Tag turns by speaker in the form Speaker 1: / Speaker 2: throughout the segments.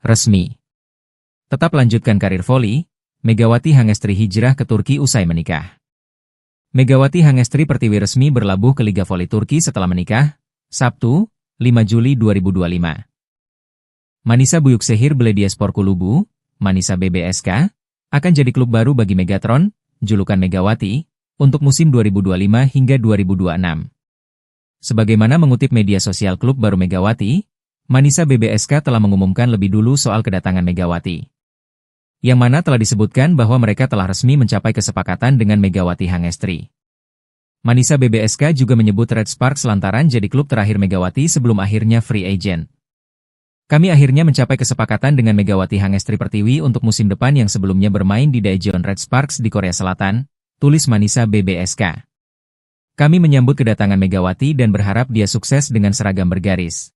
Speaker 1: Resmi. Tetap lanjutkan karir voli, Megawati Hangestri hijrah ke Turki usai menikah. Megawati Hangestri Pertiwi resmi berlabuh ke Liga Voli Turki setelah menikah, Sabtu, 5 Juli 2025. Manisa Büyükşehir Belediyespor Kulübü, Manisa BBSK, akan jadi klub baru bagi Megatron, julukan Megawati, untuk musim 2025 hingga 2026. Sebagaimana mengutip media sosial klub baru Megawati, Manisa BBSK telah mengumumkan lebih dulu soal kedatangan Megawati. Yang mana telah disebutkan bahwa mereka telah resmi mencapai kesepakatan dengan Megawati Hangestri. Manisa BBSK juga menyebut Red Sparks lantaran jadi klub terakhir Megawati sebelum akhirnya free agent. Kami akhirnya mencapai kesepakatan dengan Megawati Hangestri Pertiwi untuk musim depan yang sebelumnya bermain di Daejeon Red Sparks di Korea Selatan, tulis Manisa BBSK. Kami menyambut kedatangan Megawati dan berharap dia sukses dengan seragam bergaris.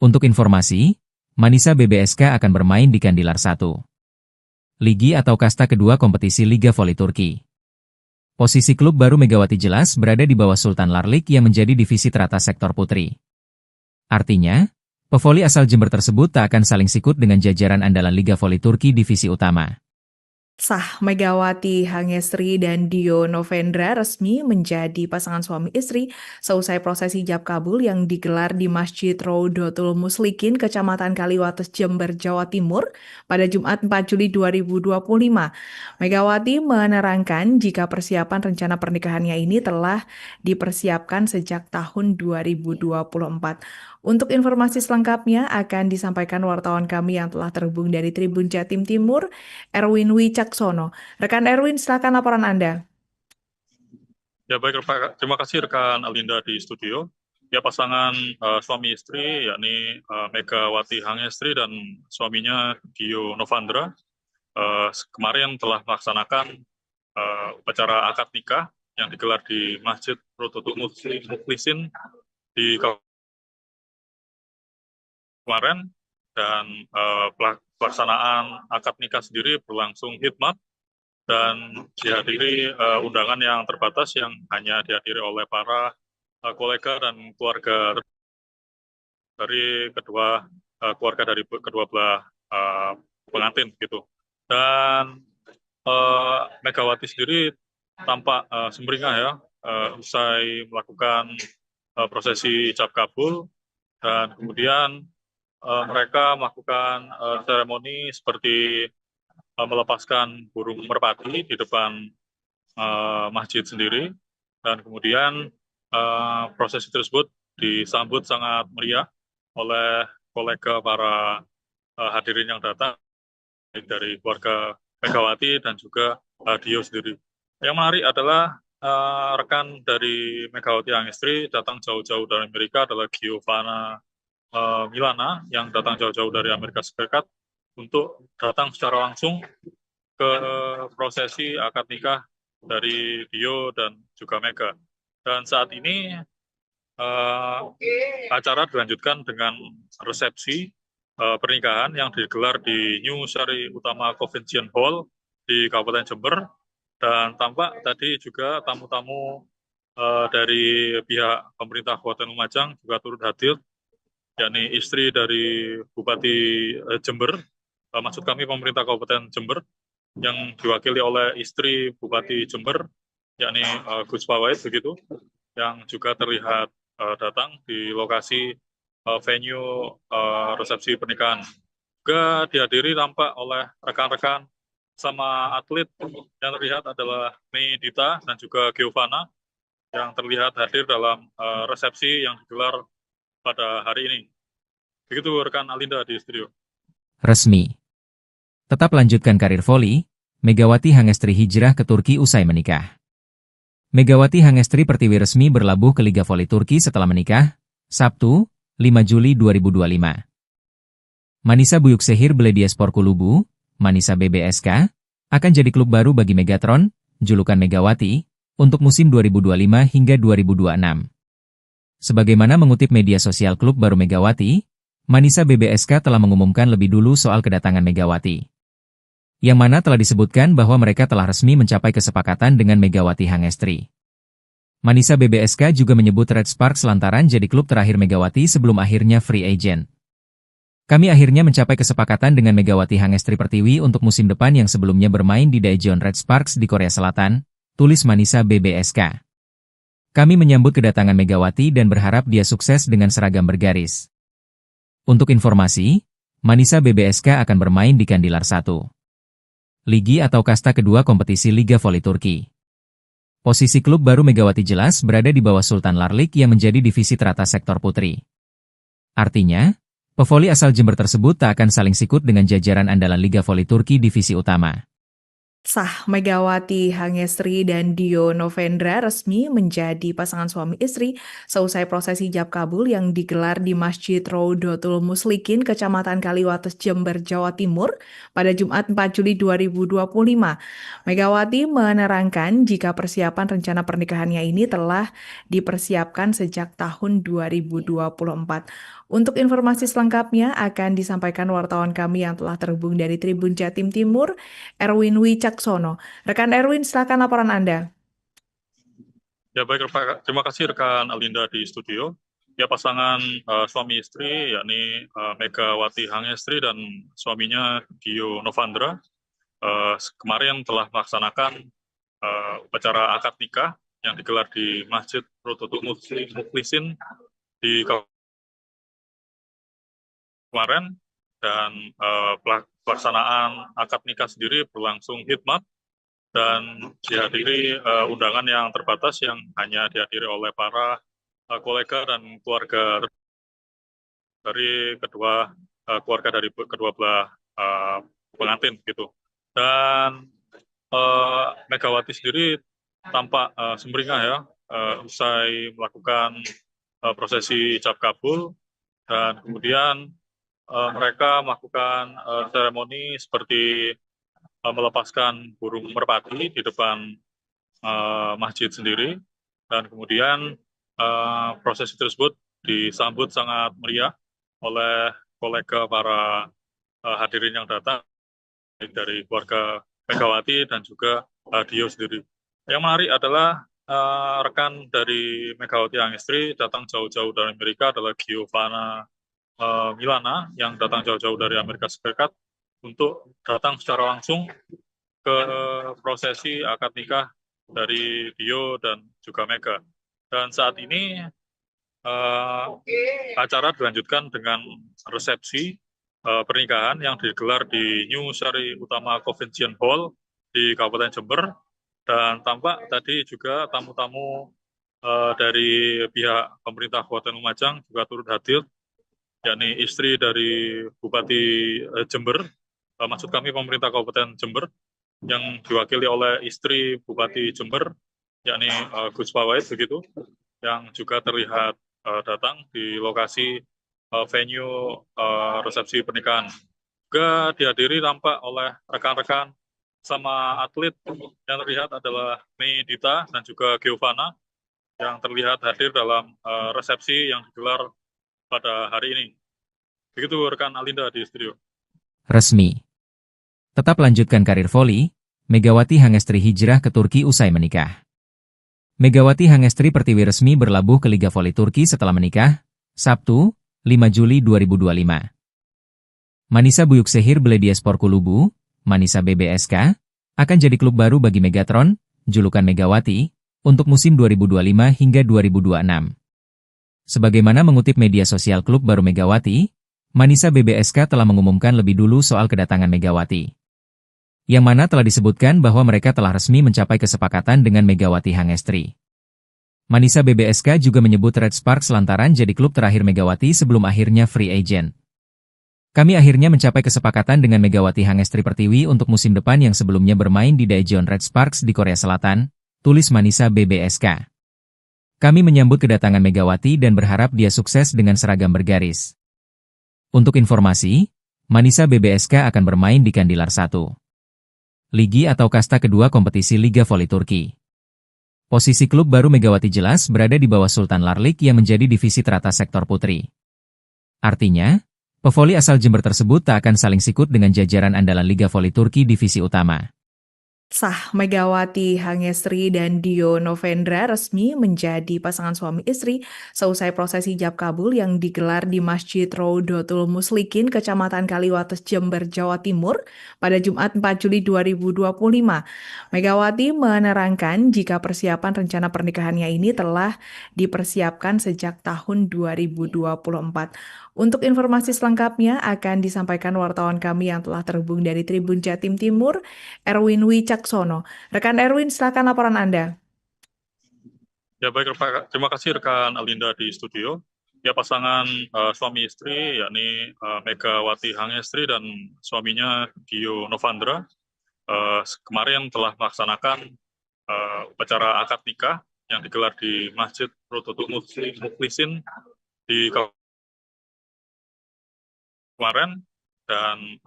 Speaker 1: Untuk informasi, Manisa BBSK akan bermain di Kandilar 1. Ligi atau kasta kedua kompetisi Liga Voli Turki. Posisi klub baru Megawati jelas berada di bawah Sultan Larlik yang menjadi divisi teratas sektor putri. Artinya, pevoli asal Jember tersebut tak akan saling sikut dengan jajaran andalan Liga Voli Turki divisi utama.
Speaker 2: Sah Megawati Hangestri dan Dio Novendra resmi menjadi pasangan suami istri seusai prosesi ijab kabul yang digelar di Masjid Rodotul Muslikin, Kecamatan Kaliwates, Jember, Jawa Timur pada Jumat 4 Juli 2025. Megawati menerangkan jika persiapan rencana pernikahannya ini telah dipersiapkan sejak tahun 2024. Untuk informasi selengkapnya akan disampaikan wartawan kami yang telah terhubung dari Tribun Jatim Timur, Erwin Wicaksono. Rekan Erwin, silakan laporan Anda.
Speaker 3: Ya baik, terima kasih rekan Alinda di studio. Ya pasangan suami istri yakni Megawati Hangestri dan suaminya Dio Novandra kemarin telah melaksanakan upacara akad nikah yang digelar di Masjid Rodotul Muslikin di kemarin, dan pelaksanaan akad nikah sendiri berlangsung hikmat dan dihadiri undangan yang terbatas yang hanya dihadiri oleh para kolega dan keluarga dari kedua belah pengantin gitu. Dan Megawati sendiri tampak sumringah ya usai melakukan prosesi ijab kabul, dan kemudian mereka melakukan seremoni seperti melepaskan burung merpati di depan masjid sendiri, dan kemudian prosesi tersebut disambut sangat meriah oleh kolega para hadirin yang datang dari keluarga Megawati dan juga Dio sendiri. Yang menarik adalah rekan dari Megawati Hangestri datang jauh-jauh dari Amerika adalah Giovanna Milana yang datang jauh-jauh dari Amerika Serikat untuk datang secara langsung ke prosesi akad nikah dari Dio dan juga Mega. Dan saat ini acara dilanjutkan dengan resepsi pernikahan yang digelar di New Sari Utama Convention Hall di Kabupaten Jember, dan tampak tadi juga tamu-tamu dari pihak pemerintah Kabupaten Lumajang juga turut hadir, yakni istri dari Bupati Jember, maksud kami pemerintah Kabupaten Jember, yang diwakili oleh istri Bupati Jember, yakni Gus Pawait begitu, yang juga terlihat datang di lokasi venue resepsi pernikahan. Juga dihadiri tampak oleh rekan-rekan sama atlet yang terlihat adalah Mei Dita dan juga Giovanna yang terlihat hadir dalam resepsi yang digelar pada hari ini. Begitu rekan Alinda di studio.
Speaker 1: Resmi. Tetap lanjutkan karir voli, Megawati Hangestri hijrah ke Turki usai menikah. Megawati Hangestri Pertiwi resmi berlabuh ke Liga Voli Turki setelah menikah, Sabtu, 5 Juli 2025. Manisa Büyükşehir Belediyespor Kulübü, Manisa BBSK, akan jadi klub baru bagi Megatron, julukan Megawati, untuk musim 2025 hingga 2026. Sebagaimana mengutip media sosial klub baru Megawati, Manisa BBSK telah mengumumkan lebih dulu soal kedatangan Megawati. Yang mana telah disebutkan bahwa mereka telah resmi mencapai kesepakatan dengan Megawati Hangestri. Manisa BBSK juga menyebut Red Sparks lantaran jadi klub terakhir Megawati sebelum akhirnya free agent. Kami akhirnya mencapai kesepakatan dengan Megawati Hangestri Pertiwi untuk musim depan yang sebelumnya bermain di Daejeon Red Sparks di Korea Selatan, tulis Manisa BBSK. Kami menyambut kedatangan Megawati dan berharap dia sukses dengan seragam bergaris. Untuk informasi, Manisa BBSK akan bermain di Kandilar 1. Ligi atau kasta kedua kompetisi Liga Voli Turki. Posisi klub baru Megawati jelas berada di bawah Sultan Larlik yang menjadi divisi teratas sektor putri. Artinya, pevoli asal Jember tersebut tak akan saling sikut dengan jajaran andalan Liga Voli Turki divisi utama.
Speaker 2: Sah Megawati Hangestri dan Dio Novendra resmi menjadi pasangan suami istri seusai prosesi ijab kabul yang digelar di Masjid Raudatul Muslikin, Kecamatan Kaliwates, Jember, Jawa Timur pada Jumat 4 Juli 2025. Megawati menerangkan jika persiapan rencana pernikahannya ini telah dipersiapkan sejak tahun 2024. Untuk informasi selengkapnya akan disampaikan wartawan kami yang telah terhubung dari Tribun Jatim Timur, Erwin Wicaksono. Rekan Erwin, silakan laporan Anda.
Speaker 3: Ya baik, terima kasih rekan Alinda di studio. Ya pasangan suami istri yakni Megawati Hangestri dan suaminya Dio Novendra kemarin telah melaksanakan upacara akad nikah yang digelar di Masjid Raudatul Muslikin di kemarin, dan pelaksanaan akad nikah sendiri berlangsung hikmat dan dihadiri undangan yang terbatas yang hanya dihadiri oleh para kolega dan keluarga dari kedua belah pengantin gitu. Dan Megawati sendiri tampak sumringah ya usai melakukan prosesi ijab kabul, dan kemudian mereka melakukan seremoni seperti melepaskan burung merpati di depan masjid sendiri, dan kemudian prosesi tersebut disambut sangat meriah oleh kolega para hadirin yang datang dari keluarga Megawati dan juga Dio sendiri. Yang menarik adalah rekan dari Megawati Hangestri datang jauh-jauh dari Amerika adalah Giovanna Milana yang datang jauh-jauh dari Amerika Serikat untuk datang secara langsung ke prosesi akad nikah dari Dio dan juga Mega. Dan saat ini acara dilanjutkan dengan resepsi pernikahan yang digelar di New Sari Utama Convention Hall di Kabupaten Jember, dan tampak tadi juga tamu-tamu dari pihak pemerintah Kabupaten Lumajang juga turut hadir, yakni istri dari Bupati Jember, maksud kami pemerintah Kabupaten Jember, yang diwakili oleh istri Bupati Jember, yakni Gus Pawait begitu, yang juga terlihat datang di lokasi venue resepsi pernikahan. Juga dihadiri tampak oleh rekan-rekan sama atlet yang terlihat adalah Mei Dita dan juga Giovanna yang terlihat hadir dalam resepsi yang digelar pada hari ini. Begitu rekan Alinda di studio.
Speaker 1: Resmi. Tetap lanjutkan karir voli, Megawati Hangestri hijrah ke Turki usai menikah. Megawati Hangestri Pertiwi resmi berlabuh ke Liga Voli Turki setelah menikah, Sabtu, 5 Juli 2025. Manisa Büyükşehir Belediyespor Kulübü, Manisa BBSK, akan jadi klub baru bagi Megatron, julukan Megawati, untuk musim 2025 hingga 2026. Sebagaimana mengutip media sosial klub baru Megawati, Manisa BBSK telah mengumumkan lebih dulu soal kedatangan Megawati. Yang mana telah disebutkan bahwa mereka telah resmi mencapai kesepakatan dengan Megawati Hangestri. Manisa BBSK juga menyebut Red Sparks lantaran jadi klub terakhir Megawati sebelum akhirnya free agent. Kami akhirnya mencapai kesepakatan dengan Megawati Hangestri Pertiwi untuk musim depan yang sebelumnya bermain di Daejeon Red Sparks di Korea Selatan, tulis Manisa BBSK. Kami menyambut kedatangan Megawati dan berharap dia sukses dengan seragam bergaris. Untuk informasi, Manisa BBSK akan bermain di Kandilar 1. Ligi atau kasta kedua kompetisi Liga Voli Turki. Posisi klub baru Megawati jelas berada di bawah Sultan Larlik yang menjadi divisi teratas sektor putri. Artinya, pevoli asal Jember tersebut tak akan saling sikut dengan jajaran andalan Liga Voli Turki divisi utama.
Speaker 2: Sah Megawati Hangestri dan Dio Novendra resmi menjadi pasangan suami istri seusai prosesi ijab kabul yang digelar di Masjid Rodotul Muslikin, Kecamatan Kaliwates, Jember, Jawa Timur pada Jumat 4 Juli 2025. Megawati menerangkan jika persiapan rencana pernikahannya ini telah dipersiapkan sejak tahun 2024. Untuk informasi selengkapnya akan disampaikan wartawan kami yang telah terhubung dari Tribun Jatim Timur, Erwin Wicaksono. Rekan Erwin, silakan laporan Anda.
Speaker 3: Ya baik, terima kasih rekan Alinda di studio. Ya pasangan suami istri yakni Megawati Hangestri dan suaminya Dio Novandra kemarin telah melaksanakan upacara akad nikah yang digelar di Masjid Rodotul Muslikin di kemarin, dan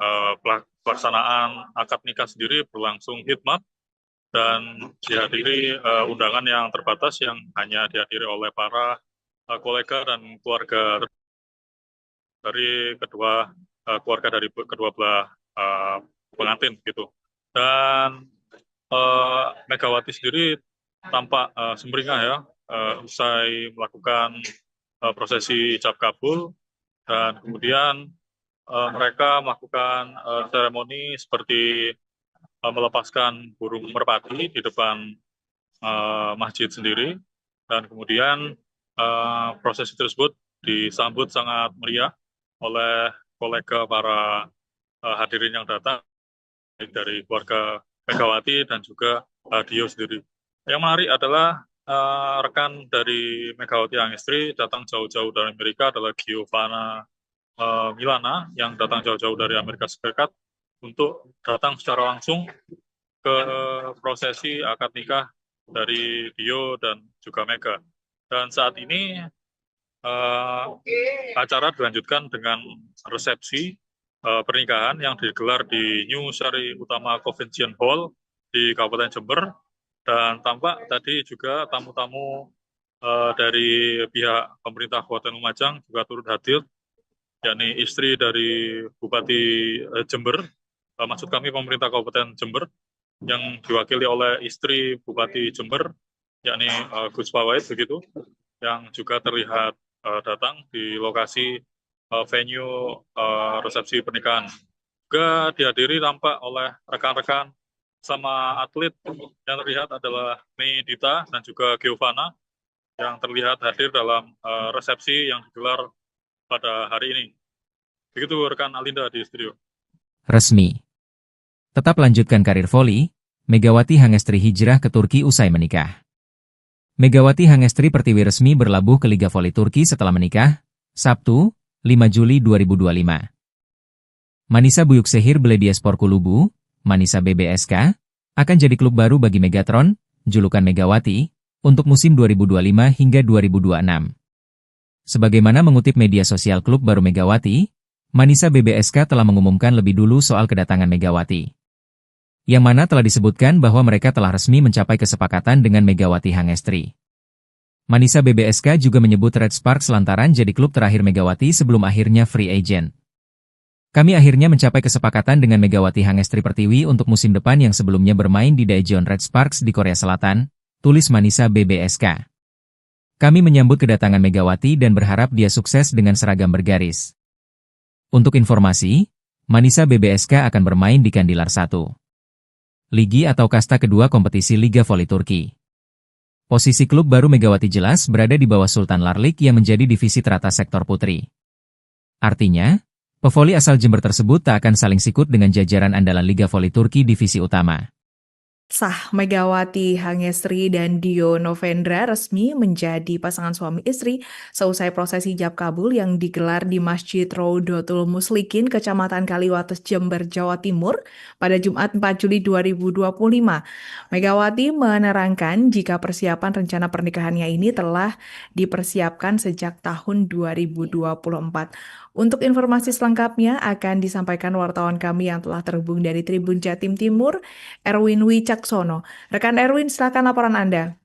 Speaker 3: pelaksanaan akad nikah sendiri berlangsung hikmat dan dihadiri undangan yang terbatas yang hanya dihadiri oleh para kolega dan keluarga dari keluarga dari kedua belah pengantin gitu. Dan Megawati sendiri tampak sumringah ya usai melakukan prosesi ijab kabul, dan kemudian mereka melakukan seremoni seperti melepaskan burung merpati di depan masjid sendiri, dan kemudian prosesi tersebut disambut sangat meriah oleh kolega para hadirin yang datang, baik dari keluarga Megawati dan juga Dio sendiri. Yang menarik adalah rekan dari Megawati Hangestri datang jauh-jauh dari Amerika adalah Giovanna Milana yang datang jauh-jauh dari Amerika Serikat untuk datang secara langsung ke prosesi akad nikah dari Dio dan juga Mega. Dan saat ini acara dilanjutkan dengan resepsi pernikahan yang digelar di New Sari Utama Convention Hall di Kabupaten Jember, dan tampak tadi juga tamu-tamu dari pihak pemerintah Kabupaten Lumajang juga turut hadir, yakni istri dari Bupati Jember, maksud kami pemerintah Kabupaten Jember, yang diwakili oleh istri Bupati Jember, yakni Gus Pawait begitu, yang juga terlihat datang di lokasi venue resepsi pernikahan. Juga dihadiri tampak oleh rekan-rekan sama atlet yang terlihat adalah Mei Dita dan juga Giovanna yang terlihat hadir dalam resepsi yang digelar pada hari ini. Begitu rekan Alinda di studio.
Speaker 1: Resmi. Tetap lanjutkan karir voli, Megawati Hangestri hijrah ke Turki usai menikah. Megawati Hangestri Pertiwi resmi berlabuh ke Liga Voli Turki setelah menikah, Sabtu, 5 Juli 2025. Manisa Büyükşehir Belediyespor Kulübü, Manisa BBSK, akan jadi klub baru bagi Megatron, julukan Megawati, untuk musim 2025 hingga 2026. Sebagaimana mengutip media sosial klub baru Megawati, Manisa BBSK telah mengumumkan lebih dulu soal kedatangan Megawati. Yang mana telah disebutkan bahwa mereka telah resmi mencapai kesepakatan dengan Megawati Hangestri. Manisa BBSK juga menyebut Red Sparks lantaran jadi klub terakhir Megawati sebelum akhirnya free agent. Kami akhirnya mencapai kesepakatan dengan Megawati Hangestri Pertiwi untuk musim depan yang sebelumnya bermain di Daejeon Red Sparks di Korea Selatan, tulis Manisa BBSK. Kami menyambut kedatangan Megawati dan berharap dia sukses dengan seragam bergaris. Untuk informasi, Manisa BBSK akan bermain di Kandilar 1. Ligi atau kasta kedua kompetisi Liga Voli Turki. Posisi klub baru Megawati jelas berada di bawah Sultan Larlik yang menjadi divisi teratas sektor putri. Artinya, pevoli asal Jember tersebut tak akan saling sikut dengan jajaran andalan Liga Voli Turki divisi utama.
Speaker 2: Sah Megawati Hangestri dan Dio Novendra resmi menjadi pasangan suami istri seusai prosesi ijab kabul yang digelar di Masjid Rodotul Muslikin, Kecamatan Kaliwates, Jember, Jawa Timur pada Jumat 4 Juli 2025. Megawati menerangkan jika persiapan rencana pernikahannya ini telah dipersiapkan sejak tahun 2024. Untuk informasi selengkapnya akan disampaikan wartawan kami yang telah terhubung dari Tribun Jatim Timur, Erwin Wicaksono. Rekan Erwin, silakan laporan Anda.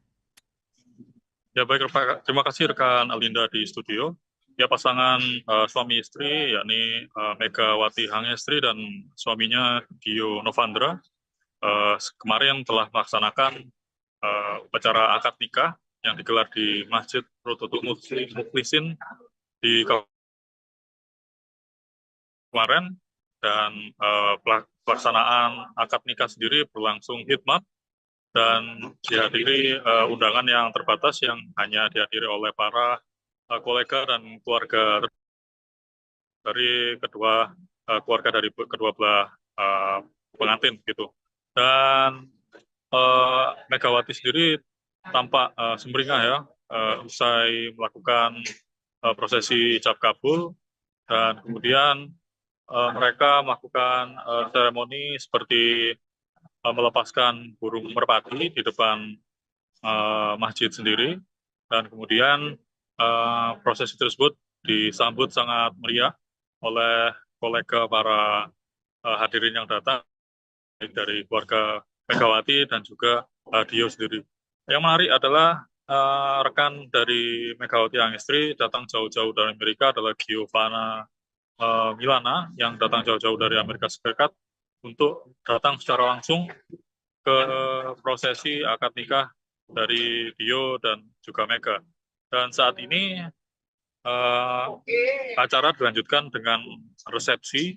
Speaker 3: Ya baik, terima kasih rekan Alinda di studio. Ya pasangan suami istri yakni Megawati Hangestri dan suaminya Dio Novandra kemarin telah melaksanakan upacara akad nikah yang digelar di Masjid Rodotul Muflisin di kemarin, dan pelaksanaan akad nikah sendiri berlangsung hikmat dan dihadiri undangan yang terbatas yang hanya dihadiri oleh para kolega dan keluarga dari keluarga dari kedua belah pengantin gitu. Dan Megawati sendiri tampak sumringah ya usai melakukan prosesi ijab kabul, dan kemudian mereka melakukan seremoni seperti melepaskan burung merpati di depan masjid sendiri, dan kemudian prosesi tersebut disambut sangat meriah oleh kolega para hadirin yang datang dari keluarga Megawati dan juga Dio sendiri. Yang menarik adalah rekan dari Megawati Hangestri datang jauh-jauh dari Amerika adalah Giovanna Milana yang datang jauh-jauh dari Amerika Serikat untuk datang secara langsung ke prosesi akad nikah dari Dio dan juga Mega. Dan saat ini acara dilanjutkan dengan resepsi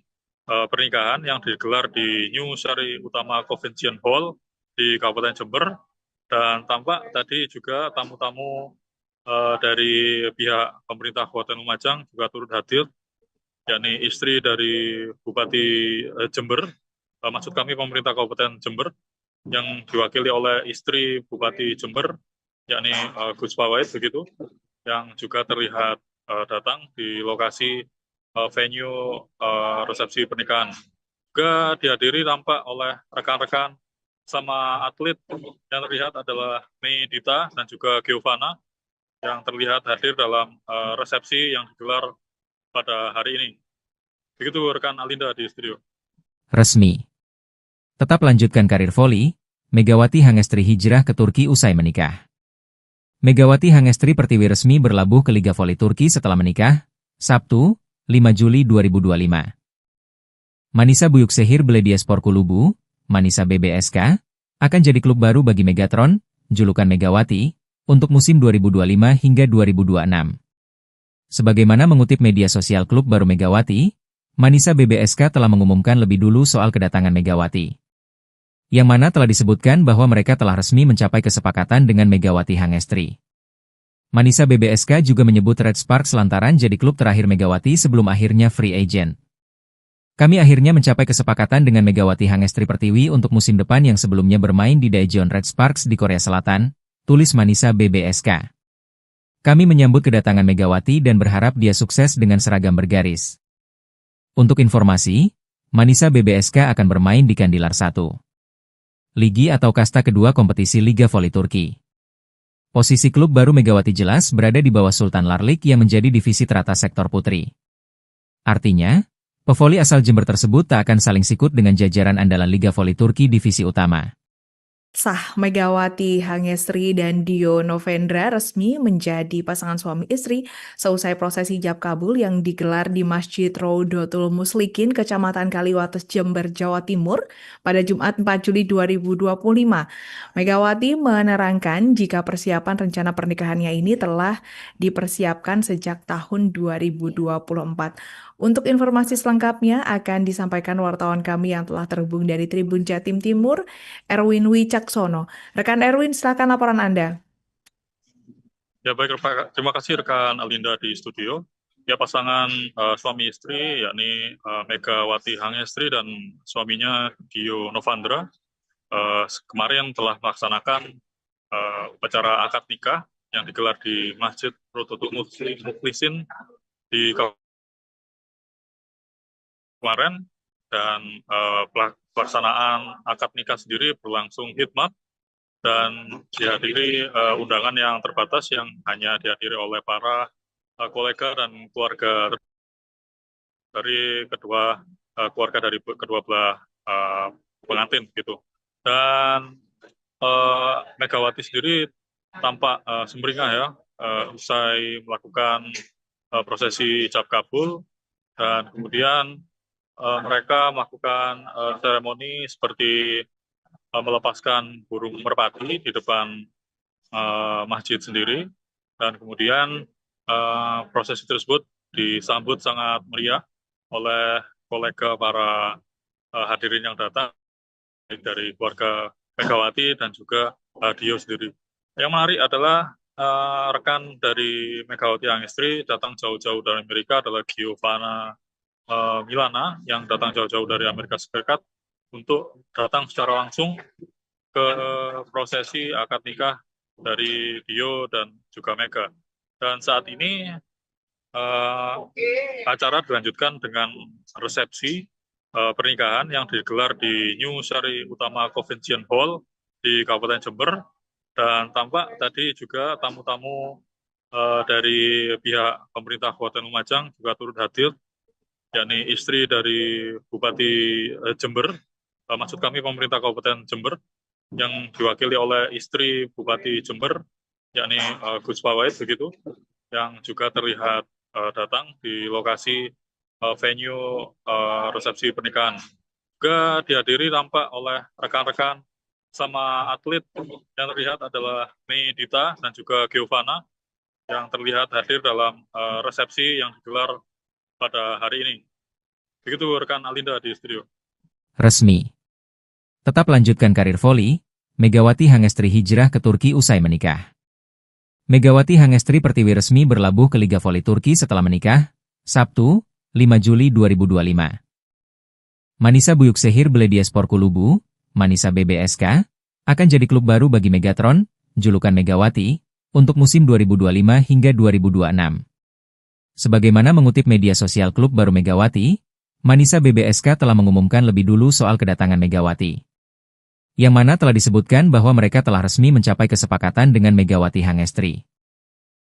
Speaker 3: pernikahan yang digelar di New Sari Utama Convention Hall di Kabupaten Jember, dan tampak tadi juga tamu-tamu dari pihak pemerintah Kabupaten Lumajang juga turut hadir, yakni istri dari Bupati Jember, maksud kami pemerintah Kabupaten Jember yang diwakili oleh istri Bupati Jember, yakni Gus Pawait begitu, yang juga terlihat datang di lokasi venue resepsi pernikahan. Juga dihadiri tampak oleh rekan-rekan sama atlet yang terlihat adalah Mei Dita dan juga Giovanna yang terlihat hadir dalam resepsi yang digelar pada hari ini. Begitu rekan Alinda di studio.
Speaker 1: Resmi. Tetap lanjutkan karir voli, Megawati Hangestri hijrah ke Turki usai menikah. Megawati Hangestri Pertiwi resmi berlabuh ke Liga Voli Turki setelah menikah, Sabtu, 5 Juli 2025. Manisa Büyükşehir Belediyespor Kulübü, Manisa BBSK, akan jadi klub baru bagi Megatron, julukan Megawati, untuk musim 2025 hingga 2026. Sebagaimana mengutip media sosial klub baru Megawati, Manisa BBSK telah mengumumkan lebih dulu soal kedatangan Megawati. Yang mana telah disebutkan bahwa mereka telah resmi mencapai kesepakatan dengan Megawati Hangestri. Manisa BBSK juga menyebut Red Sparks lantaran jadi klub terakhir Megawati sebelum akhirnya free agent. Kami akhirnya mencapai kesepakatan dengan Megawati Hangestri Pertiwi untuk musim depan yang sebelumnya bermain di Daejeon Red Sparks di Korea Selatan, tulis Manisa BBSK. Kami menyambut kedatangan Megawati dan berharap dia sukses dengan seragam bergaris. Untuk informasi, Manisa BBSK akan bermain di Kandilar 1. Ligi atau kasta kedua kompetisi Liga Voli Turki. Posisi klub baru Megawati jelas berada di bawah Sultan Larlik yang menjadi divisi teratas sektor putri. Artinya, pevoli asal Jember tersebut tak akan saling sikut dengan jajaran andalan Liga Voli Turki divisi utama.
Speaker 2: Sah Megawati Hangestri dan Dio Novendra resmi menjadi pasangan suami istri seusai prosesi ijab kabul yang digelar di Masjid Rodotul Muslikin, Kecamatan Kaliwates, Jember, Jawa Timur pada Jumat 4 Juli 2025. Megawati menerangkan jika persiapan rencana pernikahannya ini telah dipersiapkan sejak tahun 2024. Untuk informasi selengkapnya akan disampaikan wartawan kami yang telah terhubung dari Tribun Jatim Timur, Erwin Wicaksono. Rekan Erwin, silakan laporan Anda.
Speaker 3: Ya baik, terima kasih rekan Alinda di studio. Ya, pasangan suami istri yakni Megawati Hangestri dan suaminya Dio Novendra kemarin telah melaksanakan upacara akad nikah yang digelar di Masjid Rodotul Muflisin di kemarin, dan pelaksanaan akad nikah sendiri berlangsung hikmat dan dihadiri undangan yang terbatas yang hanya dihadiri oleh para kolega dan keluarga dari keluarga dari kedua belah pengantin gitu. Dan Megawati sendiri tampak sumringah ya usai melakukan prosesi ijab kabul, dan kemudian mereka melakukan seremoni seperti melepaskan burung merpati di depan masjid sendiri, dan kemudian prosesi tersebut disambut sangat meriah oleh kolega para hadirin yang datang, baik dari keluarga Megawati dan juga Dio sendiri. Yang menarik adalah rekan dari Megawati Hangestri datang jauh-jauh dari Amerika adalah Giovanna Milana yang datang jauh-jauh dari Amerika Serikat untuk datang secara langsung ke prosesi akad nikah dari Dio dan juga Mega. Dan saat ini acara dilanjutkan dengan resepsi pernikahan yang digelar di New Sari Utama Convention Hall di Kabupaten Jember, dan tampak tadi juga tamu-tamu dari pihak pemerintah Kabupaten Lumajang juga turut hadir, yakni istri dari Bupati Jember, maksud kami pemerintah Kabupaten Jember, yang diwakili oleh istri Bupati Jember, yakni Gus Pawait begitu, yang juga terlihat datang di lokasi venue resepsi pernikahan. Juga dihadiri tampak oleh rekan-rekan sama atlet yang terlihat adalah Mei Dita dan juga Giovanna yang terlihat hadir dalam resepsi yang digelar pada hari ini. Begitu rekan Alinda di studio.
Speaker 1: Resmi. Tetap lanjutkan karir voli, Megawati Hangestri hijrah ke Turki usai menikah. Megawati Hangestri Pertiwi resmi berlabuh ke Liga Voli Turki setelah menikah, Sabtu, 5 Juli 2025. Manisa Büyükşehir Belediyespor Kulübü, Manisa BBSK, akan jadi klub baru bagi Megatron, julukan Megawati, untuk musim 2025 hingga 2026. Sebagaimana mengutip media sosial klub baru Megawati, Manisa BBSK telah mengumumkan lebih dulu soal kedatangan Megawati, yang mana telah disebutkan bahwa mereka telah resmi mencapai kesepakatan dengan Megawati Hangestri.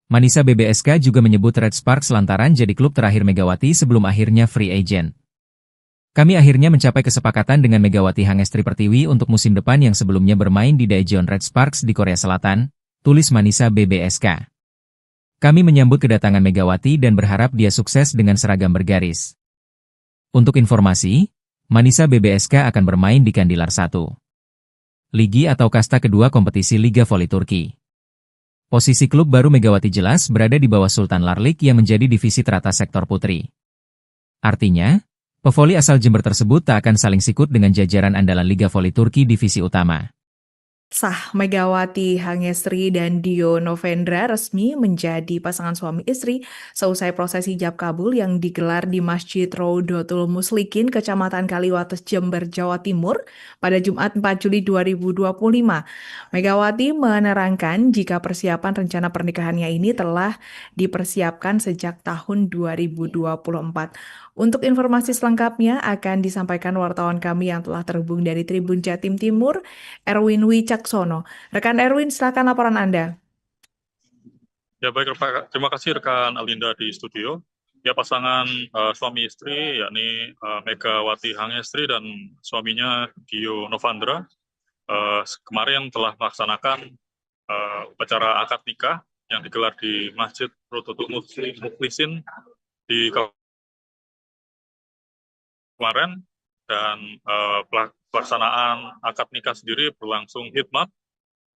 Speaker 1: Manisa BBSK juga menyebut Red Sparks lantaran jadi klub terakhir Megawati sebelum akhirnya free agent. Kami akhirnya mencapai kesepakatan dengan Megawati Hangestri Pertiwi untuk musim depan yang sebelumnya bermain di Daejeon Red Sparks di Korea Selatan, tulis Manisa BBSK. Kami menyambut kedatangan Megawati dan berharap dia sukses dengan seragam bergaris. Untuk informasi, Manisa BBSK akan bermain di Kandilar 1. Ligi atau kasta kedua kompetisi Liga Voli Turki. Posisi klub baru Megawati jelas berada di bawah Sultan Larlik yang menjadi divisi teratas sektor putri. Artinya, pevoli asal Jember tersebut tak akan saling sikut dengan jajaran andalan Liga Voli Turki divisi utama.
Speaker 2: Sah, Megawati Hangestri dan Dio Novendra resmi menjadi pasangan suami istri seusai prosesi ijab kabul yang digelar di Masjid Rodotul Muslikin, Kecamatan Kaliwates, Jember, Jawa Timur pada Jumat 4 Juli 2025. Megawati menerangkan jika persiapan rencana pernikahannya ini telah dipersiapkan sejak tahun 2024. Untuk informasi selengkapnya akan disampaikan wartawan kami yang telah terhubung dari Tribun Jatim Timur, Erwin Wicaksono. Rekan Erwin, silakan laporan Anda.
Speaker 3: Ya baik, terima kasih rekan Alinda di studio. Ya pasangan suami istri yakni Megawati Hangestri dan suaminya Dio Novandra kemarin telah melaksanakan upacara akad nikah yang digelar di Masjid Rodotul Mukhlisin di kemarin, dan pelaksanaan akad nikah sendiri berlangsung hikmat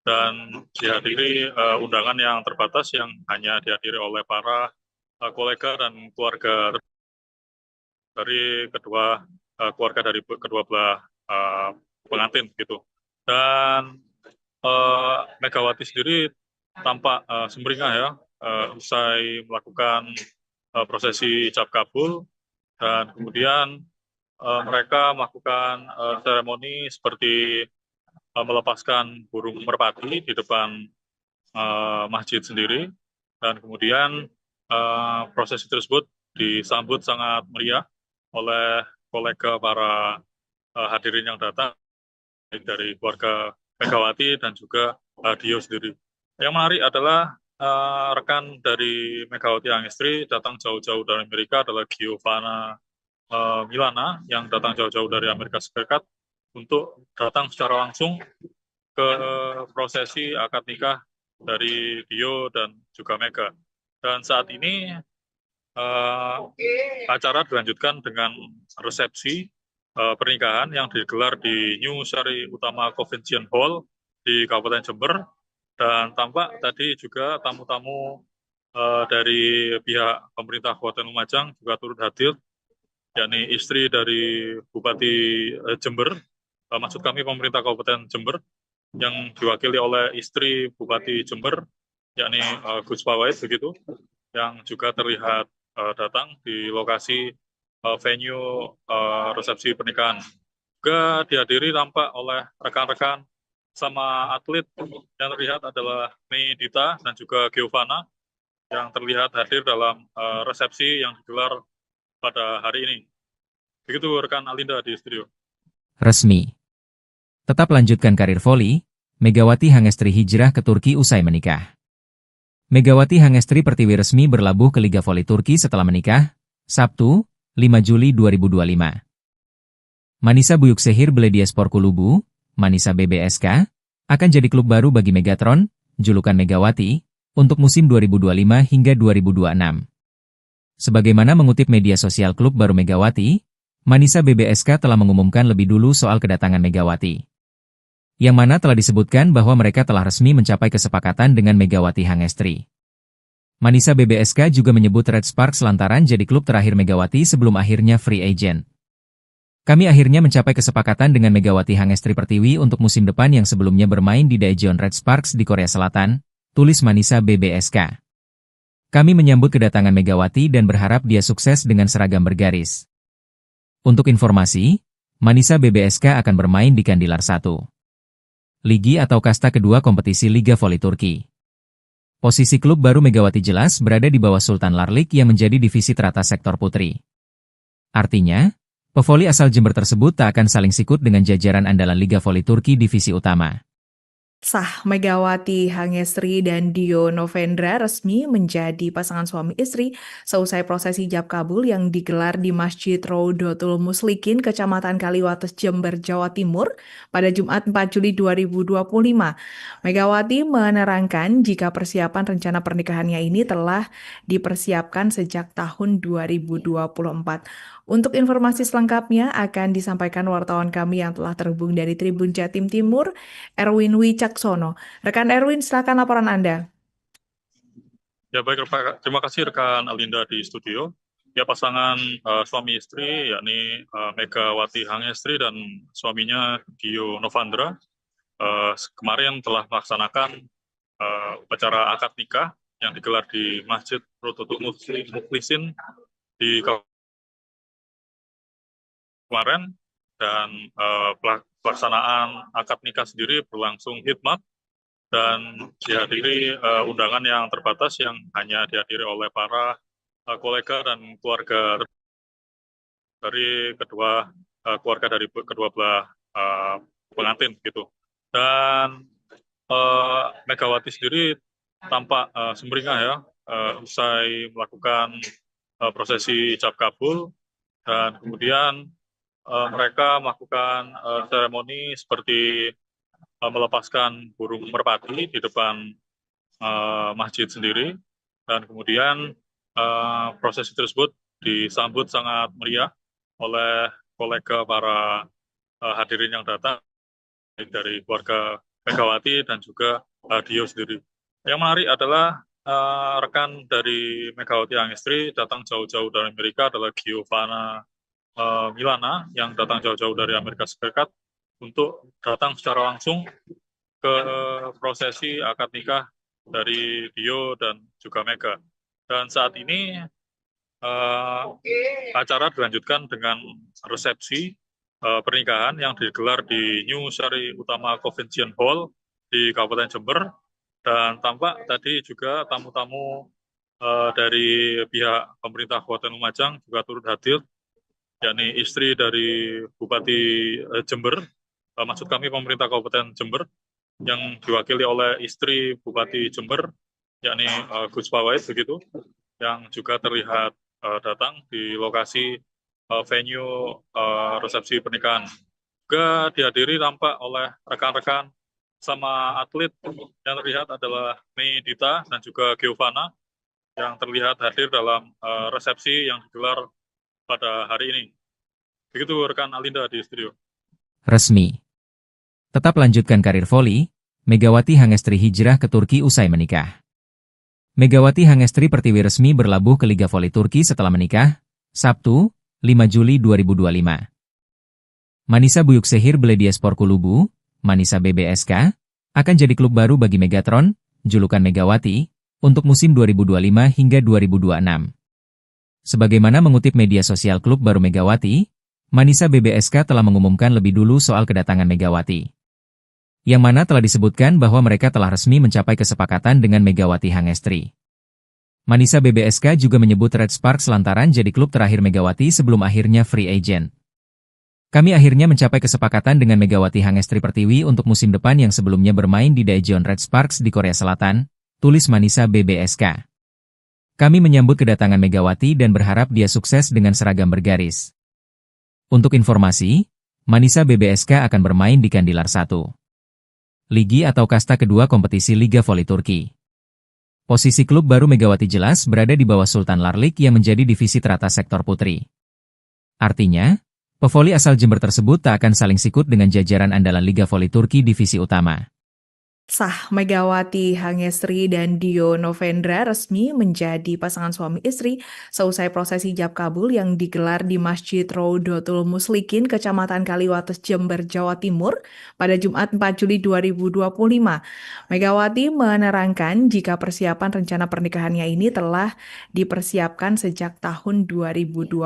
Speaker 3: dan dihadiri undangan yang terbatas yang hanya dihadiri oleh para kolega dan keluarga dari keluarga dari kedua belah pengantin gitu. Dan Megawati sendiri tampak sumringah ya usai melakukan prosesi ijab kabul, dan kemudian mereka melakukan seremoni seperti melepaskan burung merpati di depan masjid sendiri, dan kemudian prosesi tersebut disambut sangat meriah oleh kolega para hadirin yang datang, baik dari keluarga Megawati dan juga Dio sendiri. Yang menarik adalah rekan dari Megawati Hangestri datang jauh-jauh dari Amerika adalah Giovanna Milana yang datang jauh-jauh dari Amerika Serikat untuk datang secara langsung ke prosesi akad nikah dari Dio dan juga Mega. Dan saat ini acara dilanjutkan dengan resepsi pernikahan yang digelar di New Sari Utama Convention Hall di Kabupaten Jember, dan tampak tadi juga tamu-tamu dari pihak pemerintah Kabupaten Lumajang juga turut hadir, yakni istri dari Bupati Jember, maksud kami pemerintah Kabupaten Jember, yang diwakili oleh istri Bupati Jember, yakni Gus Pawait begitu, yang juga terlihat datang di lokasi venue resepsi pernikahan. Juga dihadiri tampak oleh rekan-rekan sama atlet yang terlihat adalah Mei Dita dan juga Giovanna yang terlihat hadir dalam resepsi yang digelar pada hari ini. Begitu rekan Alinda di studio.
Speaker 1: Resmi. Tetap lanjutkan karir voli, Megawati Hangestri hijrah ke Turki usai menikah. Megawati Hangestri Pertiwi resmi berlabuh ke Liga Voli Turki setelah menikah, Sabtu, 5 Juli 2025. Manisa Büyükşehir Belediyespor Kulübü, Manisa BBSK, akan jadi klub baru bagi Megatron, julukan Megawati, untuk musim 2025 hingga 2026. Sebagaimana mengutip media sosial klub baru Megawati, Manisa BBSK telah mengumumkan lebih dulu soal kedatangan Megawati. Yang mana telah disebutkan bahwa mereka telah resmi mencapai kesepakatan dengan Megawati Hangestri. Manisa BBSK juga menyebut Red Sparks lantaran jadi klub terakhir Megawati sebelum akhirnya free agent. Kami akhirnya mencapai kesepakatan dengan Megawati Hangestri Pertiwi untuk musim depan yang sebelumnya bermain di Daejeon Red Sparks di Korea Selatan, tulis Manisa BBSK. Kami menyambut kedatangan Megawati dan berharap dia sukses dengan seragam bergaris. Untuk informasi, Manisa BBSK akan bermain di Kandilar 1. Ligi atau kasta kedua kompetisi Liga Voli Turki. Posisi klub baru Megawati jelas berada di bawah Sultan Larlik yang menjadi divisi teratas sektor putri. Artinya, pevoli asal Jember tersebut tak akan saling sikut dengan jajaran andalan Liga Voli Turki divisi utama.
Speaker 2: Sah, Megawati Hangestri dan Dio Novendra resmi menjadi pasangan suami istri seusai prosesi ijab kabul yang digelar di Masjid Rodotul Muslikin, Kecamatan Kaliwates, Jember, Jawa Timur pada Jumat 4 Juli 2025. Megawati menerangkan jika persiapan rencana pernikahannya ini telah dipersiapkan sejak tahun 2024. Untuk informasi selengkapnya akan disampaikan wartawan kami yang telah terhubung dari Tribun Jatim Timur, Erwin Wicaksono. Rekan Erwin, silakan laporan Anda.
Speaker 3: Ya baik, terima kasih rekan Alinda di studio. Ya pasangan suami istri yakni Megawati Hangestri dan suaminya Dio Novandra kemarin telah melaksanakan upacara akad nikah yang digelar di Masjid Rodotul Muslikin di kemarin, dan pelaksanaan akad nikah sendiri berlangsung hikmat dan dihadiri undangan yang terbatas yang hanya dihadiri oleh para kolega dan keluarga dari kedua belah pengantin gitu. Dan Megawati sendiri tampak sumringah ya usai melakukan prosesi ijab kabul, dan kemudian mereka melakukan seremoni seperti melepaskan burung merpati di depan masjid sendiri, dan kemudian prosesi tersebut disambut sangat meriah oleh kolega para hadirin yang datang dari keluarga Megawati dan juga Dio sendiri. Yang menarik adalah rekan dari Megawati Hangestri datang jauh-jauh dari Amerika adalah Giovanna Milana yang datang jauh-jauh dari Amerika Serikat untuk datang secara langsung ke prosesi akad nikah dari Dio dan juga Mega. Dan saat ini acara dilanjutkan dengan resepsi pernikahan yang digelar di New Sari Utama Convention Hall di Kabupaten Jember, dan tampak tadi juga tamu-tamu dari pihak pemerintah Kabupaten Lumajang juga turut hadir, yakni istri dari Bupati Jember, maksud kami pemerintah Kabupaten Jember, yang diwakili oleh istri Bupati Jember, yakni Gus Pawait begitu, yang juga terlihat datang di lokasi venue resepsi pernikahan. Juga dihadiri tampak oleh rekan-rekan sama atlet yang terlihat adalah Mei Dita dan juga Giovanna yang terlihat hadir dalam resepsi yang digelar pada hari ini. Begitu rekan Alinda di studio.
Speaker 1: Resmi. Tetap lanjutkan karir voli, Megawati Hangestri hijrah ke Turki usai menikah. Megawati Hangestri Pertiwi resmi berlabuh ke Liga Voli Turki setelah menikah, Sabtu, 5 Juli 2025. Manisa Büyükşehir Belediyespor Kulübü, Manisa BBSK, akan jadi klub baru bagi Megatron, julukan Megawati, untuk musim 2025 hingga 2026. Sebagaimana mengutip media sosial klub baru Megawati, Manisa BBSK telah mengumumkan lebih dulu soal kedatangan Megawati. Yang mana telah disebutkan bahwa mereka telah resmi mencapai kesepakatan dengan Megawati Hangestri. Manisa BBSK juga menyebut Red Sparks lantaran jadi klub terakhir Megawati sebelum akhirnya free agent. Kami akhirnya mencapai kesepakatan dengan Megawati Hangestri Pertiwi untuk musim depan yang sebelumnya bermain di Daejeon Red Sparks di Korea Selatan, tulis Manisa BBSK. Kami menyambut kedatangan Megawati dan berharap dia sukses dengan seragam bergaris. Untuk informasi, Manisa BBSK akan bermain di Kandilar 1. Ligi atau kasta kedua kompetisi Liga Voli Turki. Posisi klub baru Megawati jelas berada di bawah Sultan Larlik yang menjadi divisi teratas sektor putri. Artinya, pevoli asal Jember tersebut tak akan saling sikut dengan jajaran andalan Liga Voli Turki divisi utama.
Speaker 2: Sah, Megawati Hangestri dan Dio Novendra resmi menjadi pasangan suami istri seusai prosesi ijab kabul yang digelar di Masjid Rodotul Muslikin, Kecamatan Kaliwates, Jember, Jawa Timur pada Jumat 4 Juli 2025. Megawati menerangkan jika persiapan rencana pernikahannya ini telah dipersiapkan sejak tahun 2024.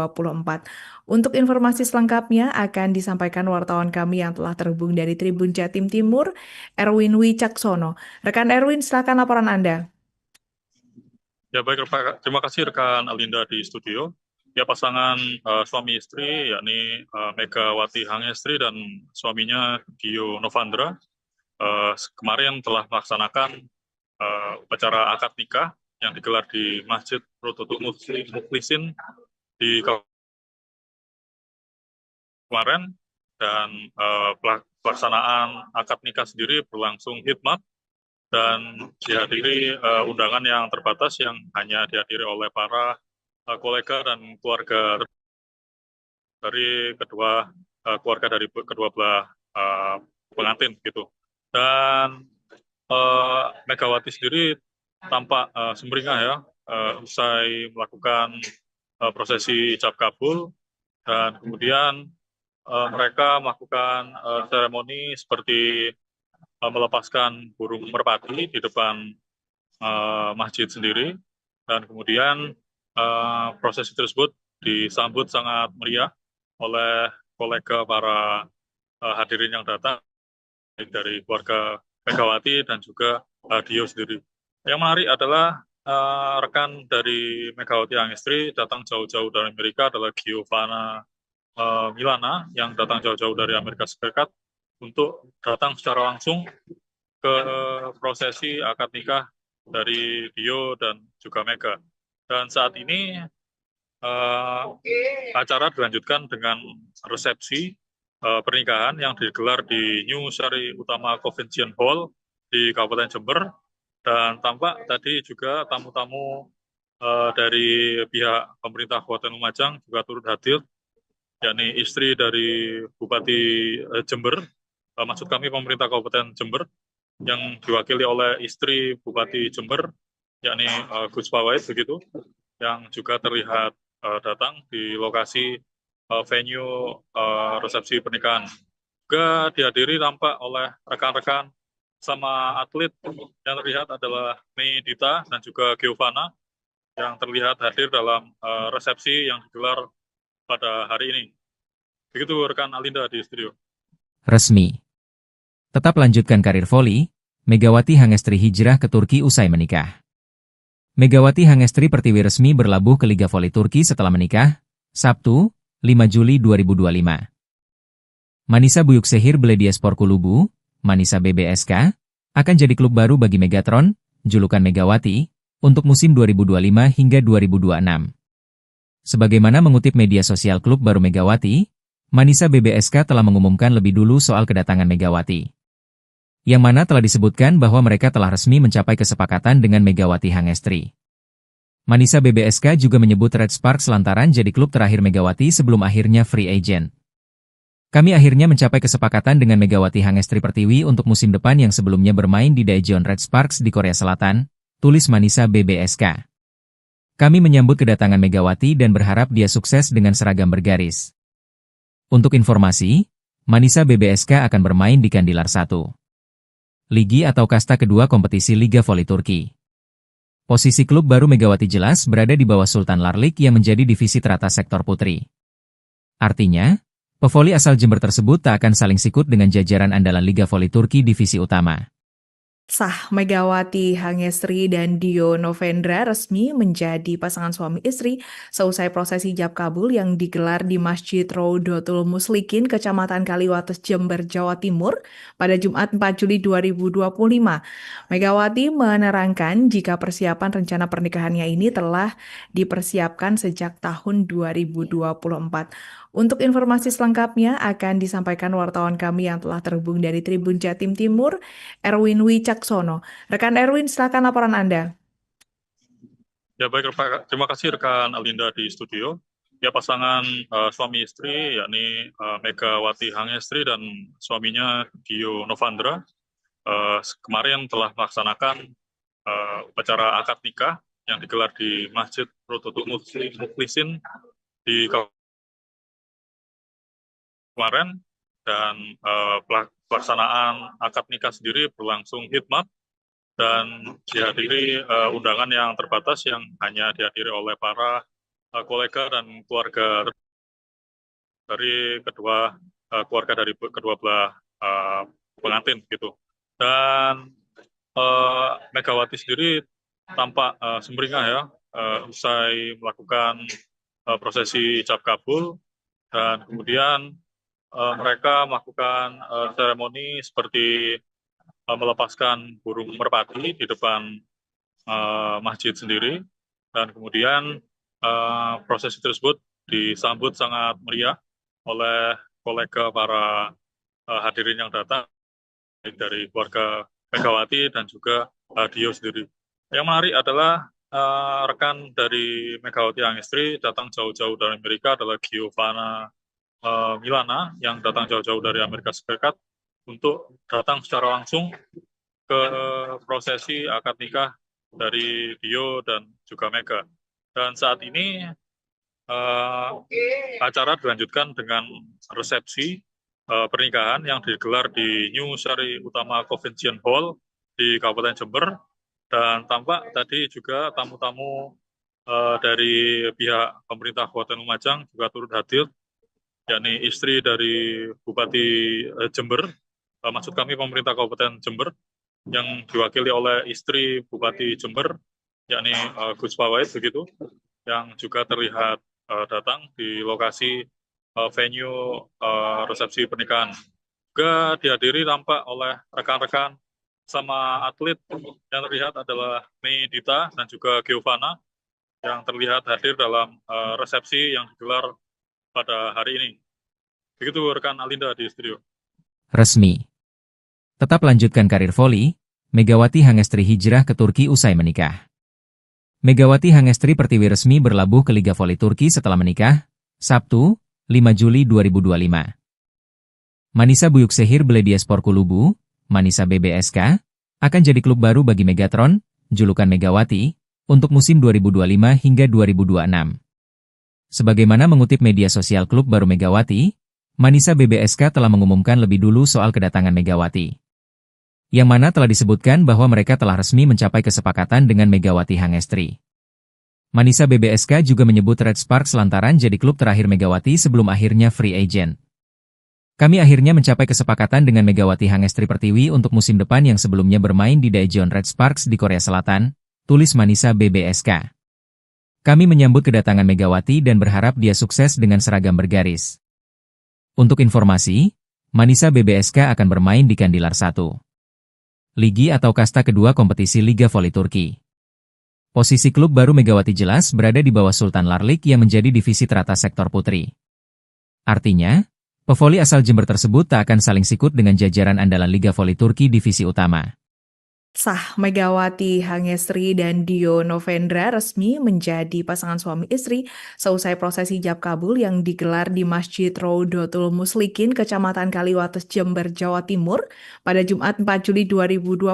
Speaker 2: Untuk informasi selengkapnya akan disampaikan wartawan kami yang telah terhubung dari Tribun Jatim Timur, Erwin Wicaksono. Rekan Erwin, silakan laporan Anda.
Speaker 3: Ya baik, terima kasih rekan Alinda di studio. Ya pasangan suami istri yakni Megawati Hangestri dan suaminya Dio Novendra kemarin telah melaksanakan upacara akad nikah yang digelar di Masjid Rodotul Muslikin di kemarin, dan pelaksanaan akad nikah sendiri berlangsung hikmat dan dihadiri undangan yang terbatas yang hanya dihadiri oleh para kolega dan keluarga dari kedua belah pengantin gitu. Dan Megawati sendiri tampak sumringah ya usai melakukan prosesi ijab kabul, dan kemudian mereka melakukan seremoni seperti melepaskan burung merpati di depan masjid sendiri, dan kemudian prosesi tersebut disambut sangat meriah oleh kolega para hadirin yang datang, baik dari keluarga Megawati dan juga Dio sendiri. Yang menarik adalah rekan dari Megawati Hangestri datang jauh-jauh dari Amerika adalah Giovanna Milana yang datang jauh-jauh dari Amerika Serikat untuk datang secara langsung ke prosesi akad nikah dari Dio dan juga Mega. Dan saat ini acara dilanjutkan dengan resepsi pernikahan yang digelar di New Sari Utama Convention Hall di Kabupaten Jember, dan tampak tadi juga tamu-tamu dari pihak pemerintah Kabupaten Lumajang juga turut hadir, yakni istri dari Bupati Jember, maksud kami pemerintah Kabupaten Jember, yang diwakili oleh istri Bupati Jember, yakni Gus Pawait begitu, yang juga terlihat datang di lokasi venue resepsi pernikahan. Juga dihadiri tampak oleh rekan-rekan sama atlet yang terlihat adalah Mei Dita dan juga Giovanna yang terlihat hadir dalam resepsi yang digelar pada hari ini. Begitu rekan Alinda di studio.
Speaker 1: Resmi. Tetap lanjutkan karir voli, Megawati Hangestri hijrah ke Turki usai menikah. Megawati Hangestri Pertiwi resmi berlabuh ke Liga Voli Turki setelah menikah, Sabtu, 5 Juli 2025. Manisa Büyükşehir Belediyespor Kulübü, Manisa BBSK, akan jadi klub baru bagi Megatron, julukan Megawati, untuk musim 2025 hingga 2026. Sebagaimana mengutip media sosial klub baru Megawati, Manisa BBSK telah mengumumkan lebih dulu soal kedatangan Megawati. Yang mana telah disebutkan bahwa mereka telah resmi mencapai kesepakatan dengan Megawati Hangestri. Manisa BBSK juga menyebut Red Sparks lantaran jadi klub terakhir Megawati sebelum akhirnya free agent. Kami akhirnya mencapai kesepakatan dengan Megawati Hangestri Pertiwi untuk musim depan yang sebelumnya bermain di Daejeon Red Sparks di Korea Selatan, tulis Manisa BBSK. Kami menyambut kedatangan Megawati dan berharap dia sukses dengan seragam bergaris. Untuk informasi, Manisa BBSK akan bermain di Kandilar 1. Ligi atau kasta kedua kompetisi Liga Voli Turki. Posisi klub baru Megawati jelas berada di bawah Sultan Larlik yang menjadi divisi teratas sektor putri. Artinya, pevoli asal Jember tersebut tak akan saling sikut dengan jajaran andalan Liga Voli Turki divisi utama.
Speaker 2: Sah Megawati Hangestri dan Dio Novendra resmi menjadi pasangan suami istri seusai prosesi ijab kabul yang digelar di Masjid Raudatul Muslikin, Kecamatan Kaliwates, Jember, Jawa Timur pada Jumat 4 Juli 2025. Megawati menerangkan jika persiapan rencana pernikahannya ini telah dipersiapkan sejak tahun 2024. Untuk informasi selengkapnya akan disampaikan wartawan kami yang telah terhubung dari Tribun Jatim Timur, Erwin Wicaksono. Rekan Erwin, silakan laporan Anda.
Speaker 3: Ya baik, terima kasih rekan Alinda di studio. Ya pasangan suami istri yakni Megawati Hangestri dan suaminya Dio Novandra kemarin telah melaksanakan upacara akad nikah yang digelar di Masjid Raudatul Muslikin di kemarin, dan pelaksanaan akad nikah sendiri berlangsung hikmat dan dihadiri undangan yang terbatas yang hanya dihadiri oleh para kolega dan keluarga dari keluarga dari kedua belah pengantin gitu. Dan Megawati sendiri tampak sumringah ya usai melakukan prosesi ijab kabul, dan kemudian mereka melakukan seremoni seperti melepaskan burung merpati di depan masjid sendiri, dan kemudian prosesi tersebut disambut sangat meriah oleh kolega para hadirin yang datang dari keluarga Megawati dan juga Dio sendiri. Yang menarik adalah rekan dari Megawati Hangestri datang jauh-jauh dari Amerika adalah Giovanna Milana yang datang jauh-jauh dari Amerika Serikat untuk datang secara langsung ke prosesi akad nikah dari Dio dan juga Mega. Dan saat ini acara dilanjutkan dengan resepsi pernikahan yang digelar di New Sari Utama Convention Hall di Kabupaten Jember, dan tampak tadi juga tamu-tamu dari pihak pemerintah Kabupaten Lumajang juga turut hadir, yakni istri dari Bupati Jember, maksud kami pemerintah Kabupaten Jember, yang diwakili oleh istri Bupati Jember, yakni Gus Pawait begitu, yang juga terlihat datang di lokasi venue resepsi pernikahan. Juga dihadiri tampak oleh rekan-rekan sama atlet yang terlihat adalah Mei Dita dan juga Giovanna yang terlihat hadir dalam resepsi yang digelar pada hari ini. Begitu rekan Alinda di studio.
Speaker 1: Resmi. Tetap lanjutkan karir voli, Megawati Hangestri hijrah ke Turki usai menikah. Megawati Hangestri Pertiwi resmi berlabuh ke Liga Voli Turki setelah menikah, Sabtu, 5 Juli 2025. Manisa Büyükşehir Belediyespor Kulübü, Manisa BBSK, akan jadi klub baru bagi Megatron, julukan Megawati, untuk musim 2025 hingga 2026. Sebagaimana mengutip media sosial klub baru Megawati, Manisa BBSK telah mengumumkan lebih dulu soal kedatangan Megawati. Yang mana telah disebutkan bahwa mereka telah resmi mencapai kesepakatan dengan Megawati Hangestri. Manisa BBSK juga menyebut Red Sparks lantaran jadi klub terakhir Megawati sebelum akhirnya free agent. Kami akhirnya mencapai kesepakatan dengan Megawati Hangestri Pertiwi untuk musim depan yang sebelumnya bermain di Daejeon Red Sparks di Korea Selatan, tulis Manisa BBSK. Kami menyambut kedatangan Megawati dan berharap dia sukses dengan seragam bergaris. Untuk informasi, Manisa BBSK akan bermain di Kandilar 1. Ligi atau kasta kedua kompetisi Liga Voli Turki. Posisi klub baru Megawati jelas berada di bawah Sultan Larlik yang menjadi divisi teratas sektor putri. Artinya, pevoli asal Jember tersebut tak akan saling sikut dengan jajaran andalan Liga Voli Turki divisi utama.
Speaker 2: Sah Megawati Hangestri dan Dio Novendra resmi menjadi pasangan suami istri seusai prosesi ijab kabul yang digelar di Masjid Rodotul Muslikin, Kecamatan Kaliwates, Jember, Jawa Timur pada Jumat 4 Juli 2025.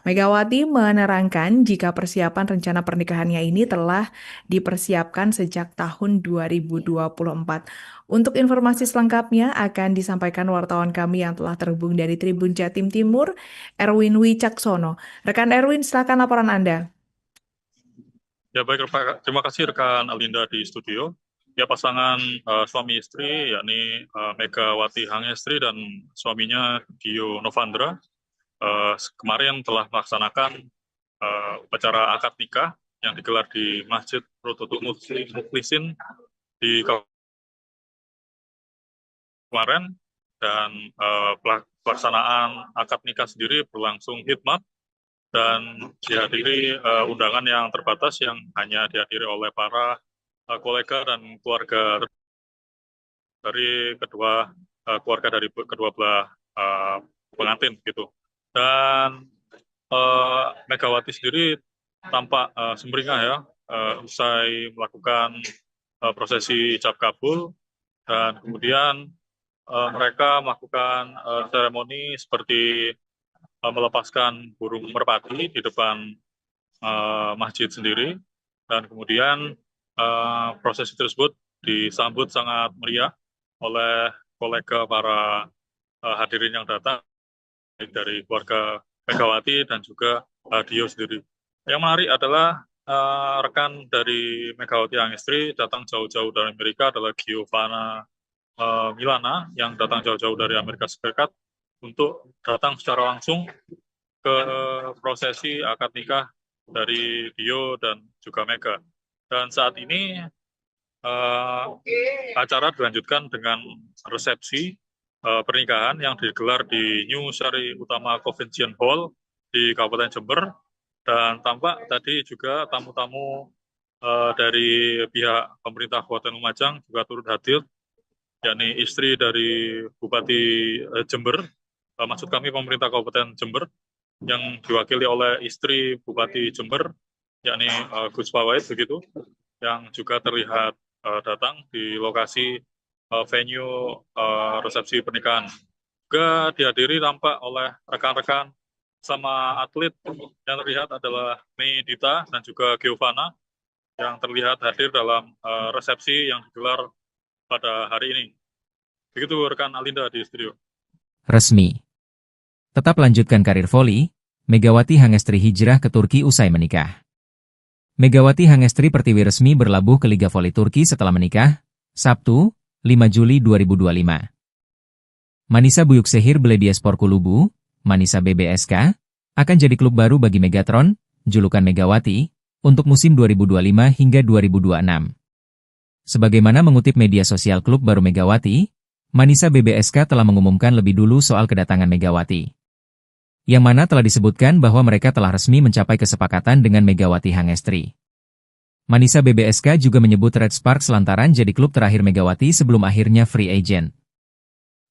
Speaker 2: Megawati menerangkan jika persiapan rencana pernikahannya ini telah dipersiapkan sejak tahun 2024. Untuk informasi selengkapnya akan disampaikan wartawan kami yang telah terhubung dari Tribun Jatim Timur, Erwin Wicaksono. Rekan Erwin, silakan laporan Anda.
Speaker 3: Ya baik, terima kasih rekan Alinda di studio. Ya pasangan suami istri yakni Megawati Hangestri dan suaminya Dio Novandra kemarin telah melaksanakan upacara akad nikah yang digelar di Masjid Rodotul Muslikin di kemarin, dan pelaksanaan akad nikah sendiri berlangsung hikmat dan dihadiri undangan yang terbatas yang hanya dihadiri oleh para kolega dan keluarga dari keluarga dari kedua belah pengantin gitu. Dan Megawati sendiri tampak sumringah ya usai melakukan prosesi ijab kabul, dan kemudian mereka melakukan seremoni seperti melepaskan burung merpati di depan masjid sendiri, dan kemudian prosesi tersebut disambut sangat meriah oleh kolega para hadirin yang datang dari keluarga Megawati dan juga Dio sendiri. Yang menarik adalah rekan dari Megawati Hangestri datang jauh-jauh dari Amerika adalah Giovanna Milana yang datang jauh-jauh dari Amerika Serikat untuk datang secara langsung ke prosesi akad nikah dari Dio dan juga Mega. Dan saat ini acara dilanjutkan dengan resepsi pernikahan yang digelar di New Sari Utama Convention Hall di Kabupaten Jember, dan tampak tadi juga tamu-tamu dari pihak pemerintah Kabupaten Lumajang juga turut hadir, yakni istri dari Bupati Jember, maksud kami pemerintah Kabupaten Jember, yang diwakili oleh istri Bupati Jember, yakni Gus Fawait begitu, yang juga terlihat datang di lokasi venue resepsi pernikahan. Juga dihadiri tampak oleh rekan-rekan sama atlet yang terlihat adalah Mei Dita dan juga Giovanna yang terlihat hadir dalam resepsi yang digelar pada hari ini. Begitu rekan Alinda di studio.
Speaker 1: Resmi. Tetap lanjutkan karir voli, Megawati Hangestri hijrah ke Turki usai menikah. Megawati Hangestri Pertiwi resmi berlabuh ke Liga Voli Turki setelah menikah, Sabtu, 5 Juli 2025. Manisa Büyükşehir Belediyespor Kulübü, Manisa BBSK, akan jadi klub baru bagi Megatron, julukan Megawati, untuk musim 2025 hingga 2026. Sebagaimana mengutip media sosial klub baru Megawati, Manisa BBSK telah mengumumkan lebih dulu soal kedatangan Megawati. Yang mana telah disebutkan bahwa mereka telah resmi mencapai kesepakatan dengan Megawati Hangestri. Manisa BBSK juga menyebut Red Sparks lantaran jadi klub terakhir Megawati sebelum akhirnya free agent.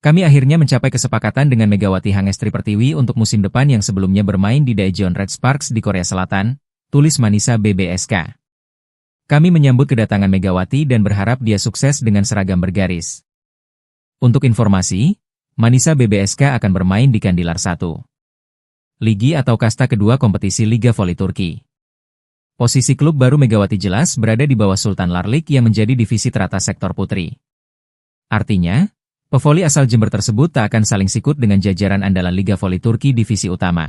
Speaker 1: Kami akhirnya mencapai kesepakatan dengan Megawati Hangestri Pertiwi untuk musim depan yang sebelumnya bermain di Daejeon Red Sparks di Korea Selatan, tulis Manisa BBSK. Kami menyambut kedatangan Megawati dan berharap dia sukses dengan seragam bergaris. Untuk informasi, Manisa BBSK akan bermain di Kandilar 1. Ligi atau kasta kedua kompetisi Liga Voli Turki. Posisi klub baru Megawati jelas berada di bawah Sultan Larlik yang menjadi divisi teratas sektor putri. Artinya, pevoli asal Jember tersebut tak akan saling sikut dengan jajaran andalan Liga Voli Turki divisi utama.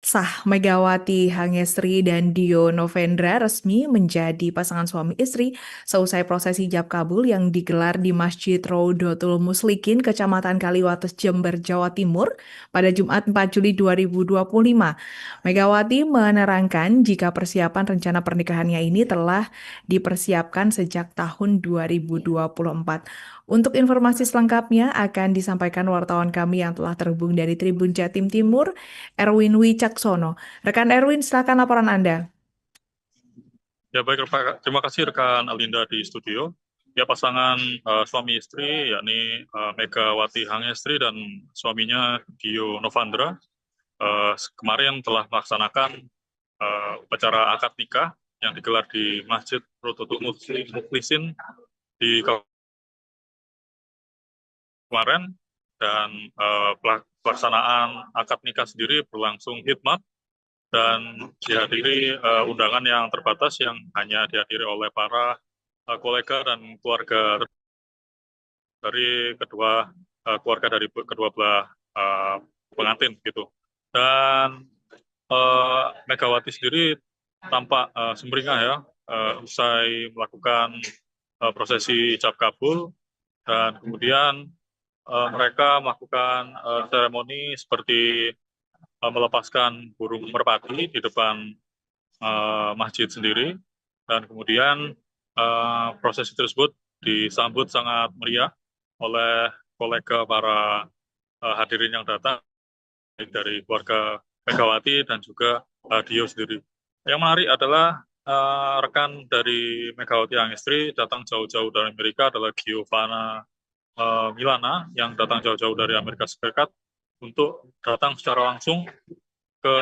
Speaker 2: Sah Megawati Hangestri dan Dio Novendra resmi menjadi pasangan suami istri seusai prosesi ijab kabul yang digelar di Masjid Rodotul Muslikin, Kecamatan Kaliwates, Jember, Jawa Timur pada Jumat 4 Juli 2025. Megawati menerangkan jika persiapan rencana pernikahannya ini telah dipersiapkan sejak tahun 2024. Untuk informasi selengkapnya akan disampaikan wartawan kami yang telah terhubung dari Tribun Jatim Timur, Erwin Wicaksono. Rekan Erwin, silakan laporan Anda.
Speaker 3: Ya baik, terima kasih rekan Alinda di studio. Ya pasangan suami istri yakni Megawati Hangestri dan suaminya Dio Novandra kemarin telah melaksanakan upacara akad nikah yang digelar di Masjid Rodotul Mukhlisin di kemarin, dan pelaksanaan akad nikah sendiri berlangsung hikmat dan dihadiri undangan yang terbatas yang hanya dihadiri oleh para kolega dan keluarga dari keluarga dari kedua belah pengantin gitu. Dan Megawati sendiri tampak sumringah ya usai melakukan prosesi ijab kabul, dan kemudian mereka melakukan seremoni seperti melepaskan burung merpati di depan masjid sendiri, dan kemudian prosesi tersebut disambut sangat meriah oleh kolega para hadirin yang datang dari keluarga Megawati dan juga Dio sendiri. Yang menarik adalah rekan dari Megawati Hangestri datang jauh-jauh dari Amerika adalah Giovanna Milana yang datang jauh-jauh dari Amerika Serikat untuk datang secara langsung ke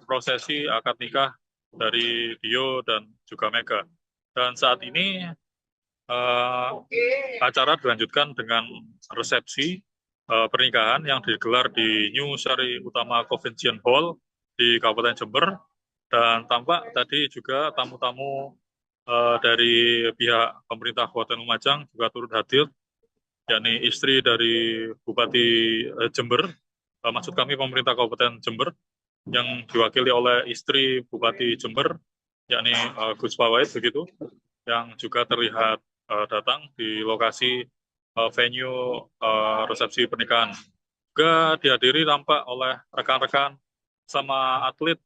Speaker 3: prosesi akad nikah dari Dio dan juga Mega. Dan saat ini acara dilanjutkan dengan resepsi pernikahan yang digelar di New Sari Utama Convention Hall di Kabupaten Jember, dan tampak tadi juga tamu-tamu dari pihak pemerintah Kabupaten Lumajang juga turut hadir, yakni istri dari Bupati Jember, maksud kami pemerintah Kabupaten Jember, yang diwakili oleh istri Bupati Jember, yakni Gus Pawait begitu, yang juga terlihat datang di lokasi venue resepsi pernikahan. Juga dihadiri tampak oleh rekan-rekan sama atlet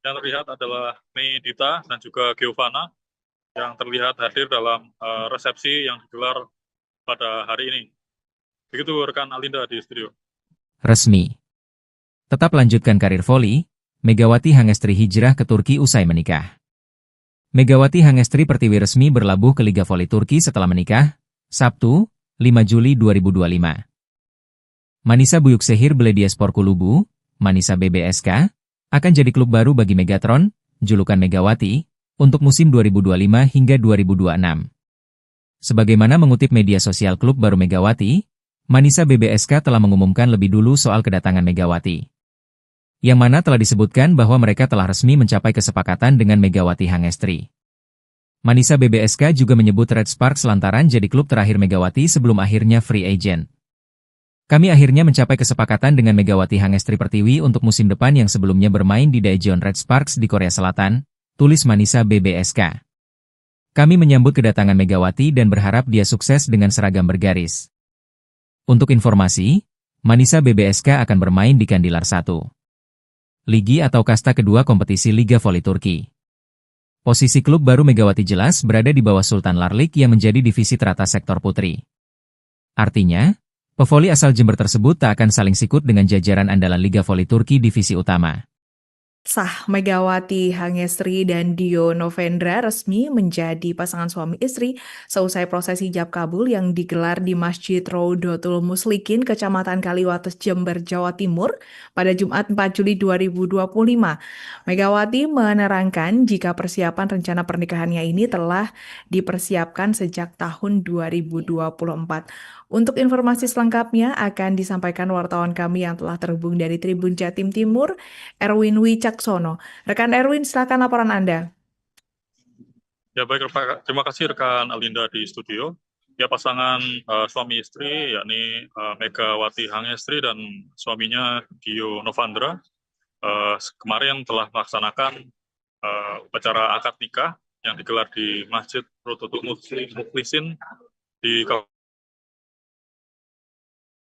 Speaker 3: yang terlihat adalah Mei Dita dan juga Giovanna yang terlihat hadir dalam resepsi yang digelar pada hari ini. Begitu rekan Alinda di studio.
Speaker 1: Resmi. Tetap lanjutkan karir voli, Megawati Hangestri hijrah ke Turki usai menikah. Megawati Hangestri Pertiwi resmi berlabuh ke Liga Voli Turki setelah menikah, Sabtu, 5 Juli 2025. Manisa Büyükşehir Belediyespor Kulübü, Manisa BBSK, akan jadi klub baru bagi Megatron, julukan Megawati, untuk musim 2025 hingga 2026. Sebagaimana mengutip media sosial klub baru Megawati, Manisa BBSK telah mengumumkan lebih dulu soal kedatangan Megawati, yang mana telah disebutkan bahwa mereka telah resmi mencapai kesepakatan dengan Megawati Hangestri. Manisa BBSK juga menyebut Red Sparks lantaran jadi klub terakhir Megawati sebelum akhirnya free agent. Kami akhirnya mencapai kesepakatan dengan Megawati Hangestri Pertiwi untuk musim depan yang sebelumnya bermain di Daejeon Red Sparks di Korea Selatan, tulis Manisa BBSK. Kami menyambut kedatangan Megawati dan berharap dia sukses dengan seragam bergaris. Untuk informasi, Manisa BBSK akan bermain di Kandilar 1. Ligi atau kasta kedua kompetisi Liga Voli Turki. Posisi klub baru Megawati jelas berada di bawah Sultan Larlik yang menjadi divisi teratas sektor putri. Artinya, pevoli asal Jember tersebut tak akan saling sikut dengan jajaran andalan Liga Voli Turki divisi utama.
Speaker 2: Sah, Megawati Hangestri dan Dio Novendra resmi menjadi pasangan suami istri seusai prosesi ijab kabul yang digelar di Masjid Rodotul Muslikin, Kecamatan Kaliwates, Jember, Jawa Timur pada Jumat 4 Juli 2025. Megawati menerangkan jika persiapan rencana pernikahannya ini telah dipersiapkan sejak tahun 2024. Untuk informasi selengkapnya akan disampaikan wartawan kami yang telah terhubung dari Tribun Jatim Timur, Erwin Wicaksono. Rekan Erwin, silakan laporan Anda.
Speaker 3: Ya baik, terima kasih rekan Alinda di studio. Ya, pasangan suami istri yakni Megawati Hangestri dan suaminya Dio Novandra kemarin telah melaksanakan upacara akad nikah yang digelar di Masjid Rodotul Mukhlisin di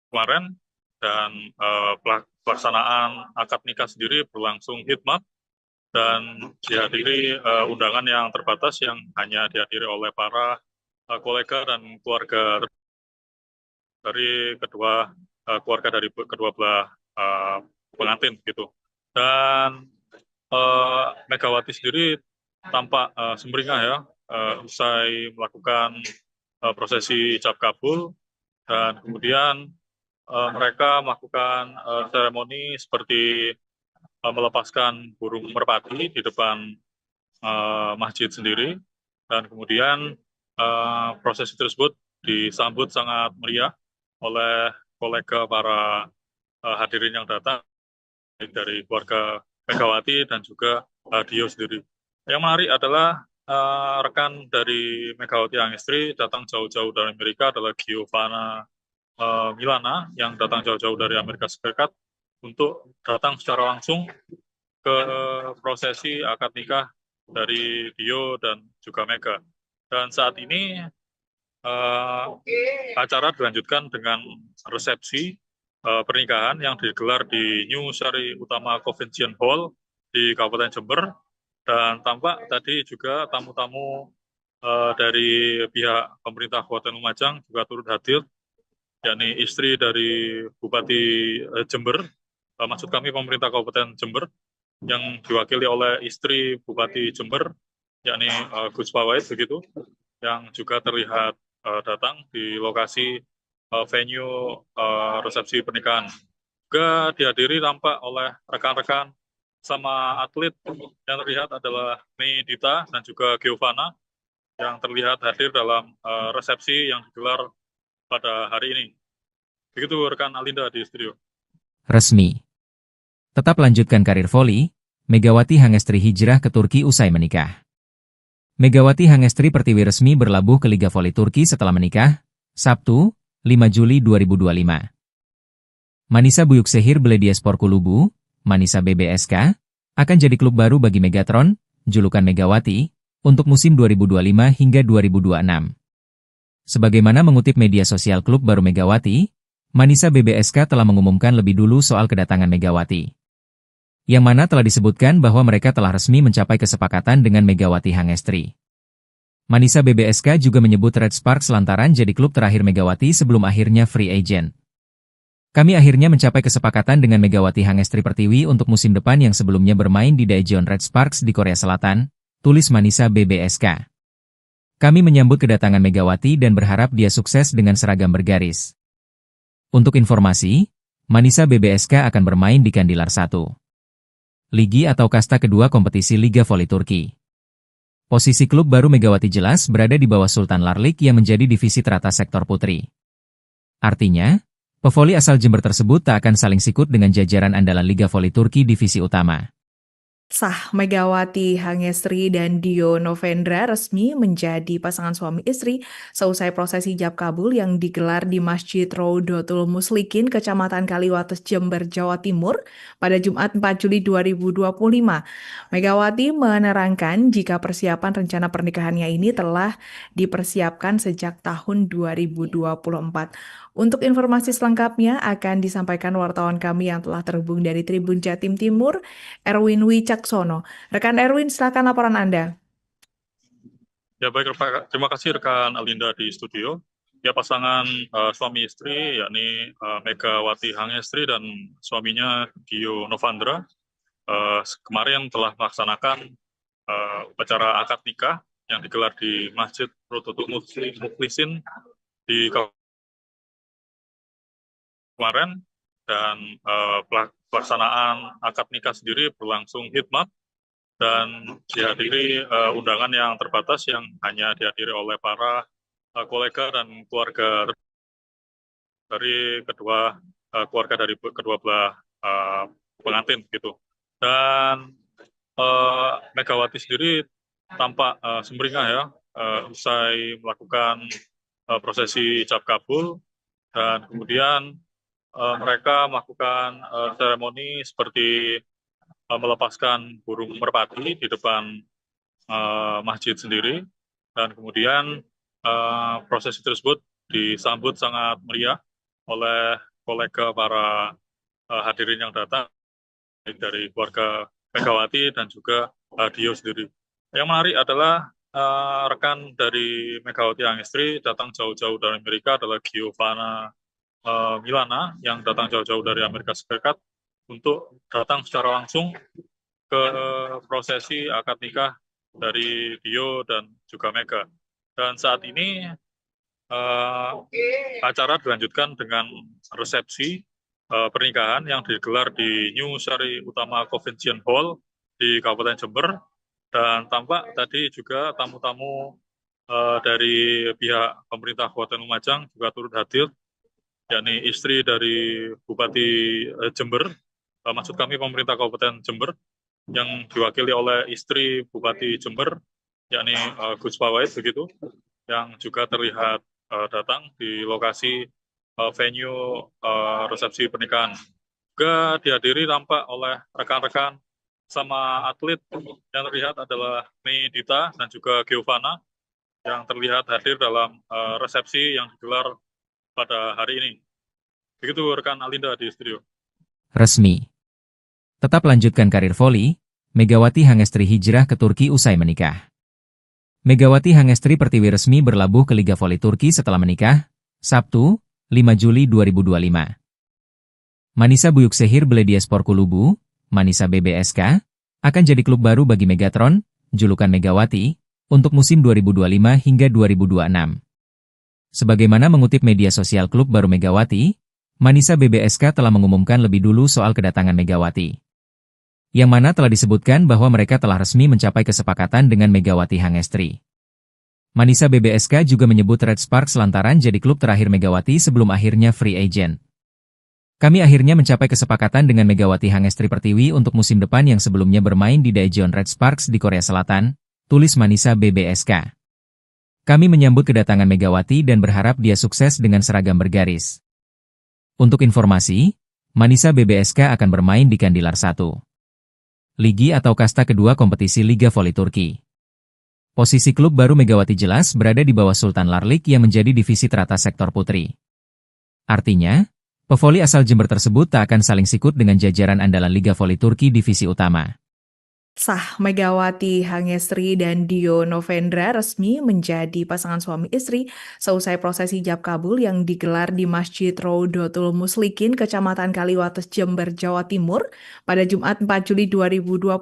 Speaker 3: kemarin, dan pelaksanaan akad nikah sendiri berlangsung hikmat dan dihadiri undangan yang terbatas yang hanya dihadiri oleh para kolega dan keluarga dari keluarga dari kedua belah pengantin gitu. Dan Megawati sendiri tampak sumringah ya usai melakukan prosesi ijab kabul, dan kemudian mereka melakukan seremoni seperti melepaskan burung merpati di depan masjid sendiri, dan kemudian prosesi tersebut disambut sangat meriah oleh kolega para hadirin yang datang, baik dari keluarga Megawati dan juga Dio sendiri. Yang menarik adalah rekan dari Megawati Hangestri datang jauh-jauh dari Amerika adalah Giovanna Milana yang datang jauh-jauh dari Amerika Serikat untuk datang secara langsung ke prosesi akad nikah dari Dio dan juga Mega. Dan saat ini acara dilanjutkan dengan resepsi pernikahan yang digelar di New Sari Utama Convention Hall di Kabupaten Jember, dan tampak tadi juga tamu-tamu dari pihak pemerintah Kabupaten Lumajang juga turut hadir, yakni istri dari Bupati Jember, maksud kami pemerintah Kabupaten Jember, yang diwakili oleh istri Bupati Jember, yakni Gus Pawait begitu, yang juga terlihat datang di lokasi venue resepsi pernikahan. Juga dihadiri tampak oleh rekan-rekan sama atlet yang terlihat adalah Mei Dita dan juga Giovanna yang terlihat hadir dalam resepsi yang digelar pada hari ini. Begitu rekan Alinda di studio.
Speaker 1: Resmi. Tetap lanjutkan karir voli, Megawati Hangestri hijrah ke Turki usai menikah. Megawati Hangestri Pertiwi resmi berlabuh ke Liga Voli Turki setelah menikah, Sabtu, 5 Juli 2025. Manisa Büyükşehir Belediyespor Kulübü, Manisa BBSK, akan jadi klub baru bagi Megatron, julukan Megawati, untuk musim 2025 hingga 2026. Sebagaimana mengutip media sosial klub baru Megawati, Manisa BBSK telah mengumumkan lebih dulu soal kedatangan Megawati. Yang mana telah disebutkan bahwa mereka telah resmi mencapai kesepakatan dengan Megawati Hangestri. Manisa BBSK juga menyebut Red Sparks lantaran jadi klub terakhir Megawati sebelum akhirnya free agent. Kami akhirnya mencapai kesepakatan dengan Megawati Hangestri Pertiwi untuk musim depan yang sebelumnya bermain di Daejeon Red Sparks di Korea Selatan, tulis Manisa BBSK. Kami menyambut kedatangan Megawati dan berharap dia sukses dengan seragam bergaris. Untuk informasi, Manisa BBSK akan bermain di Kandilar 1. Ligi atau kasta kedua kompetisi Liga Voli Turki. Posisi klub baru Megawati jelas berada di bawah Sultan Larlik yang menjadi divisi teratas sektor putri. Artinya, pevoli asal Jember tersebut tak akan saling sikut dengan jajaran andalan Liga Voli Turki divisi utama.
Speaker 2: Sah, Megawati Hangestri dan Dio Novendra resmi menjadi pasangan suami istri seusai prosesi ijab kabul yang digelar di Masjid Rodotul Muslikin, Kecamatan Kaliwates, Jember, Jawa Timur pada Jumat 4 Juli 2025. Megawati menerangkan jika persiapan rencana pernikahannya ini telah dipersiapkan sejak tahun 2024. Untuk informasi selengkapnya akan disampaikan wartawan kami yang telah terhubung dari Tribun Jatim Timur, Erwin Wicaksono. Rekan Erwin, silakan laporan Anda.
Speaker 3: Ya baik, terima kasih rekan Alinda di studio. Ya pasangan suami istri yakni Megawati Hangestri dan suaminya Dio Novandra kemarin telah melaksanakan upacara akad nikah yang digelar di Masjid Rodotul Mukhlisin di kemarin, dan pelaksanaan akad nikah sendiri berlangsung hikmat dan dihadiri undangan yang terbatas yang hanya dihadiri oleh para kolega dan keluarga dari kedua belah pengantin gitu. Dan Megawati sendiri tampak sumringah ya usai melakukan prosesi ijab kabul, dan kemudian mereka melakukan seremoni seperti melepaskan burung merpati di depan masjid sendiri, dan kemudian prosesi tersebut disambut sangat meriah oleh kolega para hadirin yang datang, baik dari keluarga Megawati dan juga Dio sendiri. Yang menarik adalah rekan dari Megawati Hangestri datang jauh-jauh dari Amerika adalah Giovanna Milana yang datang jauh-jauh dari Amerika Serikat untuk datang secara langsung ke prosesi akad nikah dari Dio dan juga Mega. Dan saat ini acara dilanjutkan dengan resepsi pernikahan yang digelar di New Sari Utama Convention Hall di Kabupaten Jember, dan tampak tadi juga tamu-tamu dari pihak pemerintah Kabupaten Lumajang juga turut hadir, yakni istri dari Bupati Jember, maksud kami pemerintah Kabupaten Jember, yang diwakili oleh istri Bupati Jember, yakni Gus Pawait begitu, yang juga terlihat datang di lokasi venue resepsi pernikahan. Juga dihadiri tampak oleh rekan-rekan sama atlet yang terlihat adalah Mei Dita dan juga Giovanna yang terlihat hadir dalam resepsi yang digelar pada hari ini. Begitu rekan Alinda di studio.
Speaker 1: Resmi. Tetap lanjutkan karir voli, Megawati Hangestri hijrah ke Turki usai menikah. Megawati Hangestri Pertiwi resmi berlabuh ke Liga Voli Turki setelah menikah, Sabtu, 5 Juli 2025. Manisa Büyükşehir Belediyespor Kulübü, Manisa BBSK, akan jadi klub baru bagi Megatron, julukan Megawati, untuk musim 2025 hingga 2026. Sebagaimana mengutip media sosial klub baru Megawati, Manisa BBSK telah mengumumkan lebih dulu soal kedatangan Megawati. Yang mana telah disebutkan bahwa mereka telah resmi mencapai kesepakatan dengan Megawati Hangestri. Manisa BBSK juga menyebut Red Sparks lantaran jadi klub terakhir Megawati sebelum akhirnya free agent. Kami akhirnya mencapai kesepakatan dengan Megawati Hangestri Pertiwi untuk musim depan yang sebelumnya bermain di Daejeon Red Sparks di Korea Selatan, tulis Manisa BBSK. Kami menyambut kedatangan Megawati dan berharap dia sukses dengan seragam bergaris. Untuk informasi, Manisa BBSK akan bermain di Kandilar 1. Ligi atau kasta kedua kompetisi Liga Voli Turki. Posisi klub baru Megawati jelas berada di bawah Sultan Larlik yang menjadi divisi teratas sektor putri. Artinya, pevoli asal Jember tersebut tak akan saling sikut dengan jajaran andalan Liga Voli Turki divisi utama.
Speaker 2: Sah, Megawati Hangestri dan Dio Novendra resmi menjadi pasangan suami istri seusai prosesi ijab kabul yang digelar di Masjid Rodotul Muslikin, Kecamatan Kaliwates, Jember, Jawa Timur pada Jumat 4 Juli 2025.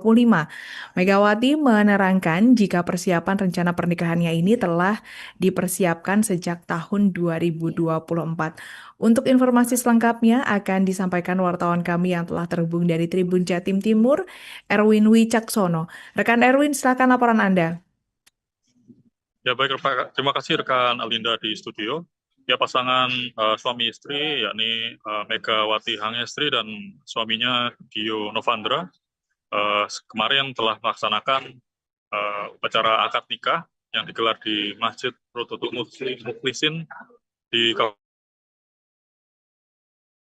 Speaker 2: Megawati menerangkan jika persiapan rencana pernikahannya ini telah dipersiapkan sejak tahun 2024. Untuk informasi selengkapnya akan disampaikan wartawan kami yang telah terhubung dari Tribun Jatim Timur, Erwin Wicaksono. Rekan Erwin, silakan laporan Anda.
Speaker 3: Ya baik, terima kasih rekan Alinda di studio. Ya pasangan suami istri yakni Megawati Hangestri dan suaminya Dio Novandra kemarin telah melaksanakan upacara akad nikah yang digelar di Masjid Rodotul Muslikin di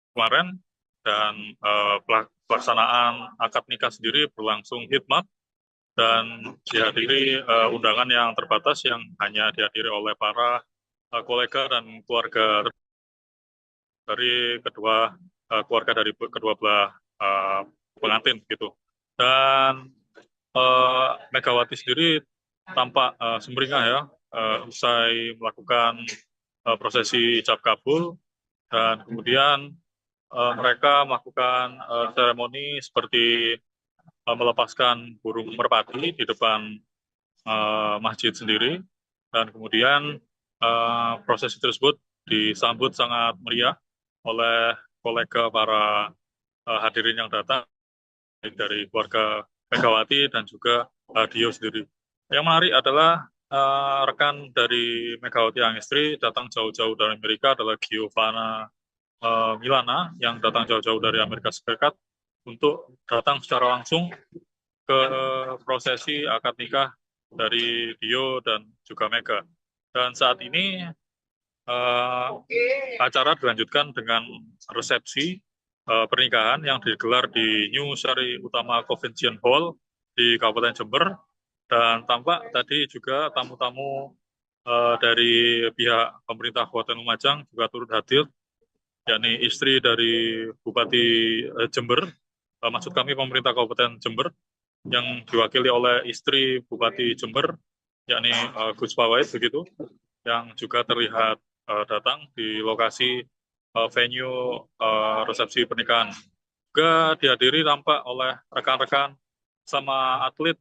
Speaker 3: kemarin, dan pelaksanaan akad nikah sendiri berlangsung hikmat dan dihadiri undangan yang terbatas yang hanya dihadiri oleh para kolega dan keluarga dari keluarga dari kedua belah pengantin gitu. Dan Megawati sendiri tampak sumringah ya usai melakukan prosesi ijab kabul, dan kemudian mereka melakukan seremoni seperti melepaskan burung merpati di depan masjid sendiri, dan kemudian prosesi tersebut disambut sangat meriah oleh kolega para hadirin yang datang dari keluarga Megawati dan juga Dio sendiri. Yang menarik adalah rekan dari Megawati Hangestri datang jauh-jauh dari Amerika adalah Giovanna Milana yang datang jauh-jauh dari Amerika Serikat untuk datang secara langsung ke prosesi akad nikah dari Dio dan juga Mega. Dan saat ini acara dilanjutkan dengan resepsi pernikahan yang digelar di New Sari Utama Convention Hall di Kabupaten Jember, dan tampak tadi juga tamu-tamu dari pihak pemerintah Kabupaten Lumajang juga turut hadir, yakni istri dari Bupati Jember, maksud kami pemerintah Kabupaten Jember, yang diwakili oleh istri Bupati Jember, yakni Gus Pawait begitu, yang juga terlihat datang di lokasi venue resepsi pernikahan. Juga dihadiri tampak oleh rekan-rekan sama atlet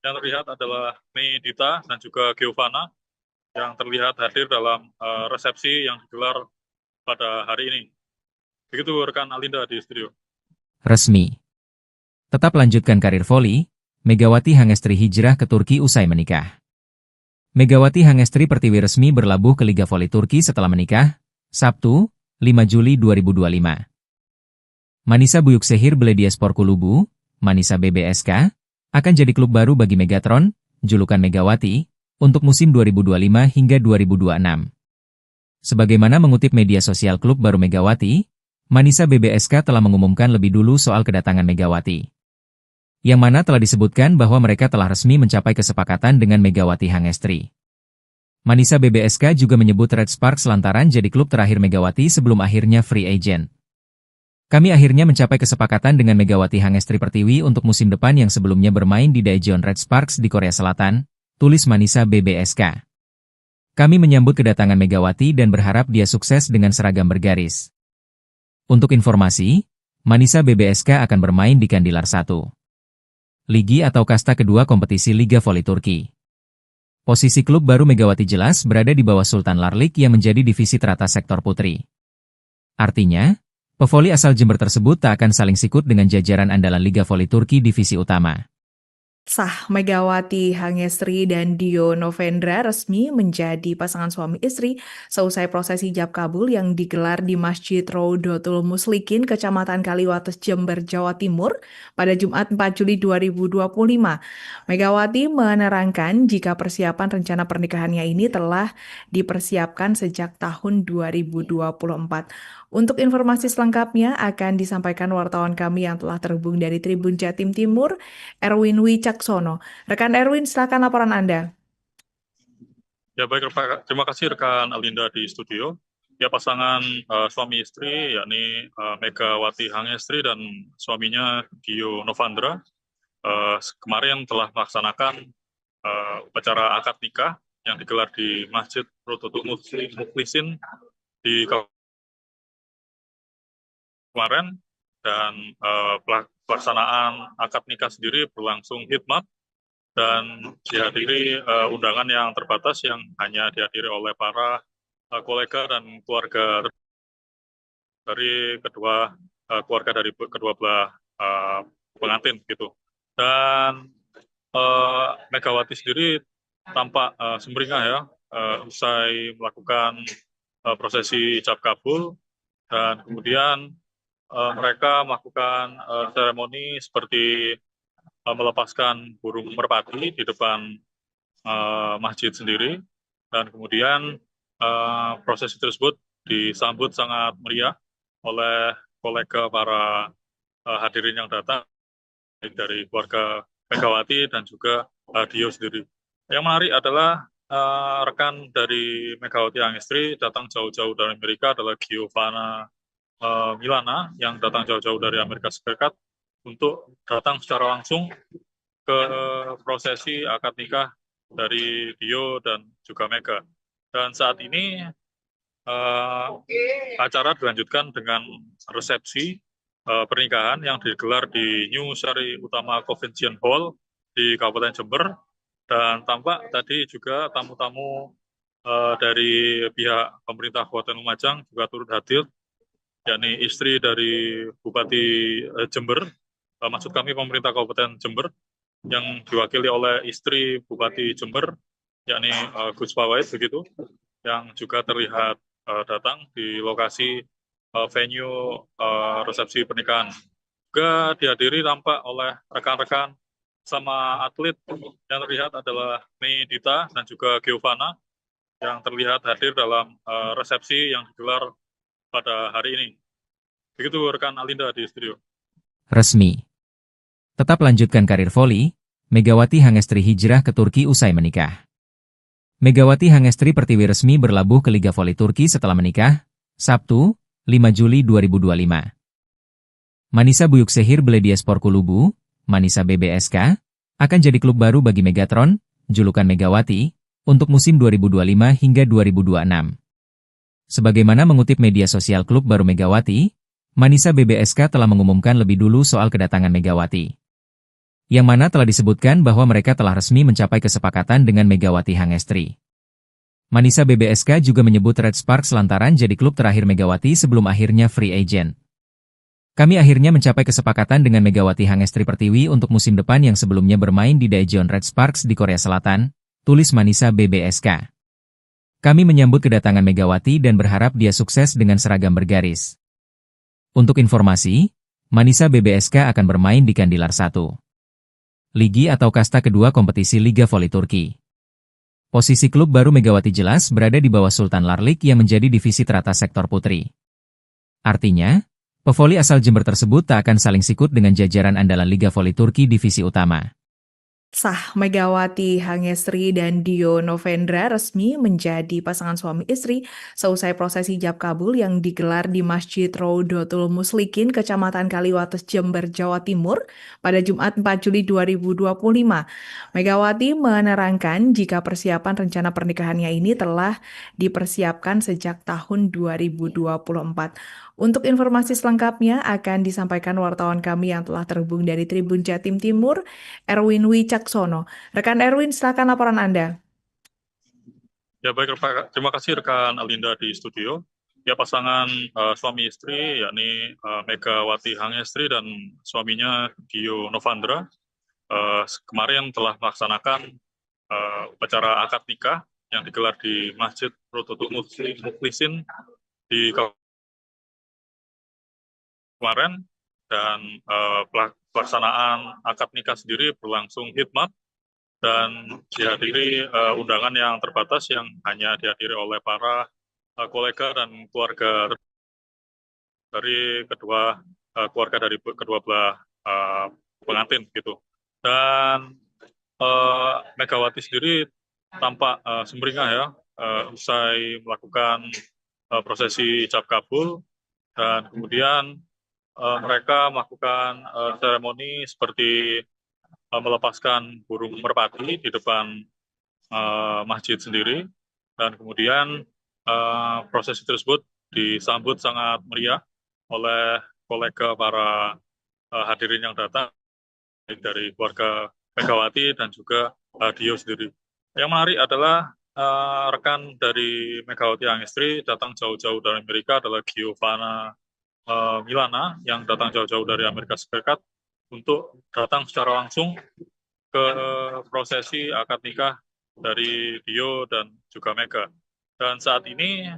Speaker 3: yang terlihat adalah Mei Dita dan juga Giovanna yang terlihat hadir dalam resepsi yang digelar pada hari ini. Begitu rekan Alinda di studio.
Speaker 1: Resmi. Tetap lanjutkan karir voli, Megawati Hangestri hijrah ke Turki usai menikah. Megawati Hangestri Pertiwi resmi berlabuh ke Liga Voli Turki setelah menikah, Sabtu, 5 Juli 2025. Manisa Büyükşehir Belediyespor Kulübü, Manisa BBSK, akan jadi klub baru bagi Megatron, julukan Megawati, untuk musim 2025 hingga 2026. Sebagaimana mengutip media sosial klub baru Megawati, Manisa BBSK telah mengumumkan lebih dulu soal kedatangan Megawati. Yang mana telah disebutkan bahwa mereka telah resmi mencapai kesepakatan dengan Megawati Hangestri. Manisa BBSK juga menyebut Red Sparks lantaran jadi klub terakhir Megawati sebelum akhirnya free agent. Kami akhirnya mencapai kesepakatan dengan Megawati Hangestri Pertiwi untuk musim depan yang sebelumnya bermain di Daejeon Red Sparks di Korea Selatan, tulis Manisa BBSK. Kami menyambut kedatangan Megawati dan berharap dia sukses dengan seragam bergaris. Untuk informasi, Manisa BBSK akan bermain di Kandilar 1. Ligi atau kasta kedua kompetisi Liga Voli Turki. Posisi klub baru Megawati jelas berada di bawah Sultan Larlik yang menjadi divisi teratas sektor putri. Artinya, pevoli asal Jember tersebut tak akan saling sikut dengan jajaran andalan Liga Voli Turki divisi utama.
Speaker 2: Sah Megawati Hangestri dan Dio Novendra resmi menjadi pasangan suami istri seusai prosesi ijab kabul yang digelar di Masjid Rodotul Muslikin, Kecamatan Kaliwates, Jember, Jawa Timur pada Jumat 4 Juli 2025. Megawati menerangkan jika persiapan rencana pernikahannya ini telah dipersiapkan sejak tahun 2024. Untuk informasi selengkapnya akan disampaikan wartawan kami yang telah terhubung dari Tribun Jatim Timur, Erwin Wicaksono. Rekan Erwin, silakan laporan Anda.
Speaker 3: Ya baik, terima kasih rekan Alinda di studio. Ya pasangan suami istri yakni Megawati Hangestri dan suaminya Dio Novendra kemarin telah melaksanakan upacara akad nikah yang digelar di Masjid Rodotul Muslikin di kemarin, dan pelaksanaan akad nikah sendiri berlangsung hikmat dan dihadiri undangan yang terbatas yang hanya dihadiri oleh para kolega dan keluarga dari kedua belah pengantin gitu. Dan Megawati sendiri tampak sumringah ya usai melakukan prosesi ijab kabul, dan kemudian mereka melakukan seremoni seperti melepaskan burung merpati di depan masjid sendiri, dan kemudian prosesi tersebut disambut sangat meriah oleh kolega para hadirin yang datang dari keluarga Megawati dan juga Dio sendiri. Yang menarik adalah rekan dari Megawati Hangestri datang jauh-jauh dari Amerika adalah Giovanna Milana yang datang jauh-jauh dari Amerika Serikat untuk datang secara langsung ke prosesi akad nikah dari Dio dan juga Mega. Dan saat ini acara dilanjutkan dengan resepsi pernikahan yang digelar di New Sari Utama Convention Hall di Kabupaten Jember, dan tampak tadi juga tamu-tamu dari pihak pemerintah Kabupaten Lumajang juga turut hadir, yakni istri dari Bupati Jember, maksud kami pemerintah Kabupaten Jember, yang diwakili oleh istri Bupati Jember, yakni Gus Pawait begitu, yang juga terlihat datang di lokasi venue resepsi pernikahan. Juga dihadiri tampak oleh rekan-rekan sama atlet yang terlihat adalah Medita dan juga Giovanna yang terlihat hadir dalam resepsi yang digelar pada hari ini. Begitu rekan Alinda di studio.
Speaker 1: Resmi. Tetap lanjutkan karir voli, Megawati Hangestri hijrah ke Turki usai menikah. Megawati Hangestri Pertiwi resmi berlabuh ke Liga Voli Turki setelah menikah, Sabtu, 5 Juli 2025. Manisa Büyükşehir Belediyespor Kulübü, Manisa BBSK, akan jadi klub baru bagi Megatron, julukan Megawati, untuk musim 2025 hingga 2026. Sebagaimana mengutip media sosial klub baru Megawati, Manisa BBSK telah mengumumkan lebih dulu soal kedatangan Megawati. Yang mana telah disebutkan bahwa mereka telah resmi mencapai kesepakatan dengan Megawati Hangestri. Manisa BBSK juga menyebut Red Sparks lantaran jadi klub terakhir Megawati sebelum akhirnya free agent. Kami akhirnya mencapai kesepakatan dengan Megawati Hangestri Pertiwi untuk musim depan yang sebelumnya bermain di Daejeon Red Sparks di Korea Selatan, tulis Manisa BBSK. Kami menyambut kedatangan Megawati dan berharap dia sukses dengan seragam bergaris. Untuk informasi, Manisa BBSK akan bermain di Kandilar 1. Ligi atau kasta kedua kompetisi Liga Voli Turki. Posisi klub baru Megawati jelas berada di bawah Sultan Larlik yang menjadi divisi teratas sektor putri. Artinya, pevoli asal Jember tersebut tak akan saling sikut dengan jajaran andalan Liga Voli Turki divisi utama.
Speaker 2: Sah, Megawati Hangestri dan Dio Novendra resmi menjadi pasangan suami istri seusai prosesi ijab kabul yang digelar di Masjid Raudatul Muslikin, Kecamatan Kaliwates, Jember, Jawa Timur pada Jumat 4 Juli 2025. Megawati menerangkan jika persiapan rencana pernikahannya ini telah dipersiapkan sejak tahun 2024. Untuk informasi selengkapnya akan disampaikan wartawan kami yang telah terhubung dari Tribun Jatim Timur, Erwin Wicaksono. Rekan Erwin, silakan laporan Anda.
Speaker 3: Ya baik, terima kasih rekan Alinda di studio. Ya pasangan suami istri yakni Megawati Hangestri dan suaminya Dio Novendra kemarin telah melaksanakan upacara akad nikah yang digelar di Masjid Raudatul Muslikin di kemarin, dan pelaksanaan akad nikah sendiri berlangsung hikmat dan dihadiri undangan yang terbatas yang hanya dihadiri oleh para kolega dan keluarga dari kedua belah pengantin gitu. Dan Megawati sendiri tampak sumringah ya usai melakukan prosesi ijab kabul, dan kemudian mereka melakukan seremoni seperti melepaskan burung merpati di depan masjid sendiri, dan kemudian prosesi tersebut disambut sangat meriah oleh kolega para hadirin yang datang dari keluarga Megawati dan juga Dio sendiri. Yang menarik adalah rekan dari Megawati Hangestri datang jauh-jauh dari Amerika adalah Giovanna Milana yang datang jauh-jauh dari Amerika Serikat untuk datang secara langsung ke prosesi akad nikah dari Dio dan juga Mega. Dan saat ini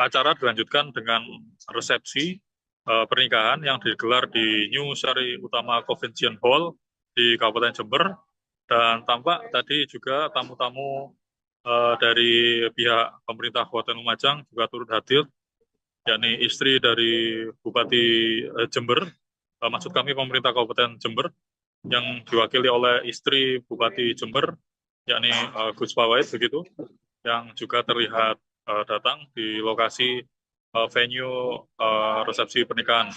Speaker 3: acara dilanjutkan dengan resepsi pernikahan yang digelar di New Sari Utama Convention Hall di Kabupaten Jember, dan tampak tadi juga tamu-tamu dari pihak pemerintah Kabupaten Lumajang juga turut hadir, yakni istri dari Bupati Jember, maksud kami pemerintah Kabupaten Jember, yang diwakili oleh istri Bupati Jember, yakni Gus Pawait begitu, yang juga terlihat datang di lokasi venue resepsi pernikahan.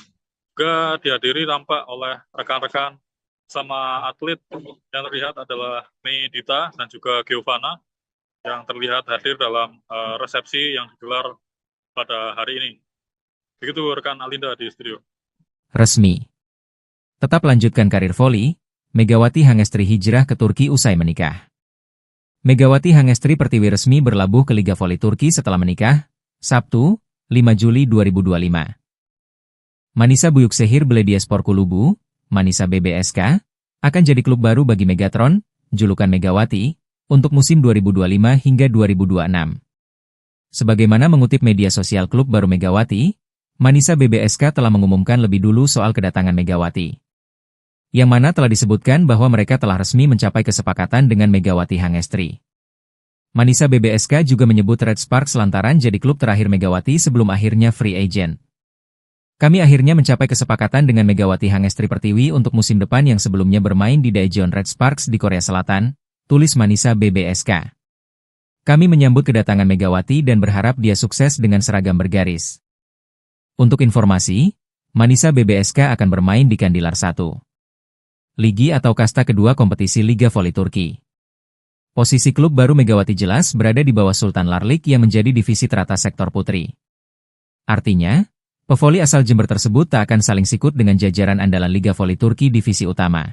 Speaker 3: Juga dihadiri tampak oleh rekan-rekan sama atlet yang terlihat adalah Mei Dita dan juga Giovanna yang terlihat hadir dalam resepsi yang digelar pada hari ini. Begitu rekan Alinda di studio.
Speaker 1: Resmi. Tetap lanjutkan karir voli, Megawati Hangestri hijrah ke Turki usai menikah. Megawati Hangestri Pertiwi resmi berlabuh ke Liga Voli Turki setelah menikah, Sabtu, 5 Juli 2025. Manisa Büyükşehir Belediyespor Kulübü, Manisa BBSK, akan jadi klub baru bagi Megatron, julukan Megawati, untuk musim 2025 hingga 2026. Sebagaimana mengutip media sosial klub baru Megawati, Manisa BBSK telah mengumumkan lebih dulu soal kedatangan Megawati. Yang mana telah disebutkan bahwa mereka telah resmi mencapai kesepakatan dengan Megawati Hangestri. Manisa BBSK juga menyebut Red Sparks lantaran jadi klub terakhir Megawati sebelum akhirnya free agent. Kami akhirnya mencapai kesepakatan dengan Megawati Hangestri Pertiwi untuk musim depan yang sebelumnya bermain di Daejeon Red Sparks di Korea Selatan, tulis Manisa BBSK. Kami menyambut kedatangan Megawati dan berharap dia sukses dengan seragam bergaris. Untuk informasi, Manisa BBSK akan bermain di Kandilar 1. Ligi atau kasta kedua kompetisi Liga Voli Turki. Posisi klub baru Megawati jelas berada di bawah Sultan Larlik yang menjadi divisi teratas sektor putri. Artinya, pevoli asal Jember tersebut tak akan saling sikut dengan jajaran andalan Liga Voli Turki divisi utama.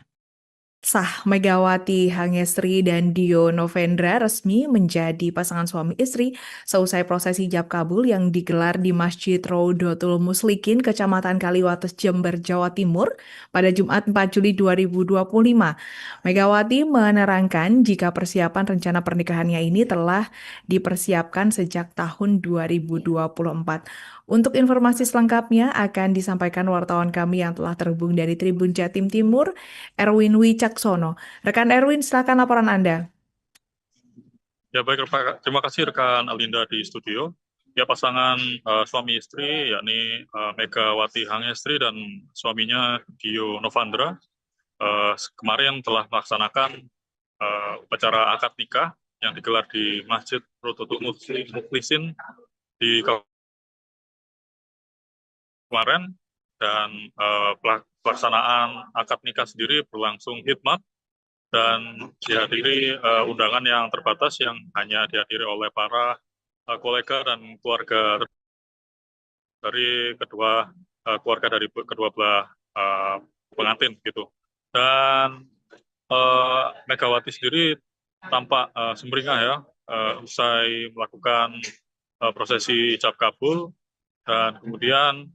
Speaker 2: Sah Megawati Hangestri dan Dio Novendra resmi menjadi pasangan suami istri seusai prosesi ijab kabul yang digelar di Masjid Raudatul Muslikin, Kecamatan Kaliwates, Jember, Jawa Timur pada Jumat 4 Juli 2025. Megawati menerangkan jika persiapan rencana pernikahannya ini telah dipersiapkan sejak tahun 2024. Untuk informasi selengkapnya akan disampaikan wartawan kami yang telah terhubung dari Tribun Jatim Timur, Erwin Wicaksono. Rekan Erwin, silakan laporan Anda.
Speaker 3: Ya baik, terima kasih rekan Alinda di studio. Ya pasangan suami istri yakni Megawati Hangestri dan suaminya Dio Novandra kemarin telah melaksanakan upacara akad nikah yang digelar di Masjid Raudatul Muslikin di kemarin, dan pelaksanaan akad nikah sendiri berlangsung hikmat dan dihadiri undangan yang terbatas yang hanya dihadiri oleh para kolega dan keluarga dari keluarga dari kedua belah pengantin gitu. Dan Megawati sendiri tampak sumringah ya usai melakukan prosesi ijab kabul, dan kemudian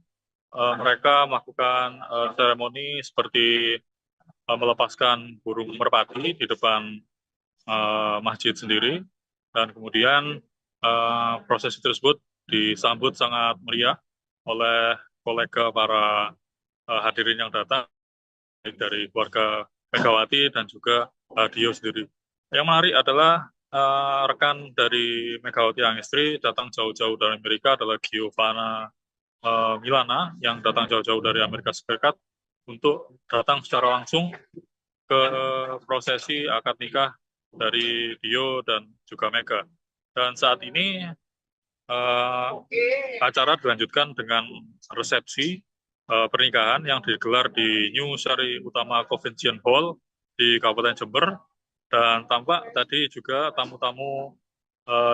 Speaker 3: mereka melakukan seremoni seperti melepaskan burung merpati di depan masjid sendiri, dan kemudian prosesi tersebut disambut sangat meriah oleh kolega para hadirin yang datang dari keluarga Megawati dan juga Dio sendiri. Yang menarik adalah rekan dari Megawati Hangestri datang jauh-jauh dari Amerika adalah Giovanna Milana yang datang jauh-jauh dari Amerika Serikat untuk datang secara langsung ke prosesi akad nikah dari Dio dan juga Mega. Dan saat ini acara dilanjutkan dengan resepsi pernikahan yang digelar di New Sari Utama Convention Hall di Kabupaten Jember, dan tampak tadi juga tamu-tamu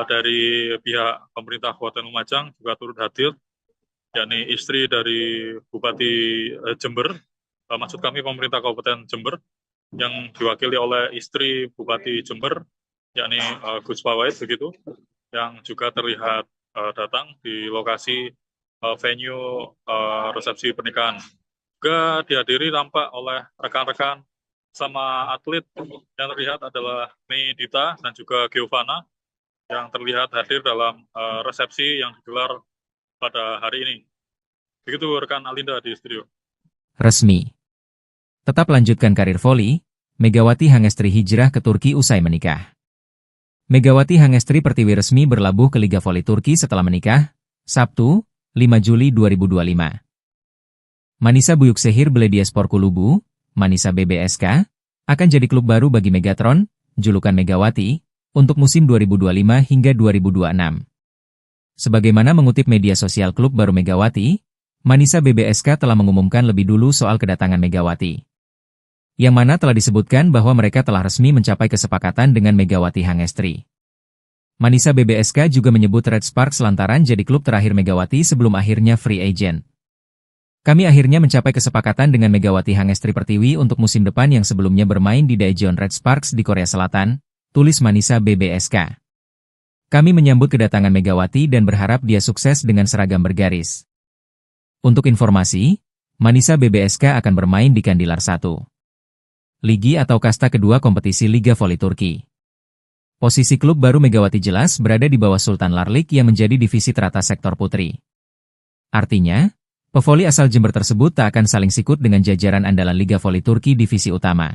Speaker 3: dari pihak pemerintah Kabupaten Lumajang juga turut hadir, yakni istri dari Bupati Jember, maksud kami pemerintah Kabupaten Jember, yang diwakili oleh istri Bupati Jember, yakni Gus Fawait begitu, yang juga terlihat datang di lokasi venue resepsi pernikahan. Juga dihadiri tampak oleh rekan-rekan sama atlet yang terlihat adalah Mei Dita dan juga Giovanna yang terlihat hadir dalam resepsi yang digelar pada hari ini. Begitu rekan Alinda di studio.
Speaker 1: Resmi. Tetap lanjutkan karir voli, Megawati Hangestri hijrah ke Turki usai menikah. Megawati Hangestri Pertiwi resmi berlabuh ke Liga Voli Turki setelah menikah, Sabtu, 5 Juli 2025. Manisa Büyükşehir Belediyespor Kulübü, Manisa BBSK, akan jadi klub baru bagi Megatron, julukan Megawati, untuk musim 2025 hingga 2026. Sebagaimana mengutip media sosial klub baru Megawati, Manisa BBSK telah mengumumkan lebih dulu soal kedatangan Megawati. Yang mana telah disebutkan bahwa mereka telah resmi mencapai kesepakatan dengan Megawati Hangestri. Manisa BBSK juga menyebut Red Sparks lantaran jadi klub terakhir Megawati sebelum akhirnya free agent. Kami akhirnya mencapai kesepakatan dengan Megawati Hangestri Pertiwi untuk musim depan yang sebelumnya bermain di Daejeon Red Sparks di Korea Selatan, tulis Manisa BBSK. Kami menyambut kedatangan Megawati dan berharap dia sukses dengan seragam bergaris. Untuk informasi, Manisa BBSK akan bermain di Kandilar 1. Ligi atau kasta kedua kompetisi Liga Voli Turki. Posisi klub baru Megawati jelas berada di bawah Sultan Larlik yang menjadi divisi teratas sektor putri. Artinya, pevoli asal Jember tersebut tak akan saling sikut dengan jajaran andalan Liga Voli Turki divisi utama.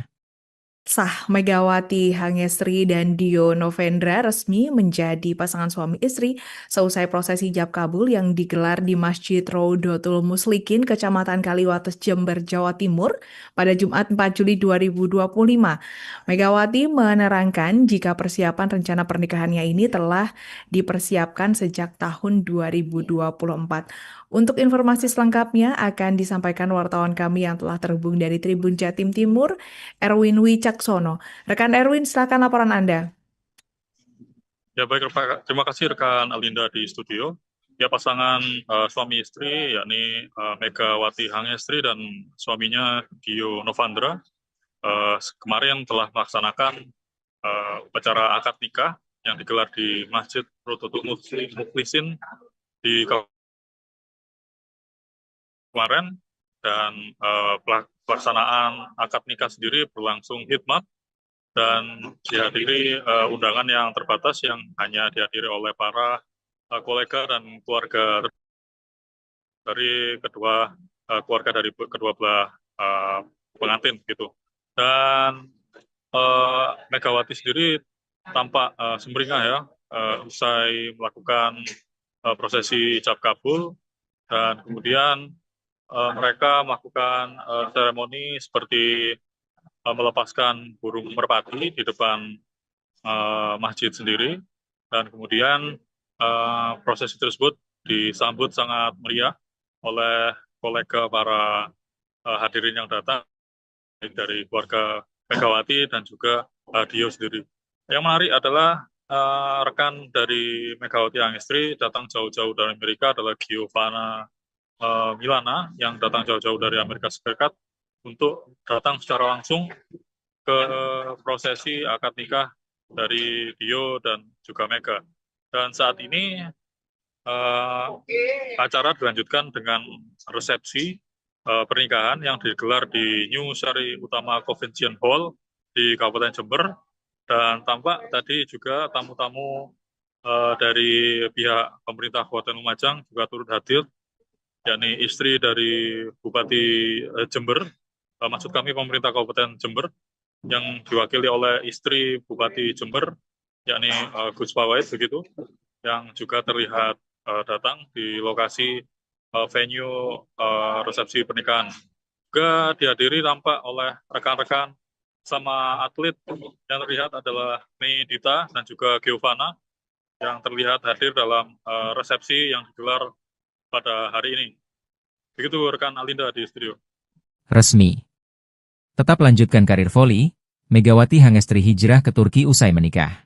Speaker 2: Sah Megawati Hangestri dan Dio Novendra resmi menjadi pasangan suami istri seusai prosesi ijab kabul yang digelar di Masjid Raudatul Muslikin, Kecamatan Kaliwates, Jember, Jawa Timur pada Jumat 4 Juli 2025. Megawati menerangkan jika persiapan rencana pernikahannya ini telah dipersiapkan sejak tahun 2024. Untuk informasi selengkapnya akan disampaikan wartawan kami yang telah terhubung dari Tribun Jatim Timur, Erwin Wicaksono. Rekan Erwin, silakan laporan Anda.
Speaker 3: Ya baik, terima kasih rekan Alinda di studio. Ya pasangan suami istri yakni Megawati Hangestri dan suaminya Dio Novandra kemarin telah melaksanakan upacara akad nikah yang digelar di Masjid Rodotul Mukhlisin di kemarin, dan pelaksanaan akad nikah sendiri berlangsung hikmat dan dihadiri undangan yang terbatas yang hanya dihadiri oleh para kolega dan keluarga dari keluarga dari kedua belah pengantin gitu. Dan Megawati sendiri tampak sumringah ya usai melakukan prosesi ijab kabul, dan kemudian mereka melakukan seremoni seperti melepaskan burung merpati di depan masjid sendiri, dan kemudian prosesi tersebut disambut sangat meriah oleh kolega para hadirin yang datang dari keluarga Megawati dan juga Dio sendiri. Yang menarik adalah rekan dari Megawati Hangestri datang jauh-jauh dari Amerika adalah Giovanna Milana yang datang jauh-jauh dari Amerika Serikat untuk datang secara langsung ke prosesi akad nikah dari Dio dan juga Mega. Dan saat ini acara dilanjutkan dengan resepsi pernikahan yang digelar di New Sari Utama Convention Hall di Kabupaten Jember, dan tampak tadi juga tamu-tamu dari pihak pemerintah Kabupaten Lumajang juga turut hadir, yakni istri dari Bupati Jember, maksud kami pemerintah Kabupaten Jember, yang diwakili oleh istri Bupati Jember, yakni Gus Pawait begitu, yang juga terlihat datang di lokasi venue resepsi pernikahan. Juga dihadiri tampak oleh rekan-rekan sama atlet yang terlihat adalah Mei Dita dan juga Giovanna yang terlihat hadir dalam resepsi yang digelar pada hari ini. Begitu rekan Alinda di studio.
Speaker 1: Resmi. Tetap lanjutkan karir voli, Megawati Hangestri hijrah ke Turki usai menikah.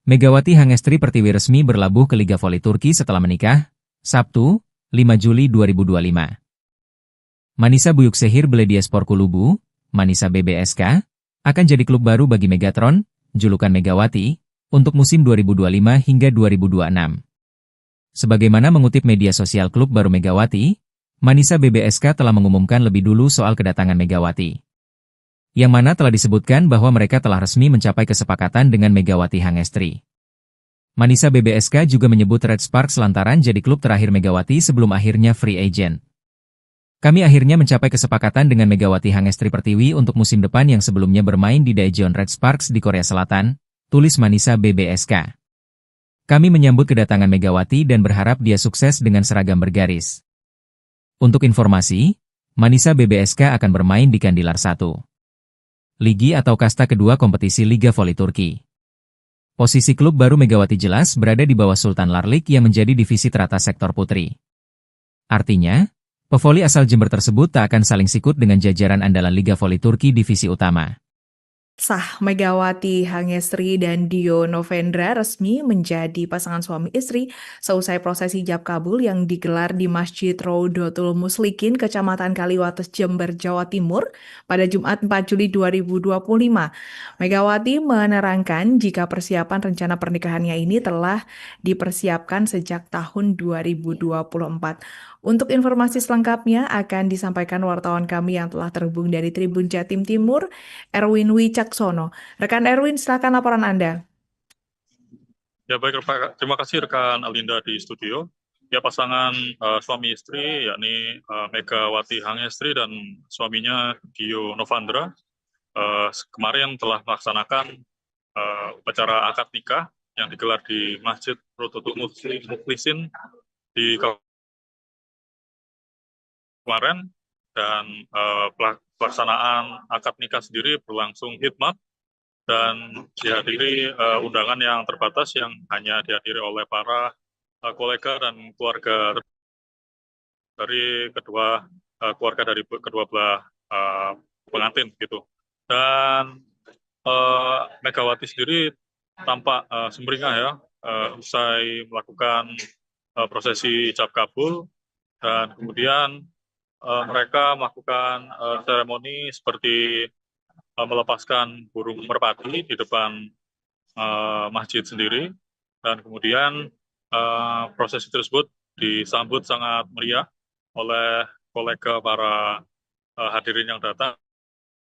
Speaker 1: Megawati Hangestri Pertiwi resmi berlabuh ke Liga Voli Turki setelah menikah, Sabtu, 5 Juli 2025. Manisa Büyükşehir Belediyespor Kulübü, Manisa BBSK, akan jadi klub baru bagi Megatron, julukan Megawati, untuk musim 2025 hingga 2026. Sebagaimana mengutip media sosial klub baru Megawati, Manisa BBSK telah mengumumkan lebih dulu soal kedatangan Megawati. Yang mana telah disebutkan bahwa mereka telah resmi mencapai kesepakatan dengan Megawati Hangestri. Manisa BBSK juga menyebut Red Sparks lantaran jadi klub terakhir Megawati sebelum akhirnya free agent. Kami akhirnya mencapai kesepakatan dengan Megawati Hangestri Pertiwi untuk musim depan yang sebelumnya bermain di Daejeon Red Sparks di Korea Selatan, tulis Manisa BBSK. Kami menyambut kedatangan Megawati dan berharap dia sukses dengan seragam bergaris. Untuk informasi, Manisa BBSK akan bermain di Kandilar 1. Ligi atau kasta kedua kompetisi Liga Voli Turki. Posisi klub baru Megawati jelas berada di bawah Sultan Larlik yang menjadi divisi teratas sektor putri. Artinya, pevoli asal Jember tersebut tak akan saling sikut dengan jajaran andalan Liga Voli Turki divisi utama.
Speaker 2: Sah, Megawati Hangestri dan Dio Novendra resmi menjadi pasangan suami istri seusai prosesi ijab kabul yang digelar di Masjid Rodotul Mukhlisin, Kecamatan Kaliwates, Jember, Jawa Timur pada Jumat 4 Juli 2025. Megawati menerangkan jika persiapan rencana pernikahannya ini telah dipersiapkan sejak tahun 2024. Untuk informasi selengkapnya akan disampaikan wartawan kami yang telah terhubung dari Tribun Jatim Timur, Erwin Wicaksono. Rekan Erwin, silakan laporan Anda.
Speaker 3: Ya baik, terima kasih rekan Alinda di studio. Ya, pasangan suami istri yakni Megawati Hangestri dan suaminya Dio Novandra kemarin telah melaksanakan upacara akad nikah yang digelar di Masjid Rodotul Mukhlisin di kemarin, dan pelaksanaan akad nikah sendiri berlangsung hikmat dan dihadiri undangan yang terbatas yang hanya dihadiri oleh para kolega dan keluarga dari keluarga dari kedua belah pengantin gitu. Dan Megawati sendiri tampak sumringah ya usai melakukan prosesi ijab kabul, dan kemudian mereka melakukan seremoni seperti melepaskan burung merpati di depan masjid sendiri, dan kemudian prosesi tersebut disambut sangat meriah oleh kolega para hadirin yang datang,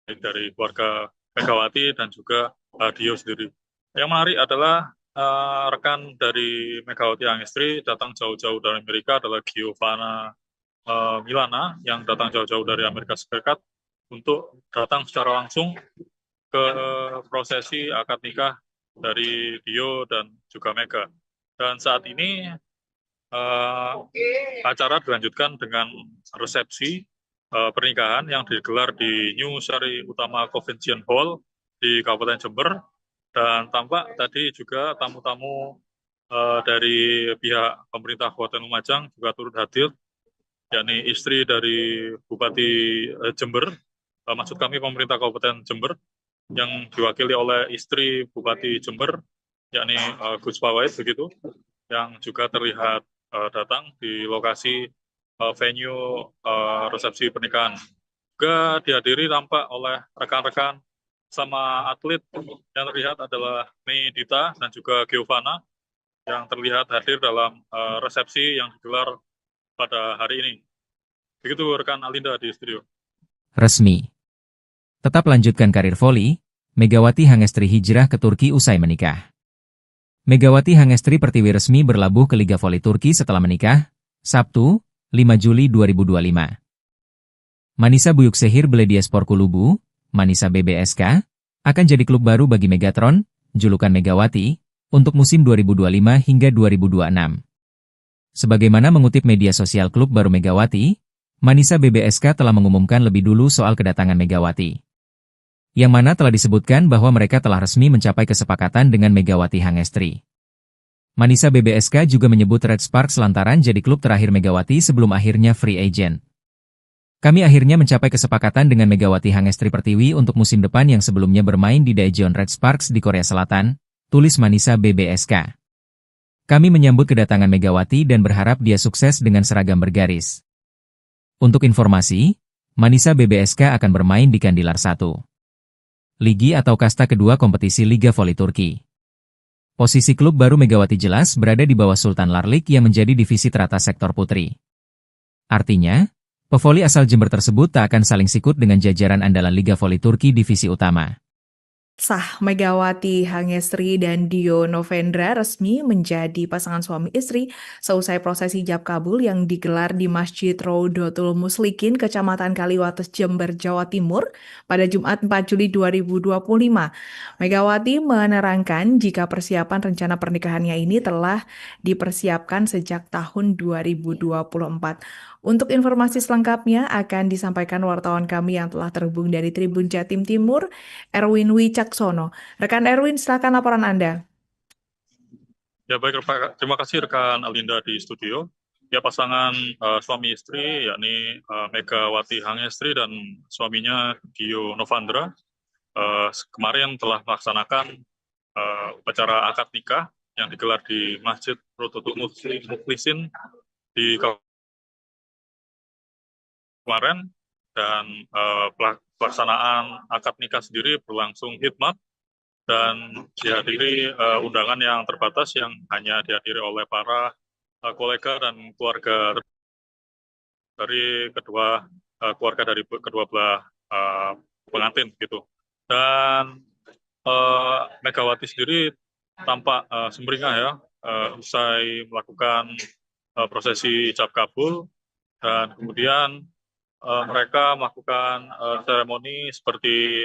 Speaker 3: baik dari keluarga Megawati dan juga Dio sendiri. Yang menarik adalah rekan dari Megawati Hangestri datang jauh-jauh dari Amerika adalah Giovanna Milana yang datang jauh-jauh dari Amerika Serikat untuk datang secara langsung ke prosesi akad nikah dari Dio dan juga Mega. Dan saat ini acara dilanjutkan dengan resepsi pernikahan yang digelar di New Sari Utama Convention Hall di Kabupaten Jember, dan tampak tadi juga tamu-tamu dari pihak pemerintah Kabupaten Lumajang juga turut hadir, yakni istri dari Bupati Jember, maksud kami pemerintah Kabupaten Jember, yang diwakili oleh istri Bupati Jember, yakni Gus Pawait begitu, yang juga terlihat datang di lokasi venue resepsi pernikahan. Juga dihadiri tampak oleh rekan-rekan sama atlet yang terlihat adalah Mei Dita dan juga Giovanna yang terlihat hadir dalam resepsi yang digelar pada hari ini. Begitu rekan Alinda di studio.
Speaker 1: Resmi. Tetap lanjutkan karir voli, Megawati Hangestri hijrah ke Turki usai menikah. Megawati Hangestri Pertiwi resmi berlabuh ke Liga Voli Turki setelah menikah, Sabtu, 5 Juli 2025. Manisa Büyükşehir Belediyespor Kulübü, Manisa BBSK, akan jadi klub baru bagi Megatron, julukan Megawati, untuk musim 2025 hingga 2026. Sebagaimana mengutip media sosial klub baru Megawati, Manisa BBSK telah mengumumkan lebih dulu soal kedatangan Megawati. Yang mana telah disebutkan bahwa mereka telah resmi mencapai kesepakatan dengan Megawati Hangestri. Manisa BBSK juga menyebut Red Sparks lantaran jadi klub terakhir Megawati sebelum akhirnya free agent. Kami akhirnya mencapai kesepakatan dengan Megawati Hangestri Pertiwi untuk musim depan yang sebelumnya bermain di Daejeon Red Sparks di Korea Selatan, tulis Manisa BBSK. Kami menyambut kedatangan Megawati dan berharap dia sukses dengan seragam bergaris. Untuk informasi, Manisa BBSK akan bermain di Kandilar 1. Ligi atau kasta kedua kompetisi Liga Voli Turki. Posisi klub baru Megawati jelas berada di bawah Sultan Larlik yang menjadi divisi teratas sektor putri. Artinya, pevoli asal Jember tersebut tak akan saling sikut dengan jajaran andalan Liga Voli Turki divisi utama.
Speaker 2: Sah Megawati Hangestri dan Dio Novendra resmi menjadi pasangan suami istri seusai prosesi ijab kabul yang digelar di Masjid Rodotul Muslikin, Kecamatan Kaliwates, Jember, Jawa Timur pada Jumat 4 Juli 2025. Megawati menerangkan jika persiapan rencana pernikahannya ini telah dipersiapkan sejak tahun 2024. Untuk informasi selengkapnya akan disampaikan wartawan kami yang telah terhubung dari Tribun Jatim Timur, Erwin Wicaksono. Rekan Erwin, silakan laporan Anda.
Speaker 3: Ya baik, terima kasih rekan Alinda di studio. Ya, pasangan suami istri yakni Megawati Hangestri dan suaminya Dio Novandra kemarin telah melaksanakan upacara akad nikah yang digelar di Masjid Rodotul Muslikin di kemarin, dan pelaksanaan akad nikah sendiri berlangsung hikmat dan dihadiri undangan yang terbatas yang hanya dihadiri oleh para kolega dan keluarga dari kedua belah pengantin gitu. Dan Megawati sendiri tampak sumringah ya usai melakukan prosesi ijab kabul, dan kemudian mereka melakukan seremoni seperti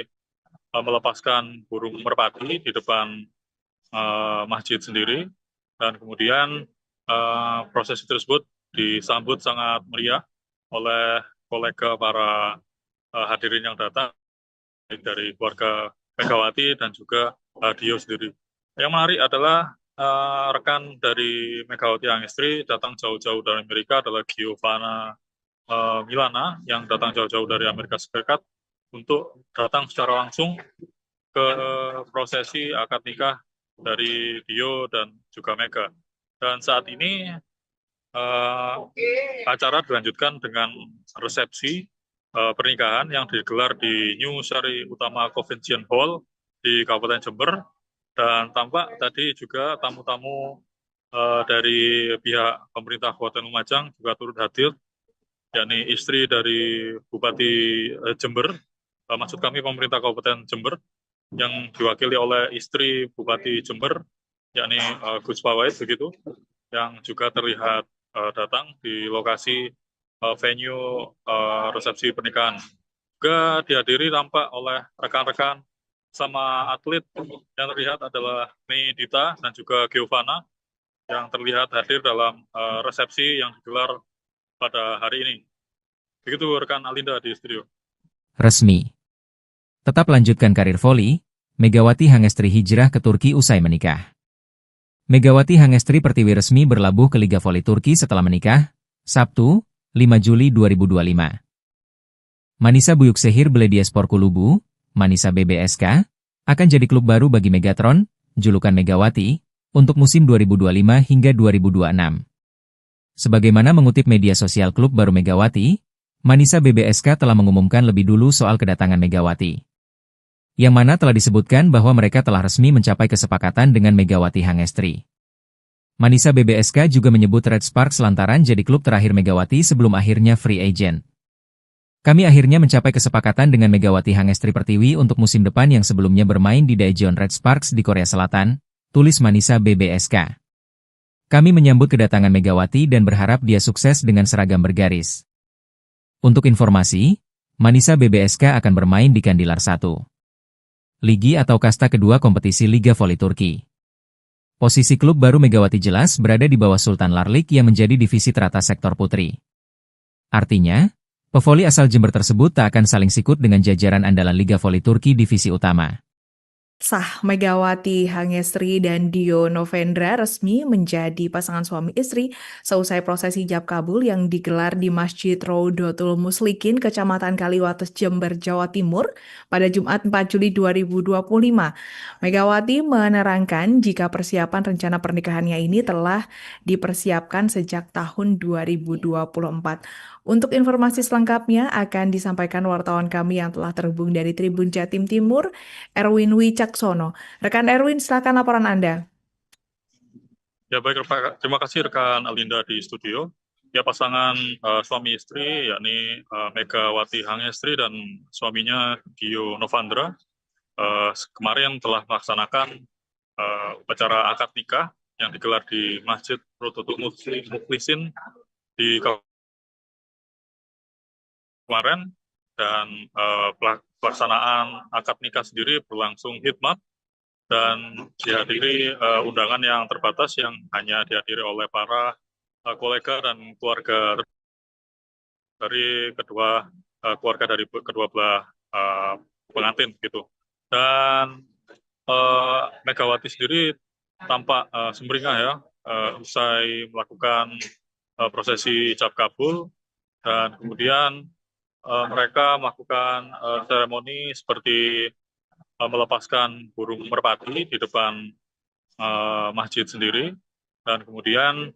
Speaker 3: melepaskan burung merpati di depan masjid sendiri, dan kemudian prosesi tersebut disambut sangat meriah oleh kolega para hadirin yang datang, baik dari keluarga Megawati dan juga Dio sendiri. Yang menarik adalah rekan dari Megawati Hangestri datang jauh-jauh dari Amerika adalah Giovanna Milana yang datang jauh-jauh dari Amerika Serikat untuk datang secara langsung ke prosesi akad nikah dari Dio dan juga Mega. Dan saat ini acara dilanjutkan dengan resepsi pernikahan yang digelar di New Sari Utama Convention Hall di Kabupaten Jember, dan tampak tadi juga tamu-tamu dari pihak pemerintah Kabupaten Lumajang juga turut hadir, yakni istri dari Bupati Jember, maksud kami pemerintah Kabupaten Jember, yang diwakili oleh istri Bupati Jember, yakni Gus Pawait begitu, yang juga terlihat datang di lokasi venue resepsi pernikahan. Juga dihadiri tampak oleh rekan-rekan sama atlet yang terlihat adalah Mei Dita dan juga Giovanna yang terlihat hadir dalam resepsi yang digelar pada hari ini. Begitu rekan Alinda di studio.
Speaker 1: Resmi. Tetap lanjutkan karir voli, Megawati Hangestri hijrah ke Turki usai menikah. Megawati Hangestri Pertiwi resmi berlabuh ke Liga Voli Turki setelah menikah, Sabtu, 5 Juli 2025. Manisa Büyükşehir Belediyespor Kulübü, Manisa BBSK, akan jadi klub baru bagi Megatron, julukan Megawati, untuk musim 2025 hingga 2026. Sebagaimana mengutip media sosial klub baru Megawati, Manisa BBSK telah mengumumkan lebih dulu soal kedatangan Megawati. Yang mana telah disebutkan bahwa mereka telah resmi mencapai kesepakatan dengan Megawati Hangestri. Manisa BBSK juga menyebut Red Sparks lantaran jadi klub terakhir Megawati sebelum akhirnya free agent. Kami akhirnya mencapai kesepakatan dengan Megawati Hangestri Pertiwi untuk musim depan yang sebelumnya bermain di Daejeon Red Sparks di Korea Selatan, tulis Manisa BBSK. Kami menyambut kedatangan Megawati dan berharap dia sukses dengan seragam bergaris. Untuk informasi, Manisa BBSK akan bermain di Kandilar 1. Ligi atau kasta kedua kompetisi Liga Voli Turki. Posisi klub baru Megawati jelas berada di bawah Sultan Larlik yang menjadi divisi teratas sektor putri. Artinya, pevoli asal Jember tersebut tak akan saling sikut dengan jajaran andalan Liga Voli Turki divisi utama.
Speaker 2: Sah, Megawati Hangestri dan Dio Novendra resmi menjadi pasangan suami istri seusai prosesi ijab kabul yang digelar di Masjid Rodotul Muslikin, Kecamatan Kaliwates, Jember, Jawa Timur pada Jumat 4 Juli 2025. Megawati menerangkan jika persiapan rencana pernikahannya ini telah dipersiapkan sejak tahun 2024. Untuk informasi selengkapnya akan disampaikan wartawan kami yang telah terhubung dari Tribun Jatim Timur, Erwin Wicaksono. Rekan Erwin, silakan laporan Anda.
Speaker 3: Ya baik, terima kasih rekan Alinda di studio. Ya pasangan suami istri yakni Megawati Hangestri dan suaminya Dio Novandra kemarin telah melaksanakan upacara akad nikah yang digelar di Masjid Rodotul Mukhlisin di kemarin, dan pelaksanaan akad nikah sendiri berlangsung hikmat dan dihadiri undangan yang terbatas yang hanya dihadiri oleh para kolega dan keluarga dari keluarga dari kedua belah pengantin gitu. Dan Megawati sendiri tampak sumringah ya usai melakukan prosesi ijab kabul, dan kemudian mereka melakukan seremoni seperti melepaskan burung merpati di depan masjid sendiri, dan kemudian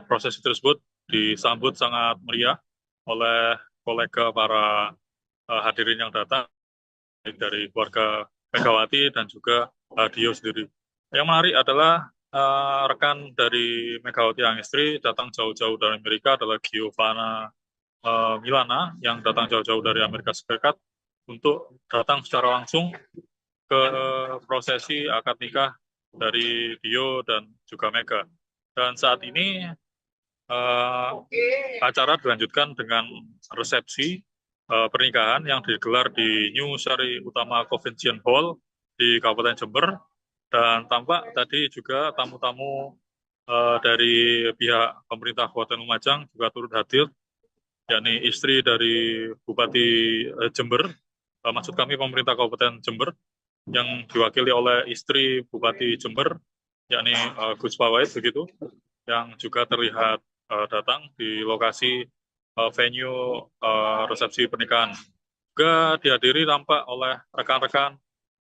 Speaker 3: prosesi tersebut disambut sangat meriah oleh kolega para hadirin yang datang dari keluarga Megawati dan juga Dio sendiri. Yang menarik adalah rekan dari Megawati Hangestri datang jauh-jauh dari Amerika adalah Giovanna Milana yang datang jauh-jauh dari Amerika Serikat untuk datang secara langsung ke prosesi akad nikah dari Dio dan juga Mega. Dan saat ini acara dilanjutkan dengan resepsi pernikahan yang digelar di New Sari Utama Convention Hall di Kabupaten Jember, dan tampak tadi juga tamu-tamu dari pihak pemerintah Kabupaten Lumajang juga turut hadir, yakni istri dari Bupati Jember, maksud kami pemerintah Kabupaten Jember, yang diwakili oleh istri Bupati Jember, yakni Gus Pawait begitu, yang juga terlihat datang di lokasi venue resepsi pernikahan. Juga dihadiri tampak oleh rekan-rekan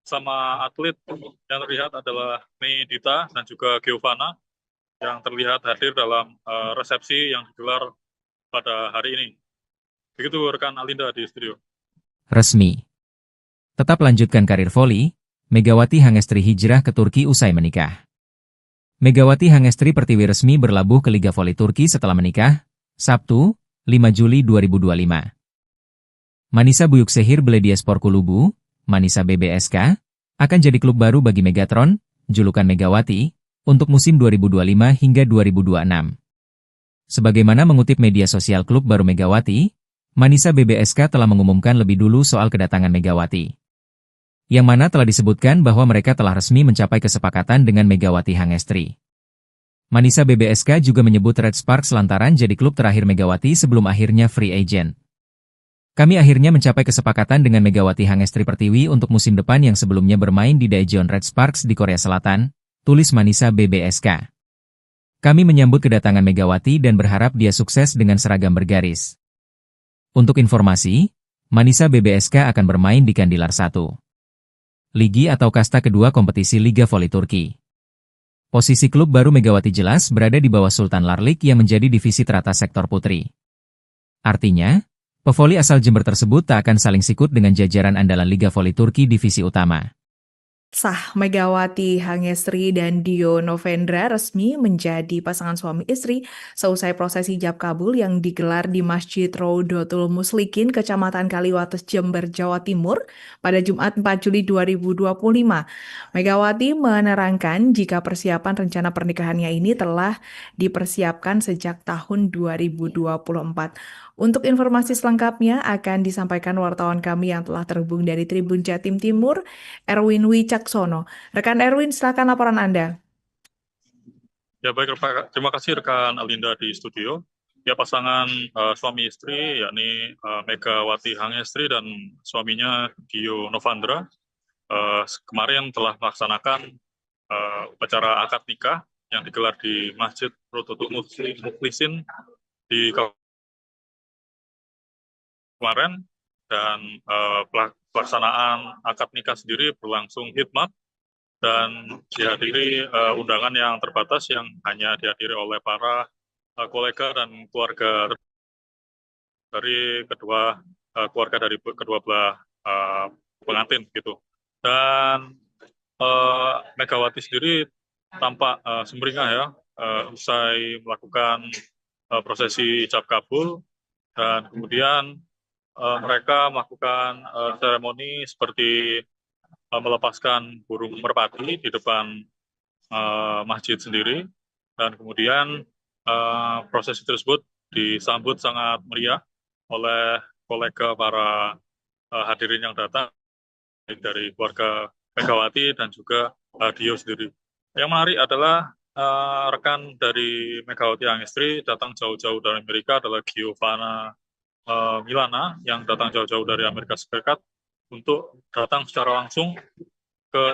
Speaker 3: sama atlet yang terlihat adalah Mei Dita dan juga Giovanna yang terlihat hadir dalam resepsi yang digelar pada hari ini. Begitu rekan Alinda di studio.
Speaker 1: Resmi. Tetap lanjutkan karir voli, Megawati Hangestri hijrah ke Turki usai menikah. Megawati Hangestri Pertiwi resmi berlabuh ke Liga Voli Turki setelah menikah, Sabtu, 5 Juli 2025. Manisa Büyükşehir Belediyespor Kulübü, Manisa BBSK, akan jadi klub baru bagi Megatron, julukan Megawati, untuk musim 2025 hingga 2026. Sebagaimana mengutip media sosial klub baru Megawati, Manisa BBSK telah mengumumkan lebih dulu soal kedatangan Megawati. Yang mana telah disebutkan bahwa mereka telah resmi mencapai kesepakatan dengan Megawati Hangestri. Manisa BBSK juga menyebut Red Sparks lantaran jadi klub terakhir Megawati sebelum akhirnya free agent. Kami akhirnya mencapai kesepakatan dengan Megawati Hangestri Pertiwi untuk musim depan yang sebelumnya bermain di Daejeon Red Sparks di Korea Selatan, tulis Manisa BBSK. Kami menyambut kedatangan Megawati dan berharap dia sukses dengan seragam bergaris. Untuk informasi, Manisa BBSK akan bermain di Kandilar 1. Ligi atau kasta kedua kompetisi Liga Voli Turki. Posisi klub baru Megawati jelas berada di bawah Sultan Larlik yang menjadi divisi teratas sektor putri. Artinya, pevoli asal Jember tersebut tak akan saling sikut dengan jajaran andalan Liga Voli Turki divisi utama.
Speaker 2: Sah, Megawati Hangestri dan Dio Novendra resmi menjadi pasangan suami istri seusai prosesi ijab kabul yang digelar di Masjid Rodotul Muslikin, Kecamatan Kaliwates, Jember, Jawa Timur pada Jumat 4 Juli 2025. Megawati menerangkan jika persiapan rencana pernikahannya ini telah dipersiapkan sejak tahun 2024. Untuk informasi selengkapnya akan disampaikan wartawan kami yang telah terhubung dari Tribun Jatim Timur, Erwin Wicaksono. Rekan Erwin, silakan laporan Anda.
Speaker 3: Ya baik, terima kasih rekan Alinda di studio. Ya pasangan suami istri yakni Megawati Hangestri dan suaminya Dio Novendra kemarin telah melaksanakan upacara akad nikah yang digelar di Masjid Rodotul Muslikin di kemarin, dan pelaksanaan akad nikah sendiri berlangsung hikmat dan dihadiri undangan yang terbatas yang hanya dihadiri oleh para kolega dan keluarga dari kedua belah pengantin gitu. Dan Megawati sendiri tampak sumringah ya usai melakukan prosesi ijab kabul, dan kemudian mereka melakukan seremoni seperti melepaskan burung merpati di depan masjid sendiri, dan kemudian prosesi tersebut disambut sangat meriah oleh kolega para hadirin yang datang dari keluarga Megawati dan juga Dio sendiri. Yang menarik adalah rekan dari Megawati Hangestri datang jauh-jauh dari Amerika adalah Giovanna Milana yang datang jauh-jauh dari Amerika Serikat untuk datang secara langsung ke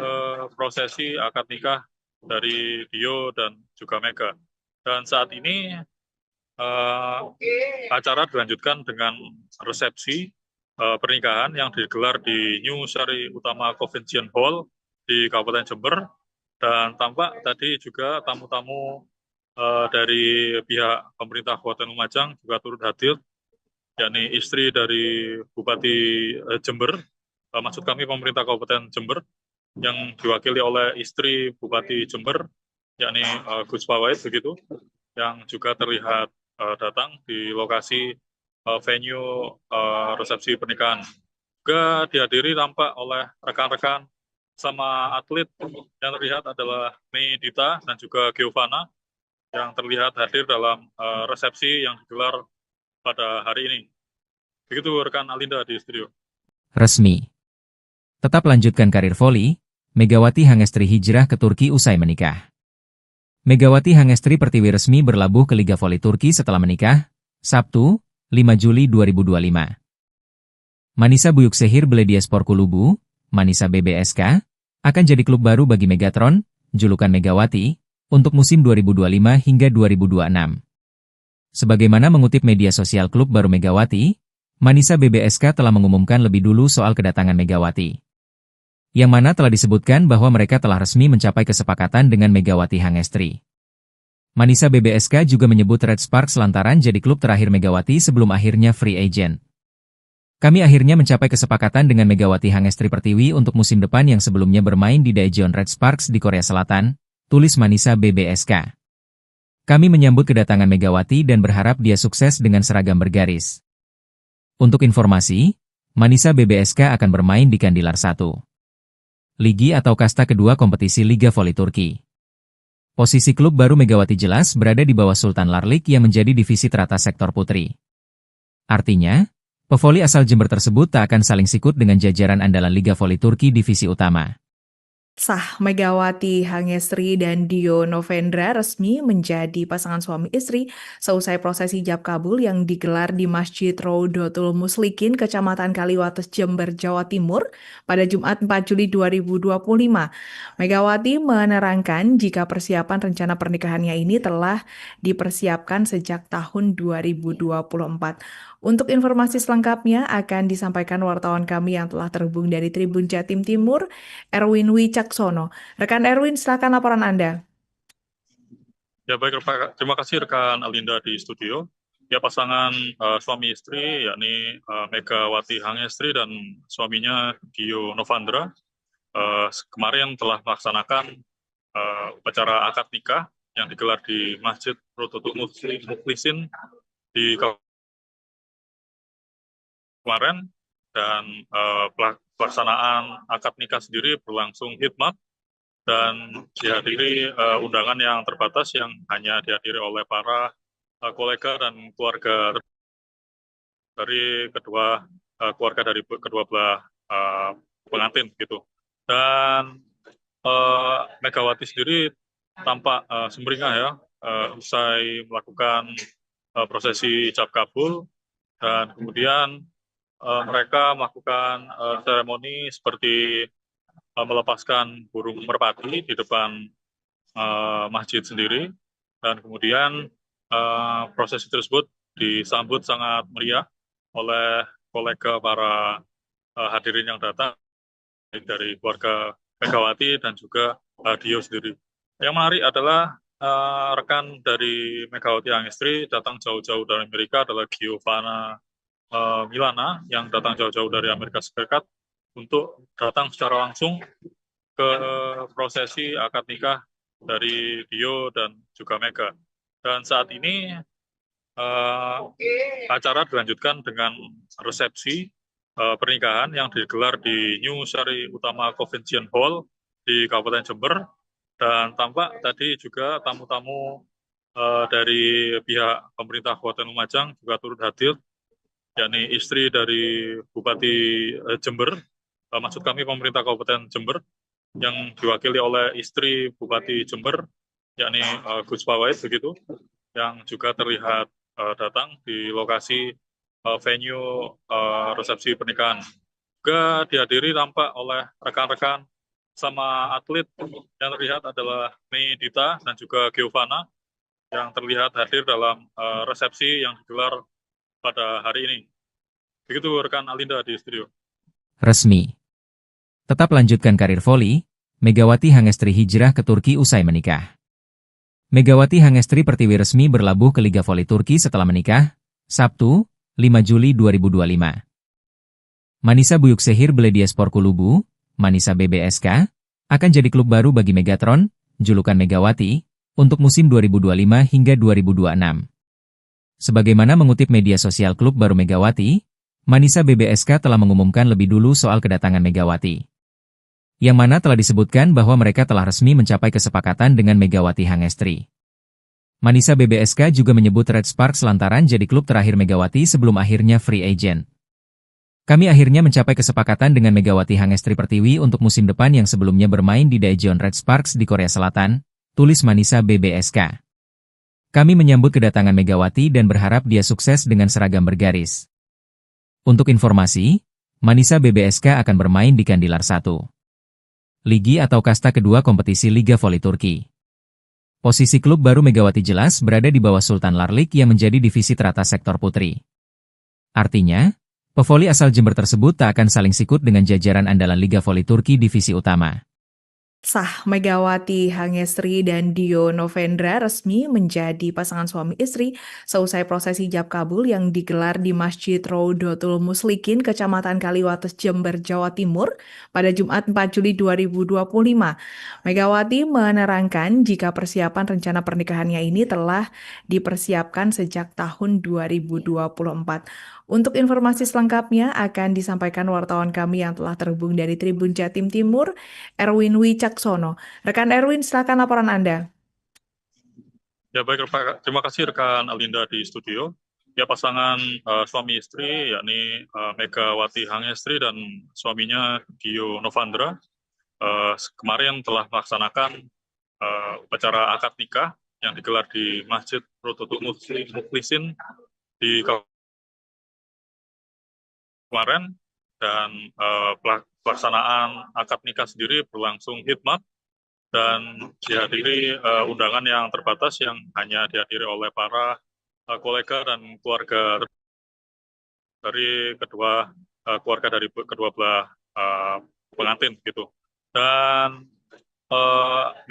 Speaker 3: prosesi akad nikah dari Dio dan juga Mega. Dan saat ini acara dilanjutkan dengan resepsi pernikahan yang digelar di New Sari Utama Convention Hall di Kabupaten Jember, dan tampak tadi juga tamu-tamu dari pihak pemerintah Kabupaten Lumajang juga turut hadir, yakni istri dari Bupati Jember, maksud kami pemerintah Kabupaten Jember, yang diwakili oleh istri Bupati Jember, yakni Gus Pawait begitu, yang juga terlihat datang di lokasi venue resepsi pernikahan. Juga dihadiri tampak oleh rekan-rekan sama atlet yang terlihat adalah Mei Dita dan juga Giovanna yang terlihat hadir dalam resepsi yang digelar pada hari ini. Begitu rekan Alinda di studio.
Speaker 1: Resmi. Tetap lanjutkan karir voli, Megawati Hangestri hijrah ke Turki usai menikah. Megawati Hangestri Pertiwi resmi berlabuh ke Liga Voli Turki setelah menikah, Sabtu, 5 Juli 2025. Manisa Büyükşehir Belediyespor Kulübü, Manisa BBSK, akan jadi klub baru bagi Megatron, julukan Megawati, untuk musim 2025 hingga 2026. Sebagaimana mengutip media sosial klub baru Megawati, Manisa BBSK telah mengumumkan lebih dulu soal kedatangan Megawati. Yang mana telah disebutkan bahwa mereka telah resmi mencapai kesepakatan dengan Megawati Hangestri. Manisa BBSK juga menyebut Red Sparks lantaran jadi klub terakhir Megawati sebelum akhirnya free agent. Kami akhirnya mencapai kesepakatan dengan Megawati Hangestri Pertiwi untuk musim depan yang sebelumnya bermain di Daejeon Red Sparks di Korea Selatan, tulis Manisa BBSK. Kami menyambut kedatangan Megawati dan berharap dia sukses dengan seragam bergaris. Untuk informasi, Manisa BBSK akan bermain di Kandilar 1. Ligi atau kasta kedua kompetisi Liga Voli Turki. Posisi klub baru Megawati jelas berada di bawah Sultan Larlik yang menjadi divisi teratas sektor putri. Artinya, pevoli asal Jember tersebut tak akan saling sikut dengan jajaran andalan Liga Voli Turki divisi utama.
Speaker 2: Sah Megawati Hangestri dan Dio Novendra resmi menjadi pasangan suami istri seusai prosesi ijab kabul yang digelar di Masjid Rodotul Muslikin, Kecamatan Kaliwates, Jember, Jawa Timur pada Jumat 4 Juli 2025. Megawati menerangkan jika persiapan rencana pernikahannya ini telah dipersiapkan sejak tahun 2024. Untuk informasi selengkapnya akan disampaikan wartawan kami yang telah terhubung dari Tribun Jatim Timur, Erwin Wicaksono. Rekan Erwin, silakan laporan Anda.
Speaker 3: Ya baik, terima kasih rekan Alinda di studio. Ya pasangan suami istri yakni Megawati Hangestri dan suaminya Dio Novendra kemarin telah melaksanakan upacara akad nikah yang digelar di Masjid Rodotul Muslikin di kemarin, dan pelaksanaan akad nikah sendiri berlangsung hikmat dan dihadiri undangan yang terbatas yang hanya dihadiri oleh para kolega dan keluarga dari kedua belah pengantin gitu. Dan Megawati sendiri tampak sumringah ya usai melakukan prosesi ijab kabul, dan kemudian mereka melakukan seremoni seperti melepaskan burung merpati di depan masjid sendiri, dan kemudian prosesi tersebut disambut sangat meriah oleh kolega para hadirin yang datang dari keluarga Megawati dan juga Dio sendiri. Yang menarik adalah rekan dari Megawati Hangestri datang jauh-jauh dari Amerika adalah Giovanna Milana yang datang jauh-jauh dari Amerika Serikat untuk datang secara langsung ke prosesi akad nikah dari Dio dan juga Mega. Dan saat ini acara dilanjutkan dengan resepsi pernikahan yang digelar di New Sari Utama Convention Hall di Kabupaten Jember, dan tampak tadi juga tamu-tamu dari pihak pemerintah Kabupaten Lumajang juga turut hadir, yakni istri dari Bupati Jember, maksud kami pemerintah Kabupaten Jember, yang diwakili oleh istri Bupati Jember, yakni Gus Pawait begitu, yang juga terlihat datang di lokasi venue resepsi pernikahan. Juga dihadiri tampak oleh rekan-rekan sama atlet yang terlihat adalah Mei Dita dan juga Giovanna yang terlihat hadir dalam resepsi yang digelar pada hari ini. Begitu rekan Alinda di studio.
Speaker 1: Resmi. Tetap lanjutkan karir voli, Megawati Hangestri hijrah ke Turki usai menikah. Megawati Hangestri Pertiwi resmi berlabuh ke Liga Voli Turki setelah menikah, Sabtu, 5 Juli 2025. Manisa Büyükşehir Belediyespor Kulübü, Manisa BBSK, akan jadi klub baru bagi Megatron, julukan Megawati, untuk musim 2025 hingga 2026. Sebagaimana mengutip media sosial klub baru Megawati, Manisa BBSK telah mengumumkan lebih dulu soal kedatangan Megawati. Yang mana telah disebutkan bahwa mereka telah resmi mencapai kesepakatan dengan Megawati Hangestri. Manisa BBSK juga menyebut Red Sparks lantaran jadi klub terakhir Megawati sebelum akhirnya free agent. Kami akhirnya mencapai kesepakatan dengan Megawati Hangestri Pertiwi untuk musim depan yang sebelumnya bermain di Daejeon Red Sparks di Korea Selatan, tulis Manisa BBSK. Kami menyambut kedatangan Megawati dan berharap dia sukses dengan seragam bergaris. Untuk informasi, Manisa BBSK akan bermain di Kandilar 1. Ligi atau kasta kedua kompetisi Liga Voli Turki. Posisi klub baru Megawati jelas berada di bawah Sultan Larlik yang menjadi divisi teratas sektor putri. Artinya, pevoli asal Jember tersebut tak akan saling sikut dengan jajaran andalan Liga Voli Turki divisi utama.
Speaker 2: Sah Megawati Hangestri dan Dio Novendra resmi menjadi pasangan suami istri seusai prosesi ijab kabul yang digelar di Masjid Rodotul Muslikin, Kecamatan Kaliwates, Jember, Jawa Timur pada Jumat 4 Juli 2025. Megawati menerangkan jika persiapan rencana pernikahannya ini telah dipersiapkan sejak tahun 2024. Untuk informasi selengkapnya akan disampaikan wartawan kami yang telah terhubung dari Tribun Jatim Timur, Erwin Wicaksono. Rekan Erwin, silakan laporan Anda.
Speaker 3: Ya baik, terima kasih rekan Alinda di studio. Ya pasangan suami istri yakni Megawati Hangestri dan suaminya Dio Novandra kemarin telah melaksanakan upacara akad nikah yang digelar di Masjid Rodotul Muslikin di kemarin, dan pelaksanaan akad nikah sendiri berlangsung hikmat dan dihadiri undangan yang terbatas yang hanya dihadiri oleh para kolega dan keluarga dari keluarga dari kedua belah pengantin gitu. Dan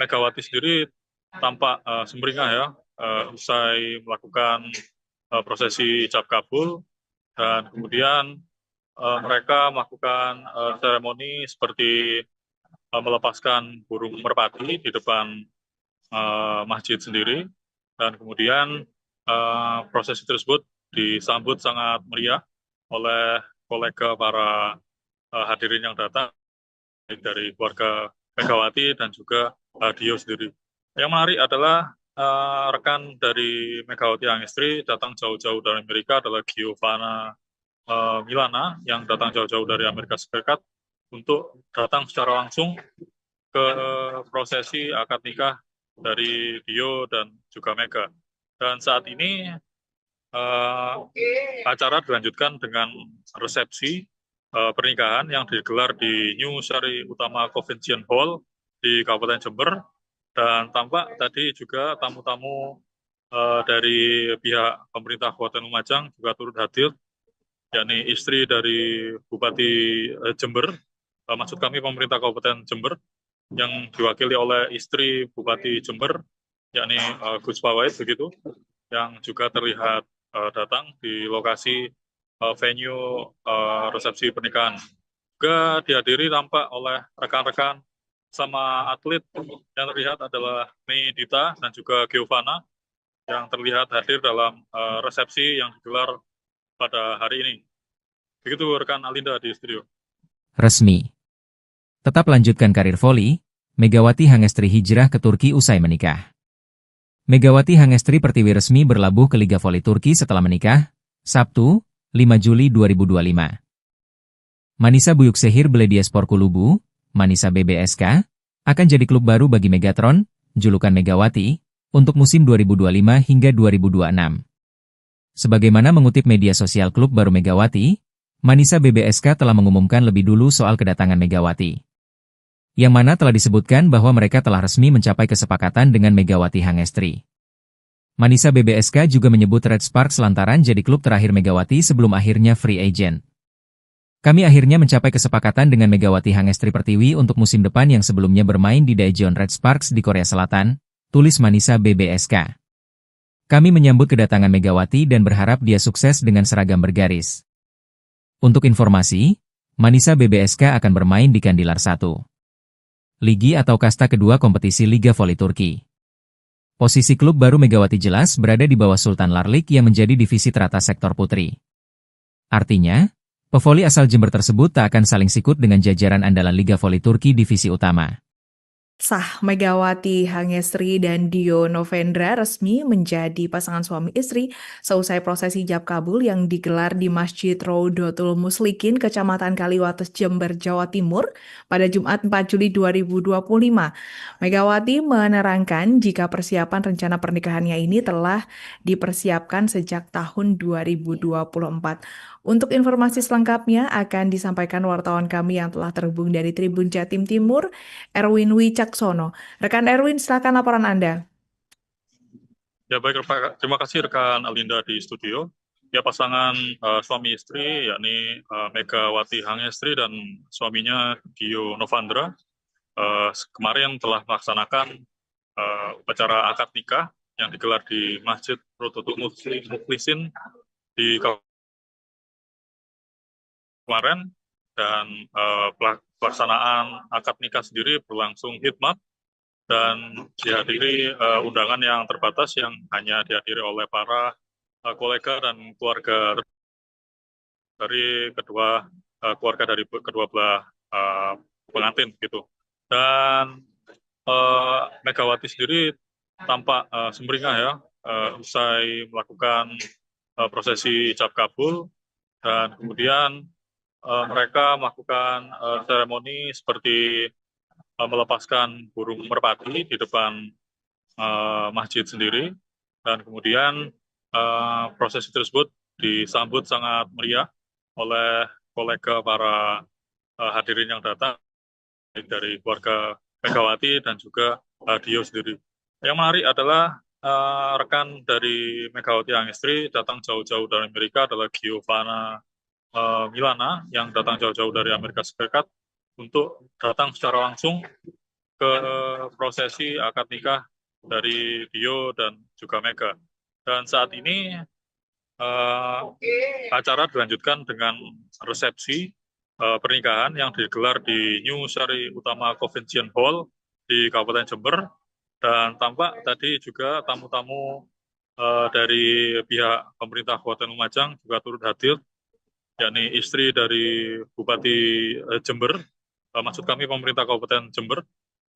Speaker 3: Megawati sendiri tampak sumringah ya usai melakukan prosesi ijab kabul, dan kemudian mereka melakukan seremoni seperti melepaskan burung merpati di depan masjid sendiri, dan kemudian prosesi tersebut disambut sangat meriah oleh kolega para hadirin yang datang dari keluarga Megawati dan juga Dio sendiri. Yang menarik adalah rekan dari Megawati Hangestri datang jauh-jauh dari Amerika adalah Giovanna Milana yang datang jauh-jauh dari Amerika Serikat untuk datang secara langsung ke prosesi akad nikah dari Dio dan juga Mega. Dan saat ini acara dilanjutkan dengan resepsi pernikahan yang digelar di New Sari Utama Convention Hall di Kabupaten Jember, dan tampak tadi juga tamu-tamu dari pihak pemerintah Kabupaten Lumajang juga turut hadir, yakni istri dari Bupati Jember, maksud kami pemerintah Kabupaten Jember, yang diwakili oleh istri Bupati Jember, yakni Gus Pawait begitu, yang juga terlihat datang di lokasi venue resepsi pernikahan. Juga dihadiri tampak oleh rekan-rekan sama atlet yang terlihat adalah Mei Dita dan juga Giovanna yang terlihat hadir dalam resepsi yang digelar pada hari ini. Begitu rekan Alinda di studio.
Speaker 1: Resmi. Tetap lanjutkan karir voli, Megawati Hangestri hijrah ke Turki usai menikah. Megawati Hangestri Pertiwi resmi berlabuh ke Liga Voli Turki setelah menikah, Sabtu, 5 Juli 2025. Manisa Büyükşehir Belediyespor Kulübü, Manisa BBSK, akan jadi klub baru bagi Megatron, julukan Megawati, untuk musim 2025 hingga 2026. Sebagaimana mengutip media sosial klub baru Megawati, Manisa BBSK telah mengumumkan lebih dulu soal kedatangan Megawati, yang mana telah disebutkan bahwa mereka telah resmi mencapai kesepakatan dengan Megawati Hangestri. Manisa BBSK juga menyebut Red Sparks lantaran jadi klub terakhir Megawati sebelum akhirnya free agent. Kami akhirnya mencapai kesepakatan dengan Megawati Hangestri Pertiwi untuk musim depan yang sebelumnya bermain di Daejeon Red Sparks di Korea Selatan, tulis Manisa BBSK. Kami menyambut kedatangan Megawati dan berharap dia sukses dengan seragam bergaris. Untuk informasi, Manisa BBSK akan bermain di Kandilar 1. Ligi atau kasta kedua kompetisi Liga Voli Turki. Posisi klub baru Megawati jelas berada di bawah Sultan Larlik yang menjadi divisi teratas sektor putri. Artinya, pevoli asal Jember tersebut tak akan saling sikut dengan jajaran andalan Liga Voli Turki divisi utama.
Speaker 2: Sah Megawati Hangestri dan Dio Novendra resmi menjadi pasangan suami istri seusai prosesi ijab kabul yang digelar di Masjid Rodotul Muslikin, Kecamatan Kaliwates, Jember, Jawa Timur pada Jumat 4 Juli 2025. Megawati menerangkan jika persiapan rencana pernikahannya ini telah dipersiapkan sejak tahun 2024. Untuk informasi selengkapnya akan disampaikan wartawan kami yang telah terhubung dari Tribun Jatim Timur, Erwin Wicaksono. Rekan Erwin, silakan laporan Anda.
Speaker 3: Ya baik, terima kasih rekan Alinda di studio. Ya pasangan suami istri yakni Megawati Hangestri dan suaminya Dio Novandra kemarin telah melaksanakan upacara akad nikah yang digelar di Masjid Rodotul Muflisin di kemarin, dan pelaksanaan akad nikah sendiri berlangsung hikmat dan dihadiri undangan yang terbatas yang hanya dihadiri oleh para kolega dan keluarga dari keluarga dari kedua belah pengantin gitu. Dan Megawati sendiri tampak sumringah ya usai melakukan prosesi ijab kabul, dan kemudian mereka melakukan seremoni seperti melepaskan burung merpati di depan masjid sendiri, dan kemudian prosesi tersebut disambut sangat meriah oleh kolega para hadirin yang datang dari keluarga Megawati dan juga Dio sendiri. Yang menarik adalah rekan dari Megawati Hangestri datang jauh-jauh dari Amerika adalah Giovanna Milana yang datang jauh-jauh dari Amerika Serikat untuk datang secara langsung ke prosesi akad nikah dari Dio dan juga Mega. Dan saat ini acara dilanjutkan dengan resepsi pernikahan yang digelar di New Sari Utama Convention Hall di Kabupaten Jember, dan tampak tadi juga tamu-tamu dari pihak pemerintah Kabupaten Lumajang juga turut hadir, yakni istri dari Bupati Jember, maksud kami pemerintah Kabupaten Jember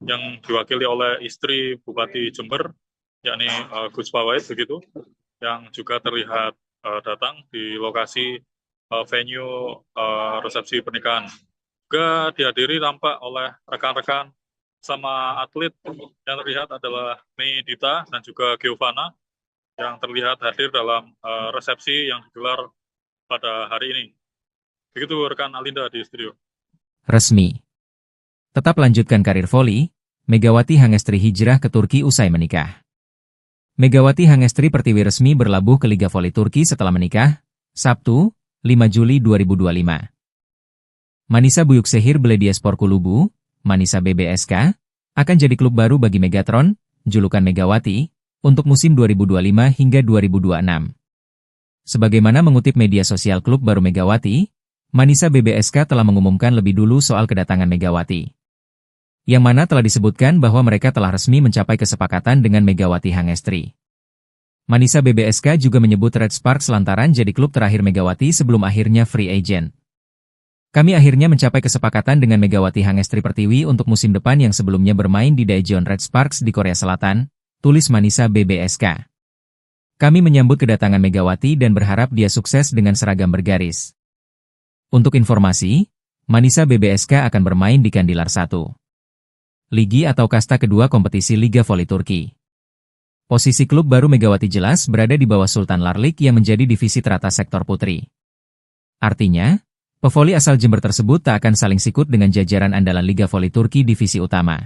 Speaker 3: yang diwakili oleh istri Bupati Jember, yakni Gus Pawait begitu, yang juga terlihat datang di lokasi venue resepsi pernikahan. Juga dihadiri tampak oleh rekan-rekan sama atlet yang terlihat adalah Mei Dita dan juga Giovanna yang terlihat hadir dalam resepsi yang digelar pada hari ini. Begitu rekan Alinda di studio.
Speaker 1: Resmi. Tetap lanjutkan karir voli, Megawati Hangestri hijrah ke Turki usai menikah. Megawati Hangestri Pertiwi resmi berlabuh ke Liga Voli Turki setelah menikah, Sabtu, 5 Juli 2025. Manisa Büyükşehir Belediyespor Kulübü, Manisa BBSK, akan jadi klub baru bagi Megatron, julukan Megawati, untuk musim 2025 hingga 2026. Sebagaimana mengutip media sosial klub baru Megawati, Manisa BBSK telah mengumumkan lebih dulu soal kedatangan Megawati, yang mana telah disebutkan bahwa mereka telah resmi mencapai kesepakatan dengan Megawati Hangestri. Manisa BBSK juga menyebut Red Sparks lantaran jadi klub terakhir Megawati sebelum akhirnya free agent. Kami akhirnya mencapai kesepakatan dengan Megawati Hangestri Pertiwi untuk musim depan yang sebelumnya bermain di Daejeon Red Sparks di Korea Selatan, tulis Manisa BBSK. Kami menyambut kedatangan Megawati dan berharap dia sukses dengan seragam bergaris. Untuk informasi, Manisa BBSK akan bermain di Kandilar 1. Ligi atau kasta kedua kompetisi Liga Voli Turki. Posisi klub baru Megawati jelas berada di bawah Sultan Larlik yang menjadi divisi teratas sektor putri. Artinya, pevoli asal Jember tersebut tak akan saling sikut dengan jajaran andalan Liga Voli Turki divisi utama.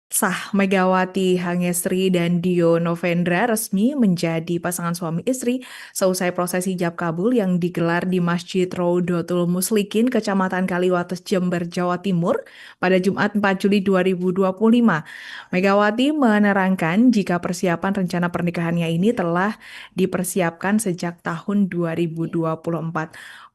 Speaker 2: Sah, Megawati Hangestri dan Dio Novendra resmi menjadi pasangan suami istri seusai prosesi ijab kabul yang digelar di Masjid Rodotul Muslikin, Kecamatan Kaliwates, Jember, Jawa Timur pada Jumat 4 Juli 2025. Megawati menerangkan jika persiapan rencana pernikahannya ini telah dipersiapkan sejak tahun 2024.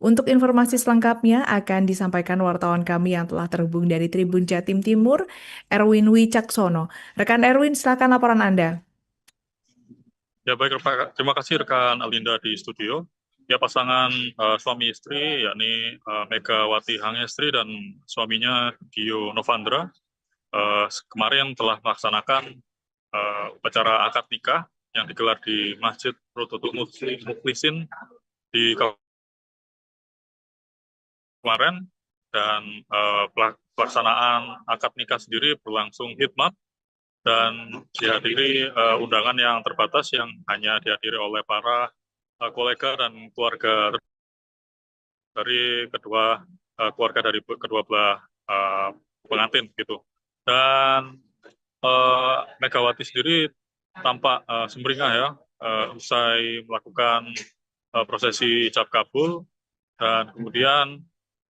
Speaker 2: Untuk informasi selengkapnya akan disampaikan wartawan kami yang telah terhubung dari Tribun Jatim Timur, Erwin Wicaksono. Rekan Erwin, silakan laporan Anda.
Speaker 3: Ya baik, terima kasih rekan Alinda di studio. Ya, pasangan suami istri yakni Megawati Hangestri dan suaminya Dio Novandra kemarin telah melaksanakan upacara akad nikah yang digelar di Masjid Rodotul Muflisin di kemarin, dan pelaksanaan akad nikah sendiri berlangsung hikmat dan dihadiri undangan yang terbatas yang hanya dihadiri oleh para kolega dan keluarga dari keluarga dari kedua belah pengantin gitu. Dan Megawati sendiri tampak sumringah ya usai melakukan prosesi ijab kabul, dan kemudian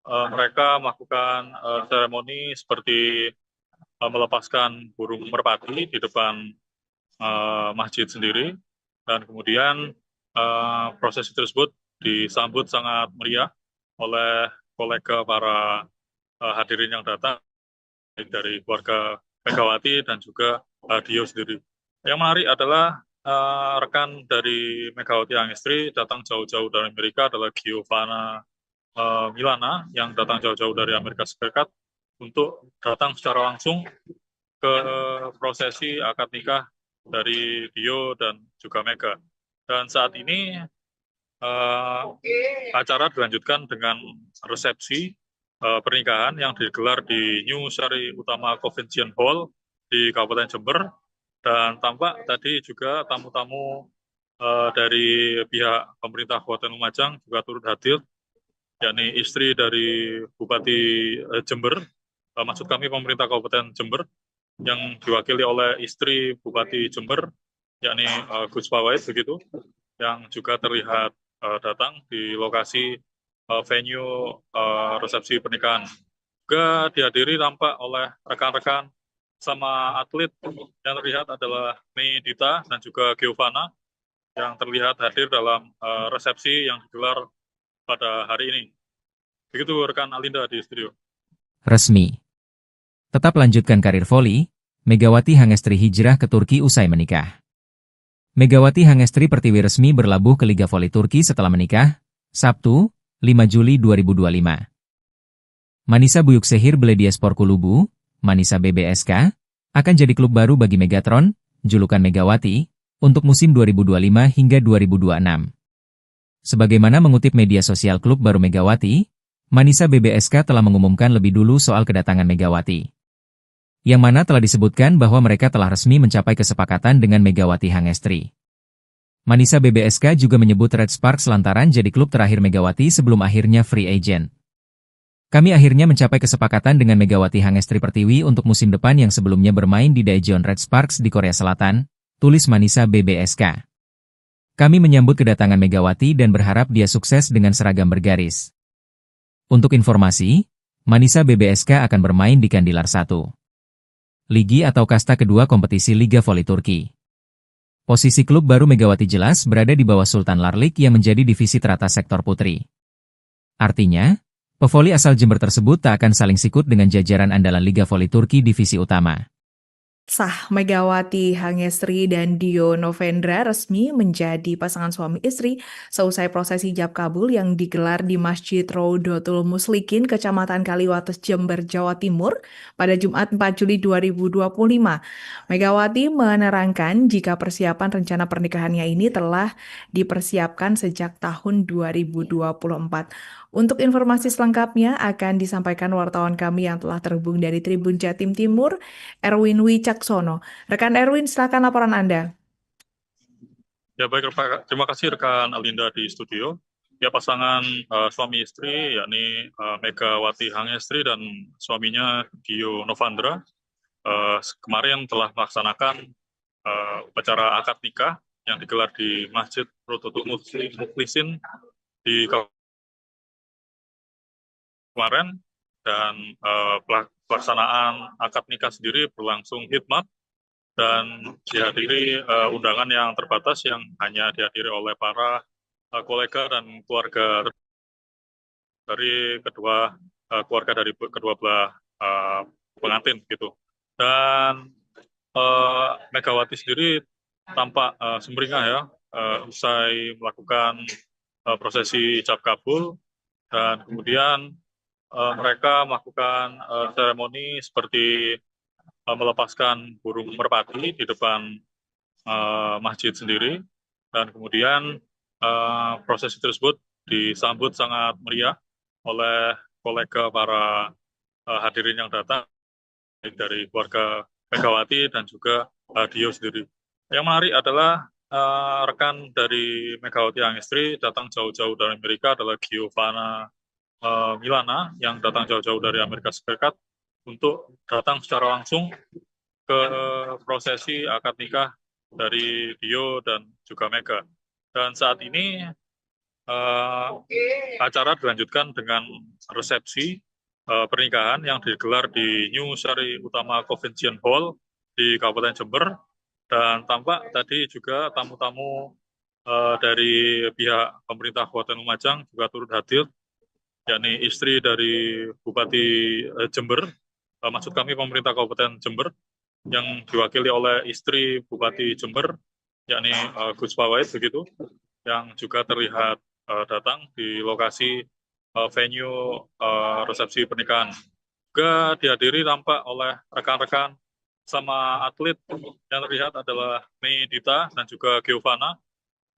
Speaker 3: mereka melakukan seremoni seperti melepaskan burung merpati di depan masjid sendiri, dan kemudian prosesi tersebut disambut sangat meriah oleh kolega para hadirin yang datang, baik dari keluarga Megawati dan juga Dio sendiri. Yang menarik adalah rekan dari Megawati Hangestri datang jauh-jauh dari Amerika adalah Giovanna Milana yang datang jauh-jauh dari Amerika Serikat untuk datang secara langsung ke prosesi akad nikah dari Dio dan juga Mega. Dan saat ini acara dilanjutkan dengan resepsi pernikahan yang digelar di New Sari Utama Convention Hall di Kabupaten Jember, dan tampak tadi juga tamu-tamu dari pihak pemerintah Kabupaten Lumajang juga turut hadir, yakni istri dari Bupati Jember, maksud kami pemerintah Kabupaten Jember, yang diwakili oleh istri Bupati Jember, yakni Gus Pawait begitu, yang juga terlihat datang di lokasi venue resepsi pernikahan. Juga dihadiri tampak oleh rekan-rekan sama atlet yang terlihat adalah Mei Dita dan juga Giovanna yang terlihat hadir dalam resepsi yang digelar pada hari ini. Begitu rekan Alinda di studio.
Speaker 1: Resmi. Tetap lanjutkan karir voli, Megawati Hangestri hijrah ke Turki usai menikah. Megawati Hangestri Pertiwi resmi berlabuh ke Liga Voli Turki setelah menikah, Sabtu, 5 Juli 2025. Manisa Buyuksehir Belediyespor Kulubu, Manisa BBSK, akan jadi klub baru bagi Megatron, julukan Megawati, untuk musim 2025 hingga 2026. Sebagaimana mengutip media sosial klub baru Megawati, Manisa BBSK telah mengumumkan lebih dulu soal kedatangan Megawati. Yang mana telah disebutkan bahwa mereka telah resmi mencapai kesepakatan dengan Megawati Hangestri. Manisa BBSK juga menyebut Red Sparks lantaran jadi klub terakhir Megawati sebelum akhirnya free agent. Kami akhirnya mencapai kesepakatan dengan Megawati Hangestri Pertiwi untuk musim depan yang sebelumnya bermain di Daejeon Red Sparks di Korea Selatan, tulis Manisa BBSK. Kami menyambut kedatangan Megawati dan berharap dia sukses dengan seragam bergaris. Untuk informasi, Manisa BBSK akan bermain di Kandilar 1. Ligi atau kasta kedua kompetisi Liga Voli Turki. Posisi klub baru Megawati jelas berada di bawah Sultan Larlik yang menjadi divisi teratas sektor putri. Artinya, pevoli asal Jember tersebut tak akan saling sikut dengan jajaran andalan Liga Voli Turki divisi utama.
Speaker 2: Sah, Megawati Hangestri dan Dio Novendra resmi menjadi pasangan suami istri seusai prosesi ijab kabul yang digelar di Masjid Raudatul Muslikin, Kecamatan Kaliwates, Jember, Jawa Timur pada Jumat 4 Juli 2025. Megawati menerangkan jika persiapan rencana pernikahannya ini telah dipersiapkan sejak tahun 2024. Untuk informasi selengkapnya akan disampaikan wartawan kami yang telah terhubung dari Tribun Jatim Timur, Erwin Wicaksono. Rekan Erwin, silakan laporan Anda.
Speaker 3: Ya baik, terima kasih rekan Alinda di studio. Ya, pasangan suami istri yakni Megawati Hangestri dan suaminya Dio Novandra kemarin telah melaksanakan upacara akad nikah yang digelar di Masjid Raudatul Mukhlisin di kemarin, dan pelaksanaan akad nikah sendiri berlangsung hikmat dan dihadiri undangan yang terbatas yang hanya dihadiri oleh para kolega dan keluarga dari keluarga dari kedua belah pengantin gitu. Dan Megawati sendiri tampak sumringah ya usai melakukan prosesi ijab kabul, dan kemudian mereka melakukan seremoni seperti melepaskan burung merpati di depan masjid sendiri, dan kemudian prosesi tersebut disambut sangat meriah oleh kolega para hadirin yang datang, baik dari keluarga Megawati dan juga Dio sendiri. Yang menarik adalah rekan dari Megawati Hangestri datang jauh-jauh dari Amerika adalah Giovanna Milana yang datang jauh-jauh dari Amerika Serikat untuk datang secara langsung ke prosesi akad nikah dari Dio dan juga Mega. Dan saat ini acara dilanjutkan dengan resepsi pernikahan yang digelar di New Sari Utama Convention Hall di Kabupaten Jember, dan tampak tadi juga tamu-tamu dari pihak pemerintah Kabupaten Lumajang juga turut hadir, yakni istri dari Bupati Jember, maksud kami pemerintah Kabupaten Jember, yang diwakili oleh istri Bupati Jember, yakni Gus Pawait begitu, yang juga terlihat datang di lokasi venue resepsi pernikahan. Juga dihadiri tampak oleh rekan-rekan sama atlet yang terlihat adalah Mei Dita dan juga Giovanna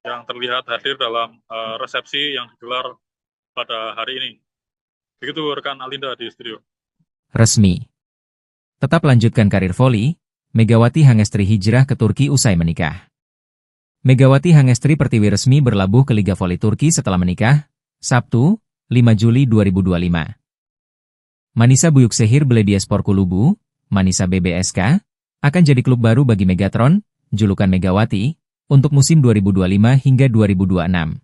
Speaker 3: yang terlihat hadir dalam resepsi yang digelar pada hari ini. Begitu rekan Alinda di studio.
Speaker 1: Resmi. Tetap lanjutkan karir voli, Megawati Hangestri hijrah ke Turki usai menikah. Megawati Hangestri Pertiwi resmi berlabuh ke Liga Voli Turki setelah menikah, Sabtu, 5 Juli 2025. Manisa Büyükşehir Belediyespor Kulübü, Manisa BBSK, akan jadi klub baru bagi Megatron, julukan Megawati, untuk musim 2025 hingga 2026.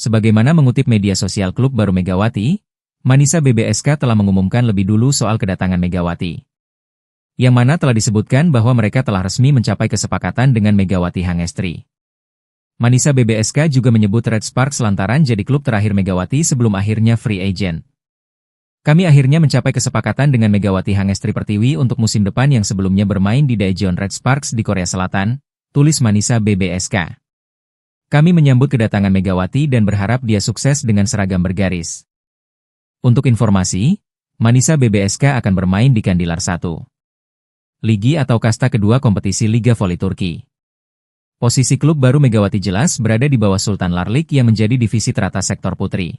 Speaker 1: Sebagaimana mengutip media sosial klub baru Megawati, Manisa BBSK telah mengumumkan lebih dulu soal kedatangan Megawati. Yang mana telah disebutkan bahwa mereka telah resmi mencapai kesepakatan dengan Megawati Hangestri. Manisa BBSK juga menyebut Red Sparks lantaran jadi klub terakhir Megawati sebelum akhirnya free agent. Kami akhirnya mencapai kesepakatan dengan Megawati Hangestri Pertiwi untuk musim depan yang sebelumnya bermain di Daejeon Red Sparks di Korea Selatan, tulis Manisa BBSK. Kami menyambut kedatangan Megawati dan berharap dia sukses dengan seragam bergaris. Untuk informasi, Manisa BBSK akan bermain di Kandilar 1. Ligi atau kasta kedua kompetisi Liga Voli Turki. Posisi klub baru Megawati jelas berada di bawah Sultan Larlik yang menjadi divisi teratas sektor putri.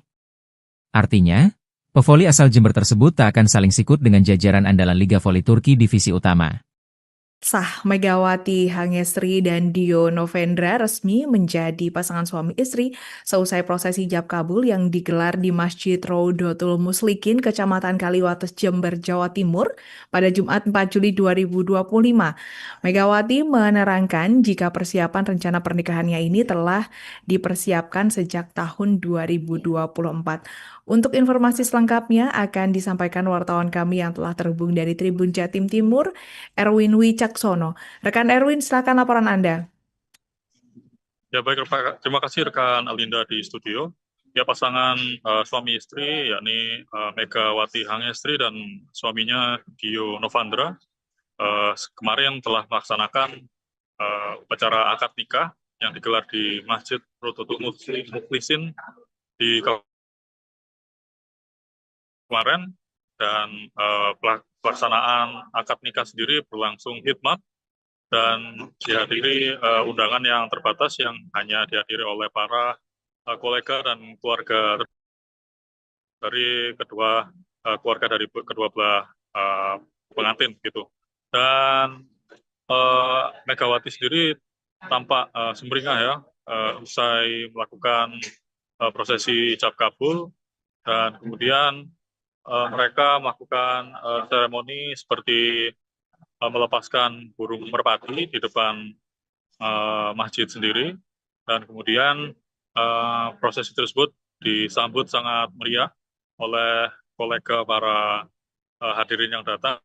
Speaker 1: Artinya, pevoli asal Jember tersebut tak akan saling sikut dengan jajaran andalan Liga Voli Turki divisi utama.
Speaker 2: Sah, Megawati Hangestri dan Dio Novendra resmi menjadi pasangan suami istri seusai prosesi ijab kabul yang digelar di Masjid Rodotul Muslikin, Kecamatan Kaliwates, Jember, Jawa Timur pada Jumat 4 Juli 2025. Megawati menerangkan jika persiapan rencana pernikahannya ini telah dipersiapkan sejak tahun 2024. Untuk informasi selengkapnya akan disampaikan wartawan kami yang telah terhubung dari Tribun Jatim Timur, Erwin Wicaksono. Rekan Erwin, silakan laporan Anda.
Speaker 3: Ya baik, terima kasih rekan Alinda di studio. Ya pasangan suami istri yakni Megawati Hangestri dan suaminya Dio Novandra kemarin telah melaksanakan upacara akad nikah yang digelar di Masjid Rodotul Muslikin di kemarin, dan pelaksanaan akad nikah sendiri berlangsung hikmat dan dihadiri undangan yang terbatas yang hanya dihadiri oleh para kolega dan keluarga dari kedua keluarga dari kedua belah pengantin gitu. Dan Megawati sendiri tampak sumringah ya usai melakukan prosesi ijab kabul, dan kemudian mereka melakukan seremoni seperti melepaskan burung merpati di depan masjid sendiri, dan kemudian prosesi tersebut disambut sangat meriah oleh kolega para hadirin yang datang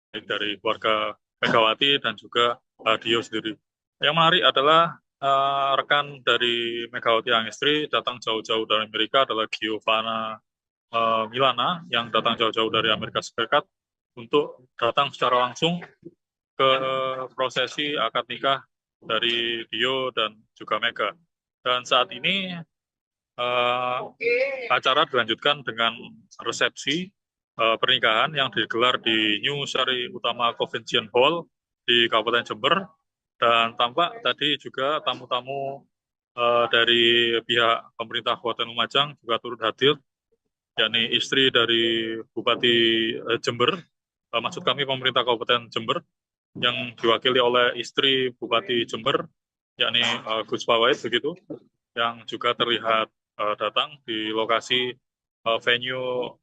Speaker 3: dari keluarga Megawati dan juga Dio sendiri. Yang menarik adalah rekan dari Megawati Hangestri datang jauh-jauh dari Amerika adalah Giovanna Milana yang datang jauh-jauh dari Amerika Serikat untuk datang secara langsung ke prosesi akad nikah dari Dio dan juga Mega. Dan saat ini acara dilanjutkan dengan resepsi pernikahan yang digelar di New Sari Utama Convention Hall di Kabupaten Jember, dan tampak tadi juga tamu-tamu dari pihak pemerintah Kabupaten Lumajang juga turut hadir, yakni istri dari Bupati Jember, maksud kami pemerintah Kabupaten Jember, yang diwakili oleh istri Bupati Jember, yakni Gus Pawait begitu, yang juga terlihat datang di lokasi venue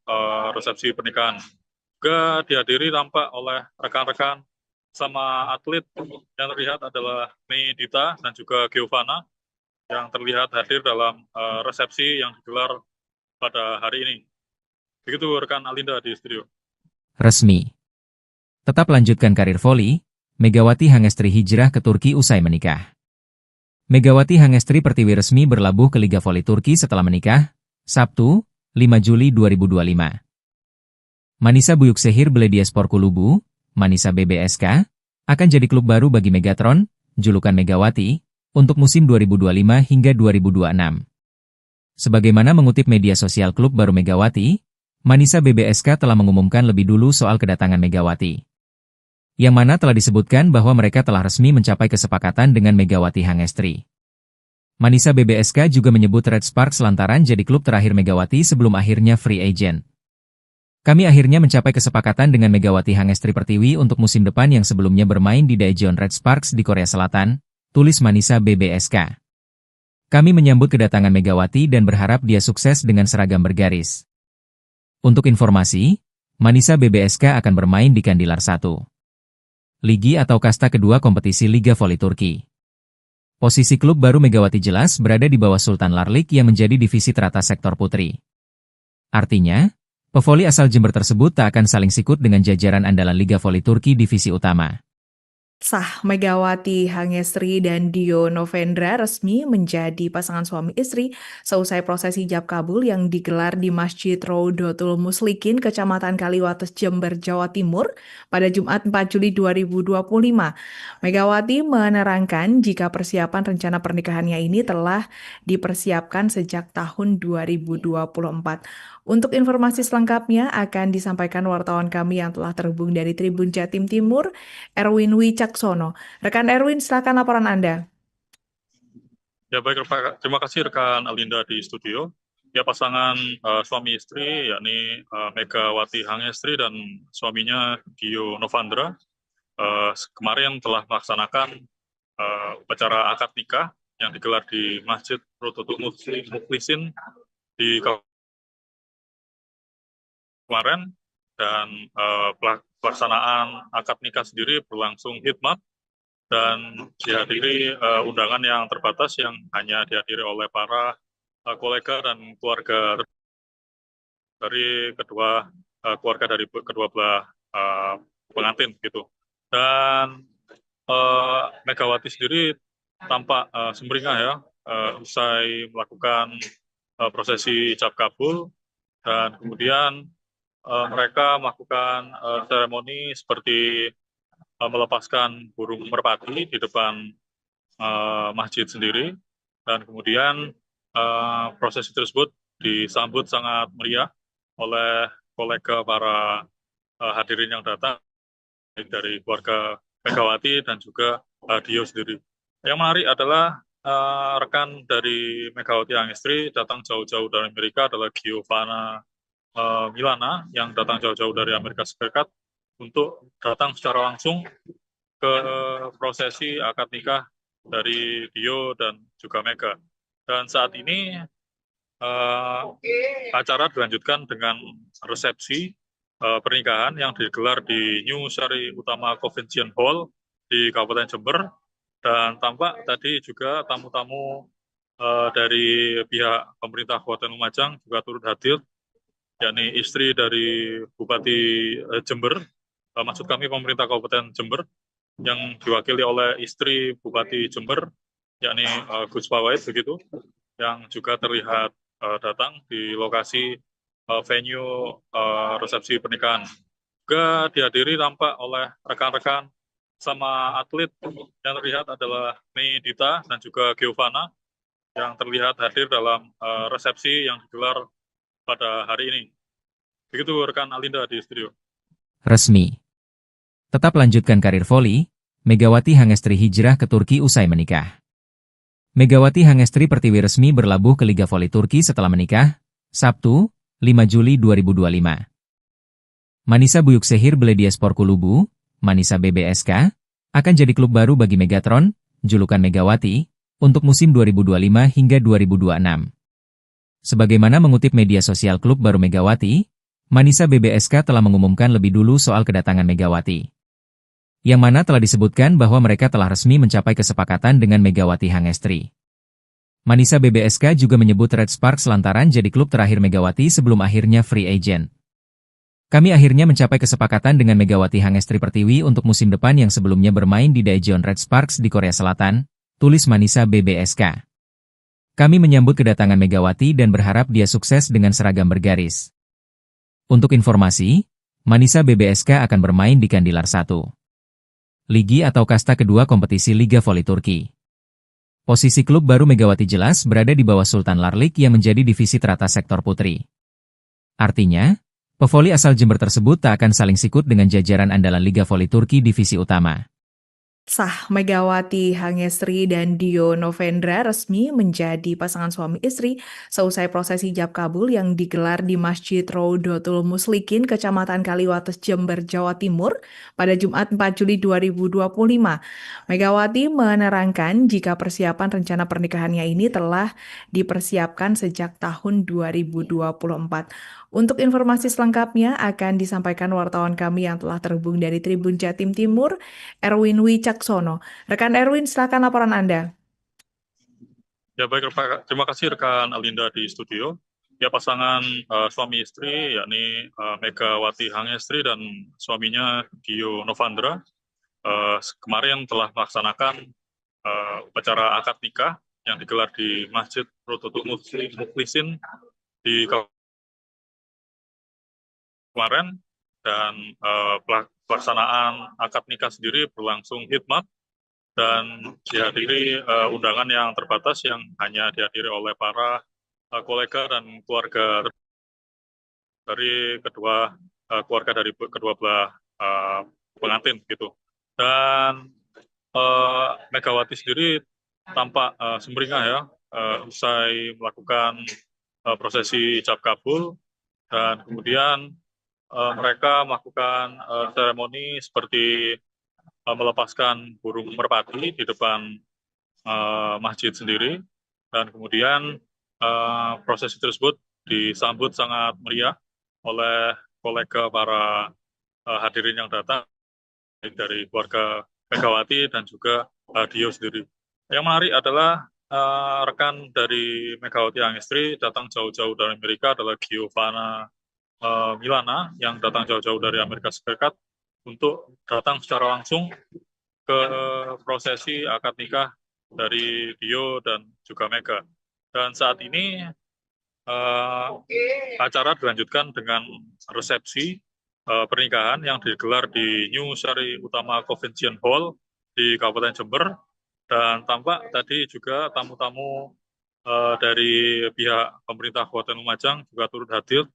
Speaker 3: resepsi pernikahan. Juga dihadiri tampak oleh rekan-rekan sama atlet yang terlihat adalah Mei Dita dan juga Giovanna yang terlihat hadir dalam resepsi yang digelar pada hari ini. Begitu rekan Alinda di studio.
Speaker 1: Resmi. Tetap lanjutkan karir voli, Megawati Hangestri hijrah ke Turki usai menikah. Megawati Hangestri Pertiwi resmi berlabuh ke Liga Voli Turki setelah menikah, Sabtu, 5 Juli 2025. Manisa Büyükşehir Belediyespor Kulübü, Manisa BBSK, akan jadi klub baru bagi Megatron, julukan Megawati, untuk musim 2025 hingga 2026. Sebagaimana mengutip media sosial klub baru Megawati, Manisa BBSK telah mengumumkan lebih dulu soal kedatangan Megawati. Yang mana telah disebutkan bahwa mereka telah resmi mencapai kesepakatan dengan Megawati Hangestri. Manisa BBSK juga menyebut Red Sparks lantaran jadi klub terakhir Megawati sebelum akhirnya free agent. Kami akhirnya mencapai kesepakatan dengan Megawati Hangestri Pertiwi untuk musim depan yang sebelumnya bermain di Daejeon Red Sparks di Korea Selatan, tulis Manisa BBSK. Kami menyambut kedatangan Megawati dan berharap dia sukses dengan seragam bergaris. Untuk informasi, Manisa BBSK akan bermain di Kandilar 1. Ligi atau kasta kedua kompetisi Liga Voli Turki. Posisi klub baru Megawati jelas berada di bawah Sultan Larlik yang menjadi divisi teratas sektor putri. Artinya, pevoli asal Jember tersebut tak akan saling sikut dengan jajaran andalan Liga Voli Turki divisi utama.
Speaker 2: Sah, Megawati Hangestri dan Dio Novendra resmi menjadi pasangan suami istri seusai prosesi ijab kabul yang digelar di Masjid Rodotul Muslikin, Kecamatan Kaliwates, Jember, Jawa Timur pada Jumat 4 Juli 2025. Megawati menerangkan jika persiapan rencana pernikahannya ini telah dipersiapkan sejak tahun 2024. Untuk informasi selengkapnya akan disampaikan wartawan kami yang telah terhubung dari Tribun Jatim Timur, Erwin Wicaksono. Rekan Erwin, silakan laporan Anda.
Speaker 3: Ya baik, terima kasih rekan Alinda di studio. Ya pasangan suami istri yakni Megawati Hangestri dan suaminya Dio Novendra kemarin telah melaksanakan upacara akad nikah yang digelar di Masjid Rodotul Muslikin di kemarin, dan pelaksanaan akad nikah sendiri berlangsung hikmat dan dihadiri undangan yang terbatas yang hanya dihadiri oleh para kolega dan keluarga dari kedua belah pengantin gitu. Dan Megawati sendiri tampak sumringah ya usai melakukan prosesi ijab kabul, dan kemudian mereka melakukan seremoni seperti melepaskan burung merpati di depan masjid sendiri, dan kemudian prosesi tersebut disambut sangat meriah oleh kolega para hadirin yang datang dari keluarga Megawati dan juga Dio sendiri. Yang menarik adalah rekan dari Megawati Hangestri datang jauh-jauh dari Amerika adalah Giovanna Milana yang datang jauh-jauh dari Amerika Serikat untuk datang secara langsung ke prosesi akad nikah dari Dio dan juga Mega. Dan saat ini acara dilanjutkan dengan resepsi pernikahan yang digelar di New Sari Utama Convention Hall di Kabupaten Jember, dan tampak tadi juga tamu-tamu dari pihak pemerintah Kabupaten Lumajang juga turut hadir, yakni istri dari Bupati Jember, maksud kami pemerintah Kabupaten Jember, yang diwakili oleh istri Bupati Jember, yakni Gus Pawait begitu, yang juga terlihat datang di lokasi venue resepsi pernikahan. Juga dihadiri tampak oleh rekan-rekan sama atlet yang terlihat adalah Mei Dita dan juga Giovanna yang terlihat hadir dalam resepsi yang digelar pada hari ini. Begitu rekan Alinda di studio.
Speaker 1: Resmi. Tetap lanjutkan karir voli, Megawati Hangestri hijrah ke Turki usai menikah. Megawati Hangestri Pertiwi resmi berlabuh ke Liga Voli Turki setelah menikah, Sabtu, 5 Juli 2025. Manisa Büyükşehir Belediyespor Kulübü, Manisa BBSK, akan jadi klub baru bagi Megatron, julukan Megawati, untuk musim 2025 hingga 2026. Sebagaimana mengutip media sosial klub baru Megawati, Manisa BBSK telah mengumumkan lebih dulu soal kedatangan Megawati. Yang mana telah disebutkan bahwa mereka telah resmi mencapai kesepakatan dengan Megawati Hangestri. Manisa BBSK juga menyebut Red Sparks lantaran jadi klub terakhir Megawati sebelum akhirnya free agent. Kami akhirnya mencapai kesepakatan dengan Megawati Hangestri Pertiwi untuk musim depan yang sebelumnya bermain di Daejeon Red Sparks di Korea Selatan, tulis Manisa BBSK. Kami menyambut kedatangan Megawati dan berharap dia sukses dengan seragam bergaris. Untuk informasi, Manisa BBSK akan bermain di Kandilar 1. Ligi atau kasta kedua kompetisi Liga Voli Turki. Posisi klub baru Megawati jelas berada di bawah Sultan Larlik yang menjadi divisi teratas sektor putri. Artinya, pevoli asal Jember tersebut tak akan saling sikut dengan jajaran andalan Liga Voli Turki divisi utama.
Speaker 2: Sah Megawati Hangestri dan Dio Novendra resmi menjadi pasangan suami istri seusai prosesi ijab kabul yang digelar di Masjid Raudatul Muslikin, Kecamatan Kaliwates, Jember, Jawa Timur pada Jumat 4 Juli 2025. Megawati menerangkan jika persiapan rencana pernikahannya ini telah dipersiapkan sejak tahun 2024. Untuk informasi selengkapnya akan disampaikan wartawan kami yang telah terhubung dari Tribun Jatim Timur, Erwin Wicaksono. Rekan Erwin, silakan laporan Anda.
Speaker 3: Ya baik, terima kasih rekan Alinda di studio. Ya pasangan suami istri yakni Megawati Hangestri dan suaminya Dio Novandra kemarin telah melaksanakan upacara akad nikah yang digelar di Masjid Raudatul Muslikin di kemarin, dan pelaksanaan akad nikah sendiri berlangsung hikmat dan dihadiri undangan yang terbatas yang hanya dihadiri oleh para kolega dan keluarga dari keluarga dari kedua belah pengantin gitu. Dan Megawati sendiri tampak sumringah ya usai melakukan prosesi ijab kabul, dan kemudian mereka melakukan seremoni seperti melepaskan burung merpati di depan masjid sendiri, dan kemudian prosesi tersebut disambut sangat meriah oleh kolega para hadirin yang datang dari keluarga Megawati dan juga Dio sendiri. Yang menarik adalah rekan dari Megawati Hangestri datang jauh-jauh dari Amerika adalah Giovanna Milana yang datang jauh-jauh dari Amerika Serikat untuk datang secara langsung ke prosesi akad nikah dari Dio dan juga Mega. Dan saat ini acara dilanjutkan dengan resepsi pernikahan yang digelar di New Sari Utama Convention Hall di Kabupaten Jember, dan tampak tadi juga tamu-tamu dari pihak pemerintah Kabupaten Lumajang juga turut hadir,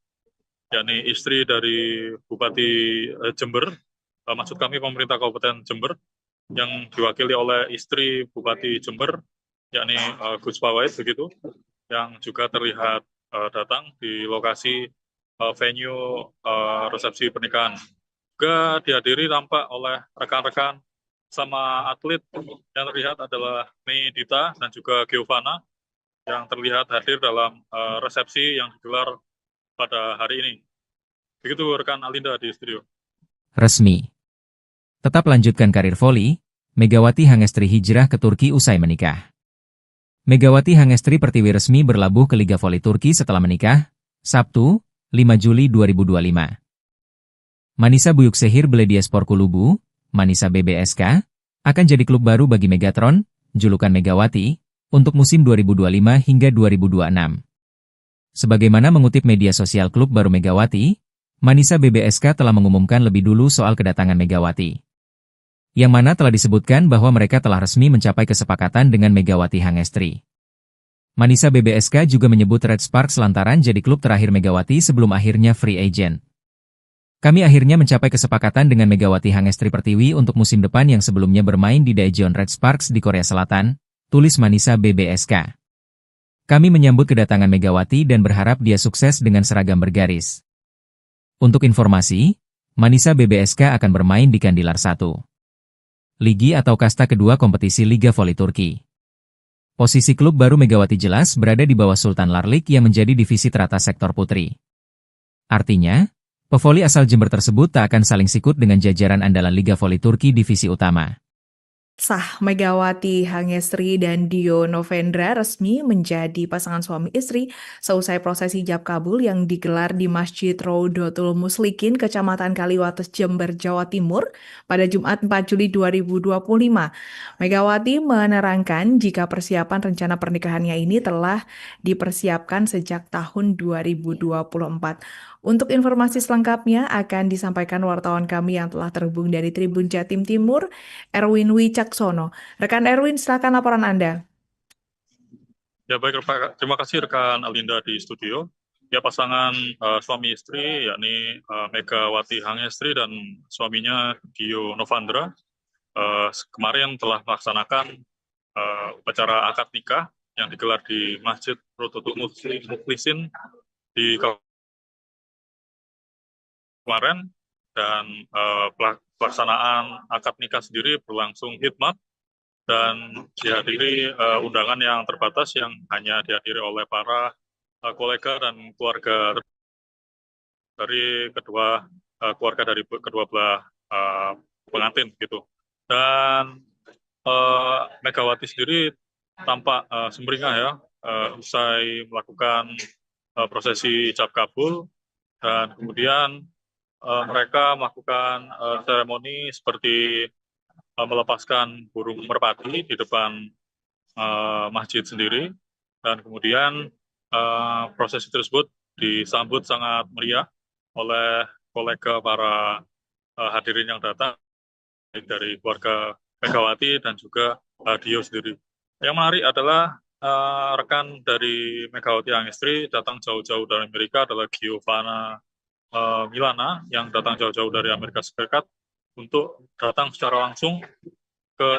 Speaker 3: yakni istri dari Bupati Jember, maksud kami pemerintah Kabupaten Jember, yang diwakili oleh istri Bupati Jember, yakni Gus Pawait begitu, yang juga terlihat datang di lokasi venue resepsi pernikahan. Juga dihadiri tampak oleh rekan-rekan sama atlet yang terlihat adalah Mei Dita dan juga Giovanna yang terlihat hadir dalam resepsi yang digelar pada hari ini. Begitu rekan Alinda di studio.
Speaker 1: Resmi. Tetap lanjutkan karir voli, Megawati Hangestri hijrah ke Turki usai menikah. Megawati Hangestri Pertiwi resmi berlabuh ke Liga Voli Turki setelah menikah, Sabtu, 5 Juli 2025. Manisa Büyükşehir Belediyespor Kulübü, Manisa BBSK, akan jadi klub baru bagi Megatron, julukan Megawati, untuk musim 2025 hingga 2026. Sebagaimana mengutip media sosial klub baru Megawati, Manisa BBSK telah mengumumkan lebih dulu soal kedatangan Megawati. Yang mana telah disebutkan bahwa mereka telah resmi mencapai kesepakatan dengan Megawati Hangestri. Manisa BBSK juga menyebut Red Sparks lantaran jadi klub terakhir Megawati sebelum akhirnya free agent. Kami akhirnya mencapai kesepakatan dengan Megawati Hangestri Pertiwi untuk musim depan yang sebelumnya bermain di Daejeon Red Sparks di Korea Selatan, tulis Manisa BBSK. Kami menyambut kedatangan Megawati dan berharap dia sukses dengan seragam bergaris. Untuk informasi, Manisa BBSK akan bermain di Kandilar 1. Ligi atau kasta kedua kompetisi Liga Voli Turki. Posisi klub baru Megawati jelas berada di bawah Sultan Larlik yang menjadi divisi teratas sektor putri. Artinya, pevoli asal Jember tersebut tak akan saling sikut dengan jajaran andalan Liga Voli Turki divisi utama.
Speaker 2: Sah Megawati Hangestri dan Dio Novendra resmi menjadi pasangan suami istri seusai prosesi ijab kabul yang digelar di Masjid Rodotul Muslikin, Kecamatan Kaliwates, Jember, Jawa Timur pada Jumat 4 Juli 2025. Megawati menerangkan jika persiapan rencana pernikahannya ini telah dipersiapkan sejak tahun 2024. Untuk informasi selengkapnya akan disampaikan wartawan kami yang telah terhubung dari Tribun Jatim Timur, Erwin Wicaksono. Rekan Erwin, silakan laporan Anda.
Speaker 3: Ya baik, terima kasih rekan Alinda di studio. Ya pasangan suami istri yakni Megawati Hangestri dan suaminya Dio Novandra kemarin telah melaksanakan upacara akad nikah yang digelar di Masjid Rodotul Muslikin di kemarin, dan pelaksanaan akad nikah sendiri berlangsung hikmat dan dihadiri undangan yang terbatas yang hanya dihadiri oleh para kolega dan keluarga dari kedua kedua belah pengantin gitu. Dan Megawati sendiri tampak sumringah ya usai melakukan prosesi ijab kabul, dan kemudian mereka melakukan seremoni seperti melepaskan burung merpati di depan masjid sendiri, dan kemudian prosesi tersebut disambut sangat meriah oleh kolega para hadirin yang datang dari keluarga Megawati dan juga Dio sendiri. Yang menarik adalah rekan dari Megawati Hangestri datang jauh-jauh dari Amerika adalah Giovanna Milana yang datang jauh-jauh dari Amerika Serikat untuk datang secara langsung ke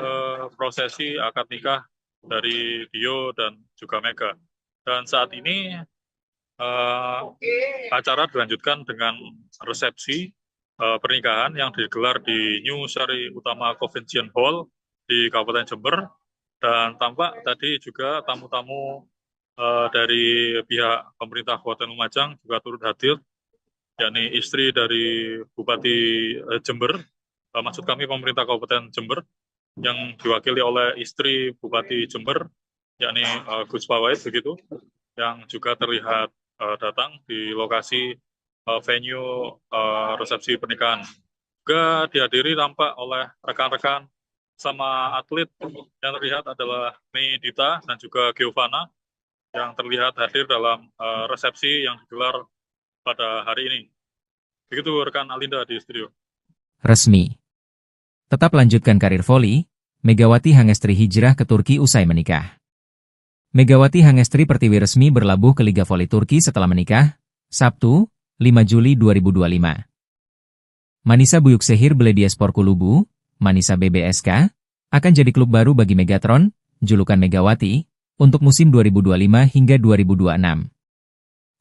Speaker 3: prosesi akad nikah dari Dio dan juga Mega. Dan saat ini acara dilanjutkan dengan resepsi pernikahan yang digelar di New Sari Utama Convention Hall di Kabupaten Jember, dan tampak tadi juga tamu-tamu dari pihak pemerintah Kabupaten Lumajang juga turut hadir, yakni istri dari Bupati Jember, maksud kami pemerintah Kabupaten Jember, yang diwakili oleh istri Bupati Jember, yakni Gus Pawait begitu, yang juga terlihat datang di lokasi venue resepsi pernikahan. Juga dihadiri tampak oleh rekan-rekan sama atlet yang terlihat adalah Mei Dita dan juga Giovanna yang terlihat hadir dalam resepsi yang digelar pada hari ini. Begitu rekan Alinda di studio.
Speaker 1: Resmi. Tetap lanjutkan karir voli, Megawati Hangestri hijrah ke Turki usai menikah. Megawati Hangestri Pertiwi resmi berlabuh ke Liga Voli Turki setelah menikah, Sabtu, 5 Juli 2025. Manisa Büyükşehir Belediyespor Kulübü, Manisa BBSK, akan jadi klub baru bagi Megatron, julukan Megawati, untuk musim 2025 hingga 2026.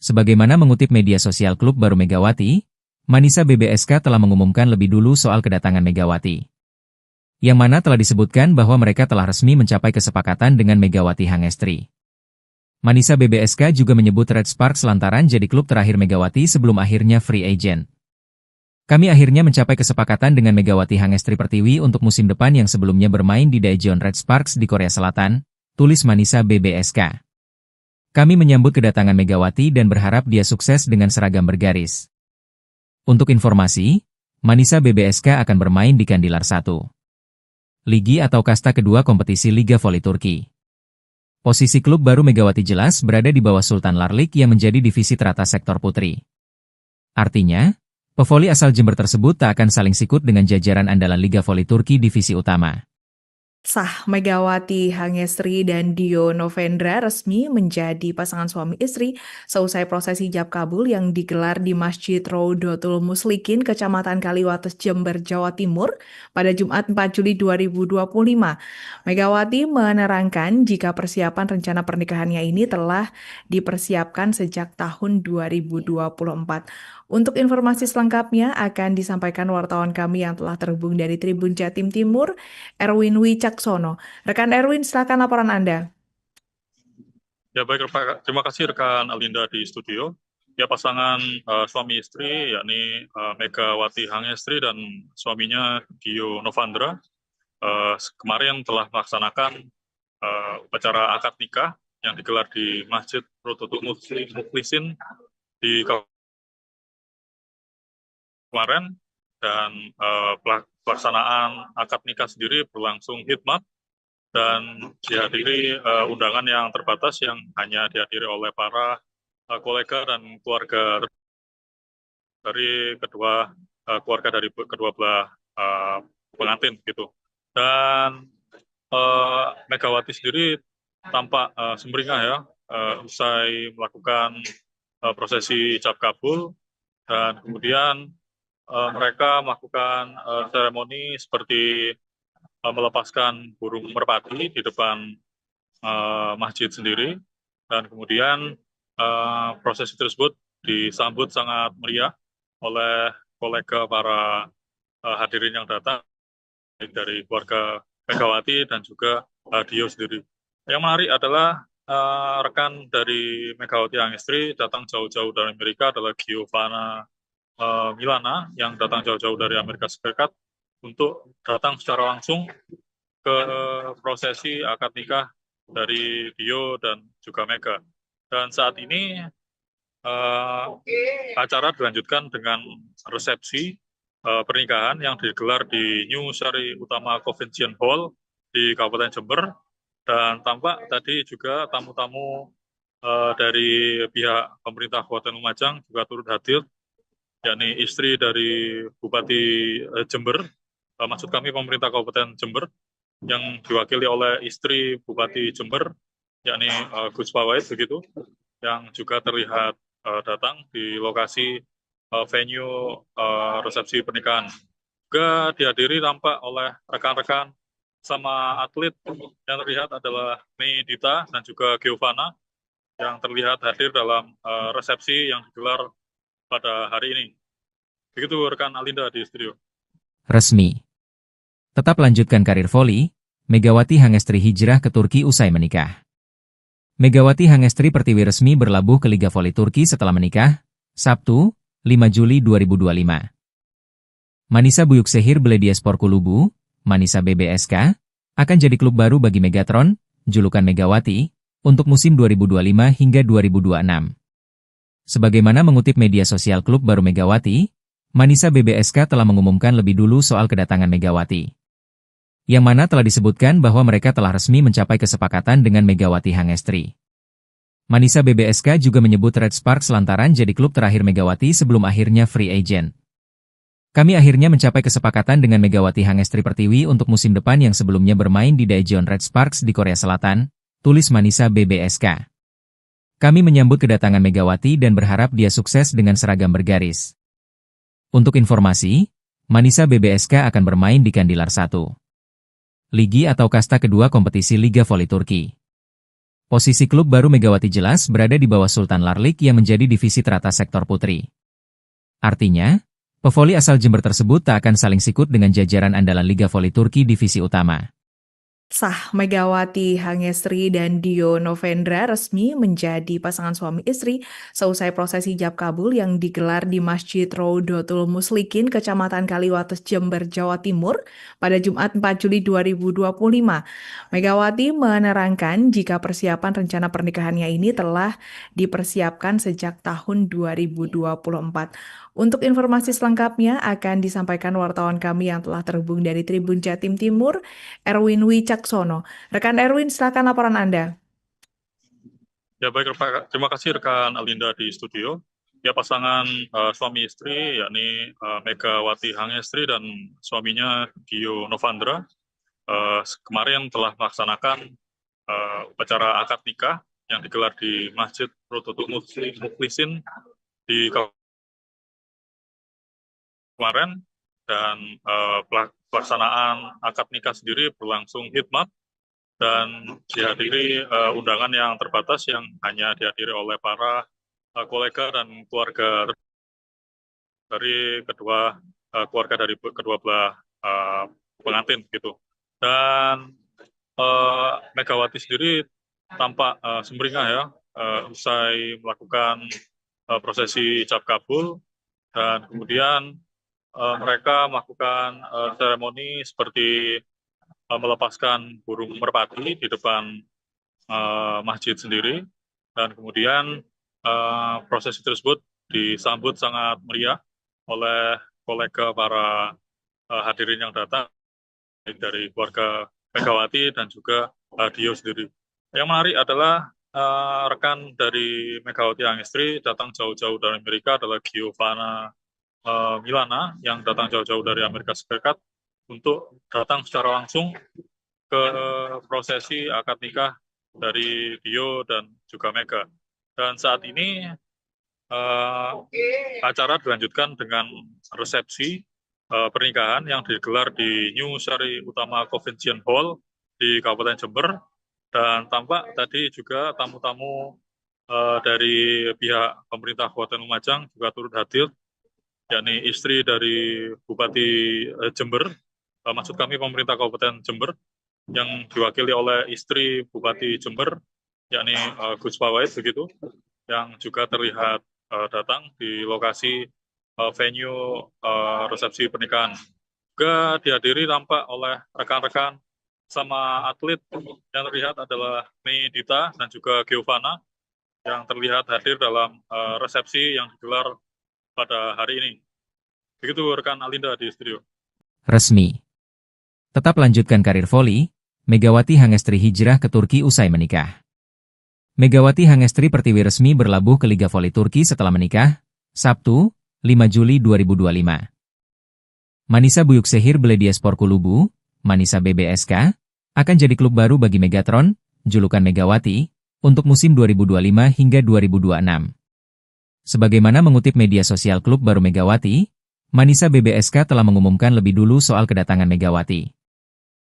Speaker 1: Sebagaimana mengutip media sosial klub baru Megawati, Manisa BBSK telah mengumumkan lebih dulu soal kedatangan Megawati. Yang mana telah disebutkan bahwa mereka telah resmi mencapai kesepakatan dengan Megawati Hangestri. Manisa BBSK juga menyebut Red Sparks lantaran jadi klub terakhir Megawati sebelum akhirnya free agent. Kami akhirnya mencapai kesepakatan dengan Megawati Hangestri Pertiwi untuk musim depan yang sebelumnya bermain di Daejeon Red Sparks di Korea Selatan, tulis Manisa BBSK. Kami menyambut kedatangan Megawati dan berharap dia sukses dengan seragam bergaris. Untuk informasi, Manisa BBSK akan bermain di Kandilar 1. Ligi atau kasta kedua kompetisi Liga Voli Turki. Posisi klub baru Megawati jelas berada di bawah Sultan Larlik yang menjadi divisi teratas sektor putri. Artinya, pevoli asal Jember tersebut tak akan saling sikut dengan jajaran andalan Liga Voli Turki divisi utama.
Speaker 2: Sah Megawati Hangestri dan Dio Novendra resmi menjadi pasangan suami istri seusai prosesi ijab kabul yang digelar di Masjid Rodotul Muslikin, Kecamatan Kaliwates, Jember, Jawa Timur pada Jumat 4 Juli 2025. Megawati menerangkan jika persiapan rencana pernikahannya ini telah dipersiapkan sejak tahun 2024. Untuk informasi selengkapnya akan disampaikan wartawan kami yang telah terhubung dari Tribun Jatim Timur, Erwin Wicaksono. Rekan Erwin, silakan laporan Anda.
Speaker 3: Ya baik, terima kasih rekan Alinda di studio. Ya pasangan suami istri yakni Megawati Hangestri dan suaminya Dio Novandra kemarin telah melaksanakan upacara akad nikah yang digelar di Masjid Rodotul Mukhlisin di kemarin, dan pelaksanaan akad nikah sendiri berlangsung hikmat dan dihadiri undangan yang terbatas yang hanya dihadiri oleh para kolega dan keluarga dari keluarga dari kedua belah pengantin gitu. Dan Megawati sendiri tampak sumringah ya usai melakukan prosesi ijab kabul, dan kemudian mereka melakukan seremoni seperti melepaskan burung merpati di depan masjid sendiri, dan kemudian prosesi tersebut disambut sangat meriah oleh kolega para hadirin yang datang dari keluarga Megawati dan juga Dio sendiri. Yang menarik adalah rekan dari Megawati Hangestri datang jauh-jauh dari Amerika adalah Giovanna Milana yang datang jauh-jauh dari Amerika Serikat untuk datang secara langsung ke prosesi akad nikah dari Dio dan juga Mega. Dan saat ini acara dilanjutkan dengan resepsi pernikahan yang digelar di New Sari Utama Convention Hall di Kabupaten Jember, dan tampak tadi juga tamu-tamu dari pihak pemerintah Kabupaten Lumajang juga turut hadir, yakni istri dari Bupati Jember, maksud kami pemerintah Kabupaten Jember, yang diwakili oleh istri Bupati Jember, yakni Gus Pawait begitu, yang juga terlihat datang di lokasi venue resepsi pernikahan. Juga dihadiri tampak oleh rekan-rekan sama atlet yang terlihat adalah Mei Dita dan juga Giovanna yang terlihat hadir dalam resepsi yang digelar pada hari ini. Begitu rekan Alinda di studio.
Speaker 1: Resmi. Tetap lanjutkan karir voli, Megawati Hangestri hijrah ke Turki usai menikah. Megawati Hangestri Pertiwi resmi berlabuh ke Liga Voli Turki setelah menikah, Sabtu, 5 Juli 2025. Manisa Büyükşehir Belediyespor Kulübü, Manisa BBSK, akan jadi klub baru bagi Megatron, julukan Megawati, untuk musim 2025 hingga 2026. Sebagaimana mengutip media sosial klub baru Megawati, Manisa BBSK telah mengumumkan lebih dulu soal kedatangan Megawati. Yang mana telah disebutkan bahwa mereka telah resmi mencapai kesepakatan dengan Megawati Hangestri. Manisa BBSK juga menyebut Red Sparks lantaran jadi klub terakhir Megawati sebelum akhirnya free agent. Kami akhirnya mencapai kesepakatan dengan Megawati Hangestri Pertiwi untuk musim depan yang sebelumnya bermain di Daejeon Red Sparks di Korea Selatan, tulis Manisa BBSK. Kami menyambut kedatangan Megawati dan berharap dia sukses dengan seragam bergaris. Untuk informasi, Manisa BBSK akan bermain di Kandilar 1. Ligi atau kasta kedua kompetisi Liga Voli Turki. Posisi klub baru Megawati jelas berada di bawah Sultan Larlik yang menjadi divisi teratas sektor putri. Artinya, pevoli asal Jember tersebut tak akan saling sikut dengan jajaran andalan Liga Voli Turki divisi utama.
Speaker 2: Sah, Megawati Hangestri dan Dio Novendra resmi menjadi pasangan suami istri seusai prosesi ijab kabul yang digelar di Masjid Rodotul Muslikin, Kecamatan Kaliwates, Jember, Jawa Timur pada Jumat 4 Juli 2025. Megawati menerangkan jika persiapan rencana pernikahannya ini telah dipersiapkan sejak tahun 2024. Untuk informasi selengkapnya akan disampaikan wartawan kami yang telah terhubung dari Tribun Jatim Timur, Erwin Wicaksono. Rekan Erwin, silakan laporan Anda.
Speaker 3: Ya baik, terima kasih rekan Alinda di studio. Ya, pasangan suami istri yakni Megawati Hangestri dan suaminya Dio Novandra kemarin telah melaksanakan upacara akad nikah yang digelar di Masjid Rodotul Mukhlisin di kemarin, dan pelaksanaan akad nikah sendiri berlangsung hikmat dan dihadiri undangan yang terbatas yang hanya dihadiri oleh para kolega dan keluarga dari keluarga dari kedua belah pengantin gitu. Dan Megawati sendiri tampak sumringah ya usai melakukan prosesi ijab kabul, dan kemudian mereka melakukan seremoni seperti melepaskan burung merpati di depan masjid sendiri, dan kemudian prosesi tersebut disambut sangat meriah oleh kolega para hadirin yang datang, baik dari keluarga Megawati dan juga Dio sendiri. Yang menarik adalah rekan dari Megawati Hangestri datang jauh-jauh dari Amerika adalah Giovanna Milana yang datang jauh-jauh dari Amerika Serikat untuk datang secara langsung ke prosesi akad nikah dari Dio dan juga Mega. Dan saat ini acara dilanjutkan dengan resepsi pernikahan yang digelar di New Sari Utama Convention Hall di Kabupaten Jember, dan tampak tadi juga tamu-tamu dari pihak pemerintah Kabupaten Lumajang juga turut hadir, yakni istri dari Bupati Jember, maksud kami pemerintah Kabupaten Jember, yang diwakili oleh istri Bupati Jember, yakni Gus Pawait begitu, yang juga terlihat datang di lokasi venue resepsi pernikahan. Juga dihadiri tampak oleh rekan-rekan sama atlet yang terlihat adalah Mei Dita dan juga Giovanna yang terlihat hadir dalam resepsi yang digelar pada hari ini. Begitu rekan Alinda di studio.
Speaker 1: Resmi. Tetap lanjutkan karir voli, Megawati Hangestri hijrah ke Turki usai menikah. Megawati Hangestri Pertiwi resmi berlabuh ke Liga Voli Turki setelah menikah, Sabtu, 5 Juli 2025. Manisa Büyükşehir Belediyespor Kulübü, Manisa BBSK, akan jadi klub baru bagi Megatron, julukan Megawati, untuk musim 2025 hingga 2026. Sebagaimana mengutip media sosial klub baru Megawati, Manisa BBSK telah mengumumkan lebih dulu soal kedatangan Megawati.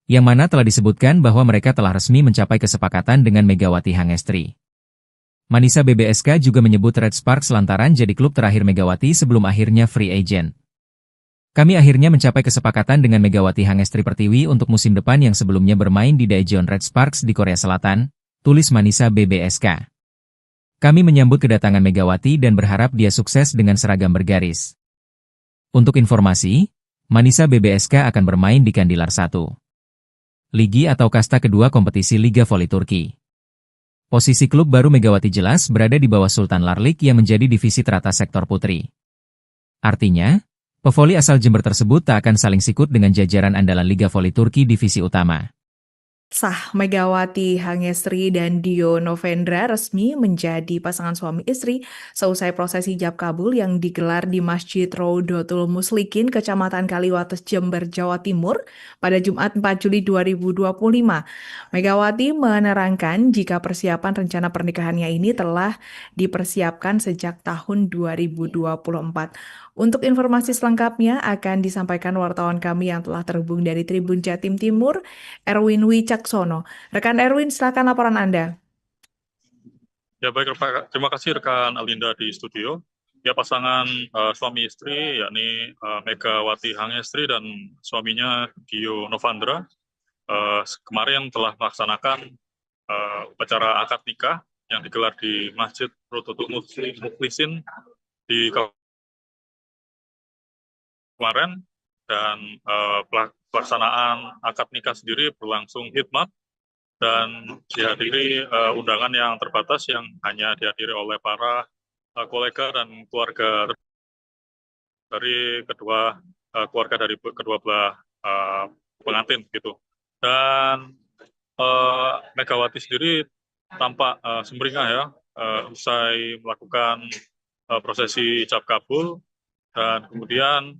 Speaker 1: Yang mana telah disebutkan bahwa mereka telah resmi mencapai kesepakatan dengan Megawati Hangestri. Manisa BBSK juga menyebut Red Sparks lantaran jadi klub terakhir Megawati sebelum akhirnya free agent. Kami akhirnya mencapai kesepakatan dengan Megawati Hangestri Pertiwi untuk musim depan yang sebelumnya bermain di Daejeon Red Sparks di Korea Selatan, tulis Manisa BBSK. Kami menyambut kedatangan Megawati dan berharap dia sukses dengan seragam bergaris. Untuk informasi, Manisa BBSK akan bermain di Kandilar 1. Ligi atau kasta kedua kompetisi Liga Voli Turki. Posisi klub baru Megawati jelas berada di bawah Sultan Larlik yang menjadi divisi teratas sektor putri. Artinya, pevoli asal Jember tersebut tak akan saling sikut dengan jajaran andalan Liga Voli Turki divisi utama.
Speaker 2: Sah Megawati Hangestri dan Dio Novendra resmi menjadi pasangan suami istri seusai prosesi ijab kabul yang digelar di Masjid Rodotul Muslikin, Kecamatan Kaliwates, Jember, Jawa Timur pada Jumat 4 Juli 2025. Megawati menerangkan jika persiapan rencana pernikahannya ini telah dipersiapkan sejak tahun 2024. Untuk informasi selengkapnya akan disampaikan wartawan kami yang telah terhubung dari Tribun Jatim Timur, Erwin Wicaksono. Rekan Erwin, silakan laporan Anda.
Speaker 3: Ya baik, terima kasih rekan Alinda di studio. Ya, pasangan suami istri yakni Megawati Hangestri dan suaminya Dio Novandra kemarin telah melaksanakan upacara akad nikah yang digelar di Masjid Rodotul Muslikin di kemarin, dan pelaksanaan akad nikah sendiri berlangsung hikmat dan dihadiri undangan yang terbatas yang hanya dihadiri oleh para kolega dan keluarga dari kedua belah pengantin gitu. Dan Megawati sendiri tampak sumringah ya usai melakukan prosesi ijab kabul, dan kemudian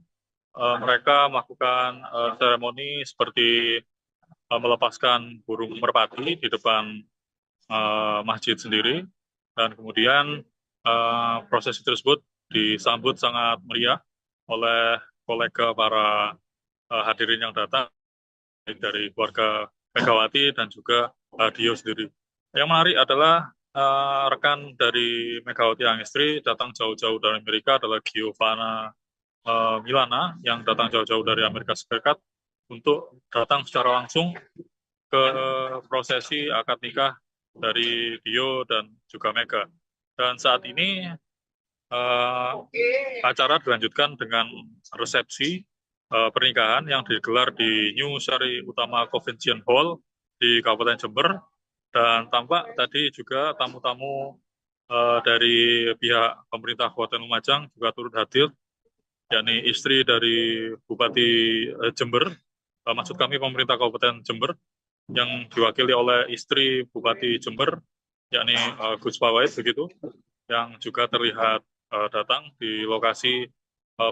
Speaker 3: mereka melakukan seremoni seperti melepaskan burung merpati di depan masjid sendiri, dan kemudian prosesi tersebut disambut sangat meriah oleh kolega para hadirin yang datang, baik dari keluarga Megawati dan juga Dio sendiri. Yang menarik adalah rekan dari Megawati Hangestri datang jauh-jauh dari Amerika adalah Giovanna Milana yang datang jauh-jauh dari Amerika Serikat untuk datang secara langsung ke prosesi akad nikah dari Dio dan juga Mega. Dan saat ini acara dilanjutkan dengan resepsi pernikahan yang digelar di New Sari Utama Convention Hall di Kabupaten Jember, dan tampak tadi juga tamu-tamu dari pihak pemerintah Kabupaten Lumajang juga turut hadir, yakni istri dari Bupati Jember, maksud kami pemerintah Kabupaten Jember, yang diwakili oleh istri Bupati Jember, yakni Gus Pawait begitu, yang juga terlihat datang di lokasi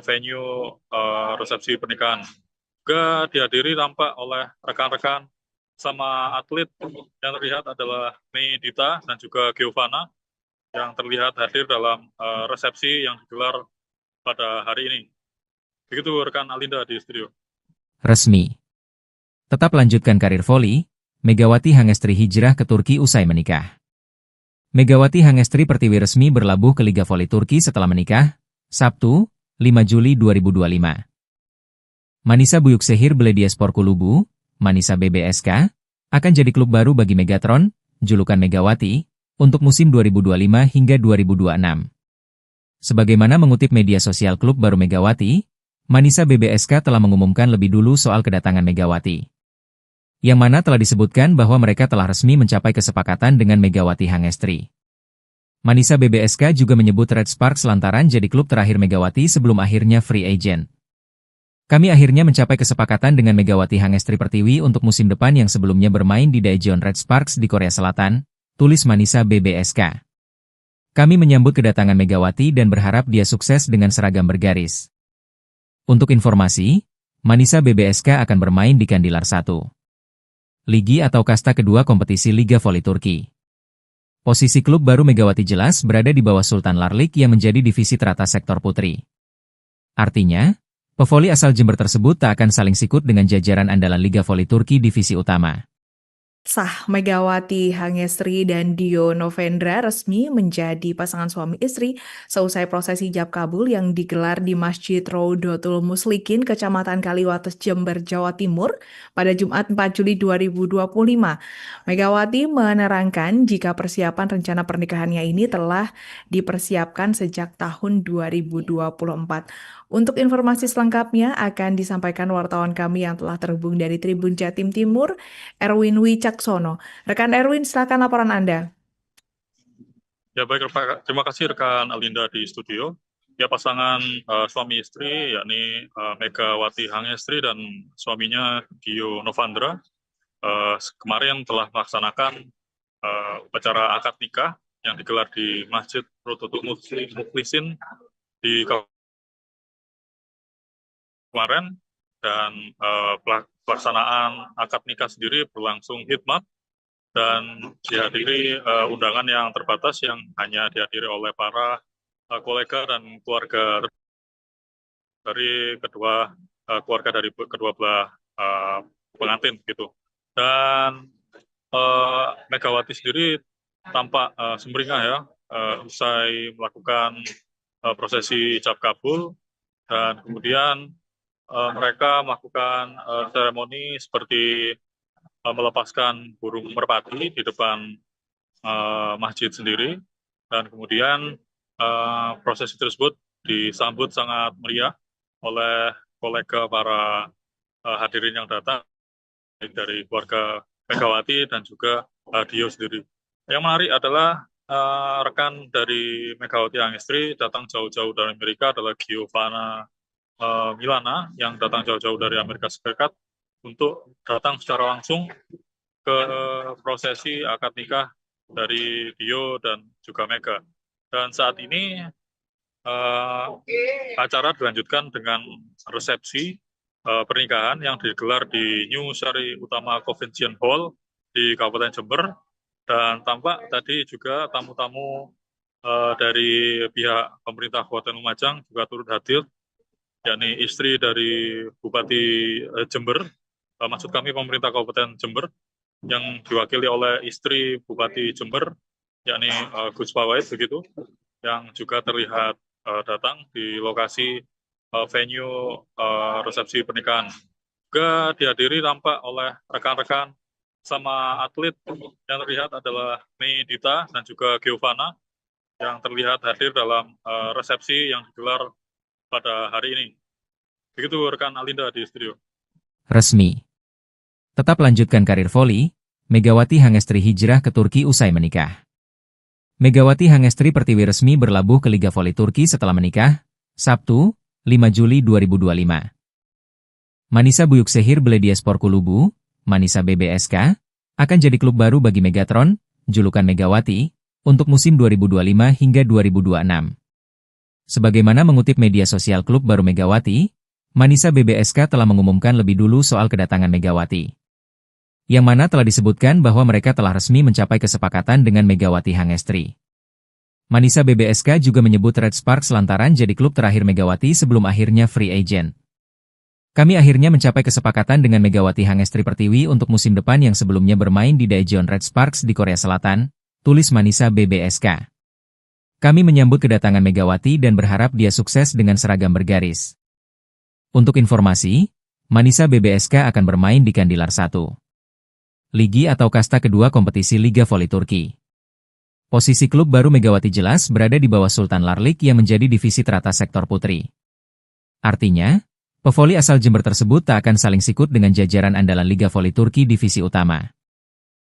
Speaker 3: venue resepsi pernikahan. Juga dihadiri tampak oleh rekan-rekan sama atlet yang terlihat adalah Mei Dita dan juga Giovanna yang terlihat hadir dalam resepsi yang digelar pada hari ini. Begitu rekan Alinda di studio.
Speaker 1: Resmi. Tetap lanjutkan karir voli, Megawati Hangestri hijrah ke Turki usai menikah. Megawati Hangestri Pertiwi resmi berlabuh ke Liga Voli Turki setelah menikah, Sabtu, 5 Juli 2025. Manisa Büyükşehir Belediyespor Kulübü, Manisa BBSK, akan jadi klub baru bagi Megatron, julukan Megawati, untuk musim 2025 hingga 2026. Sebagaimana mengutip media sosial klub baru Megawati, Manisa BBSK telah mengumumkan lebih dulu soal kedatangan Megawati. Yang mana telah disebutkan bahwa mereka telah resmi mencapai kesepakatan dengan Megawati Hangestri. Manisa BBSK juga menyebut Red Sparks lantaran jadi klub terakhir Megawati sebelum akhirnya free agent. Kami akhirnya mencapai kesepakatan dengan Megawati Hangestri Pertiwi untuk musim depan yang sebelumnya bermain di Daejeon Red Sparks di Korea Selatan, tulis Manisa BBSK. Kami menyambut kedatangan Megawati dan berharap dia sukses dengan seragam bergaris. Untuk informasi, Manisa BBSK akan bermain di Kandilar 1. Ligi atau kasta kedua kompetisi Liga Voli Turki. Posisi klub baru Megawati jelas berada di bawah Sultan Larlik yang menjadi divisi teratas sektor putri. Artinya, pevoli asal Jember tersebut tak akan saling sikut dengan jajaran andalan Liga Voli Turki divisi utama.
Speaker 2: Sah, Megawati Hangestri dan Dio Novendra resmi menjadi pasangan suami istri seusai prosesi ijab kabul yang digelar di Masjid Rodotul Muslikin, Kecamatan Kaliwates, Jember, Jawa Timur pada Jumat 4 Juli 2025. Megawati menerangkan jika persiapan rencana pernikahannya ini telah dipersiapkan sejak tahun 2024. Untuk informasi selengkapnya akan disampaikan wartawan kami yang telah terhubung dari Tribun Jatim Timur, Erwin Wicaksono. Rekan Erwin, silakan laporan Anda.
Speaker 3: Ya baik, terima kasih rekan Alinda di studio. Ya pasangan suami istri yakni Megawati Hangestri dan suaminya Dio Novandra kemarin telah melaksanakan upacara akad nikah yang digelar di Masjid Rodotul Mukhlisin di kemarin, dan pelaksanaan akad nikah sendiri berlangsung hikmat dan dihadiri undangan yang terbatas yang hanya dihadiri oleh para kolega dan keluarga dari kedua belah pengantin gitu. Dan Megawati sendiri tampak sumringah ya usai melakukan prosesi ijab kabul, dan kemudian mereka melakukan seremoni seperti melepaskan burung merpati di depan masjid sendiri, dan kemudian prosesi tersebut disambut sangat meriah oleh kolega para hadirin yang datang dari keluarga Megawati dan juga Dio sendiri. Yang menarik adalah rekan dari Megawati Hangestri datang jauh-jauh dari Amerika adalah Giovanna Milana yang datang jauh-jauh dari Amerika Serikat untuk datang secara langsung ke prosesi akad nikah dari Dio dan juga Mega. Dan saat ini acara dilanjutkan dengan resepsi pernikahan yang digelar di New Sari Utama Convention Hall di Kabupaten Jember, dan tampak tadi juga tamu-tamu dari pihak pemerintah Kabupaten Lumajang juga turut hadir, yakni istri dari Bupati Jember, maksud kami pemerintah Kabupaten Jember, yang diwakili oleh istri Bupati Jember, yakni Gus Pawait begitu, yang juga terlihat datang di lokasi venue resepsi pernikahan. Juga dihadiri tampak oleh rekan-rekan sama atlet yang terlihat adalah Mei Dita dan juga Giovanna yang terlihat hadir dalam resepsi yang digelar pada hari ini. Begitu rekan Alinda di studio.
Speaker 1: Resmi. Tetap lanjutkan karir voli, Megawati Hangestri hijrah ke Turki usai menikah. Megawati Hangestri Pertiwi resmi berlabuh ke Liga Voli Turki setelah menikah, Sabtu, 5 Juli 2025. Manisa Büyükşehir Belediyespor Kulübü, Manisa BBSK, akan jadi klub baru bagi Megatron, julukan Megawati, untuk musim 2025 hingga 2026. Sebagaimana mengutip media sosial klub baru Megawati, Manisa BBSK telah mengumumkan lebih dulu soal kedatangan Megawati. Yang mana telah disebutkan bahwa mereka telah resmi mencapai kesepakatan dengan Megawati Hangestri. Manisa BBSK juga menyebut Red Sparks lantaran jadi klub terakhir Megawati sebelum akhirnya free agent. Kami akhirnya mencapai kesepakatan dengan Megawati Hangestri Pertiwi untuk musim depan yang sebelumnya bermain di Daejeon Red Sparks di Korea Selatan, tulis Manisa BBSK. Kami menyambut kedatangan Megawati dan berharap dia sukses dengan seragam bergaris. Untuk informasi, Manisa BBSK akan bermain di Kandilar 1. Ligi atau kasta kedua kompetisi Liga Voli Turki. Posisi klub baru Megawati jelas berada di bawah Sultan Larlik yang menjadi divisi teratas sektor putri. Artinya, pevoli asal Jember tersebut tak akan saling sikut dengan jajaran andalan Liga Voli Turki divisi utama.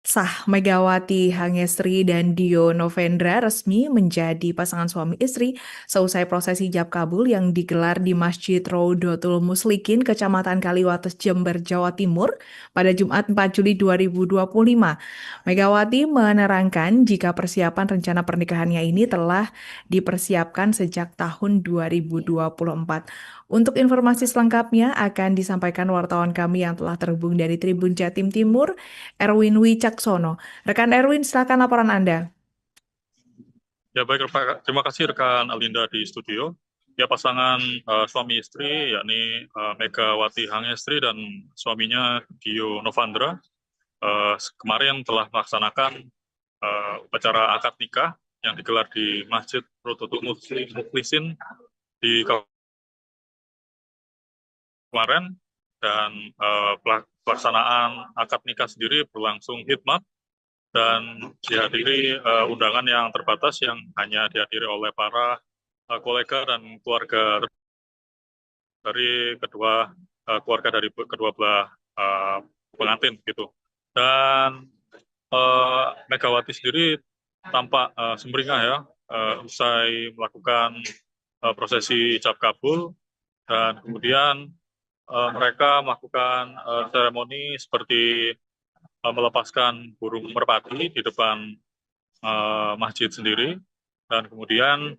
Speaker 2: Sah Megawati Hangestri dan Dio Novendra resmi menjadi pasangan suami istri seusai prosesi ijab kabul yang digelar di Masjid Rodotul Muslikin, Kecamatan Kaliwates, Jember, Jawa Timur pada Jumat 4 Juli 2025. Megawati menerangkan jika persiapan rencana pernikahannya ini telah dipersiapkan sejak tahun 2024. Untuk informasi selengkapnya akan disampaikan wartawan kami yang telah terhubung dari Tribun Jatim Timur, Erwin Wicaksono. Rekan Erwin, silakan laporan Anda.
Speaker 3: Ya baik, terima kasih rekan Alinda di studio. Ya pasangan suami istri yakni Megawati Hangestri dan suaminya Dio Novendra kemarin telah melaksanakan upacara akad nikah yang digelar di Masjid Rodotul Muslikin di kemarin, dan pelaksanaan akad nikah sendiri berlangsung hikmat dan dihadiri undangan yang terbatas yang hanya dihadiri oleh para kolega dan keluarga dari keluarga dari kedua belah pengantin gitu. Dan Megawati sendiri tampak sumringah ya usai melakukan prosesi ijab kabul, dan kemudian mereka melakukan seremoni seperti melepaskan burung merpati di depan masjid sendiri, dan kemudian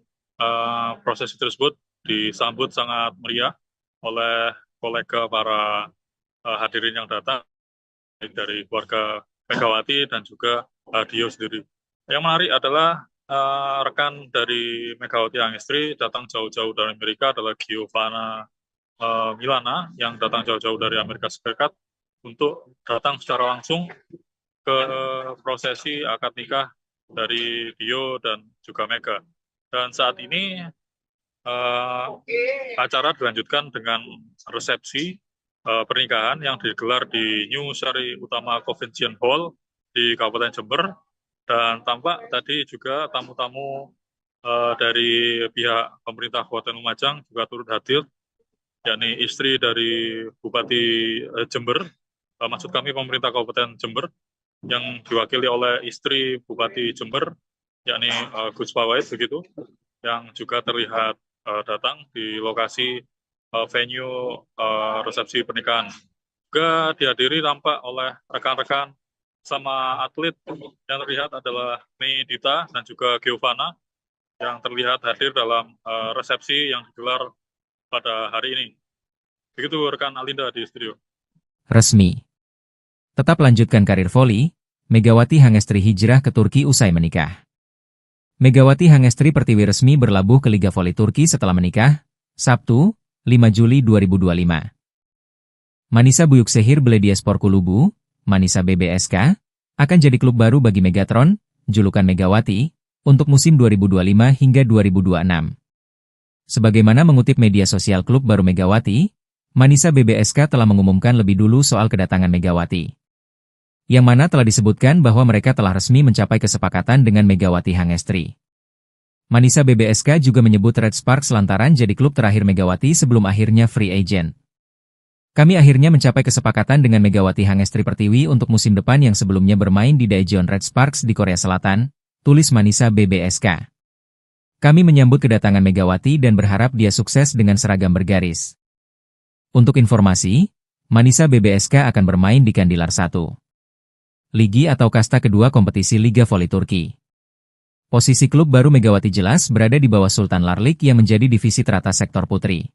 Speaker 3: prosesi tersebut disambut sangat meriah oleh kolega para hadirin yang datang dari keluarga Megawati dan juga Dio sendiri. Yang menarik adalah rekan dari Megawati Hangestri datang jauh-jauh dari Amerika adalah Giovanna Milana yang datang jauh-jauh dari Amerika Serikat untuk datang secara langsung ke prosesi akad nikah dari Dio dan juga Mega. Dan saat ini acara dilanjutkan dengan resepsi pernikahan yang digelar di New Sari Utama Convention Hall di Kabupaten Jember, dan tampak tadi juga tamu-tamu dari pihak pemerintah Kabupaten Lumajang juga turut hadir, yakni istri dari Bupati Jember, maksud kami pemerintah Kabupaten Jember, yang diwakili oleh istri Bupati Jember, yakni Gus Pawait begitu, yang juga terlihat datang di lokasi venue resepsi pernikahan. Juga dihadiri tampak oleh rekan-rekan sama atlet yang terlihat adalah Mei Dita dan juga Giovanna yang terlihat hadir dalam resepsi yang digelar pada hari ini. Begitu rekan Alinda di studio.
Speaker 1: Resmi. Tetap lanjutkan karir voli, Megawati Hangestri hijrah ke Turki usai menikah. Megawati Hangestri Pertiwi resmi berlabuh ke Liga Voli Turki setelah menikah, Sabtu, 5 Juli 2025. Manisa Büyükşehir Belediyespor Kulübü, Manisa BBSK, akan jadi klub baru bagi Megatron, julukan Megawati, untuk musim 2025 hingga 2026. Sebagaimana mengutip media sosial klub baru Megawati, Manisa BBSK telah mengumumkan lebih dulu soal kedatangan Megawati. Yang mana telah disebutkan bahwa mereka telah resmi mencapai kesepakatan dengan Megawati Hangestri. Manisa BBSK juga menyebut Red Sparks lantaran jadi klub terakhir Megawati sebelum akhirnya free agent. Kami akhirnya mencapai kesepakatan dengan Megawati Hangestri Pertiwi untuk musim depan yang sebelumnya bermain di Daejeon Red Sparks di Korea Selatan, tulis Manisa BBSK. Kami menyambut kedatangan Megawati dan berharap dia sukses dengan seragam bergaris. Untuk informasi, Manisa BBSK akan bermain di Kandilar 1. Ligi atau kasta kedua kompetisi Liga Voli Turki. Posisi klub baru Megawati jelas berada di bawah Sultan Larlik yang menjadi divisi teratas sektor putri.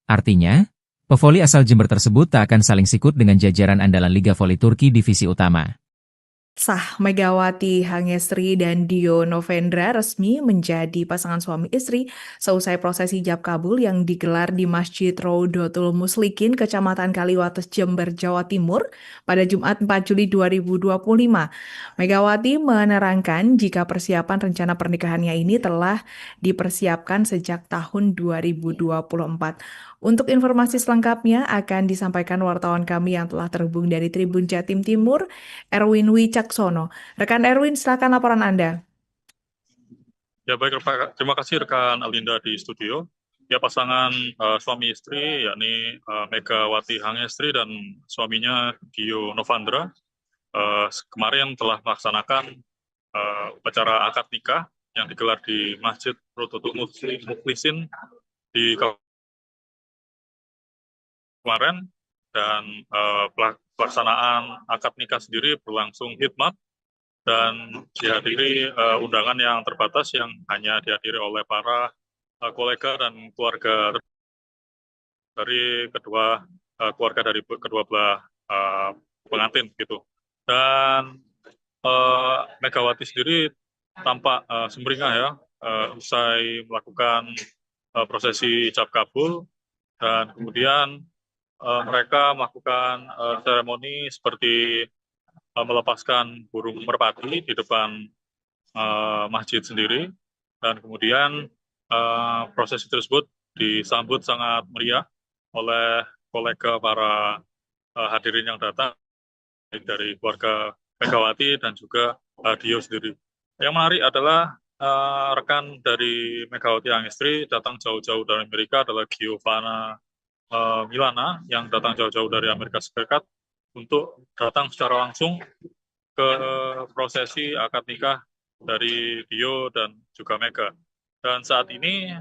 Speaker 1: Artinya, pevoli asal Jember tersebut tak akan saling sikut dengan jajaran andalan Liga Voli Turki divisi utama.
Speaker 2: Sah, Megawati Hangestri dan Dio Novendra resmi menjadi pasangan suami istri seusai prosesi ijab kabul yang digelar di Masjid Rodotul Muslikin, Kecamatan Kaliwates, Jember, Jawa Timur pada Jumat 4 Juli 2025. Megawati menerangkan jika persiapan rencana pernikahannya ini telah dipersiapkan sejak tahun 2024. Untuk informasi selengkapnya akan disampaikan wartawan kami yang telah terhubung dari Tribun Jatim Timur, Erwin Wicaksono. Rekan Erwin, silakan laporan Anda.
Speaker 3: Ya baik, terima kasih rekan Alinda di studio. Ya pasangan suami istri yakni Megawati Hangestri dan suaminya Dio Novendra kemarin telah melaksanakan upacara akad nikah yang digelar di Masjid Rodotul Muslikin di kemarin, dan pelaksanaan akad nikah sendiri berlangsung hikmat dan dihadiri undangan yang terbatas yang hanya dihadiri oleh para kolega dan keluarga dari kedua belah pengantin gitu. Dan Megawati sendiri tampak sumringah ya usai melakukan prosesi ijab kabul, dan kemudian mereka melakukan seremoni seperti melepaskan burung merpati di depan masjid sendiri, dan kemudian prosesi tersebut disambut sangat meriah oleh kolega para hadirin yang datang dari keluarga Megawati dan juga Dio sendiri. Yang menarik adalah rekan dari Megawati Hangestri datang jauh-jauh dari Amerika adalah Giovanna Milana yang datang jauh-jauh dari Amerika Serikat untuk datang secara langsung ke prosesi akad nikah dari Dio dan juga Mega. Dan saat ini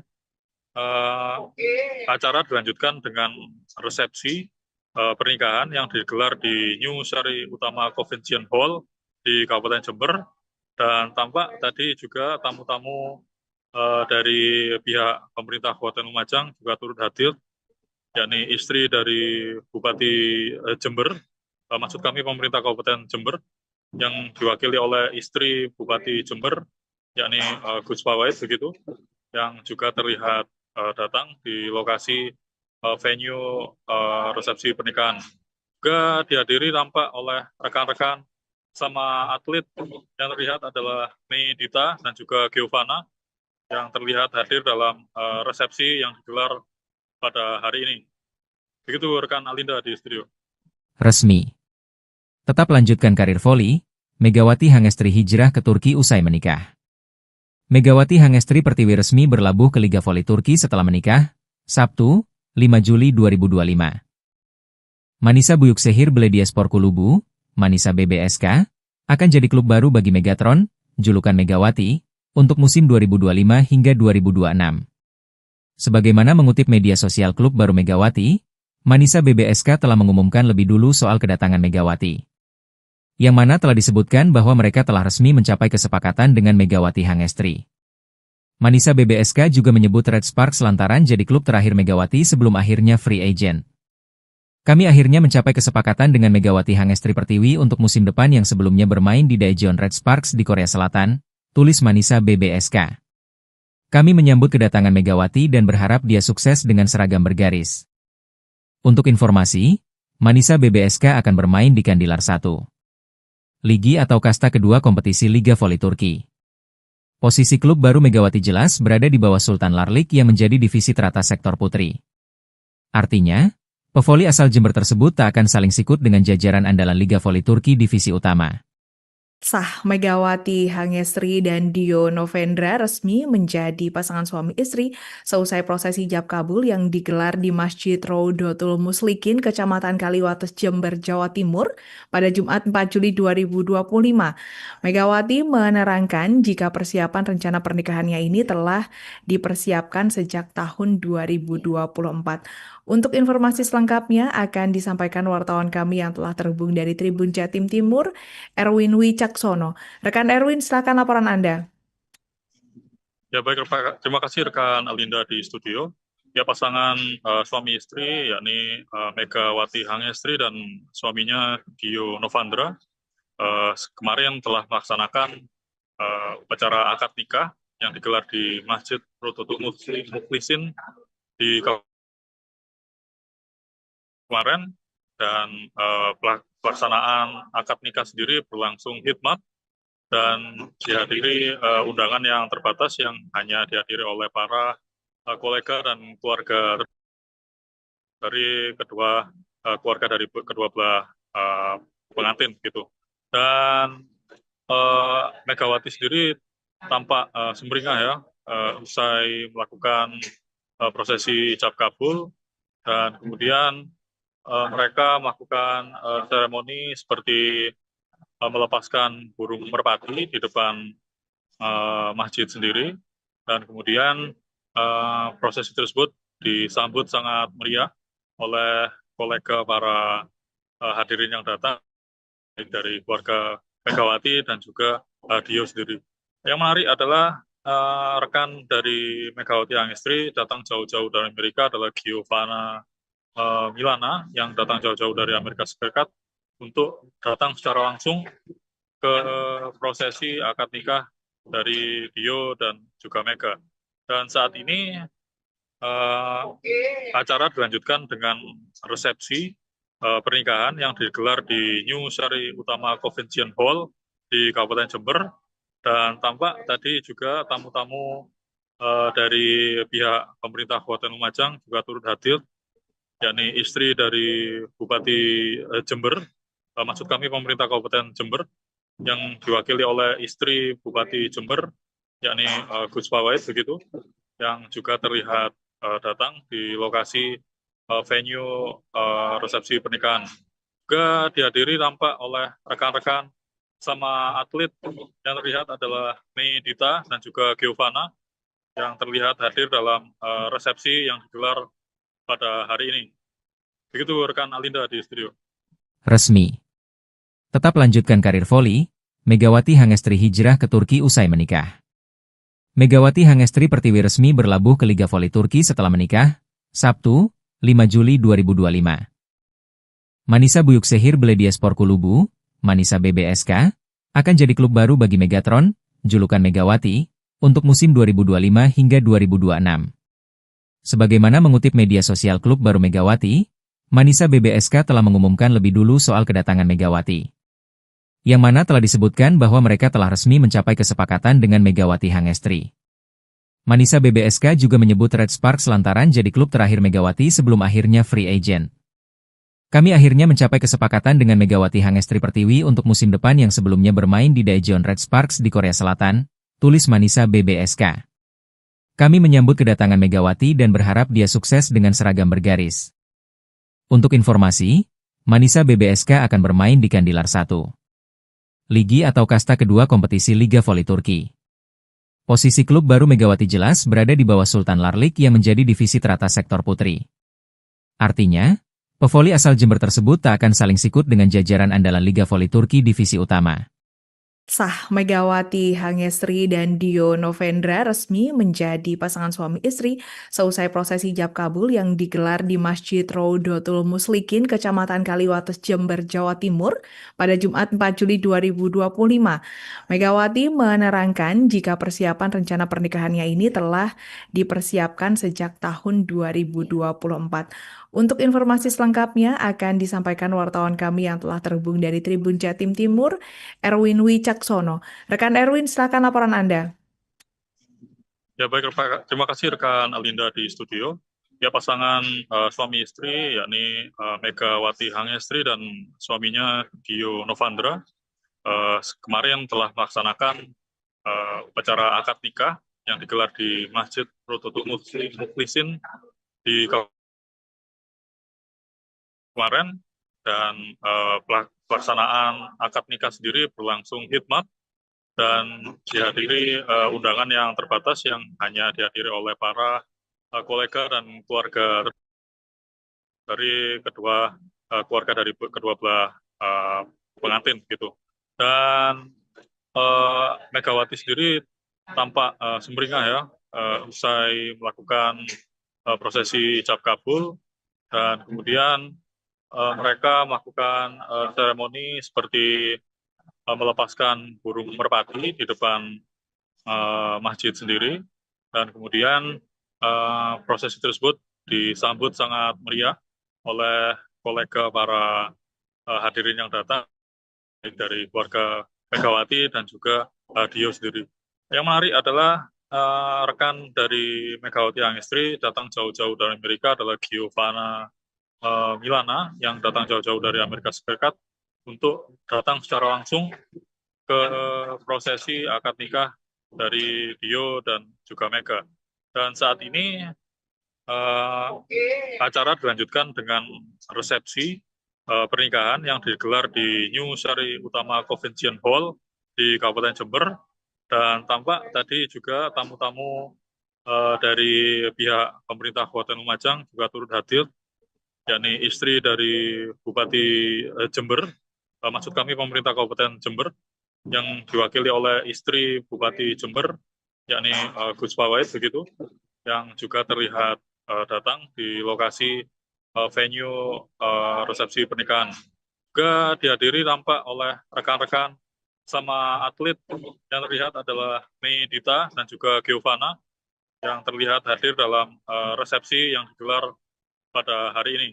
Speaker 3: acara dilanjutkan dengan resepsi pernikahan yang digelar di New Sari Utama Convention Hall di Kabupaten Jember, dan tampak tadi juga tamu-tamu dari pihak pemerintah Kabupaten Lumajang juga turut hadir, yakni istri dari Bupati Jember, maksud kami pemerintah Kabupaten Jember, yang diwakili oleh istri Bupati Jember, yakni Gus Pawait begitu, yang juga terlihat datang di lokasi venue resepsi pernikahan. Juga dihadiri tampak oleh rekan-rekan sama atlet yang terlihat adalah Mei Dita dan juga Giovanna yang terlihat hadir dalam resepsi yang digelar pada hari ini. Begitu rekan Alinda di studio.
Speaker 1: Resmi. Tetap lanjutkan karir voli, Megawati Hangestri hijrah ke Turki usai menikah. Megawati Hangestri Pertiwi resmi berlabuh ke Liga Voli Turki setelah menikah, Sabtu, 5 Juli 2025. Manisa Büyükşehir Belediyespor Kulübü, Manisa BBSK, akan jadi klub baru bagi Megatron, julukan Megawati, untuk musim 2025 hingga 2026. Sebagaimana mengutip media sosial klub baru Megawati, Manisa BBSK telah mengumumkan lebih dulu soal kedatangan Megawati. Yang mana telah disebutkan bahwa mereka telah resmi mencapai kesepakatan dengan Megawati Hangestri. Manisa BBSK juga menyebut Red Sparks lantaran jadi klub terakhir Megawati sebelum akhirnya free agent. Kami akhirnya mencapai kesepakatan dengan Megawati Hangestri Pertiwi untuk musim depan yang sebelumnya bermain di Daejeon Red Sparks di Korea Selatan, tulis Manisa BBSK. Kami menyambut kedatangan Megawati dan berharap dia sukses dengan seragam bergaris. Untuk informasi, Manisa BBSK akan bermain di Kandilar 1. Ligi atau kasta kedua kompetisi Liga Voli Turki. Posisi klub baru Megawati jelas berada di bawah Sultan Larlik yang menjadi divisi teratas sektor putri. Artinya, pevoli asal Jember tersebut tak akan saling sikut dengan jajaran andalan Liga Voli Turki divisi utama.
Speaker 2: Sah Megawati Hangestri dan Dio Novendra resmi menjadi pasangan suami istri seusai prosesi ijab kabul yang digelar di Masjid Raudatul Muslikin, Kecamatan Kaliwates, Jember, Jawa Timur pada Jumat 4 Juli 2025. Megawati menerangkan jika persiapan rencana pernikahannya ini telah dipersiapkan sejak tahun 2024. Untuk informasi selengkapnya akan disampaikan wartawan kami yang telah terhubung dari Tribun Jatim Timur, Erwin Wicaksono. Rekan Erwin, silakan laporan Anda.
Speaker 3: Ya baik, terima kasih rekan Alinda di studio. Ya pasangan suami istri yakni Megawati Hangestri dan suaminya Dio Novandra kemarin telah melaksanakan upacara akad nikah yang digelar di Masjid Raudatul Mukhlisin di kemarin, dan pelaksanaan akad nikah sendiri berlangsung hikmat dan dihadiri undangan yang terbatas yang hanya dihadiri oleh para kolega dan keluarga dari keluarga dari kedua belah pengantin gitu. Dan Megawati sendiri tampak sumringah ya usai melakukan prosesi ijab kabul, dan kemudian mereka melakukan seremoni seperti melepaskan burung merpati di depan masjid sendiri, dan kemudian prosesi tersebut disambut sangat meriah oleh kolega para hadirin yang datang dari keluarga Megawati dan juga Dio sendiri. Yang menarik adalah rekan dari Megawati Hangestri datang jauh-jauh dari Amerika adalah Giovanna Milana yang datang jauh-jauh dari Amerika Serikat untuk datang secara langsung ke prosesi akad nikah dari Dio dan juga Mega. Dan saat ini acara dilanjutkan dengan resepsi pernikahan yang digelar di New Sari Utama Convention Hall di Kabupaten Jember, dan tampak tadi juga tamu-tamu dari pihak pemerintah Kabupaten Lumajang juga turut hadir, yakni istri dari Bupati Jember, maksud kami pemerintah Kabupaten Jember, yang diwakili oleh istri Bupati Jember, yakni Gus Fawait begitu, yang juga terlihat datang di lokasi venue resepsi pernikahan. Juga dihadiri tampak oleh rekan-rekan sama atlet yang terlihat adalah Mei Dita dan juga Giovanna yang terlihat hadir dalam resepsi yang digelar pada hari ini. Begitu rekan Alinda di studio.
Speaker 1: Resmi. Tetap lanjutkan karir voli, Megawati Hangestri hijrah ke Turki usai menikah. Megawati Hangestri Pertiwi resmi berlabuh ke Liga Voli Turki setelah menikah, Sabtu, 5 Juli 2025. Manisa Büyükşehir Belediyespor Kulübü, Manisa BBSK, akan jadi klub baru bagi Megatron, julukan Megawati, untuk musim 2025 hingga 2026. Sebagaimana mengutip media sosial klub baru Megawati, Manisa BBSK telah mengumumkan lebih dulu soal kedatangan Megawati, yang mana telah disebutkan bahwa mereka telah resmi mencapai kesepakatan dengan Megawati Hangestri. Manisa BBSK juga menyebut Red Sparks lantaran jadi klub terakhir Megawati sebelum akhirnya free agent. Kami akhirnya mencapai kesepakatan dengan Megawati Hangestri Pertiwi untuk musim depan yang sebelumnya bermain di Daejeon Red Sparks di Korea Selatan, tulis Manisa BBSK. Kami menyambut kedatangan Megawati dan berharap dia sukses dengan seragam bergaris. Untuk informasi, Manisa BBSK akan bermain di Kandilar 1. Ligi atau kasta kedua kompetisi Liga Voli Turki. Posisi klub baru Megawati jelas berada di bawah Sultan Larlik yang menjadi divisi teratas sektor putri. Artinya, pevoli asal Jember tersebut tak akan saling sikut dengan jajaran andalan Liga Voli Turki divisi utama.
Speaker 2: Sah Megawati Hangestri dan Dio Novendra resmi menjadi pasangan suami istri seusai prosesi ijab kabul yang digelar di Masjid Raudatul Muslikin, Kecamatan Kaliwates, Jember, Jawa Timur pada Jumat 4 Juli 2025. Megawati menerangkan jika persiapan rencana pernikahannya ini telah dipersiapkan sejak tahun 2024. Untuk informasi selengkapnya akan disampaikan wartawan kami yang telah terhubung dari Tribun Jatim Timur, Erwin Wicaksono. Rekan Erwin, silakan laporan Anda.
Speaker 3: Ya baik, terima kasih rekan Alinda di studio. Ya pasangan suami istri yakni Megawati Hangestri dan suaminya Dio Novandra kemarin telah melaksanakan upacara akad nikah yang digelar di Masjid Rodotul Muklisin di kemarin, dan pelaksanaan akad nikah sendiri berlangsung hikmat dan dihadiri undangan yang terbatas yang hanya dihadiri oleh para kolega dan keluarga dari keluarga dari kedua belah pengantin gitu. Dan Megawati sendiri tampak sumringah ya usai melakukan prosesi ijab kabul, dan kemudian mereka melakukan seremoni seperti melepaskan burung merpati di depan masjid sendiri, dan kemudian prosesi tersebut disambut sangat meriah oleh kolega para hadirin yang datang dari keluarga Megawati dan juga Dio sendiri. Yang menarik adalah rekan dari Megawati Hangestri datang jauh-jauh dari Amerika adalah Giovanna Milana yang datang jauh-jauh dari Amerika Serikat untuk datang secara langsung ke prosesi akad nikah dari Dio dan juga Mega. Dan saat ini acara dilanjutkan dengan resepsi pernikahan yang digelar di New Sari Utama Convention Hall di Kabupaten Jember, dan tampak tadi juga tamu-tamu dari pihak pemerintah Kabupaten Lumajang juga turut hadir, yakni istri dari Bupati Jember, maksud kami pemerintah Kabupaten Jember, yang diwakili oleh istri Bupati Jember, yakni Gus Pawait begitu, yang juga terlihat datang di lokasi venue resepsi pernikahan. Juga dihadiri tampak oleh rekan-rekan sama atlet yang terlihat adalah Mei Dita dan juga Giovanna yang terlihat hadir dalam resepsi yang digelar pada hari ini.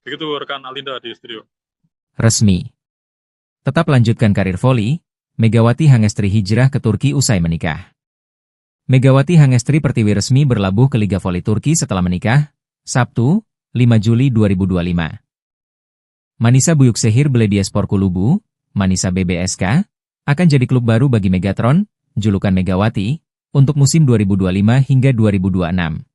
Speaker 3: Begitu rekan Alinda di studio.
Speaker 1: Resmi. Tetap lanjutkan karir voli, Megawati Hangestri hijrah ke Turki usai menikah. Megawati Hangestri Pertiwi resmi berlabuh ke Liga Voli Turki setelah menikah, Sabtu, 5 Juli 2025. Manisa Büyükşehir Belediyespor Kulübü, Manisa BBSK, akan jadi klub baru bagi Megatron, julukan Megawati, untuk musim 2025 hingga 2026.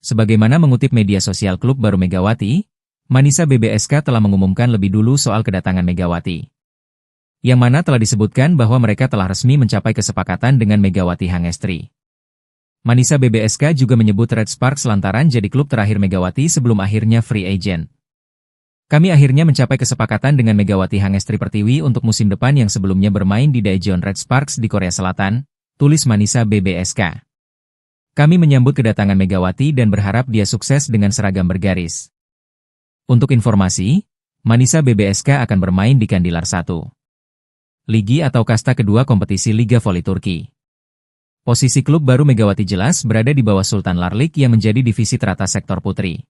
Speaker 1: Sebagaimana mengutip media sosial klub baru Megawati, Manisa BBSK telah mengumumkan lebih dulu soal kedatangan Megawati, yang mana telah disebutkan bahwa mereka telah resmi mencapai kesepakatan dengan Megawati Hangestri. Manisa BBSK juga menyebut Red Sparks lantaran jadi klub terakhir Megawati sebelum akhirnya free agent. Kami akhirnya mencapai kesepakatan dengan Megawati Hangestri Pertiwi untuk musim depan yang sebelumnya bermain di Daejeon Red Sparks di Korea Selatan, tulis Manisa BBSK. Kami menyambut kedatangan Megawati dan berharap dia sukses dengan seragam bergaris. Untuk informasi, Manisa BBSK akan bermain di Kandilar 1. Ligi atau kasta kedua kompetisi Liga Voli Turki. Posisi klub baru Megawati jelas berada di bawah Sultan Larlik yang menjadi divisi teratas sektor putri.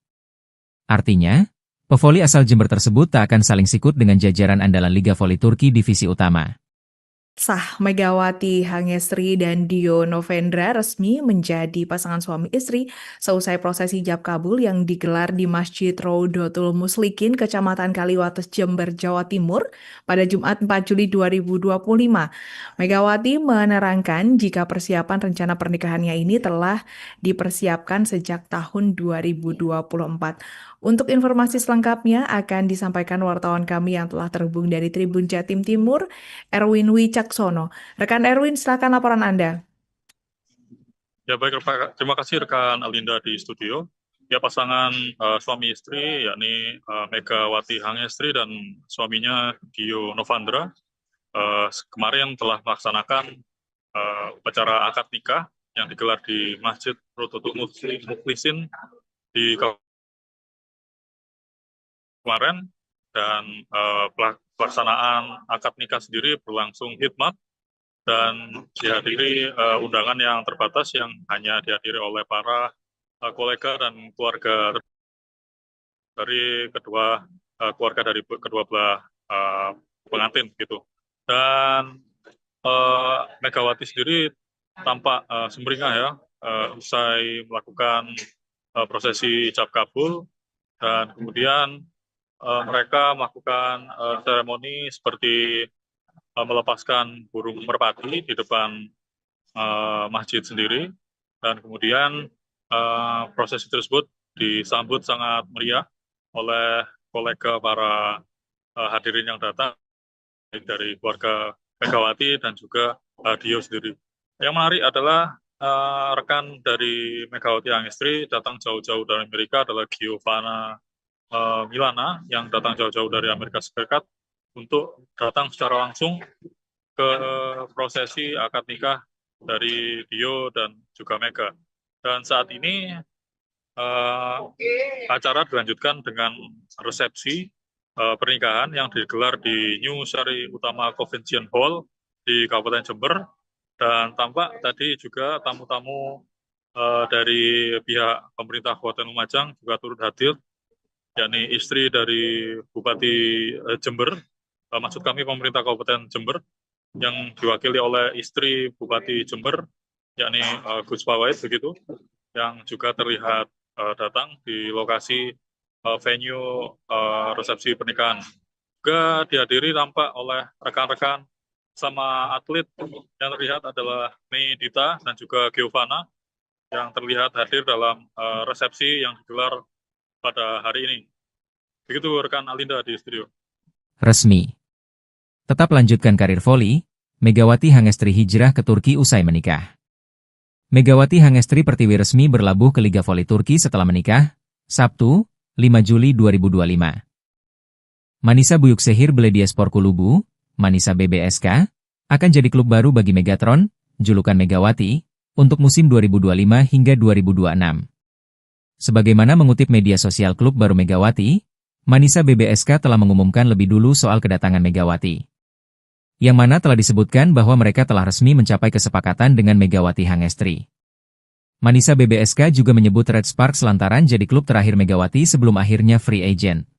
Speaker 1: Artinya, pevoli asal Jember tersebut tak akan saling sikut dengan jajaran andalan Liga Voli Turki divisi utama.
Speaker 2: Sah Megawati Hangestri dan Dio Novendra resmi menjadi pasangan suami istri seusai prosesi ijab kabul yang digelar di Masjid Rodotul Muslikin, Kecamatan Kaliwates, Jember, Jawa Timur pada Jumat 4 Juli 2025. Megawati menerangkan jika persiapan rencana pernikahannya ini telah dipersiapkan sejak tahun 2024. Untuk informasi selengkapnya akan disampaikan wartawan kami yang telah terhubung dari Tribun Jatim Timur, Erwin Wicaksono. Rekan Erwin, silakan laporan Anda.
Speaker 3: Ya baik, terima kasih rekan Alinda di studio. Ya, pasangan suami istri yakni Megawati Hangestri dan suaminya Dio Novandra kemarin telah melaksanakan upacara akad nikah yang digelar di Masjid Rodotul Muklisin di kemarin, dan pelaksanaan akad nikah sendiri berlangsung hikmat dan dihadiri undangan yang terbatas yang hanya dihadiri oleh para kolega dan keluarga dari keluarga dari kedua belah pengantin gitu. Dan Megawati sendiri tampak sumringah ya usai melakukan prosesi ijab kabul, dan kemudian mereka melakukan seremoni seperti melepaskan burung merpati di depan masjid sendiri, dan kemudian prosesi tersebut disambut sangat meriah oleh kolega para hadirin yang datang, baik dari keluarga Megawati dan juga Dio sendiri. Yang menarik adalah rekan dari Megawati Hangestri datang jauh-jauh dari Amerika adalah Giovanna Milana yang datang jauh-jauh dari Amerika Serikat untuk datang secara langsung ke prosesi akad nikah dari Dio dan juga Mega. Dan saat ini acara dilanjutkan dengan resepsi pernikahan yang digelar di New Sari Utama Convention Hall di Kabupaten Jember, dan tampak tadi juga tamu-tamu dari pihak pemerintah Kabupaten Lumajang juga turut hadir, yakni istri dari Bupati Jember, maksud kami pemerintah Kabupaten Jember, yang diwakili oleh istri Bupati Jember, yakni Gus Pawait begitu, yang juga terlihat datang di lokasi venue resepsi pernikahan. Juga dihadiri tampak oleh rekan-rekan sama atlet yang terlihat adalah Mei Dita dan juga Giovanna yang terlihat hadir dalam resepsi yang digelar pada hari ini. Begitu rekan Alinda di studio.
Speaker 1: Resmi. Tetap lanjutkan karir voli, Megawati Hangestri hijrah ke Turki usai menikah. Megawati Hangestri Pertiwi resmi berlabuh ke Liga Voli Turki setelah menikah, Sabtu, 5 Juli 2025. Manisa Buyukşehir Belediyespor Kulübü, Manisa BBSK, akan jadi klub baru bagi Megatron, julukan Megawati, untuk musim 2025 hingga 2026. Sebagaimana mengutip media sosial klub baru Megawati, Manisa BBSK telah mengumumkan lebih dulu soal kedatangan Megawati. Yang mana telah disebutkan bahwa mereka telah resmi mencapai kesepakatan dengan Megawati Hangestri. Manisa BBSK juga menyebut Red Sparks lantaran jadi klub terakhir Megawati sebelum akhirnya free agent.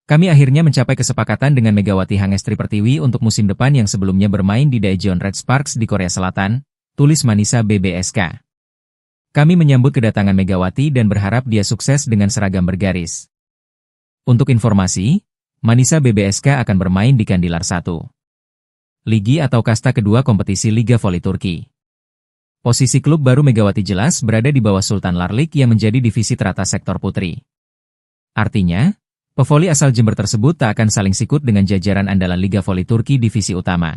Speaker 1: Kami akhirnya mencapai kesepakatan dengan Megawati Hangestri Pertiwi untuk musim depan yang sebelumnya bermain di Daejeon Red Sparks di Korea Selatan, tulis Manisa BBSK. Kami menyambut kedatangan Megawati dan berharap dia sukses dengan seragam bergaris. Untuk informasi, Manisa BBSK akan bermain di Kandilar 1. Ligi atau kasta kedua kompetisi Liga Voli Turki. Posisi klub baru Megawati jelas berada di bawah Sultan Larlik yang menjadi divisi teratas sektor putri. Artinya, pevoli asal Jember tersebut tak akan saling sikut dengan jajaran andalan Liga Voli Turki divisi utama.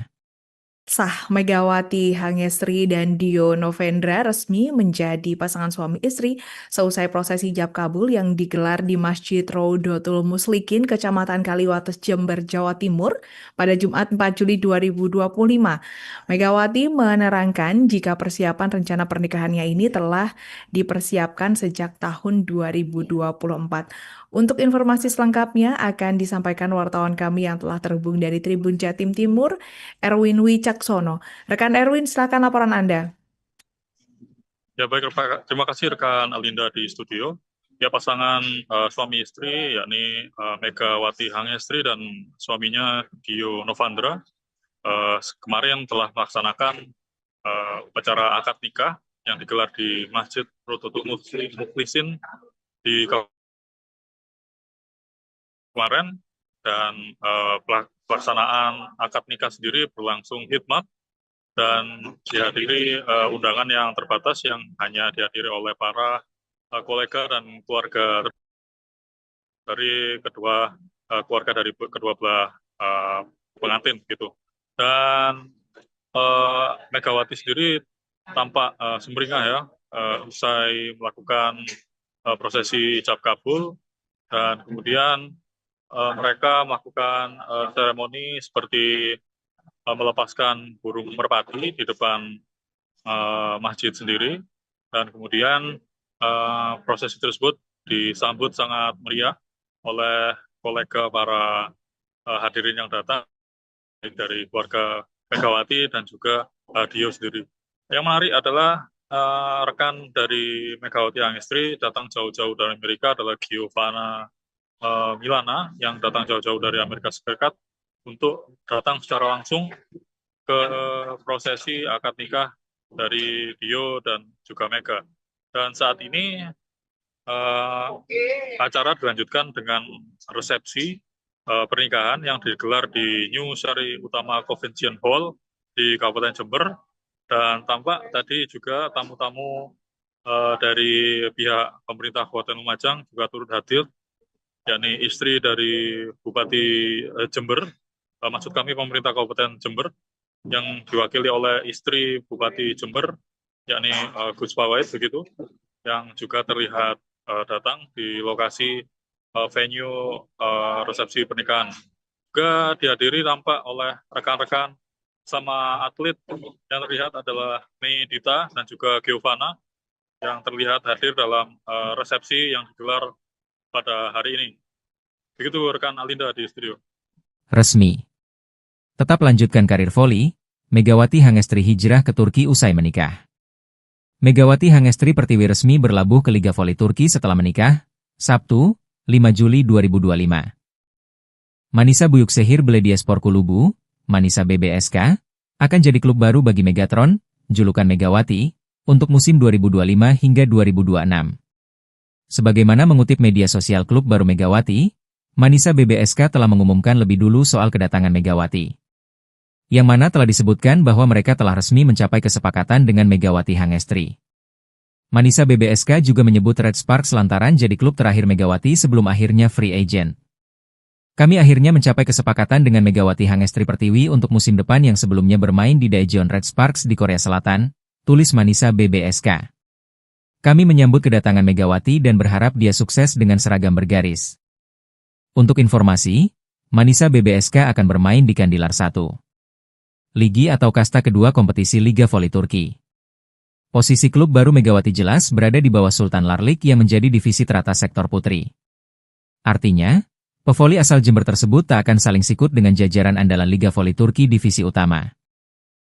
Speaker 2: Sah Megawati Hangestri dan Dio Novendra resmi menjadi pasangan suami istri seusai prosesi ijab kabul yang digelar di Masjid Rodotul Muslikin, Kecamatan Kaliwates, Jember, Jawa Timur pada Jumat 4 Juli 2025. Megawati menerangkan jika persiapan rencana pernikahannya ini telah dipersiapkan sejak tahun 2024. Untuk informasi selengkapnya akan disampaikan wartawan kami yang telah terhubung dari Tribun Jatim Timur, Erwin Wicaksono. Rekan Erwin, silakan laporan Anda.
Speaker 3: Ya baik, terima kasih rekan Alinda di studio. Ya pasangan suami istri yakni Megawati Hangestri dan suaminya Dio Novandra kemarin telah melaksanakan upacara akad nikah yang digelar di Masjid Rodotul Muslikin di kemarin, dan pelaksanaan akad nikah sendiri berlangsung hikmat dan dihadiri undangan yang terbatas yang hanya dihadiri oleh para kolega dan keluarga dari keluarga dari kedua belah pengantin gitu. Dan Megawati sendiri tampak sumringah ya usai melakukan prosesi ijab kabul, dan kemudian mereka melakukan seremoni seperti melepaskan burung merpati di depan masjid sendiri, dan kemudian prosesi tersebut disambut sangat meriah oleh kolega para hadirin yang datang, baik dari keluarga Megawati dan juga Dio sendiri. Yang menarik adalah rekan dari Megawati Hangestri datang jauh-jauh dari Amerika adalah Giovanna Milana yang datang jauh-jauh dari Amerika Serikat untuk datang secara langsung ke prosesi akad nikah dari Dio dan juga Mega. Dan saat ini acara dilanjutkan dengan resepsi pernikahan yang digelar di New Sari Utama Convention Hall di Kabupaten Jember, dan tampak tadi juga tamu-tamu dari pihak pemerintah Kabupaten Lumajang juga turut hadir, yakni istri dari Bupati Jember, maksud kami pemerintah Kabupaten Jember, yang diwakili oleh istri Bupati Jember, yakni Gus Pawait begitu, yang juga terlihat datang di lokasi venue resepsi pernikahan. Juga dihadiri tampak oleh rekan-rekan sama atlet yang terlihat adalah Mei Dita dan juga Giovanna yang terlihat hadir dalam resepsi yang digelar pada hari ini. Begitu rekan Alinda di studio.
Speaker 1: Resmi. Tetap lanjutkan karir voli, Megawati Hangestri hijrah ke Turki usai menikah. Megawati Hangestri Pertiwi resmi berlabuh ke Liga Voli Turki setelah menikah, Sabtu, 5 Juli 2025. Manisa Büyükşehir Belediyespor Kulübü, Manisa BBSK, akan jadi klub baru bagi Megatron, julukan Megawati, untuk musim 2025 hingga 2026. Sebagaimana mengutip media sosial klub baru Megawati, Manisa BBSK telah mengumumkan lebih dulu soal kedatangan Megawati. Yang mana telah disebutkan bahwa mereka telah resmi mencapai kesepakatan dengan Megawati Hangestri. Manisa BBSK juga menyebut Red Sparks lantaran jadi klub terakhir Megawati sebelum akhirnya free agent. Kami akhirnya mencapai kesepakatan dengan Megawati Hangestri Pertiwi untuk musim depan yang sebelumnya bermain di Daejeon Red Sparks di Korea Selatan, tulis Manisa BBSK. Kami menyambut kedatangan Megawati dan berharap dia sukses dengan seragam bergaris. Untuk informasi, Manisa BBSK akan bermain di Kandilar 1. Ligi atau kasta kedua kompetisi Liga Voli Turki. Posisi klub baru Megawati jelas berada di bawah Sultan Larlik yang menjadi divisi teratas sektor putri. Artinya, pevoli asal Jember tersebut tak akan saling sikut dengan jajaran andalan Liga Voli Turki divisi utama.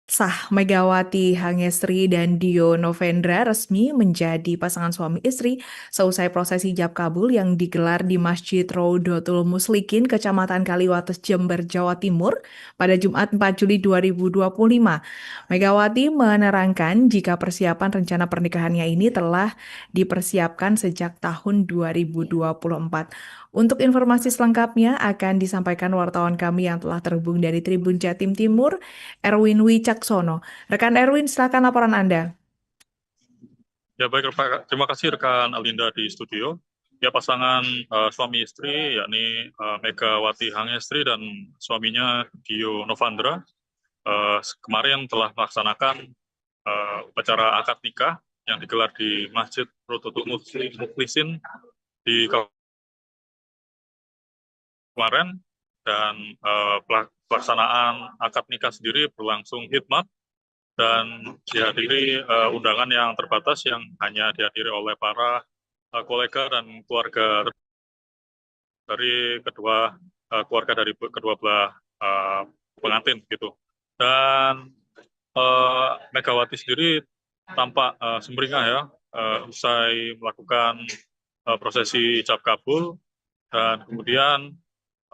Speaker 2: Sah Megawati Hangestri dan Dio Novendra resmi menjadi pasangan suami istri seusai prosesi ijab kabul yang digelar di Masjid Rodotul Muslikin, Kecamatan Kaliwates, Jember, Jawa Timur pada Jumat 4 Juli 2025. Megawati menerangkan jika persiapan rencana pernikahannya ini telah dipersiapkan sejak tahun 2024. Untuk informasi selengkapnya akan disampaikan wartawan kami yang telah terhubung dari Tribun Jatim Timur, Erwin Wicaksono. Rekan Erwin, silakan laporan Anda.
Speaker 3: Ya baik, terima kasih rekan Alinda di studio. Ya pasangan suami istri yakni Megawati Hangestri dan suaminya Dio Novandra kemarin telah melaksanakan upacara akad nikah yang digelar di Masjid Rodotul Muslikin di kemarin, dan pelaksanaan akad nikah sendiri berlangsung hikmat dan dihadiri undangan yang terbatas yang hanya dihadiri oleh para kolega dan keluarga dari kedua belah pengantin gitu. Dan Megawati sendiri tampak sumringah ya usai melakukan prosesi ijab kabul, dan kemudian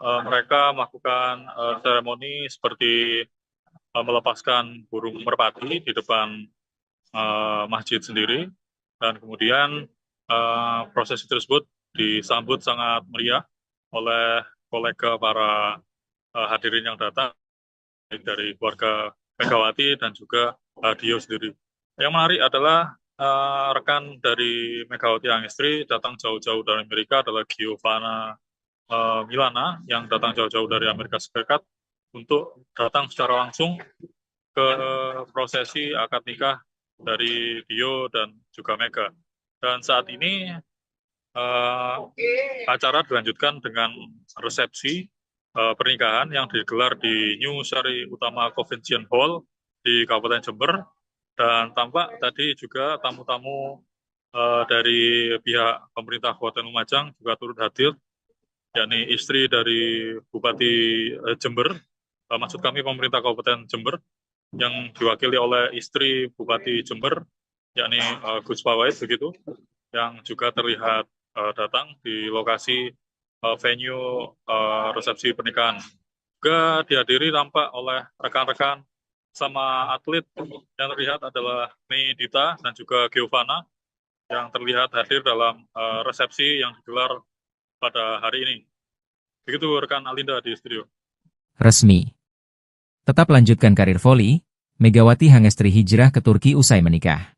Speaker 3: mereka melakukan seremoni seperti melepaskan burung merpati di depan masjid sendiri, dan kemudian prosesi tersebut disambut sangat meriah oleh kolega para hadirin yang datang dari keluarga Megawati dan juga Dio sendiri. Yang menarik adalah rekan dari Megawati Hangestri datang jauh-jauh dari Amerika adalah Giovanna Milana yang datang jauh-jauh dari Amerika Serikat untuk datang secara langsung ke prosesi akad nikah dari Dio dan juga Mega. Dan saat ini acara dilanjutkan dengan resepsi pernikahan yang digelar di New Sari Utama Convention Hall di Kabupaten Jember, dan tampak tadi juga tamu-tamu dari pihak pemerintah Kabupaten Lumajang juga turut hadir, yakni istri dari Bupati Jember, maksud kami pemerintah Kabupaten Jember, yang diwakili oleh istri Bupati Jember, yakni Gus Pawait begitu, yang juga terlihat datang di lokasi venue resepsi pernikahan. Juga dihadiri tampak oleh rekan-rekan sama atlet yang terlihat adalah Mei Dita dan juga Giovanna yang terlihat hadir dalam resepsi yang digelar pada hari ini. Begitu rekan Alinda di studio.
Speaker 1: Resmi. Tetap lanjutkan karir voli, Megawati Hangestri hijrah ke Turki usai menikah.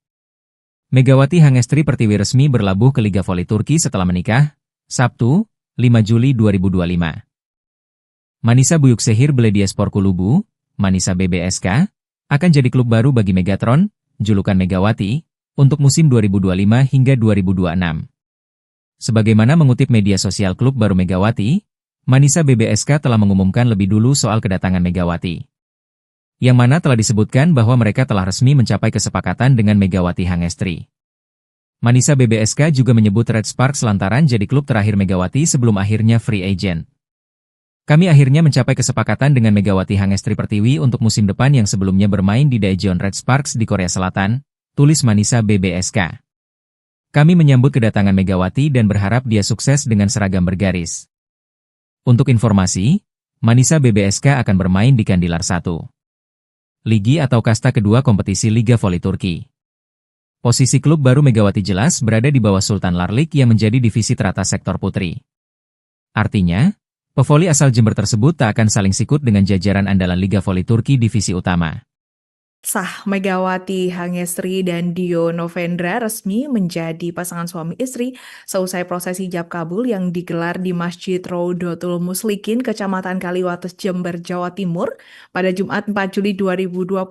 Speaker 1: Megawati Hangestri Pertiwi resmi berlabuh ke Liga Voli Turki setelah menikah, Sabtu, 5 Juli 2025. Manisa Büyükşehir Belediyespor Kulübü, Manisa BBSK, akan jadi klub baru bagi Megatron, julukan Megawati, untuk musim 2025 hingga 2026. Sebagaimana mengutip media sosial klub baru Megawati, Manisa BBSK telah mengumumkan lebih dulu soal kedatangan Megawati. Yang mana telah disebutkan bahwa mereka telah resmi mencapai kesepakatan dengan Megawati Hangestri. Manisa BBSK juga menyebut Red Sparks lantaran jadi klub terakhir Megawati sebelum akhirnya free agent. Kami akhirnya mencapai kesepakatan dengan Megawati Hangestri Pertiwi untuk musim depan yang sebelumnya bermain di Daejeon Red Sparks di Korea Selatan, tulis Manisa BBSK. Kami menyambut kedatangan Megawati dan berharap dia sukses dengan seragam bergaris. Untuk informasi, Manisa BBSK akan bermain di Kandilar 1. Ligi atau kasta kedua kompetisi Liga Voli Turki. Posisi klub baru Megawati jelas berada di bawah Sultan Larlik yang menjadi divisi teratas sektor putri. Artinya, pevoli asal Jember tersebut tak akan saling sikut dengan jajaran andalan Liga Voli Turki divisi utama.
Speaker 2: Sah, Megawati Hangestri dan Dio Novendra resmi menjadi pasangan suami istri seusai prosesi ijab kabul yang digelar di Masjid Rodotul Muslikin, Kecamatan Kaliwates, Jember, Jawa Timur pada Jumat 4 Juli 2025.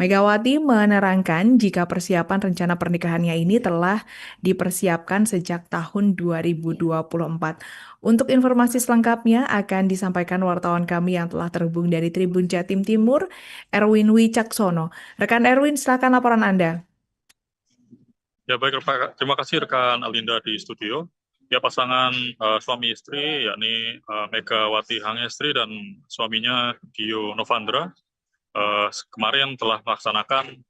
Speaker 2: Megawati menerangkan jika persiapan rencana pernikahannya ini telah dipersiapkan sejak tahun 2024. Untuk informasi selengkapnya akan disampaikan wartawan kami yang telah terhubung dari Tribun Jatim Timur, Erwin Wicaksono. Rekan Erwin, silakan laporan Anda.
Speaker 3: Ya baik, terima kasih rekan Alinda di studio. Ya pasangan suami istri yakni Megawati Hangestri dan suaminya Dio Novendra kemarin telah melaksanakan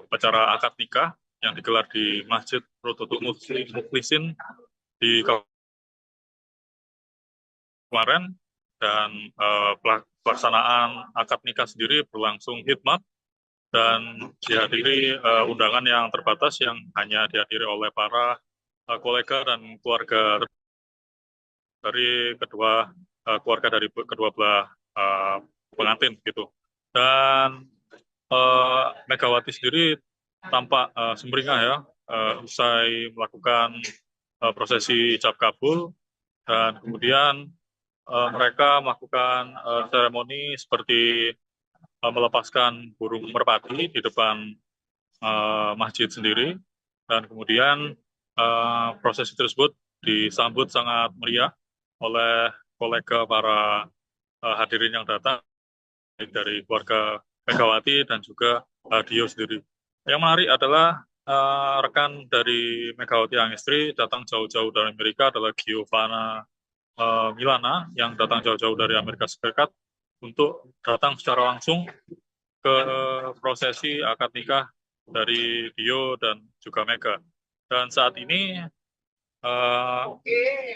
Speaker 3: upacara akad nikah yang digelar di Masjid Rodotul Muslikin di kemarin, dan pelaksanaan akad nikah sendiri berlangsung hikmat dan dihadiri undangan yang terbatas yang hanya dihadiri oleh para kolega dan keluarga dari kedua belah pengantin gitu. Dan Megawati sendiri tampak sumringah ya usai melakukan prosesi ijab kabul, dan kemudian mereka melakukan seremoni seperti melepaskan burung merpati di depan masjid sendiri, dan kemudian prosesi tersebut disambut sangat meriah oleh kolega para hadirin yang datang dari keluarga Megawati dan juga Dio sendiri. Yang menarik adalah rekan dari Megawati Hangestri datang jauh-jauh dari Amerika adalah Giovanna Milana yang datang jauh-jauh dari Amerika Serikat untuk datang secara langsung ke prosesi akad nikah dari Dio dan juga Mega. Dan saat ini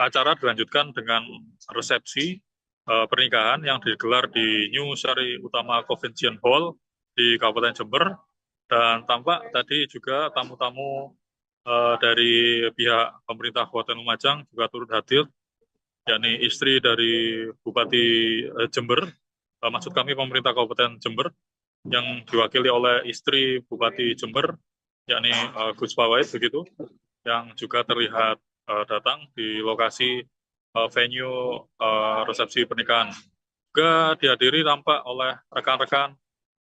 Speaker 3: acara dilanjutkan dengan resepsi pernikahan yang digelar di New Sari Utama Convention Hall di Kabupaten Jember, dan tampak tadi juga tamu-tamu dari pihak pemerintah Kabupaten Lumajang juga turut hadir, yakni istri dari Bupati Jember, maksud kami pemerintah Kabupaten Jember, yang diwakili oleh istri Bupati Jember, yakni Gus Pawait begitu, yang juga terlihat datang di lokasi venue resepsi pernikahan. Juga dihadiri tampak oleh rekan-rekan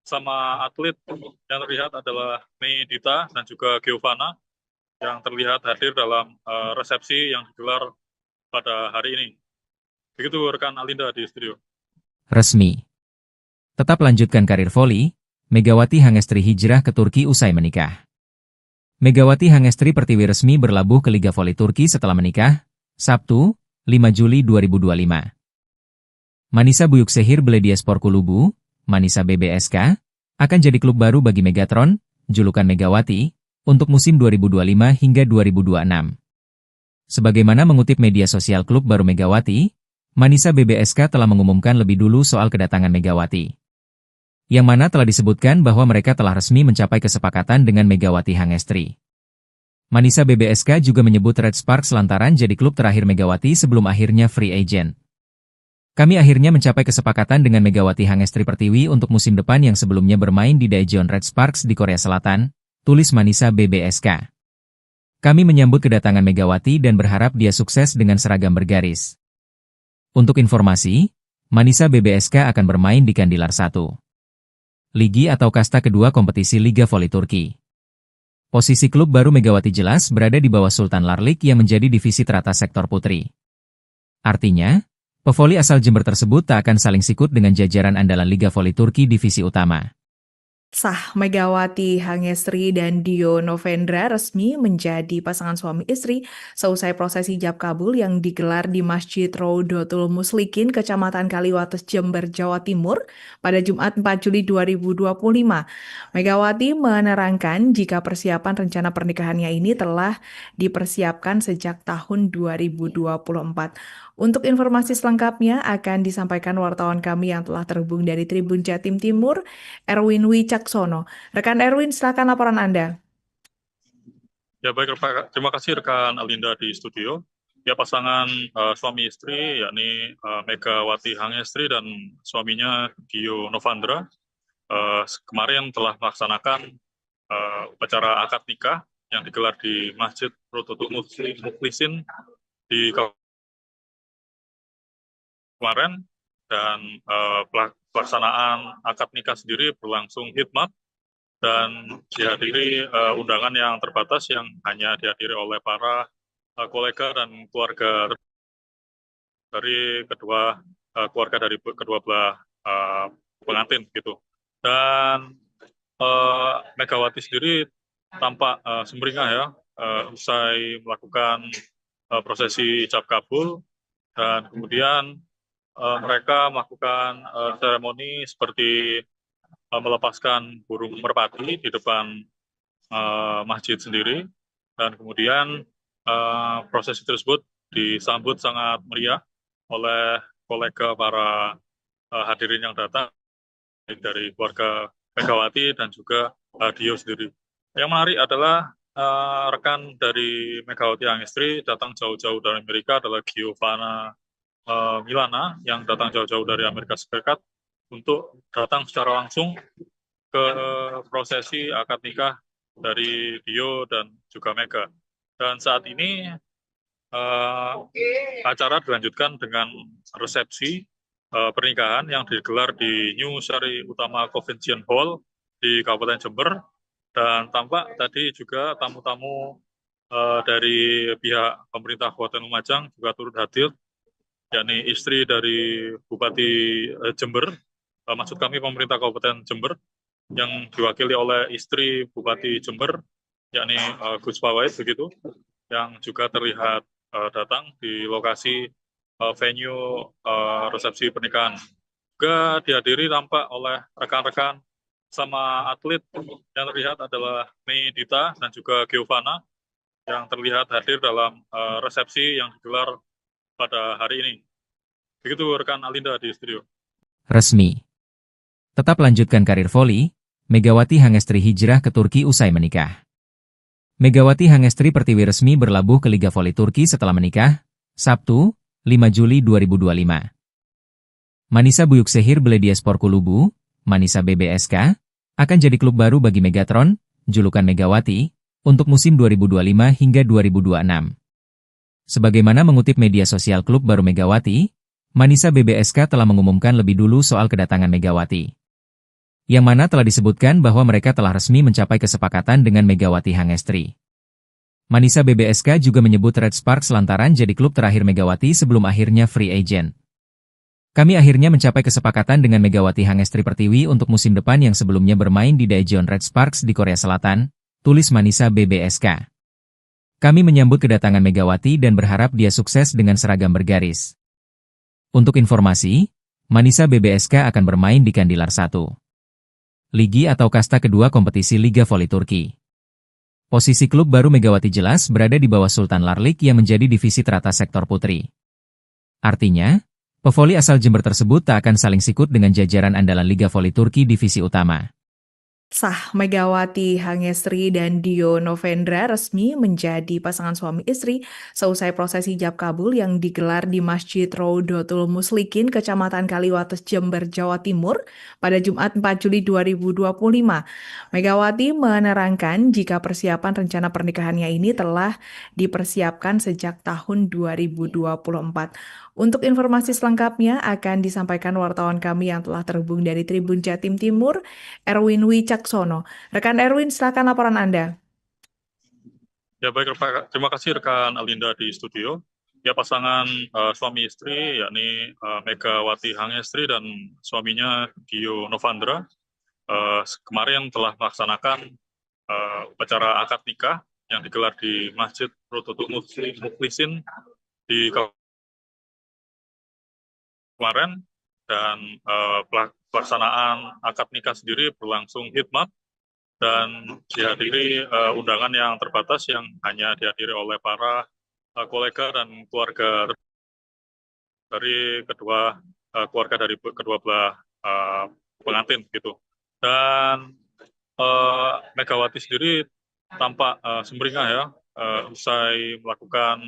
Speaker 3: sama atlet yang terlihat adalah Mei Dita dan juga Giovanna yang terlihat hadir dalam resepsi yang digelar pada hari ini. Begitu rekan Alinda di studio.
Speaker 1: Resmi. Tetap lanjutkan karir voli, Megawati Hangestri hijrah ke Turki usai menikah. Megawati Hangestri Pertiwi resmi berlabuh ke Liga Voli Turki setelah menikah, Sabtu, 5 Juli 2025. Manisa Büyükşehir Belediyespor Kulübü, Manisa BBSK, akan jadi klub baru bagi Megatron, julukan Megawati, untuk musim 2025 hingga 2026. Sebagaimana mengutip media sosial klub baru Megawati, Manisa BBSK telah mengumumkan lebih dulu soal kedatangan Megawati. Yang mana telah disebutkan bahwa mereka telah resmi mencapai kesepakatan dengan Megawati Hangestri. Manisa BBSK juga menyebut Red Sparks lantaran jadi klub terakhir Megawati sebelum akhirnya free agent. Kami akhirnya mencapai kesepakatan dengan Megawati Hangestri Pertiwi untuk musim depan yang sebelumnya bermain di Daejeon Red Sparks di Korea Selatan, tulis Manisa BBSK. Kami menyambut kedatangan Megawati dan berharap dia sukses dengan seragam bergaris. Untuk informasi, Manisa BBSK akan bermain di Kandilar 1. Ligi atau kasta kedua kompetisi Liga Voli Turki. Posisi klub baru Megawati jelas berada di bawah Sultan Larlik yang menjadi divisi teratas sektor putri. Artinya, pevoli asal Jember tersebut tak akan saling sikut dengan jajaran andalan Liga Voli Turki divisi utama.
Speaker 2: Sah Megawati Hangestri dan Dio Novendra resmi menjadi pasangan suami istri seusai prosesi ijab kabul yang digelar di Masjid Raudatul Muslikin, Kecamatan Kaliwates, Jember, Jawa Timur pada Jumat 4 Juli 2025. Megawati menerangkan jika persiapan rencana pernikahannya ini telah dipersiapkan sejak tahun 2024. Untuk informasi selengkapnya akan disampaikan wartawan kami yang telah terhubung dari Tribun Jatim Timur, Erwin Wicaksono. Rekan Erwin, silakan laporan Anda.
Speaker 3: Ya baik, terima kasih rekan Alinda di studio. Ya pasangan suami istri yakni Megawati Hangestri dan suaminya Dio Novendra kemarin telah melaksanakan upacara akad nikah yang digelar di Masjid Raudatul Muslikin di kemarin, dan pelaksanaan akad nikah sendiri berlangsung hikmat dan dihadiri undangan yang terbatas yang hanya dihadiri oleh para kolega dan keluarga dari kedua belah pengantin gitu. Dan Megawati sendiri tampak sumringah ya usai melakukan prosesi ijab kabul, dan kemudian mereka melakukan seremoni seperti melepaskan burung merpati di depan masjid sendiri, dan kemudian prosesi tersebut disambut sangat meriah oleh kolega para hadirin yang datang dari keluarga Megawati dan juga Dio sendiri. Yang menarik adalah rekan dari Megawati Hangestri datang jauh-jauh dari Amerika adalah Giovanna Milana yang datang jauh-jauh dari Amerika Serikat untuk datang secara langsung ke prosesi akad nikah dari Dio dan juga Mega. Dan saat ini acara dilanjutkan dengan resepsi pernikahan yang digelar di New Sari Utama Convention Hall di Kabupaten Jember, dan tampak tadi juga tamu-tamu dari pihak pemerintah Kabupaten Lumajang juga turut hadir, yakni istri dari Bupati Jember, maksud kami pemerintah Kabupaten Jember, yang diwakili oleh istri Bupati Jember, yakni Gus Pawait begitu, yang juga terlihat datang di lokasi venue resepsi pernikahan. Juga dihadiri tampak oleh rekan-rekan sama atlet yang terlihat adalah Mei Dita dan juga Giovanna yang terlihat hadir dalam resepsi yang digelar pada hari ini. Begitu rekan Alinda di studio.
Speaker 1: Resmi. Tetap lanjutkan karir voli, Megawati Hangestri hijrah ke Turki usai menikah. Megawati Hangestri Pertiwi resmi berlabuh ke Liga Voli Turki setelah menikah, Sabtu, 5 Juli 2025. Manisa Büyükşehir Belediyespor Kulübü, Manisa BBSK, akan jadi klub baru bagi Megatron, julukan Megawati, untuk musim 2025 hingga 2026. Sebagaimana mengutip media sosial klub baru Megawati, Manisa BBSK telah mengumumkan lebih dulu soal kedatangan Megawati. Yang mana telah disebutkan bahwa mereka telah resmi mencapai kesepakatan dengan Megawati Hangestri. Manisa BBSK juga menyebut Red Sparks lantaran jadi klub terakhir Megawati sebelum akhirnya free agent. Kami akhirnya mencapai kesepakatan dengan Megawati Hangestri Pertiwi untuk musim depan yang sebelumnya bermain di Daejeon Red Sparks di Korea Selatan, tulis Manisa BBSK. Kami menyambut kedatangan Megawati dan berharap dia sukses dengan seragam bergaris. Untuk informasi, Manisa BBSK akan bermain di Kandilar 1. Ligi atau kasta kedua kompetisi Liga Voli Turki. Posisi klub baru Megawati jelas berada di bawah Sultan Larlik yang menjadi divisi teratas sektor putri. Artinya, pevoli asal Jember tersebut tak akan saling sikut dengan jajaran andalan Liga Voli Turki divisi utama.
Speaker 2: Sah Megawati Hangestri dan Dio Novendra resmi menjadi pasangan suami istri seusai prosesi ijab kabul yang digelar di Masjid Raudatul Muslikin, Kecamatan Kaliwates, Jember, Jawa Timur pada Jumat 4 Juli 2025. Megawati menerangkan jika persiapan rencana pernikahannya ini telah dipersiapkan sejak tahun 2024. Untuk informasi selengkapnya akan disampaikan wartawan kami yang telah terhubung dari Tribun Jatim Timur, Erwin Wicaksono. Rekan Erwin, silakan laporan Anda.
Speaker 3: Ya baik, terima kasih rekan Alinda di studio. Ya pasangan suami istri yakni Megawati Hangestri dan suaminya Dio Novandra kemarin telah melaksanakan upacara akad nikah yang digelar di Masjid Raudatul Muslikin di kemarin, dan pelaksanaan akad nikah sendiri berlangsung hikmat dan dihadiri undangan yang terbatas yang hanya dihadiri oleh para kolega dan keluarga dari keluarga dari kedua belah pengantin gitu. Dan Megawati sendiri tampak sumringah ya usai melakukan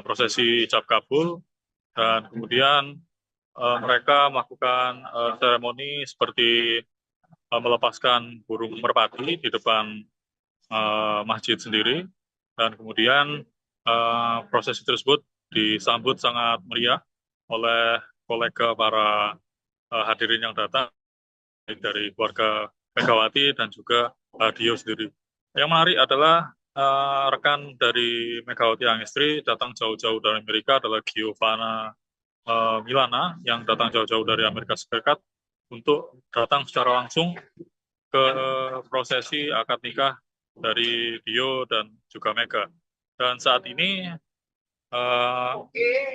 Speaker 3: prosesi ijab kabul, dan kemudian mereka melakukan seremoni seperti melepaskan burung merpati di depan masjid sendiri, dan kemudian prosesi tersebut disambut sangat meriah oleh kolega para hadirin yang datang dari keluarga Megawati dan juga Dio sendiri. Yang menarik adalah rekan dari Megawati Hangestri datang jauh-jauh dari Amerika adalah Giovanna Milana yang datang jauh-jauh dari Amerika Serikat untuk datang secara langsung ke prosesi akad nikah dari Dio dan juga Mega. Dan saat ini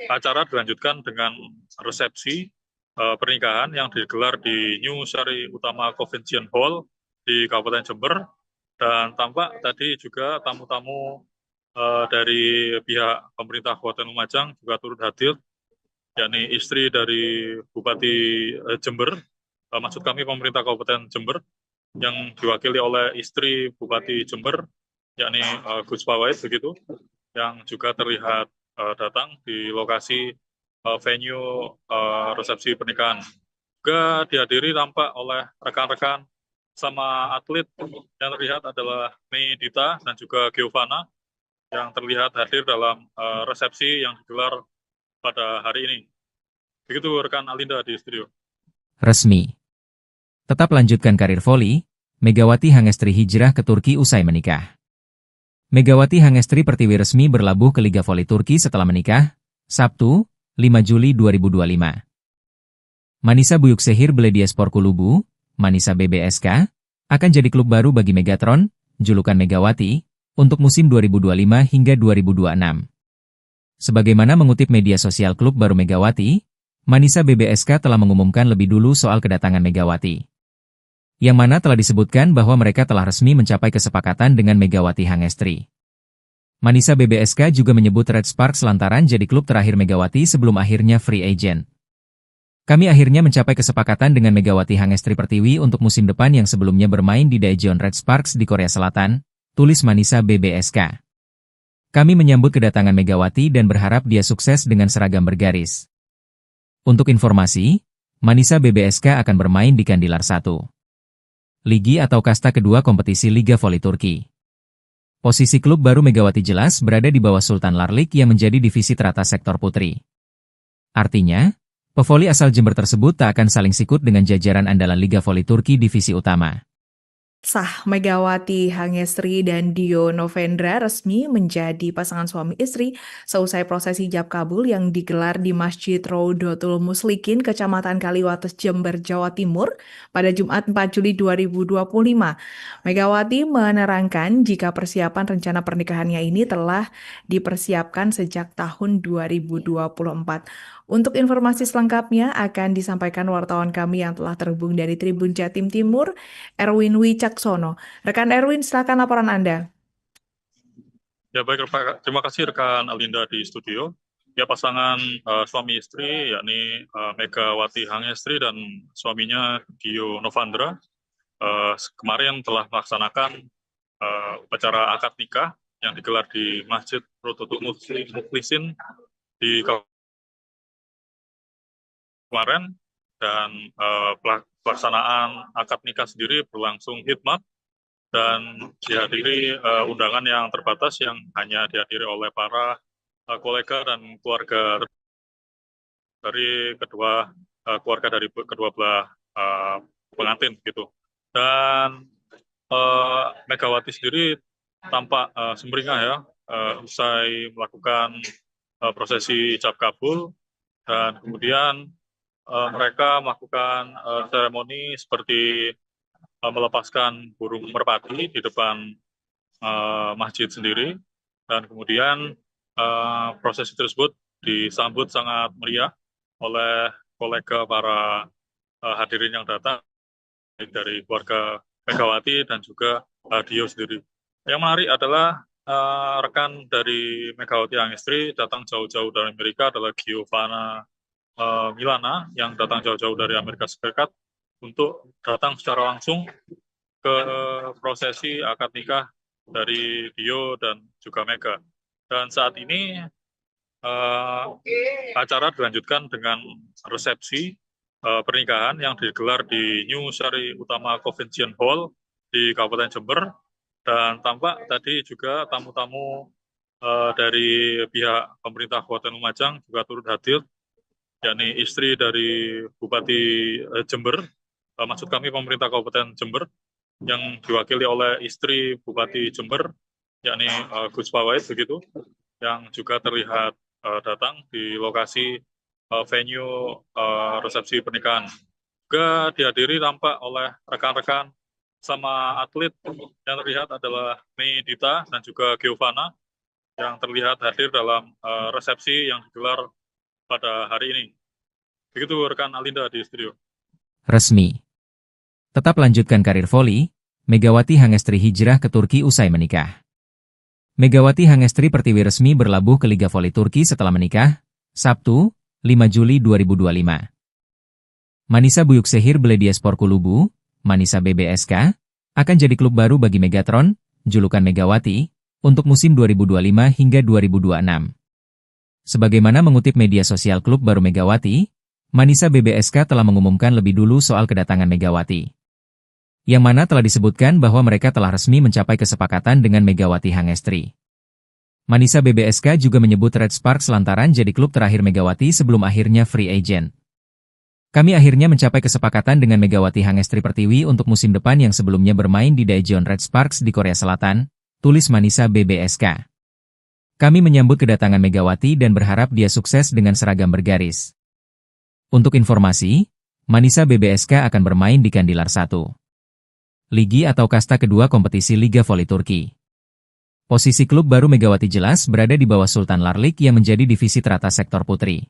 Speaker 3: acara dilanjutkan dengan resepsi pernikahan yang digelar di New Sari Utama Convention Hall di Kabupaten Jember, dan tampak tadi juga tamu-tamu dari pihak pemerintah Kabupaten Lumajang juga turut hadir, yakni istri dari Bupati Jember, maksud kami pemerintah Kabupaten Jember, yang diwakili oleh istri Bupati Jember, yakni Gus Pawait begitu, yang juga terlihat datang di lokasi venue resepsi pernikahan. Juga dihadiri tampak oleh rekan-rekan sama atlet yang terlihat adalah Mei Dita dan juga Giovanna yang terlihat hadir dalam resepsi yang digelar pada hari ini. Begitu rekan Alinda di studio.
Speaker 1: Resmi. Tetap lanjutkan karir voli, Megawati Hangestri hijrah ke Turki usai menikah. Megawati Hangestri Pertiwi resmi berlabuh ke Liga Voli Turki setelah menikah, Sabtu, 5 Juli 2025. Manisa Büyükşehir Belediyespor Kulübü, Manisa BBSK, akan jadi klub baru bagi Megatron, julukan Megawati, untuk musim 2025 hingga 2026. Sebagaimana mengutip media sosial klub baru Megawati, Manisa BBSK telah mengumumkan lebih dulu soal kedatangan Megawati. Yang mana telah disebutkan bahwa mereka telah resmi mencapai kesepakatan dengan Megawati Hangestri. Manisa BBSK juga menyebut Red Sparks lantaran jadi klub terakhir Megawati sebelum akhirnya free agent. Kami akhirnya mencapai kesepakatan dengan Megawati Hangestri Pertiwi untuk musim depan yang sebelumnya bermain di Daejeon Red Sparks di Korea Selatan, tulis Manisa BBSK. Kami menyambut kedatangan Megawati dan berharap dia sukses dengan seragam bergaris. Untuk informasi, Manisa BBSK akan bermain di Kandilar 1. Ligi atau kasta kedua kompetisi Liga Voli Turki. Posisi klub baru Megawati jelas berada di bawah Sultan Larlik yang menjadi divisi teratas sektor putri. Artinya, pevoli asal Jember tersebut tak akan saling sikut dengan jajaran andalan Liga Voli Turki divisi utama.
Speaker 2: Sah Megawati Hangestri dan Dio Novendra resmi menjadi pasangan suami istri seusai prosesi ijab kabul yang digelar di Masjid Raudatul Muslikin, Kecamatan Kaliwates, Jember, Jawa Timur pada Jumat 4 Juli 2025. Megawati menerangkan jika persiapan rencana pernikahannya ini telah dipersiapkan sejak tahun 2024. Untuk informasi selengkapnya akan disampaikan wartawan kami yang telah terhubung dari Tribun Jatim Timur, Erwin Wicaksono. Rekan Erwin, silakan laporan Anda.
Speaker 3: Ya baik, terima kasih rekan Alinda di studio. Ya pasangan suami istri yakni Megawati Hangestri dan suaminya Dio Novandra kemarin telah melaksanakan upacara akad nikah yang digelar di Masjid Rodotul Mukhlisin di kemarin, dan pelaksanaan akad nikah sendiri berlangsung hikmat dan dihadiri undangan yang terbatas yang hanya dihadiri oleh para kolega dan keluarga dari keluarga dari kedua belah pengantin gitu. Dan Megawati sendiri tampak sumringah ya usai melakukan prosesi ijab kabul, dan kemudian mereka melakukan seremoni seperti melepaskan burung merpati di depan masjid sendiri, dan kemudian prosesi tersebut disambut sangat meriah oleh kolega para hadirin yang datang dari keluarga Megawati dan juga Dio sendiri. Yang menarik adalah rekan dari Megawati Hangestri datang jauh-jauh dari Amerika adalah Giovanna Milana yang datang jauh-jauh dari Amerika Serikat untuk datang secara langsung ke prosesi akad nikah dari Dio dan juga Mega. Dan saat ini acara dilanjutkan dengan resepsi pernikahan yang digelar di New Sari Utama Convention Hall di Kabupaten Jember, dan tampak tadi juga tamu-tamu dari pihak pemerintah Kabupaten Lumajang juga turut hadir, yakni istri dari Bupati Jember, maksud kami pemerintah Kabupaten Jember, yang diwakili oleh istri Bupati Jember, yakni Gus Pawait begitu, yang juga terlihat datang di lokasi venue resepsi pernikahan. Juga dihadiri tampak oleh rekan-rekan sama atlet yang terlihat adalah Mei Dita dan juga Giovanna yang terlihat hadir dalam resepsi yang digelar pada hari ini. Begitu rekan Alinda di studio.
Speaker 1: Resmi. Tetap lanjutkan karir voli, Megawati Hangestri hijrah ke Turki usai menikah. Megawati Hangestri Pertiwi resmi berlabuh ke Liga Voli Turki setelah menikah, Sabtu, 5 Juli 2025. Manisa Büyükşehir Belediyespor Kulübü, Manisa BBSK, akan jadi klub baru bagi Megatron, julukan Megawati, untuk musim 2025 hingga 2026. Sebagaimana mengutip media sosial klub baru Megawati, Manisa BBSK telah mengumumkan lebih dulu soal kedatangan Megawati. Yang mana telah disebutkan bahwa mereka telah resmi mencapai kesepakatan dengan Megawati Hangestri. Manisa BBSK juga menyebut Red Sparks lantaran jadi klub terakhir Megawati sebelum akhirnya free agent. Kami akhirnya mencapai kesepakatan dengan Megawati Hangestri Pertiwi untuk musim depan yang sebelumnya bermain di Daejeon Red Sparks di Korea Selatan, tulis Manisa BBSK. Kami menyambut kedatangan Megawati dan berharap dia sukses dengan seragam bergaris. Untuk informasi, Manisa BBSK akan bermain di Kandilar 1. Ligi atau kasta kedua kompetisi Liga Voli Turki. Posisi klub baru Megawati jelas berada di bawah Sultan Larlik yang menjadi divisi teratas sektor putri.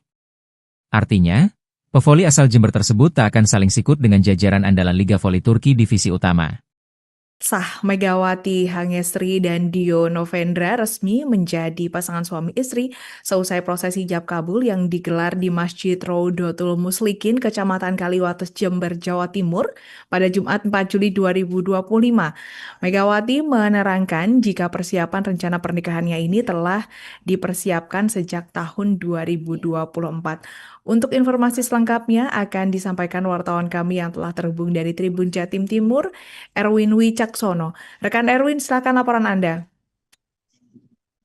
Speaker 1: Artinya, pevoli asal Jember tersebut tak akan saling sikut dengan jajaran andalan Liga Voli Turki divisi utama.
Speaker 2: Sah, Megawati Hangestri dan Dio Novendra resmi menjadi pasangan suami istri seusai prosesi ijab kabul yang digelar di Masjid Rodotul Muslikin, Kecamatan Kaliwates, Jember, Jawa Timur pada Jumat 4 Juli 2025. Megawati menerangkan jika persiapan rencana pernikahannya ini telah dipersiapkan sejak tahun 2024. Untuk informasi selengkapnya akan disampaikan wartawan kami yang telah terhubung dari Tribun Jatim Timur, Erwin Wicaksono. Rekan Erwin, silakan laporan Anda.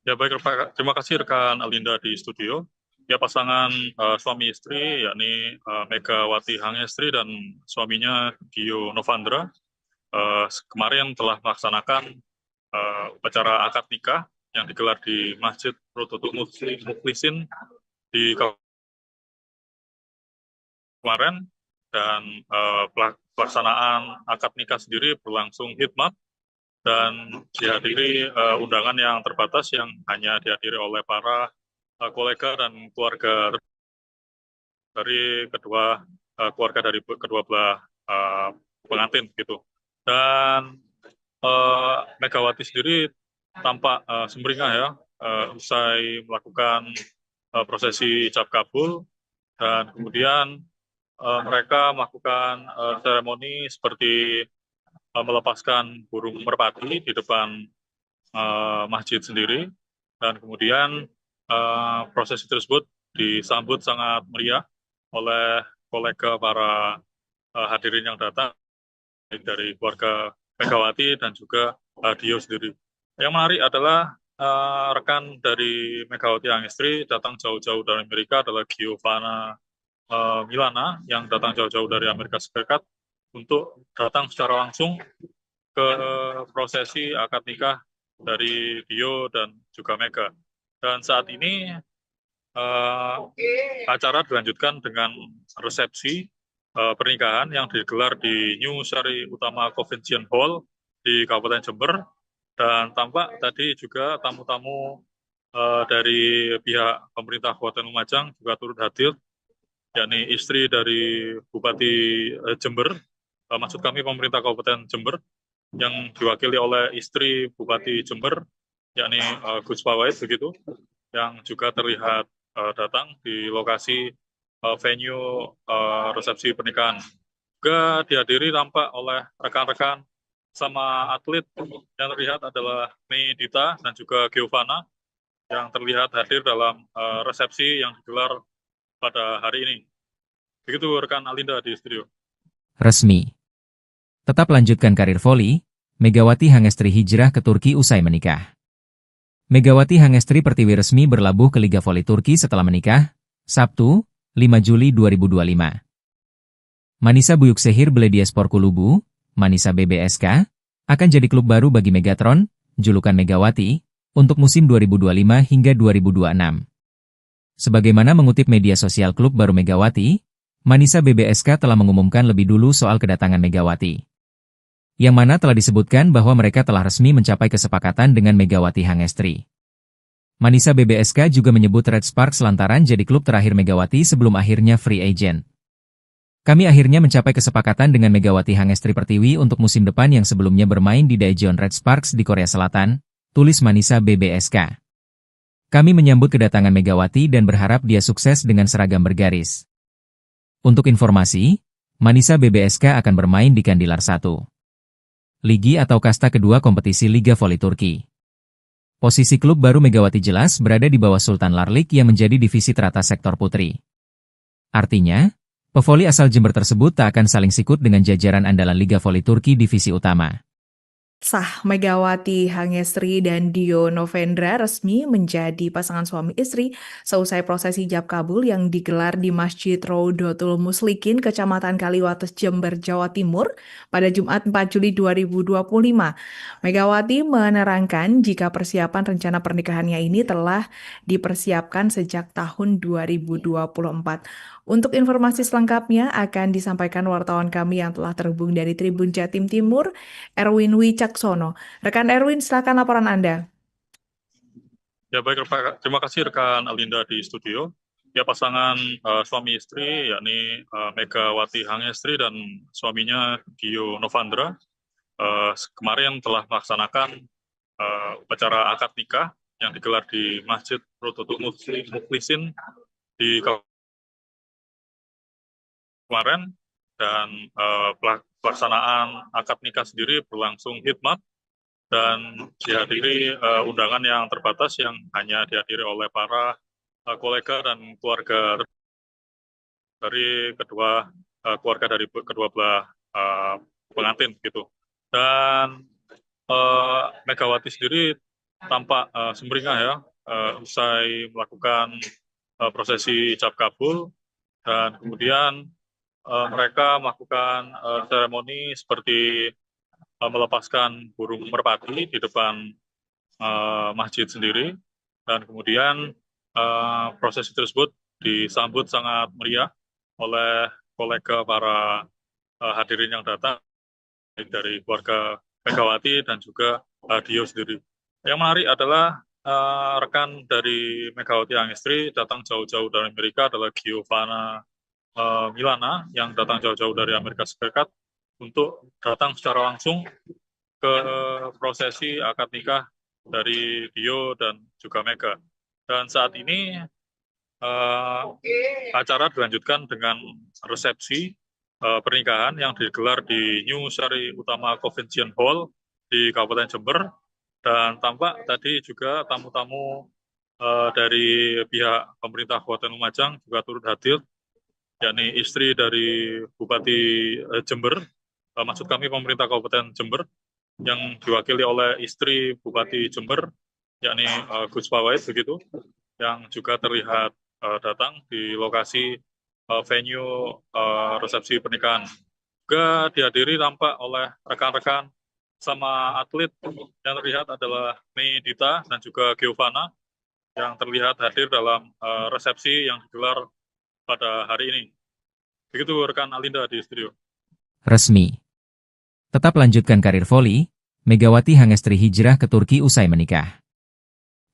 Speaker 3: Ya baik, terima kasih rekan Alinda di studio. Ya, pasangan suami istri yakni Megawati Hangestri dan suaminya Dio Novandra kemarin telah melaksanakan upacara akad nikah yang digelar di Masjid Rodotul Mukhlisin di kemarin, dan pelaksanaan akad nikah sendiri berlangsung hikmat dan dihadiri undangan yang terbatas yang hanya dihadiri oleh para kolega dan keluarga dari keluarga dari kedua belah pengantin gitu. Dan Megawati sendiri tampak sumringah ya usai melakukan prosesi ijab kabul, dan kemudian mereka melakukan seremoni seperti melepaskan burung merpati di depan masjid sendiri, dan kemudian prosesi tersebut disambut sangat meriah oleh kolega para hadirin yang datang, baik dari keluarga Megawati dan juga Dio sendiri. Yang menarik adalah rekan dari Megawati Hangestri datang jauh-jauh dari Amerika adalah Giovanna Milana yang datang jauh-jauh dari Amerika Serikat untuk datang secara langsung ke prosesi akad nikah dari Dio dan juga Mega. Dan saat ini acara dilanjutkan dengan resepsi pernikahan yang digelar di New Sari Utama Convention Hall di Kabupaten Jember, dan tampak tadi juga tamu-tamu dari pihak pemerintah Kabupaten Lumajang juga turut hadir, yakni istri dari Bupati Jember, maksud kami pemerintah Kabupaten Jember, yang diwakili oleh istri Bupati Jember, yakni Gus Pawait begitu, yang juga terlihat datang di lokasi venue resepsi pernikahan. Juga dihadiri tampak oleh rekan-rekan sama atlet yang terlihat adalah Mei Dita dan juga Giovanna yang terlihat hadir dalam resepsi yang digelar pada hari ini. Begitu rekan Alinda di studio.
Speaker 1: Resmi. Tetap lanjutkan karir voli, Megawati Hangestri hijrah ke Turki usai menikah. Megawati Hangestri Pertiwi resmi berlabuh ke Liga Voli Turki setelah menikah, Sabtu, 5 Juli 2025. Manisa Büyükşehir Belediyespor Kulübü, Manisa BBSK, akan jadi klub baru bagi Megatron, julukan Megawati, untuk musim 2025 hingga 2026. Sebagaimana mengutip media sosial klub baru Megawati, Manisa BBSK telah mengumumkan lebih dulu soal kedatangan Megawati. Yang mana telah disebutkan bahwa mereka telah resmi mencapai kesepakatan dengan Megawati Hangestri. Manisa BBSK juga menyebut Red Sparks lantaran jadi klub terakhir Megawati sebelum akhirnya free agent. Kami akhirnya mencapai kesepakatan dengan Megawati Hangestri Pertiwi untuk musim depan yang sebelumnya bermain di Daejeon Red Sparks di Korea Selatan, tulis Manisa BBSK. Kami menyambut kedatangan Megawati dan berharap dia sukses dengan seragam bergaris. Untuk informasi, Manisa BBSK akan bermain di Kandilar 1. Ligi atau kasta kedua kompetisi Liga Voli Turki. Posisi klub baru Megawati jelas berada di bawah Sultan Larlik yang menjadi divisi teratas sektor putri. Artinya, pevoli asal Jember tersebut tak akan saling sikut dengan jajaran andalan Liga Voli Turki divisi utama.
Speaker 2: Sah, Megawati Hangestri dan Dio Novendra resmi menjadi pasangan suami istri seusai prosesi ijab kabul yang digelar di Masjid Rodotul Muslikin, Kecamatan Kaliwates, Jember, Jawa Timur pada Jumat 4 Juli 2025. Megawati menerangkan jika persiapan rencana pernikahannya ini telah dipersiapkan sejak tahun 2024. Untuk informasi selengkapnya akan disampaikan wartawan kami yang telah terhubung dari Tribun Jatim Timur, Erwin Wicaksono. Rekan Erwin, silakan laporan Anda.
Speaker 3: Ya baik, terima kasih rekan Alinda di studio. Ya pasangan suami istri yakni Megawati Hangestri dan suaminya Dio Novandra kemarin telah melaksanakan upacara akad nikah yang digelar di Masjid Rodotul Muslikin di kemarin, dan pelaksanaan akad nikah sendiri berlangsung hikmat dan dihadiri undangan yang terbatas yang hanya dihadiri oleh para kolega dan keluarga dari kedua belah pengantin gitu. Dan Megawati sendiri tampak sumringah ya usai melakukan prosesi ijab kabul, dan kemudian mereka melakukan seremoni seperti melepaskan burung merpati di depan masjid sendiri, dan kemudian prosesi tersebut disambut sangat meriah oleh kolega para hadirin yang datang, baik dari keluarga Megawati dan juga Dio sendiri. Yang menarik adalah rekan dari Megawati Hangestri datang jauh-jauh dari Amerika adalah Giovanna Milana yang datang jauh-jauh dari Amerika Serikat untuk datang secara langsung ke prosesi akad nikah dari Dio dan juga Mega. Dan saat ini acara dilanjutkan dengan resepsi pernikahan yang digelar di New Sari Utama Convention Hall di Kabupaten Jember, dan tampak tadi juga tamu-tamu dari pihak pemerintah Kabupaten Lumajang juga turut hadir, yakni istri dari Bupati Jember, maksud kami pemerintah Kabupaten Jember, yang diwakili oleh istri Bupati Jember, yakni Gus Pawait begitu, yang juga terlihat datang di lokasi venue resepsi pernikahan. Juga dihadiri tampak oleh rekan-rekan sama atlet yang terlihat adalah Mei Dita dan juga Giovanna yang terlihat hadir dalam resepsi yang digelar pada hari ini. Begitu rekan Alinda di studio.
Speaker 1: Resmi. Tetap lanjutkan karir voli, Megawati Hangestri hijrah ke Turki usai menikah.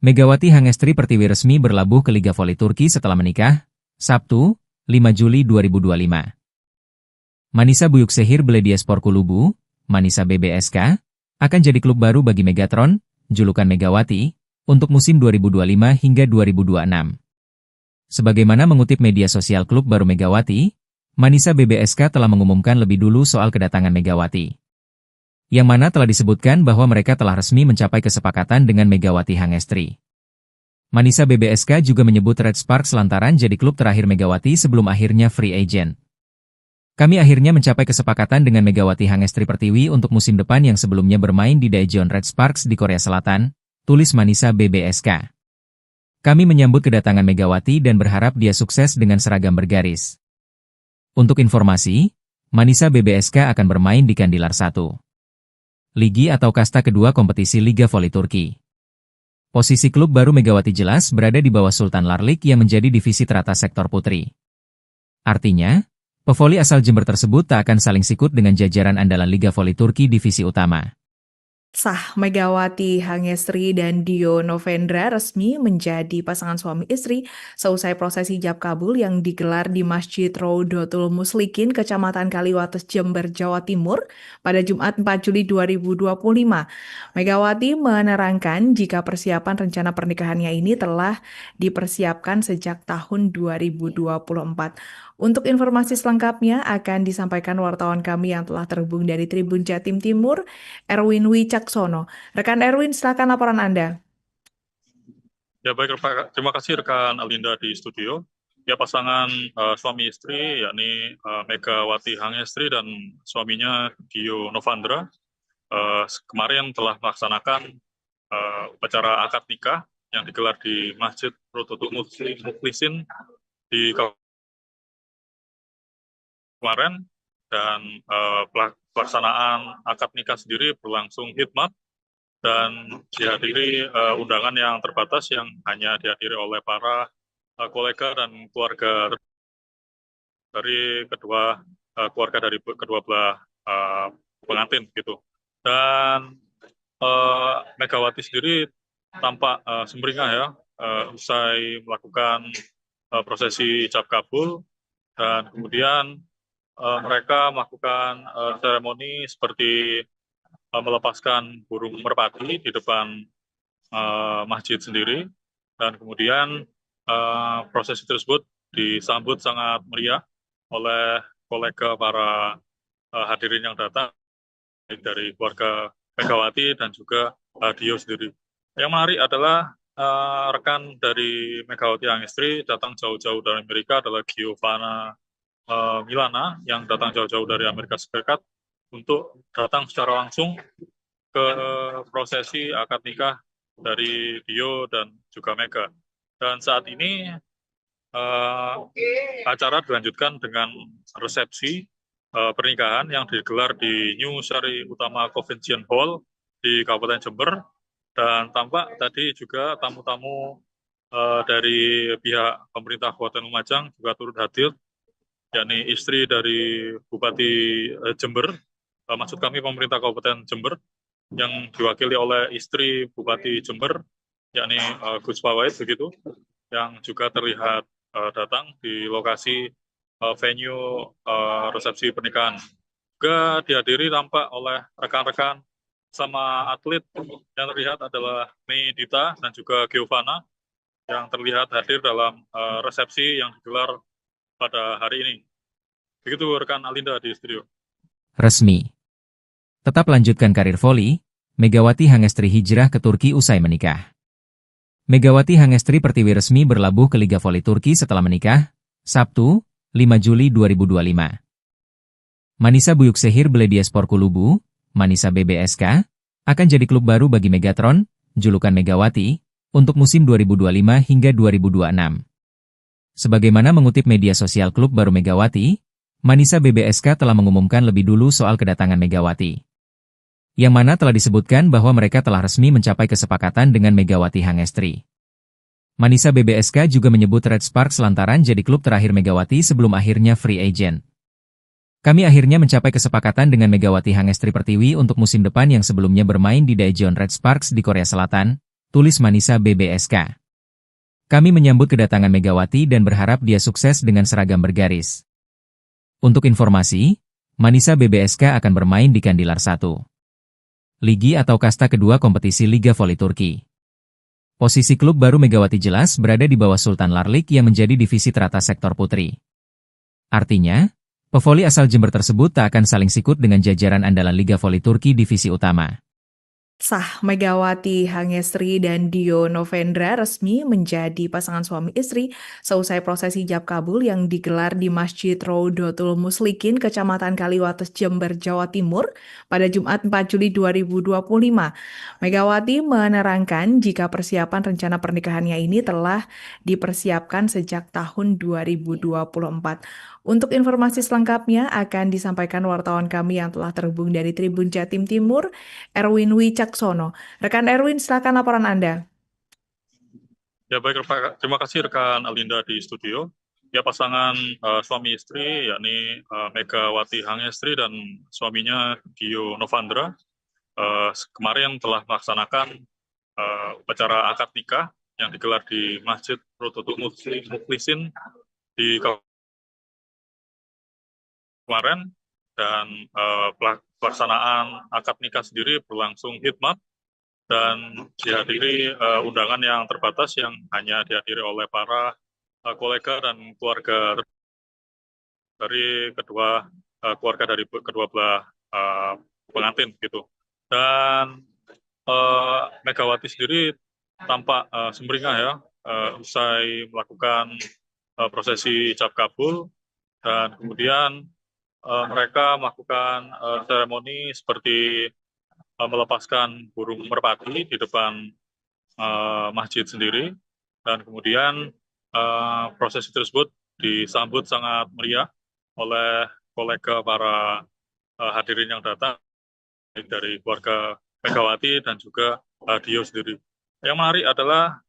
Speaker 1: Megawati Hangestri Pertiwi resmi berlabuh ke Liga Voli Turki setelah menikah, Sabtu, 5 Juli 2025. Manisa Buyuksehir Belediyespor Kulubu, Manisa BBSK, akan jadi klub baru bagi Megatron, julukan Megawati, untuk musim 2025 hingga 2026. Sebagaimana mengutip media sosial klub baru Megawati, Manisa BBSK telah mengumumkan lebih dulu soal kedatangan Megawati. Yang mana telah disebutkan bahwa mereka telah resmi mencapai kesepakatan dengan Megawati Hangestri. Manisa BBSK juga menyebut Red Sparks lantaran jadi klub terakhir Megawati sebelum akhirnya free agent. Kami akhirnya mencapai kesepakatan dengan Megawati Hangestri Pertiwi untuk musim depan yang sebelumnya bermain di Daejeon Red Sparks di Korea Selatan, tulis Manisa BBSK. Kami menyambut kedatangan Megawati dan berharap dia sukses dengan seragam bergaris. Untuk informasi, Manisa BBSK akan bermain di Kandilar 1. Ligi atau kasta kedua kompetisi Liga Voli Turki. Posisi klub baru Megawati jelas berada di bawah Sultan Larlik yang menjadi divisi teratas sektor putri. Artinya, pevoli asal Jember tersebut tak akan saling sikut dengan jajaran andalan Liga Voli Turki divisi utama.
Speaker 2: Sah, Megawati Hangestri dan Dio Novendra resmi menjadi pasangan suami istri seusai prosesi ijab kabul yang digelar di Masjid Raudatul Muslikin, Kecamatan Kaliwates, Jember, Jawa Timur pada Jumat 4 Juli 2025. Megawati menerangkan jika persiapan rencana pernikahannya ini telah dipersiapkan sejak tahun 2024. Untuk informasi selengkapnya akan disampaikan wartawan kami yang telah terhubung dari Tribun Jatim Timur, Erwin Wicaksono. Rekan Erwin, silakan laporan Anda.
Speaker 3: Ya baik, terima kasih rekan Alinda di studio. Ya pasangan suami istri yakni Megawati Hangestri dan suaminya Dio Novandra kemarin telah melaksanakan upacara akad nikah yang digelar di Masjid Raudatul Mukhlisin di kemarin, dan pelaksanaan akad nikah sendiri berlangsung hikmat dan dihadiri undangan yang terbatas yang hanya dihadiri oleh para kolega dan keluarga dari keluarga dari kedua belah pengantin gitu. Dan Megawati sendiri tampak sumringah ya usai melakukan prosesi ijab kabul, dan kemudian mereka melakukan seremoni seperti melepaskan burung merpati di depan masjid sendiri, dan kemudian prosesi tersebut disambut sangat meriah oleh kolega para hadirin yang datang dari keluarga Megawati dan juga Dio sendiri. Yang menarik adalah rekan dari Megawati Hangestri datang jauh-jauh dari Amerika adalah Giovanna Milana yang datang jauh-jauh dari Amerika Serikat untuk datang secara langsung ke prosesi akad nikah dari Dio dan juga Mega. Dan saat ini acara dilanjutkan dengan resepsi pernikahan yang digelar di New Sari Utama Convention Hall di Kabupaten Jember, dan tampak tadi juga tamu-tamu dari pihak pemerintah Kabupaten Lumajang juga turut hadir, yakni istri dari Bupati Jember, maksud kami pemerintah Kabupaten Jember, yang diwakili oleh istri Bupati Jember, yakni Gus Pawait begitu, yang juga terlihat datang di lokasi venue resepsi pernikahan. Juga dihadiri tampak oleh rekan-rekan sama atlet yang terlihat adalah Mei Dita dan juga Giovanna yang terlihat hadir dalam resepsi yang digelar pada hari ini. Begitu rekan Alinda di studio.
Speaker 1: Resmi. Tetap lanjutkan karir voli, Megawati Hangestri hijrah ke Turki usai menikah. Megawati Hangestri Pertiwi resmi berlabuh ke Liga Voli Turki setelah menikah, Sabtu, 5 Juli 2025. Manisa Büyükşehir Belediyespor Kulübü, Manisa BBSK, akan jadi klub baru bagi Megatron, julukan Megawati, untuk musim 2025 hingga 2026. Sebagaimana mengutip media sosial klub baru Megawati, Manisa BBSK telah mengumumkan lebih dulu soal kedatangan Megawati. Yang mana telah disebutkan bahwa mereka telah resmi mencapai kesepakatan dengan Megawati Hangestri. Manisa BBSK juga menyebut Red Sparks lantaran jadi klub terakhir Megawati sebelum akhirnya free agent. Kami akhirnya mencapai kesepakatan dengan Megawati Hangestri Pertiwi untuk musim depan yang sebelumnya bermain di Daejeon Red Sparks di Korea Selatan, tulis Manisa BBSK. Kami menyambut kedatangan Megawati dan berharap dia sukses dengan seragam bergaris. Untuk informasi, Manisa BBSK akan bermain di Kandilar 1. Ligi atau kasta kedua kompetisi Liga Voli Turki. Posisi klub baru Megawati jelas berada di bawah Sultan Larlik yang menjadi divisi teratas sektor putri. Artinya, pevoli asal Jember tersebut tak akan saling sikut dengan jajaran andalan Liga Voli Turki divisi utama.
Speaker 2: Sah Megawati Hangestri dan Dio Novendra resmi menjadi pasangan suami istri seusai prosesi ijab kabul yang digelar di Masjid Rodotul Muslikin, Kecamatan Kaliwates, Jember, Jawa Timur pada Jumat 4 Juli 2025. Megawati menerangkan jika persiapan rencana pernikahannya ini telah dipersiapkan sejak tahun 2024. Untuk informasi selengkapnya akan disampaikan wartawan kami yang telah terhubung dari Tribun Jatim Timur, Erwin Wicaksono. Rekan Erwin, silakan laporan Anda.
Speaker 3: Ya baik, terima kasih rekan Alinda di studio. Ya pasangan suami istri yakni Megawati Hangestri dan suaminya Dio Novendra kemarin telah melaksanakan upacara akad nikah yang digelar di Masjid Rodotul Muslikin di kemarin, dan pelaksanaan akad nikah sendiri berlangsung hikmat dan dihadiri undangan yang terbatas yang hanya dihadiri oleh para kolega dan keluarga dari kedua belah pengantin gitu. Dan Megawati sendiri tampak sumringah ya usai melakukan prosesi ijab kabul, dan kemudian mereka melakukan seremoni seperti melepaskan burung merpati di depan masjid sendiri, dan kemudian prosesi tersebut disambut sangat meriah oleh kolega para hadirin yang datang dari keluarga Megawati dan juga Dio sendiri. Yang menarik adalah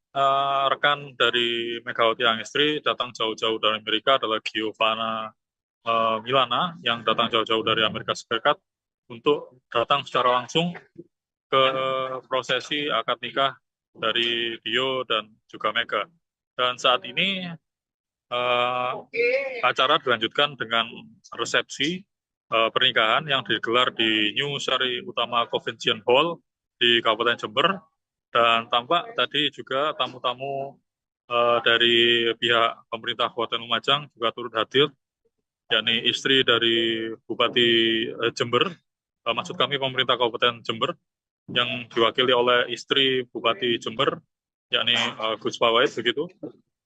Speaker 3: rekan dari Megawati Hangestri datang jauh-jauh dari Amerika adalah Giovanna Milana yang datang jauh-jauh dari Amerika Serikat untuk datang secara langsung ke prosesi akad nikah dari Dio dan juga Mega. Dan saat ini acara dilanjutkan dengan resepsi pernikahan yang digelar di New Sari Utama Convention Hall di Kabupaten Jember, dan tampak tadi juga tamu-tamu dari pihak pemerintah Kabupaten Lumajang juga turut hadir, yakni istri dari Bupati Jember, maksud kami pemerintah Kabupaten Jember, yang diwakili oleh istri Bupati Jember, yakni Gus Pawait begitu,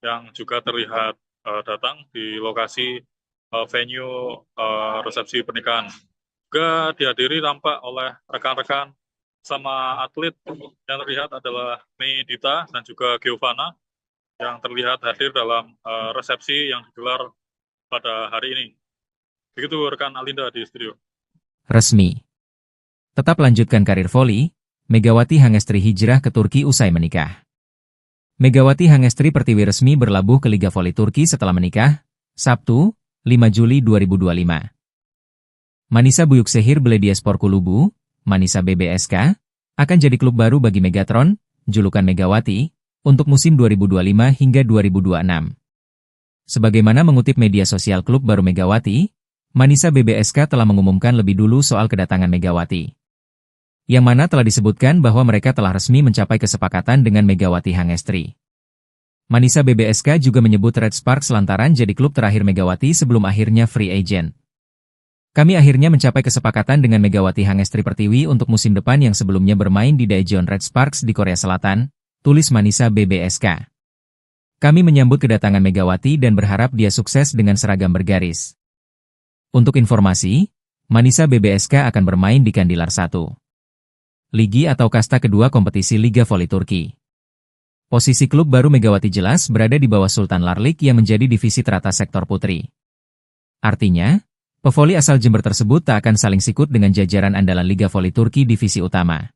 Speaker 3: yang juga terlihat datang di lokasi venue resepsi pernikahan. Juga dihadiri tampak oleh rekan-rekan sama atlet yang terlihat adalah Mei Dita dan juga Giovanna yang terlihat hadir dalam resepsi yang digelar pada hari ini. Begitu rekan Alinda di studio.
Speaker 1: Resmi. Tetap lanjutkan karir voli, Megawati Hangestri hijrah ke Turki usai menikah. Megawati Hangestri Pertiwi resmi berlabuh ke Liga Voli Turki setelah menikah, Sabtu, 5 Juli 2025. Manisa Büyükşehir Belediyespor Kulübü, Manisa BBSK, akan jadi klub baru bagi Megatron, julukan Megawati, untuk musim 2025 hingga 2026. Sebagaimana mengutip media sosial klub baru Megawati, Manisa BBSK telah mengumumkan lebih dulu soal kedatangan Megawati. Yang mana telah disebutkan bahwa mereka telah resmi mencapai kesepakatan dengan Megawati Hangestri. Manisa BBSK juga menyebut Red Sparks lantaran jadi klub terakhir Megawati sebelum akhirnya free agent. Kami akhirnya mencapai kesepakatan dengan Megawati Hangestri Pertiwi untuk musim depan yang sebelumnya bermain di Daejeon Red Sparks di Korea Selatan, tulis Manisa BBSK. Kami menyambut kedatangan Megawati dan berharap dia sukses dengan seragam bergaris. Untuk informasi, Manisa BBSK akan bermain di Kandilar 1. Ligi atau kasta kedua kompetisi Liga Voli Turki. Posisi klub baru Megawati jelas berada di bawah Sultan Larlik yang menjadi divisi teratas sektor putri. Artinya, pevoli asal Jember tersebut tak akan saling sikut dengan jajaran andalan Liga Voli Turki divisi utama.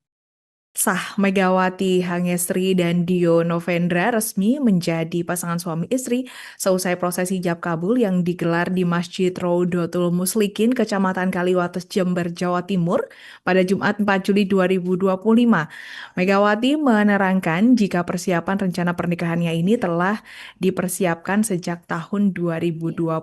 Speaker 2: Sah, Megawati Hangestri dan Dio Novendra resmi menjadi pasangan suami istri seusai prosesi ijab kabul yang digelar di Masjid Rodotul Muslikin, Kecamatan Kaliwates, Jember, Jawa Timur pada Jumat 4 Juli 2025. Megawati menerangkan jika persiapan rencana pernikahannya ini telah dipersiapkan sejak tahun 2024.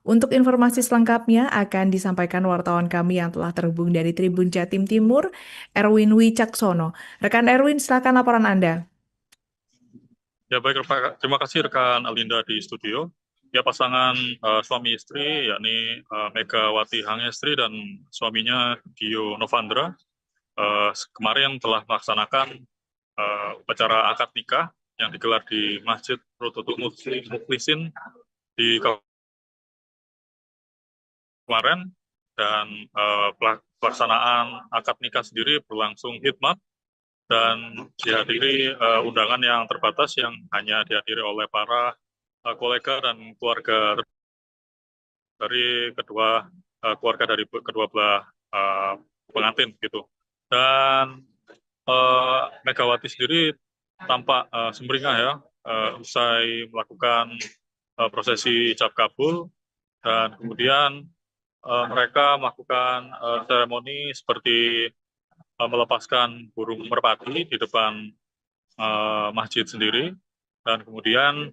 Speaker 2: Untuk informasi selengkapnya akan disampaikan wartawan kami yang telah terhubung dari Tribun Jatim Timur, Erwin Wicaksono. Rekan Erwin, silakan laporan Anda.
Speaker 3: Ya baik, terima kasih rekan Alinda di studio. Ya pasangan suami istri yakni Megawati Hangestri dan suaminya Dio Novendra kemarin telah melaksanakan upacara akad nikah yang digelar di Masjid Rodotul Muslikin di kemarin, dan pelaksanaan akad nikah sendiri berlangsung hikmat dan dihadiri undangan yang terbatas yang hanya dihadiri oleh para kolega dan keluarga dari kedua belah pengantin gitu. Dan Megawati sendiri tampak sumringah ya usai melakukan prosesi ijab kabul, dan kemudian mereka melakukan seremoni seperti melepaskan burung merpati di depan masjid sendiri, dan kemudian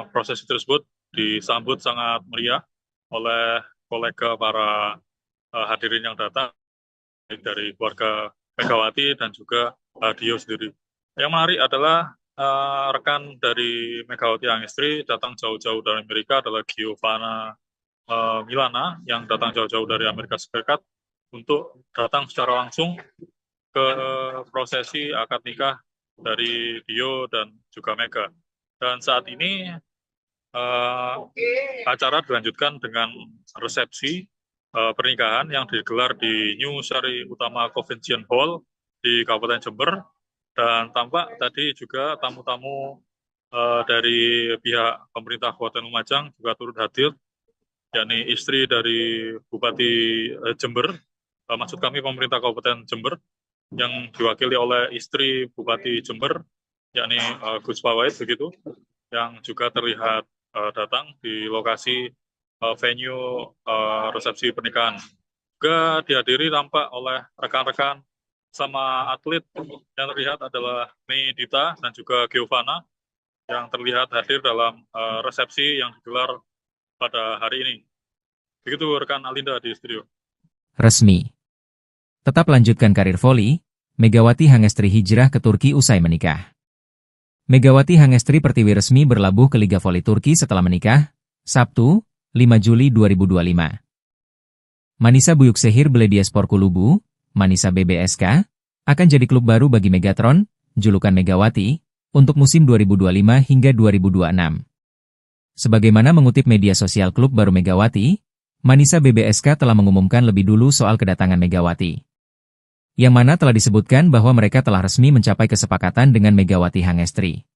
Speaker 3: prosesi tersebut disambut sangat meriah oleh kolega para hadirin yang datang dari keluarga Megawati dan juga Dio sendiri. Yang menarik adalah rekan dari Megawati Hangestri datang jauh-jauh dari Amerika adalah Giovanna Milana yang datang jauh-jauh dari Amerika Serikat untuk datang secara langsung ke prosesi akad nikah dari Dio dan juga Mega. Dan saat ini acara dilanjutkan dengan resepsi pernikahan yang digelar di New Sari Utama Convention Hall di Kabupaten Jember, dan tampak tadi juga tamu-tamu dari pihak pemerintah Kabupaten Lumajang juga turut hadir, yakni istri dari Bupati Jember, maksud kami pemerintah Kabupaten Jember, yang diwakili oleh istri Bupati Jember, yakni Gus Pawait begitu, yang juga terlihat datang di lokasi venue resepsi pernikahan. Juga dihadiri tampak oleh rekan-rekan sama atlet yang terlihat adalah Mei Dita dan juga Giovanna yang terlihat hadir dalam resepsi yang digelar pada hari ini. Begitu rekan Alinda di studio.
Speaker 1: Resmi. Tetap lanjutkan karir voli, Megawati Hangestri hijrah ke Turki usai menikah. Megawati Hangestri Pertiwi resmi berlabuh ke Liga Voli Turki setelah menikah, Sabtu, 5 Juli 2025. Manisa Büyükşehir Belediyespor Kulübü, Manisa BBSK, akan jadi klub baru bagi Megatron, julukan Megawati, untuk musim 2025 hingga 2026. Sebagaimana mengutip media sosial klub baru Megawati, Manisa BBSK telah mengumumkan lebih dulu soal kedatangan Megawati. Yang mana telah disebutkan bahwa mereka telah resmi mencapai kesepakatan dengan Megawati Hangestri.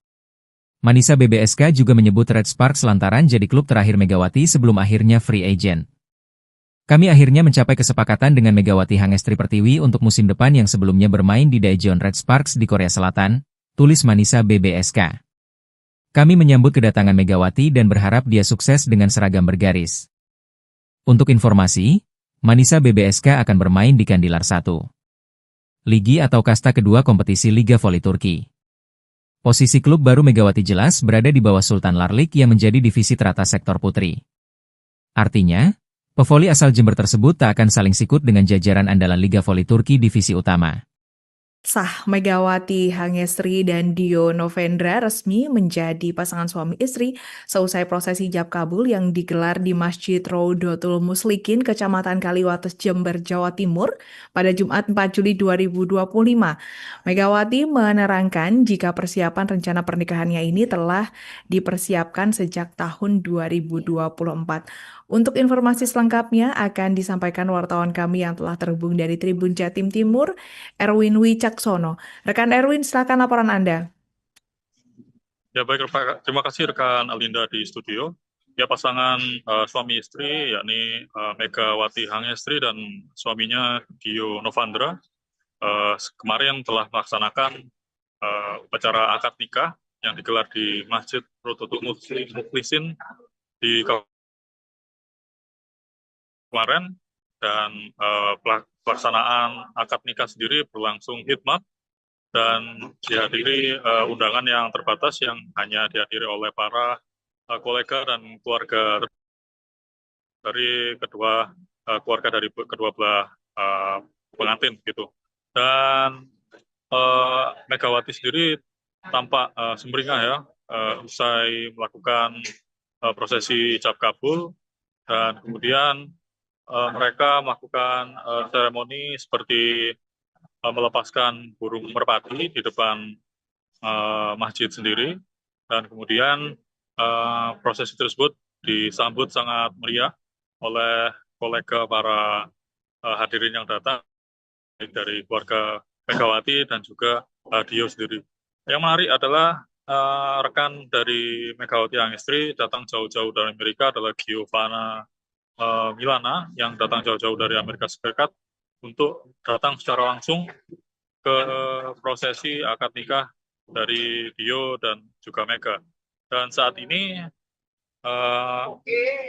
Speaker 1: Manisa BBSK juga menyebut Red Sparks lantaran jadi klub terakhir Megawati sebelum akhirnya free agent. Kami akhirnya mencapai kesepakatan dengan Megawati Hangestri Pertiwi untuk musim depan yang sebelumnya bermain di Daejeon Red Sparks di Korea Selatan, tulis Manisa BBSK. Kami menyambut kedatangan Megawati dan berharap dia sukses dengan seragam bergaris. Untuk informasi, Manisa BBSK akan bermain di Kandilar 1. Ligi atau kasta kedua kompetisi Liga Voli Turki. Posisi klub baru Megawati jelas berada di bawah Sultan Larlik yang menjadi divisi teratas sektor putri. Artinya, pevoli asal Jember tersebut tak akan saling sikut dengan jajaran andalan Liga Voli Turki divisi utama.
Speaker 2: Sah Megawati Hangestri dan Dio Novendra resmi menjadi pasangan suami istri seusai prosesi ijab kabul yang digelar di Masjid Raudatul Muslikin, Kecamatan Kaliwates, Jember, Jawa Timur pada Jumat 4 Juli 2025. Megawati menerangkan jika persiapan rencana pernikahannya ini telah dipersiapkan sejak tahun 2024. Untuk informasi selengkapnya akan disampaikan wartawan kami yang telah terhubung dari Tribun Jatim Timur, Erwin Wicaksono. Rekan Erwin, silakan laporan Anda.
Speaker 3: Ya baik, terima kasih rekan Alinda di studio. Ya pasangan suami istri yakni Megawati Hangestri dan suaminya Dio Novandra kemarin telah melaksanakan upacara akad nikah yang digelar di Masjid Raudatul Muslikin di kemarin, dan pelaksanaan akad nikah sendiri berlangsung hikmat dan dihadiri undangan yang terbatas yang hanya dihadiri oleh para kolega dan keluarga dari keluarga dari kedua belah pengantin gitu. Dan Megawati sendiri tampak sumringah ya usai melakukan prosesi ijab kabul, dan kemudian mereka melakukan seremoni seperti melepaskan burung merpati di depan masjid sendiri, dan kemudian prosesi tersebut disambut sangat meriah oleh kolega para hadirin yang datang dari keluarga Megawati dan juga Dio sendiri. Yang menarik adalah rekan dari Megawati Hangestri datang jauh-jauh dari Amerika adalah Giovanna Milana yang datang jauh-jauh dari Amerika Serikat untuk datang secara langsung ke prosesi akad nikah dari Dio dan juga Mega. Dan saat ini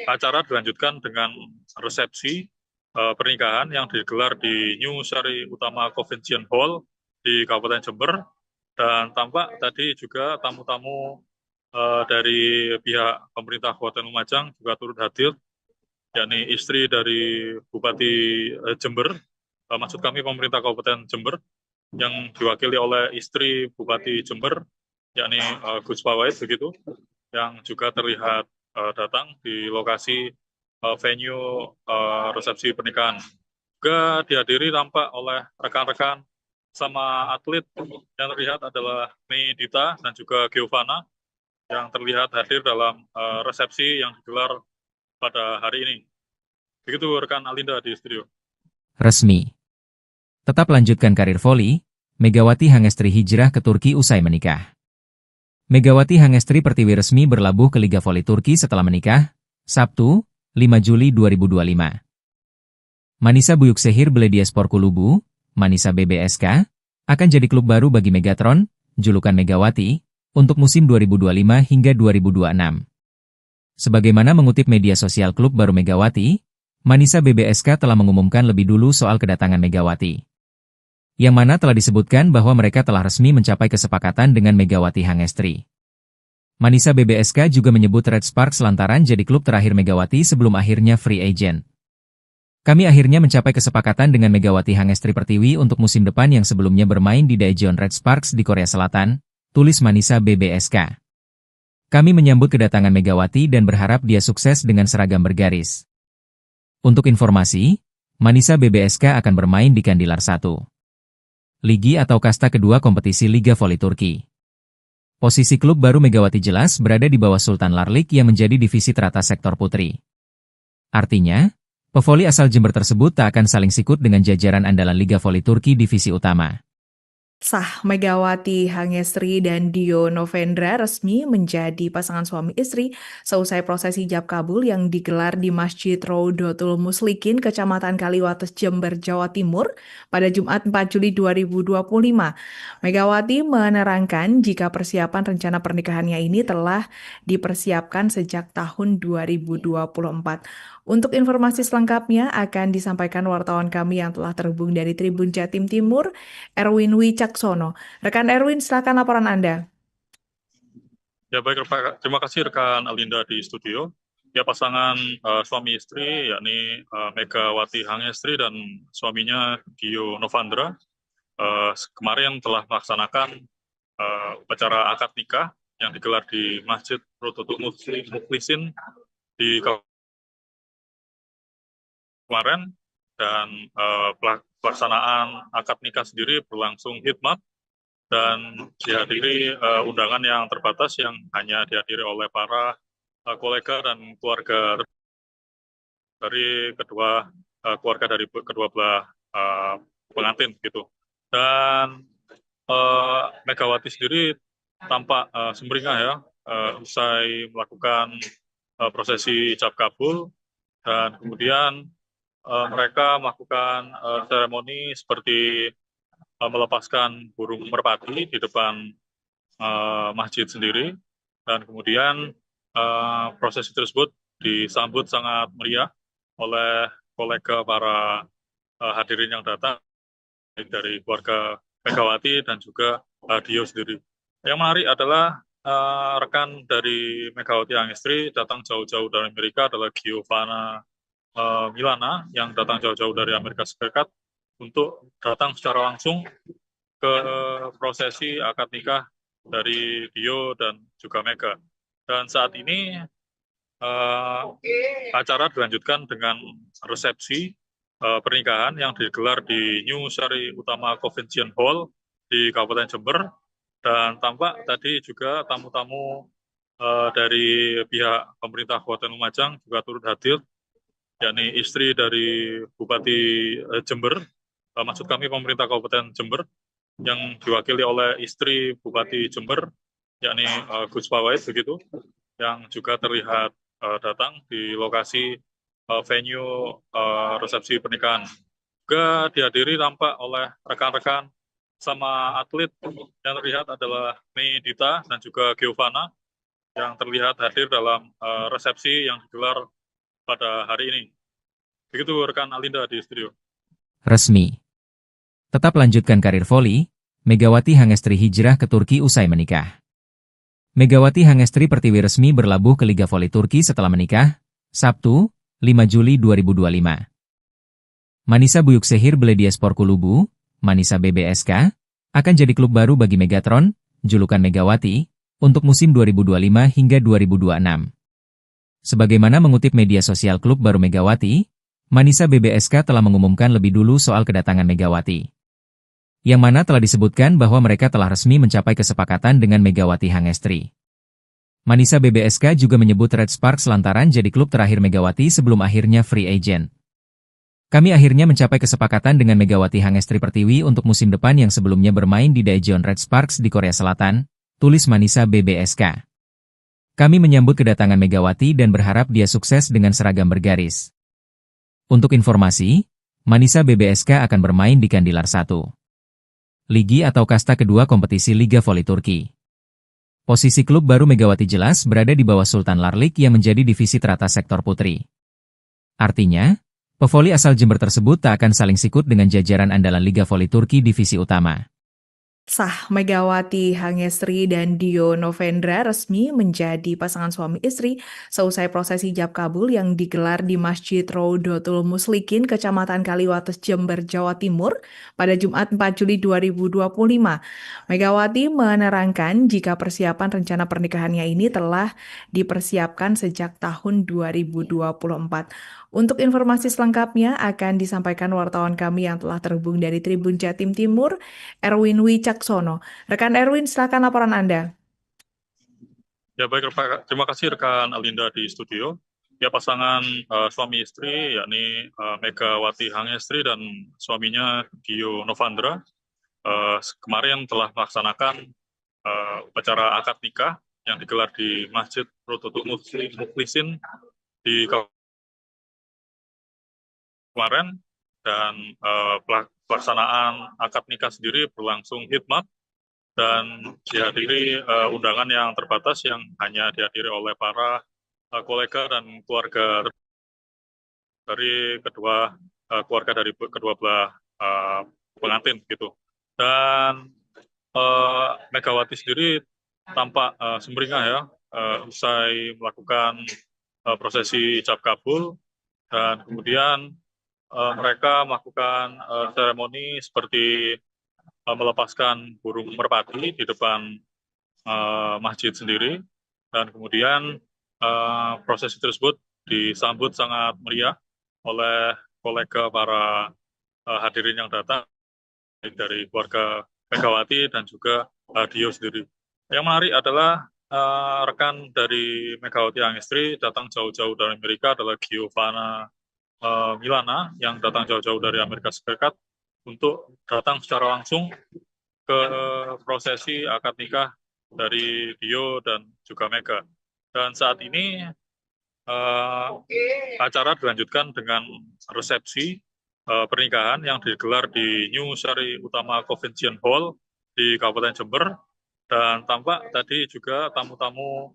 Speaker 3: acara dilanjutkan dengan resepsi pernikahan yang digelar di New Sari Utama Convention Hall di Kabupaten Jember, dan tampak tadi juga tamu-tamu dari pihak pemerintah Kabupaten Lumajang juga turut hadir, yakni istri dari Bupati Jember, maksud kami pemerintah Kabupaten Jember yang diwakili oleh istri Bupati Jember, yakni Gus Pawait begitu, yang juga terlihat datang di lokasi venue resepsi pernikahan. Juga dihadiri tampak oleh rekan-rekan sama atlet yang terlihat adalah Mei Dita dan juga Giovanna yang terlihat hadir dalam resepsi yang digelar pada hari ini. Begitu rekan Alinda di studio.
Speaker 1: Resmi. Tetap lanjutkan karir voli, Megawati Hangestri hijrah ke Turki usai menikah. Megawati Hangestri Pertiwi resmi berlabuh ke Liga Voli Turki setelah menikah, Sabtu, 5 Juli 2025. Manisa Büyükşehir Belediyespor Kulübü, Manisa BBSK, akan jadi klub baru bagi Megatron, julukan Megawati, untuk musim 2025 hingga 2026. Sebagaimana mengutip media sosial klub baru Megawati, Manisa BBSK telah mengumumkan lebih dulu soal kedatangan Megawati. Yang mana telah disebutkan bahwa mereka telah resmi mencapai kesepakatan dengan Megawati Hangestri. Manisa BBSK juga menyebut Red Sparks lantaran jadi klub terakhir Megawati sebelum akhirnya free agent. Kami akhirnya mencapai kesepakatan dengan Megawati Hangestri Pertiwi untuk musim depan yang sebelumnya bermain di Daejeon Red Sparks di Korea Selatan, tulis Manisa BBSK. Kami menyambut kedatangan Megawati dan berharap dia sukses dengan seragam bergaris. Untuk informasi, Manisa BBSK akan bermain di Kandilar 1. Ligi atau kasta kedua kompetisi Liga Voli Turki. Posisi klub baru Megawati jelas berada di bawah Sultan Larlik yang menjadi divisi teratas sektor putri. Artinya, pevoli asal Jember tersebut tak akan saling sikut dengan jajaran andalan Liga Voli Turki divisi utama.
Speaker 2: Sah Megawati Hangestri dan Dio Novendra resmi menjadi pasangan suami istri seusai prosesi ijab kabul yang digelar di Masjid Raudatul Muslikin, Kecamatan Kaliwates, Jember, Jawa Timur pada Jumat 4 Juli 2025. Megawati menerangkan jika persiapan rencana pernikahannya ini telah dipersiapkan sejak tahun 2024. Untuk informasi selengkapnya akan disampaikan wartawan kami yang telah terhubung dari Tribun Jatim Timur, Erwin Wicaksono. Rekan Erwin, silakan laporan Anda.
Speaker 3: Ya baik, terima kasih rekan Alinda di studio. Ya pasangan suami istri yakni Megawati Hangestri dan suaminya Dio Novandra kemarin telah melaksanakan upacara akad nikah yang digelar di Masjid Rodotul Mukhlisin di kemarin, dan pelaksanaan akad nikah sendiri berlangsung hikmat dan dihadiri undangan yang terbatas yang hanya dihadiri oleh para kolega dan keluarga dari keluarga dari kedua belah pengantin gitu. Dan Megawati sendiri tampak sumringah ya usai melakukan prosesi ijab kabul, dan kemudian mereka melakukan seremoni seperti melepaskan burung merpati di depan masjid sendiri, dan kemudian prosesi tersebut disambut sangat meriah oleh kolega para hadirin yang datang dari keluarga Megawati dan juga Dio sendiri. Yang menarik adalah rekan dari Megawati Hangestri datang jauh-jauh dari Amerika adalah Giovanna Milana yang datang jauh-jauh dari Amerika Serikat untuk datang secara langsung ke prosesi akad nikah dari Dio dan juga Mega. Dan saat ini acara dilanjutkan dengan resepsi pernikahan yang digelar di New Sari Utama Convention Hall di Kabupaten Jember, dan tampak tadi juga tamu-tamu dari pihak pemerintah Kabupaten Lumajang juga turut hadir, yakni istri dari Bupati Jember, maksud kami pemerintah Kabupaten Jember, yang diwakili oleh istri Bupati Jember, yakni Gus Pawait begitu, yang juga terlihat datang di lokasi venue resepsi pernikahan. Juga dihadiri tampak oleh rekan-rekan sama atlet yang terlihat adalah Mei Dita dan juga Giovanna yang terlihat hadir dalam resepsi yang digelar pada hari ini. Begitu rekan Alinda di studio.
Speaker 1: Resmi. Tetap lanjutkan karir voli, Megawati Hangestri hijrah ke Turki usai menikah. Megawati Hangestri Pertiwi resmi berlabuh ke Liga Voli Turki setelah menikah, Sabtu, 5 Juli 2025. Manisa Büyükşehir Belediyespor Kulübü, Manisa BBSK, akan jadi klub baru bagi Megatron, julukan Megawati, untuk musim 2025 hingga 2026. Sebagaimana mengutip media sosial klub baru Megawati, Manisa BBSK telah mengumumkan lebih dulu soal kedatangan Megawati, yang mana telah disebutkan bahwa mereka telah resmi mencapai kesepakatan dengan Megawati Hangestri. Manisa BBSK juga menyebut Red Sparks lantaran jadi klub terakhir Megawati sebelum akhirnya free agent. Kami akhirnya mencapai kesepakatan dengan Megawati Hangestri Pertiwi untuk musim depan yang sebelumnya bermain di Daejeon Red Sparks di Korea Selatan, tulis Manisa BBSK. Kami menyambut kedatangan Megawati dan berharap dia sukses dengan seragam bergaris. Untuk informasi, Manisa BBSK akan bermain di Kandilar 1. Ligi atau kasta kedua kompetisi Liga Voli Turki. Posisi klub baru Megawati jelas berada di bawah Sultan Larlik yang menjadi divisi teratas sektor putri. Artinya, pevoli asal Jember tersebut tak akan saling sikut dengan jajaran andalan Liga Voli Turki divisi utama.
Speaker 2: Sah, Megawati Hangestri dan Dio Novendra resmi menjadi pasangan suami istri seusai prosesi ijab kabul yang digelar di Masjid Rodotul Mukhlisin, Kecamatan Kaliwates, Jember, Jawa Timur pada Jumat 4 Juli 2025. Megawati menerangkan jika persiapan rencana pernikahannya ini telah dipersiapkan sejak tahun 2024. Untuk informasi selengkapnya akan disampaikan wartawan kami yang telah terhubung dari Tribun Jatim Timur, Erwin Wicaksono. Rekan Erwin, silakan laporan Anda.
Speaker 3: Ya baik, terima kasih rekan Alinda di studio. Ya, pasangan suami istri yakni Megawati Hangestri dan suaminya Dio Novandra kemarin telah melaksanakan upacara akad nikah yang digelar di Masjid Rodotul Mukhlisin di kemarin, dan pelaksanaan akad nikah sendiri berlangsung hikmat dan dihadiri undangan yang terbatas yang hanya dihadiri oleh para kolega dan keluarga dari keluarga dari kedua belah pengantin gitu. Dan Megawati sendiri tampak sumringah ya usai melakukan prosesi ijab kabul, dan kemudian mereka melakukan seremoni seperti melepaskan burung merpati di depan masjid sendiri, dan kemudian prosesi tersebut disambut sangat meriah oleh kolega para hadirin yang datang, baik dari keluarga Megawati dan juga Dio sendiri. Yang menarik adalah rekan dari Megawati Hangestri datang jauh-jauh dari Amerika adalah Giovanna Milana yang datang jauh-jauh dari Amerika Serikat untuk datang secara langsung ke prosesi akad nikah dari Dio dan juga Mega. Dan saat ini acara dilanjutkan dengan resepsi pernikahan yang digelar di New Sari Utama Convention Hall di Kabupaten Jember, dan tampak tadi juga tamu-tamu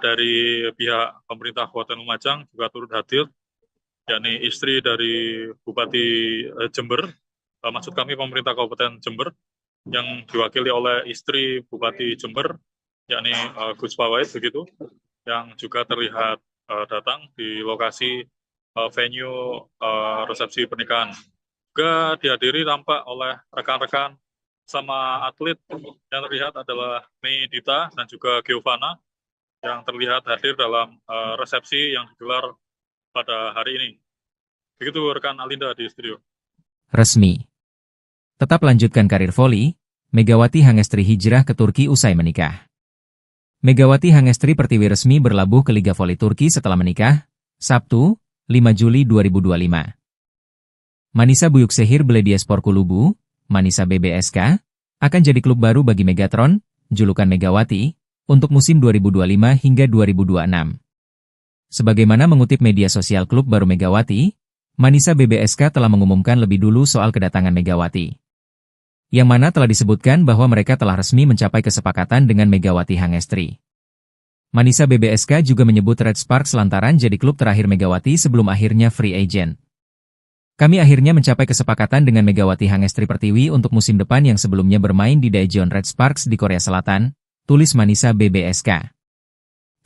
Speaker 3: dari pihak pemerintah Kabupaten Lumajang juga turut hadir, yakni istri dari Bupati Jember, maksud kami pemerintah Kabupaten Jember, yang diwakili oleh istri Bupati Jember, yakni Gus Pawait begitu, yang juga terlihat datang di lokasi venue resepsi pernikahan. Juga dihadiri tampak oleh rekan-rekan sama atlet yang terlihat adalah Mei Dita dan juga Giovanna yang terlihat hadir dalam resepsi yang digelar pada hari ini. Begitu rekan Alinda di studio.
Speaker 1: Resmi. Tetap lanjutkan karir voli, Megawati Hangestri hijrah ke Turki usai menikah. Megawati Hangestri Pertiwi resmi berlabuh ke Liga Voli Turki setelah menikah, Sabtu, 5 Juli 2025. Manisa Büyükşehir Belediyespor Kulübü, Manisa BBSK, akan jadi klub baru bagi Megatron, julukan Megawati, untuk musim 2025 hingga 2026. Sebagaimana mengutip media sosial klub baru Megawati, Manisa BBSK telah mengumumkan lebih dulu soal kedatangan Megawati. Yang mana telah disebutkan bahwa mereka telah resmi mencapai kesepakatan dengan Megawati Hangestri. Manisa BBSK juga menyebut Red Sparks lantaran jadi klub terakhir Megawati sebelum akhirnya free agent. Kami akhirnya mencapai kesepakatan dengan Megawati Hangestri Pertiwi untuk musim depan yang sebelumnya bermain di Daejeon Red Sparks di Korea Selatan, tulis Manisa BBSK.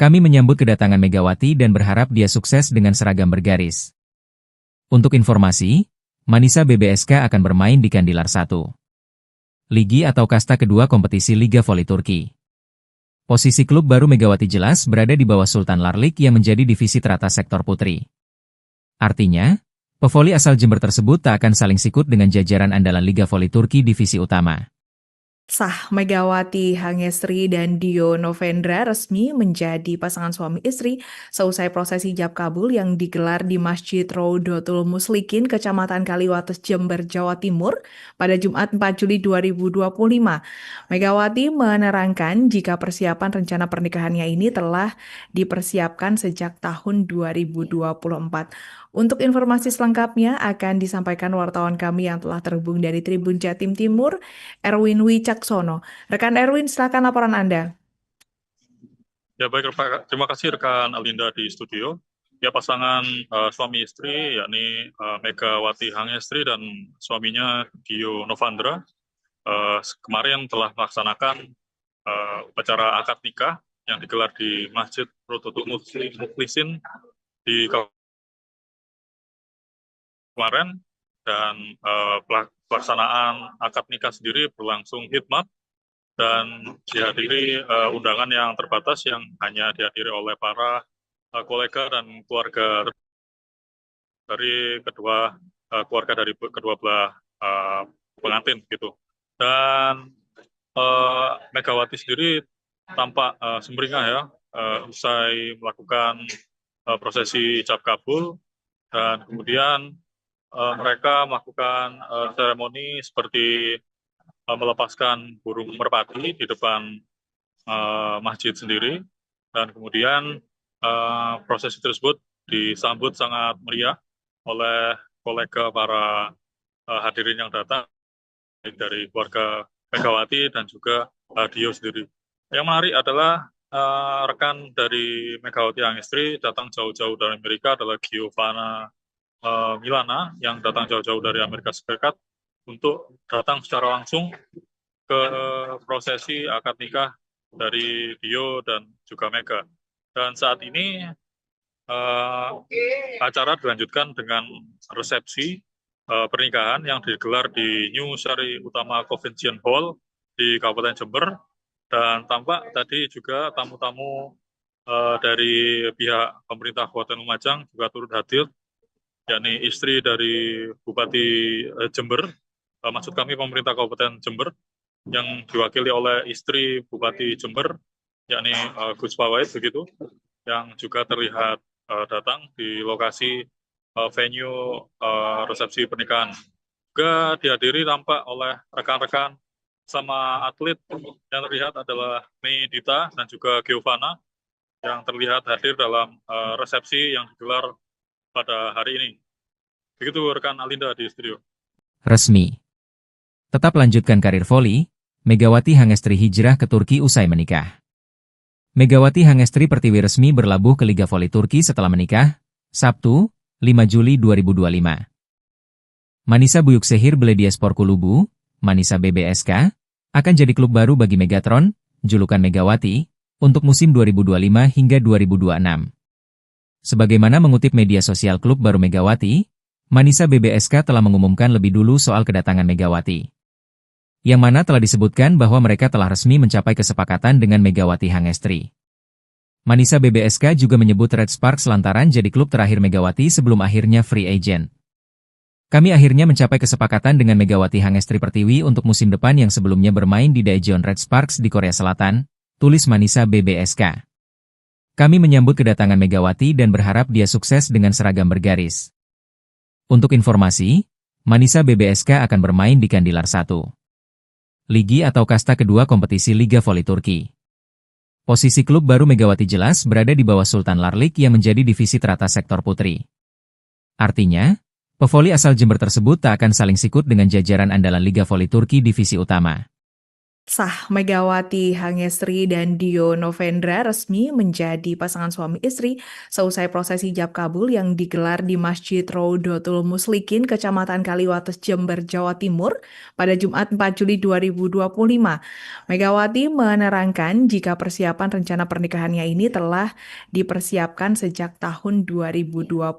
Speaker 1: Kami menyambut kedatangan Megawati dan berharap dia sukses dengan seragam bergaris. Untuk informasi, Manisa BBSK akan bermain di Kandilar 1. Ligi atau kasta kedua kompetisi Liga Voli Turki. Posisi klub baru Megawati jelas berada di bawah Sultan Larlik yang menjadi divisi teratas sektor putri. Artinya, pevoli asal Jember tersebut tak akan saling sikut dengan jajaran andalan Liga Voli Turki divisi utama.
Speaker 2: Sah, Megawati Hangestri dan Dio Novendra resmi menjadi pasangan suami istri seusai prosesi ijab kabul yang digelar di Masjid Rodotul Muslikin, Kecamatan Kaliwates, Jember, Jawa Timur pada Jumat 4 Juli 2025. Megawati menerangkan jika persiapan rencana pernikahannya ini telah dipersiapkan sejak tahun 2024. Untuk informasi selengkapnya akan disampaikan wartawan kami yang telah terhubung dari Tribun Jatim Timur, Erwin Wicaksono. Rekan Erwin, silakan laporan Anda.
Speaker 3: Ya baik, terima kasih rekan Alinda di studio. Ya pasangan suami istri yakni Megawati Hangestri dan suaminya Dio Novandra kemarin telah melaksanakan upacara akad nikah yang digelar di Masjid Rodotul Muslikin di kemarin, dan pelaksanaan akad nikah sendiri berlangsung hikmat dan dihadiri undangan yang terbatas yang hanya dihadiri oleh para kolega dan keluarga dari kedua kedua belah pengantin gitu. Dan Megawati sendiri tampak sumringah ya usai melakukan prosesi ijab kabul, dan kemudian mereka melakukan seremoni seperti melepaskan burung merpati di depan masjid sendiri, dan kemudian prosesi tersebut disambut sangat meriah oleh kolega para hadirin yang datang, baik dari keluarga Megawati dan juga Dio sendiri. Yang menarik adalah rekan dari Megawati Hangestri datang jauh-jauh dari Amerika adalah Giovanna Milana yang datang jauh-jauh dari Amerika Serikat untuk datang secara langsung ke prosesi akad nikah dari Dio dan juga Mega. Dan saat ini acara dilanjutkan dengan resepsi pernikahan yang digelar di New Sari Utama Convention Hall di Kabupaten Jember, dan tampak tadi juga tamu-tamu dari pihak pemerintah Kabupaten Lumajang juga turut hadir, yakni istri dari Bupati Jember, maksud kami pemerintah Kabupaten Jember, yang diwakili oleh istri Bupati Jember, yakni Gus Fawait begitu, yang juga terlihat datang di lokasi venue resepsi pernikahan. Juga dihadiri tampak oleh rekan-rekan sama atlet yang terlihat adalah Mei Dita dan juga Giovanna yang terlihat hadir dalam resepsi yang digelar pada hari ini. Begitu rekan Alinda di studio.
Speaker 1: Resmi. Tetap lanjutkan karir voli, Megawati Hangestri hijrah ke Turki usai menikah. Megawati Hangestri Pertiwi resmi berlabuh ke Liga Voli Turki setelah menikah, Sabtu, 5 Juli 2025. Manisa Büyükşehir Belediyespor Kulübü, Manisa BBSK, akan jadi klub baru bagi Megatron, julukan Megawati, untuk musim 2025 hingga 2026. Sebagaimana mengutip media sosial klub baru Megawati, Manisa BBSK telah mengumumkan lebih dulu soal kedatangan Megawati. Yang mana telah disebutkan bahwa mereka telah resmi mencapai kesepakatan dengan Megawati Hangestri. Manisa BBSK juga menyebut Red Sparks lantaran jadi klub terakhir Megawati sebelum akhirnya free agent. Kami akhirnya mencapai kesepakatan dengan Megawati Hangestri Pertiwi untuk musim depan yang sebelumnya bermain di Daejeon Red Sparks di Korea Selatan, tulis Manisa BBSK. Kami menyambut kedatangan Megawati dan berharap dia sukses dengan seragam bergaris. Untuk informasi, Manisa BBSK akan bermain di Kandilar 1. Ligi atau kasta kedua kompetisi Liga Voli Turki. Posisi klub baru Megawati jelas berada di bawah Sultan Larlik yang menjadi divisi teratas sektor putri. Artinya, pevoli asal Jember tersebut tak akan saling sikut dengan jajaran andalan Liga Voli Turki divisi utama.
Speaker 2: Sah, Megawati Hangestri dan Dio Novendra resmi menjadi pasangan suami istri seusai prosesi ijab kabul yang digelar di Masjid Rodotul Muslikin, Kecamatan Kaliwates, Jember, Jawa Timur pada Jumat 4 Juli 2025. Megawati menerangkan jika persiapan rencana pernikahannya ini telah dipersiapkan sejak tahun 2024.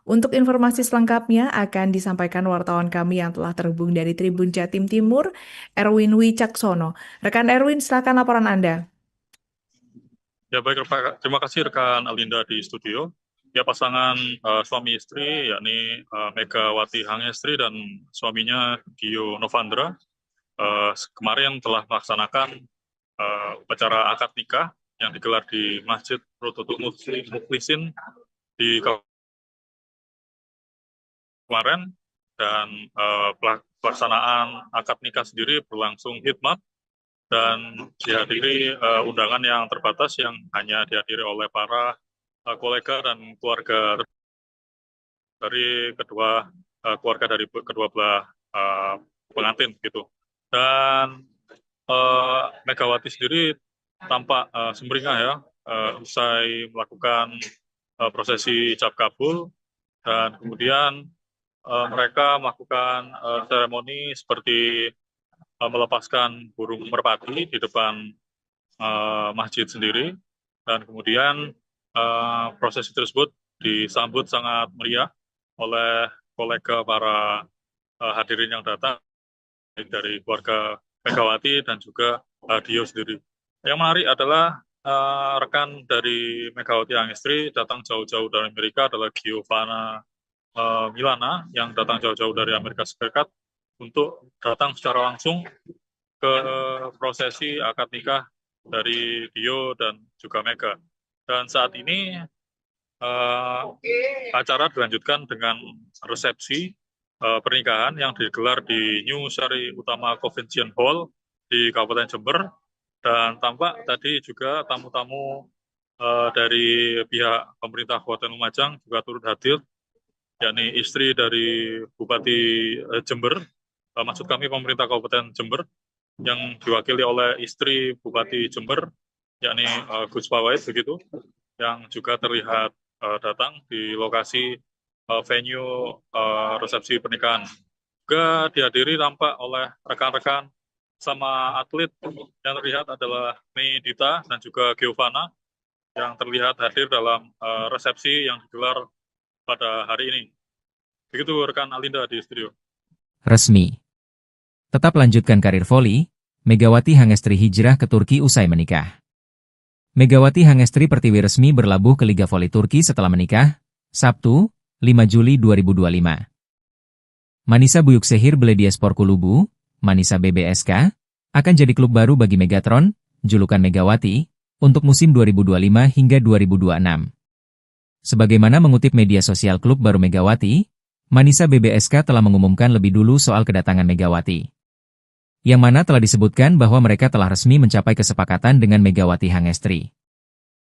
Speaker 2: Untuk informasi selengkapnya akan disampaikan wartawan kami yang telah terhubung dari Tribun Jatim Timur, Erwin Wicaksono. Rekan Erwin, silakan laporan Anda.
Speaker 3: Ya baik, terima kasih rekan Alinda di studio. Ya pasangan suami istri yakni Megawati Hangestri dan suaminya Dio Novandra kemarin telah melaksanakan upacara akad nikah yang digelar di Masjid Rodotul Muslikin di kemarin, dan pelaksanaan akad nikah sendiri berlangsung hikmat dan dihadiri undangan yang terbatas yang hanya dihadiri oleh para kolega dan keluarga dari kedua belah pengantin gitu. Dan Megawati sendiri tampak sumringah ya usai melakukan prosesi ijab kabul, dan kemudian mereka melakukan seremoni seperti melepaskan burung merpati di depan masjid sendiri, dan kemudian prosesi tersebut disambut sangat meriah oleh kolega para hadirin yang datang dari keluarga Megawati dan juga Dio sendiri. Yang menarik adalah rekan dari Megawati Hangestri datang jauh-jauh dari Amerika adalah Giovanna Milana yang datang jauh-jauh dari Amerika Serikat untuk datang secara langsung ke prosesi akad nikah dari Dio dan juga Mega. Dan saat ini acara dilanjutkan dengan resepsi pernikahan yang digelar di New Sari Utama Convention Hall di Kabupaten Jember, dan tampak tadi juga tamu-tamu dari pihak pemerintah Kabupaten Lumajang juga turut hadir, yakni istri dari Bupati Jember, maksud kami pemerintah Kabupaten Jember, yang diwakili oleh istri Bupati Jember, yakni Gus Fawait begitu, yang juga terlihat datang di lokasi venue resepsi pernikahan. Juga dihadiri tampak oleh rekan-rekan sama atlet yang terlihat adalah Mei Dita dan juga Giovanna yang terlihat hadir dalam resepsi yang digelar pada hari ini. Begitu rekan Alinda di studio.
Speaker 1: Resmi. Tetap lanjutkan karir voli, Megawati Hangestri hijrah ke Turki usai menikah. Megawati Hangestri Pertiwi resmi berlabuh ke Liga Voli Turki setelah menikah, Sabtu, 5 Juli 2025. Manisa Büyükşehir Belediyespor Kulübü, Manisa BBSK, akan jadi klub baru bagi Megatron, julukan Megawati, untuk musim 2025 hingga 2026. Sebagaimana mengutip media sosial klub baru Megawati, Manisa BBSK telah mengumumkan lebih dulu soal kedatangan Megawati. Yang mana telah disebutkan bahwa mereka telah resmi mencapai kesepakatan dengan Megawati Hangestri.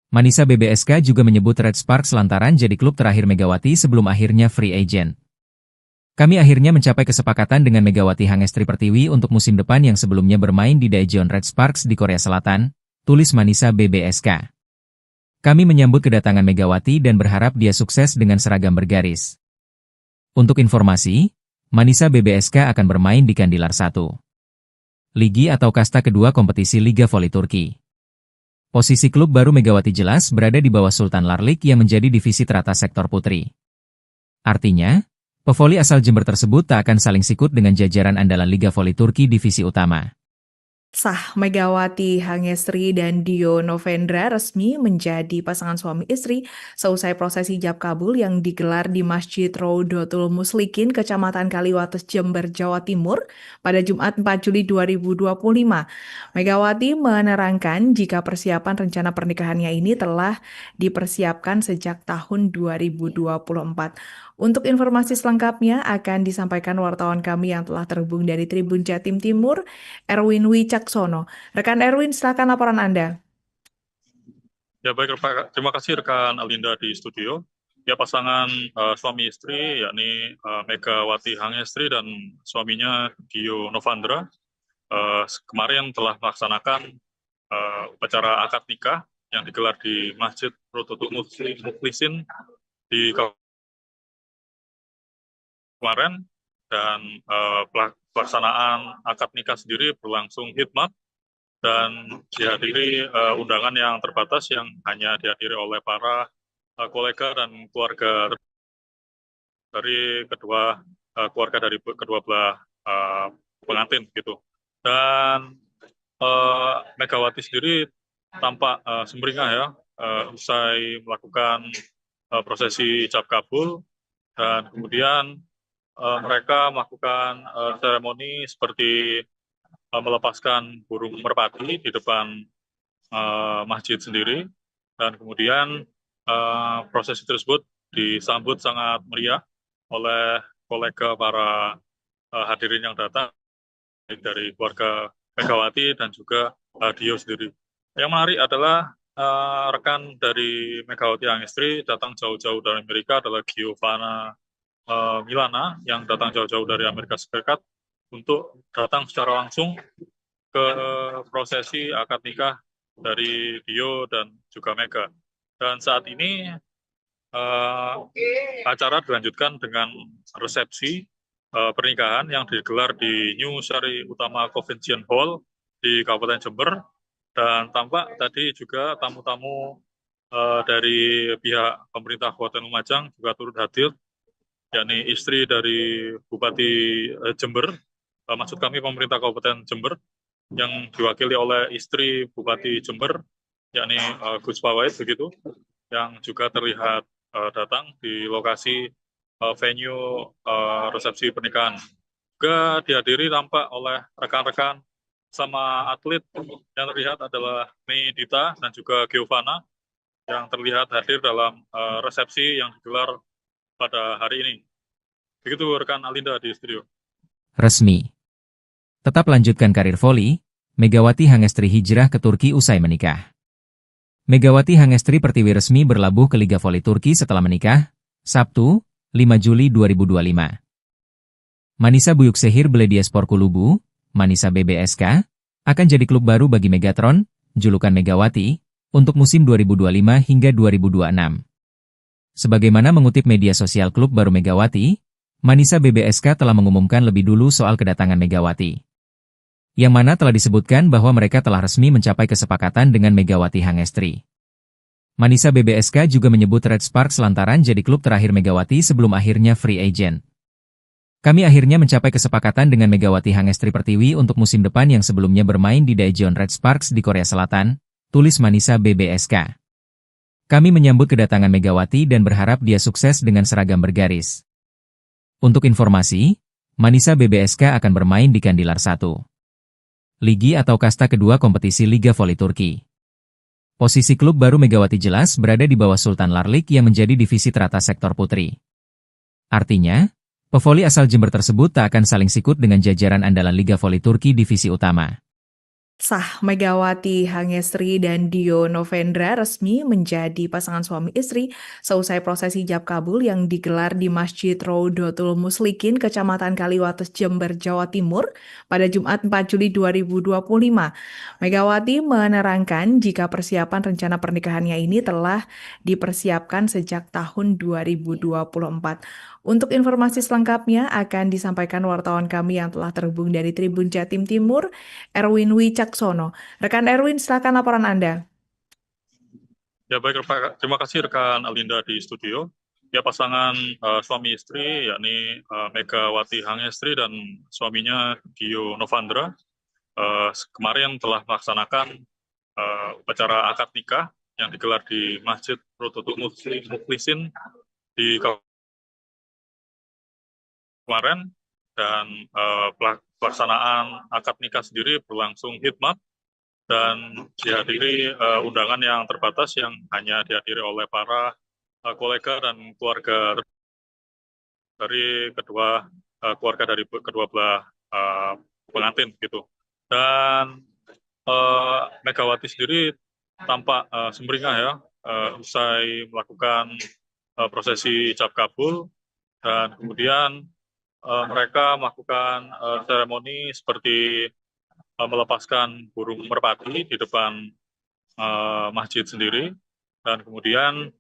Speaker 1: Manisa BBSK juga menyebut Red Sparks lantaran jadi klub terakhir Megawati sebelum akhirnya free agent. Kami akhirnya mencapai kesepakatan dengan Megawati Hangestri Pertiwi untuk musim depan yang sebelumnya bermain di Daejeon Red Sparks di Korea Selatan, tulis Manisa BBSK. Kami menyambut kedatangan Megawati dan berharap dia sukses dengan seragam bergaris. Untuk informasi, Manisa BBSK akan bermain di Kandilar 1. Ligi atau kasta kedua kompetisi Liga Voli Turki. Posisi klub baru Megawati jelas berada di bawah Sultan Larlik yang menjadi divisi teratas sektor putri. Artinya, pevoli asal Jember tersebut tak akan saling sikut dengan jajaran andalan Liga Voli Turki divisi utama.
Speaker 2: Sah Megawati Hangestri dan Dio Novendra resmi menjadi pasangan suami istri seusai prosesi ijab kabul yang digelar di Masjid Rodotul Muslikin, Kecamatan Kaliwates, Jember, Jawa Timur pada Jumat 4 Juli 2025. Megawati menerangkan jika persiapan rencana pernikahannya ini telah dipersiapkan sejak tahun 2024. Untuk informasi selengkapnya akan disampaikan wartawan kami yang telah terhubung dari Tribun Jatim Timur, Erwin Wicaksono. Rekan Erwin, silakan laporan Anda.
Speaker 3: Ya baik, terima kasih rekan Alinda di studio. Ya pasangan suami istri yakni Megawati Hangestri dan suaminya Dio Novendra kemarin telah melaksanakan upacara akad nikah yang digelar di Masjid Rodotul Muslikin di kemarin, dan pelaksanaan akad nikah sendiri berlangsung hikmat dan dihadiri undangan yang terbatas yang hanya dihadiri oleh para kolega dan keluarga dari kedua belah pengantin gitu. Dan Megawati sendiri tampak sumringah ya usai melakukan prosesi ijab kabul, dan kemudian mereka melakukan seremoni seperti melepaskan burung merpati di depan masjid sendiri, dan kemudian prosesi tersebut disambut sangat meriah oleh kolega para hadirin yang datang dari keluarga Megawati dan juga Dio sendiri. Yang menarik adalah rekan dari Megawati Hangestri datang jauh-jauh dari Amerika adalah Giovanna Milana yang datang jauh-jauh dari Amerika Serikat untuk datang secara langsung ke prosesi akad nikah dari Dio dan juga Mega. Dan saat ini acara dilanjutkan dengan resepsi pernikahan yang digelar di New Sari Utama Convention Hall di Kabupaten Jember, dan tampak tadi juga tamu-tamu dari pihak pemerintah Kabupaten Lumajang juga turut hadir, yakni istri dari Bupati Jember, maksud kami pemerintah Kabupaten Jember, yang diwakili oleh istri Bupati Jember, yakni Gus Pawait begitu, yang juga terlihat datang di lokasi venue resepsi pernikahan. Juga dihadiri tampak oleh rekan-rekan sama atlet yang terlihat adalah Mei Dita dan juga Giovanna yang terlihat hadir dalam resepsi yang digelar pada hari ini. Begitu rekan Alinda di studio.
Speaker 1: Resmi. Tetap lanjutkan karir voli, Megawati Hangestri hijrah ke Turki usai menikah. Megawati Hangestri Pertiwi resmi berlabuh ke Liga Voli Turki setelah menikah, Sabtu, 5 Juli 2025. Manisa Büyükşehir Belediyespor Kulübü, Manisa BBSK, akan jadi klub baru bagi Megatron, julukan Megawati, untuk musim 2025 hingga 2026. Sebagaimana mengutip media sosial klub baru Megawati, Manisa BBSK telah mengumumkan lebih dulu soal kedatangan Megawati. Yang mana telah disebutkan bahwa mereka telah resmi mencapai kesepakatan dengan Megawati Hangestri. Manisa BBSK juga menyebut Red Sparks lantaran jadi klub terakhir Megawati sebelum akhirnya free agent. Kami akhirnya mencapai kesepakatan dengan Megawati Hangestri Pertiwi untuk musim depan yang sebelumnya bermain di Daejeon Red Sparks di Korea Selatan, tulis Manisa BBSK. Kami menyambut kedatangan Megawati dan berharap dia sukses dengan seragam bergaris. Untuk informasi, Manisa BBSK akan bermain di Kandilar 1. Ligi atau kasta kedua kompetisi Liga Voli Turki. Posisi klub baru Megawati jelas berada di bawah Sultan Larlik yang menjadi divisi teratas sektor putri. Artinya, pevoli asal Jember tersebut tak akan saling sikut dengan jajaran andalan Liga Voli Turki divisi utama.
Speaker 2: Sah Megawati Hangestri dan Dio Novendra resmi menjadi pasangan suami istri seusai prosesi ijab kabul yang digelar di Masjid Rodotul Muslikin, Kecamatan Kaliwates, Jember, Jawa Timur pada Jumat 4 Juli 2025. Megawati menerangkan jika persiapan rencana pernikahannya ini telah dipersiapkan sejak tahun 2024. Untuk informasi selengkapnya akan disampaikan wartawan kami yang telah terhubung dari Tribun Jatim Timur, Erwin Wicaksono. Rekan Erwin, silakan laporan Anda.
Speaker 3: Ya baik, terima kasih rekan Alinda di studio. Ya pasangan suami istri yakni Megawati Hangestri dan suaminya Dio Novendra kemarin telah melaksanakan upacara akad nikah yang digelar di Masjid Rodotul Muslikin di kemarin, dan pelaksanaan akad nikah sendiri berlangsung hikmat dan dihadiri undangan yang terbatas yang hanya dihadiri oleh para kolega dan keluarga dari keluarga dari kedua belah pengantin gitu. Dan Megawati sendiri tampak sumringah ya usai melakukan prosesi ijab kabul, dan kemudian mereka melakukan seremoni seperti melepaskan burung merpati di depan masjid sendiri, dan kemudian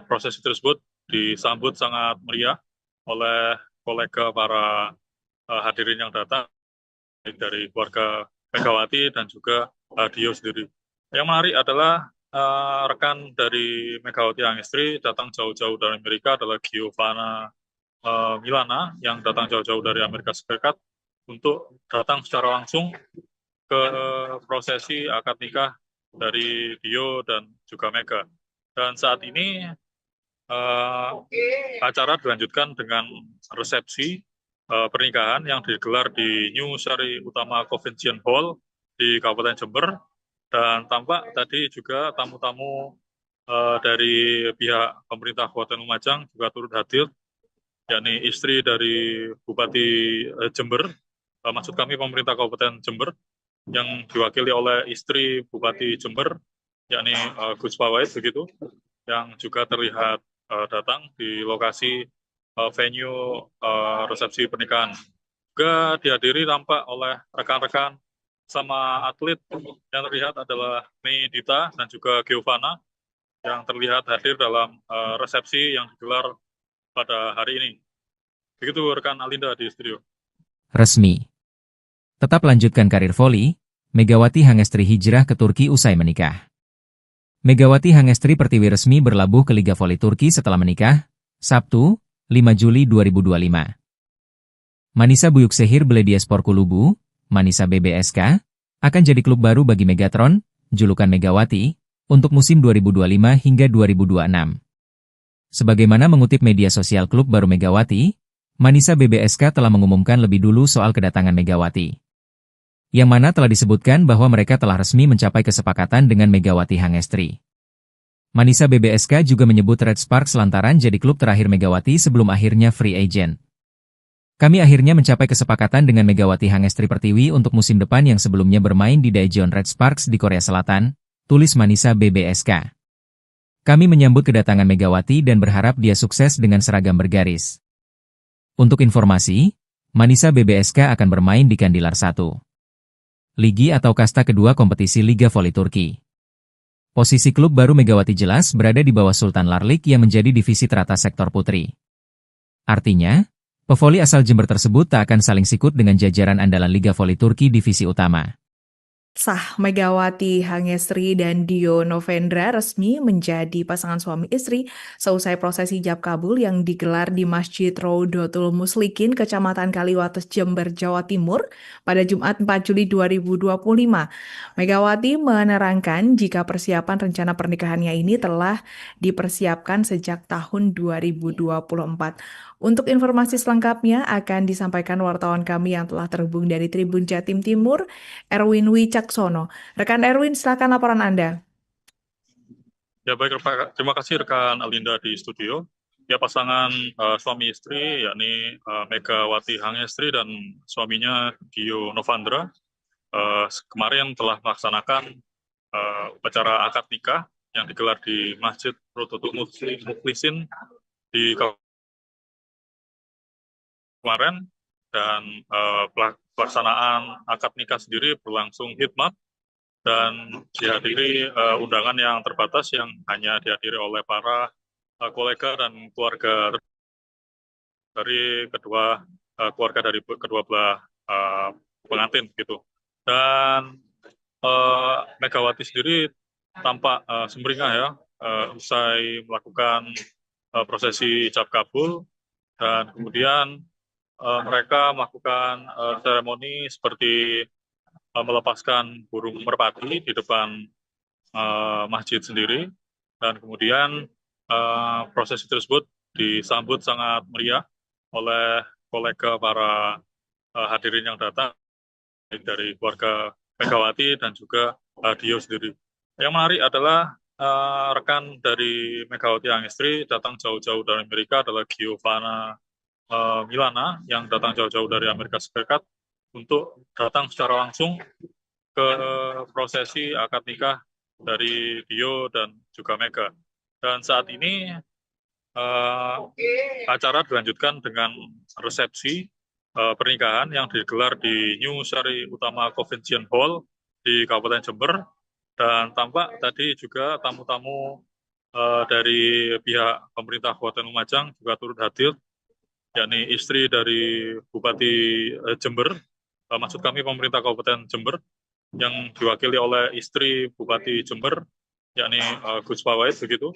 Speaker 3: prosesi tersebut disambut sangat meriah oleh kolega para hadirin yang datang dari keluarga Megawati dan juga Dio sendiri. Yang menarik adalah rekan dari Megawati Hangestri datang jauh-jauh dari Amerika adalah Giovanna Milana yang datang jauh-jauh dari Amerika Serikat untuk datang secara langsung ke prosesi akad nikah dari Dio dan juga Mega. Dan saat ini acara dilanjutkan dengan resepsi pernikahan yang digelar di New Sari Utama Convention Hall di Kabupaten Jember, dan tampak tadi juga tamu-tamu dari pihak pemerintah Kabupaten Lumajang juga turut hadir, yakni istri dari Bupati Jember, maksud kami pemerintah Kabupaten Jember, yang diwakili oleh istri Bupati Jember, yakni Gus Pawait begitu, yang juga terlihat datang di lokasi venue resepsi pernikahan. Juga dihadiri tampak oleh rekan-rekan sama atlet yang terlihat adalah Mei Dita dan juga Giovanna yang terlihat hadir dalam resepsi yang digelar pada hari ini. Begitu rekan Alinda di studio.
Speaker 1: Resmi. Tetap lanjutkan karir voli, Megawati Hangestri hijrah ke Turki usai menikah. Megawati Hangestri Pertiwi resmi berlabuh ke Liga Voli Turki setelah menikah, Sabtu, 5 Juli 2025. Manisa Büyükşehir Belediyespor Kulübü, Manisa BBSK, akan jadi klub baru bagi Megatron, julukan Megawati, untuk musim 2025 hingga 2026. Sebagaimana mengutip media sosial klub baru Megawati, Manisa BBSK telah mengumumkan lebih dulu soal kedatangan Megawati. Yang mana telah disebutkan bahwa mereka telah resmi mencapai kesepakatan dengan Megawati Hangestri. Manisa BBSK juga menyebut Red Sparks lantaran jadi klub terakhir Megawati sebelum akhirnya free agent. Kami akhirnya mencapai kesepakatan dengan Megawati Hangestri Pertiwi untuk musim depan yang sebelumnya bermain di Daejeon Red Sparks di Korea Selatan, tulis Manisa BBSK. Kami menyambut kedatangan Megawati dan berharap dia sukses dengan seragam bergaris. Untuk informasi, Manisa BBSK akan bermain di Kandilar 1. Ligi atau kasta kedua kompetisi Liga Voli Turki. Posisi klub baru Megawati jelas berada di bawah Sultan Larlik yang menjadi divisi teratas sektor putri. Artinya, pevoli asal Jember tersebut tak akan saling sikut dengan jajaran andalan Liga Voli Turki divisi utama.
Speaker 2: Sah Megawati Hangestri dan Dio Novendra resmi menjadi pasangan suami istri seusai prosesi ijab kabul yang digelar di Masjid Rodotul Muslikin, Kecamatan Kaliwates, Jember, Jawa Timur pada Jumat 4 Juli 2025. Megawati menerangkan jika persiapan rencana pernikahannya ini telah dipersiapkan sejak tahun 2024. Untuk informasi selengkapnya akan disampaikan wartawan kami yang telah terhubung dari Tribun Jatim Timur, Erwin Wicaksono. Rekan Erwin, silakan laporan Anda.
Speaker 3: Ya baik, terima kasih rekan Alinda di studio. Ya pasangan suami istri yakni Megawati Hangestri dan suaminya Dio Novandra kemarin telah melaksanakan upacara akad nikah yang digelar di Masjid Rodotul Muslikin di kemarin, dan pelaksanaan akad nikah sendiri berlangsung hikmat dan dihadiri undangan yang terbatas yang hanya dihadiri oleh para kolega dan keluarga dari kedua kedua belah pengantin gitu. Dan Megawati sendiri tampak sumringah ya usai melakukan prosesi ijab kabul, dan kemudian mereka melakukan seremoni seperti melepaskan burung merpati di depan masjid sendiri, dan kemudian prosesi tersebut disambut sangat meriah oleh kolega para hadirin yang datang dari keluarga Megawati dan juga Dio sendiri. Yang menarik adalah rekan dari Megawati Hangestri datang jauh-jauh dari Amerika adalah Giovanna Milana yang datang jauh-jauh dari Amerika Serikat untuk datang secara langsung ke prosesi akad nikah dari Dio dan juga Mega. Dan saat ini acara dilanjutkan dengan resepsi pernikahan yang digelar di New Sari Utama Convention Hall di Kabupaten Jember, dan tampak tadi juga tamu-tamu dari pihak pemerintah Kabupaten Lumajang juga turut hadir, yakni istri dari Bupati Jember, maksud kami pemerintah Kabupaten Jember, yang diwakili oleh istri Bupati Jember, yakni Gus Pawait begitu,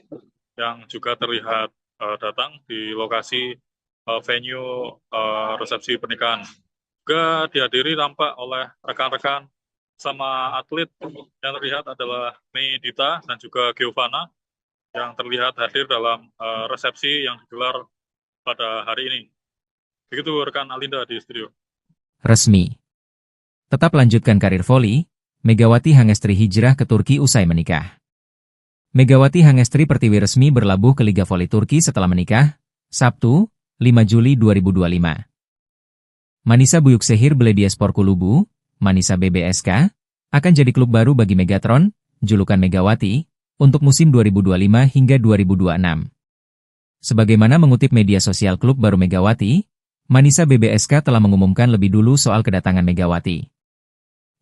Speaker 3: yang juga terlihat datang di lokasi venue resepsi pernikahan. Juga dihadiri tampak oleh rekan-rekan sama atlet yang terlihat adalah Mei Dita dan juga Giovanna yang terlihat hadir dalam resepsi yang digelar pada hari ini. Begitu rekan Alinda di studio.
Speaker 1: Resmi. Tetap lanjutkan karir voli, Megawati Hangestri hijrah ke Turki usai menikah. Megawati Hangestri Pertiwi resmi berlabuh ke Liga Voli Turki setelah menikah, Sabtu, 5 Juli 2025. Manisa Büyükşehir Belediyespor Kulübü, Manisa BBSK, akan jadi klub baru bagi Megatron, julukan Megawati, untuk musim 2025 hingga 2026. Sebagaimana mengutip media sosial klub baru Megawati, Manisa BBSK telah mengumumkan lebih dulu soal kedatangan Megawati.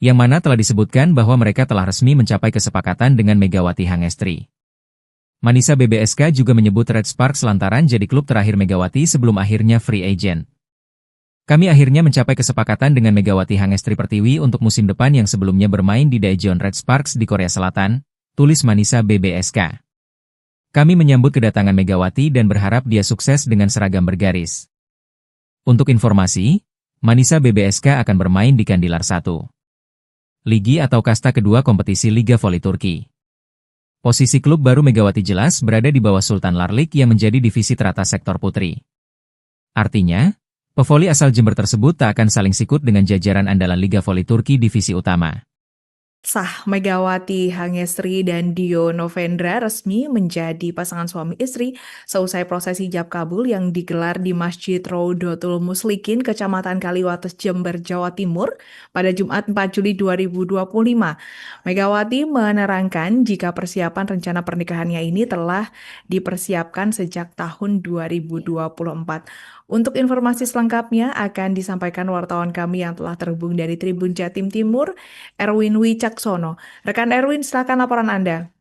Speaker 1: Yang mana telah disebutkan bahwa mereka telah resmi mencapai kesepakatan dengan Megawati Hangestri. Manisa BBSK juga menyebut Red Sparks lantaran jadi klub terakhir Megawati sebelum akhirnya free agent. Kami akhirnya mencapai kesepakatan dengan Megawati Hangestri Pertiwi untuk musim depan yang sebelumnya bermain di Daejeon Red Sparks di Korea Selatan, tulis Manisa BBSK. Kami menyambut kedatangan Megawati dan berharap dia sukses dengan seragam bergaris. Untuk informasi, Manisa BBSK akan bermain di Kandilar 1. Ligi atau kasta kedua kompetisi Liga Voli Turki. Posisi klub baru Megawati jelas berada di bawah Sultan Larlik yang menjadi divisi teratas sektor putri. Artinya, pevoli asal Jember tersebut tak akan saling sikut dengan jajaran andalan Liga Voli Turki divisi utama.
Speaker 2: Sah Megawati Hangestri dan Dio Novendra resmi menjadi pasangan suami istri seusai prosesi ijab kabul yang digelar di Masjid Rodotul Muslikin, Kecamatan Kaliwates, Jember, Jawa Timur pada Jumat 4 Juli 2025. Megawati menerangkan jika persiapan rencana pernikahannya ini telah dipersiapkan sejak tahun 2024. Untuk informasi selengkapnya akan disampaikan wartawan kami yang telah terhubung dari Tribun Jatim Timur, Erwin Wicaksono. Rekan Erwin, silakan laporan Anda.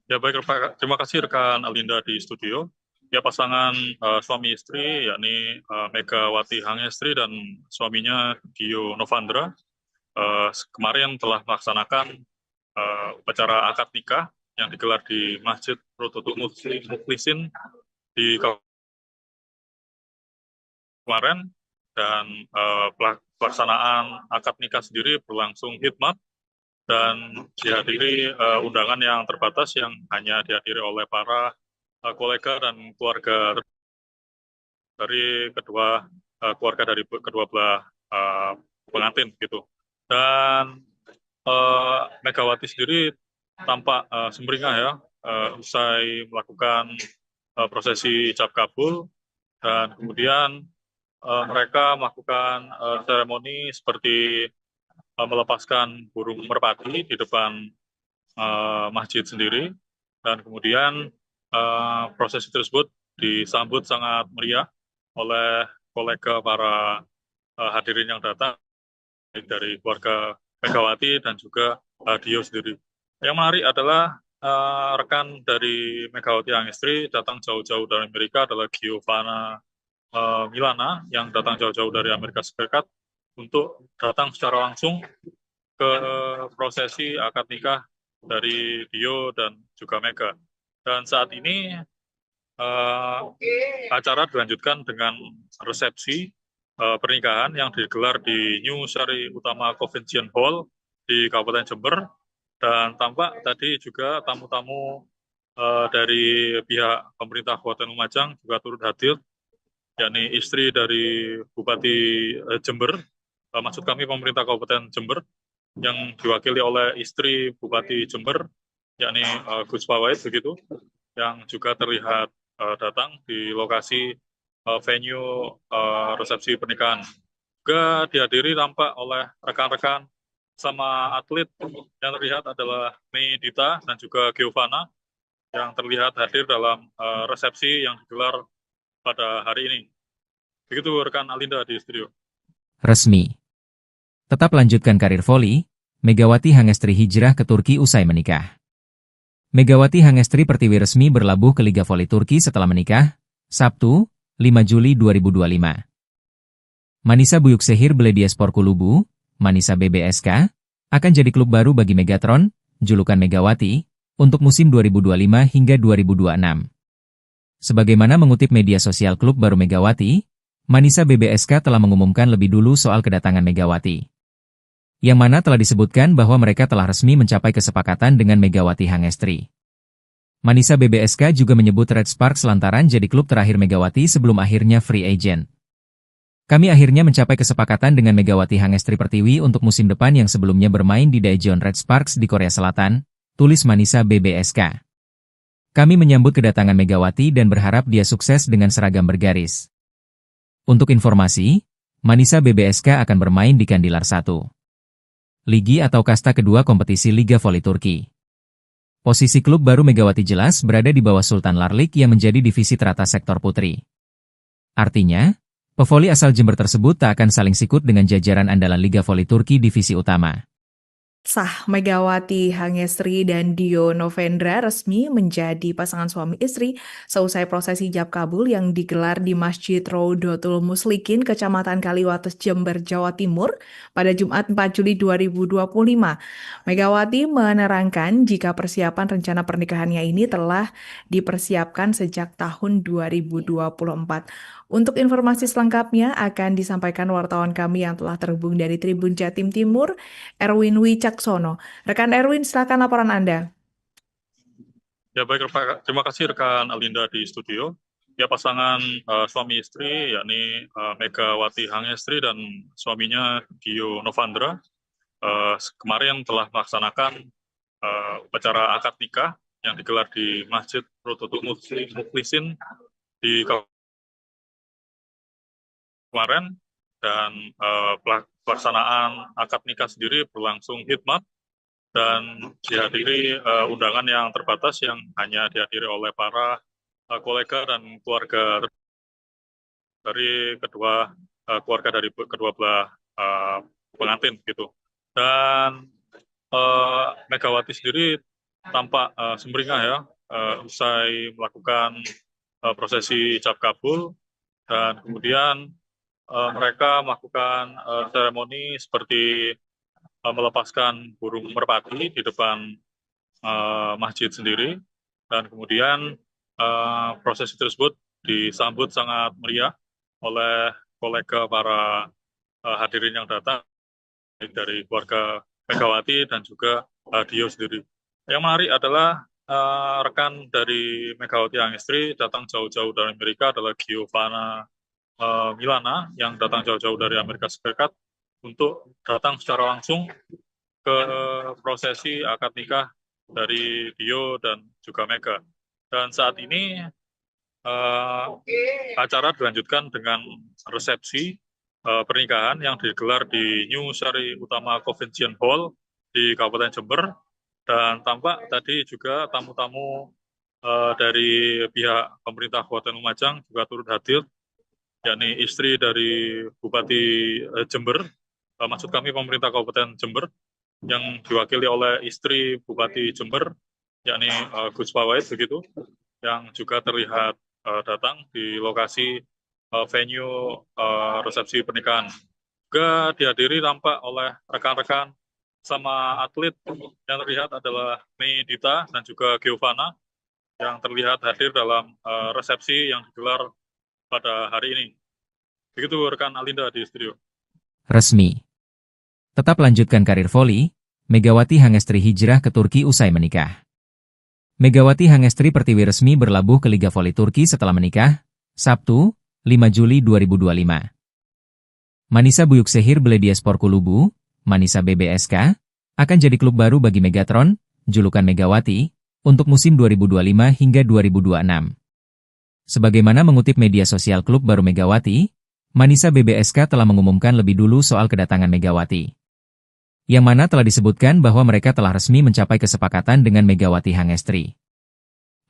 Speaker 3: Ya baik, terima kasih rekan Alinda di studio. Ya pasangan suami istri yakni Megawati Hangestri dan suaminya Dio Novandra kemarin telah melaksanakan upacara akad nikah yang digelar di Masjid Rodotul Mukhlisin di kemarin, dan pelaksanaan akad nikah sendiri berlangsung hikmat dan dihadiri undangan yang terbatas yang hanya dihadiri oleh para kolega dan keluarga dari keluarga dari kedua belah pengantin gitu. Dan Megawati sendiri tampak sumringah ya usai melakukan prosesi ijab kabul, dan kemudian mereka melakukan seremoni seperti melepaskan burung merpati di depan masjid sendiri, dan kemudian prosesi tersebut disambut sangat meriah oleh kolega para hadirin yang datang dari keluarga Megawati dan juga Dio sendiri. Yang menarik adalah rekan dari Megawati Hangestri datang jauh-jauh dari Amerika adalah Giovanna Milana yang datang jauh-jauh dari Amerika Serikat untuk datang secara langsung ke prosesi akad nikah dari Dio dan juga Mega. Dan saat ini acara dilanjutkan dengan resepsi pernikahan yang digelar di New Sari Utama Convention Hall di Kabupaten Jember, dan tampak tadi juga tamu-tamu dari pihak pemerintah Kabupaten Lumajang juga turut hadir, yakni istri dari Bupati Jember, maksud kami pemerintah Kabupaten Jember, yang diwakili oleh istri Bupati Jember, yakni Gus Fawait begitu, yang juga terlihat datang di lokasi venue resepsi pernikahan. Juga dihadiri tampak oleh rekan-rekan sama atlet yang terlihat adalah Mei Dita dan juga Giovanna yang terlihat hadir dalam resepsi yang digelar pada hari ini. Begitu rekan Alinda di studio.
Speaker 1: Resmi. Tetap lanjutkan karir voli, Megawati Hangestri hijrah ke Turki usai menikah. Megawati Hangestri Pertiwi resmi berlabuh ke Liga Voli Turki setelah menikah, Sabtu, 5 Juli 2025. Manisa Büyükşehir Belediyespor Kulübü, Manisa BBSK, akan jadi klub baru bagi Megatron, julukan Megawati, untuk musim 2025 hingga 2026. Sebagaimana mengutip media sosial klub baru Megawati, Manisa BBSK telah mengumumkan lebih dulu soal kedatangan Megawati. Yang mana telah disebutkan bahwa mereka telah resmi mencapai kesepakatan dengan Megawati Hangestri. Manisa BBSK juga menyebut Red Sparks lantaran jadi klub terakhir Megawati sebelum akhirnya free agent. Kami akhirnya mencapai kesepakatan dengan Megawati Hangestri Pertiwi untuk musim depan yang sebelumnya bermain di Daejeon Red Sparks di Korea Selatan, tulis Manisa BBSK. Kami menyambut kedatangan Megawati dan berharap dia sukses dengan seragam bergaris. Untuk informasi, Manisa BBSK akan bermain di Kandilar 1. Ligi atau kasta kedua kompetisi Liga Voli Turki. Posisi klub baru Megawati jelas berada di bawah Sultan Larlik yang menjadi divisi teratas sektor putri. Artinya, pevoli asal Jember tersebut tak akan saling sikut dengan jajaran andalan Liga Voli Turki divisi utama.
Speaker 2: Sah, Megawati Hangestri dan Dio Novendra resmi menjadi pasangan suami istri seusai prosesi ijab kabul yang digelar di Masjid Rodotul Muslikin, Kecamatan Kaliwates, Jember, Jawa Timur pada Jumat 4 Juli 2025. Megawati menerangkan jika persiapan rencana pernikahannya ini telah dipersiapkan sejak tahun 2024. Untuk informasi selengkapnya akan disampaikan wartawan kami yang telah terhubung dari Tribun Jatim Timur, Erwin Wicaksono. Rekan Erwin, silakan laporan Anda.
Speaker 3: Ya baik, terima kasih rekan Alinda di studio. Ya, pasangan suami istri yakni Megawati Hangestri dan suaminya Dio Novandra kemarin telah melaksanakan upacara akad nikah yang digelar di Masjid Rodotul Mukhlisin di kemarin, dan pelaksanaan akad nikah sendiri berlangsung hikmat dan dihadiri undangan yang terbatas yang hanya dihadiri oleh para kolega dan keluarga dari keluarga dari kedua belah pengantin gitu. Dan Megawati sendiri tampak sumringah ya usai melakukan prosesi ijab kabul, dan kemudian mereka melakukan seremoni seperti melepaskan burung merpati di depan masjid sendiri, dan kemudian prosesi tersebut disambut sangat meriah oleh kolega para hadirin yang datang, baik dari keluarga Megawati dan juga Dio sendiri. Yang menarik adalah rekan dari Megawati Hangestri datang jauh-jauh dari Amerika adalah Giovanna Milana yang datang jauh-jauh dari Amerika Serikat untuk datang secara langsung ke prosesi akad nikah dari Dio dan juga Mega. Dan saat ini acara dilanjutkan dengan resepsi pernikahan yang digelar di New Sari Utama Convention Hall di Kabupaten Jember, dan tampak tadi juga tamu-tamu dari pihak pemerintah Kabupaten Lumajang juga turut hadir, yakni istri dari Bupati Jember, maksud kami pemerintah Kabupaten Jember, yang diwakili oleh istri Bupati Jember, yakni Gus Pawait begitu, yang juga terlihat datang di lokasi venue resepsi pernikahan. Juga dihadiri tampak oleh rekan-rekan sama atlet yang terlihat adalah Mei Dita dan juga Giovanna yang terlihat hadir dalam resepsi yang digelar pada hari ini. Begitu rekan Alinda di studio.
Speaker 1: Resmi. Tetap lanjutkan karir voli, Megawati Hangestri hijrah ke Turki usai menikah. Megawati Hangestri Pertiwi resmi berlabuh ke Liga Voli Turki setelah menikah, Sabtu, 5 Juli 2025. Manisa Büyükşehir Belediyespor Kulübü, Manisa BBSK, akan jadi klub baru bagi Megatron, julukan Megawati, untuk musim 2025 hingga 2026. Sebagaimana mengutip media sosial klub baru Megawati, Manisa BBSK telah mengumumkan lebih dulu soal kedatangan Megawati, yang mana telah disebutkan bahwa mereka telah resmi mencapai kesepakatan dengan Megawati Hangestri.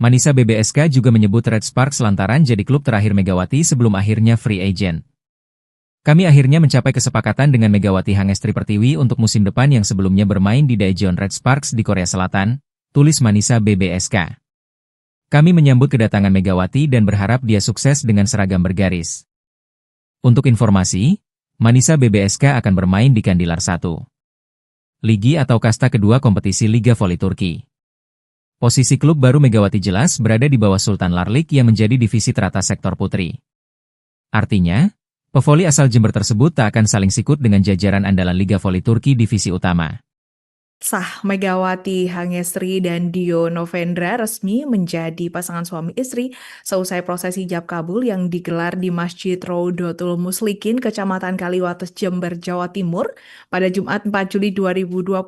Speaker 1: Manisa BBSK juga menyebut Red Sparks lantaran jadi klub terakhir Megawati sebelum akhirnya free agent. Kami akhirnya mencapai kesepakatan dengan Megawati Hangestri Pertiwi untuk musim depan yang sebelumnya bermain di Daejeon Red Sparks di Korea Selatan, tulis Manisa BBSK. Kami menyambut kedatangan Megawati dan berharap dia sukses dengan seragam bergaris. Untuk informasi, Manisa BBSK akan bermain di Kandilar 1. Ligi atau kasta kedua kompetisi Liga Voli Turki. Posisi klub baru Megawati jelas berada di bawah Sultan Larlik yang menjadi divisi teratas sektor putri. Artinya, pevoli asal Jember tersebut tak akan saling sikut dengan jajaran andalan Liga Voli Turki divisi utama.
Speaker 2: Sah, Megawati Hangestri dan Dio Novendra resmi menjadi pasangan suami istri seusai prosesi ijab kabul yang digelar di Masjid Rodotul Muslikin, Kecamatan Kaliwates, Jember, Jawa Timur pada Jumat 4 Juli 2025.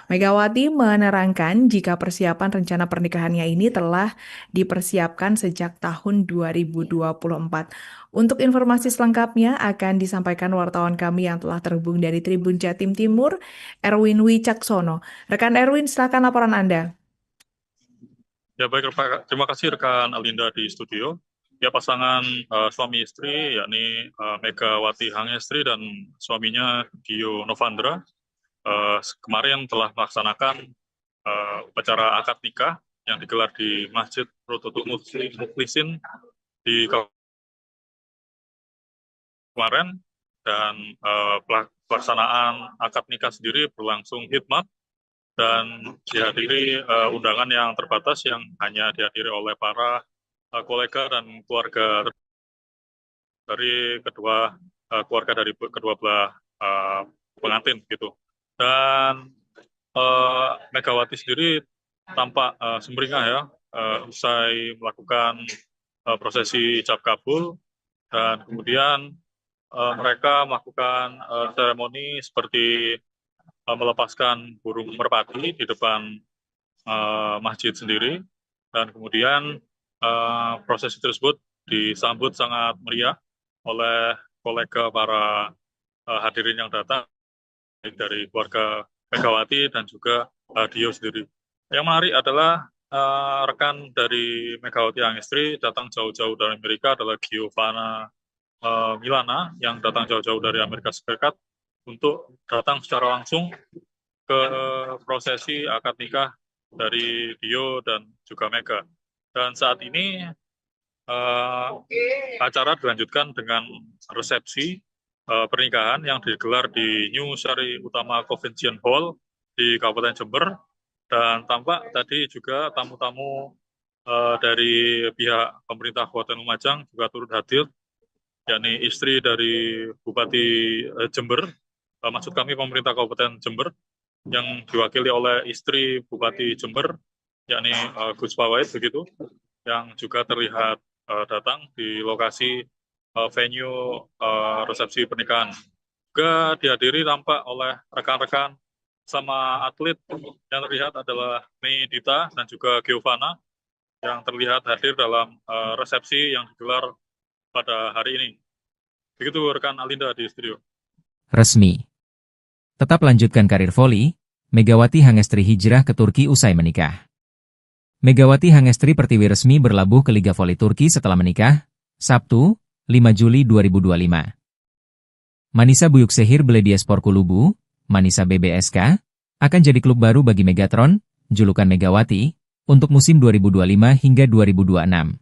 Speaker 2: Megawati menerangkan jika persiapan rencana pernikahannya ini telah dipersiapkan sejak tahun 2024. Untuk informasi selengkapnya akan disampaikan wartawan kami yang telah terhubung dari Tribun Jatim Timur, Erwin Wicaksono. Rekan Erwin, silakan laporan Anda.
Speaker 3: Ya baik, terima kasih rekan Alinda di studio. Ya pasangan suami istri yakni Megawati Hangestri dan suaminya Dio Novandra kemarin telah melaksanakan upacara akad nikah yang digelar di Masjid Rodotul Muslikin di kemarin, dan pelaksanaan akad nikah sendiri berlangsung hikmat dan dihadiri undangan yang terbatas yang hanya dihadiri oleh para kolega dan keluarga dari kedua belah pengantin gitu. Dan Megawati sendiri tampak sumringah ya usai melakukan prosesi ijab kabul, dan kemudian mereka melakukan seremoni seperti melepaskan burung merpati di depan masjid sendiri, dan kemudian prosesi tersebut disambut sangat meriah oleh kolega para hadirin yang datang, baik dari keluarga Megawati dan juga Dio sendiri. Yang menarik adalah rekan dari Megawati Hangestri datang jauh-jauh dari Amerika adalah Giovanna Milana yang datang jauh-jauh dari Amerika Serikat untuk datang secara langsung ke prosesi akad nikah dari Dio dan juga Mega. Dan saat ini acara dilanjutkan dengan resepsi pernikahan yang digelar di New Sari Utama Convention Hall di Kabupaten Jember, dan tampak tadi juga tamu-tamu dari pihak pemerintah Kabupaten Lumajang juga turut hadir, yakni istri dari Bupati Jember, maksud kami pemerintah Kabupaten Jember, yang diwakili oleh istri Bupati Jember, yakni Gus Pawait begitu, yang juga terlihat datang di lokasi venue resepsi pernikahan. Juga dihadiri tampak oleh rekan-rekan sama atlet yang terlihat adalah Mei Dita dan juga Giovanna yang terlihat hadir dalam resepsi yang digelar pada hari ini. Begitu rekan Alinda di studio.
Speaker 1: Resmi. Tetap lanjutkan karir voli, Megawati Hangestri hijrah ke Turki usai menikah. Megawati Hangestri Pertiwi resmi berlabuh ke Liga Voli Turki setelah menikah, Sabtu, 5 Juli 2025. Manisa Buyuksehir Belediyespor Kulubu, Manisa BBSK, akan jadi klub baru bagi Megatron, julukan Megawati, untuk musim 2025 hingga 2026.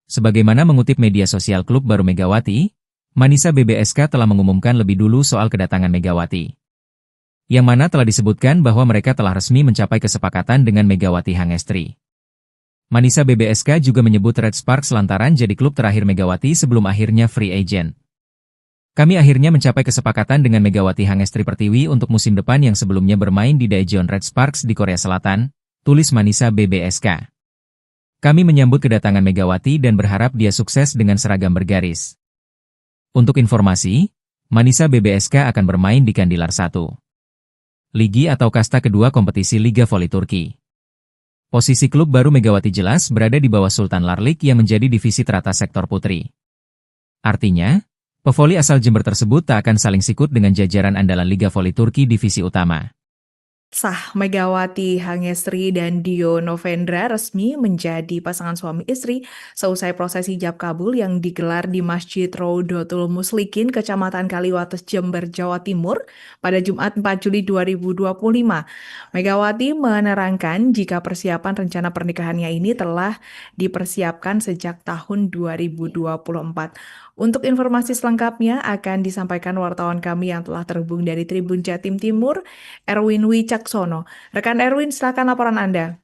Speaker 1: Sebagaimana mengutip media sosial klub baru Megawati, Manisa BBSK telah mengumumkan lebih dulu soal kedatangan Megawati. Yang mana telah disebutkan bahwa mereka telah resmi mencapai kesepakatan dengan Megawati Hangestri. Manisa BBSK juga menyebut Red Sparks lantaran jadi klub terakhir Megawati sebelum akhirnya free agent. Kami akhirnya mencapai kesepakatan dengan Megawati Hangestri Pertiwi untuk musim depan yang sebelumnya bermain di Daejeon Red Sparks di Korea Selatan, tulis Manisa BBSK. Kami menyambut kedatangan Megawati dan berharap dia sukses dengan seragam bergaris. Untuk informasi, Manisa BBSK akan bermain di Kandilar 1. Ligi atau kasta kedua kompetisi Liga Voli Turki. Posisi klub baru Megawati jelas berada di bawah Sultan Larlik yang menjadi divisi teratas sektor putri. Artinya, pevoli asal Jember tersebut tak akan saling sikut dengan jajaran andalan Liga Voli Turki divisi utama.
Speaker 2: Sah Megawati Hangestri dan Dio Novendra resmi menjadi pasangan suami istri seusai prosesi ijab kabul yang digelar di Masjid Raudatul Muslikin, Kecamatan Kaliwates, Jember, Jawa Timur pada Jumat 4 Juli 2025. Megawati menerangkan jika persiapan rencana pernikahannya ini telah dipersiapkan sejak tahun 2024. Untuk informasi selengkapnya akan disampaikan wartawan kami yang telah terhubung dari Tribun Jatim Timur, Erwin Wicaksono. Rekan Erwin, silakan laporan Anda.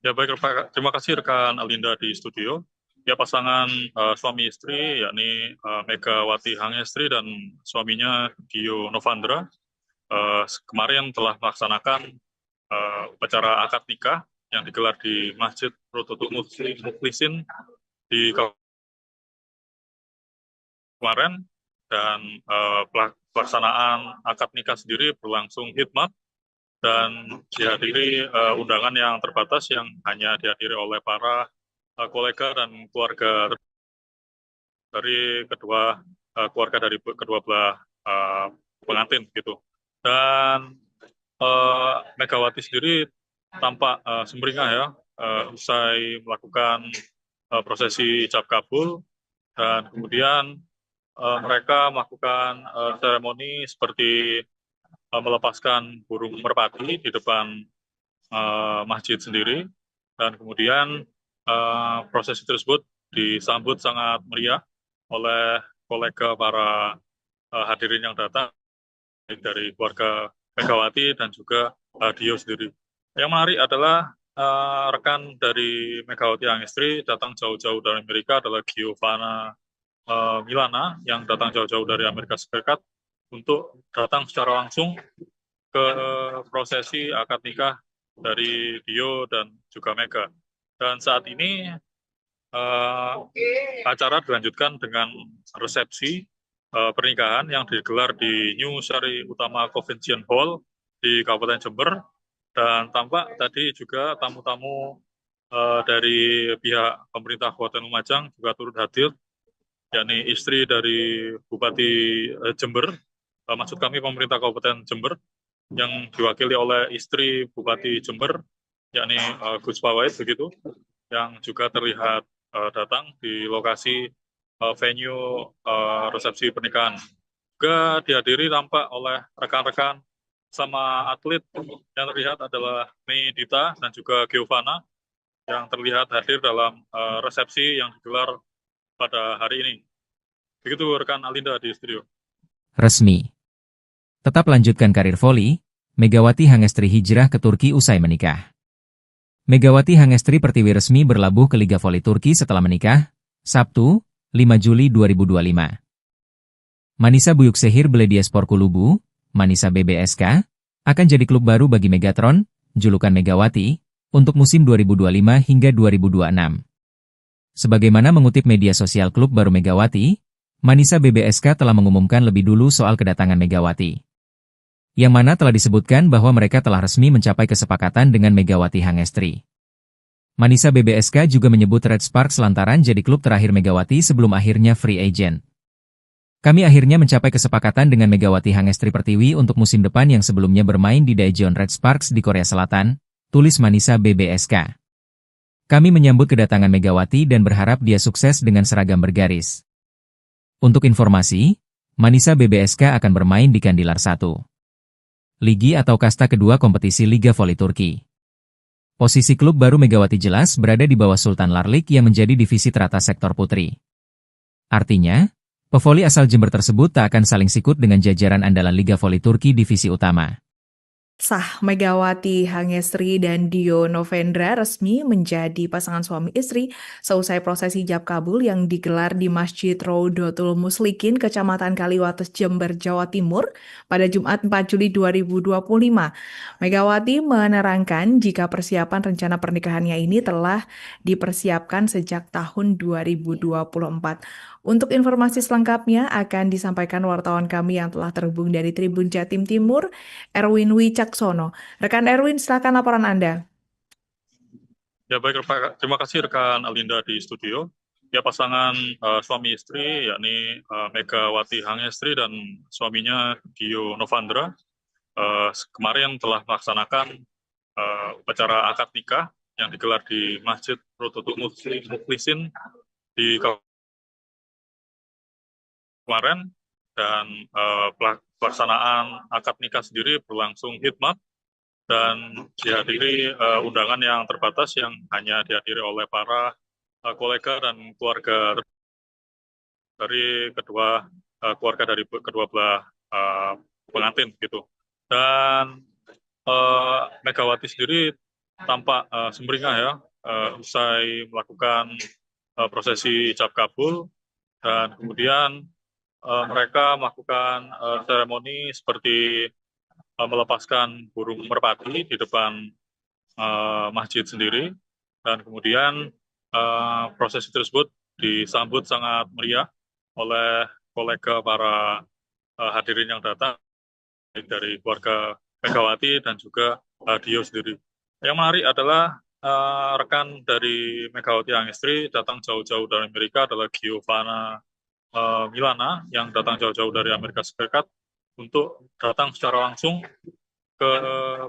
Speaker 3: Ya baik, terima kasih rekan Alinda di studio. Ya pasangan suami istri yakni Megawati Hangestri dan suaminya Dio Novandra kemarin telah melaksanakan upacara akad nikah yang digelar di Masjid Raudatul Muslikin di kemarin, dan pelaksanaan akad nikah sendiri berlangsung hikmat dan dihadiri undangan yang terbatas yang hanya dihadiri oleh para kolega dan keluarga dari keluarga dari kedua belah pengantin gitu. Dan Megawati sendiri tampak sumringah ya usai melakukan prosesi ijab kabul, dan kemudian mereka melakukan seremoni seperti melepaskan burung merpati di depan masjid sendiri, dan kemudian prosesi tersebut disambut sangat meriah oleh kolega para hadirin yang datang dari keluarga Megawati dan juga Dio sendiri. Yang menarik adalah rekan dari Megawati Hangestri datang jauh-jauh dari Amerika adalah Giovanna Milana yang datang jauh-jauh dari Amerika Serikat untuk datang secara langsung ke prosesi akad nikah dari Dio dan juga Mega. Dan saat ini acara dilanjutkan dengan resepsi pernikahan yang digelar di New Sari Utama Convention Hall di Kabupaten Jember, dan tampak tadi juga tamu-tamu dari pihak pemerintah Kabupaten Lumajang juga turut hadir, yakni istri dari Bupati Jember, maksud kami pemerintah Kabupaten Jember, yang diwakili oleh istri Bupati Jember, yakni Gus Pawait begitu, yang juga terlihat datang di lokasi venue resepsi pernikahan. Juga dihadiri tampak oleh rekan-rekan sama atlet yang terlihat adalah Mei Dita dan juga Giovanna yang terlihat hadir dalam resepsi yang digelar pada hari ini. Begitu rekan Alinda di studio.
Speaker 1: Resmi. Tetap lanjutkan karir voli, Megawati Hangestri hijrah ke Turki usai menikah. Megawati Hangestri Pertiwi resmi berlabuh ke Liga Voli Turki setelah menikah, Sabtu, 5 Juli 2025. Manisa Büyükşehir Belediyespor Kulübü, Manisa BBSK, akan jadi klub baru bagi Megatron, julukan Megawati, untuk musim 2025 hingga 2026. Sebagaimana mengutip media sosial klub baru Megawati, Manisa BBSK telah mengumumkan lebih dulu soal kedatangan Megawati. Yang mana telah disebutkan bahwa mereka telah resmi mencapai kesepakatan dengan Megawati Hangestri. Manisa BBSK juga menyebut Red Sparks lantaran jadi klub terakhir Megawati sebelum akhirnya free agent. Kami akhirnya mencapai kesepakatan dengan Megawati Hangestri Pertiwi untuk musim depan yang sebelumnya bermain di Daejeon Red Sparks di Korea Selatan, tulis Manisa BBSK. Kami menyambut kedatangan Megawati dan berharap dia sukses dengan seragam bergaris. Untuk informasi, Manisa BBSK akan bermain di Kandilar 1. Ligi atau kasta kedua kompetisi Liga Voli Turki. Posisi klub baru Megawati jelas berada di bawah Sultan Larlik yang menjadi divisi teratas sektor putri. Artinya, pevoli asal Jember tersebut tak akan saling sikut dengan jajaran andalan Liga Voli Turki divisi utama.
Speaker 2: Sah Megawati Hangestri dan Dio Novendra resmi menjadi pasangan suami istri seusai prosesi ijab kabul yang digelar di Masjid Rodotul Muslikin, Kecamatan Kaliwates, Jember, Jawa Timur pada Jumat 4 Juli 2025. Megawati menerangkan jika persiapan rencana pernikahannya ini telah dipersiapkan sejak tahun 2024. Untuk informasi selengkapnya akan disampaikan wartawan kami yang telah terhubung dari Tribun Jatim Timur, Erwin Wicaksono. Rekan Erwin, silakan laporan Anda.
Speaker 3: Ya baik, terima kasih rekan Alinda di studio. Ya pasangan suami istri yakni Megawati Hangestri dan suaminya Dio Novendra kemarin telah melaksanakan upacara akad nikah yang digelar di Masjid Rodotul Muslikin di kemarin, dan pelaksanaan akad nikah sendiri berlangsung hikmat dan dihadiri undangan yang terbatas yang hanya dihadiri oleh para kolega dan keluarga dari kedua belah pengantin gitu. Dan Megawati sendiri tampak sumringah ya usai melakukan prosesi ijab kabul, dan kemudian mereka melakukan seremoni seperti melepaskan burung merpati di depan masjid sendiri, dan kemudian prosesi tersebut disambut sangat meriah oleh kolega para hadirin yang datang dari keluarga Megawati dan juga Dio sendiri. Yang menarik adalah rekan dari Megawati Hangestri datang jauh-jauh dari Amerika adalah Giovanna Milana yang datang jauh-jauh dari Amerika Serikat untuk datang secara langsung ke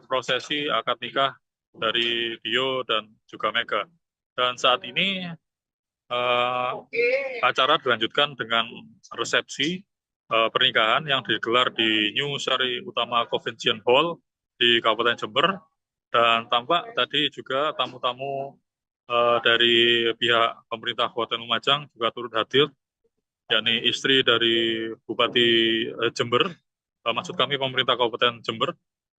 Speaker 3: prosesi akad nikah dari Dio dan juga Mega. Dan saat ini acara dilanjutkan dengan resepsi pernikahan yang digelar di New Sari Utama Convention Hall di Kabupaten Jember, dan tampak tadi juga tamu-tamu dari pihak pemerintah Kabupaten Lumajang juga turut hadir, yakni istri dari Bupati Jember, maksud kami pemerintah Kabupaten Jember,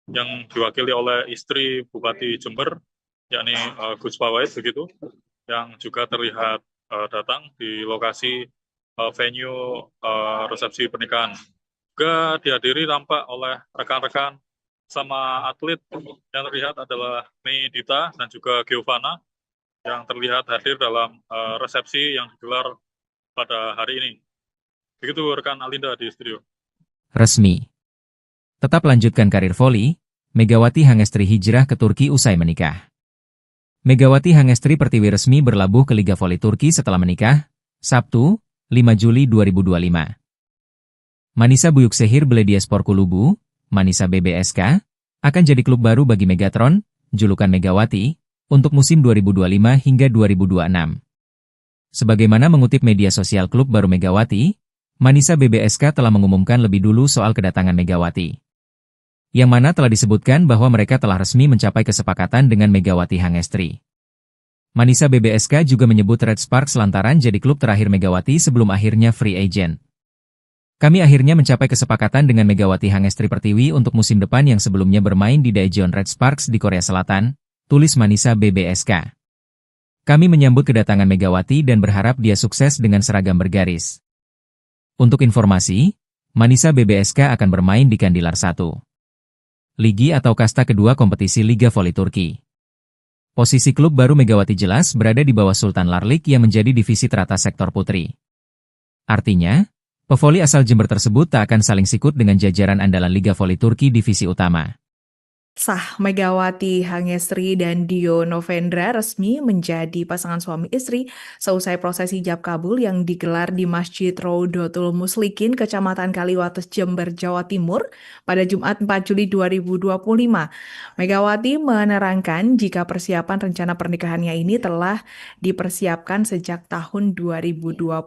Speaker 3: yang diwakili oleh istri Bupati Jember, yakni Gus Pawait begitu, yang juga terlihat datang di lokasi venue resepsi pernikahan. Juga dihadiri tampak oleh rekan-rekan sama atlet yang terlihat adalah Mei Dita dan juga Giovanna yang terlihat hadir dalam resepsi yang digelar pada hari ini. Begitu rekan Alinda di studio.
Speaker 1: Resmi. Tetap lanjutkan karir voli, Megawati Hangestri hijrah ke Turki usai menikah. Megawati Hangestri Pertiwi resmi berlabuh ke Liga Voli Turki setelah menikah, Sabtu, 5 Juli 2025. Manisa Büyükşehir Belediyespor Kulübü, Manisa BBSK, akan jadi klub baru bagi Megatron, julukan Megawati, untuk musim 2025 hingga 2026. Sebagaimana mengutip media sosial klub baru Megawati, Manisa BBSK telah mengumumkan lebih dulu soal kedatangan Megawati. Yang mana telah disebutkan bahwa mereka telah resmi mencapai kesepakatan dengan Megawati Hangestri. Manisa BBSK juga menyebut Red Sparks lantaran jadi klub terakhir Megawati sebelum akhirnya free agent. Kami akhirnya mencapai kesepakatan dengan Megawati Hangestri Pertiwi untuk musim depan yang sebelumnya bermain di Daejeon Red Sparks di Korea Selatan, tulis Manisa BBSK. Kami menyambut kedatangan Megawati dan berharap dia sukses dengan seragam bergaris. Untuk informasi, Manisa BBSK akan bermain di Kandilar 1. Ligi atau kasta kedua kompetisi Liga Voli Turki. Posisi klub baru Megawati jelas berada di bawah Sultan Larlik yang menjadi divisi teratas sektor putri. Artinya, pevoli asal Jember tersebut tak akan saling sikut dengan jajaran andalan Liga Voli Turki divisi utama.
Speaker 2: Sah, Megawati Hangestri dan Dio Novendra resmi menjadi pasangan suami istri seusai prosesi ijab kabul yang digelar di Masjid Rodotul Muslikin, Kecamatan Kaliwates, Jember, Jawa Timur pada Jumat 4 Juli 2025. Megawati menerangkan jika persiapan rencana pernikahannya ini telah dipersiapkan sejak tahun 2024.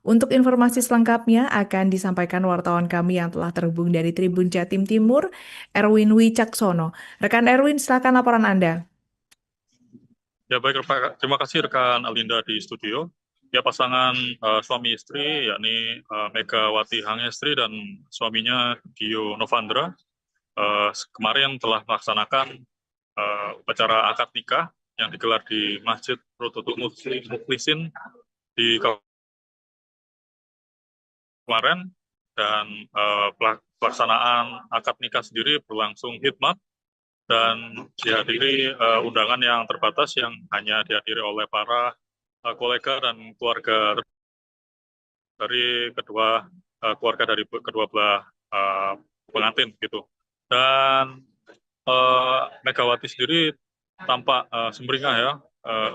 Speaker 2: Untuk informasi selengkapnya akan disampaikan wartawan kami yang telah terhubung dari Tribun Jatim Timur, Erwin Wicaksono. Rekan Erwin, silakan laporan Anda.
Speaker 3: Ya baik, terima kasih rekan Alinda di studio. Ya pasangan suami istri yakni Megawati Hangestri dan suaminya Dio Novendra kemarin telah melaksanakan upacara akad nikah yang digelar di Masjid Rodotul Muslikin di kemarin, dan pelaksanaan akad nikah sendiri berlangsung hikmat dan dihadiri undangan yang terbatas yang hanya dihadiri oleh para kolega dan keluarga dari kedua belah pengantin gitu. Dan Megawati sendiri tampak sumringah ya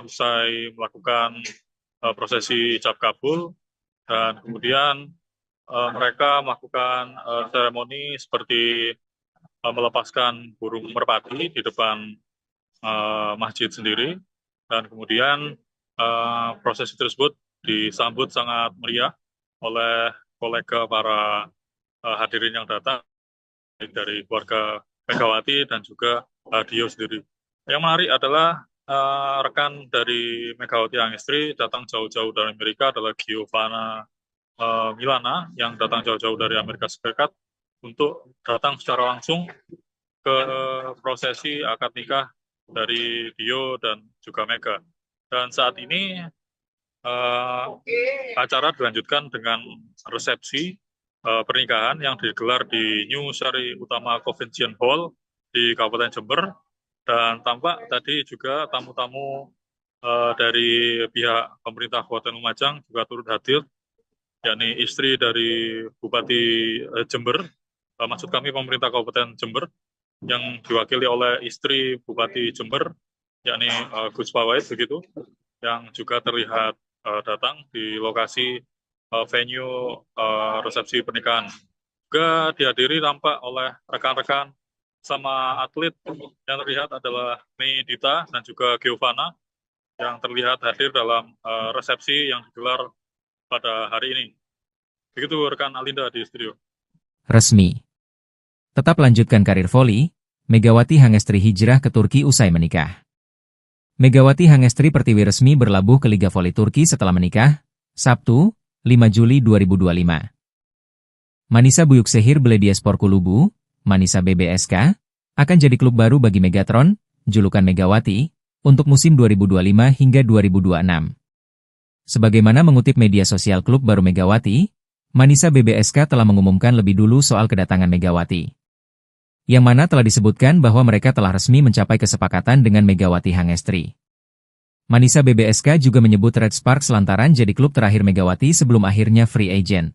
Speaker 3: usai melakukan prosesi ijab kabul, dan kemudian mereka melakukan seremoni seperti melepaskan burung merpati di depan masjid sendiri, dan kemudian prosesi tersebut disambut sangat meriah oleh kolega para hadirin yang datang dari keluarga Megawati dan juga Dio sendiri. Yang menarik adalah rekan dari Megawati Hangestri datang jauh-jauh dari Amerika adalah Giovanna Milana yang datang jauh-jauh dari Amerika Serikat untuk datang secara langsung ke prosesi akad nikah dari Dio dan juga Mega. Dan saat ini acara dilanjutkan dengan resepsi pernikahan yang digelar di New Sari Utama Convention Hall di Kabupaten Jember, dan tampak tadi juga tamu-tamu dari pihak pemerintah Kabupaten Lumajang juga turut hadir, yakni istri dari Bupati Jember, maksud kami pemerintah Kabupaten Jember, yang diwakili oleh istri Bupati Jember, yakni Gus Pawait begitu, yang juga terlihat datang di lokasi venue resepsi pernikahan. Juga dihadiri tampak oleh rekan-rekan sama atlet yang terlihat adalah Mei Dita dan juga Giovanna yang terlihat hadir dalam resepsi yang digelar pada hari ini. Begitu rekan Alinda di studio.
Speaker 1: Resmi. Tetap lanjutkan karir voli, Megawati Hangestri hijrah ke Turki usai menikah. Megawati Hangestri Pertiwi resmi berlabuh ke Liga Voli Turki setelah menikah, Sabtu, 5 Juli 2025. Manisa Büyükşehir Belediyespor Kulübü, Manisa BBSK, akan jadi klub baru bagi Megatron, julukan Megawati, untuk musim 2025 hingga 2026. Sebagaimana mengutip media sosial klub baru Megawati, Manisa BBSK telah mengumumkan lebih dulu soal kedatangan Megawati. Yang mana telah disebutkan bahwa mereka telah resmi mencapai kesepakatan dengan Megawati Hangestri. Manisa BBSK juga menyebut Red Sparks lantaran jadi klub terakhir Megawati sebelum akhirnya free agent.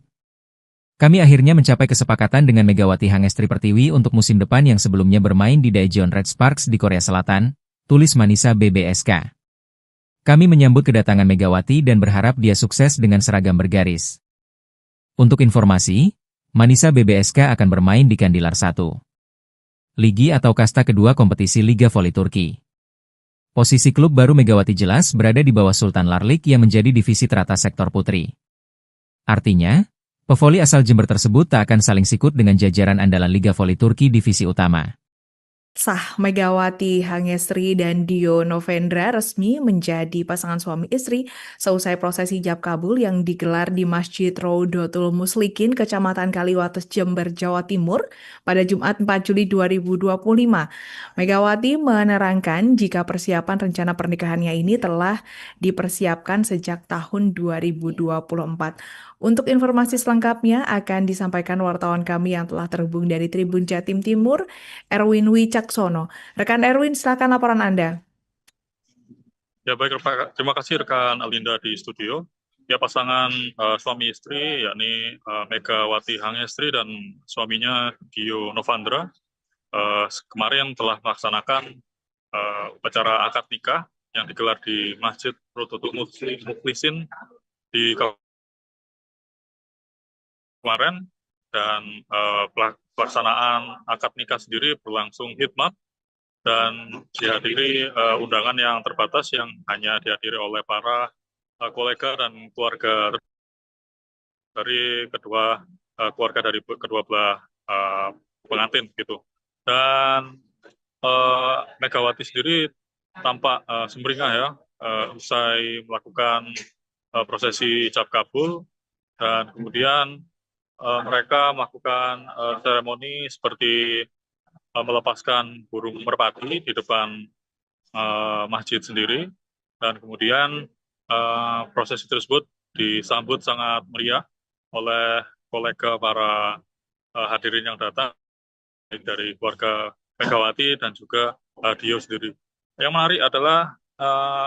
Speaker 1: Kami akhirnya mencapai kesepakatan dengan Megawati Hangestri Pertiwi untuk musim depan yang sebelumnya bermain di Daejeon Red Sparks di Korea Selatan, tulis Manisa BBSK. Kami menyambut kedatangan Megawati dan berharap dia sukses dengan seragam bergaris. Untuk informasi, Manisa BBSK akan bermain di Kandilar 1. Ligi atau kasta kedua kompetisi Liga Voli Turki. Posisi klub baru Megawati jelas berada di bawah Sultan Larlik yang menjadi divisi teratas sektor putri. Artinya, pevoli asal Jember tersebut tak akan saling sikut dengan jajaran andalan Liga Voli Turki divisi utama.
Speaker 2: Sah Megawati Hangestri dan Dio Novendra resmi menjadi pasangan suami istri seusai prosesi ijab kabul yang digelar di Masjid Raudatul Muslikin, Kecamatan Kaliwates, Jember, Jawa Timur pada Jumat 4 Juli 2025. Megawati menerangkan jika persiapan rencana pernikahannya ini telah dipersiapkan sejak tahun 2024. Untuk informasi selengkapnya akan disampaikan wartawan kami yang telah terhubung dari Tribun Jatim Timur, Erwin Wicaksono. Rekan Erwin, silakan laporan Anda.
Speaker 3: Ya baik, terima kasih rekan Alinda di studio. Ya pasangan suami istri yakni Megawati Hangestri dan suaminya Dio Novandra kemarin telah melaksanakan upacara akad nikah yang digelar di Masjid Raudatul Muslikin di kemarin, dan pelaksanaan akad nikah sendiri berlangsung hikmat dan dihadiri undangan yang terbatas yang hanya dihadiri oleh para kolega dan keluarga dari kedua belah pengantin gitu. Dan Megawati sendiri tampak sumringah ya usai melakukan prosesi ijab kabul, dan kemudian mereka melakukan seremoni seperti melepaskan burung merpati di depan masjid sendiri, dan kemudian prosesi tersebut disambut sangat meriah oleh kolega para hadirin yang datang dari keluarga Megawati dan juga Dio sendiri. Yang menarik adalah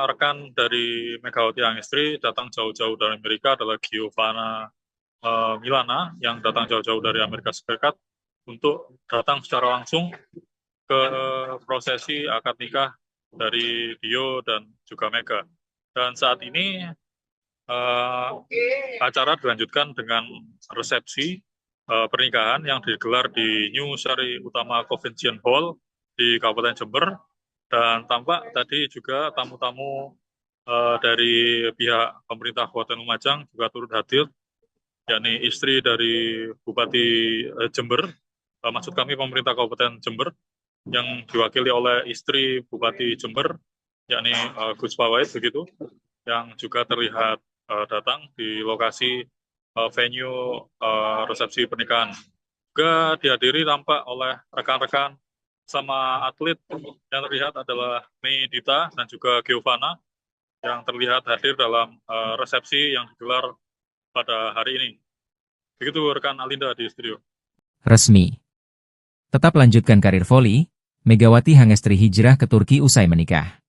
Speaker 3: rekan dari Megawati Hangestri datang jauh-jauh dari Amerika adalah Giovanna Milana yang datang jauh-jauh dari Amerika Serikat untuk datang secara langsung ke prosesi akad nikah dari Dio dan juga Mega. Dan saat ini acara dilanjutkan dengan resepsi pernikahan yang digelar di New Sari Utama Convention Hall di Kabupaten Jember, dan tampak tadi juga tamu-tamu dari pihak pemerintah Kabupaten Lumajang juga turut hadir, yakni istri dari Bupati Jember, maksud kami pemerintah Kabupaten Jember, yang diwakili oleh istri Bupati Jember, yakni Gus Pawait begitu, yang juga terlihat datang di lokasi venue resepsi pernikahan. Juga dihadiri tampak oleh rekan-rekan sama atlet yang terlihat adalah Mei Dita dan juga Giovanna yang terlihat hadir dalam resepsi yang digelar pada hari ini. Begitu rekan Alinda di studio.
Speaker 1: Resmi. Tetap lanjutkan karir voli, Megawati Hangestri hijrah ke Turki usai menikah.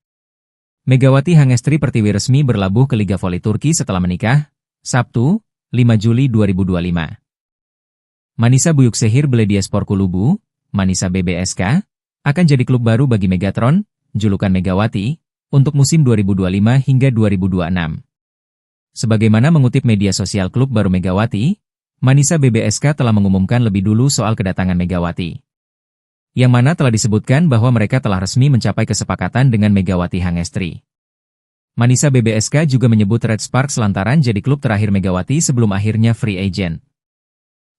Speaker 1: Megawati Hangestri Pertiwi resmi berlabuh ke Liga Voli Turki setelah menikah, Sabtu, 5 Juli 2025. Manisa Büyükşehir Belediyespor Kulübü, Manisa BBSK, akan jadi klub baru bagi Megatron, julukan Megawati, untuk musim 2025 hingga 2026. Sebagaimana mengutip media sosial klub baru Megawati, Manisa BBSK telah mengumumkan lebih dulu soal kedatangan Megawati. Yang mana telah disebutkan bahwa mereka telah resmi mencapai kesepakatan dengan Megawati Hangestri. Manisa BBSK juga menyebut Red Sparks lantaran jadi klub terakhir Megawati sebelum akhirnya free agent.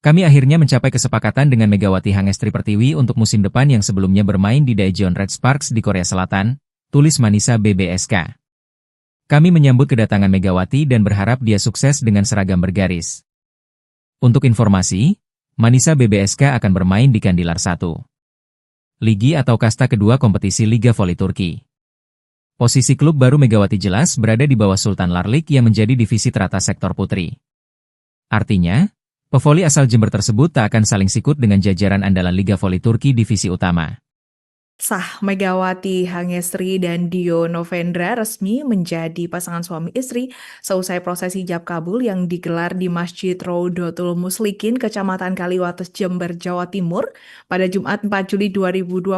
Speaker 1: Kami akhirnya mencapai kesepakatan dengan Megawati Hangestri Pertiwi untuk musim depan yang sebelumnya bermain di Daejeon Red Sparks di Korea Selatan, tulis Manisa BBSK. Kami menyambut kedatangan Megawati dan berharap dia sukses dengan seragam bergaris. Untuk informasi, Manisa BBSK akan bermain di Kandilar 1. Ligi atau kasta kedua kompetisi Liga Voli Turki. Posisi klub baru Megawati jelas berada di bawah Sultan Larlik yang menjadi divisi teratas sektor putri. Artinya, pevoli asal Jember tersebut tak akan saling sikut dengan jajaran andalan Liga Voli Turki divisi utama.
Speaker 2: Sah Megawati Hangestri dan Dio Novendra resmi menjadi pasangan suami istri seusai prosesi ijab kabul yang digelar di Masjid Raudatul Muslikin, Kecamatan Kaliwates, Jember, Jawa Timur pada Jumat 4 Juli 2025.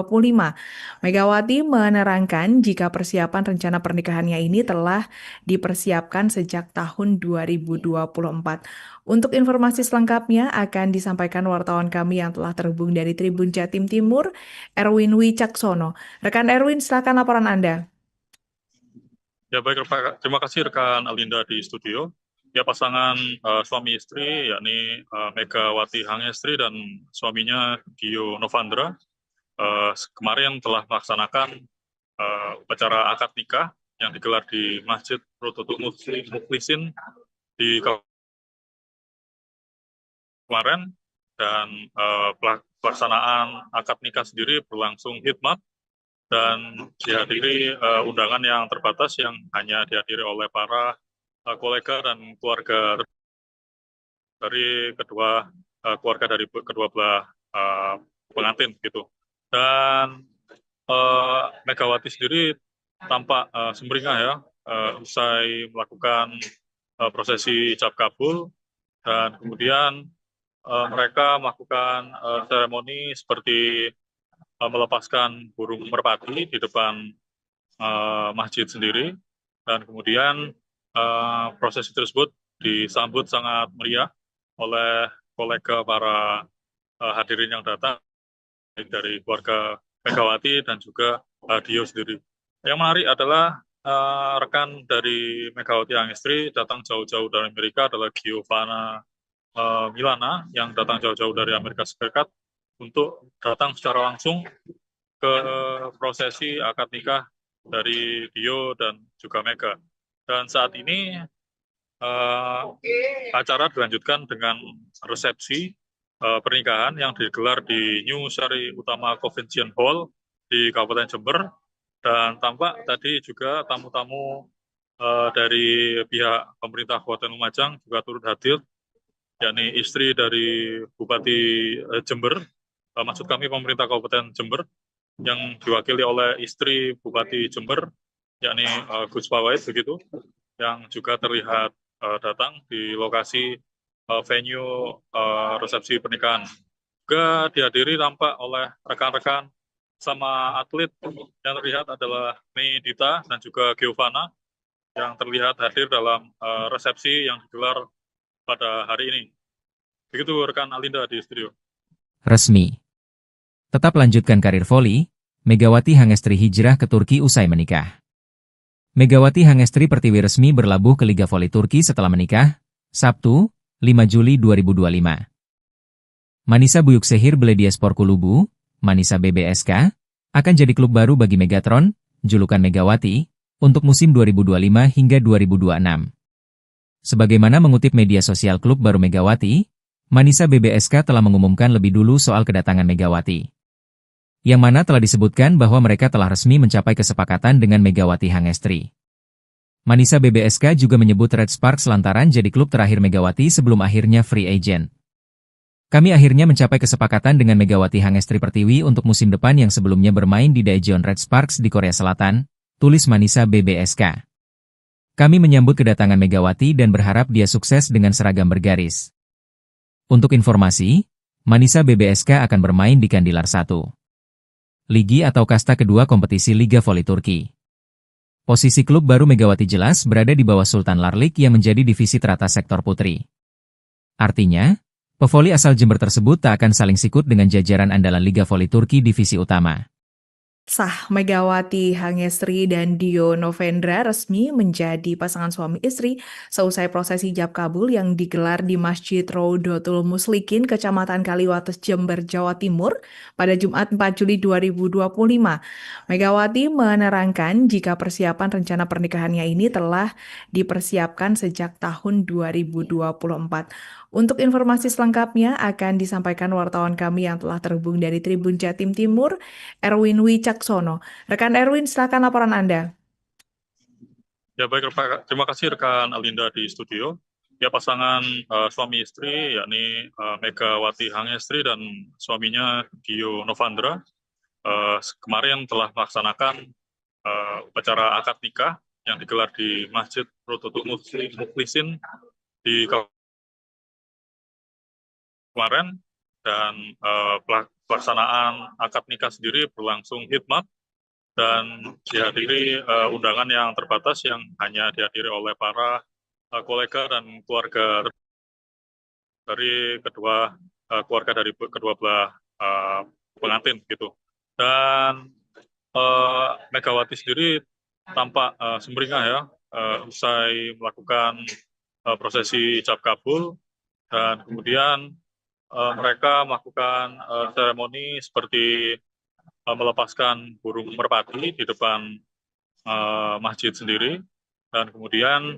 Speaker 2: Megawati menerangkan jika persiapan rencana pernikahannya ini telah dipersiapkan sejak tahun 2024. Untuk informasi selengkapnya akan disampaikan wartawan kami yang telah terhubung dari Tribun Jatim Timur, Erwin Wicaksono. Rekan Erwin, silakan laporan Anda.
Speaker 3: Ya baik, terima kasih rekan Alinda di studio. Ya pasangan suami istri yakni Megawati Hangestri dan suaminya Dio Novandra kemarin telah melaksanakan upacara akad nikah yang digelar di Masjid Rodotul Mukhlisin di kemarin, dan pelaksanaan akad nikah sendiri berlangsung hikmat dan dihadiri undangan yang terbatas yang hanya dihadiri oleh para kolega dan keluarga dari keluarga dari kedua belah pengantin gitu. Dan Megawati sendiri tampak sumringah ya usai melakukan prosesi ijab kabul, dan kemudian mereka melakukan seremoni seperti melepaskan burung merpati di depan masjid sendiri, dan kemudian prosesi tersebut disambut sangat meriah oleh kolega para hadirin yang datang dari keluarga Megawati dan juga Dio sendiri. Yang menarik adalah rekan dari Megawati Hangestri datang jauh-jauh dari Amerika adalah Giovanna Milana yang datang jauh-jauh dari Amerika Serikat untuk datang secara langsung ke prosesi akad nikah dari Dio dan juga Mega. Dan saat ini acara dilanjutkan dengan resepsi pernikahan yang digelar di New Sari Utama Convention Hall di Kabupaten Jember, dan tampak tadi juga tamu-tamu dari pihak pemerintah Kabupaten Lumajang juga turut hadir, yakni istri dari Bupati Jember, maksud kami pemerintah Kabupaten Jember, yang diwakili oleh istri Bupati Jember, yakni Gus Pawait begitu, yang juga terlihat datang di lokasi venue resepsi pernikahan. Juga dihadiri tampak oleh rekan-rekan sama atlet yang terlihat adalah Mei Dita dan juga Giovanna yang terlihat hadir dalam resepsi yang digelar pada hari ini. Begitu rekan Alinda di studio.
Speaker 1: Resmi. Tetap lanjutkan karir voli, Megawati Hangestri hijrah ke Turki usai menikah. Megawati Hangestri Pertiwi resmi berlabuh ke Liga Voli Turki setelah menikah, Sabtu, 5 Juli 2025. Manisa Büyükşehir Belediyespor Kulübü, Manisa BBSK, akan jadi klub baru bagi Megatron, julukan Megawati, untuk musim 2025 hingga 2026. Sebagaimana mengutip media sosial klub baru Megawati, Manisa BBSK telah mengumumkan lebih dulu soal kedatangan Megawati. Yang mana telah disebutkan bahwa mereka telah resmi mencapai kesepakatan dengan Megawati Hangestri. Manisa BBSK juga menyebut Red Sparks lantaran jadi klub terakhir Megawati sebelum akhirnya free agent. Kami akhirnya mencapai kesepakatan dengan Megawati Hangestri Pertiwi untuk musim depan yang sebelumnya bermain di Daejeon Red Sparks di Korea Selatan, tulis Manisa BBSK. Kami menyambut kedatangan Megawati dan berharap dia sukses dengan seragam bergaris. Untuk informasi, Manisa BBSK akan bermain di Kandilar 1. Ligi atau kasta kedua kompetisi Liga Voli Turki. Posisi klub baru Megawati jelas berada di bawah Sultan Larlik yang menjadi divisi teratas sektor putri. Artinya, pevoli asal Jember tersebut tak akan saling sikut dengan jajaran andalan Liga Voli Turki divisi utama.
Speaker 2: Sah, Megawati Hangestri dan Dio Novendra resmi menjadi pasangan suami istri seusai prosesi ijab kabul yang digelar di Masjid Rodotul Muslikin, Kecamatan Kaliwates, Jember, Jawa Timur pada Jumat 4 Juli 2025. Megawati menerangkan jika persiapan rencana pernikahannya ini telah dipersiapkan sejak tahun 2024. Untuk informasi selengkapnya akan disampaikan wartawan kami yang telah terhubung dari Tribun Jatim Timur, Erwin Wicaksono. Rekan Erwin, silakan laporan Anda.
Speaker 3: Ya baik, terima kasih rekan Alinda di studio. Ya, pasangan suami istri yakni Megawati Hangestri dan suaminya Dio Novandra kemarin telah melaksanakan upacara akad nikah yang digelar di Masjid Rodotul Mukhlisin di kemarin, dan pelaksanaan akad nikah sendiri berlangsung hikmat dan dihadiri undangan yang terbatas yang hanya dihadiri oleh para kolega dan keluarga dari keluarga dari kedua belah pengantin gitu. Dan Megawati sendiri tampak sumringah ya usai melakukan prosesi ijab kabul, dan kemudian mereka melakukan seremoni seperti melepaskan burung merpati di depan masjid sendiri, dan kemudian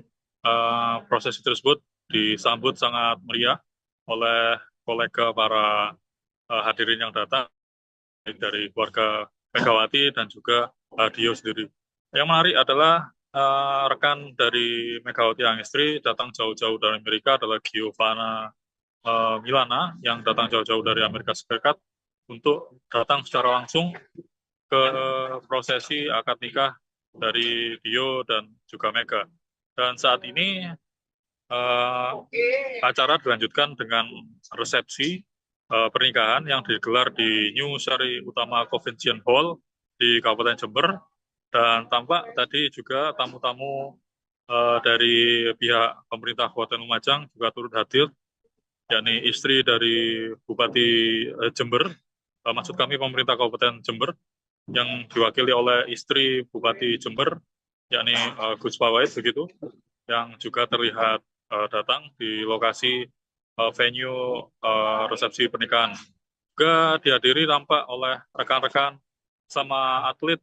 Speaker 3: prosesi tersebut disambut sangat meriah oleh kolega para hadirin yang datang, baik dari keluarga Megawati dan juga Dio sendiri. Yang menarik adalah rekan dari Megawati Hangestri datang jauh-jauh dari Amerika adalah Giovanna Milana yang datang jauh-jauh dari Amerika Serikat untuk datang secara langsung ke prosesi akad nikah dari Dio dan juga Mega. Dan saat ini acara dilanjutkan dengan resepsi pernikahan yang digelar di New Sari Utama Convention Hall di Kabupaten Jember, dan tampak tadi juga tamu-tamu dari pihak pemerintah Kabupaten Lumajang juga turut hadir, yakni istri dari Bupati Jember, maksud kami pemerintah Kabupaten Jember, yang diwakili oleh istri Bupati Jember, yakni Gus Pawait begitu, yang juga terlihat datang di lokasi venue resepsi pernikahan. Juga dihadiri tampak oleh rekan-rekan sama atlet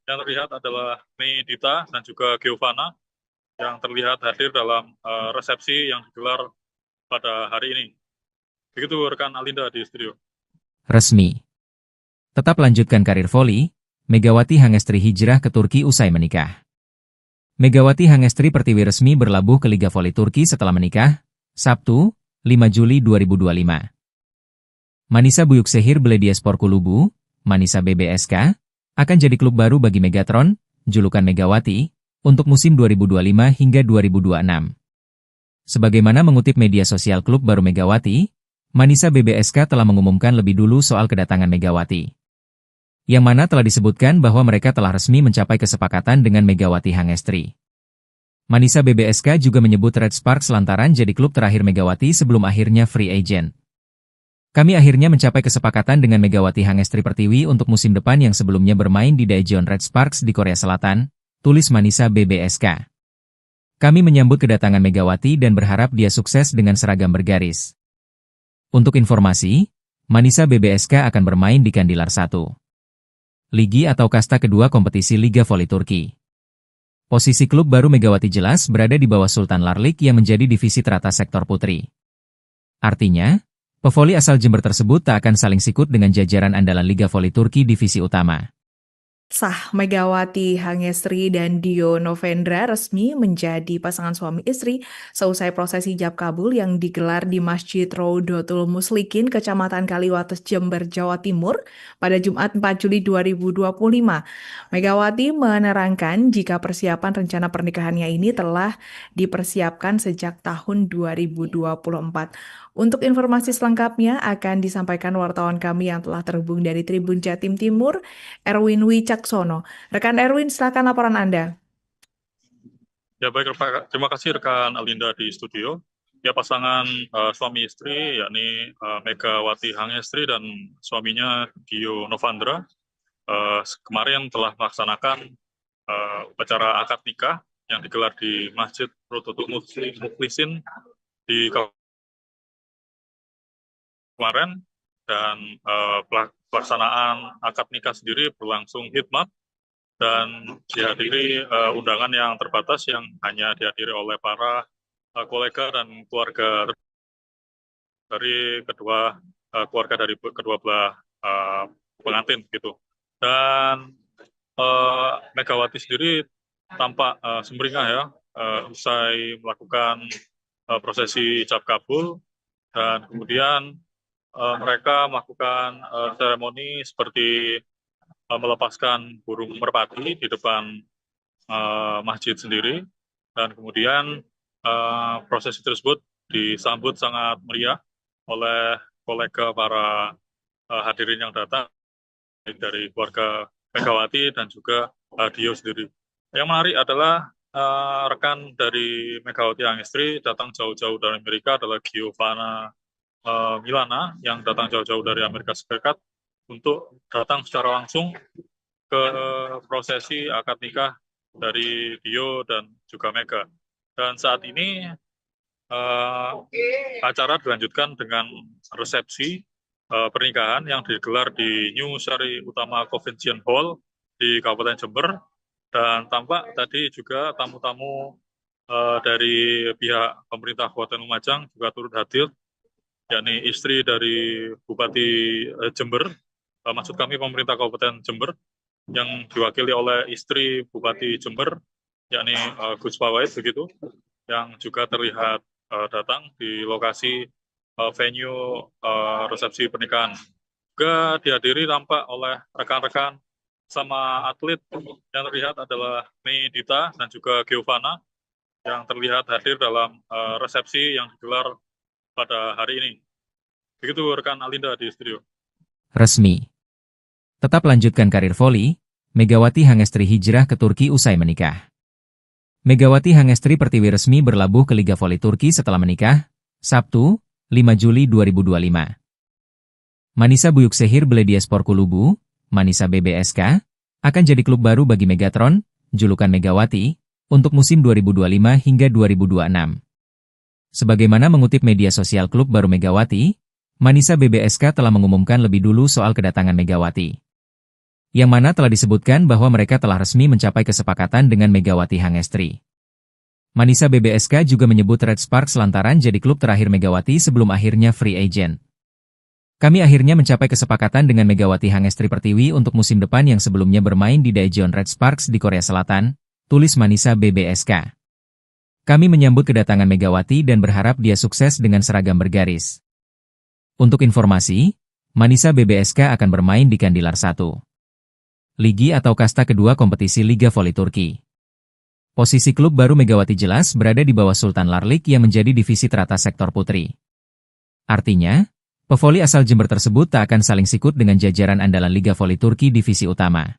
Speaker 3: yang terlihat adalah Mei Dita dan juga Giovanna yang terlihat hadir dalam resepsi yang digelar pada hari ini. Begitu rekan Alinda di studio.
Speaker 1: Resmi. Tetap lanjutkan karir voli, Megawati Hangestri hijrah ke Turki usai menikah. Megawati Hangestri Pertiwi resmi berlabuh ke Liga Voli Turki setelah menikah, Sabtu, 5 Juli 2025. Manisa Büyükşehir Belediyespor Kulübü, Manisa BBSK, akan jadi klub baru bagi Megatron, julukan Megawati, untuk musim 2025 hingga 2026. Sebagaimana mengutip media sosial klub baru Megawati, Manisa BBSK telah mengumumkan lebih dulu soal kedatangan Megawati. Yang mana telah disebutkan bahwa mereka telah resmi mencapai kesepakatan dengan Megawati Hangestri. Manisa BBSK juga menyebut Red Sparks lantaran jadi klub terakhir Megawati sebelum akhirnya free agent. Kami akhirnya mencapai kesepakatan dengan Megawati Hangestri Pertiwi untuk musim depan yang sebelumnya bermain di Daejeon Red Sparks di Korea Selatan, tulis Manisa BBSK. Kami menyambut kedatangan Megawati dan berharap dia sukses dengan seragam bergaris. Untuk informasi, Manisa BBSK akan bermain di Kandilar 1. Ligi atau kasta kedua kompetisi Liga Voli Turki. Posisi klub baru Megawati jelas berada di bawah Sultan Larlik yang menjadi divisi teratas sektor putri. Artinya, pevoli asal Jember tersebut tak akan saling sikut dengan jajaran andalan Liga Voli Turki divisi utama.
Speaker 2: Sah, Megawati Hangestri dan Dio Novendra resmi menjadi pasangan suami istri seusai prosesi ijab kabul yang digelar di Masjid Rodotul Muslikin, Kecamatan Kaliwates, Jember, Jawa Timur pada Jumat 4 Juli 2025. Megawati menerangkan jika persiapan rencana pernikahannya ini telah dipersiapkan sejak tahun 2024. Untuk informasi selengkapnya akan disampaikan wartawan kami yang telah terhubung dari Tribun Jatim Timur, Erwin Wicaksono. Rekan Erwin, silakan laporan Anda.
Speaker 3: Ya baik, terima kasih rekan Alinda di studio. Ya pasangan suami istri yakni Megawati Hangestri dan suaminya Dio Novandra kemarin telah melaksanakan upacara akad nikah yang digelar di Masjid Rodotul Muslikin di kemarin, dan pelaksanaan akad nikah sendiri berlangsung hikmat dan dihadiri undangan yang terbatas yang hanya dihadiri oleh para kolega dan keluarga dari keluarga dari kedua belah pengantin gitu. Dan Megawati sendiri tampak sumringah ya usai melakukan prosesi ijab kabul, dan kemudian mereka melakukan seremoni seperti melepaskan burung merpati di depan masjid sendiri, dan kemudian prosesi tersebut disambut sangat meriah oleh kolega para hadirin yang datang, baik dari keluarga Megawati dan juga Dio sendiri. Yang menarik adalah rekan dari Megawati Hangestri datang jauh-jauh dari Amerika adalah Giovanna Milana yang datang jauh-jauh dari Amerika Serikat untuk datang secara langsung ke prosesi akad nikah dari Dio dan juga Mega. Dan saat ini acara dilanjutkan dengan resepsi pernikahan yang digelar di New Sari Utama Convention Hall di Kabupaten Jember, dan tampak tadi juga tamu-tamu dari pihak pemerintah Kabupaten Lumajang juga turut hadir, yakni istri dari Bupati Jember, maksud kami pemerintah Kabupaten Jember, yang diwakili oleh istri Bupati Jember, yakni Gus Pawait begitu, yang juga terlihat datang di lokasi venue resepsi pernikahan. Juga dihadiri tampak oleh rekan-rekan sama atlet yang terlihat adalah Mei Dita dan juga Giovanna yang terlihat hadir dalam resepsi yang digelar pada hari ini. Begitu rekan Alinda di studio.
Speaker 1: Resmi. Tetap lanjutkan karir voli, Megawati Hangestri hijrah ke Turki usai menikah. Megawati Hangestri Pertiwi resmi berlabuh ke Liga Voli Turki setelah menikah, Sabtu, 5 Juli 2025. Manisa Büyükşehir Belediyespor Kulübü, Manisa BBSK, akan jadi klub baru bagi Megatron, julukan Megawati, untuk musim 2025 hingga 2026. Sebagaimana mengutip media sosial klub baru Megawati, Manisa BBSK telah mengumumkan lebih dulu soal kedatangan Megawati. Yang mana telah disebutkan bahwa mereka telah resmi mencapai kesepakatan dengan Megawati Hangestri. Manisa BBSK juga menyebut Red Sparks lantaran jadi klub terakhir Megawati sebelum akhirnya free agent. Kami akhirnya mencapai kesepakatan dengan Megawati Hangestri Pertiwi untuk musim depan yang sebelumnya bermain di Daejeon Red Sparks di Korea Selatan, tulis Manisa BBSK. Kami menyambut kedatangan Megawati dan berharap dia sukses dengan seragam bergaris. Untuk informasi, Manisa BBSK akan bermain di Kandilar 1. Ligi atau kasta kedua kompetisi Liga Voli Turki. Posisi klub baru Megawati jelas berada di bawah Sultan Larlik yang menjadi divisi teratas sektor putri. Artinya, pevoli asal Jember tersebut tak akan saling sikut dengan jajaran andalan Liga Voli Turki divisi utama.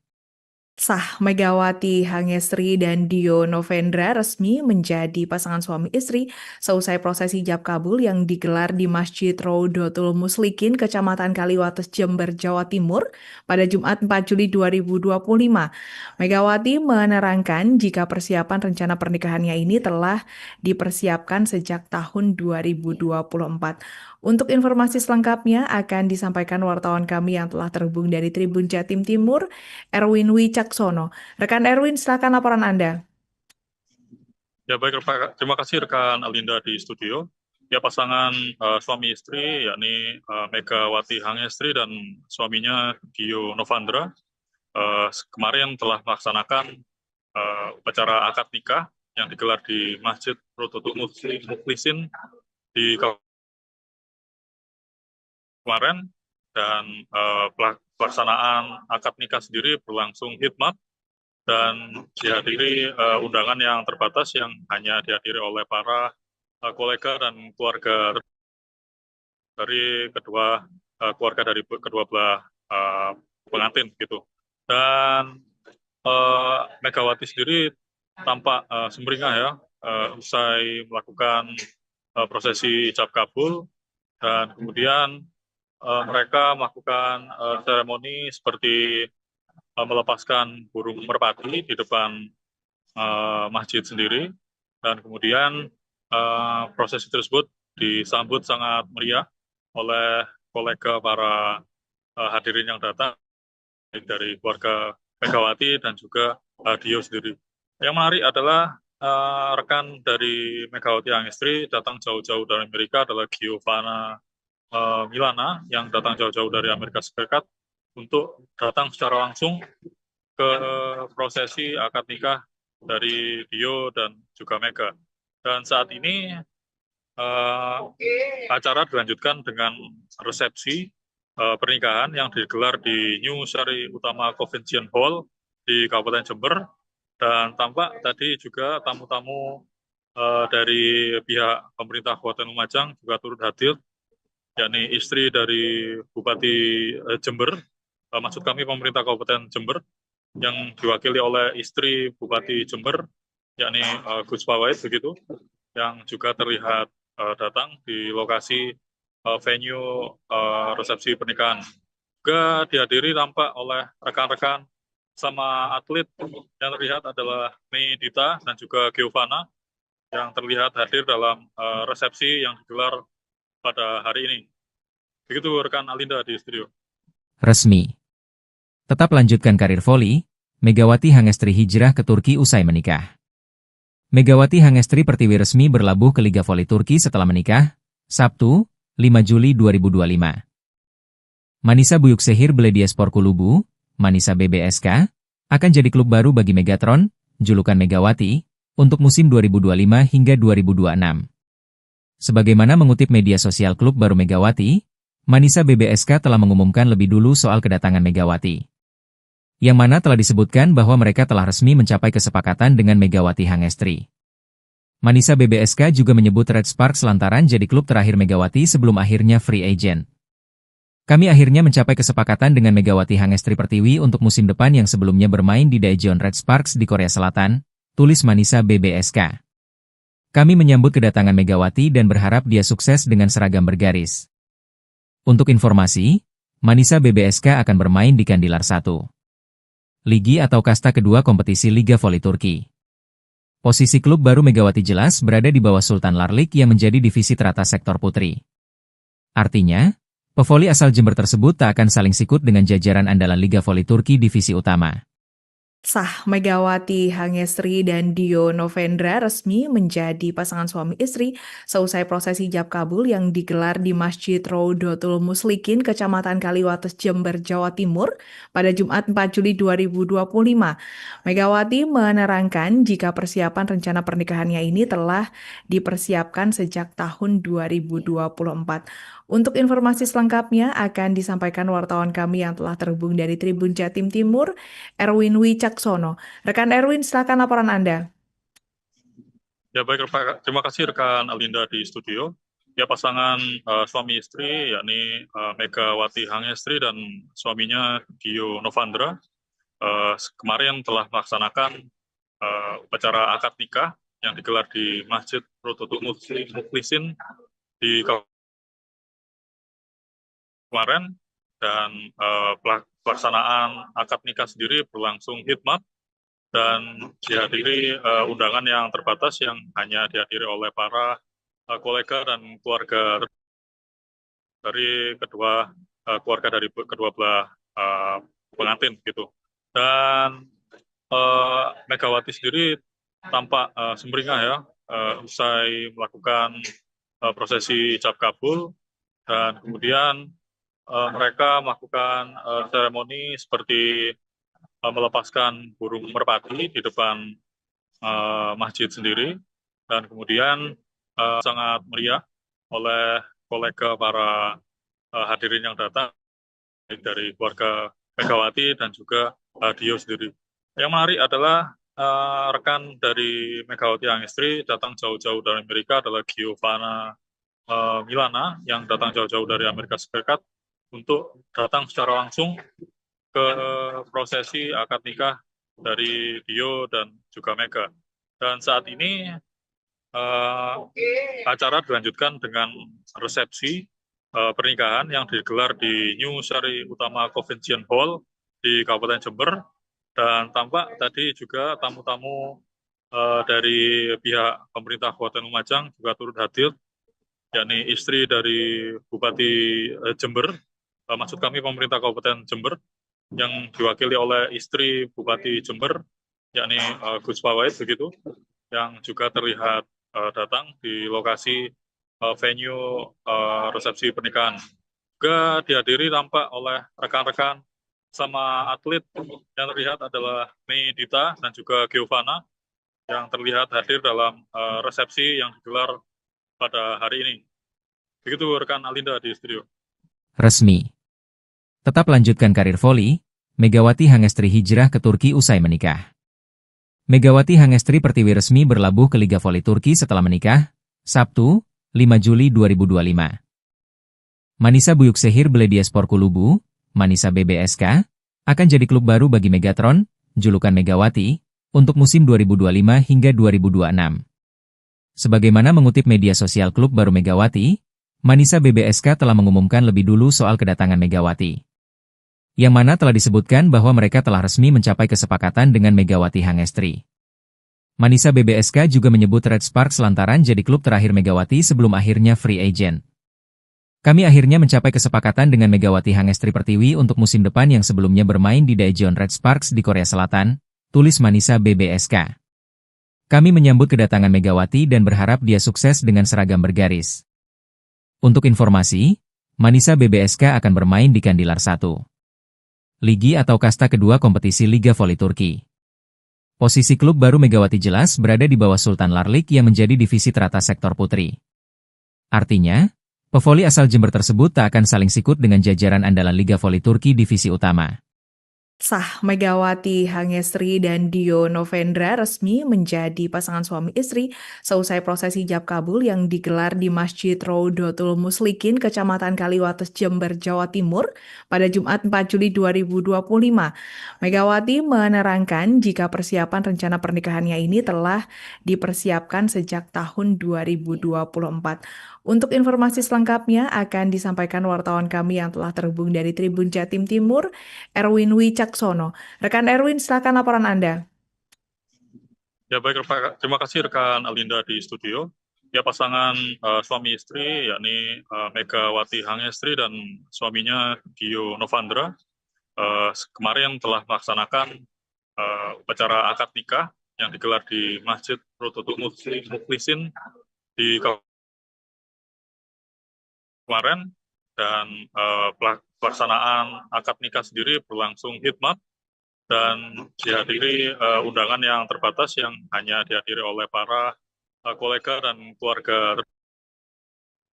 Speaker 2: Sah, Megawati Hangestri dan Dio Novendra resmi menjadi pasangan suami istri seusai prosesi ijab kabul yang digelar di Masjid Rodotul Muslikin, Kecamatan Kaliwates, Jember, Jawa Timur pada Jumat 4 Juli 2025. Megawati menerangkan jika persiapan rencana pernikahannya ini telah dipersiapkan sejak tahun 2024. Untuk informasi selengkapnya akan disampaikan wartawan kami yang telah terhubung dari Tribun Jatim Timur, Erwin Wicaksono. Rekan Erwin, silakan laporan Anda.
Speaker 3: Ya baik, terima kasih rekan Alinda di studio. Ya pasangan suami istri yakni Megawati Hangestri dan suaminya Dio Novandra kemarin telah melaksanakan upacara akad nikah yang digelar di Masjid Rodotul Muslikin di kemarin, dan pelaksanaan akad nikah sendiri berlangsung hikmat dan dihadiri undangan yang terbatas yang hanya dihadiri oleh para kolega dan keluarga dari kedua belah pengantin gitu. Dan Megawati sendiri tampak sumringah ya usai melakukan prosesi ijab kabul, dan kemudian mereka melakukan seremoni seperti melepaskan burung merpati di depan masjid sendiri, dan kemudian prosesi tersebut disambut sangat meriah oleh kolega para hadirin yang datang dari keluarga Megawati dan juga Dio sendiri. Yang menarik adalah rekan dari Megawati Hangestri datang jauh-jauh dari Amerika adalah Giovanna Milana yang datang jauh-jauh dari Amerika Serikat untuk datang secara langsung ke prosesi akad nikah dari Dio dan juga Mega. Dan saat ini acara dilanjutkan dengan resepsi pernikahan yang digelar di New Sari Utama Convention Hall di Kabupaten Jember, dan tampak tadi juga tamu-tamu dari pihak pemerintah Kabupaten Lumajang juga turut hadir, yakni istri dari Bupati Jember, maksud kami pemerintah Kabupaten Jember, yang diwakili oleh istri Bupati Jember, yakni Gus Pawait begitu, yang juga terlihat datang di lokasi venue resepsi pernikahan. Juga dihadiri tampak oleh rekan-rekan sama atlet yang terlihat adalah Mei Dita dan juga Giovanna yang terlihat hadir dalam resepsi yang digelar pada hari ini. Begitu rekan Alinda di studio.
Speaker 1: Resmi. Tetap lanjutkan karir voli, Megawati Hangestri hijrah ke Turki usai menikah. Megawati Hangestri Pertiwi resmi berlabuh ke Liga Voli Turki setelah menikah, Sabtu, 5 Juli 2025. Manisa Buyukşehir Belediyespor Kulübü, Manisa BBSK, akan jadi klub baru bagi Megatron, julukan Megawati, untuk musim 2025 hingga 2026. Sebagaimana mengutip media sosial klub baru Megawati, Manisa BBSK telah mengumumkan lebih dulu soal kedatangan Megawati. Yang mana telah disebutkan bahwa mereka telah resmi mencapai kesepakatan dengan Megawati Hangestri. Manisa BBSK juga menyebut Red Sparks lantaran jadi klub terakhir Megawati sebelum akhirnya free agent. Kami akhirnya mencapai kesepakatan dengan Megawati Hangestri Pertiwi untuk musim depan yang sebelumnya bermain di Daejeon Red Sparks di Korea Selatan, tulis Manisa BBSK. Kami menyambut kedatangan Megawati dan berharap dia sukses dengan seragam bergaris. Untuk informasi, Manisa BBSK akan bermain di Kandilar 1. Ligi atau kasta kedua kompetisi Liga Voli Turki. Posisi klub baru Megawati jelas berada di bawah Sultan Larlik yang menjadi divisi teratas sektor putri. Artinya, pevoli asal Jember tersebut tak akan saling sikut dengan jajaran andalan Liga Voli Turki divisi utama.
Speaker 2: Sah, Megawati Hangestri dan Dio Novendra resmi menjadi pasangan suami istri seusai prosesi ijab kabul yang digelar di Masjid Rodotul Muslikin, Kecamatan Kaliwates, Jember, Jawa Timur pada Jumat 4 Juli 2025. Megawati menerangkan jika persiapan rencana pernikahannya ini telah dipersiapkan sejak tahun 2024. Untuk informasi selengkapnya akan disampaikan wartawan kami yang telah terhubung dari Tribun Jatim Timur, Erwin Wicaksono. Rekan Erwin, silakan laporan Anda.
Speaker 3: Ya baik, terima kasih rekan Alinda di studio. Ya pasangan suami istri yakni Megawati Hangestri dan suaminya Dio Novendra kemarin telah melaksanakan upacara akad nikah yang digelar di Masjid Rodotul Muslikin di kemarin, dan pelaksanaan akad nikah sendiri berlangsung hikmat dan dihadiri undangan yang terbatas yang hanya dihadiri oleh para kolega dan keluarga dari kedua belah pengantin gitu. Dan Megawati sendiri tampak sumringah ya usai melakukan prosesi ijab kabul, dan kemudian mereka melakukan seremoni seperti melepaskan burung merpati di depan masjid sendiri, dan kemudian sangat meriah oleh kolega para hadirin yang datang dari keluarga Megawati dan juga Dio sendiri. Yang menarik adalah rekan dari Megawati Hangestri datang jauh-jauh dari Amerika adalah Giovanna Milana yang datang jauh-jauh dari Amerika Serikat untuk datang secara langsung ke prosesi akad nikah dari Dio dan juga Mega. Dan saat ini acara dilanjutkan dengan resepsi pernikahan yang digelar di New Sari Utama Convention Hall di Kabupaten Jember, dan tampak tadi juga tamu-tamu dari pihak pemerintah Kabupaten Lumajang juga turut hadir, yakni istri dari Bupati Jember, maksud kami pemerintah Kabupaten Jember, yang diwakili oleh istri Bupati Jember, yakni Gus Fawait begitu, yang juga terlihat datang di lokasi venue resepsi pernikahan. Juga dihadiri tampak oleh rekan-rekan sama atlet yang terlihat adalah Mei Dita dan juga Giovanna yang terlihat hadir dalam resepsi yang digelar pada hari ini. Begitu rekan Alinda di studio.
Speaker 1: Resmi. Tetap lanjutkan karir voli, Megawati Hangestri hijrah ke Turki usai menikah. Megawati Hangestri Pertiwi resmi berlabuh ke Liga Voli Turki setelah menikah, Sabtu, 5 Juli 2025. Manisa Buyukşehir Belediyespor Kulübü, Manisa BBSK, akan jadi klub baru bagi Megatron, julukan Megawati, untuk musim 2025 hingga 2026. Sebagaimana mengutip media sosial klub baru Megawati, Manisa BBSK telah mengumumkan lebih dulu soal kedatangan Megawati. Yang mana telah disebutkan bahwa mereka telah resmi mencapai kesepakatan dengan Megawati Hangestri. Manisa BBSK juga menyebut Red Sparks lantaran jadi klub terakhir Megawati sebelum akhirnya free agent. Kami akhirnya mencapai kesepakatan dengan Megawati Hangestri Pertiwi untuk musim depan yang sebelumnya bermain di Daejeon Red Sparks di Korea Selatan, tulis Manisa BBSK. Kami menyambut kedatangan Megawati dan berharap dia sukses dengan seragam bergaris. Untuk informasi, Manisa BBSK akan bermain di Kandilar 1. Ligi atau kasta kedua kompetisi Liga Voli Turki. Posisi klub baru Megawati jelas berada di bawah Sultan Larlik yang menjadi divisi teratas sektor putri. Artinya, pevoli asal Jember tersebut tak akan saling sikut dengan jajaran andalan Liga Voli Turki divisi utama.
Speaker 2: Sah Megawati Hangestri dan Dio Novendra resmi menjadi pasangan suami istri seusai prosesi ijab kabul yang digelar di Masjid Rodotul Muslikin, Kecamatan Kaliwates, Jember, Jawa Timur pada Jumat 4 Juli 2025. Megawati menerangkan jika persiapan rencana pernikahannya ini telah dipersiapkan sejak tahun 2024. Untuk informasi selengkapnya akan disampaikan wartawan kami yang telah terhubung dari Tribun Jatim Timur, Erwin Wicaksono. Rekan Erwin, silakan laporan Anda.
Speaker 3: Ya baik, terima kasih rekan Alinda di studio. Ya pasangan suami istri yakni Megawati Hangestri dan suaminya Dio Novendra kemarin telah melaksanakan upacara akad nikah yang digelar di Masjid Rodotul Muslikin di kemarin, dan pelaksanaan akad nikah sendiri berlangsung hikmat dan dihadiri undangan yang terbatas yang hanya dihadiri oleh para kolega dan keluarga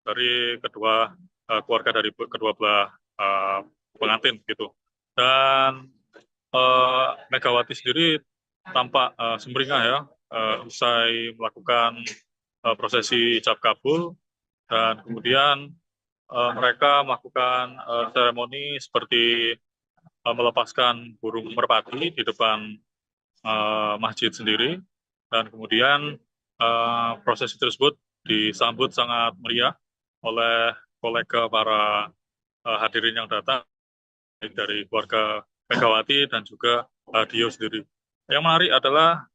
Speaker 3: dari kedua belah pengantin gitu. Dan Megawati sendiri tampak sumringah ya usai melakukan prosesi ijab kabul, dan kemudian mereka melakukan seremoni seperti melepaskan burung merpati di depan masjid sendiri, dan kemudian prosesi tersebut disambut sangat meriah oleh kolega para hadirin yang datang dari keluarga Megawati dan juga Dio sendiri. Yang menarik adalah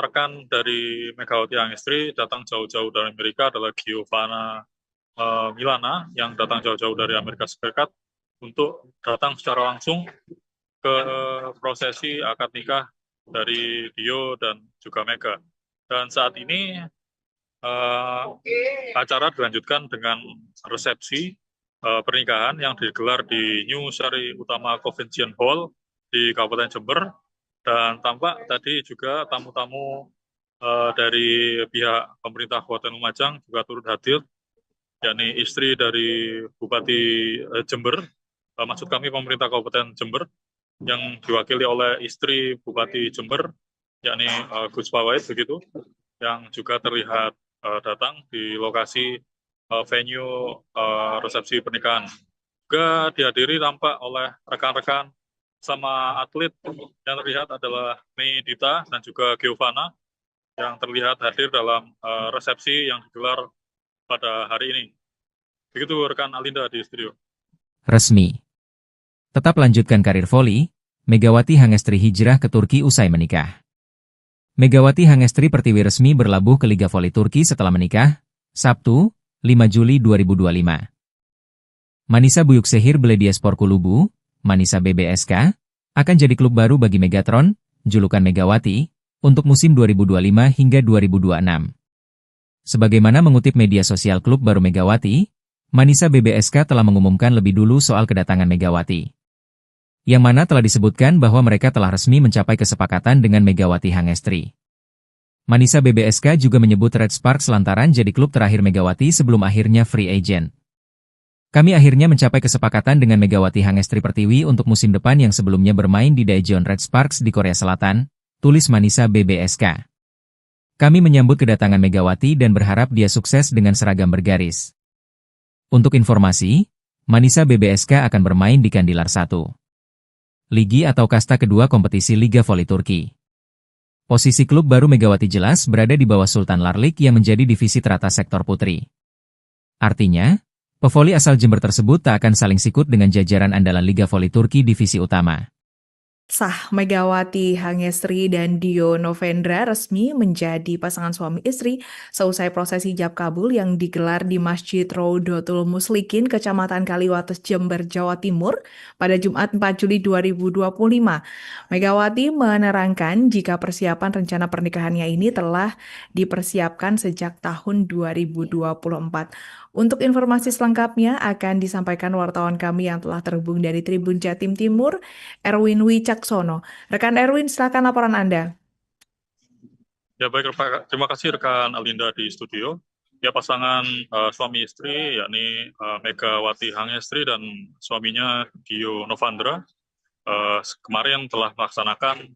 Speaker 3: rekan dari Megawati Hangestri datang jauh-jauh dari Amerika adalah Giovanna Milana yang datang jauh-jauh dari Amerika Serikat untuk datang secara langsung ke prosesi akad nikah dari Dio dan juga Mega. Dan saat ini acara dilanjutkan dengan resepsi pernikahan yang digelar di New Sari Utama Convention Hall di Kabupaten Jember, dan tampak tadi juga tamu-tamu dari pihak pemerintah Kabupaten Lumajang juga turut hadir, yakni istri dari Bupati Jember, maksud kami pemerintah Kabupaten Jember, yang diwakili oleh istri Bupati Jember, yakni Gus Pawait begitu, yang juga terlihat datang di lokasi venue resepsi pernikahan. Juga dihadiri tampak oleh rekan-rekan sama atlet yang terlihat adalah Mei Dita dan juga Giovanna yang terlihat hadir dalam resepsi yang digelar pada hari ini. Begitu rekan Alinda di studio.
Speaker 1: Resmi. Tetap lanjutkan karir voli, Megawati Hangestri hijrah ke Turki usai menikah. Megawati Hangestri Pertiwi resmi berlabuh ke Liga Voli Turki setelah menikah, Sabtu, 5 Juli 2025. Manisa Büyükşehir Belediyespor Kulübü, Manisa BBSK, akan jadi klub baru bagi Megatron, julukan Megawati, untuk musim 2025 hingga 2026. Sebagaimana mengutip media sosial klub baru Megawati, Manisa BBSK telah mengumumkan lebih dulu soal kedatangan Megawati. Yang mana telah disebutkan bahwa mereka telah resmi mencapai kesepakatan dengan Megawati Hangestri. Manisa BBSK juga menyebut Red Sparks lantaran jadi klub terakhir Megawati sebelum akhirnya free agent. Kami akhirnya mencapai kesepakatan dengan Megawati Hangestri Pertiwi untuk musim depan yang sebelumnya bermain di Daejeon Red Sparks di Korea Selatan, tulis Manisa BBSK. Kami menyambut kedatangan Megawati dan berharap dia sukses dengan seragam bergaris. Untuk informasi, Manisa BBSK akan bermain di Kandilar 1. Ligi atau kasta kedua kompetisi Liga Voli Turki. Posisi klub baru Megawati jelas berada di bawah Sultan Larlik yang menjadi divisi teratas sektor putri. Artinya, pevoli asal Jember tersebut tak akan saling sikut dengan jajaran andalan Liga Voli Turki divisi utama.
Speaker 2: Sah Megawati Hangestri dan Dio Novendra resmi menjadi pasangan suami istri seusai prosesi ijab kabul yang digelar di Masjid Rodotul Muslikin, Kecamatan Kaliwates, Jember, Jawa Timur pada Jumat 4 Juli 2025. Megawati menerangkan jika persiapan rencana pernikahannya ini telah dipersiapkan sejak tahun 2024. Untuk informasi selengkapnya akan disampaikan wartawan kami yang telah terhubung dari Tribun Jatim Timur, Erwin Wicaksono. Rekan Erwin, silakan laporan Anda.
Speaker 3: Ya baik, terima kasih rekan Alinda di studio. Ya pasangan suami istri yakni Megawati Hangestri dan suaminya Dio Novandra kemarin telah melaksanakan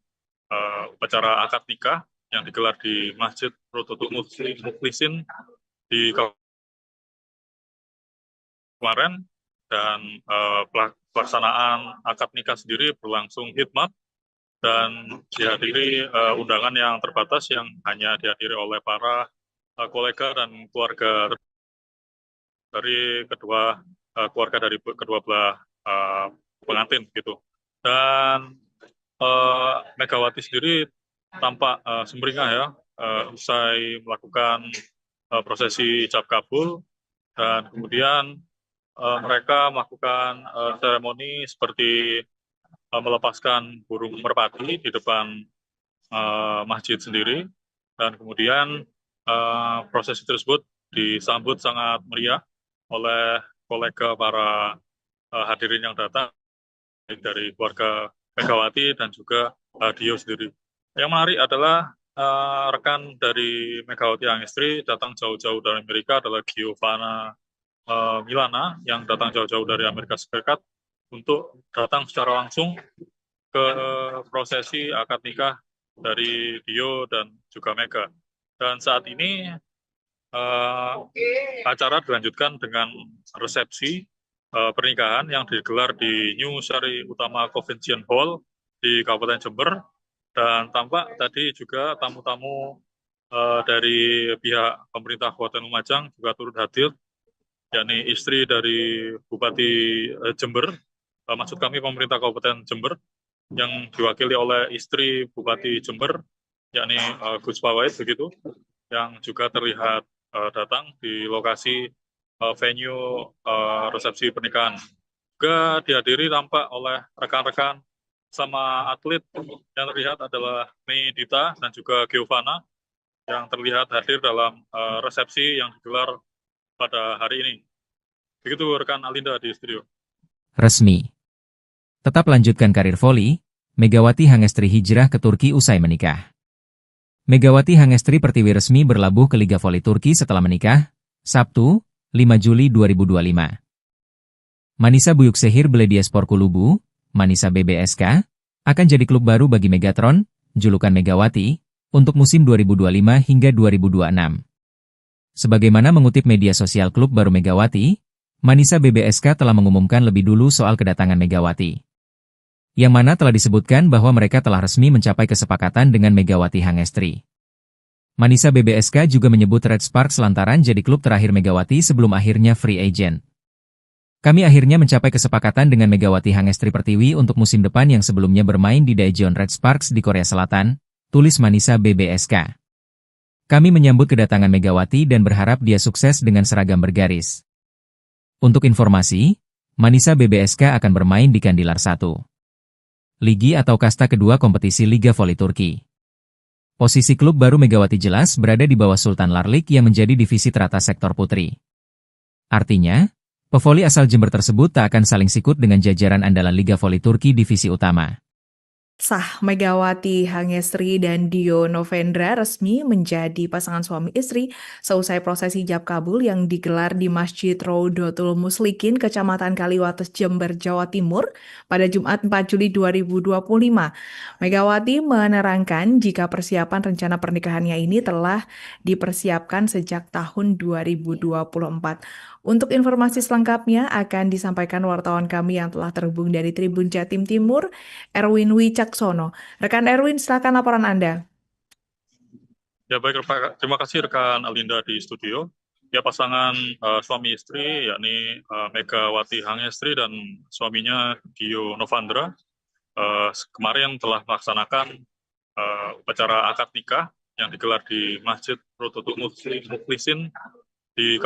Speaker 3: upacara akad nikah yang digelar di Masjid Rodotul Muslikin di kemarin, dan pelaksanaan akad nikah sendiri berlangsung hikmat dan dihadiri undangan yang terbatas yang hanya dihadiri oleh para kolega dan keluarga dari kedua belah pengantin gitu. Dan Megawati sendiri tampak sumringah ya usai melakukan prosesi ijab kabul, dan kemudian mereka melakukan seremoni seperti melepaskan burung merpati di depan masjid sendiri, dan kemudian prosesi tersebut disambut sangat meriah oleh kolega para hadirin yang datang dari keluarga Megawati dan juga Dio sendiri. Yang menarik adalah rekan dari Megawati Hangestri datang jauh-jauh dari Amerika adalah Giovanna Milana yang datang jauh-jauh dari Amerika Serikat untuk datang secara langsung ke prosesi akad nikah dari Dio dan juga Mega. Dan saat ini acara dilanjutkan dengan resepsi pernikahan yang digelar di New Sari Utama Convention Hall di Kabupaten Jember, dan tampak tadi juga tamu-tamu dari pihak pemerintah Kabupaten Lumajang juga turut hadir, yakni istri dari Bupati Jember, maksud kami pemerintah Kabupaten Jember, yang diwakili oleh istri Bupati Jember, yakni Gus Pawait begitu, yang juga terlihat datang di lokasi venue resepsi pernikahan. Juga dihadiri tampak oleh rekan-rekan sama atlet yang terlihat adalah Mei Dita dan juga Giovanna yang terlihat hadir dalam resepsi yang digelar pada hari ini. Begitu rekan Alinda di studio.
Speaker 1: Resmi. Tetap lanjutkan karir voli, Megawati Hangestri hijrah ke Turki usai menikah. Megawati Hangestri Pertiwi resmi berlabuh ke Liga Voli Turki setelah menikah, Sabtu, 5 Juli 2025. Manisa Büyükşehir Belediyespor Kulübü, Manisa BBSK, akan jadi klub baru bagi Megatron, julukan Megawati, untuk musim 2025 hingga 2026. Sebagaimana mengutip media sosial klub baru Megawati, Manisa BBSK telah mengumumkan lebih dulu soal kedatangan Megawati, yang mana telah disebutkan bahwa mereka telah resmi mencapai kesepakatan dengan Megawati Hangestri. Manisa BBSK juga menyebut Red Sparks lantaran jadi klub terakhir Megawati sebelum akhirnya free agent. Kami akhirnya mencapai kesepakatan dengan Megawati Hangestri Pertiwi untuk musim depan yang sebelumnya bermain di Daejeon Red Sparks di Korea Selatan, tulis Manisa BBSK. Kami menyambut kedatangan Megawati dan berharap dia sukses dengan seragam bergaris. Untuk informasi, Manisa BBSK akan bermain di Kandilar 1. Ligi atau kasta kedua kompetisi Liga Voli Turki. Posisi klub baru Megawati jelas berada di bawah Sultan Larlik yang menjadi divisi teratas sektor putri. Artinya, pevoli asal Jember tersebut tak akan saling sikut dengan jajaran andalan Liga Voli Turki divisi utama.
Speaker 2: Sah Megawati Hangestri dan Dio Novendra resmi menjadi pasangan suami istri seusai prosesi ijab kabul yang digelar di Masjid Rodotul Muslikin, Kecamatan Kaliwates, Jember, Jawa Timur pada Jumat 4 Juli 2025. Megawati menerangkan jika persiapan rencana pernikahannya ini telah dipersiapkan sejak tahun 2024. Untuk informasi selengkapnya akan disampaikan wartawan kami yang telah terhubung dari Tribun Jatim Timur, Erwin Wicaksono. Rekan Erwin, silakan laporan Anda.
Speaker 3: Ya baik, terima kasih rekan Alinda di studio. Ya pasangan suami istri yakni Megawati Hangestri dan suaminya Dio Novandra kemarin telah melaksanakan upacara akad nikah yang digelar di Masjid Rodotul Muflisin di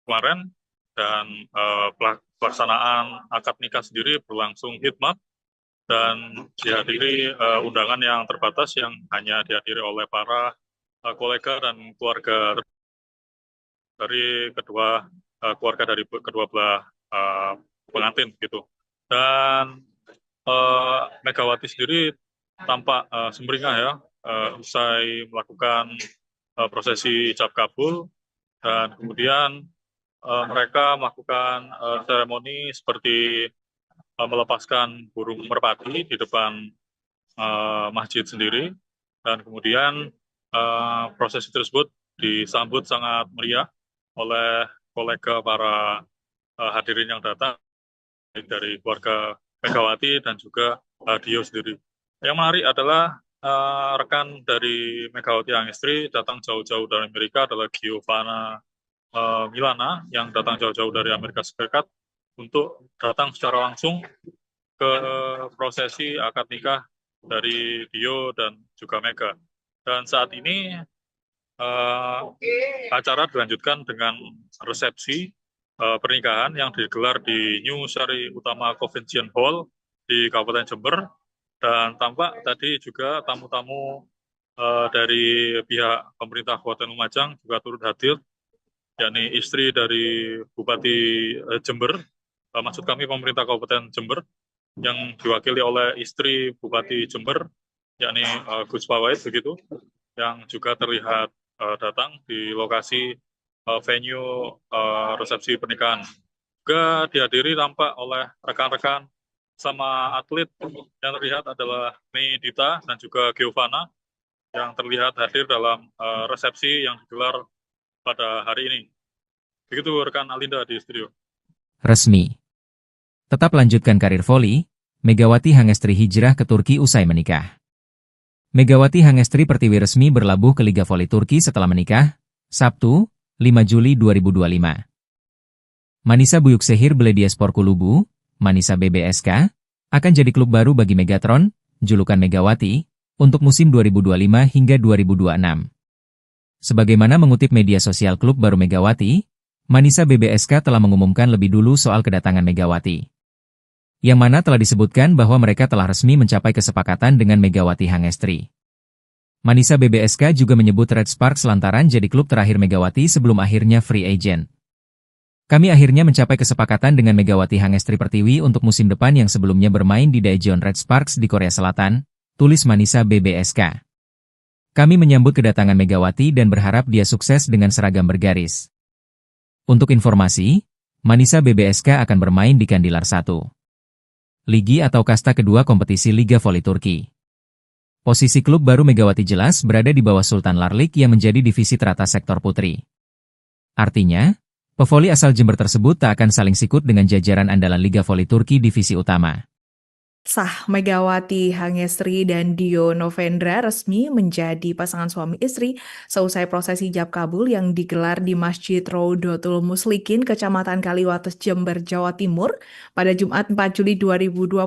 Speaker 3: kemarin, dan pelaksanaan akad nikah sendiri berlangsung hikmat dan dihadiri undangan yang terbatas yang hanya dihadiri oleh para kolega dan keluarga dari keluarga dari kedua belah pengantin gitu. Dan Megawati sendiri tampak sumringah ya usai melakukan prosesi ijab kabul, dan kemudian mereka melakukan seremoni seperti melepaskan burung merpati di depan masjid sendiri, dan kemudian prosesi tersebut disambut sangat meriah oleh kolega para hadirin yang datang dari keluarga Megawati dan juga Dio sendiri. Yang menarik adalah rekan dari Megawati Hangestri datang jauh-jauh dari Amerika adalah Giovanna Milana yang datang jauh-jauh dari Amerika Serikat untuk datang secara langsung ke prosesi akad nikah dari Dio dan juga Mega. Dan saat ini acara dilanjutkan dengan resepsi pernikahan yang digelar di New Sari Utama Convention Hall di Kabupaten Jember, dan tampak tadi juga tamu-tamu dari pihak pemerintah Kabupaten Lumajang juga turut hadir, yakni istri dari Bupati Jember, maksud kami pemerintah Kabupaten Jember yang diwakili oleh istri Bupati Jember, yakni Gus Pawait begitu, yang juga terlihat datang di lokasi venue resepsi pernikahan. Juga dihadiri tampak oleh rekan-rekan sama atlet yang terlihat adalah Mei Dita dan juga Giovanna yang terlihat hadir dalam resepsi yang digelar pada hari ini. Begitu rekan Alinda di studio.
Speaker 1: Resmi. Tetap lanjutkan karir voli, Megawati Hangestri hijrah ke Turki usai menikah. Megawati Hangestri Pertiwi resmi berlabuh ke Liga Voli Turki setelah menikah, Sabtu, 5 Juli 2025. Manisa Büyükşehir Belediyespor Kulübü, Manisa BBSK, akan jadi klub baru bagi Megatron, julukan Megawati, untuk musim 2025 hingga 2026. Sebagaimana mengutip media sosial klub baru Megawati, Manisa BBSK telah mengumumkan lebih dulu soal kedatangan Megawati. Yang mana telah disebutkan bahwa mereka telah resmi mencapai kesepakatan dengan Megawati Hangestri. Manisa BBSK juga menyebut Red Sparks lantaran jadi klub terakhir Megawati sebelum akhirnya free agent. Kami akhirnya mencapai kesepakatan dengan Megawati Hangestri Pertiwi untuk musim depan yang sebelumnya bermain di Daejeon Red Sparks di Korea Selatan, tulis Manisa BBSK. Kami menyambut kedatangan Megawati dan berharap dia sukses dengan seragam bergaris. Untuk informasi, Manisa BBSK akan bermain di Kandilar 1. Ligi atau kasta kedua kompetisi Liga Voli Turki. Posisi klub baru Megawati jelas berada di bawah Sultan Larlik yang menjadi divisi teratas sektor putri. Artinya, pevoli asal Jember tersebut tak akan saling sikut dengan jajaran andalan Liga Voli Turki divisi utama.
Speaker 2: Sah Megawati Hangestri dan Dio Novendra resmi menjadi pasangan suami istri seusai prosesi ijab kabul yang digelar di Masjid Rodotul Muslikin, Kecamatan Kaliwates, Jember, Jawa Timur pada Jumat 4 Juli 2025.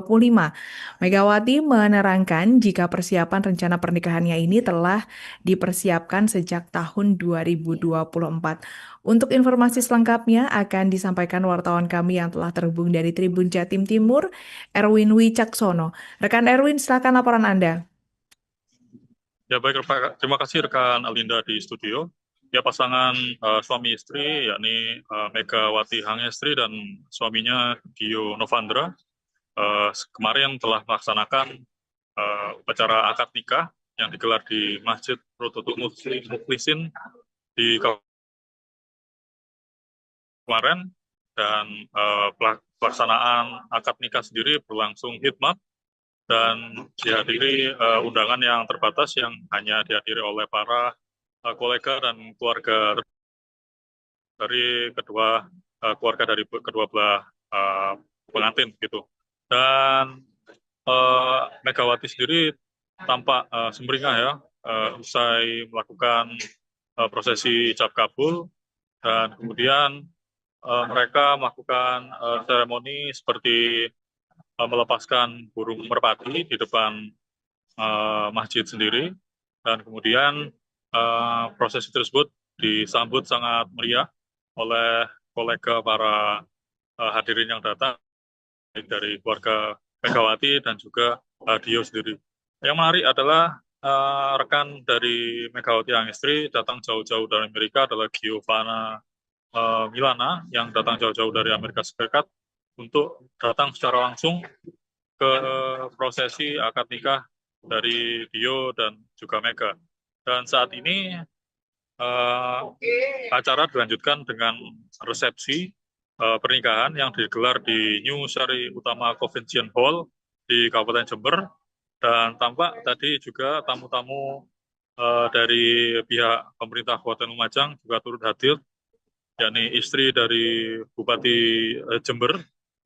Speaker 2: Megawati menerangkan jika persiapan rencana pernikahannya ini telah dipersiapkan sejak tahun 2024. Untuk informasi selengkapnya akan disampaikan wartawan kami yang telah terhubung dari Tribun Jatim Timur, Erwin Wicaksono. Rekan Erwin, silakan laporan Anda.
Speaker 3: Ya baik, terima kasih rekan Alinda di studio. Ya, pasangan suami istri yakni Megawati Hangestri dan suaminya Dio Novandra kemarin telah melaksanakan upacara akad nikah yang digelar di Masjid Rodotul Muflisin di kemarin, dan pelaksanaan akad nikah sendiri berlangsung hikmat dan dihadiri undangan yang terbatas yang hanya dihadiri oleh para kolega dan keluarga dari keluarga dari kedua belah pengantin gitu. Dan Megawati sendiri tampak sumringah ya usai melakukan prosesi ijab kabul, dan kemudian mereka melakukan seremoni seperti melepaskan burung merpati di depan masjid sendiri, dan kemudian prosesi tersebut disambut sangat meriah oleh kolega para hadirin yang datang, baik dari keluarga Megawati dan juga Dio sendiri. Yang menarik adalah rekan dari Megawati Hangestri datang jauh-jauh dari Amerika adalah Giovanna Milana yang datang jauh-jauh dari Amerika Serikat untuk datang secara langsung ke prosesi akad nikah dari Dio dan juga Mega. Dan saat ini acara dilanjutkan dengan resepsi pernikahan yang digelar di New Sari Utama Convention Hall di Kabupaten Jember, dan tampak tadi juga tamu-tamu dari pihak pemerintah Kabupaten Lumajang juga turut hadir, yakni istri dari Bupati Jember,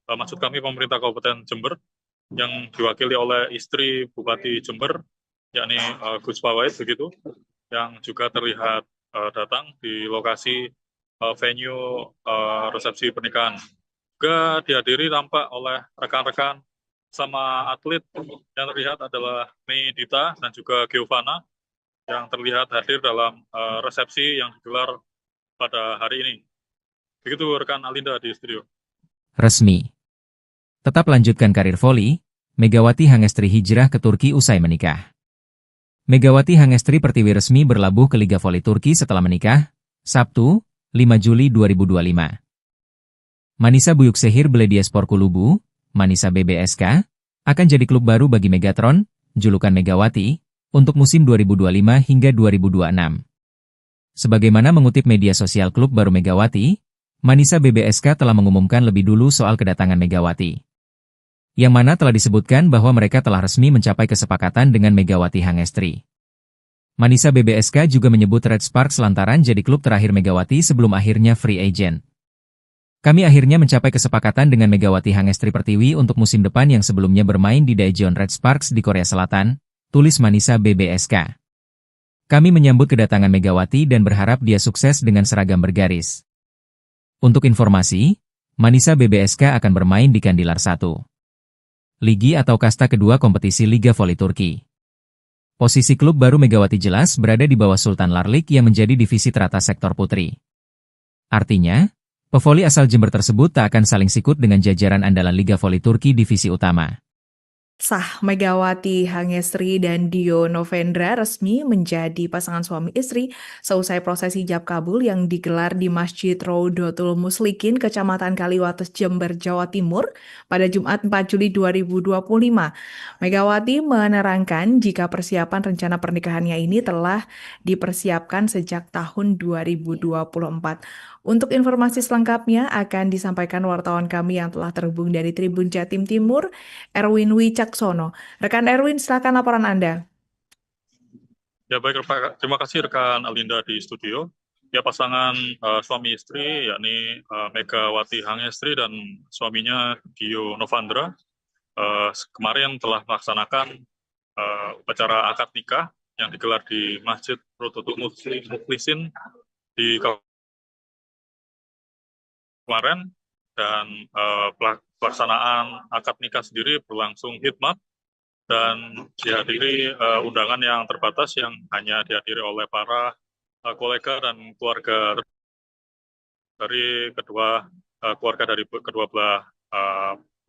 Speaker 3: maksud kami pemerintah Kabupaten Jember, yang diwakili oleh istri Bupati Jember, yakni Gus Pawait begitu, yang juga terlihat datang di lokasi venue resepsi pernikahan. Juga dihadiri tampak oleh rekan-rekan sama atlet yang terlihat adalah Mei Dita dan juga Giovanna yang terlihat hadir dalam resepsi yang digelar pada hari ini. Begitu rekan Alinda di studio.
Speaker 1: Resmi. Tetap lanjutkan karir voli, Megawati Hangestri hijrah ke Turki usai menikah. Megawati Hangestri Pertiwi resmi berlabuh ke Liga Voli Turki setelah menikah, Sabtu, 5 Juli 2025. Manisa Büyükşehir Belediyespor Kulübü, Manisa BBSK, akan jadi klub baru bagi Megatron, julukan Megawati, untuk musim 2025 hingga 2026. Sebagaimana mengutip media sosial klub baru Megawati, Manisa BBSK telah mengumumkan lebih dulu soal kedatangan Megawati, yang mana telah disebutkan bahwa mereka telah resmi mencapai kesepakatan dengan Megawati Hangestri. Manisa BBSK juga menyebut Red Sparks lantaran jadi klub terakhir Megawati sebelum akhirnya free agent. Kami akhirnya mencapai kesepakatan dengan Megawati Hangestri Pertiwi untuk musim depan yang sebelumnya bermain di Daejeon Red Sparks di Korea Selatan, tulis Manisa BBSK. Kami menyambut kedatangan Megawati dan berharap dia sukses dengan seragam bergaris. Untuk informasi, Manisa BBSK akan bermain di Kandilar 1. Ligi atau kasta kedua kompetisi Liga Voli Turki. Posisi klub baru Megawati jelas berada di bawah Sultan Larlik yang menjadi divisi teratas sektor putri. Artinya, pevoli asal Jember tersebut tak akan saling sikut dengan jajaran andalan Liga Voli Turki divisi utama.
Speaker 2: Sah, Megawati Hangestri dan Dio Novendra resmi menjadi pasangan suami istri seusai prosesi ijab kabul yang digelar di Masjid Rodotul Muslikin, Kecamatan Kaliwates, Jember, Jawa Timur pada Jumat 4 Juli 2025. Megawati menerangkan jika persiapan rencana pernikahannya ini telah dipersiapkan sejak tahun 2024. Untuk informasi selengkapnya akan disampaikan wartawan kami yang telah terhubung dari Tribun Jatim Timur, Erwin Wicaksono. Rekan Erwin, silakan laporan Anda.
Speaker 3: Ya baik, terima kasih rekan Alinda di studio. Ya pasangan suami istri yakni Megawati Hangestri dan suaminya Dio Novandra kemarin telah melaksanakan upacara akad nikah yang digelar di Masjid Rodotul Mukhlisin di kemarin, dan pelaksanaan akad nikah sendiri berlangsung hikmat dan dihadiri undangan yang terbatas yang hanya dihadiri oleh para kolega dan keluarga dari keluarga dari kedua belah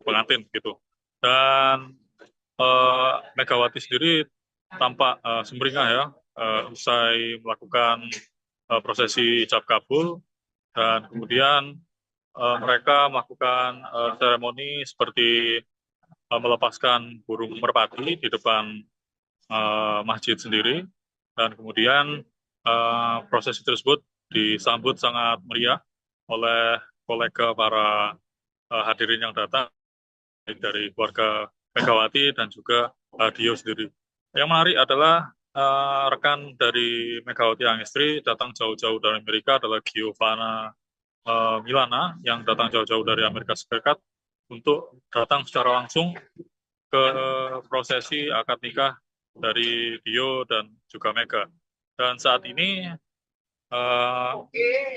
Speaker 3: pengantin gitu. Dan Megawati sendiri tampak sumringah ya usai melakukan prosesi ijab kabul, dan kemudian mereka melakukan seremoni seperti melepaskan burung merpati di depan masjid sendiri, dan kemudian prosesi tersebut disambut sangat meriah oleh kolega para hadirin yang datang, baik dari keluarga Megawati dan juga Dio sendiri. Yang menarik adalah rekan dari Megawati Hangestri datang jauh-jauh dari Amerika adalah Giovanna Milana yang datang jauh-jauh dari Amerika Serikat untuk datang secara langsung ke prosesi akad nikah dari Dio dan juga Mega. Dan saat ini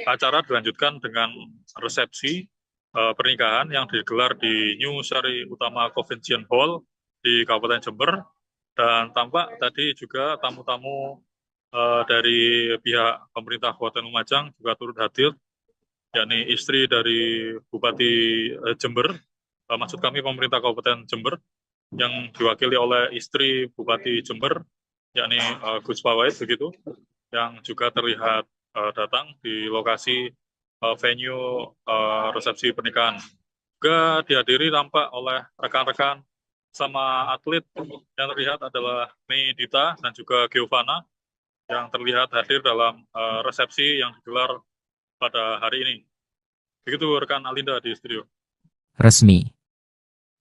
Speaker 3: acara dilanjutkan dengan resepsi pernikahan yang digelar di New Sari Utama Convention Hall di Kabupaten Jember, dan tampak tadi juga tamu-tamu dari pihak pemerintah Kabupaten Lumajang juga turut hadir, yakni istri dari Bupati Jember, maksud kami pemerintah Kabupaten Jember, yang diwakili oleh istri Bupati Jember, yakni Gus Pawait begitu, yang juga terlihat datang di lokasi venue resepsi pernikahan. Juga dihadiri tampak oleh rekan-rekan sama atlet yang terlihat adalah Mei Dita dan juga Giovanna yang terlihat hadir dalam resepsi yang digelar pada hari ini. Begitu rekan Alinda di studio.
Speaker 1: Resmi.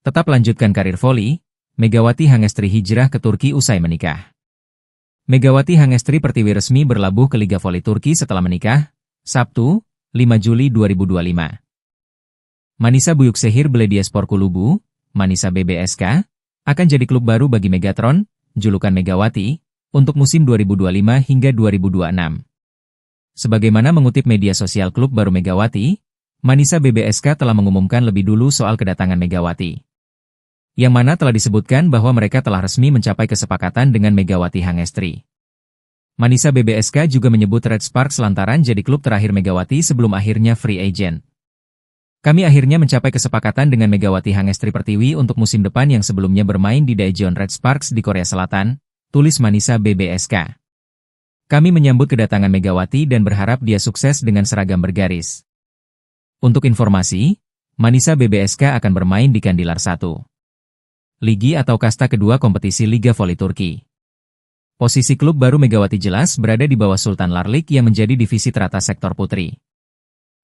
Speaker 1: Tetap lanjutkan karir voli, Megawati Hangestri hijrah ke Turki usai menikah. Megawati Hangestri Pertiwi resmi berlabuh ke Liga Voli Turki setelah menikah, Sabtu, 5 Juli 2025. Manisa Büyükşehir Belediyespor Kulübü, Manisa BBSK, akan jadi klub baru bagi Megatron, julukan Megawati, untuk musim 2025 hingga 2026. Sebagaimana mengutip media sosial klub baru Megawati, Manisa BBSK telah mengumumkan lebih dulu soal kedatangan Megawati. Yang mana telah disebutkan bahwa mereka telah resmi mencapai kesepakatan dengan Megawati Hangestri. Manisa BBSK juga menyebut Red Sparks lantaran jadi klub terakhir Megawati sebelum akhirnya free agent. Kami akhirnya mencapai kesepakatan dengan Megawati Hangestri Pertiwi untuk musim depan yang sebelumnya bermain di Daejeon Red Sparks di Korea Selatan, tulis Manisa BBSK. Kami menyambut kedatangan Megawati dan berharap dia sukses dengan seragam bergaris. Untuk informasi, Manisa BBSK akan bermain di Kandilar 1. Ligi atau kasta kedua kompetisi Liga Voli Turki. Posisi klub baru Megawati jelas berada di bawah Sultan Larlik yang menjadi divisi teratas sektor putri.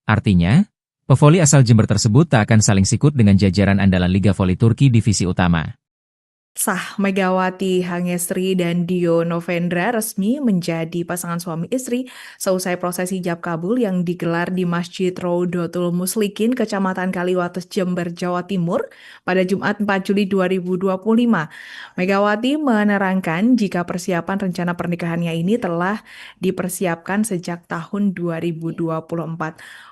Speaker 1: Artinya, pevoli asal Jember tersebut tak akan saling sikut dengan jajaran andalan Liga Voli Turki divisi utama.
Speaker 2: Sah, Megawati Hangestri dan Dio Novendra resmi menjadi pasangan suami istri seusai prosesi ijab kabul yang digelar di Masjid Rodotul Muslikin, Kecamatan Kaliwates, Jember, Jawa Timur pada Jumat 4 Juli 2025. Megawati menerangkan jika persiapan rencana pernikahannya ini telah dipersiapkan sejak tahun 2024.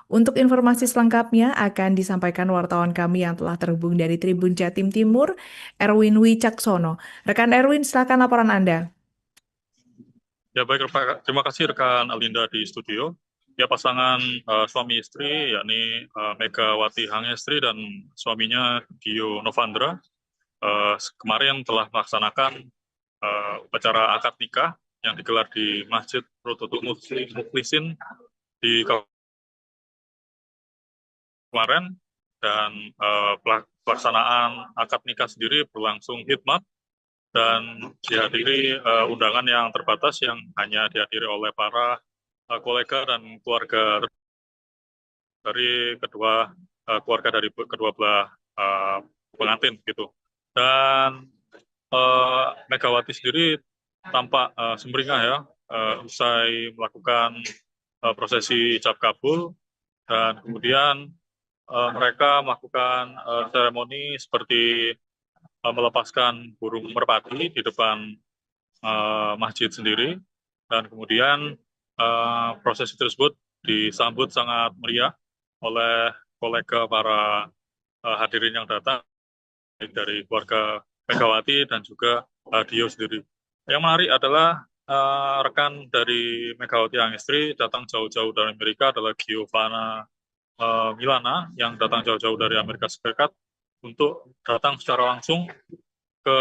Speaker 2: Untuk informasi selengkapnya akan disampaikan wartawan kami yang telah terhubung dari Tribun Jatim Timur, Erwin Wicaksono. Rekan Erwin, silakan laporan Anda.
Speaker 3: Ya baik, terima kasih rekan Alinda di studio. Ya pasangan suami istri yakni Megawati Hangestri dan suaminya Dio Novandra kemarin telah melaksanakan upacara akad nikah yang digelar di Masjid Rodotul Muslikin di kemarin, dan pelaksanaan akad nikah sendiri berlangsung hikmat dan dihadiri undangan yang terbatas yang hanya dihadiri oleh para kolega dan keluarga dari kedua belah pengantin gitu. Dan Megawati sendiri tampak sumringah ya usai melakukan prosesi ijab kabul, dan kemudian mereka melakukan seremoni seperti melepaskan burung merpati di depan masjid sendiri, dan kemudian prosesi tersebut disambut sangat meriah oleh kolega para hadirin yang datang dari keluarga Megawati dan juga Dio sendiri. Yang menarik adalah rekan dari Megawati Hangestri datang jauh-jauh dari Amerika adalah Giovanna Milana yang datang jauh-jauh dari Amerika Serikat untuk datang secara langsung ke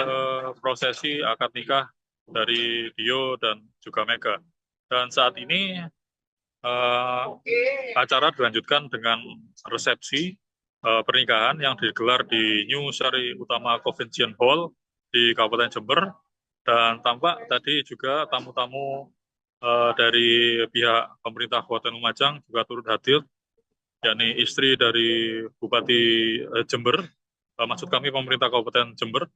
Speaker 3: prosesi akad nikah dari Dio dan juga Mega. Dan saat ini acara dilanjutkan dengan resepsi pernikahan yang digelar di New Sari Utama Convention Hall di Kabupaten Jember, dan tampak tadi juga tamu-tamu dari pihak pemerintah Kabupaten Lumajang juga turut hadir, yakni istri dari Bupati Jember, maksud kami pemerintah Kabupaten Jember,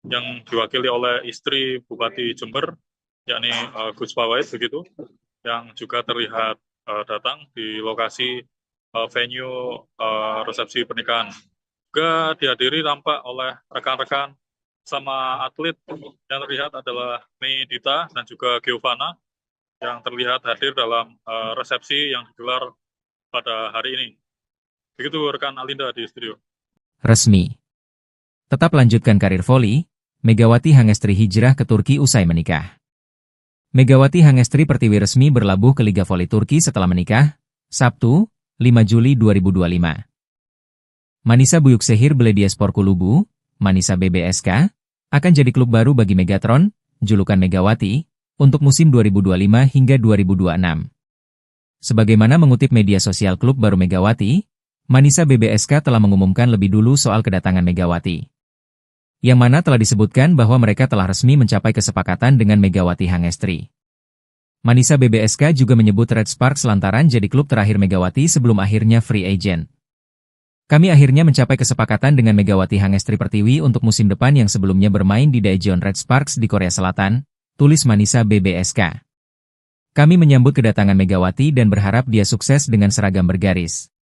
Speaker 3: yang diwakili oleh istri Bupati Jember, yakni Gus Pawait begitu, yang juga terlihat datang di lokasi venue resepsi pernikahan. Juga dihadiri tampak oleh rekan-rekan sama atlet yang terlihat adalah Mei Dita dan juga Giovanna yang terlihat hadir dalam resepsi yang digelar pada hari ini. Begitu rekan Alinda di studio.
Speaker 1: Resmi. Tetap lanjutkan karir voli, Megawati Hangestri hijrah ke Turki usai menikah. Megawati Hangestri Pertiwi resmi berlabuh ke Liga Voli Turki setelah menikah, Sabtu, 5 Juli 2025. Manisa Büyükşehir Belediyespor Kulübü, Manisa BBSK, akan jadi klub baru bagi Megatron, julukan Megawati, untuk musim 2025 hingga 2026. Sebagaimana mengutip media sosial klub baru Megawati, Manisa BBSK telah mengumumkan lebih dulu soal kedatangan Megawati. Yang mana telah disebutkan bahwa mereka telah resmi mencapai kesepakatan dengan Megawati Hangestri. Manisa BBSK juga menyebut Red Sparks lantaran jadi klub terakhir Megawati sebelum akhirnya free agent. Kami akhirnya mencapai kesepakatan dengan Megawati Hangestri Pertiwi untuk musim depan yang sebelumnya bermain di Daejeon Red Sparks di Korea Selatan, tulis Manisa BBSK. Kami menyambut kedatangan Megawati dan berharap dia sukses dengan seragam bergaris.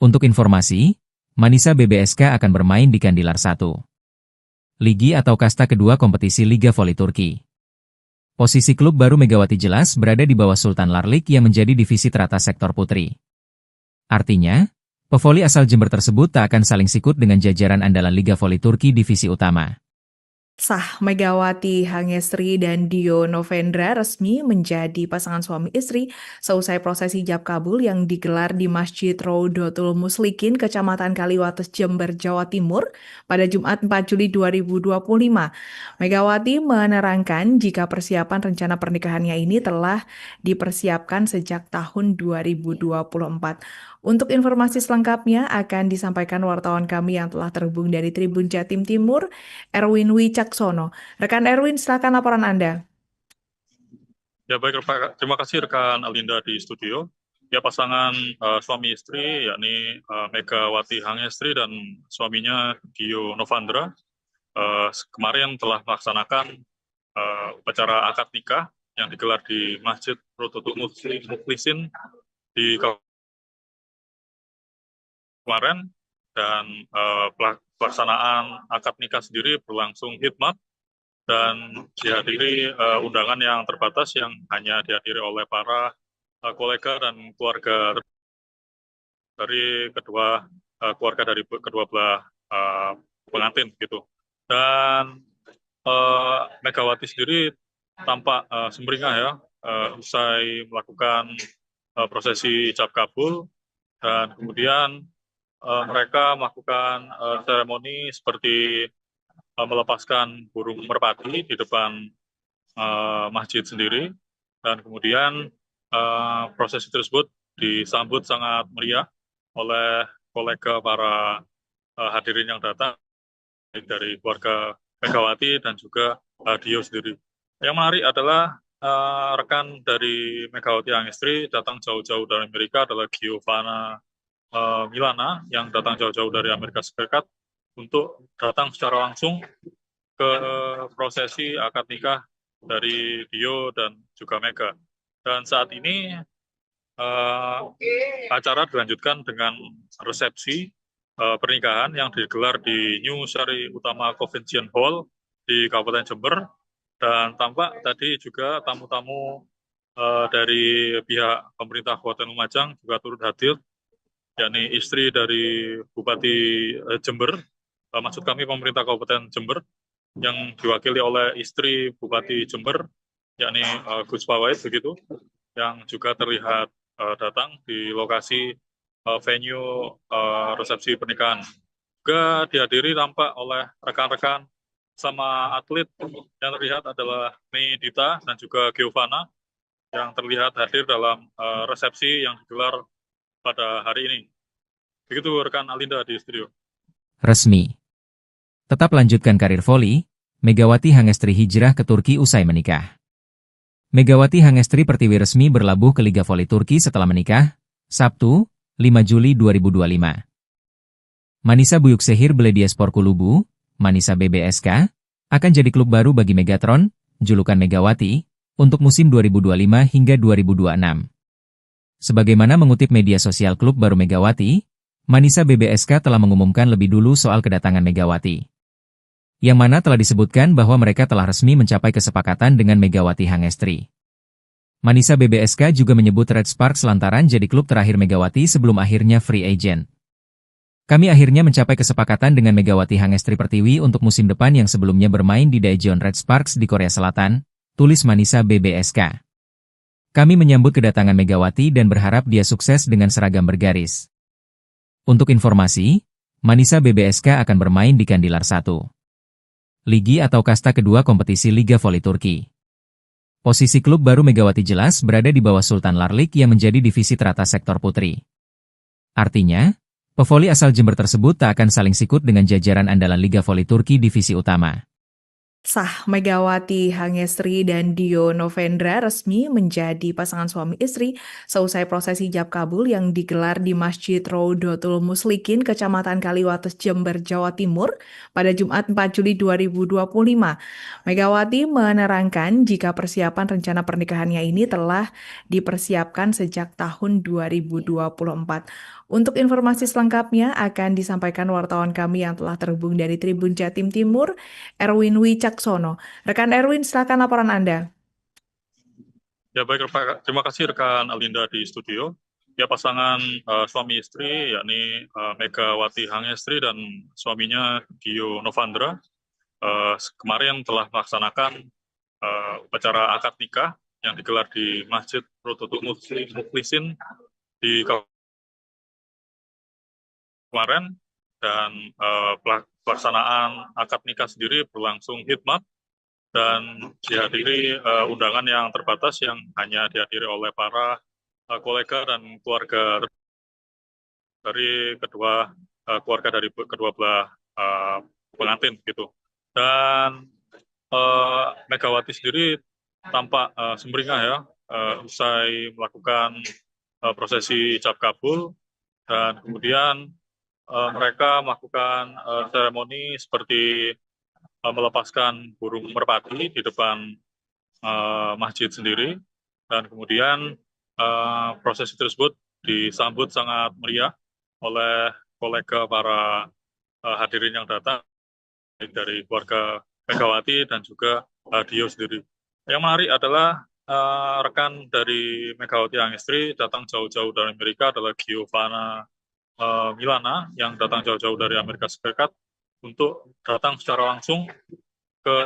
Speaker 1: Untuk informasi, Manisa BBSK akan bermain di Kandilar 1. Ligi atau kasta kedua kompetisi Liga Voli Turki. Posisi klub baru Megawati jelas berada di bawah Sultan Larlik yang menjadi divisi teratas sektor putri. Artinya, pevoli asal Jember tersebut tak akan saling sikut dengan jajaran andalan Liga Voli Turki divisi utama.
Speaker 2: Sah Megawati Hangestri dan Dio Novendra resmi menjadi pasangan suami istri seusai prosesi ijab kabul yang digelar di Masjid Rodotul Muslikin, Kecamatan Kaliwates, Jember, Jawa Timur pada Jumat 4 Juli 2025. Megawati menerangkan jika persiapan rencana pernikahannya ini telah dipersiapkan sejak tahun 2024. Untuk informasi selengkapnya akan disampaikan wartawan kami yang telah terhubung dari Tribun Jatim Timur, Erwin Wicaksono. Rekan Erwin, silakan laporan Anda.
Speaker 3: Ya baik, terima kasih rekan Alinda di studio. Ya pasangan suami istri yakni Megawati Hangestri dan suaminya Dio Novendra kemarin telah melaksanakan upacara akad nikah yang digelar di Masjid Rodotul Muslikin di kemarin, dan pelaksanaan akad nikah sendiri berlangsung hikmat dan dihadiri undangan yang terbatas yang hanya dihadiri oleh para kolega dan keluarga dari kedua belah pengantin gitu. Dan Megawati sendiri tampak sumringah ya usai melakukan prosesi ijab kabul, dan kemudian mereka melakukan seremoni seperti melepaskan burung merpati di depan masjid sendiri, dan kemudian prosesi tersebut disambut sangat meriah oleh kolega para hadirin yang datang dari keluarga Megawati dan juga Dio sendiri. Yang menarik adalah rekan dari Megawati Hangestri datang jauh-jauh dari Amerika adalah Giovanna Milana yang datang jauh-jauh dari Amerika Serikat untuk datang secara langsung ke prosesi akad nikah dari Dio dan juga Mega. Dan saat ini acara dilanjutkan dengan resepsi pernikahan yang digelar di New Sari Utama Convention Hall di Kabupaten Jember, dan tampak tadi juga tamu-tamu dari pihak pemerintah Kabupaten Lumajang juga turut hadir, yakni istri dari Bupati Jember, maksud kami pemerintah Kabupaten Jember, yang diwakili oleh istri Bupati Jember, yakni Gus Pawait begitu, yang juga terlihat datang di lokasi venue resepsi pernikahan. Juga dihadiri tampak oleh rekan-rekan sama atlet yang terlihat adalah Mei Dita dan juga Giovanna yang terlihat hadir dalam resepsi yang digelar pada hari ini. Begitu rekan Alinda di studio.
Speaker 1: Resmi. Tetap lanjutkan karir voli, Megawati Hangestri hijrah ke Turki usai menikah. Megawati Hangestri Pertiwi resmi berlabuh ke Liga Voli Turki setelah menikah, Sabtu, 5 Juli 2025. Manisa Büyükşehir Belediyespor Kulübü, Manisa BBSK, akan jadi klub baru bagi Megatron, julukan Megawati, untuk musim 2025 hingga 2026. Sebagaimana mengutip media sosial klub baru Megawati, Manisa BBSK telah mengumumkan lebih dulu soal kedatangan Megawati. Yang mana telah disebutkan bahwa mereka telah resmi mencapai kesepakatan dengan Megawati Hangestri. Manisa BBSK juga menyebut Red Sparks lantaran jadi klub terakhir Megawati sebelum akhirnya free agent. Kami akhirnya mencapai kesepakatan dengan Megawati Hangestri Pertiwi untuk musim depan yang sebelumnya bermain di Daejeon Red Sparks di Korea Selatan, tulis Manisa BBSK. Kami menyambut kedatangan Megawati dan berharap dia sukses dengan seragam bergaris. Untuk informasi, Manisa BBSK akan bermain di Kandilar 1. Ligi atau kasta kedua kompetisi Liga Voli Turki. Posisi klub baru Megawati jelas berada di bawah Sultan Larlik yang menjadi divisi teratas sektor putri. Artinya, pevoli asal Jember tersebut tak akan saling sikut dengan jajaran andalan Liga Voli Turki divisi utama.
Speaker 2: Sah, Megawati Hangestri dan Dio Novendra resmi menjadi pasangan suami istri seusai prosesi ijab kabul yang digelar di Masjid Rodotul Muslikin, Kecamatan Kaliwates, Jember, Jawa Timur pada Jumat 4 Juli 2025. Megawati menerangkan jika persiapan rencana pernikahannya ini telah dipersiapkan sejak tahun 2024. Untuk informasi selengkapnya akan disampaikan wartawan kami yang telah terhubung dari Tribun Jatim Timur, Erwin Wicaksono. Rekan Erwin, silakan laporan Anda.
Speaker 3: Ya baik, terima kasih rekan Alinda di studio. Ya pasangan suami istri yakni Megawati Hangestri dan suaminya Dio Novendra kemarin telah melaksanakan upacara akad nikah yang digelar di Masjid Rodotul Muslikin di kemarin, dan pelaksanaan akad nikah sendiri berlangsung hikmat dan dihadiri undangan yang terbatas yang hanya dihadiri oleh para kolega dan keluarga dari kedua belah pengantin gitu. Dan Megawati sendiri tampak sumringah ya usai melakukan prosesi ijab kabul, dan kemudian mereka melakukan seremoni seperti melepaskan burung merpati di depan masjid sendiri, dan kemudian prosesi tersebut disambut sangat meriah oleh kolega para hadirin yang datang dari keluarga Megawati dan juga Dio sendiri. Yang menarik adalah rekan dari Megawati Hangestri datang jauh-jauh dari Amerika adalah Giovanna Milana yang datang jauh-jauh dari Amerika Serikat untuk datang secara langsung ke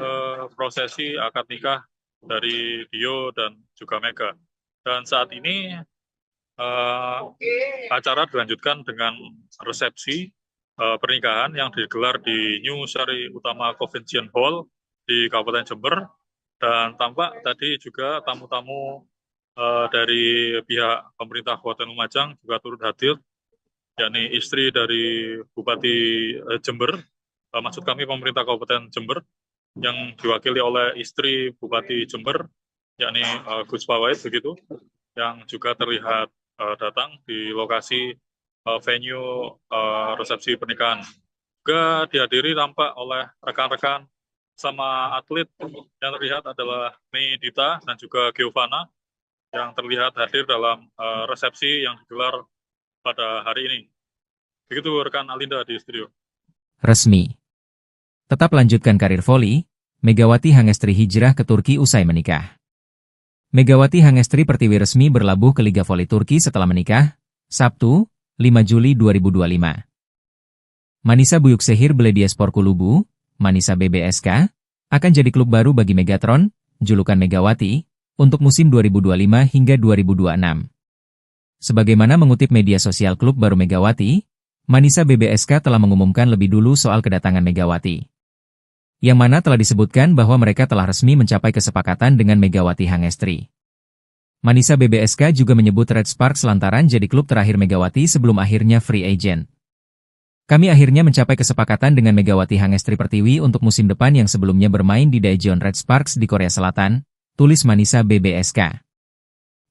Speaker 3: prosesi akad nikah dari Dio dan juga Mega. Dan saat ini acara dilanjutkan dengan resepsi pernikahan yang digelar di New Sari Utama Convention Hall di Kabupaten Jember, dan tampak tadi juga tamu-tamu dari pihak pemerintah Kabupaten Lumajang juga turut hadir, yakni istri dari Bupati Jember, maksud kami pemerintah Kabupaten Jember, yang diwakili oleh istri Bupati Jember, yakni Gus Pawait begitu, yang juga terlihat datang di lokasi venue resepsi pernikahan. Juga dihadiri tampak oleh rekan-rekan sama atlet yang terlihat adalah Mei Dita dan juga Giovanna yang terlihat hadir dalam resepsi yang digelar pada hari ini. Begitu rekan Alinda di studio.
Speaker 1: Resmi. Tetap lanjutkan karir voli, Megawati Hangestri hijrah ke Turki usai menikah. Megawati Hangestri Pertiwi resmi berlabuh ke Liga Voli Turki setelah menikah, Sabtu, 5 Juli 2025. Manisa Büyükşehir Belediyespor Kulübü, Manisa BBSK, akan jadi klub baru bagi Megatron, julukan Megawati, untuk musim 2025 hingga 2026. Sebagaimana mengutip media sosial klub baru Megawati, Manisa BBSK telah mengumumkan lebih dulu soal kedatangan Megawati. Yang mana telah disebutkan bahwa mereka telah resmi mencapai kesepakatan dengan Megawati Hangestri. Manisa BBSK juga menyebut Red Sparks lantaran jadi klub terakhir Megawati sebelum akhirnya free agent. Kami akhirnya mencapai kesepakatan dengan Megawati Hangestri Pertiwi untuk musim depan yang sebelumnya bermain di Daejeon Red Sparks di Korea Selatan, tulis Manisa BBSK.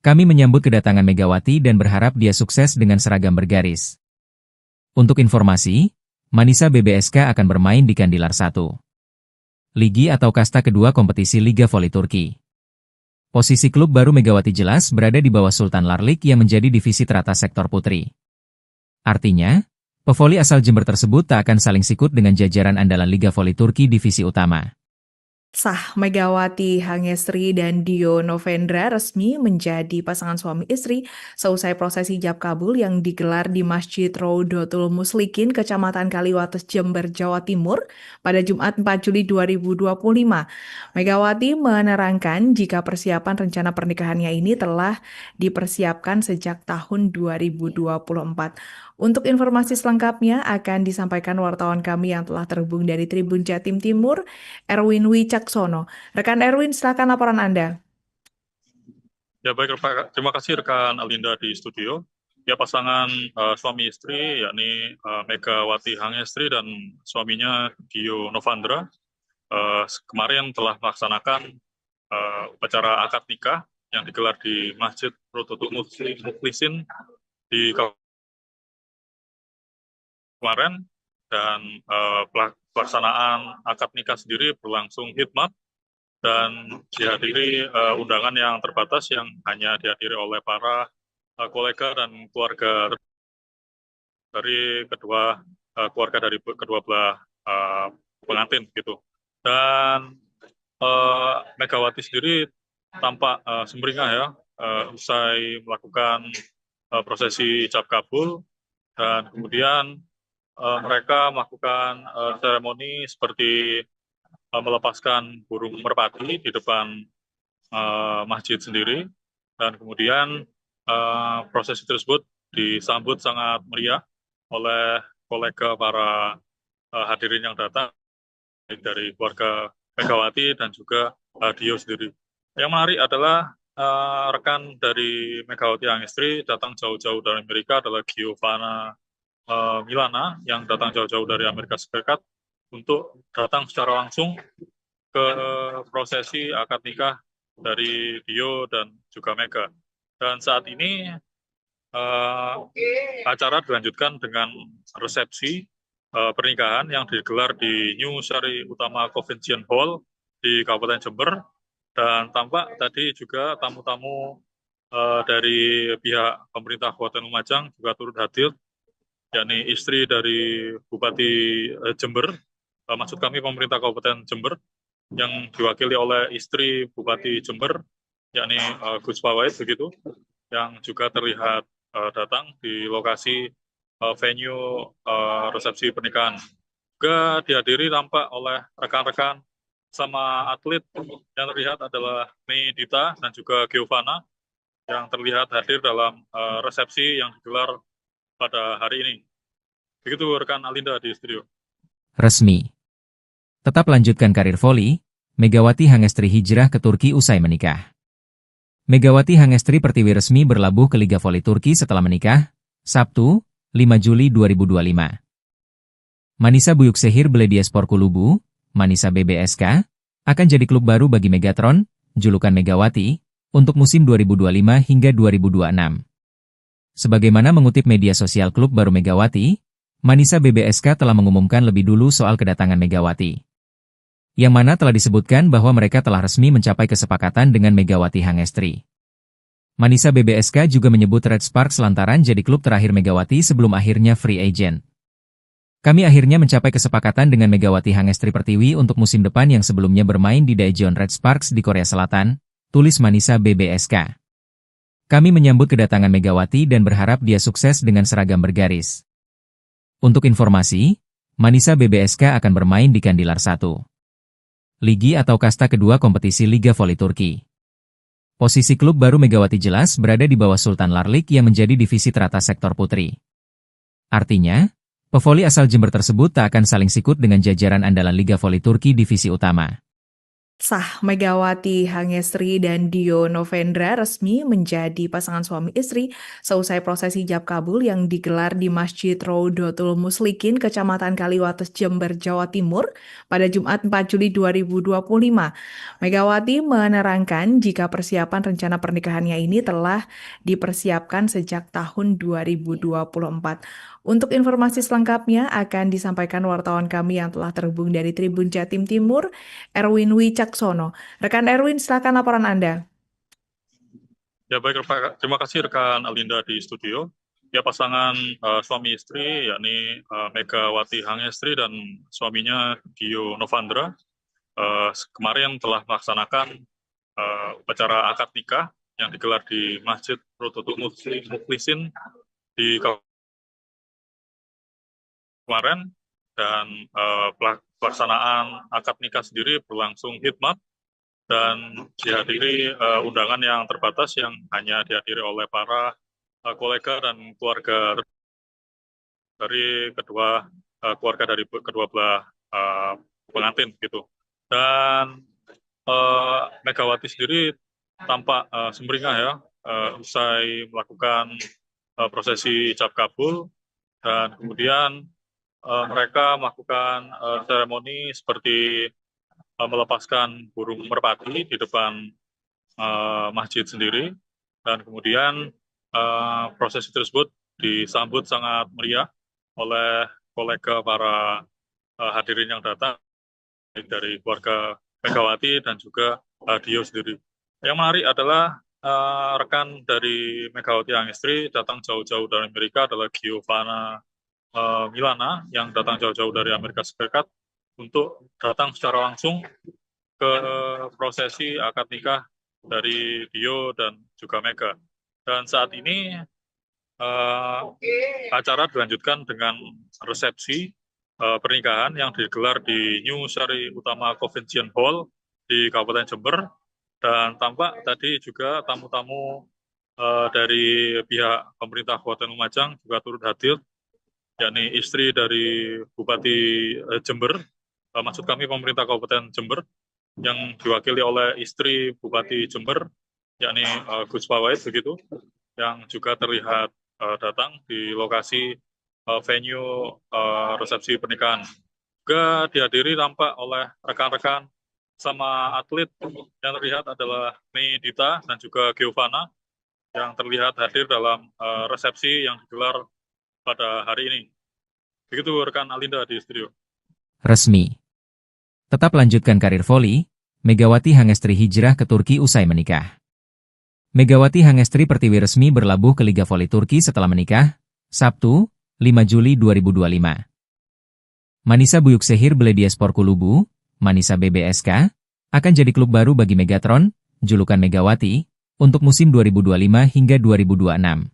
Speaker 1: Kami menyambut kedatangan Megawati dan berharap dia sukses dengan seragam bergaris. Untuk informasi, Manisa BBSK akan bermain di Kandilar 1. Ligi atau kasta kedua kompetisi Liga Voli Turki. Posisi klub baru Megawati jelas berada di bawah Sultan Larlik yang menjadi divisi teratas sektor putri. Artinya, pevoli asal Jember tersebut tak akan saling sikut dengan jajaran andalan Liga Voli Turki divisi utama.
Speaker 2: Sah Megawati Hangestri dan Dio Novendra resmi menjadi pasangan suami istri seusai prosesi ijab kabul yang digelar di Masjid Raudatul Muslikin, Kecamatan Kaliwates, Jember, Jawa Timur pada Jumat 4 Juli 2025. Megawati menerangkan jika persiapan rencana pernikahannya ini telah dipersiapkan sejak tahun 2024. Untuk informasi selengkapnya akan disampaikan wartawan kami yang telah terhubung dari Tribun Jatim Timur, Erwin Wicaksono. Rekan Erwin, silakan laporan Anda.
Speaker 3: Ya baik, terima kasih rekan Alinda di studio. Ya pasangan suami istri yakni Megawati Hangestri dan suaminya Dio Novandra kemarin telah melaksanakan upacara akad nikah yang digelar di Masjid Raudatul Muslikin di kemarin, dan pelaksanaan akad nikah sendiri berlangsung hikmat dan dihadiri undangan yang terbatas yang hanya dihadiri oleh para kolega dan keluarga dari keluarga dari kedua belah pengantin gitu. Dan Megawati sendiri tampak sumringah ya usai melakukan prosesi ijab kabul, dan kemudian mereka melakukan seremoni seperti melepaskan burung merpati di depan masjid sendiri, dan kemudian prosesi tersebut disambut sangat meriah oleh kolega para hadirin yang datang dari keluarga Megawati dan juga Dio sendiri. Yang menarik adalah rekan dari Megawati Hangestri datang jauh-jauh dari Amerika adalah Giovanna Milana yang datang jauh-jauh dari Amerika Serikat untuk datang secara langsung ke prosesi akad nikah dari Dio dan juga Mega. Dan saat ini acara dilanjutkan dengan resepsi pernikahan yang digelar di New Sari Utama Convention Hall di Kabupaten Jember, dan tampak tadi juga tamu-tamu dari pihak pemerintah Kabupaten Lumajang juga turut hadir, yakni istri dari Bupati Jember, maksud kami pemerintah Kabupaten Jember, yang diwakili oleh istri Bupati Jember, yakni Gus Pawait begitu, yang juga terlihat datang di lokasi venue resepsi pernikahan. Juga dihadiri tampak oleh rekan-rekan sama atlet yang terlihat adalah Mei Dita dan juga Giovanna yang terlihat hadir dalam resepsi yang digelar pada hari ini. Begitu rekan Alinda di studio.
Speaker 1: Resmi. Tetap lanjutkan karir voli, Megawati Hangestri hijrah ke Turki usai menikah. Megawati Hangestri Pertiwi resmi berlabuh ke Liga Voli Turki setelah menikah, Sabtu, 5 Juli 2025. Manisa Büyükşehir Belediyespor Kulübü, Manisa BBSK, akan jadi klub baru bagi Megatron, julukan Megawati, untuk musim 2025 hingga 2026. Sebagaimana mengutip media sosial klub baru Megawati, Manisa BBSK telah mengumumkan lebih dulu soal kedatangan Megawati. Yang mana telah disebutkan bahwa mereka telah resmi mencapai kesepakatan dengan Megawati Hangestri. Manisa BBSK juga menyebut Red Sparks lantaran jadi klub terakhir Megawati sebelum akhirnya free agent. Kami akhirnya mencapai kesepakatan dengan Megawati Hangestri Pertiwi untuk musim depan yang sebelumnya bermain di Daejeon Red Sparks di Korea Selatan, tulis Manisa BBSK. Kami menyambut kedatangan Megawati dan berharap dia sukses dengan seragam bergaris. Untuk informasi, Manisa BBSK akan bermain di Kandilar 1. Ligi atau kasta kedua kompetisi Liga Voli Turki. Posisi klub baru Megawati jelas berada di bawah Sultan Larlik yang menjadi divisi teratas sektor putri. Artinya, pevoli asal Jember tersebut tak akan saling sikut dengan jajaran andalan Liga Voli Turki divisi utama.
Speaker 2: Sah Megawati Hangestri dan Dio Novendra resmi menjadi pasangan suami istri seusai prosesi ijab kabul yang digelar di Masjid Raudatul Muslikin, Kecamatan Kaliwates, Jember, Jawa Timur pada Jumat 4 Juli 2025. Megawati menerangkan jika persiapan rencana pernikahannya ini telah dipersiapkan sejak tahun 2024. Untuk informasi selengkapnya akan disampaikan wartawan kami yang telah terhubung dari Tribun Jatim Timur, Erwin Wicaksono. Rekan Erwin, silakan laporan Anda.
Speaker 3: Ya baik, terima kasih rekan Alinda di studio. Ya pasangan suami istri yakni Megawati Hangestri dan suaminya Dio Novandra kemarin telah melaksanakan upacara akad nikah yang digelar di Masjid Rodotul Mukhlisin di kemarin, dan pelaksanaan akad nikah sendiri berlangsung hikmat dan dihadiri undangan yang terbatas yang hanya dihadiri oleh para kolega dan keluarga dari keluarga dari kedua belah pengantin gitu. Dan Megawati sendiri tampak sumringah ya usai melakukan prosesi ijab kabul, dan kemudian mereka melakukan seremoni seperti melepaskan burung merpati di depan masjid sendiri, dan kemudian prosesi tersebut disambut sangat meriah oleh kolega para hadirin yang datang dari keluarga Megawati dan juga Dio sendiri. Yang menarik adalah rekan dari Megawati Hangestri datang jauh-jauh dari Amerika adalah Giovanna Milana yang datang jauh-jauh dari Amerika Serikat untuk datang secara langsung ke prosesi akad nikah dari Dio dan juga Mega. Dan saat ini acara dilanjutkan dengan resepsi pernikahan yang digelar di New Sari Utama Convention Hall di Kabupaten Jember, dan tampak tadi juga tamu-tamu dari pihak pemerintah Kabupaten Lumajang juga turut hadir, yakni istri dari Bupati Jember, maksud kami pemerintah Kabupaten Jember, yang diwakili oleh istri Bupati Jember, yakni Gus Pawait begitu, yang juga terlihat datang di lokasi venue resepsi pernikahan. Juga dihadiri tampak oleh rekan-rekan sama atlet yang terlihat adalah Mei Dita dan juga Giovanna yang terlihat hadir dalam resepsi yang digelar pada hari ini. Begitu rekan Alinda di studio.
Speaker 1: Resmi. Tetap lanjutkan karir voli, Megawati Hangestri hijrah ke Turki usai menikah. Megawati Hangestri Pertiwi resmi berlabuh ke Liga Voli Turki setelah menikah, Sabtu, 5 Juli 2025. Manisa Büyükşehir Belediyespor Kulübü, Manisa BBSK, akan jadi klub baru bagi Megatron, julukan Megawati, untuk musim 2025 hingga 2026.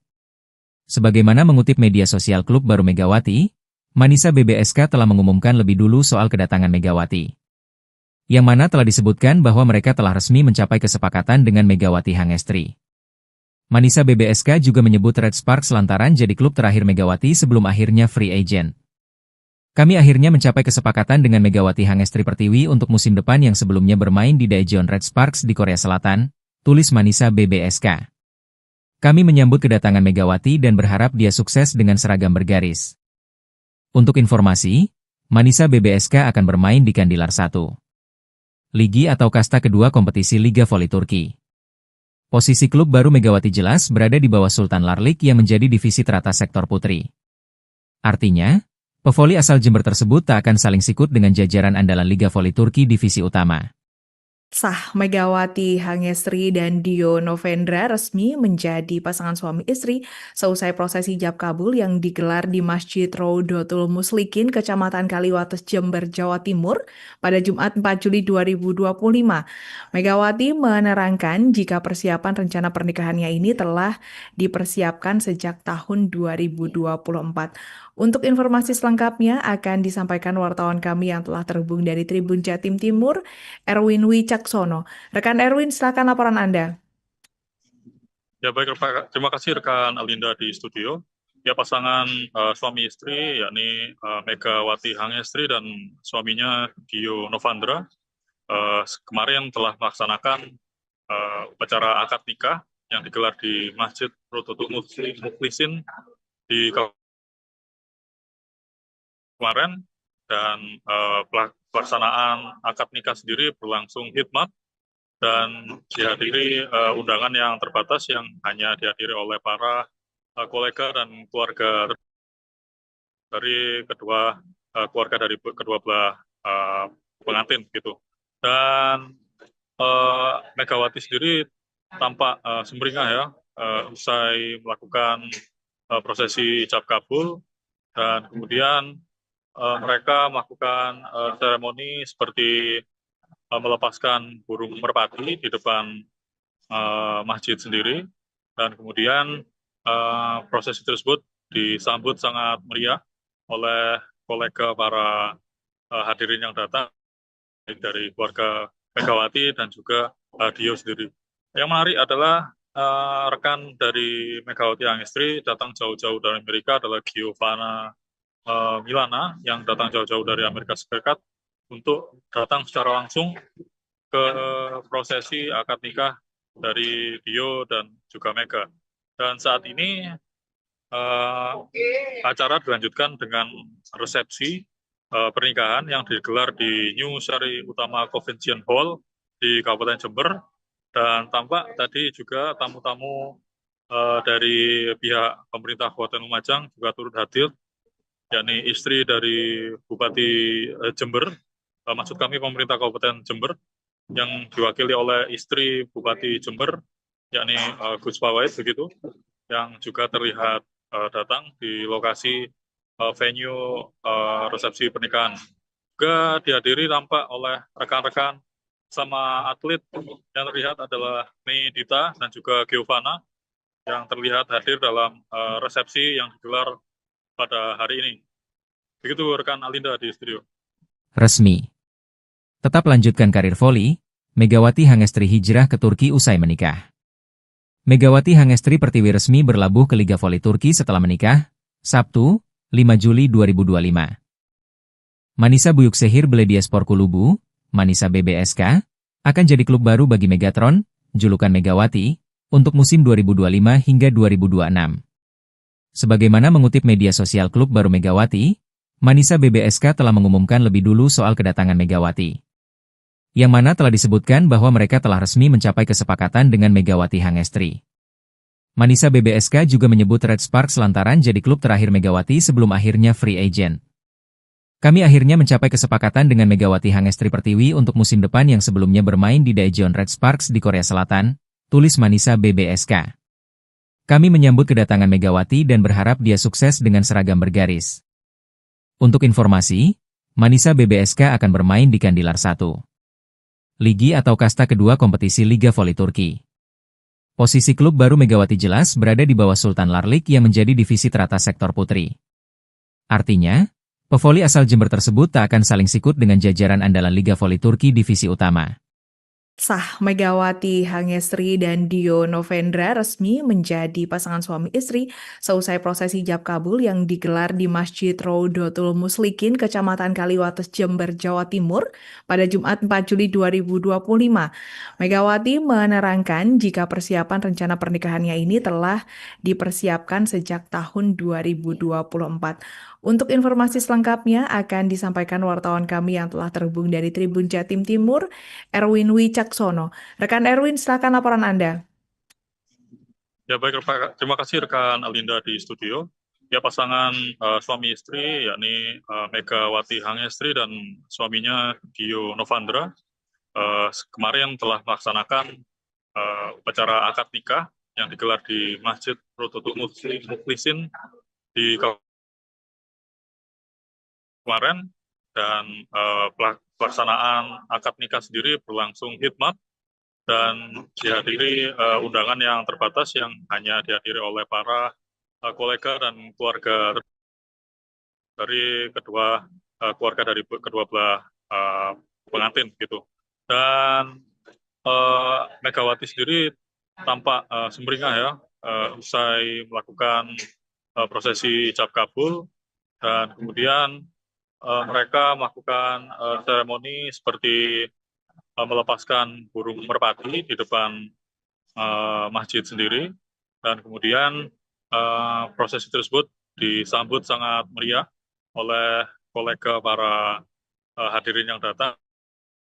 Speaker 1: Sebagaimana mengutip media sosial klub baru Megawati, Manisa BBSK telah mengumumkan lebih dulu soal kedatangan Megawati, yang mana telah disebutkan bahwa mereka telah resmi mencapai kesepakatan dengan Megawati Hangestri. Manisa BBSK juga menyebut Red Sparks lantaran jadi klub terakhir Megawati sebelum akhirnya free agent. Kami akhirnya mencapai kesepakatan dengan Megawati Hangestri Pertiwi untuk musim depan yang sebelumnya bermain di Daejeon Red Sparks di Korea Selatan, tulis Manisa BBSK. Kami menyambut kedatangan Megawati dan berharap dia sukses dengan seragam bergaris. Untuk informasi, Manisa BBSK akan bermain di Kandilar 1. Ligi atau kasta kedua kompetisi Liga Voli Turki. Posisi klub baru Megawati jelas berada di bawah Sultan Larlik yang menjadi divisi teratas sektor putri. Artinya, pevoli asal Jember tersebut tak akan saling sikut dengan jajaran andalan Liga Voli Turki divisi utama.
Speaker 2: Sah, Megawati Hangestri dan Dio Novendra resmi menjadi pasangan suami istri seusai prosesi ijab kabul yang digelar di Masjid Rodotul Mukhlisin, Kecamatan Kaliwates, Jember, Jawa Timur pada Jumat 4 Juli 2025. Megawati menerangkan jika persiapan rencana pernikahannya ini telah dipersiapkan sejak tahun 2024. Untuk informasi selengkapnya akan disampaikan wartawan kami yang telah terhubung dari Tribun Jatim Timur, Erwin Wicaksono. Rekan Erwin, silakan laporan Anda.
Speaker 3: Ya baik, terima kasih rekan Alinda di studio. Ya, pasangan suami istri yakni Megawati Hangestri dan suaminya Dio Novendra kemarin telah melaksanakan upacara akad nikah yang digelar di Masjid Rodotul Mukhlisin di kemarin, dan pelaksanaan akad nikah sendiri berlangsung hikmat dan dihadiri undangan yang terbatas yang hanya dihadiri oleh para kolega dan keluarga dari keluarga dari kedua belah pengantin gitu. Dan Megawati sendiri tampak sumringah ya usai melakukan prosesi ijab kabul, dan kemudian mereka melakukan seremoni seperti melepaskan burung merpati di depan masjid sendiri, dan kemudian prosesi tersebut disambut sangat meriah oleh kolega para hadirin yang datang, baik dari keluarga Megawati dan juga Dio sendiri. Yang menarik adalah rekan dari Megawati Hangestri datang jauh-jauh dari Amerika adalah Giovanna Milana yang datang jauh-jauh dari Amerika Serikat untuk datang secara langsung ke prosesi akad nikah dari Dio dan juga Mega. Dan saat ini acara dilanjutkan dengan resepsi pernikahan yang digelar di New Sari Utama Convention Hall di Kabupaten Jember, dan tampak tadi juga tamu-tamu dari pihak pemerintah Kabupaten Lumajang juga turut hadir, yakni istri dari Bupati Jember, maksud kami pemerintah Kabupaten Jember, yang diwakili oleh istri Bupati Jember, yakni Gus Fawait begitu, yang juga terlihat datang di lokasi venue resepsi pernikahan. Juga dihadiri tampak oleh rekan-rekan sama atlet yang terlihat adalah Mei Dita dan juga Giovanna yang terlihat hadir dalam resepsi yang digelar pada hari ini. Begitu rekan Alinda di studio.
Speaker 1: Resmi. Tetap lanjutkan karir voli, Megawati Hangestri hijrah ke Turki usai menikah. Megawati Hangestri Pertiwi resmi berlabuh ke Liga Voli Turki setelah menikah, Sabtu, 5 Juli 2025. Manisa Büyükşehir Belediyespor Kulübü, Manisa BBSK, akan jadi klub baru bagi Megatron, julukan Megawati, untuk musim 2025 hingga 2026. Sebagaimana mengutip media sosial klub baru Megawati, Manisa BBSK telah mengumumkan lebih dulu soal kedatangan Megawati. Yang mana telah disebutkan bahwa mereka telah resmi mencapai kesepakatan dengan Megawati Hangestri. Manisa BBSK juga menyebut Red Sparks lantaran jadi klub terakhir Megawati sebelum akhirnya free agent. Kami akhirnya mencapai kesepakatan dengan Megawati Hangestri Pertiwi untuk musim depan yang sebelumnya bermain di Daejeon Red Sparks di Korea Selatan, tulis Manisa BBSK. Kami menyambut kedatangan Megawati dan berharap dia sukses dengan seragam bergaris. Untuk informasi, Manisa BBSK akan bermain di Kandilar 1. Ligi atau kasta kedua kompetisi Liga Voli Turki. Posisi klub baru Megawati jelas berada di bawah Sultan Larlik yang menjadi divisi teratas sektor putri. Artinya, pevoli asal Jember tersebut tak akan saling sikut dengan jajaran andalan Liga Voli Turki divisi utama.
Speaker 2: Sah, Megawati Hangestri dan Dio Novendra resmi menjadi pasangan suami istri seusai prosesi ijab kabul yang digelar di Masjid Rodotul Muslikin, Kecamatan Kaliwates, Jember, Jawa Timur pada Jumat 4 Juli 2025. Megawati menerangkan jika persiapan rencana pernikahannya ini telah dipersiapkan sejak tahun 2024. Untuk informasi selengkapnya akan disampaikan wartawan kami yang telah terhubung dari Tribun Jatim Timur, Erwin Wicaksono. Rekan Erwin, silakan laporan Anda.
Speaker 3: Ya baik, terima kasih rekan Alinda di studio. Ya, pasangan suami istri yakni Megawati Hangestri dan suaminya Dio Novandra kemarin telah melaksanakan upacara akad nikah yang digelar di Masjid Rodotul Muslikin di kemarin, dan pelaksanaan akad nikah sendiri berlangsung hikmat dan dihadiri undangan yang terbatas yang hanya dihadiri oleh para kolega dan keluarga dari kedua keluarga dari kedua belah pengantin gitu. Dan Megawati sendiri tampak sumringah ya usai melakukan prosesi ijab kabul, dan kemudian mereka melakukan seremoni seperti melepaskan burung merpati di depan masjid sendiri, dan kemudian prosesi tersebut disambut sangat meriah oleh kolega para hadirin yang datang,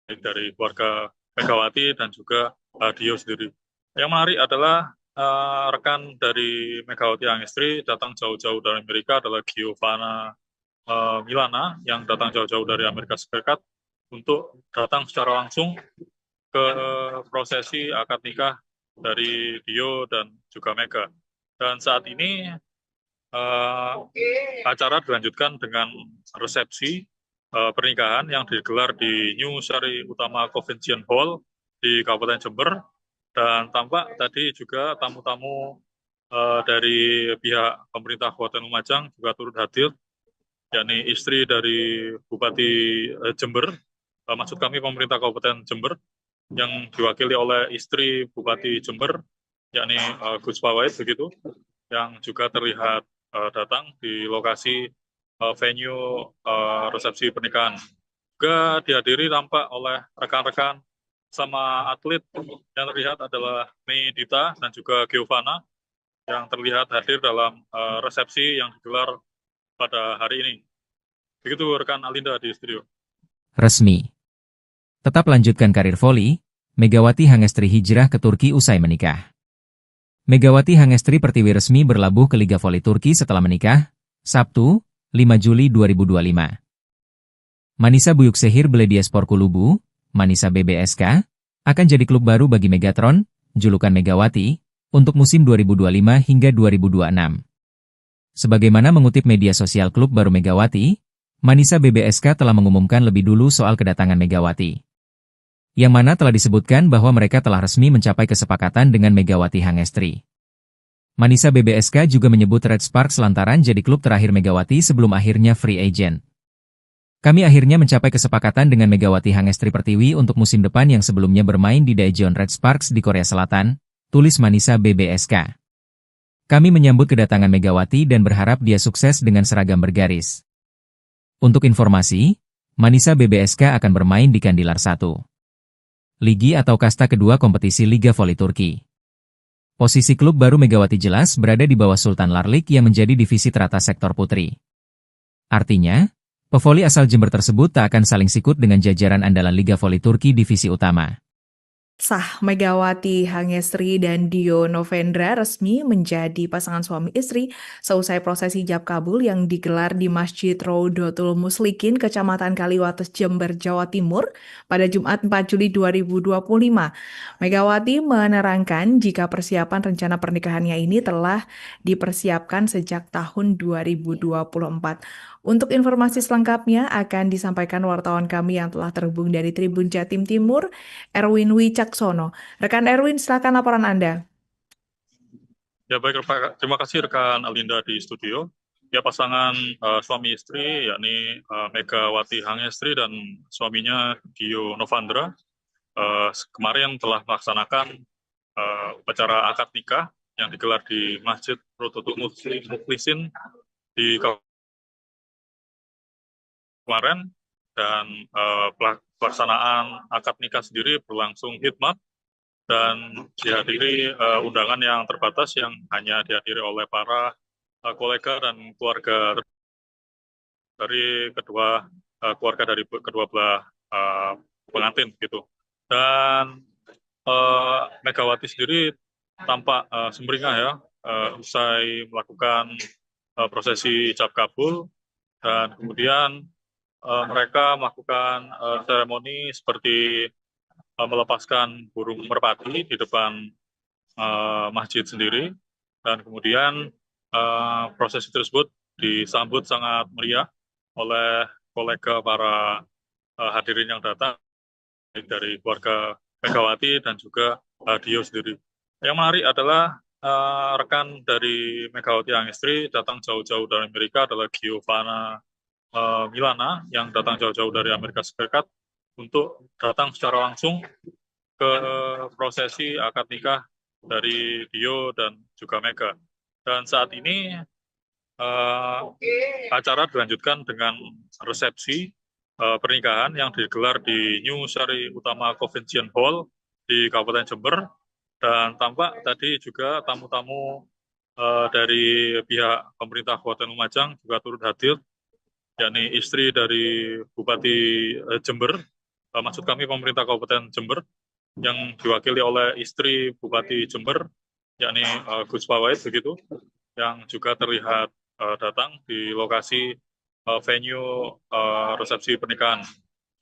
Speaker 3: baik dari keluarga Megawati dan juga Dio sendiri. Yang menarik adalah rekan dari Megawati Hangestri datang jauh-jauh dari Amerika adalah Giovanna Milana yang datang jauh-jauh dari Amerika Serikat untuk datang secara langsung ke prosesi akad nikah dari Dio dan juga Mega. Dan saat ini acara dilanjutkan dengan resepsi pernikahan yang digelar di New Sari Utama Convention Hall di Kabupaten Jember, dan tampak tadi juga tamu-tamu dari pihak pemerintah Kabupaten Lumajang juga turut hadir, yakni istri dari Bupati Jember, maksud kami pemerintah Kabupaten Jember, yang diwakili oleh istri Bupati Jember, yakni Gus Fawait begitu, yang juga terlihat datang di lokasi venue resepsi pernikahan. Juga dihadiri tampak oleh rekan-rekan sama atlet yang terlihat adalah Mei Dita dan juga Giovanna yang terlihat hadir dalam resepsi yang digelar pada hari ini. Begitu rekan Alinda di studio.
Speaker 1: Resmi. Tetap lanjutkan karir voli, Megawati Hangestri hijrah ke Turki usai menikah. Megawati Hangestri Pertiwi resmi berlabuh ke Liga Voli Turki setelah menikah, Sabtu, 5 Juli 2025. Manisa Büyükşehir Belediyespor Kulübü, Manisa BBSK, akan jadi klub baru bagi Megatron, julukan Megawati, untuk musim 2025 hingga 2026. Sebagaimana mengutip media sosial klub baru Megawati, Manisa BBSK telah mengumumkan lebih dulu soal kedatangan Megawati. Yang mana telah disebutkan bahwa mereka telah resmi mencapai kesepakatan dengan Megawati Hangestri. Manisa BBSK juga menyebut Red Sparks lantaran jadi klub terakhir Megawati sebelum akhirnya free agent. Kami akhirnya mencapai kesepakatan dengan Megawati Hangestri Pertiwi untuk musim depan yang sebelumnya bermain di Daejeon Red Sparks di Korea Selatan, tulis Manisa BBSK. Kami menyambut kedatangan Megawati dan berharap dia sukses dengan seragam bergaris. Untuk informasi, Manisa BBSK akan bermain di Kandilar 1. Ligi atau kasta kedua kompetisi Liga Voli Turki. Posisi klub baru Megawati jelas berada di bawah Sultan Larlik yang menjadi divisi teratas sektor putri. Artinya, pevoli asal Jember tersebut tak akan saling sikut dengan jajaran andalan Liga Voli Turki divisi utama.
Speaker 2: Sah, Megawati Hangestri dan Dio Novendra resmi menjadi pasangan suami istri seusai prosesi ijab kabul yang digelar di Masjid Rodotul Muslikin, Kecamatan Kaliwates, Jember, Jawa Timur pada Jumat 4 Juli 2025. Megawati menerangkan jika persiapan rencana pernikahannya ini telah dipersiapkan sejak tahun 2024. Untuk informasi selengkapnya akan disampaikan wartawan kami yang telah terhubung dari Tribun Jatim Timur, Erwin Wicaksono. Rekan Erwin, silakan laporan Anda.
Speaker 3: Ya baik, terima kasih rekan Alinda di studio. Ya pasangan suami istri yakni Megawati Hangestri dan suaminya Dio Novandra kemarin telah melaksanakan upacara akad nikah yang digelar di Masjid Rodotul Muslikin di kemarin, dan pelaksanaan akad nikah sendiri berlangsung hikmat dan dihadiri undangan yang terbatas yang hanya dihadiri oleh para kolega dan keluarga dari kedua belah pengantin gitu. Dan Megawati sendiri tampak sumringah ya usai melakukan prosesi ijab kabul, dan kemudian mereka melakukan seremoni seperti melepaskan burung merpati di depan masjid sendiri, dan kemudian prosesi tersebut disambut sangat meriah oleh kolega para hadirin yang datang dari keluarga Megawati dan juga Dio sendiri. Yang menarik adalah rekan dari Megawati Hangestri datang jauh-jauh dari Amerika adalah Giovanna Milana yang datang jauh-jauh dari Amerika Serikat untuk datang secara langsung ke prosesi akad nikah dari Dio dan juga Mega. Dan saat ini acara dilanjutkan dengan resepsi pernikahan yang digelar di New Sari Utama Convention Hall di Kabupaten Jember, dan tampak tadi juga tamu-tamu dari pihak pemerintah Kabupaten Lumajang juga turut hadir, yakni istri dari Bupati Jember, maksud kami pemerintah Kabupaten Jember, yang diwakili oleh istri Bupati Jember, yakni Gus Fawait begitu, yang juga terlihat datang di lokasi venue resepsi pernikahan.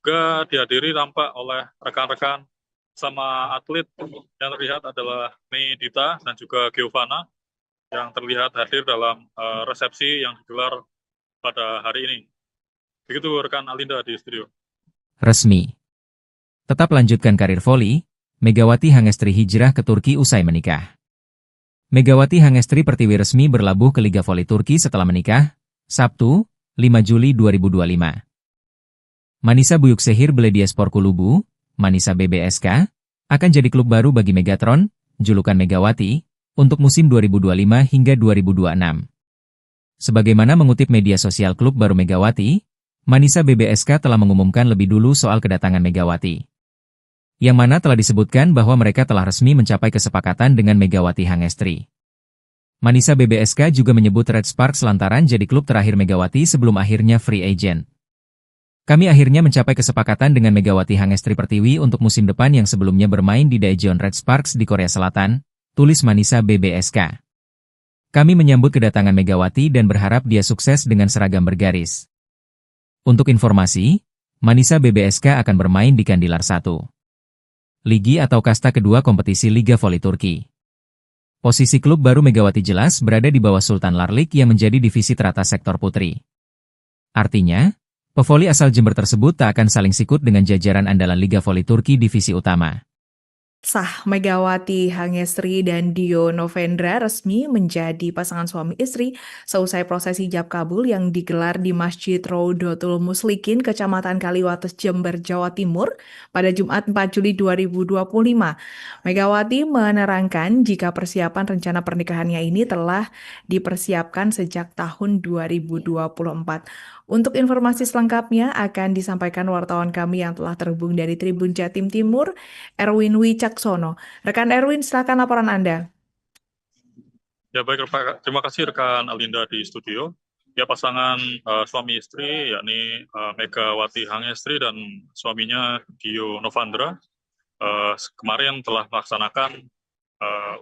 Speaker 3: Juga dihadiri tampak oleh rekan-rekan sama atlet yang terlihat adalah Mei Dita dan juga Giovanna yang terlihat hadir dalam resepsi yang digelar pada hari ini. Begitu rekan Alinda di studio.
Speaker 1: Resmi. Tetap lanjutkan karir voli, Megawati Hangestri hijrah ke Turki usai menikah. Megawati Hangestri Pertiwi resmi berlabuh ke Liga Voli Turki setelah menikah, Sabtu, 5 Juli 2025. Manisa Büyükşehir Belediyespor Kulübü, Manisa BBSK, akan jadi klub baru bagi Megatron, julukan Megawati, untuk musim 2025 hingga 2026. Sebagaimana mengutip media sosial klub baru Megawati, Manisa BBSK telah mengumumkan lebih dulu soal kedatangan Megawati. Yang mana telah disebutkan bahwa mereka telah resmi mencapai kesepakatan dengan Megawati Hangestri. Manisa BBSK juga menyebut Red Sparks lantaran jadi klub terakhir Megawati sebelum akhirnya free agent. Kami akhirnya mencapai kesepakatan dengan Megawati Hangestri Pertiwi untuk musim depan yang sebelumnya bermain di Daejeon Red Sparks di Korea Selatan, tulis Manisa BBSK. Kami menyambut kedatangan Megawati dan berharap dia sukses dengan seragam bergaris. Untuk informasi, Manisa BBSK akan bermain di Kandilar 1. Ligi atau kasta kedua kompetisi Liga Voli Turki. Posisi klub baru Megawati jelas berada di bawah Sultan Larlik yang menjadi divisi teratas sektor putri. Artinya, pevoli asal Jember tersebut tak akan saling sikut dengan jajaran andalan Liga Voli Turki divisi utama.
Speaker 2: Sah Megawati Hangestri dan Dio Novendra resmi menjadi pasangan suami istri seusai prosesi ijab kabul yang digelar di Masjid Rodotul Muslikin, Kecamatan Kaliwates, Jember, Jawa Timur pada Jumat 4 Juli 2025. Megawati menerangkan jika persiapan rencana pernikahannya ini telah dipersiapkan sejak tahun 2024. Untuk informasi selengkapnya akan disampaikan wartawan kami yang telah terhubung dari Tribun Jatim Timur, Erwin Wicaksono. Rekan Erwin, silakan laporan Anda.
Speaker 3: Ya baik, terima kasih rekan Alinda di studio. Ya pasangan suami istri yakni Megawati Hangestri dan suaminya Dio Novendra kemarin telah melaksanakan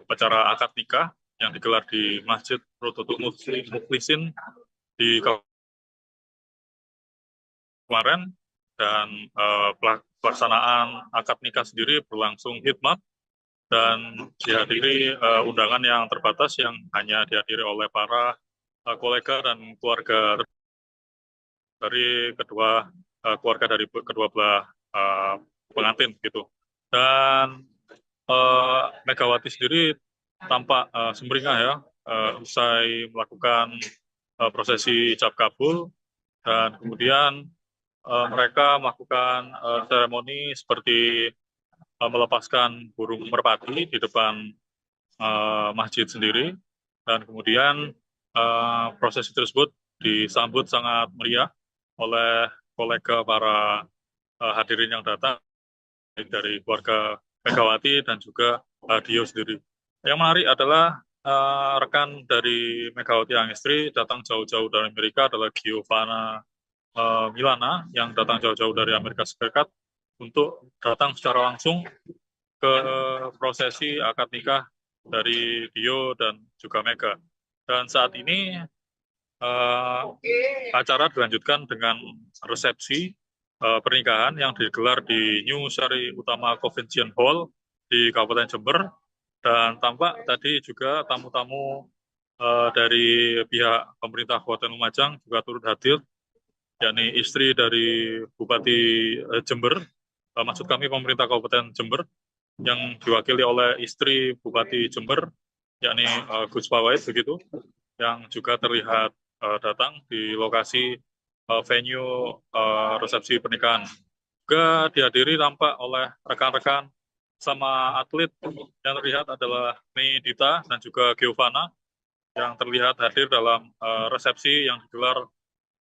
Speaker 3: upacara akad nikah yang digelar di Masjid Rodotul Muslikin di kemarin, dan pelaksanaan akad nikah sendiri berlangsung hikmat dan dihadiri undangan yang terbatas yang hanya dihadiri oleh para kolega dan keluarga dari keluarga dari kedua belah pengantin gitu. Dan Megawati sendiri tampak sumringah ya usai melakukan prosesi ijab kabul, dan kemudian mereka melakukan seremoni seperti melepaskan burung merpati di depan masjid sendiri, dan kemudian prosesi tersebut disambut sangat meriah oleh kolega para hadirin yang datang dari keluarga Megawati dan juga Dio sendiri. Yang menarik adalah rekan dari Megawati Hangestri datang jauh-jauh dari Amerika adalah Giovanna Milana yang datang jauh-jauh dari Amerika Serikat untuk datang secara langsung ke prosesi akad nikah dari Dio dan juga Mega. Dan saat ini acara dilanjutkan dengan resepsi pernikahan yang digelar di New Sari Utama Convention Hall di Kabupaten Jember, dan tampak tadi juga tamu-tamu dari pihak pemerintah Kabupaten Lumajang juga turut hadir, yakni istri dari Bupati Jember, maksud kami pemerintah Kabupaten Jember, yang diwakili oleh istri Bupati Jember, yakni Gus Pawait begitu, yang juga terlihat datang di lokasi venue resepsi pernikahan. Juga dihadiri tampak oleh rekan-rekan sama atlet yang terlihat adalah Mei Dita dan juga Giovanna yang terlihat hadir dalam resepsi yang digelar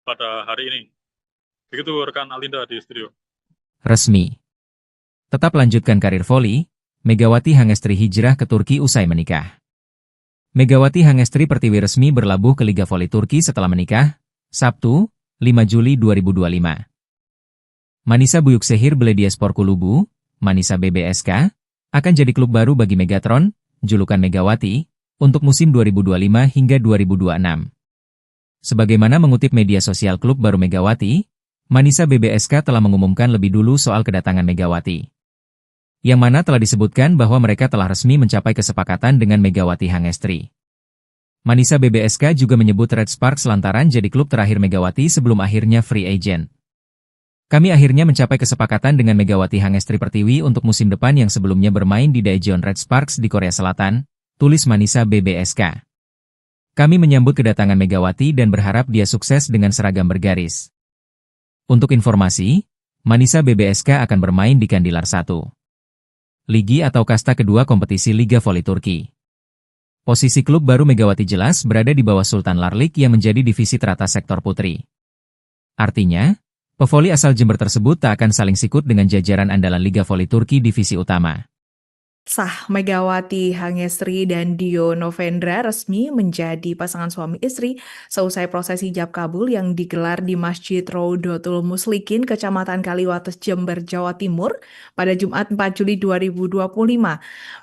Speaker 3: pada hari ini. Begitu rekan Alinda di studio.
Speaker 1: Resmi. Tetap lanjutkan karir voli, Megawati Hangestri hijrah ke Turki usai menikah. Megawati Hangestri Pertiwi resmi berlabuh ke Liga Voli Turki setelah menikah, Sabtu, 5 Juli 2025. Manisa Büyükşehir Belediyespor Kulübü, Manisa BBSK, akan jadi klub baru bagi Megatron, julukan Megawati, untuk musim 2025 hingga 2026. Sebagaimana mengutip media sosial klub baru Megawati, Manisa BBSK telah mengumumkan lebih dulu soal kedatangan Megawati. Yang mana telah disebutkan bahwa mereka telah resmi mencapai kesepakatan dengan Megawati Hangestri. Manisa BBSK juga menyebut Red Sparks lantaran jadi klub terakhir Megawati sebelum akhirnya free agent. Kami akhirnya mencapai kesepakatan dengan Megawati Hangestri Pertiwi untuk musim depan yang sebelumnya bermain di Daejeon Red Sparks di Korea Selatan, tulis Manisa BBSK. Kami menyambut kedatangan Megawati dan berharap dia sukses dengan seragam bergaris. Untuk informasi, Manisa BBSK akan bermain di Kandilar 1. Ligi atau kasta kedua kompetisi Liga Voli Turki. Posisi klub baru Megawati jelas berada di bawah Sultan Larlik yang menjadi divisi teratas sektor putri. Artinya, pevoli asal Jember tersebut tak akan saling sikut dengan jajaran andalan Liga Voli Turki divisi utama.
Speaker 2: Sah Megawati Hangestri dan Dio Novendra resmi menjadi pasangan suami istri seusai prosesi ijab kabul yang digelar di Masjid Rodotul Muslikin, Kecamatan Kaliwates, Jember, Jawa Timur pada Jumat 4 Juli 2025.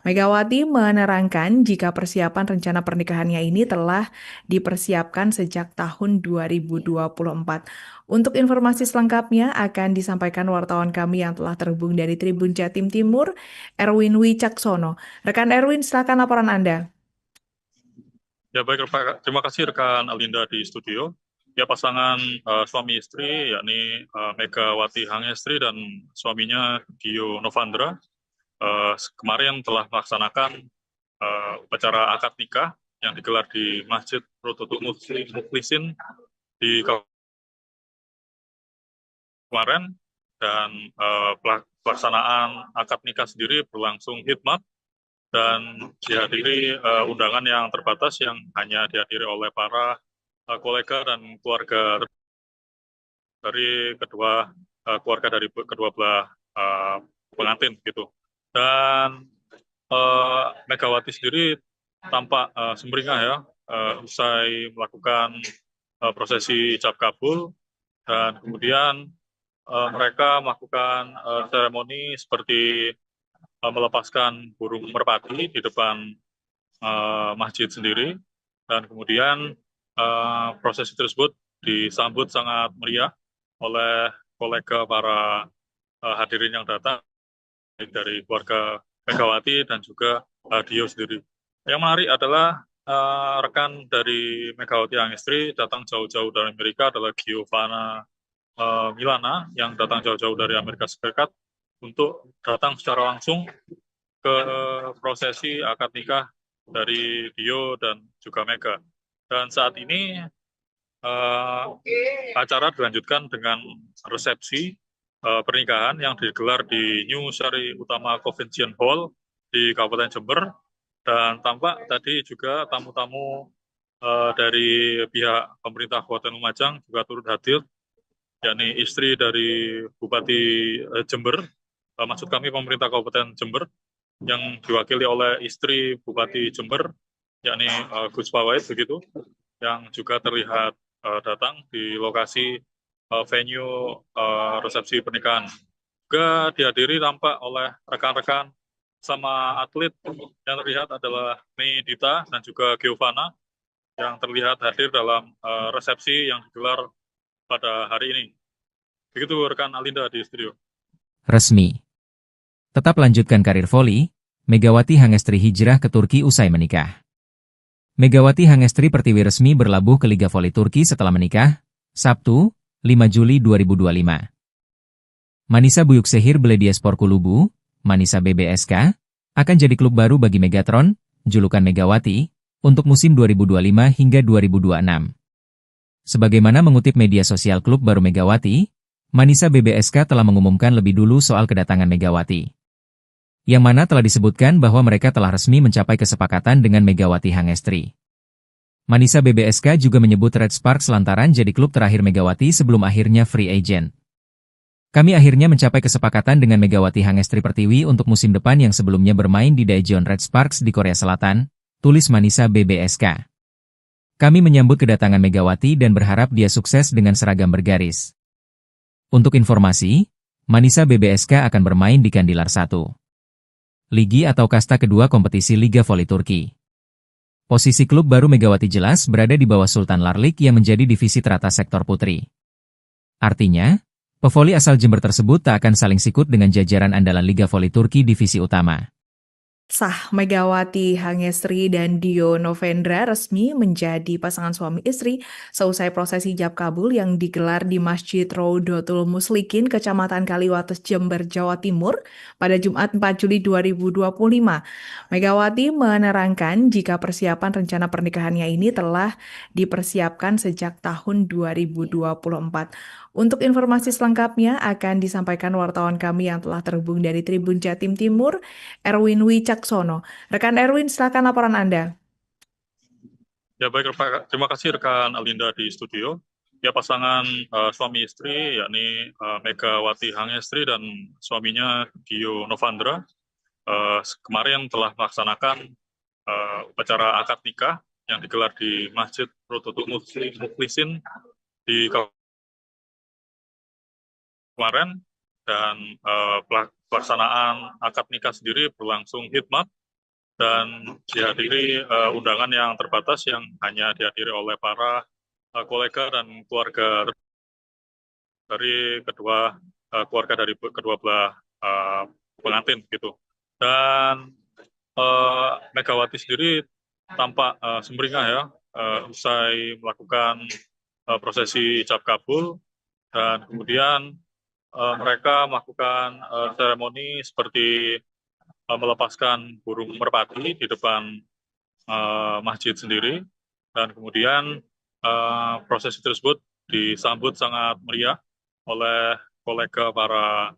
Speaker 2: Megawati menerangkan jika persiapan rencana pernikahannya ini telah dipersiapkan sejak tahun 2024. Untuk informasi selengkapnya akan disampaikan wartawan kami yang telah terhubung dari Tribun Jatim Timur, Erwin Wicaksono. Rekan Erwin, silakan laporan Anda.
Speaker 3: Ya baik, terima kasih rekan Alinda di studio. Ya pasangan suami istri yakni Megawati Hangestri dan suaminya Dio Novendra kemarin telah melaksanakan upacara akad nikah yang digelar di Masjid Rodotul Muslikin di kemarin, dan pelaksanaan akad nikah sendiri berlangsung hikmat dan dihadiri undangan yang terbatas yang hanya dihadiri oleh para kolega dan keluarga dari kedua belah pengantin gitu. Dan Megawati sendiri tampak sumringah ya usai melakukan prosesi ijab kabul, dan kemudian mereka melakukan seremoni seperti melepaskan burung merpati di depan masjid sendiri, dan kemudian prosesi tersebut disambut sangat meriah oleh kolega para hadirin yang datang dari keluarga Megawati dan juga Dio sendiri. Yang menarik adalah rekan dari Megawati Hangestri datang jauh-jauh dari Amerika adalah Giovanna Milana yang datang jauh-jauh dari Amerika Serikat untuk datang secara langsung ke prosesi akad nikah dari Dio dan juga Mega. Dan saat ini acara dilanjutkan dengan resepsi pernikahan yang digelar di New Sari Utama Convention Hall di Kabupaten Jember, dan tampak tadi juga tamu-tamu dari pihak pemerintah Kabupaten Lumajang juga turut hadir, yakni istri dari Bupati Jember, maksud kami pemerintah Kabupaten Jember, yang diwakili oleh istri Bupati Jember, yakni Gus Pawait begitu, yang juga terlihat datang di lokasi venue resepsi pernikahan. Juga dihadiri tampak oleh rekan-rekan sama atlet yang terlihat adalah Medita dan juga Giovanna yang terlihat hadir dalam resepsi yang digelar pada hari ini. Begitu rekan Alinda di studio.
Speaker 1: Resmi. Tetap lanjutkan karir voli, Megawati Hangestri hijrah ke Turki usai menikah. Megawati Hangestri Pertiwi resmi berlabuh ke Liga Voli Turki setelah menikah, Sabtu, 5 Juli 2025. Manisa Büyükşehir Belediyespor Kulübü, Manisa BBSK, akan jadi klub baru bagi Megatron, julukan Megawati, untuk musim 2025 hingga 2026. Sebagaimana mengutip media sosial klub baru Megawati, Manisa BBSK telah mengumumkan lebih dulu soal kedatangan Megawati. Yang mana telah disebutkan bahwa mereka telah resmi mencapai kesepakatan dengan Megawati Hangestri. Manisa BBSK juga menyebut Red Sparks lantaran jadi klub terakhir Megawati sebelum akhirnya free agent. Kami akhirnya mencapai kesepakatan dengan Megawati Hangestri Pertiwi untuk musim depan yang sebelumnya bermain di Daejeon Red Sparks di Korea Selatan, tulis Manisa BBSK. Kami menyambut kedatangan Megawati dan berharap dia sukses dengan seragam bergaris. Untuk informasi, Manisa BBSK akan bermain di Kandilar 1. Ligi atau kasta kedua kompetisi Liga Voli Turki. Posisi klub baru Megawati jelas berada di bawah Sultan Larlik yang menjadi divisi teratas sektor putri. Artinya, pevoli asal Jember tersebut tak akan saling sikut dengan jajaran andalan Liga Voli Turki divisi utama.
Speaker 2: Sah Megawati Hangestri dan Dio Novendra resmi menjadi pasangan suami istri seusai prosesi ijab kabul yang digelar di Masjid Raudatul Muslikin, Kecamatan Kaliwates, Jember, Jawa Timur pada Jumat 4 Juli 2025. Megawati menerangkan jika persiapan rencana pernikahannya ini telah dipersiapkan sejak tahun 2024. Untuk informasi selengkapnya akan disampaikan wartawan kami yang telah terhubung dari Tribun Jatim Timur, Erwin Wicaksono. Rekan Erwin, silakan laporan Anda.
Speaker 3: Ya baik, terima kasih rekan Alinda di studio. Ya pasangan suami istri yakni Megawati Hangestri dan suaminya Dio Novandra kemarin telah melaksanakan upacara akad nikah yang digelar di Masjid Raudatul Muslikin di kemarin, dan pelaksanaan akad nikah sendiri berlangsung hikmat dan dihadiri undangan yang terbatas yang hanya dihadiri oleh para kolega dan keluarga dari keluarga dari kedua belah pengantin gitu. Dan Megawati sendiri tampak sumringah ya usai melakukan prosesi ijab kabul, dan kemudian mereka melakukan seremoni seperti melepaskan burung merpati di depan masjid sendiri, dan kemudian prosesi tersebut disambut sangat meriah oleh kolega para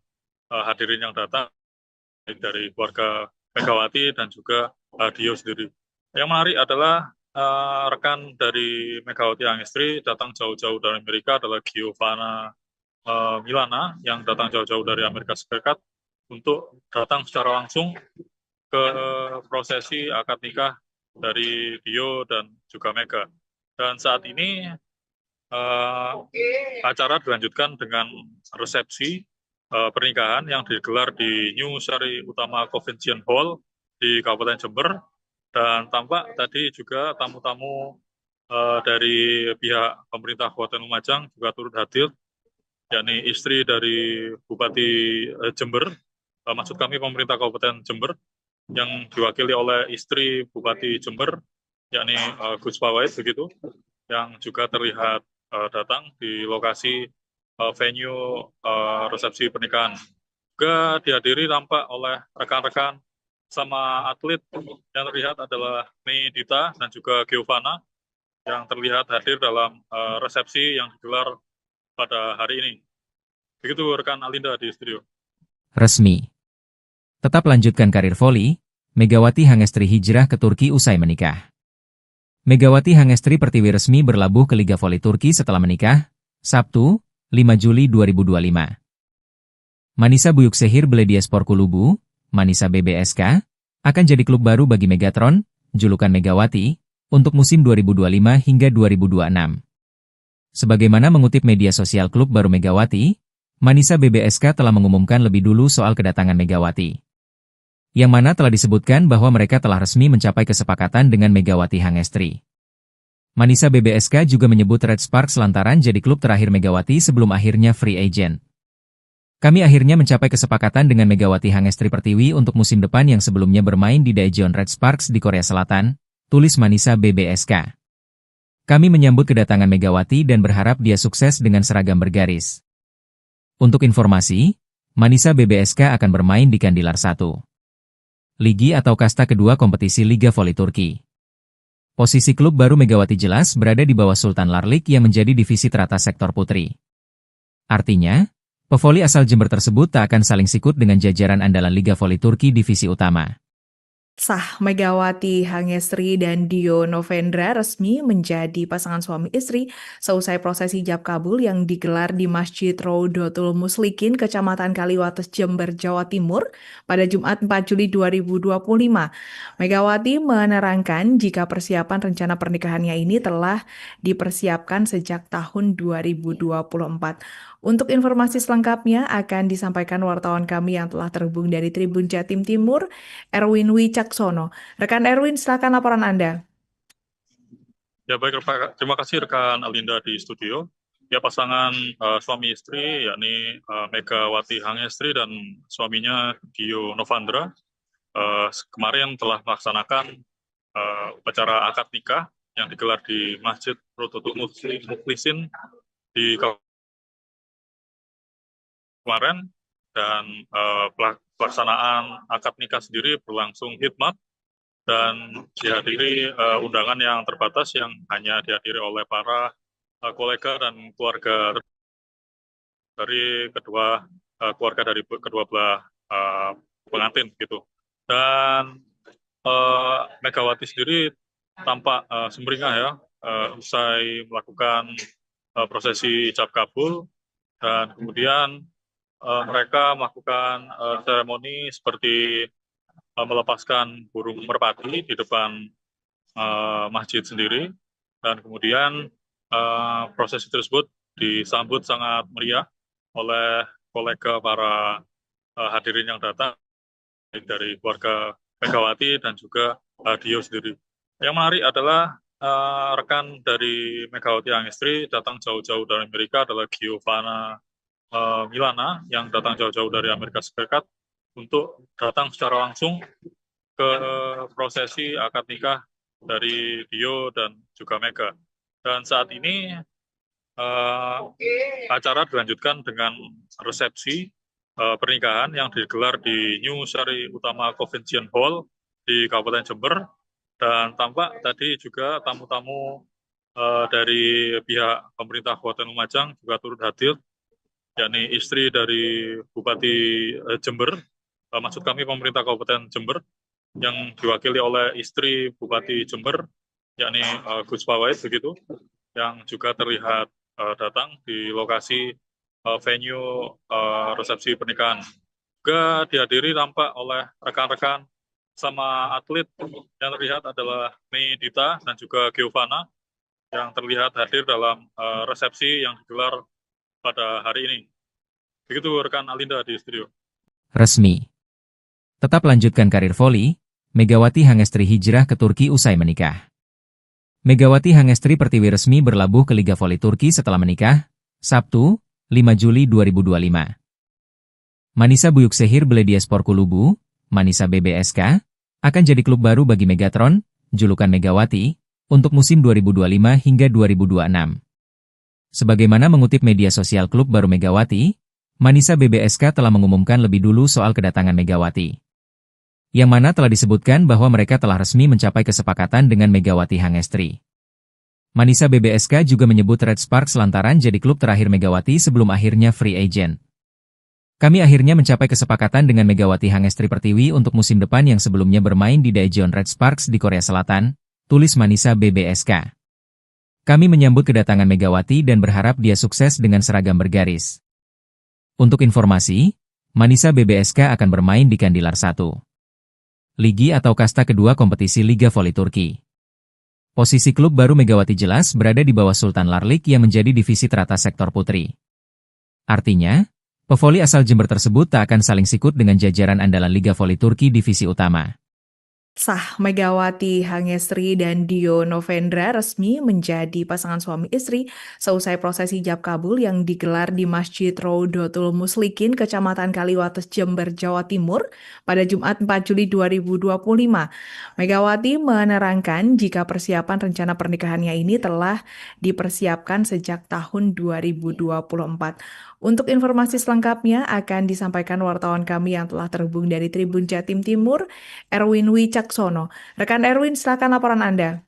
Speaker 3: hadirin yang datang dari keluarga Megawati dan juga Dio sendiri. Yang menarik adalah rekan dari Megawati Hangestri datang jauh-jauh dari Amerika adalah Giovanna Milana yang datang jauh-jauh dari Amerika Serikat untuk datang secara langsung ke prosesi akad nikah dari Dio dan juga Mega. Dan saat ini acara dilanjutkan dengan resepsi pernikahan yang digelar di New Sari Utama Convention Hall di Kabupaten Jember, dan tampak tadi juga tamu-tamu dari pihak pemerintah Kabupaten Lumajang juga turut hadir, yakni istri dari Bupati Jember, maksud kami pemerintah Kabupaten Jember, yang diwakili oleh istri Bupati Jember, yakni Gus Pawait begitu, yang juga terlihat datang di lokasi venue resepsi pernikahan. Juga dihadiri tampak oleh rekan-rekan sama atlet yang terlihat adalah Mei Dita dan juga Giovanna yang terlihat hadir dalam resepsi yang digelar pada hari ini. Begitu rekan Alinda di studio.
Speaker 1: Resmi. Tetap lanjutkan karir voli, Megawati Hangestri hijrah ke Turki usai menikah. Megawati Hangestri Pertiwi resmi berlabuh ke Liga Voli Turki setelah menikah, Sabtu, 5 Juli 2025. Manisa Büyükşehir Belediyespor Kulübü, Manisa BBSK, akan jadi klub baru bagi Megatron, julukan Megawati, untuk musim 2025 hingga 2026. Sebagaimana mengutip media sosial klub baru Megawati, Manisa BBSK telah mengumumkan lebih dulu soal kedatangan Megawati. Yang mana telah disebutkan bahwa mereka telah resmi mencapai kesepakatan dengan Megawati Hangestri. Manisa BBSK juga menyebut Red Sparks lantaran jadi klub terakhir Megawati sebelum akhirnya free agent. Kami akhirnya mencapai kesepakatan dengan Megawati Hangestri Pertiwi untuk musim depan yang sebelumnya bermain di Daejeon Red Sparks di Korea Selatan, tulis Manisa BBSK. Kami menyambut kedatangan Megawati dan berharap dia sukses dengan seragam bergaris. Untuk informasi, Manisa BBSK akan bermain di Kandilar 1. Ligi atau kasta kedua kompetisi Liga Voli Turki. Posisi klub baru Megawati jelas berada di bawah Sultan Larlik yang menjadi divisi teratas sektor putri. Artinya, pevoli asal Jember tersebut tak akan saling sikut dengan jajaran andalan Liga Voli Turki divisi utama.
Speaker 2: Sah Megawati Hangestri dan Dio Novendra resmi menjadi pasangan suami istri seusai prosesi ijab kabul yang digelar di Masjid Raudatul Muslikin, Kecamatan Kaliwates, Jember, Jawa Timur pada Jumat 4 Juli 2025. Megawati menerangkan jika persiapan rencana pernikahannya ini telah dipersiapkan sejak tahun 2024. Untuk informasi selengkapnya akan disampaikan wartawan kami yang telah terhubung dari Tribun Jatim Timur, Erwin Wicaksono. Rekan Erwin, silakan laporan Anda.
Speaker 3: Ya baik, terima kasih rekan Alinda di studio. Ya pasangan suami istri yakni Megawati Hangestri dan suaminya Dio Novandra kemarin telah melaksanakan upacara akad nikah yang digelar di Masjid Rodotul Mukhlisin di kemarin, dan pelaksanaan akad nikah sendiri berlangsung hikmat dan dihadiri undangan yang terbatas yang hanya dihadiri oleh para kolega dan keluarga dari keluarga dari kedua belah pengantin gitu. Dan Megawati sendiri tampak sumringah ya usai melakukan prosesi ijab kabul, dan kemudian mereka melakukan seremoni seperti melepaskan burung merpati di depan masjid sendiri, dan kemudian prosesi tersebut disambut sangat meriah oleh kolega para hadirin yang datang dari keluarga Megawati dan juga Dio sendiri. Yang menarik adalah rekan dari Megawati Hangestri datang jauh-jauh dari Amerika adalah Giovanna Milana yang datang jauh-jauh dari Amerika Serikat untuk datang secara langsung ke prosesi akad nikah dari Dio dan juga Mega. Dan saat ini acara dilanjutkan dengan resepsi pernikahan yang digelar di New Sari Utama Convention Hall di Kabupaten Jember, dan tampak tadi juga tamu-tamu dari pihak pemerintah Kabupaten Lumajang juga turut hadir, yakni istri dari Bupati Jember, maksud kami pemerintah Kabupaten Jember yang diwakili oleh istri Bupati Jember, yakni Gus Fawait begitu, yang juga terlihat datang di lokasi venue resepsi pernikahan. Juga dihadiri tampak oleh rekan-rekan sama atlet yang terlihat adalah Mei Dita dan juga Giovanna yang terlihat hadir dalam resepsi yang digelar pada hari ini. Begitu rekan Alinda di studio.
Speaker 1: Resmi. Tetap lanjutkan karir voli, Megawati Hangestri hijrah ke Turki usai menikah. Megawati Hangestri Pertiwi resmi berlabuh ke Liga Voli Turki setelah menikah, Sabtu, 5 Juli 2025. Manisa Büyükşehir Belediyespor Kulübü, Manisa BBSK, akan jadi klub baru bagi Megatron, julukan Megawati, untuk musim 2025 hingga 2026. Sebagaimana mengutip media sosial klub baru Megawati, Manisa BBSK telah mengumumkan lebih dulu soal kedatangan Megawati. Yang mana telah disebutkan bahwa mereka telah resmi mencapai kesepakatan dengan Megawati Hangestri. Manisa BBSK juga menyebut Red Sparks lantaran jadi klub terakhir Megawati sebelum akhirnya free agent. Kami akhirnya mencapai kesepakatan dengan Megawati Hangestri Pertiwi untuk musim depan yang sebelumnya bermain di Daejeon Red Sparks di Korea Selatan, tulis Manisa BBSK. Kami menyambut kedatangan Megawati dan berharap dia sukses dengan seragam bergaris. Untuk informasi, Manisa BBSK akan bermain di Kandilar 1. Ligi atau kasta kedua kompetisi Liga Voli Turki. Posisi klub baru Megawati jelas berada di bawah Sultan Larlik yang menjadi divisi teratas sektor putri. Artinya, pevoli asal Jember tersebut tak akan saling sikut dengan jajaran andalan Liga Voli Turki divisi utama.
Speaker 2: Sah, Megawati Hangestri dan Dio Novendra resmi menjadi pasangan suami istri seusai prosesi ijab kabul yang digelar di Masjid Rodotul Muslikin, Kecamatan Kaliwates, Jember, Jawa Timur pada Jumat 4 Juli 2025. Megawati menerangkan jika persiapan rencana pernikahannya ini telah dipersiapkan sejak tahun 2024. Untuk informasi selengkapnya akan disampaikan wartawan kami yang telah terhubung dari Tribun Jatim Timur, Erwin Wicaksono. Rekan Erwin, silakan laporan Anda.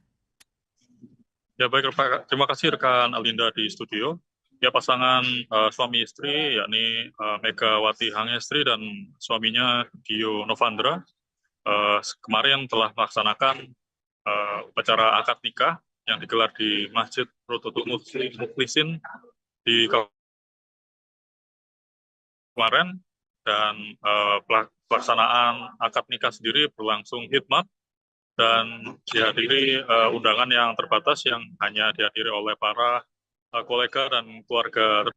Speaker 3: Ya baik, terima kasih rekan Alinda di studio. Ya, pasangan suami istri yakni Megawati Hangestri dan suaminya Dio Novandra kemarin telah melaksanakan upacara akad nikah yang digelar di Masjid Rodotul Mukhlisin di kemarin, dan pelaksanaan akad nikah sendiri berlangsung hikmat dan dihadiri undangan yang terbatas yang hanya dihadiri oleh para kolega dan keluarga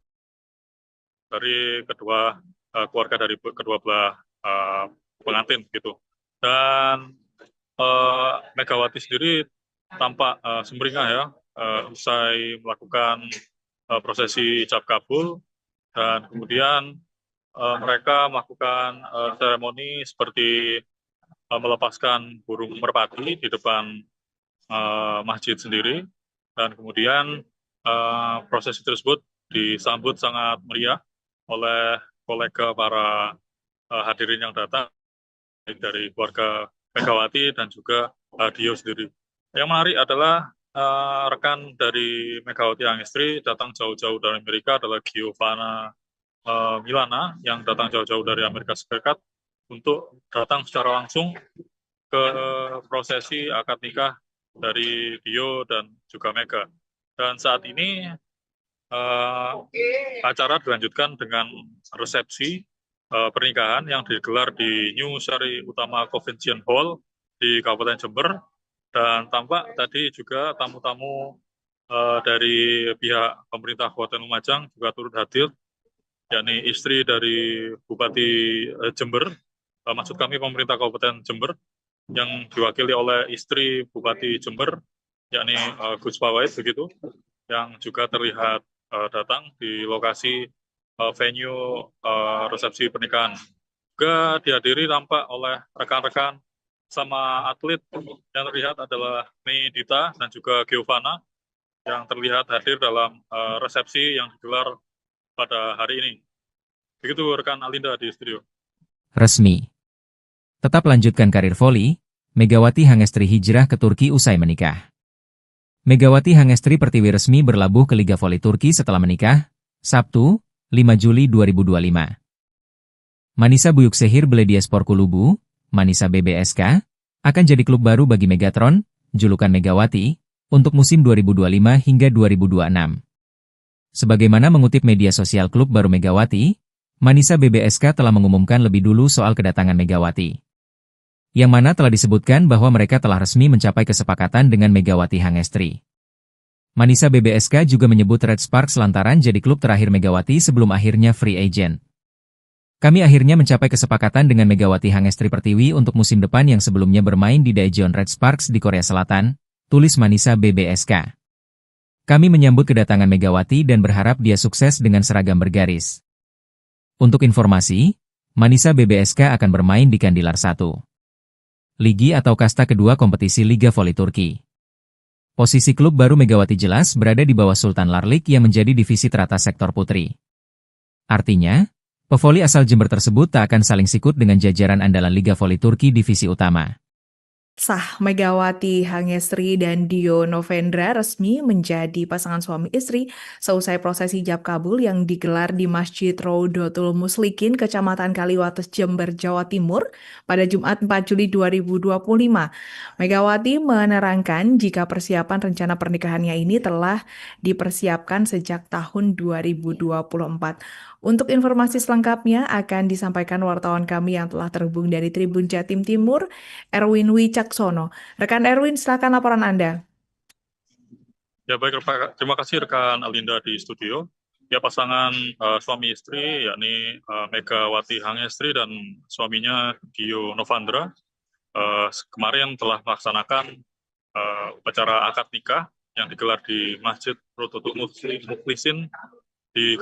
Speaker 3: dari keluarga dari kedua belah pengantin gitu. Dan Megawati sendiri tampak sumringah ya usai melakukan prosesi ijab kabul, dan kemudian mereka melakukan seremoni seperti melepaskan burung merpati di depan masjid sendiri, dan kemudian prosesi tersebut disambut sangat meriah oleh kolega para hadirin yang datang, baik dari keluarga Megawati dan juga Dio sendiri. Yang menarik adalah rekan dari Megawati Hangestri datang jauh-jauh dari Amerika adalah Giovanna Milana yang datang jauh-jauh dari Amerika Serikat untuk datang secara langsung ke prosesi akad nikah dari Dio dan juga Mega. Dan saat ini acara dilanjutkan dengan resepsi pernikahan yang digelar di New Sari Utama Convention Hall di Kabupaten Jember, dan tampak tadi juga tamu-tamu dari pihak pemerintah Kabupaten Lumajang juga turut hadir, yakni istri dari Bupati Jember, maksud kami pemerintah Kabupaten Jember, yang diwakili oleh istri Bupati Jember, yakni Gus Pawait begitu, yang juga terlihat datang di lokasi venue resepsi pernikahan. Juga dihadiri tampak oleh rekan-rekan sama atlet yang terlihat adalah Mei Dita dan juga Giovanna yang terlihat hadir dalam resepsi yang digelar pada hari ini. Begitu rekan Alinda di studio.
Speaker 1: Resmi. Tetap lanjutkan karir voli, Megawati Hangestri hijrah ke Turki usai menikah. Megawati Hangestri Pertiwi resmi berlabuh ke Liga Voli Turki setelah menikah, Sabtu, 5 Juli 2025. Manisa Büyükşehir Belediyespor Kulübü, Manisa BBSK, akan jadi klub baru bagi Megatron, julukan Megawati, untuk musim 2025 hingga 2026. Sebagaimana mengutip media sosial klub baru Megawati, Manisa BBSK telah mengumumkan lebih dulu soal kedatangan Megawati. Yang mana telah disebutkan bahwa mereka telah resmi mencapai kesepakatan dengan Megawati Hangestri. Manisa BBSK juga menyebut Red Sparks lantaran jadi klub terakhir Megawati sebelum akhirnya free agent. Kami akhirnya mencapai kesepakatan dengan Megawati Hangestri Pertiwi untuk musim depan yang sebelumnya bermain di Daejeon Red Sparks di Korea Selatan, tulis Manisa BBSK. Kami menyambut kedatangan Megawati dan berharap dia sukses dengan seragam bergaris. Untuk informasi, Manisa BBSK akan bermain di Kandilar 1. Ligi atau kasta kedua kompetisi Liga Voli Turki. Posisi klub baru Megawati jelas berada di bawah Sultan Larlik yang menjadi divisi teratas sektor putri. Artinya, pevoli asal Jember tersebut tak akan saling sikut dengan jajaran andalan Liga Voli Turki divisi utama.
Speaker 2: Sah, Megawati Hangestri dan Dio Novendra resmi menjadi pasangan suami istri seusai prosesi ijab kabul yang digelar di Masjid Rodotul Muslikin, Kecamatan Kaliwates, Jember, Jawa Timur pada Jumat 4 Juli 2025. Megawati menerangkan jika persiapan rencana pernikahannya ini telah dipersiapkan sejak tahun 2024. Untuk informasi selengkapnya akan disampaikan wartawan kami yang telah terhubung dari Tribun Jatim Timur, Erwin Wicaksono. Rekan Erwin, silakan laporan Anda.
Speaker 3: Ya baik, terima kasih rekan Alinda di studio. Ya pasangan suami istri yakni Megawati Hangestri dan suaminya Dio Novandra kemarin telah melaksanakan upacara akad nikah yang digelar di Masjid Rodotul Muslikin di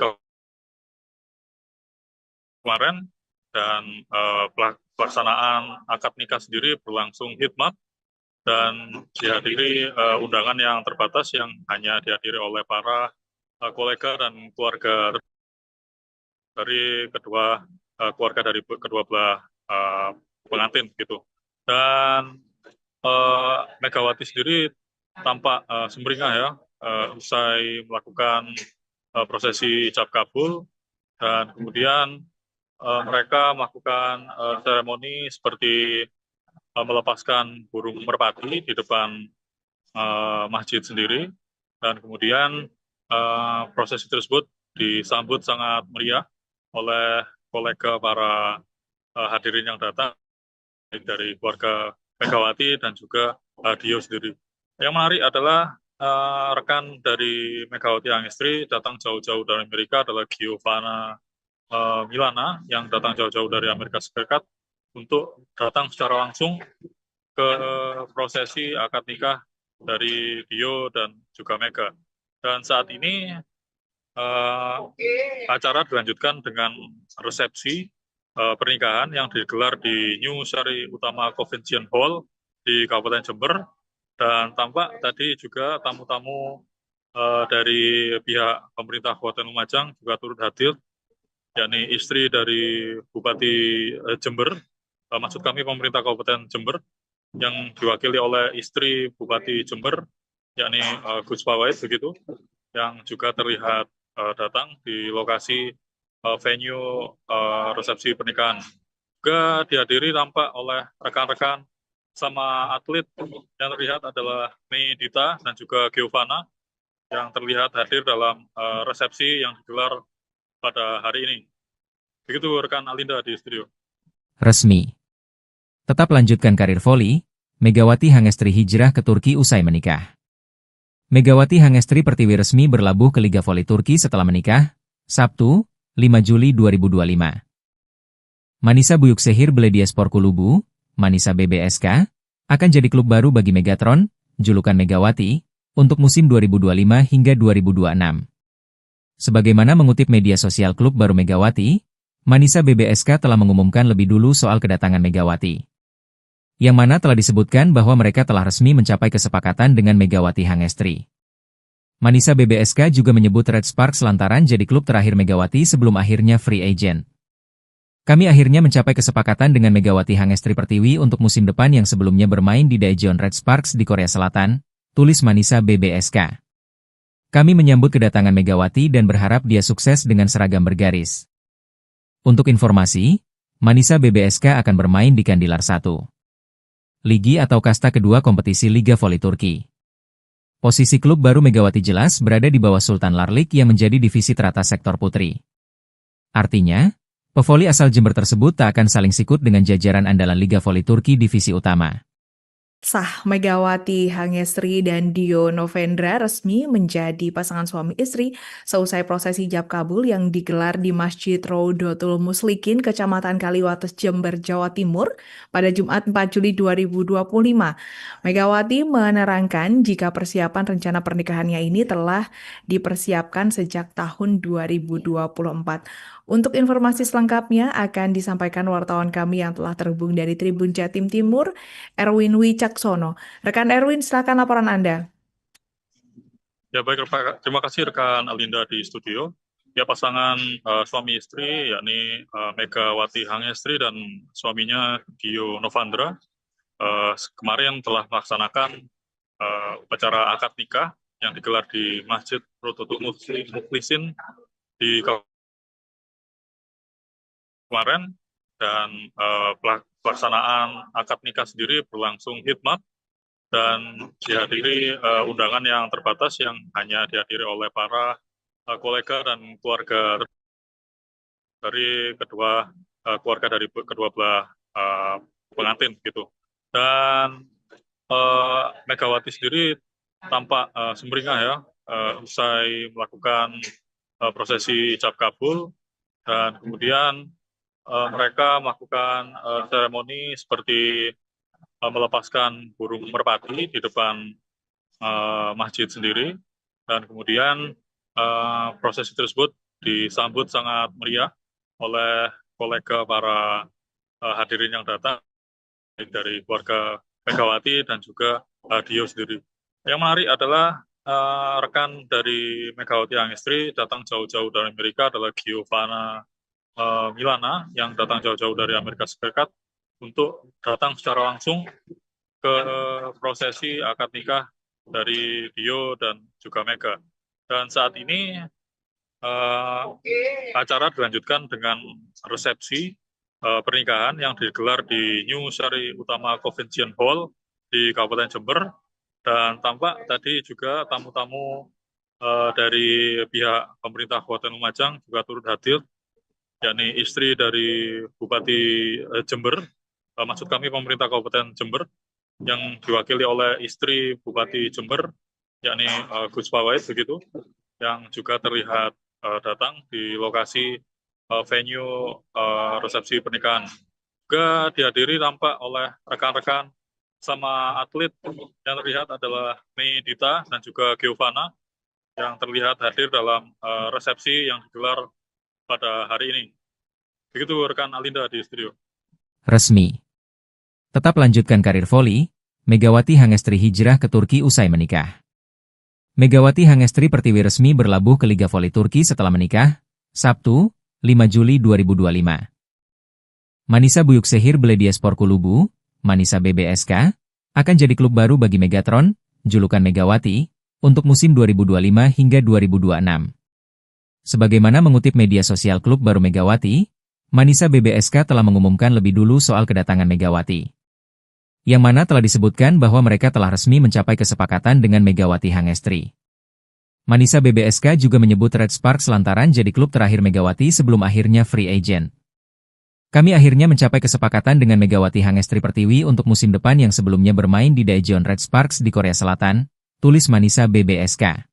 Speaker 3: kemarin, dan pelaksanaan akad nikah sendiri berlangsung hikmat dan dihadiri undangan yang terbatas yang hanya dihadiri oleh para kolega dan keluarga dari kedua belah pengantin gitu. Dan Megawati sendiri tampak sumringah ya usai melakukan prosesi ijab kabul, dan kemudian mereka melakukan seremoni seperti melepaskan burung merpati di depan masjid sendiri, dan kemudian prosesi tersebut disambut sangat meriah oleh kolega para hadirin yang datang, baik dari keluarga Megawati dan juga Dio sendiri. Yang menarik adalah rekan dari Megawati Hangestri datang jauh-jauh dari Amerika adalah Giovanna Milana yang datang jauh-jauh dari Amerika Serikat untuk datang secara langsung ke prosesi akad nikah dari Dio dan juga Mega. Dan saat ini acara dilanjutkan dengan resepsi pernikahan yang digelar di New Sari Utama Convention Hall di Kabupaten Jember, dan tampak tadi juga tamu-tamu dari pihak pemerintah Kabupaten Lumajang juga turut hadir, yakni istri dari Bupati Jember, maksud kami pemerintah Kabupaten Jember, yang diwakili oleh istri Bupati Jember, yakni Gus Pawait begitu, yang juga terlihat datang di lokasi venue resepsi pernikahan. Juga dihadiri tampak oleh rekan-rekan sama atlet yang terlihat adalah Mei Dita dan juga Giovanna yang terlihat hadir dalam resepsi yang digelar pada hari ini. Begitu rekan Alinda di studio.
Speaker 1: Resmi. Tetap lanjutkan karir voli, Megawati Hangestri hijrah ke Turki usai menikah. Megawati Hangestri Pertiwi resmi berlabuh ke Liga Voli Turki setelah menikah, Sabtu, 5 Juli 2025. Manisa Büyükşehir Belediyespor Kulübü, Manisa BBSK, akan jadi klub baru bagi Megatron, julukan Megawati, untuk musim 2025 hingga 2026. Sebagaimana mengutip media sosial klub baru Megawati, Manisa BBSK telah mengumumkan lebih dulu soal kedatangan Megawati. Yang mana telah disebutkan bahwa mereka telah resmi mencapai kesepakatan dengan Megawati Hangestri. Manisa BBSK juga menyebut Red Sparks lantaran jadi klub terakhir Megawati sebelum akhirnya free agent. Kami akhirnya mencapai kesepakatan dengan Megawati Hangestri Pertiwi untuk musim depan yang sebelumnya bermain di Daejeon Red Sparks di Korea Selatan, tulis Manisa BBSK. Kami menyambut kedatangan Megawati dan berharap dia sukses dengan seragam bergaris. Untuk informasi, Manisa BBSK akan bermain di Kandilar 1. Ligi atau kasta kedua kompetisi Liga Voli Turki. Posisi klub baru Megawati jelas berada di bawah Sultan Larlik yang menjadi divisi teratas sektor putri. Artinya, pevoli asal Jember tersebut tak akan saling sikut dengan jajaran andalan Liga Voli Turki divisi utama.
Speaker 2: Sah, Megawati Hangestri dan Dio Novendra resmi menjadi pasangan suami istri seusai prosesi ijab kabul yang digelar di Masjid Rodotul Muslikin, Kecamatan Kaliwates, Jember, Jawa Timur pada Jumat 4 Juli 2025. Megawati menerangkan jika persiapan rencana pernikahannya ini telah dipersiapkan sejak tahun 2024. Untuk informasi selengkapnya akan disampaikan wartawan kami yang telah terhubung dari Tribun Jatim Timur, Erwin Wicaksono. Rekan Erwin, silakan laporan Anda.
Speaker 3: Ya baik, terima kasih rekan Alinda di studio. Ya pasangan suami istri yakni Megawati Hangestri dan suaminya Dio Novandra kemarin telah melaksanakan upacara akad nikah yang digelar di Masjid Rodotul Muslikin di kemarin, dan pelaksanaan akad nikah sendiri berlangsung hikmat dan dihadiri undangan yang terbatas yang hanya dihadiri oleh para kolega dan keluarga dari keluarga dari kedua belah pengantin gitu. Dan Megawati sendiri tampak sumringah ya usai melakukan prosesi ijab kabul, dan kemudian mereka melakukan seremoni seperti melepaskan burung merpati di depan masjid sendiri, dan kemudian prosesi tersebut disambut sangat meriah oleh kolega para hadirin yang datang dari keluarga Megawati dan juga Dio sendiri. Yang menarik adalah rekan dari Megawati Hangestri datang jauh-jauh dari Amerika adalah Giovanna Milana yang datang jauh-jauh dari Amerika Serikat untuk datang secara langsung ke prosesi akad nikah dari Dio dan juga Mega. Dan saat ini acara dilanjutkan dengan resepsi pernikahan yang digelar di New Sari Utama Convention Hall di Kabupaten Jember, dan tampak tadi juga tamu-tamu dari pihak pemerintah Kabupaten Lumajang juga turut hadir, yakni istri dari Bupati Jember, maksud kami pemerintah Kabupaten Jember, yang diwakili oleh istri Bupati Jember, yakni Gus Pawait begitu, yang juga terlihat datang di lokasi venue resepsi pernikahan. Juga dihadiri tampak oleh rekan-rekan sama atlet yang terlihat adalah Mei Dita dan juga Giovanna yang terlihat hadir dalam resepsi yang digelar pada hari ini. Begitu rekan Alinda di studio.
Speaker 1: Resmi. Tetap lanjutkan karir voli, Megawati Hangestri hijrah ke Turki usai menikah. Megawati Hangestri Pertiwi resmi berlabuh ke Liga Voli Turki setelah menikah, Sabtu, 5 Juli 2025. Manisa Büyükşehir Belediyespor Kulübü, Manisa BBSK, akan jadi klub baru bagi Megatron, julukan Megawati, untuk musim 2025 hingga 2026. Sebagaimana mengutip media sosial klub baru Megawati, Manisa BBSK telah mengumumkan lebih dulu soal kedatangan Megawati. Yang mana telah disebutkan bahwa mereka telah resmi mencapai kesepakatan dengan Megawati Hangestri. Manisa BBSK juga menyebut Red Sparks lantaran jadi klub terakhir Megawati sebelum akhirnya free agent. Kami akhirnya mencapai kesepakatan dengan Megawati Hangestri Pertiwi untuk musim depan yang sebelumnya bermain di Daejeon Red Sparks di Korea Selatan, tulis Manisa BBSK.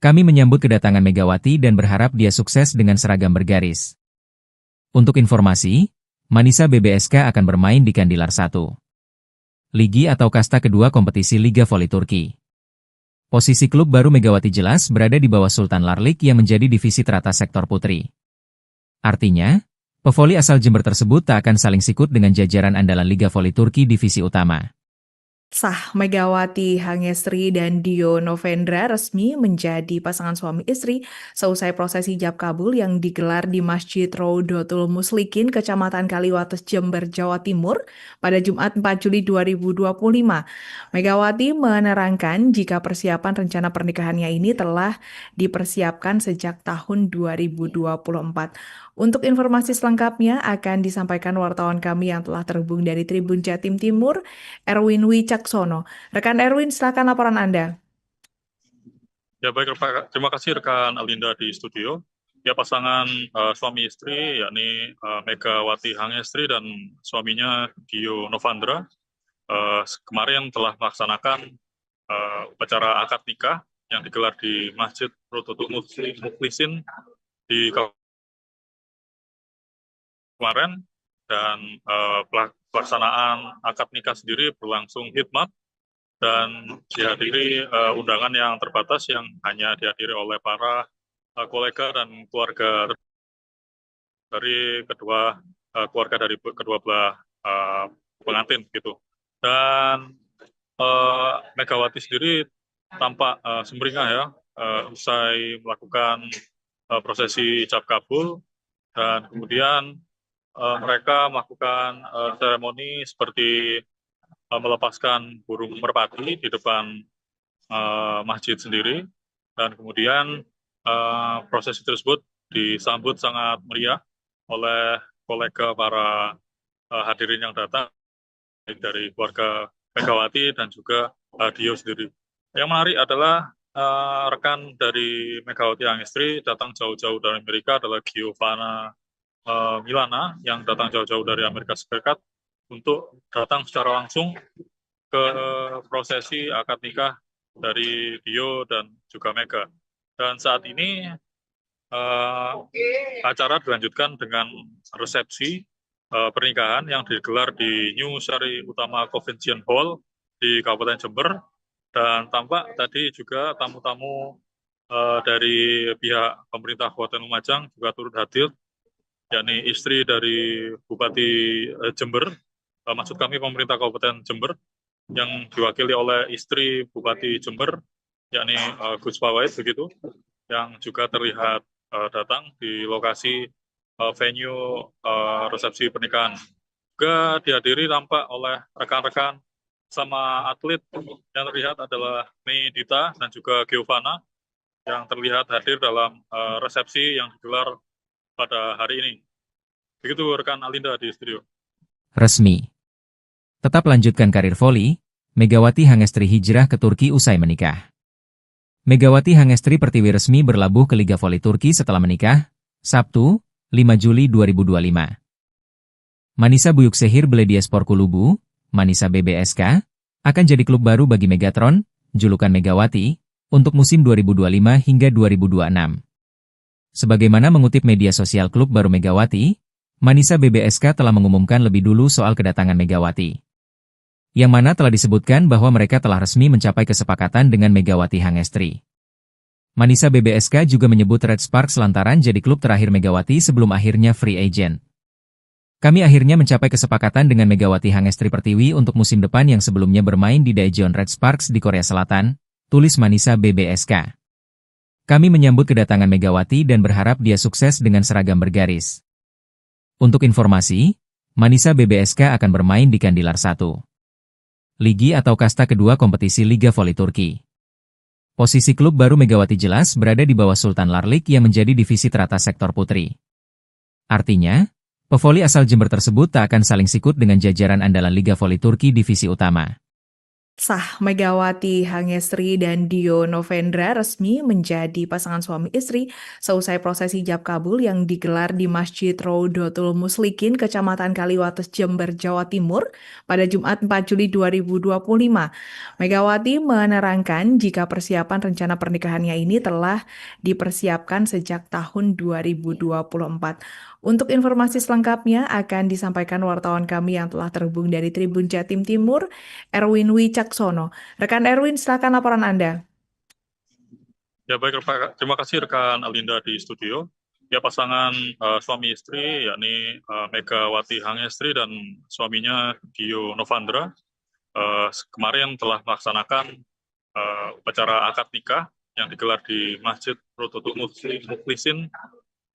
Speaker 1: Kami menyambut kedatangan Megawati dan berharap dia sukses dengan seragam bergaris. Untuk informasi, Manisa BBSK akan bermain di Kandilar 1. Ligi atau kasta kedua kompetisi Liga Voli Turki. Posisi klub baru Megawati jelas berada di bawah Sultan Larlik yang menjadi divisi teratas sektor putri. Artinya, pevoli asal Jember tersebut tak akan saling sikut dengan jajaran andalan Liga Voli Turki divisi utama.
Speaker 2: Sah Megawati Hangestri dan Dio Novendra resmi menjadi pasangan suami istri seusai prosesi ijab kabul yang digelar di Masjid Rodotul Muslikin, Kecamatan Kaliwates, Jember, Jawa Timur pada Jumat 4 Juli 2025. Megawati menerangkan jika persiapan rencana pernikahannya ini telah dipersiapkan sejak tahun 2024. Untuk informasi selengkapnya akan disampaikan wartawan kami yang telah terhubung dari Tribun Jatim Timur, Erwin Wicaksono. Rekan Erwin, silakan laporan Anda.
Speaker 3: Ya baik, terima kasih rekan Alinda di studio. Ya pasangan suami istri yakni Megawati Hangestri dan suaminya Dio Novendra kemarin telah melaksanakan upacara akad nikah yang digelar di Masjid Rodotul Muslikin di kemarin, dan pelaksanaan akad nikah sendiri berlangsung hikmat dan dihadiri undangan yang terbatas yang hanya dihadiri oleh para kolega dan keluarga dari kedua belah pengantin gitu. Dan Megawati sendiri tampak sumringah ya usai melakukan prosesi ijab kabul, dan kemudian mereka melakukan seremoni seperti melepaskan burung merpati di depan masjid sendiri, dan kemudian prosesi tersebut disambut sangat meriah oleh kolega para hadirin yang datang dari keluarga Megawati dan juga Dio sendiri. Yang menarik adalah rekan dari Megawati Hangestri datang jauh-jauh dari Amerika adalah Giovanna Milana yang datang jauh-jauh dari Amerika Serikat untuk datang secara langsung ke prosesi akad nikah dari Dio dan juga Mega. Dan saat ini acara dilanjutkan dengan resepsi pernikahan yang digelar di New Sari Utama Convention Hall di Kabupaten Jember, dan tampak tadi juga tamu-tamu dari pihak pemerintah Kabupaten Lumajang juga turut hadir, yakni istri dari Bupati Jember, maksud kami pemerintah Kabupaten Jember, yang diwakili oleh istri Bupati Jember, yakni Gus Pawait begitu, yang juga terlihat datang di lokasi venue resepsi pernikahan. Juga dihadiri tampak oleh rekan-rekan sama atlet yang terlihat adalah Mei Dita dan juga Giovanna yang terlihat hadir dalam resepsi yang digelar pada hari ini. Begitu rekan Alinda di studio.
Speaker 1: Resmi. Tetap lanjutkan karir voli, Megawati Hangestri hijrah ke Turki usai menikah. Megawati Hangestri Pertiwi resmi berlabuh ke Liga Voli Turki setelah menikah, Sabtu, 5 Juli 2025. Manisa Büyükşehir Belediyespor Kulübü, Manisa BBSK, akan jadi klub baru bagi Megatron, julukan Megawati, untuk musim 2025 hingga 2026. Sebagaimana mengutip media sosial klub baru Megawati, Manisa BBSK telah mengumumkan lebih dulu soal kedatangan Megawati. Yang mana telah disebutkan bahwa mereka telah resmi mencapai kesepakatan dengan Megawati Hangestri. Manisa BBSK juga menyebut Red Sparks lantaran jadi klub terakhir Megawati sebelum akhirnya free agent. Kami akhirnya mencapai kesepakatan dengan Megawati Hangestri Pertiwi untuk musim depan yang sebelumnya bermain di Daejeon Red Sparks di Korea Selatan, tulis Manisa BBSK. Kami menyambut kedatangan Megawati dan berharap dia sukses dengan seragam bergaris. Untuk informasi, Manisa BBSK akan bermain di Kandilar 1. Ligi atau kasta kedua kompetisi Liga Voli Turki. Posisi klub baru Megawati jelas berada di bawah Sultan Larlik yang menjadi divisi teratas sektor putri. Artinya, pevoli asal Jember tersebut tak akan saling sikut dengan jajaran andalan Liga Voli Turki divisi utama.
Speaker 2: Sah, Megawati Hangestri dan Dio Novendra resmi menjadi pasangan suami istri seusai prosesi ijab kabul yang digelar di Masjid Raudatul Muslikin, Kecamatan Kaliwates, Jember, Jawa Timur pada Jumat 4 Juli 2025. Megawati menerangkan jika persiapan rencana pernikahannya ini telah dipersiapkan sejak tahun 2024. Untuk informasi selengkapnya akan disampaikan wartawan kami yang telah terhubung dari Tribun Jatim Timur, Erwin Wicaksono. Rekan Erwin, silakan laporan Anda.
Speaker 3: Ya baik, terima kasih rekan Alinda di studio. Ya pasangan suami istri yakni Megawati Hangestri dan suaminya Dio Novendra kemarin telah melaksanakan upacara akad nikah yang digelar di Masjid Raudatul Muslikin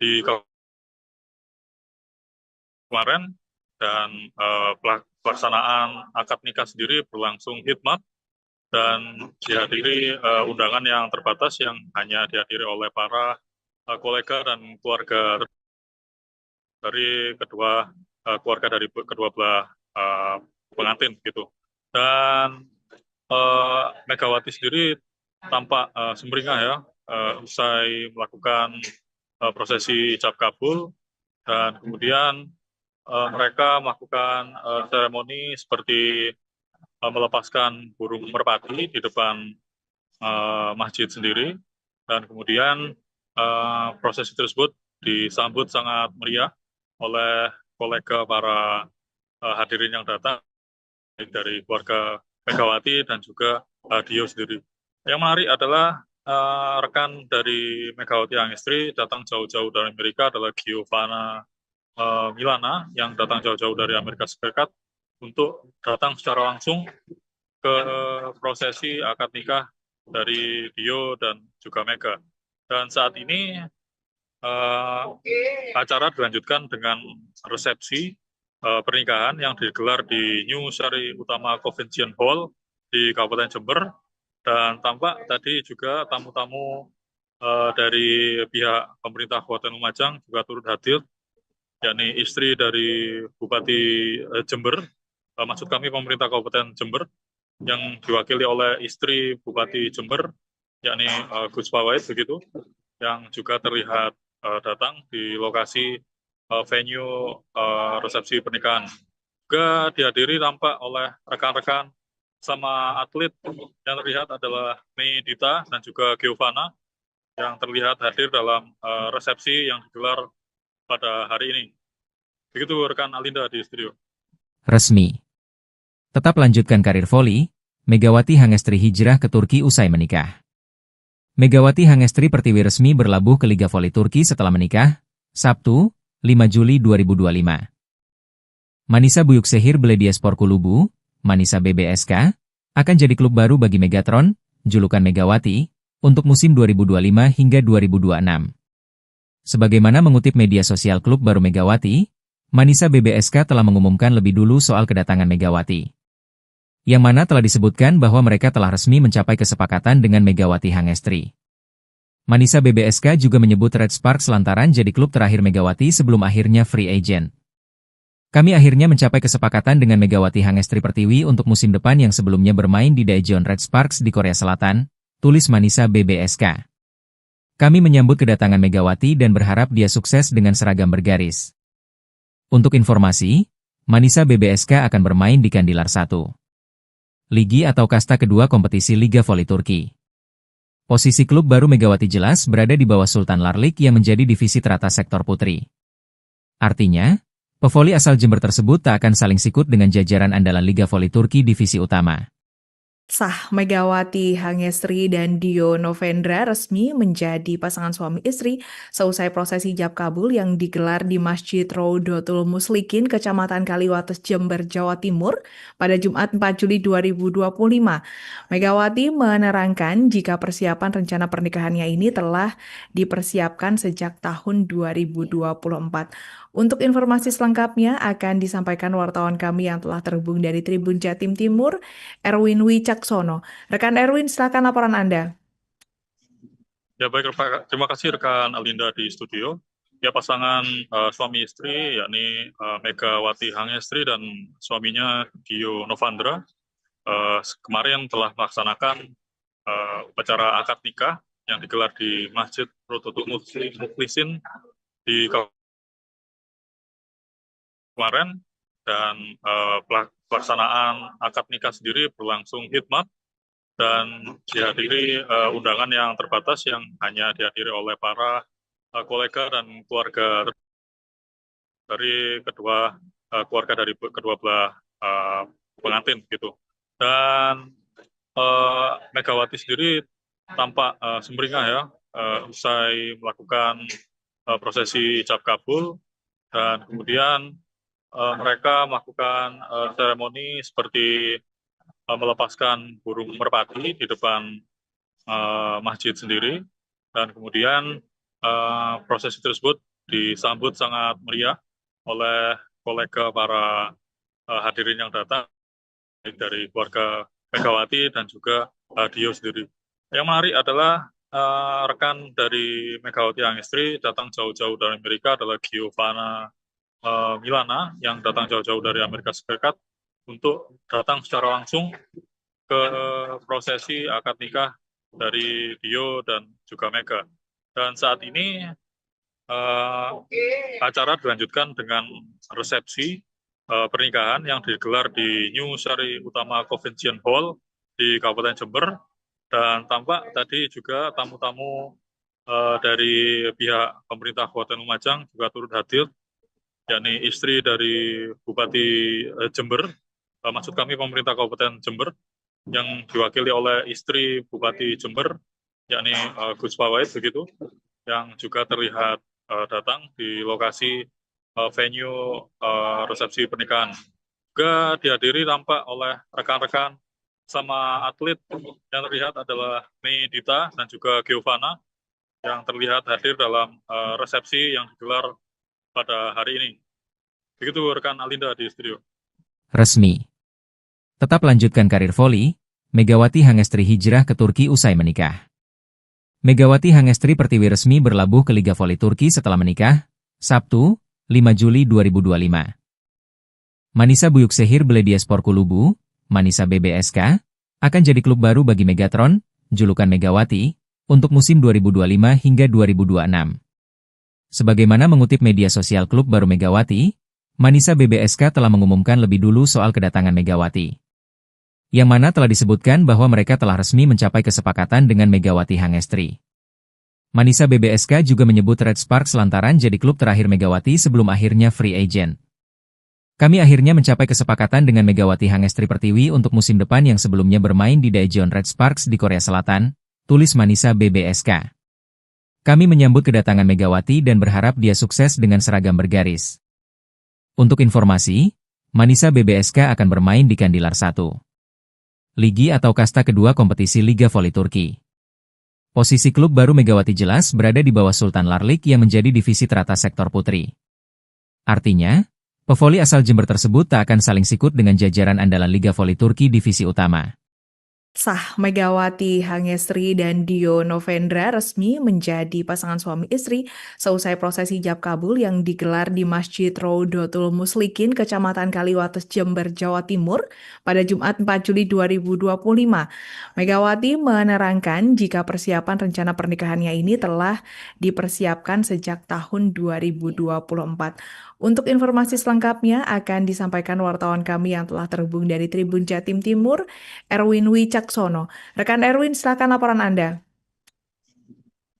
Speaker 3: di kemarin, dan pelaksanaan akad nikah sendiri berlangsung hikmat dan dihadiri undangan yang terbatas yang hanya dihadiri oleh para kolega dan keluarga dari kedua belah pengantin gitu. Dan Megawati sendiri tampak sumringah ya usai melakukan prosesi ijab kabul, dan kemudian mereka melakukan seremoni seperti melepaskan burung merpati di depan masjid sendiri, dan kemudian prosesi tersebut disambut sangat meriah oleh kolega para hadirin yang datang dari keluarga Megawati dan juga Dio sendiri. Yang menarik adalah rekan dari Megawati Hangestri datang jauh-jauh dari Amerika adalah Giovanna Milana yang datang jauh-jauh dari Amerika Serikat untuk datang secara langsung ke prosesi akad nikah dari Dio dan juga Mega. Dan saat ini acara dilanjutkan dengan resepsi pernikahan yang digelar di New Sari Utama Convention Hall di Kabupaten Jember, dan tampak tadi juga tamu-tamu dari pihak pemerintah Kabupaten Lumajang juga turut hadir, yakni istri dari Bupati Jember, maksud kami pemerintah Kabupaten Jember, yang diwakili oleh istri Bupati Jember, yakni Gus Fawait begitu, yang juga terlihat datang di lokasi venue resepsi pernikahan. Juga dihadiri tampak oleh rekan-rekan sama atlet yang terlihat adalah Mei Dita dan juga Giovanna yang terlihat hadir dalam resepsi yang digelar pada hari ini. Begitu rekan Alinda di studio.
Speaker 1: Resmi. Tetap lanjutkan karir voli, Megawati Hangestri hijrah ke Turki usai menikah. Megawati Hangestri Pertiwi resmi berlabuh ke Liga Voli Turki setelah menikah, Sabtu, 5 Juli 2025. Manisa Büyükşehir Belediyespor Kulübü, Manisa BBSK, akan jadi klub baru bagi Megatron, julukan Megawati, untuk musim 2025 hingga 2026. Sebagaimana mengutip media sosial klub baru Megawati, Manisa BBSK telah mengumumkan lebih dulu soal kedatangan Megawati. Yang mana telah disebutkan bahwa mereka telah resmi mencapai kesepakatan dengan Megawati Hangestri. Manisa BBSK juga menyebut Red Sparks lantaran jadi klub terakhir Megawati sebelum akhirnya free agent. Kami akhirnya mencapai kesepakatan dengan Megawati Hangestri Pertiwi untuk musim depan yang sebelumnya bermain di Daejeon Red Sparks di Korea Selatan, tulis Manisa BBSK. Kami menyambut kedatangan Megawati dan berharap dia sukses dengan seragam bergaris. Untuk informasi, Manisa BBSK akan bermain di Kandilar 1. Ligi atau kasta kedua kompetisi Liga Voli Turki. Posisi klub baru Megawati jelas berada di bawah Sultan Larlik yang menjadi divisi teratas sektor putri. Artinya, pevoli asal Jember tersebut tak akan saling sikut dengan jajaran andalan Liga Voli Turki divisi utama.
Speaker 2: Sah Megawati Hangestri dan Dio Novendra resmi menjadi pasangan suami istri seusai prosesi ijab kabul yang digelar di Masjid Raudatul Muslikin, Kecamatan Kaliwates, Jember, Jawa Timur pada Jumat 4 Juli 2025. Megawati menerangkan jika persiapan rencana pernikahannya ini telah dipersiapkan sejak tahun 2024. Untuk informasi selengkapnya akan disampaikan wartawan kami yang telah terhubung dari Tribun Jatim Timur, Erwin Wicaksono. Rekan Erwin, silakan laporan Anda.
Speaker 3: Ya baik, terima kasih rekan Alinda di studio. Ya pasangan suami istri yakni Megawati Hangestri dan suaminya Dio Novandra kemarin telah melaksanakan upacara akad nikah yang digelar di Masjid Raudatul Muslikin di kemarin, dan pelaksanaan akad nikah sendiri berlangsung hikmat dan dihadiri undangan yang terbatas yang hanya dihadiri oleh para kolega dan keluarga dari keluarga dari kedua belah pengantin gitu. Dan Megawati sendiri tampak sumringah ya usai melakukan prosesi ijab kabul, dan kemudian mereka melakukan seremoni seperti melepaskan burung merpati di depan masjid sendiri, dan kemudian prosesi tersebut disambut sangat meriah oleh kolega para hadirin yang datang dari keluarga Megawati dan juga Dio sendiri. Yang menarik adalah rekan dari Megawati Hangestri datang jauh-jauh dari Amerika adalah Giovanna Milana yang datang jauh-jauh dari Amerika Serikat untuk datang secara langsung ke prosesi akad nikah dari Dio dan juga Mega. Dan saat ini acara dilanjutkan dengan resepsi pernikahan yang digelar di New Sari Utama Convention Hall di Kabupaten Jember, dan tampak tadi juga tamu-tamu dari pihak pemerintah Kabupaten Lumajang juga turut hadir, yakni istri dari Bupati Jember, maksud kami pemerintah Kabupaten Jember, yang diwakili oleh istri Bupati Jember, yakni Gus Fawait begitu, yang juga terlihat datang di lokasi venue resepsi pernikahan. Juga dihadiri tampak oleh rekan-rekan sama atlet yang terlihat adalah Mei Dita dan juga Giovanna yang terlihat hadir dalam resepsi yang digelar pada hari ini. Begitu rekan Alinda di studio.
Speaker 1: Resmi. Tetap lanjutkan karir voli, Megawati Hangestri hijrah ke Turki usai menikah. Megawati Hangestri Pertiwi resmi berlabuh ke Liga Voli Turki setelah menikah, Sabtu, 5 Juli 2025. Manisa Büyükşehir Belediyespor Kulübü, Manisa BBSK, akan jadi klub baru bagi Megatron, julukan Megawati, untuk musim 2025 hingga 2026. Sebagaimana mengutip media sosial klub baru Megawati, Manisa BBSK telah mengumumkan lebih dulu soal kedatangan Megawati. Yang mana telah disebutkan bahwa mereka telah resmi mencapai kesepakatan dengan Megawati Hangestri. Manisa BBSK juga menyebut Red Sparks lantaran jadi klub terakhir Megawati sebelum akhirnya free agent. Kami akhirnya mencapai kesepakatan dengan Megawati Hangestri Pertiwi untuk musim depan yang sebelumnya bermain di Daejeon Red Sparks di Korea Selatan, tulis Manisa BBSK. Kami menyambut kedatangan Megawati dan berharap dia sukses dengan seragam bergaris. Untuk informasi, Manisa BBSK akan bermain di Kandilar 1. Ligi atau kasta kedua kompetisi Liga Voli Turki. Posisi klub baru Megawati jelas berada di bawah Sultan Larlik yang menjadi divisi teratas sektor putri. Artinya, pevoli asal Jember tersebut tak akan saling sikut dengan jajaran andalan Liga Voli Turki divisi utama.
Speaker 2: Sah Megawati Hangestri dan Dio Novendra resmi menjadi pasangan suami istri seusai prosesi ijab kabul yang digelar di Masjid Raudatul Muslikin, Kecamatan Kaliwates, Jember, Jawa Timur pada Jumat 4 Juli 2025. Megawati menerangkan jika persiapan rencana pernikahannya ini telah dipersiapkan sejak tahun 2024. Untuk informasi selengkapnya akan disampaikan wartawan kami yang telah terhubung dari Tribun Jatim Timur, Erwin Wicaksono. Rekan Erwin, silakan laporan Anda.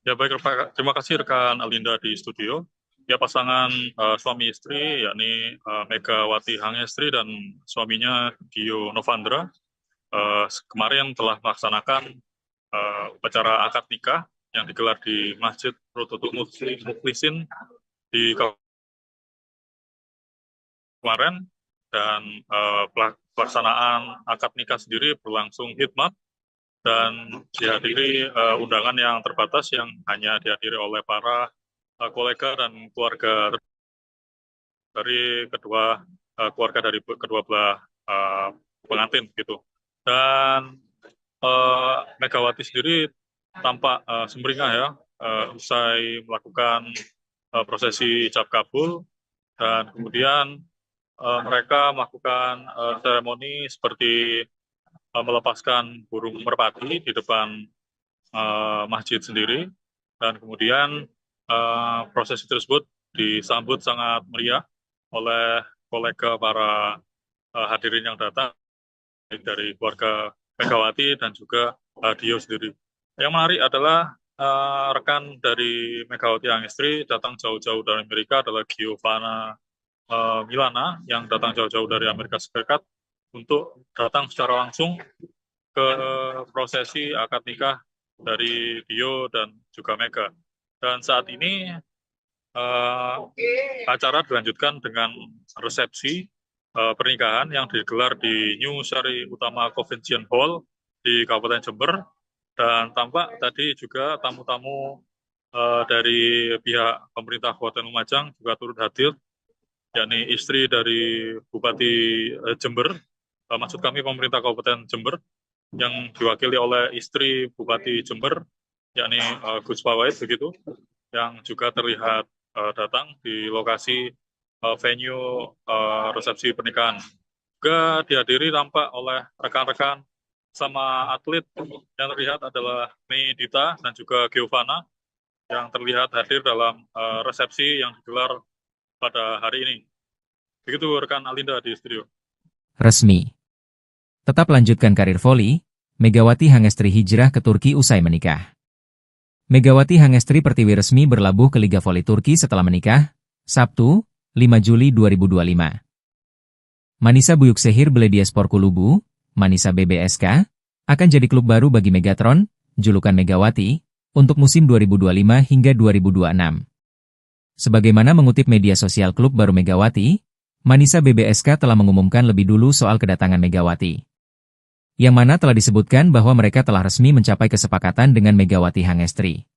Speaker 3: Ya baik, terima kasih rekan Alinda di studio. Ya pasangan suami istri yakni Megawati Hangestri dan suaminya Dio Novandra kemarin telah melaksanakan upacara akad nikah yang digelar di Masjid Rodotul Mukhlisin di kemarin, dan pelaksanaan akad nikah sendiri berlangsung hikmat dan dihadiri undangan yang terbatas yang hanya dihadiri oleh para kolega dan keluarga dari keluarga dari kedua belah pengantin gitu. Dan Megawati sendiri tampak sumringah ya usai melakukan prosesi ijab kabul, dan kemudian mereka melakukan seremoni seperti melepaskan burung merpati di depan masjid sendiri, dan kemudian prosesi tersebut disambut sangat meriah oleh kolega para hadirin yang datang dari keluarga Megawati dan juga Dio sendiri. Yang menarik adalah rekan dari Megawati Hangestri datang jauh-jauh dari Amerika adalah Giovanna Milana yang datang jauh-jauh dari Amerika Serikat untuk datang secara langsung ke prosesi akad nikah dari Dio dan juga Mega. Dan saat ini acara dilanjutkan dengan resepsi pernikahan yang digelar di New Sari Utama Convention Hall di Kabupaten Jember, dan tampak tadi juga tamu-tamu dari pihak pemerintah Kabupaten Lumajang juga turut hadir, yakni istri dari Bupati Jember, maksud kami pemerintah Kabupaten Jember, yang diwakili oleh istri Bupati Jember, yakni Gus Pawait begitu, yang juga terlihat datang di lokasi venue resepsi pernikahan. Juga dihadiri tampak oleh rekan-rekan sama atlet yang terlihat adalah Mei Dita dan juga Giovanna yang terlihat hadir dalam resepsi yang digelar pada hari ini. Begitu rekan Alinda di studio.
Speaker 1: Resmi. Tetap lanjutkan karir voli, Megawati Hangestri hijrah ke Turki usai menikah. Megawati Hangestri Pertiwi resmi berlabuh ke Liga Voli Turki setelah menikah, Sabtu, 5 Juli 2025. Manisa Büyükşehir Belediyespor Kulübü, Manisa BBSK, akan jadi klub baru bagi Megatron, julukan Megawati, untuk musim 2025 hingga 2026. Sebagaimana mengutip media sosial klub baru Megawati, Manisa BBSK telah mengumumkan lebih dulu soal kedatangan Megawati. Yang mana telah disebutkan bahwa mereka telah resmi mencapai kesepakatan dengan Megawati Hangestri.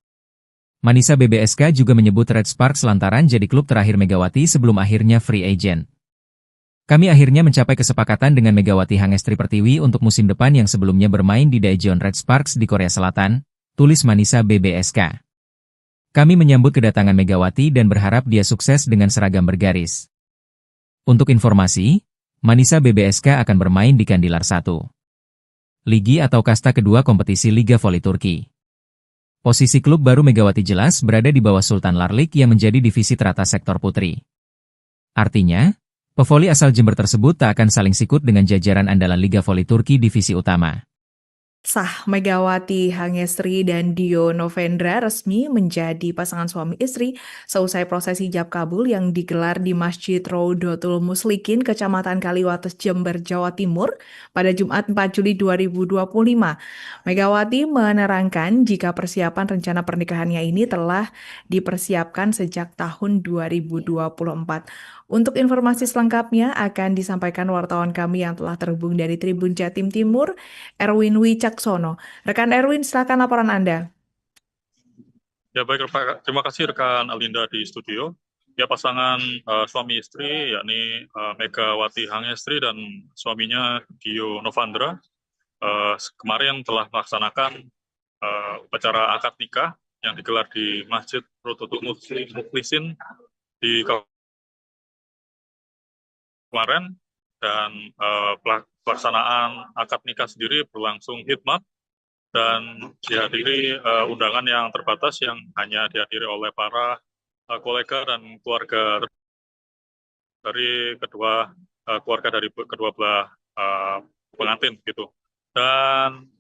Speaker 1: Manisa BBSK juga menyebut Red Sparks lantaran jadi klub terakhir Megawati sebelum akhirnya free agent. Kami akhirnya mencapai kesepakatan dengan Megawati Hangestri Pertiwi untuk musim depan yang sebelumnya bermain di Daejeon Red Sparks di Korea Selatan, tulis Manisa BBSK. Kami menyambut kedatangan Megawati dan berharap dia sukses dengan seragam bergaris. Untuk informasi, Manisa BBSK akan bermain di Kandilar 1. Ligi atau kasta kedua kompetisi Liga Voli Turki. Posisi klub baru Megawati jelas berada di bawah Sultan Larlik yang menjadi divisi teratas sektor putri. Artinya, pevoli asal Jember tersebut tak akan saling sikut dengan jajaran andalan Liga Voli Turki divisi utama.
Speaker 2: Sah Megawati Hangestri dan Dio Novendra resmi menjadi pasangan suami istri seusai prosesi ijab kabul yang digelar di Masjid Rodotul Mukhlisin, Kecamatan Kaliwates, Jember, Jawa Timur pada Jumat 4 Juli 2025. Megawati menerangkan jika persiapan rencana pernikahannya ini telah dipersiapkan sejak tahun 2024. Untuk informasi selengkapnya akan disampaikan wartawan kami yang telah terhubung dari Tribun Jatim Timur, Erwin Wicaksono. Rekan Erwin, silakan laporan Anda.
Speaker 3: Ya baik, terima kasih rekan Alinda di studio. Ya, pasangan suami istri yakni Megawati Hangestri dan suaminya Dio Novandra kemarin telah melaksanakan upacara akad nikah yang digelar di Masjid Rodotul Mukhlisin di kemarin, dan pelaksanaan akad nikah sendiri berlangsung hikmat dan dihadiri undangan yang terbatas yang hanya dihadiri oleh para kolega dan keluarga dari keluarga dari kedua belah pengantin gitu. Dan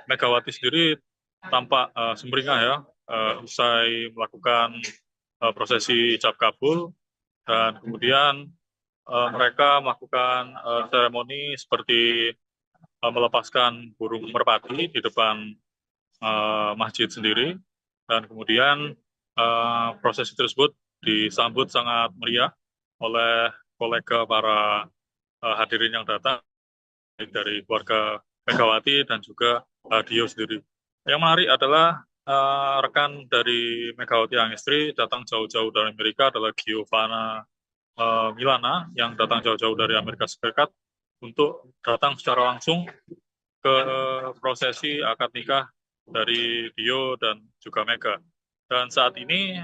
Speaker 3: Megawati sendiri tampak sumringah ya usai melakukan prosesi ijab kabul, dan kemudian mereka melakukan seremoni seperti melepaskan burung merpati di depan masjid sendiri, dan kemudian prosesi tersebut disambut sangat meriah oleh kolega para hadirin yang datang, baik dari keluarga Megawati dan juga Dio sendiri. Yang menarik adalah rekan dari Megawati Hangestri datang jauh-jauh dari Amerika adalah Giovanna Milana yang datang jauh-jauh dari Amerika Serikat untuk datang secara langsung ke prosesi akad nikah dari Dio dan juga Mega. Dan saat ini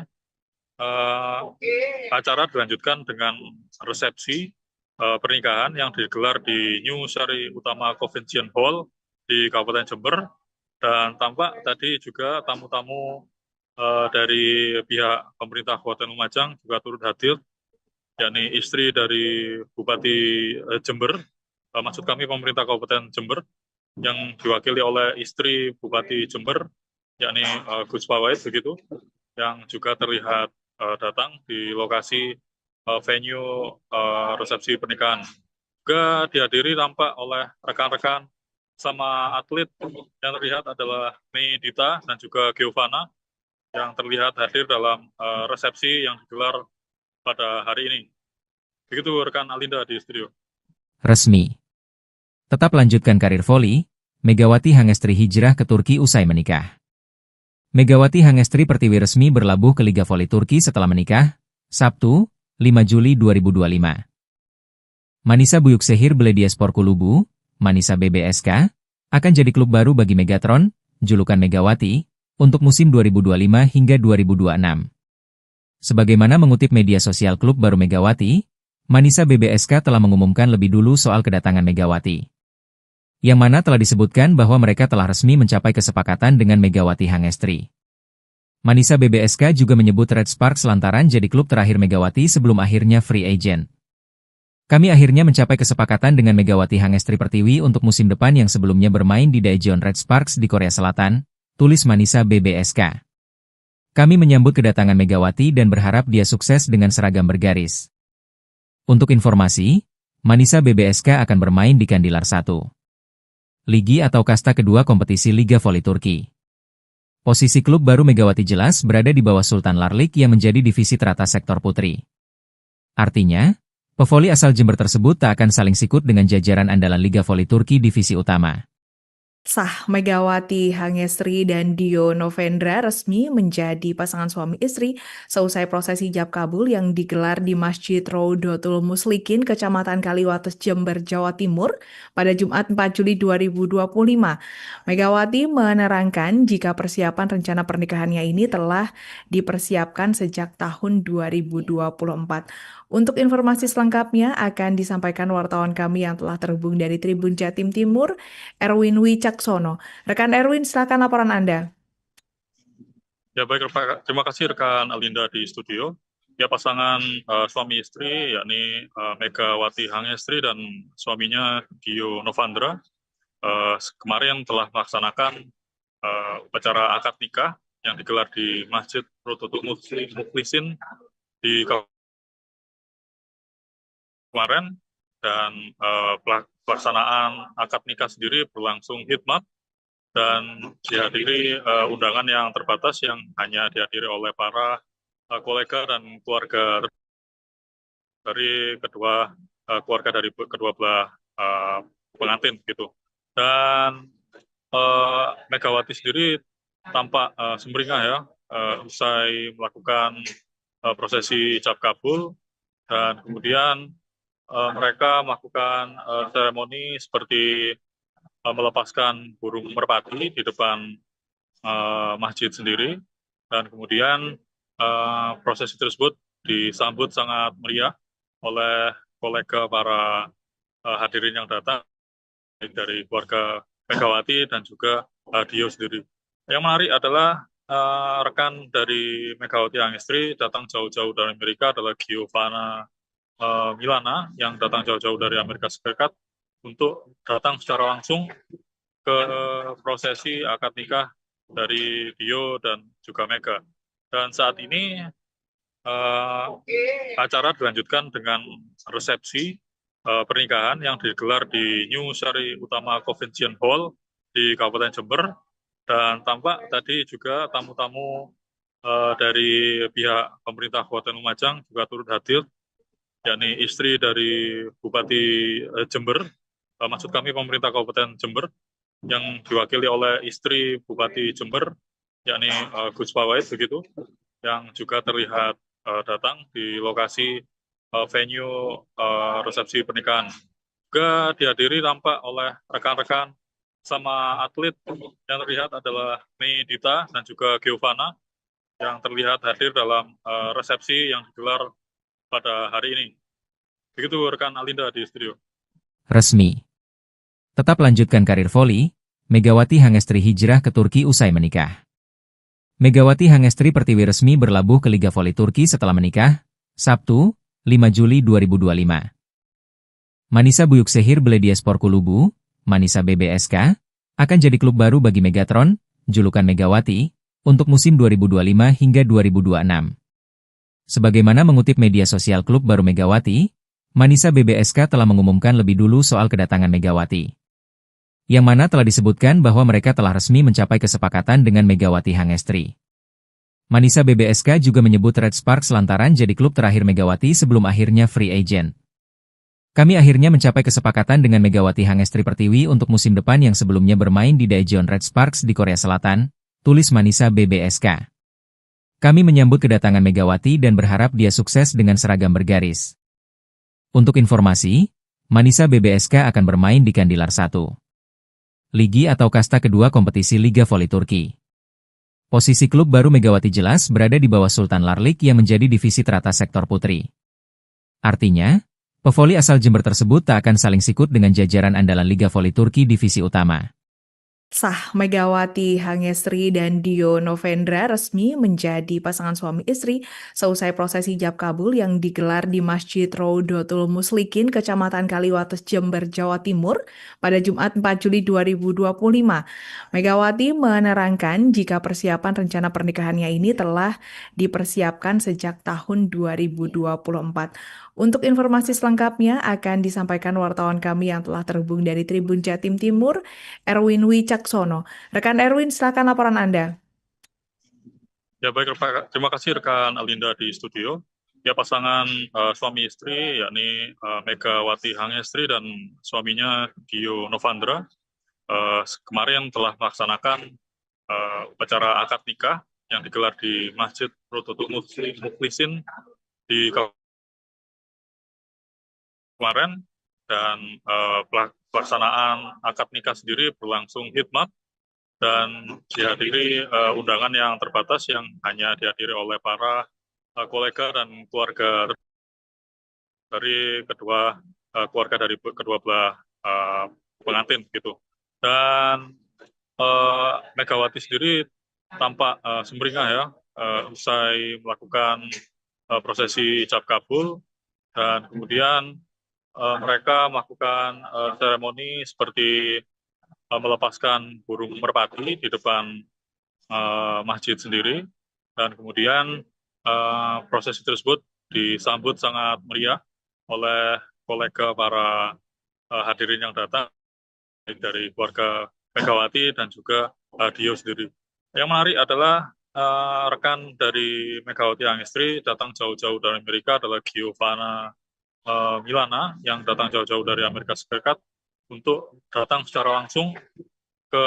Speaker 3: acara dilanjutkan dengan resepsi pernikahan yang digelar di New Sari Utama Convention Hall di Kabupaten Jember, dan tampak tadi juga tamu-tamu dari pihak pemerintah Kabupaten Lumajang juga turut hadir, yakni istri dari Bupati Jember, maksud kami pemerintah Kabupaten Jember, yang diwakili oleh istri Bupati Jember, yakni Gus Pawait begitu, yang juga terlihat datang di lokasi venue resepsi pernikahan. Juga dihadiri tampak oleh rekan-rekan sama atlet yang terlihat adalah Mei Dita dan juga Giovanna yang terlihat hadir dalam resepsi yang digelar pada hari ini. Begitu rekan Alinda di studio.
Speaker 1: Resmi. Tetap lanjutkan karir voli, Megawati Hangestri hijrah ke Turki usai menikah. Megawati Hangestri Pertiwi resmi berlabuh ke Liga Voli Turki setelah menikah, Sabtu, 5 Juli 2025. Manisa Büyükşehir Belediyespor Kulübü, Manisa BBSK, akan jadi klub baru bagi Megatron, julukan Megawati, untuk musim 2025 hingga 2026. Sebagaimana mengutip media sosial klub baru Megawati, Manisa BBSK telah mengumumkan lebih dulu soal kedatangan Megawati. Yang mana telah disebutkan bahwa mereka telah resmi mencapai kesepakatan dengan Megawati Hangestri. Manisa BBSK juga menyebut Red Sparks lantaran jadi klub terakhir Megawati sebelum akhirnya free agent. Kami akhirnya mencapai kesepakatan dengan Megawati Hangestri Pertiwi untuk musim depan yang sebelumnya bermain di Daejeon Red Sparks di Korea Selatan, tulis Manisa BBSK. Kami menyambut kedatangan Megawati dan berharap dia sukses dengan seragam bergaris. Untuk informasi, Manisa BBSK akan bermain di Kandilar 1. Ligi atau kasta kedua kompetisi Liga Voli Turki. Posisi klub baru Megawati jelas berada di bawah Sultan Larlik yang menjadi divisi teratas sektor putri. Artinya, pevoli asal Jember tersebut tak akan saling sikut dengan jajaran andalan Liga Voli Turki divisi utama.
Speaker 2: Sah Megawati Hangestri dan Dio Novendra resmi menjadi pasangan suami istri seusai prosesi ijab kabul yang digelar di Masjid Rodotul Muslikin, Kecamatan Kaliwates, Jember, Jawa Timur pada Jumat 4 Juli 2025. Megawati menerangkan jika persiapan rencana pernikahannya ini telah dipersiapkan sejak tahun 2024. Untuk informasi selengkapnya akan disampaikan wartawan kami yang telah terhubung dari Tribun Jatim Timur, Erwin Wicaksono. Rekan Erwin, silakan laporan Anda.
Speaker 3: Ya baik, terima kasih rekan Alinda di studio. Ya, pasangan suami istri yakni Megawati Hangestri dan suaminya Dio Novandra kemarin telah melaksanakan upacara akad nikah yang digelar di Masjid Rodotul Muslikin di kemarin, dan pelaksanaan akad nikah sendiri berlangsung hikmat dan dihadiri undangan yang terbatas yang hanya dihadiri oleh para kolega dan keluarga dari kedua belah pengantin gitu. Dan Megawati sendiri tampak sumringah ya usai melakukan prosesi ijab kabul, dan kemudian mereka melakukan seremoni seperti melepaskan burung merpati di depan masjid sendiri, dan kemudian prosesi tersebut disambut sangat meriah oleh kolega para hadirin yang datang, baik dari keluarga Megawati dan juga Dio sendiri. Yang menarik adalah rekan dari Megawati Hangestri datang jauh-jauh dari Amerika adalah Giovanna Milana yang datang jauh-jauh dari Amerika Serikat untuk datang secara langsung ke prosesi akad nikah dari Dio dan juga Mega. Dan saat ini acara dilanjutkan dengan resepsi pernikahan yang digelar di New Sari Utama Convention Hall di Kabupaten Jember, dan tampak tadi juga tamu-tamu dari pihak pemerintah Kabupaten Lumajang juga turut hadir, yakni istri dari Bupati Jember, maksud kami pemerintah Kabupaten Jember, yang diwakili oleh istri Bupati Jember, yakni Gus Pawait begitu, yang juga terlihat datang di lokasi venue resepsi pernikahan. Juga dihadiri tampak oleh rekan-rekan sama atlet yang terlihat adalah Mei Dita dan juga Giovanna yang terlihat hadir dalam resepsi yang digelar pada hari ini. Begitu rekan Alinda di studio.
Speaker 1: Resmi. Tetap lanjutkan karir voli, Megawati Hangestri hijrah ke Turki usai menikah. Megawati Hangestri Pertiwi resmi berlabuh ke Liga Voli Turki setelah menikah, Sabtu, 5 Juli 2025. Manisa Büyükşehir Belediyespor Kulübü, Manisa BBSK, akan jadi klub baru bagi Megatron, julukan Megawati, untuk musim 2025 hingga 2026. Sebagaimana mengutip media sosial klub baru Megawati, Manisa BBSK telah mengumumkan lebih dulu soal kedatangan Megawati. Yang mana telah disebutkan bahwa mereka telah resmi mencapai kesepakatan dengan Megawati Hangestri. Manisa BBSK juga menyebut Red Sparks lantaran jadi klub terakhir Megawati sebelum akhirnya free agent. Kami akhirnya mencapai kesepakatan dengan Megawati Hangestri Pertiwi untuk musim depan yang sebelumnya bermain di Daejeon Red Sparks di Korea Selatan, tulis Manisa BBSK. Kami menyambut kedatangan Megawati dan berharap dia sukses dengan seragam bergaris. Untuk informasi, Manisa BBSK akan bermain di Kandilar 1. Ligi atau kasta kedua kompetisi Liga Voli Turki. Posisi klub baru Megawati jelas berada di bawah Sultan Larlik yang menjadi divisi teratas sektor putri. Artinya, pevoli asal Jember tersebut tak akan saling sikut dengan jajaran andalan Liga Voli Turki divisi utama.
Speaker 2: Sah, Megawati Hangestri dan Dio Novendra resmi menjadi pasangan suami istri seusai prosesi ijab kabul yang digelar di Masjid Rodotul Muslikin, Kecamatan Kaliwates, Jember, Jawa Timur pada Jumat 4 Juli 2025. Megawati menerangkan jika persiapan rencana pernikahannya ini telah dipersiapkan sejak tahun 2024. Untuk informasi selengkapnya akan disampaikan wartawan kami yang telah terhubung dari Tribun Jatim Timur, Erwin Wicaksono. Rekan Erwin, silakan laporan Anda.
Speaker 3: Ya baik, terima kasih rekan Alinda di studio. Ya pasangan suami istri yakni Megawati Hangestri dan suaminya Dio Novandra kemarin telah melaksanakan upacara akad nikah yang digelar di Masjid Rodotul Mukhlisin di kemarin, dan pelaksanaan akad nikah sendiri berlangsung hikmat dan dihadiri undangan yang terbatas yang hanya dihadiri oleh para kolega dan keluarga dari keluarga dari kedua belah pengantin gitu. Dan Megawati sendiri tampak sumringah ya usai melakukan prosesi ijab kabul, dan kemudian mereka melakukan seremoni seperti melepaskan burung merpati di depan masjid sendiri, dan kemudian prosesi tersebut disambut sangat meriah oleh kolega para hadirin yang datang dari keluarga Megawati dan juga Dio sendiri. Yang menarik adalah rekan dari Megawati Hangestri datang jauh-jauh dari Amerika adalah Giovanna Milana yang datang jauh-jauh dari Amerika Serikat untuk datang secara langsung ke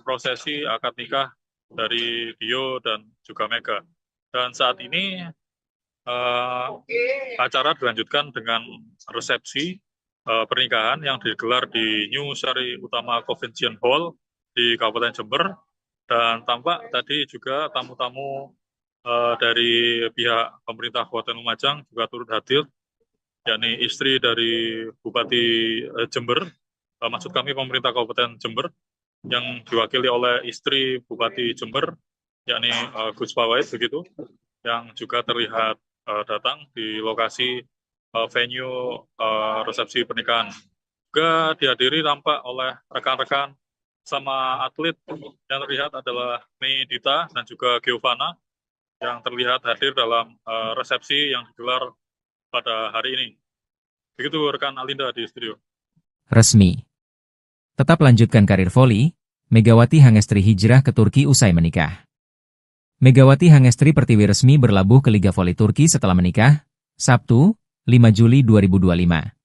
Speaker 3: prosesi akad nikah dari Dio dan juga Mega. Dan saat ini acara dilanjutkan dengan resepsi pernikahan yang digelar di New Sari Utama Convention Hall di Kabupaten Jember, dan tampak tadi juga tamu-tamu dari pihak pemerintah Kabupaten Lumajang juga turut hadir, yakni istri dari Bupati Jember, maksud kami pemerintah Kabupaten Jember, yang diwakili oleh istri Bupati Jember, yakni Gus Pawait begitu, yang juga terlihat datang di lokasi venue resepsi pernikahan. Juga dihadiri tampak oleh rekan-rekan sama atlet yang terlihat adalah Mei Dita dan juga Giovanna yang terlihat hadir dalam resepsi yang digelar pada hari ini. Begitu rekan Alinda di studio.
Speaker 1: Resmi. Tetap lanjutkan karir voli, Megawati Hangestri hijrah ke Turki usai menikah. Megawati Hangestri Pertiwi resmi berlabuh ke Liga Voli Turki setelah menikah, Sabtu, 5 Juli 2025.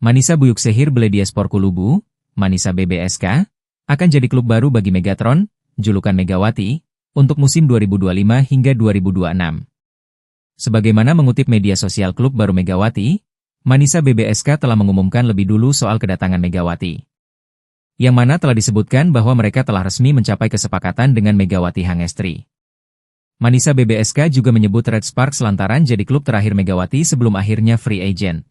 Speaker 1: Manisa Büyükşehir Belediyespor Kulübü, Manisa BBSK, akan jadi klub baru bagi Megatron, julukan Megawati, untuk musim 2025 hingga 2026. Sebagaimana mengutip media sosial klub baru Megawati, Manisa BBSK telah mengumumkan lebih dulu soal kedatangan Megawati. Yang mana telah disebutkan bahwa mereka telah resmi mencapai kesepakatan dengan Megawati Hangestri. Manisa BBSK juga menyebut Red Sparks lantaran jadi klub terakhir Megawati sebelum akhirnya free agent.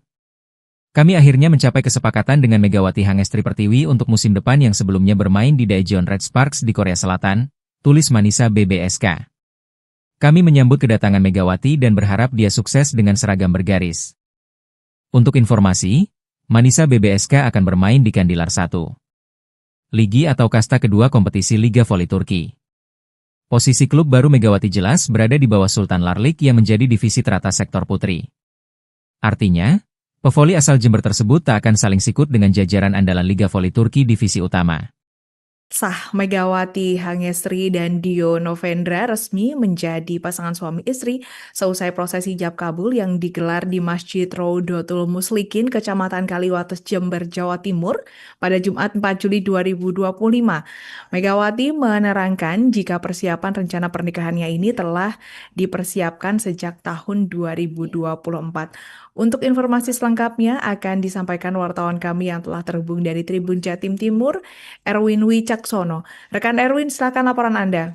Speaker 1: Kami akhirnya mencapai kesepakatan dengan Megawati Hangestri Pertiwi untuk musim depan yang sebelumnya bermain di Daejeon Red Sparks di Korea Selatan, tulis Manisa BBSK. Kami menyambut kedatangan Megawati dan berharap dia sukses dengan seragam bergaris. Untuk informasi, Manisa BBSK akan bermain di Kandilar 1. Ligi atau kasta kedua kompetisi Liga Voli Turki. Posisi klub baru Megawati jelas berada di bawah Sultan Larlik yang menjadi divisi teratas sektor putri. Artinya, pevoli asal Jember tersebut tak akan saling sikut dengan jajaran andalan Liga Voli Turki divisi utama.
Speaker 2: Sah, Megawati Hangestri dan Dio Novendra resmi menjadi pasangan suami istri seusai prosesi ijab kabul yang digelar di Masjid Rodotul Muslikin, Kecamatan Kaliwates, Jember, Jawa Timur pada Jumat 4 Juli 2025. Megawati menerangkan jika persiapan rencana pernikahannya ini telah dipersiapkan sejak tahun 2024. Untuk informasi selengkapnya akan disampaikan wartawan kami yang telah terhubung dari Tribun Jatim Timur, Erwin Wicaksono. Rekan Erwin, silakan laporan Anda.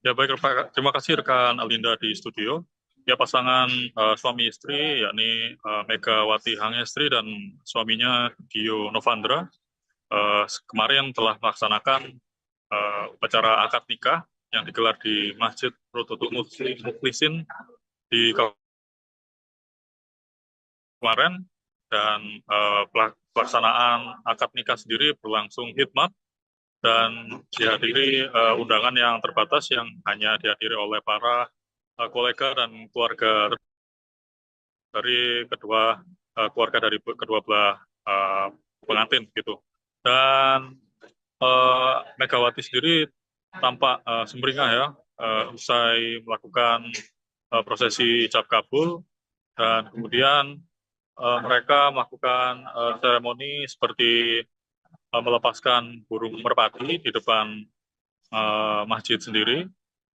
Speaker 3: Ya baik, terima kasih rekan Alinda di studio. Ya pasangan suami istri yakni Megawati Hangestri dan suaminya Dio Novendra kemarin telah melaksanakan upacara akad nikah yang digelar di Masjid Rodotul Muslikin di kemarin, dan pelaksanaan akad nikah sendiri berlangsung hikmat dan dihadiri undangan yang terbatas yang hanya dihadiri oleh para kolega dan keluarga dari kedua belah pengantin gitu. Dan Megawati sendiri tampak sumringah ya usai melakukan prosesi ijab kabul, dan kemudian mereka melakukan seremoni seperti melepaskan burung merpati di depan masjid sendiri,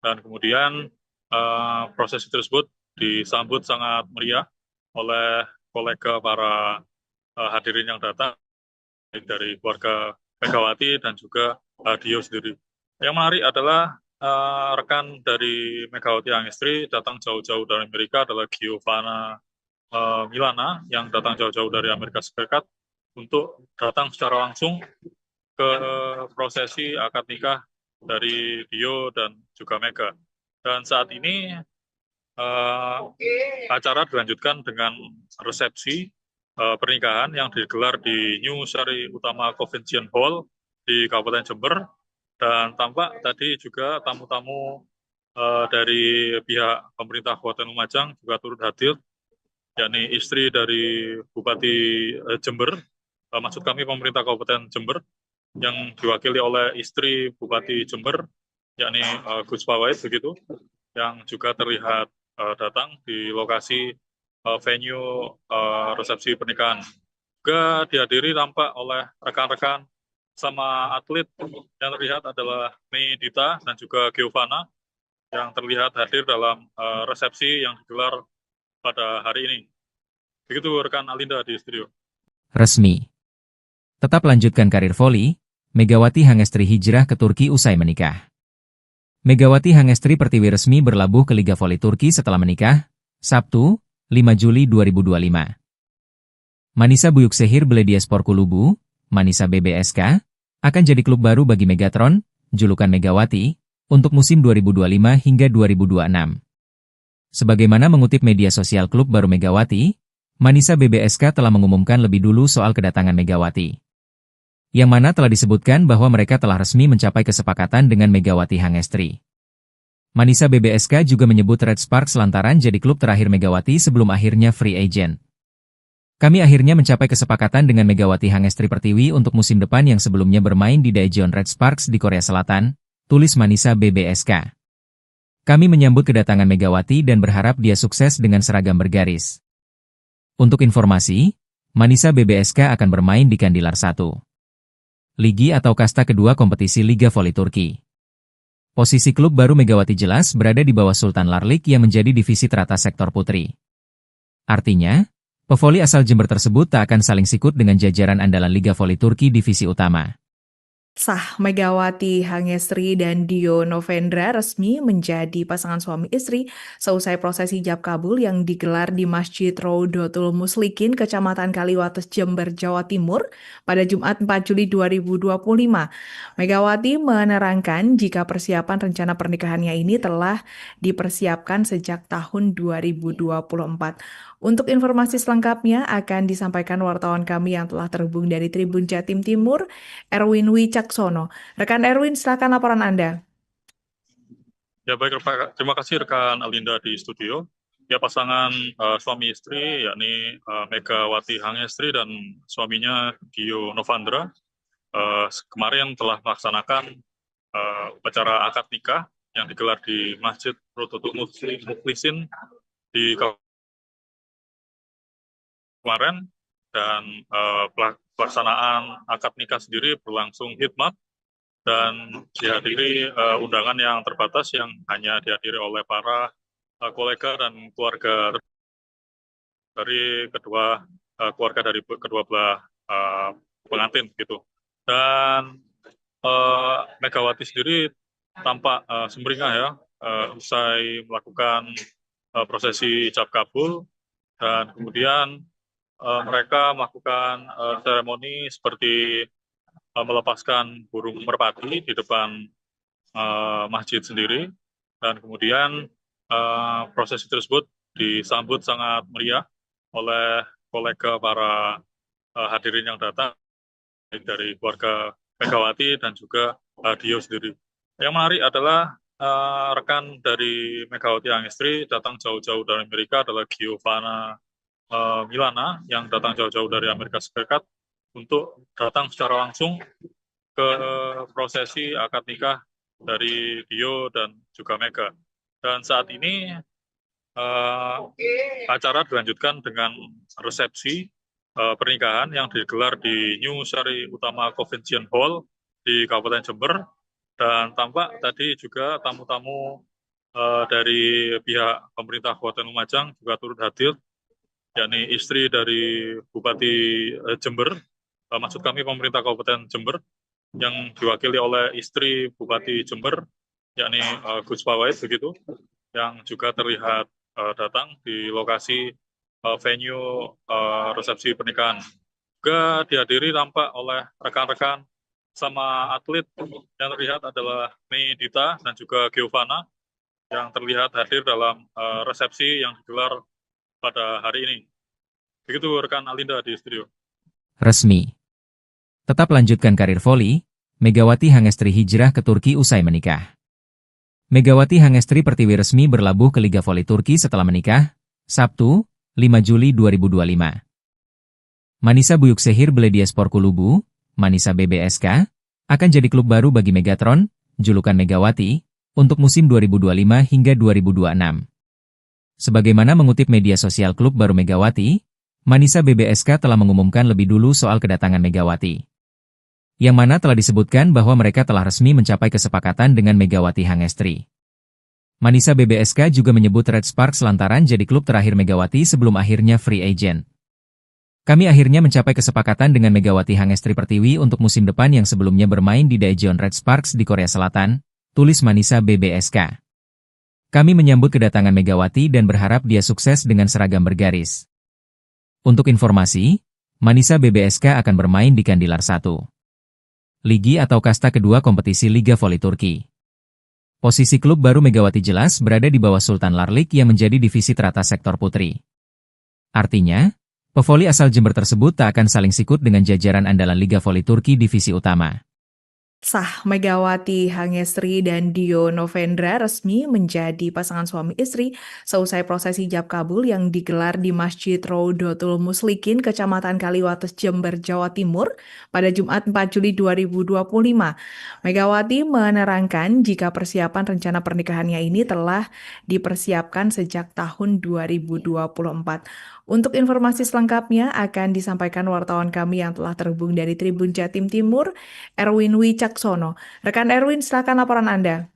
Speaker 3: dan kemudian prosesi tersebut disambut sangat meriah oleh kolega para hadirin yang datang dari keluarga Megawati dan juga Dio sendiri. Yang menarik adalah rekan dari Megawati Hangestri datang jauh-jauh dari Amerika adalah Giovanna Milana yang datang jauh-jauh dari Amerika Serikat untuk datang secara langsung ke prosesi akad nikah dari Dio dan juga Mega. Dan saat ini acara dilanjutkan dengan resepsi pernikahan yang digelar di New Sari Utama Convention Hall di Kabupaten Jember, dan tampak tadi juga tamu-tamu dari pihak pemerintah Kabupaten Lumajang juga turut hadir, yakni istri dari Bupati Jember, maksud kami pemerintah Kabupaten Jember, yang diwakili oleh istri Bupati Jember, yakni Gus Fawait begitu, yang juga terlihat datang di lokasi venue resepsi pernikahan. Juga dihadiri tampak oleh rekan-rekan sama atlet yang terlihat adalah Mei Dita dan juga Giovanna yang terlihat hadir dalam resepsi yang digelar pada hari ini. Begitu rekan Alinda di studio.
Speaker 1: Resmi. Tetap lanjutkan karir voli, Megawati Hangestri hijrah ke Turki usai menikah. Megawati Hangestri Pertiwi resmi berlabuh ke Liga Voli Turki setelah menikah, Sabtu, 5 Juli 2025. Manisa Büyükşehir Belediyespor Kulübü, Manisa BBSK, akan jadi klub baru bagi Megatron, julukan Megawati, untuk musim 2025 hingga 2026. Sebagaimana mengutip media sosial klub baru Megawati, Manisa BBSK telah mengumumkan lebih dulu soal kedatangan Megawati. Yang mana telah disebutkan bahwa mereka telah resmi mencapai kesepakatan dengan Megawati Hangestri. Manisa BBSK juga menyebut Red Sparks lantaran jadi klub terakhir Megawati sebelum akhirnya free agent. Kami akhirnya mencapai kesepakatan dengan Megawati Hangestri Pertiwi untuk musim depan yang sebelumnya bermain di Daejeon Red Sparks di Korea Selatan, tulis Manisa BBSK. Kami menyambut kedatangan Megawati dan berharap dia sukses dengan seragam bergaris. Untuk informasi, Manisa BBSK akan bermain di Kandilar 1. Ligi atau kasta kedua kompetisi Liga Voli Turki. Posisi klub baru Megawati jelas berada di bawah Sultan Larlik yang menjadi divisi teratas sektor putri. Artinya, pevoli asal Jember tersebut tak akan saling sikut dengan jajaran andalan Liga Voli Turki divisi utama.
Speaker 2: Sah Megawati Hangestri dan Dio Novendra resmi menjadi pasangan suami istri seusai prosesi ijab kabul yang digelar di Masjid Rodotul Muslikin, Kecamatan Kaliwates, Jember, Jawa Timur pada Jumat 4 Juli 2025. Megawati menerangkan jika persiapan rencana pernikahannya ini telah dipersiapkan sejak tahun 2024. Untuk informasi selengkapnya akan disampaikan wartawan kami yang telah terhubung dari Tribun Jatim Timur, Erwin Wicaksono. Rekan Erwin, silakan laporan Anda.
Speaker 3: Ya baik, terima kasih rekan Alinda di studio. Ya pasangan suami istri yakni Megawati Hangestri dan suaminya Dio Novendra kemarin telah melaksanakan upacara akad nikah yang digelar di Masjid Rodotul Muslikin di kemarin, dan pelaksanaan akad nikah sendiri berlangsung hikmat dan dihadiri undangan yang terbatas yang hanya dihadiri oleh para kolega dan keluarga dari kedua belah pengantin gitu. Dan Megawati sendiri tampak sumringah ya usai melakukan prosesi ijab kabul, dan kemudian mereka melakukan seremoni seperti melepaskan burung merpati di depan masjid sendiri, dan kemudian prosesi tersebut disambut sangat meriah oleh kolega para hadirin yang datang dari keluarga Megawati dan juga Dio sendiri. Yang menarik adalah rekan dari Megawati Hangestri datang jauh-jauh dari Amerika adalah Giovanna Milana yang datang jauh-jauh dari Amerika Serikat untuk datang secara langsung ke prosesi akad nikah dari Dio dan juga Mega. Dan saat ini acara dilanjutkan dengan resepsi pernikahan yang digelar di New Sari Utama Convention Hall di Kabupaten Jember, dan tampak tadi juga tamu-tamu dari pihak pemerintah Kabupaten Lumajang juga turut hadir, yakni istri dari Bupati Jember, maksud kami pemerintah Kabupaten Jember, yang diwakili oleh istri Bupati Jember, yakni Gus Pawait begitu, yang juga terlihat datang di lokasi venue resepsi pernikahan. Juga dihadiri tampak oleh rekan-rekan sama atlet yang terlihat adalah Mei Dita dan juga Giovanna yang terlihat hadir dalam resepsi yang digelar pada hari ini. Begitu rekan Alinda di studio.
Speaker 1: Resmi. Tetap lanjutkan karir voli, Megawati Hangestri hijrah ke Turki usai menikah. Megawati Hangestri Pertiwi resmi berlabuh ke Liga Voli Turki setelah menikah, Sabtu, 5 Juli 2025. Manisa Büyükşehir Belediyespor Kulübü, Manisa BBSK, akan jadi klub baru bagi Megatron, julukan Megawati, untuk musim 2025 hingga 2026. Sebagaimana mengutip media sosial klub baru Megawati, Manisa BBSK telah mengumumkan lebih dulu soal kedatangan Megawati. Yang mana telah disebutkan bahwa mereka telah resmi mencapai kesepakatan dengan Megawati Hangestri. Manisa BBSK juga menyebut Red Sparks lantaran jadi klub terakhir Megawati sebelum akhirnya free agent. Kami akhirnya mencapai kesepakatan dengan Megawati Hangestri Pertiwi untuk musim depan yang sebelumnya bermain di Daejeon Red Sparks di Korea Selatan, tulis Manisa BBSK. Kami menyambut kedatangan Megawati dan berharap dia sukses dengan seragam bergaris. Untuk informasi, Manisa BBSK akan bermain di Kandilar 1. Ligi atau kasta kedua kompetisi Liga Voli Turki. Posisi klub baru Megawati jelas berada di bawah Sultan Larlik yang menjadi divisi teratas sektor putri. Artinya, pevoli asal Jember tersebut tak akan saling sikut dengan jajaran andalan Liga Voli Turki divisi utama.
Speaker 2: Sah Megawati Hangestri dan Dio Novendra resmi menjadi pasangan suami istri seusai prosesi ijab kabul yang digelar di Masjid Rodotul Muslikin, Kecamatan Kaliwates, Jember, Jawa Timur pada Jumat 4 Juli 2025. Megawati menerangkan jika persiapan rencana pernikahannya ini telah dipersiapkan sejak tahun 2024. Untuk informasi selengkapnya akan disampaikan wartawan kami yang telah terhubung dari Tribun Jatim Timur, Erwin Wicaksono. Rekan Erwin, silakan laporan Anda.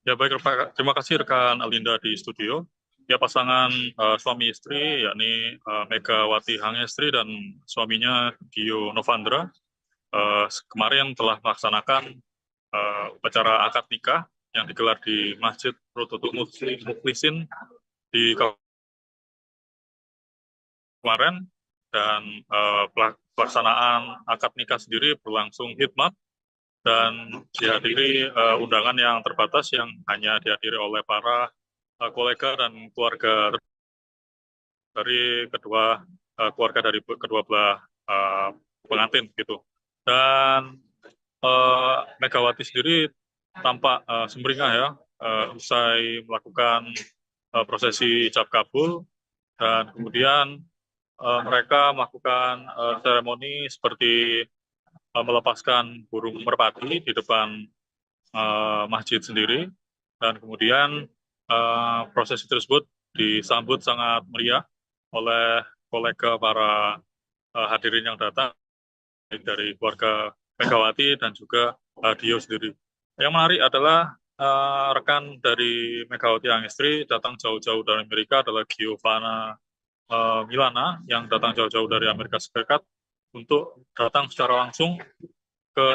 Speaker 3: Ya baik, terima kasih rekan Alinda di studio. Ya pasangan suami istri yakni Megawati Hangestri dan suaminya Dio Novandra kemarin telah melaksanakan upacara akad nikah yang digelar di Masjid Rodotul Muslikin di kemarin, dan pelaksanaan akad nikah sendiri berlangsung hikmat dan dihadiri undangan yang terbatas yang hanya dihadiri oleh para kolega dan keluarga dari keluarga dari kedua belah pengantin gitu. Dan Megawati sendiri tampak sumringah ya usai melakukan prosesi ijab kabul, dan kemudian mereka melakukan seremoni seperti melepaskan burung merpati di depan masjid sendiri, dan kemudian prosesi tersebut disambut sangat meriah oleh kolega para hadirin yang datang dari keluarga Megawati dan juga Dio sendiri. Yang menarik adalah rekan dari Megawati Hangestri datang jauh-jauh dari Amerika adalah Giovanna Milana yang datang jauh-jauh dari Amerika Serikat untuk datang secara langsung ke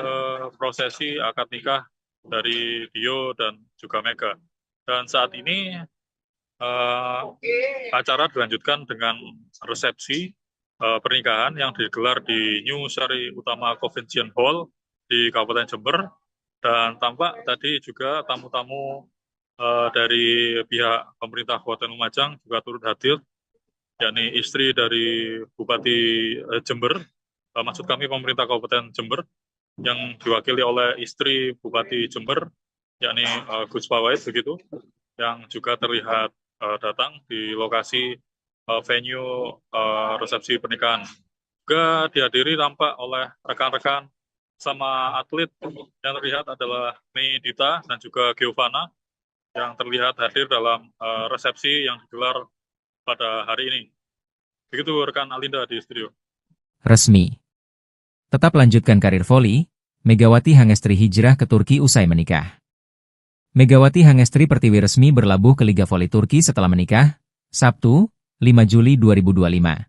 Speaker 3: prosesi akad nikah dari Dio dan juga Mega. Dan saat ini acara dilanjutkan dengan resepsi pernikahan yang digelar di New Sari Utama Convention Hall di Kabupaten Jember, dan tampak tadi juga tamu-tamu dari pihak pemerintah Kabupaten Lumajang juga turut hadir, yakni istri dari Bupati Jember, maksud kami pemerintah Kabupaten Jember, yang diwakili oleh istri Bupati Jember, yakni Gus Pawait begitu, yang juga terlihat datang di lokasi venue resepsi pernikahan. Juga dihadiri tampak oleh rekan-rekan sama atlet yang terlihat adalah Mei Dita dan juga Giovanna yang terlihat hadir dalam resepsi yang digelar pada hari ini. Begitu rekan Alinda di studio.
Speaker 1: Resmi. Tetap lanjutkan karir voli, Megawati Hangestri hijrah ke Turki usai menikah. Megawati Hangestri Pertiwi resmi berlabuh ke Liga Voli Turki setelah menikah, Sabtu, 5 Juli 2025.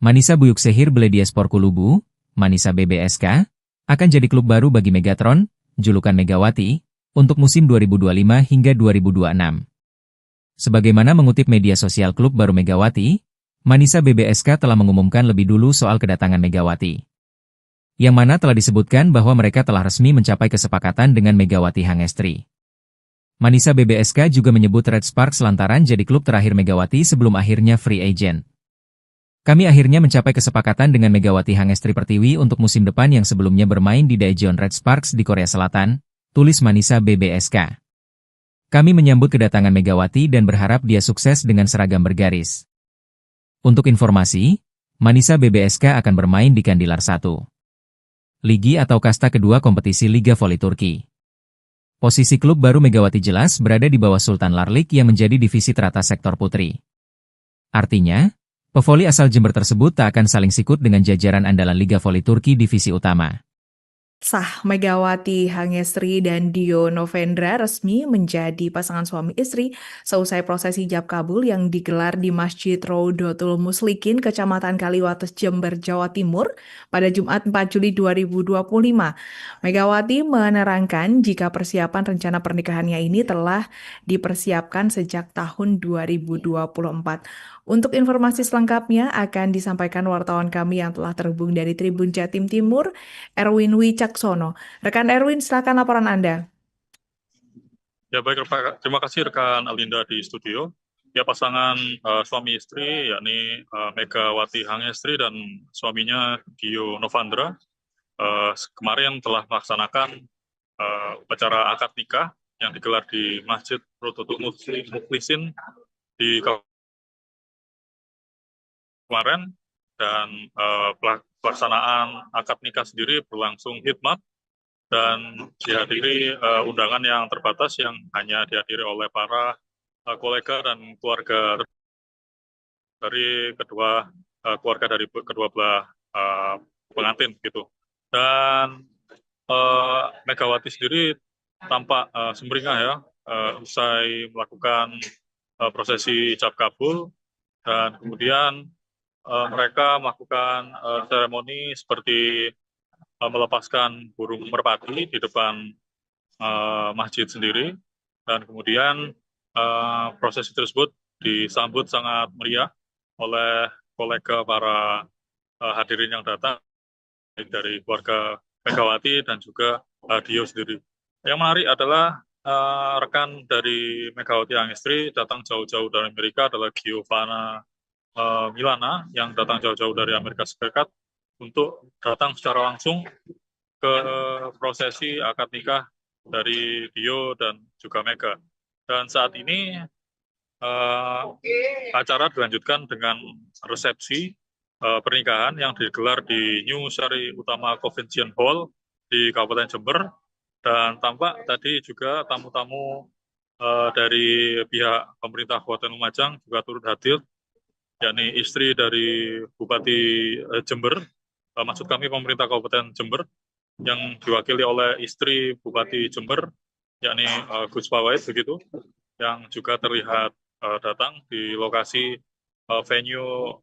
Speaker 1: Manisa Büyükşehir Belediyespor Kulübü, Manisa BBSK, akan jadi klub baru bagi Megatron, julukan Megawati, untuk musim 2025 hingga 2026. Sebagaimana mengutip media sosial klub baru Megawati, Manisa BBSK telah mengumumkan lebih dulu soal kedatangan Megawati, yang mana telah disebutkan bahwa mereka telah resmi mencapai kesepakatan dengan Megawati Hangestri. Manisa BBSK juga menyebut Red Sparks lantaran jadi klub terakhir Megawati sebelum akhirnya free agent. Kami akhirnya mencapai kesepakatan dengan Megawati Hangestri Pertiwi untuk musim depan yang sebelumnya bermain di Daejeon Red Sparks di Korea Selatan, tulis Manisa BBSK. Kami menyambut kedatangan Megawati dan berharap dia sukses dengan seragam bergaris. Untuk informasi, Manisa BBSK akan bermain di Kandilar 1. Ligi atau kasta kedua kompetisi Liga Voli Turki. Posisi klub baru Megawati jelas berada di bawah Sultan Larlik yang menjadi divisi teratas sektor putri. Artinya, pevoli asal Jember tersebut tak akan saling sikut dengan jajaran andalan Liga Voli Turki divisi utama.
Speaker 2: Sah Megawati Hangestri dan Dio Novendra resmi menjadi pasangan suami istri seusai prosesi ijab kabul yang digelar di Masjid Rodotul Muslikin, Kecamatan Kaliwates, Jember, Jawa Timur pada Jumat 4 Juli 2025. Megawati menerangkan jika persiapan rencana pernikahannya ini telah dipersiapkan sejak tahun 2024. Untuk informasi selengkapnya akan disampaikan wartawan kami yang telah terhubung dari Tribun Jatim Timur, Erwin Wicaksono. Rekan Erwin, silakan laporan Anda.
Speaker 3: Ya baik, terima kasih rekan Alinda di studio. Ya pasangan suami istri yakni Megawati Hangestri dan suaminya Dio Novandra kemarin telah melaksanakan upacara akad nikah yang digelar di Masjid Rodotul Muflisin di kemarin, dan pelaksanaan akad nikah sendiri berlangsung hikmat dan dihadiri undangan yang terbatas yang hanya dihadiri oleh para kolega dan keluarga dari keluarga dari kedua belah pengantin gitu. Dan Megawati sendiri tampak sumringah ya usai melakukan prosesi ijab kabul, dan kemudian mereka melakukan seremoni seperti melepaskan burung merpati di depan masjid sendiri, dan kemudian prosesi tersebut disambut sangat meriah oleh kolega para hadirin yang datang dari keluarga Megawati dan juga Dio sendiri. Yang menarik adalah rekan dari Megawati Hangestri datang jauh-jauh dari Amerika adalah Giovanna Milana yang datang jauh-jauh dari Amerika Serikat untuk datang secara langsung ke prosesi akad nikah dari Dio dan juga Mega. Dan saat ini acara dilanjutkan dengan resepsi pernikahan yang digelar di New Sari Utama Convention Hall di Kabupaten Jember, dan tampak tadi juga tamu-tamu dari pihak pemerintah Kabupaten Lumajang juga turut hadir, yakni istri dari Bupati Jember, maksud kami pemerintah Kabupaten Jember, yang diwakili oleh istri Bupati Jember, yakni Gus Pawait begitu, yang juga terlihat datang di lokasi venue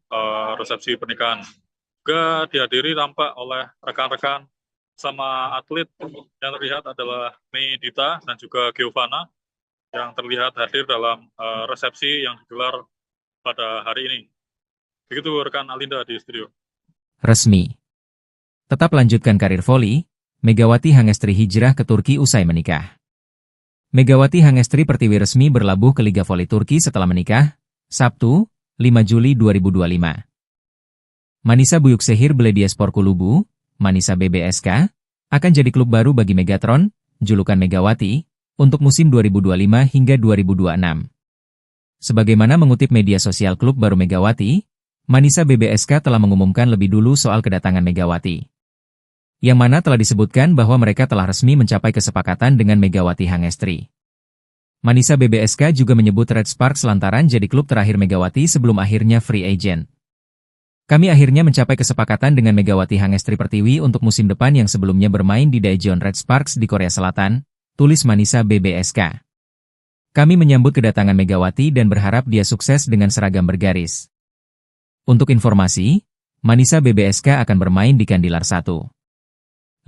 Speaker 3: resepsi pernikahan. Juga dihadiri tampak oleh rekan-rekan sama atlet yang terlihat adalah Mei Dita dan juga Giovanna yang terlihat hadir dalam resepsi yang digelar pada hari ini. Begitu rekan Alinda di studio.
Speaker 1: Resmi. Tetap lanjutkan karir voli, Megawati Hangestri hijrah ke Turki usai menikah. Megawati Hangestri Pertiwi resmi berlabuh ke Liga Voli Turki setelah menikah, Sabtu, 5 Juli 2025. Manisa Büyükşehir Belediyespor Kulübü, Manisa BBSK, akan jadi klub baru bagi Megatron, julukan Megawati, untuk musim 2025 hingga 2026. Sebagaimana mengutip media sosial klub baru Megawati, Manisa BBSK telah mengumumkan lebih dulu soal kedatangan Megawati. Yang mana telah disebutkan bahwa mereka telah resmi mencapai kesepakatan dengan Megawati Hangestri. Manisa BBSK juga menyebut Red Sparks lantaran jadi klub terakhir Megawati sebelum akhirnya free agent. Kami akhirnya mencapai kesepakatan dengan Megawati Hangestri Pertiwi untuk musim depan yang sebelumnya bermain di Daejeon Red Sparks di Korea Selatan, tulis Manisa BBSK. Kami menyambut kedatangan Megawati dan berharap dia sukses dengan seragam bergaris. Untuk informasi, Manisa BBSK akan bermain di Kandilar 1.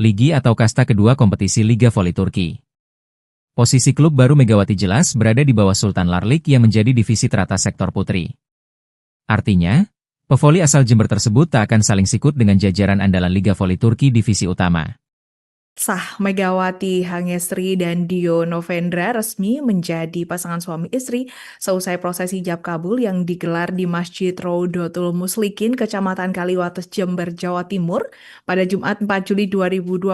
Speaker 1: Ligi atau kasta kedua kompetisi Liga Voli Turki. Posisi klub baru Megawati jelas berada di bawah Sultan Larlik yang menjadi divisi teratas sektor putri. Artinya, pevoli asal Jember tersebut tak akan saling sikut dengan jajaran andalan Liga Voli Turki divisi utama.
Speaker 2: Sah, Megawati Hangestri dan Dio Novendra resmi menjadi pasangan suami istri seusai prosesi ijab kabul yang digelar di Masjid Rodotul Muslikin, Kecamatan Kaliwates, Jember, Jawa Timur pada Jumat 4 Juli 2025.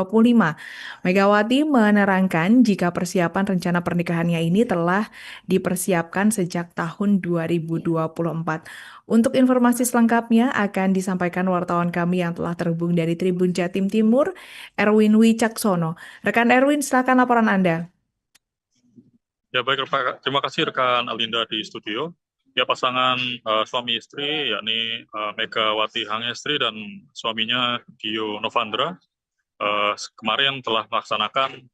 Speaker 2: Megawati menerangkan jika persiapan rencana pernikahannya ini telah dipersiapkan sejak tahun 2024. Untuk informasi selengkapnya akan disampaikan wartawan kami yang telah terhubung dari Tribun Jatim Timur, Erwin Wicaksono. Rekan Erwin, silakan laporan Anda.
Speaker 3: Ya baik, terima kasih rekan Alinda di studio. Ya, pasangan suami istri yakni Megawati Hangestri dan suaminya Dio Novandra kemarin telah melaksanakan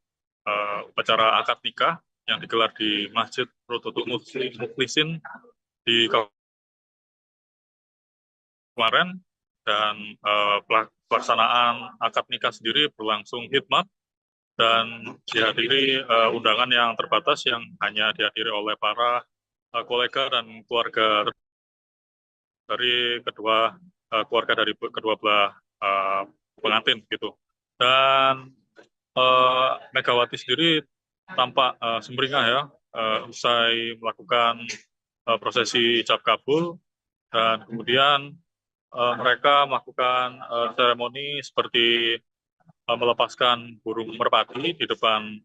Speaker 3: upacara akad nikah yang digelar di Masjid Rodotul Muflisin di kemarin, dan pelaksanaan akad nikah sendiri berlangsung hikmat dan dihadiri undangan yang terbatas yang hanya dihadiri oleh para kolega dan keluarga dari keluarga dari kedua belah pengantin gitu. Dan Megawati sendiri tampak sumringah ya usai melakukan prosesi ijab kabul, dan kemudian mereka melakukan seremoni seperti melepaskan burung merpati di depan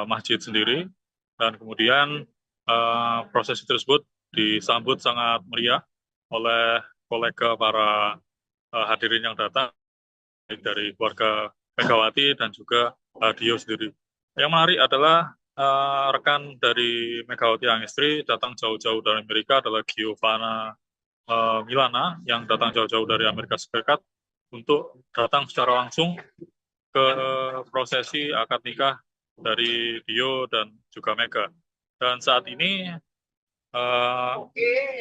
Speaker 3: masjid sendiri, dan kemudian prosesi tersebut disambut sangat meriah oleh kolega para hadirin yang datang, baik dari keluarga Megawati dan juga Dio sendiri. Yang menarik adalah rekan dari Megawati Hangestri datang jauh-jauh dari Amerika adalah Giovanna Milana yang datang jauh-jauh dari Amerika Serikat untuk datang secara langsung ke prosesi akad nikah dari Dio dan juga Mega. Dan saat ini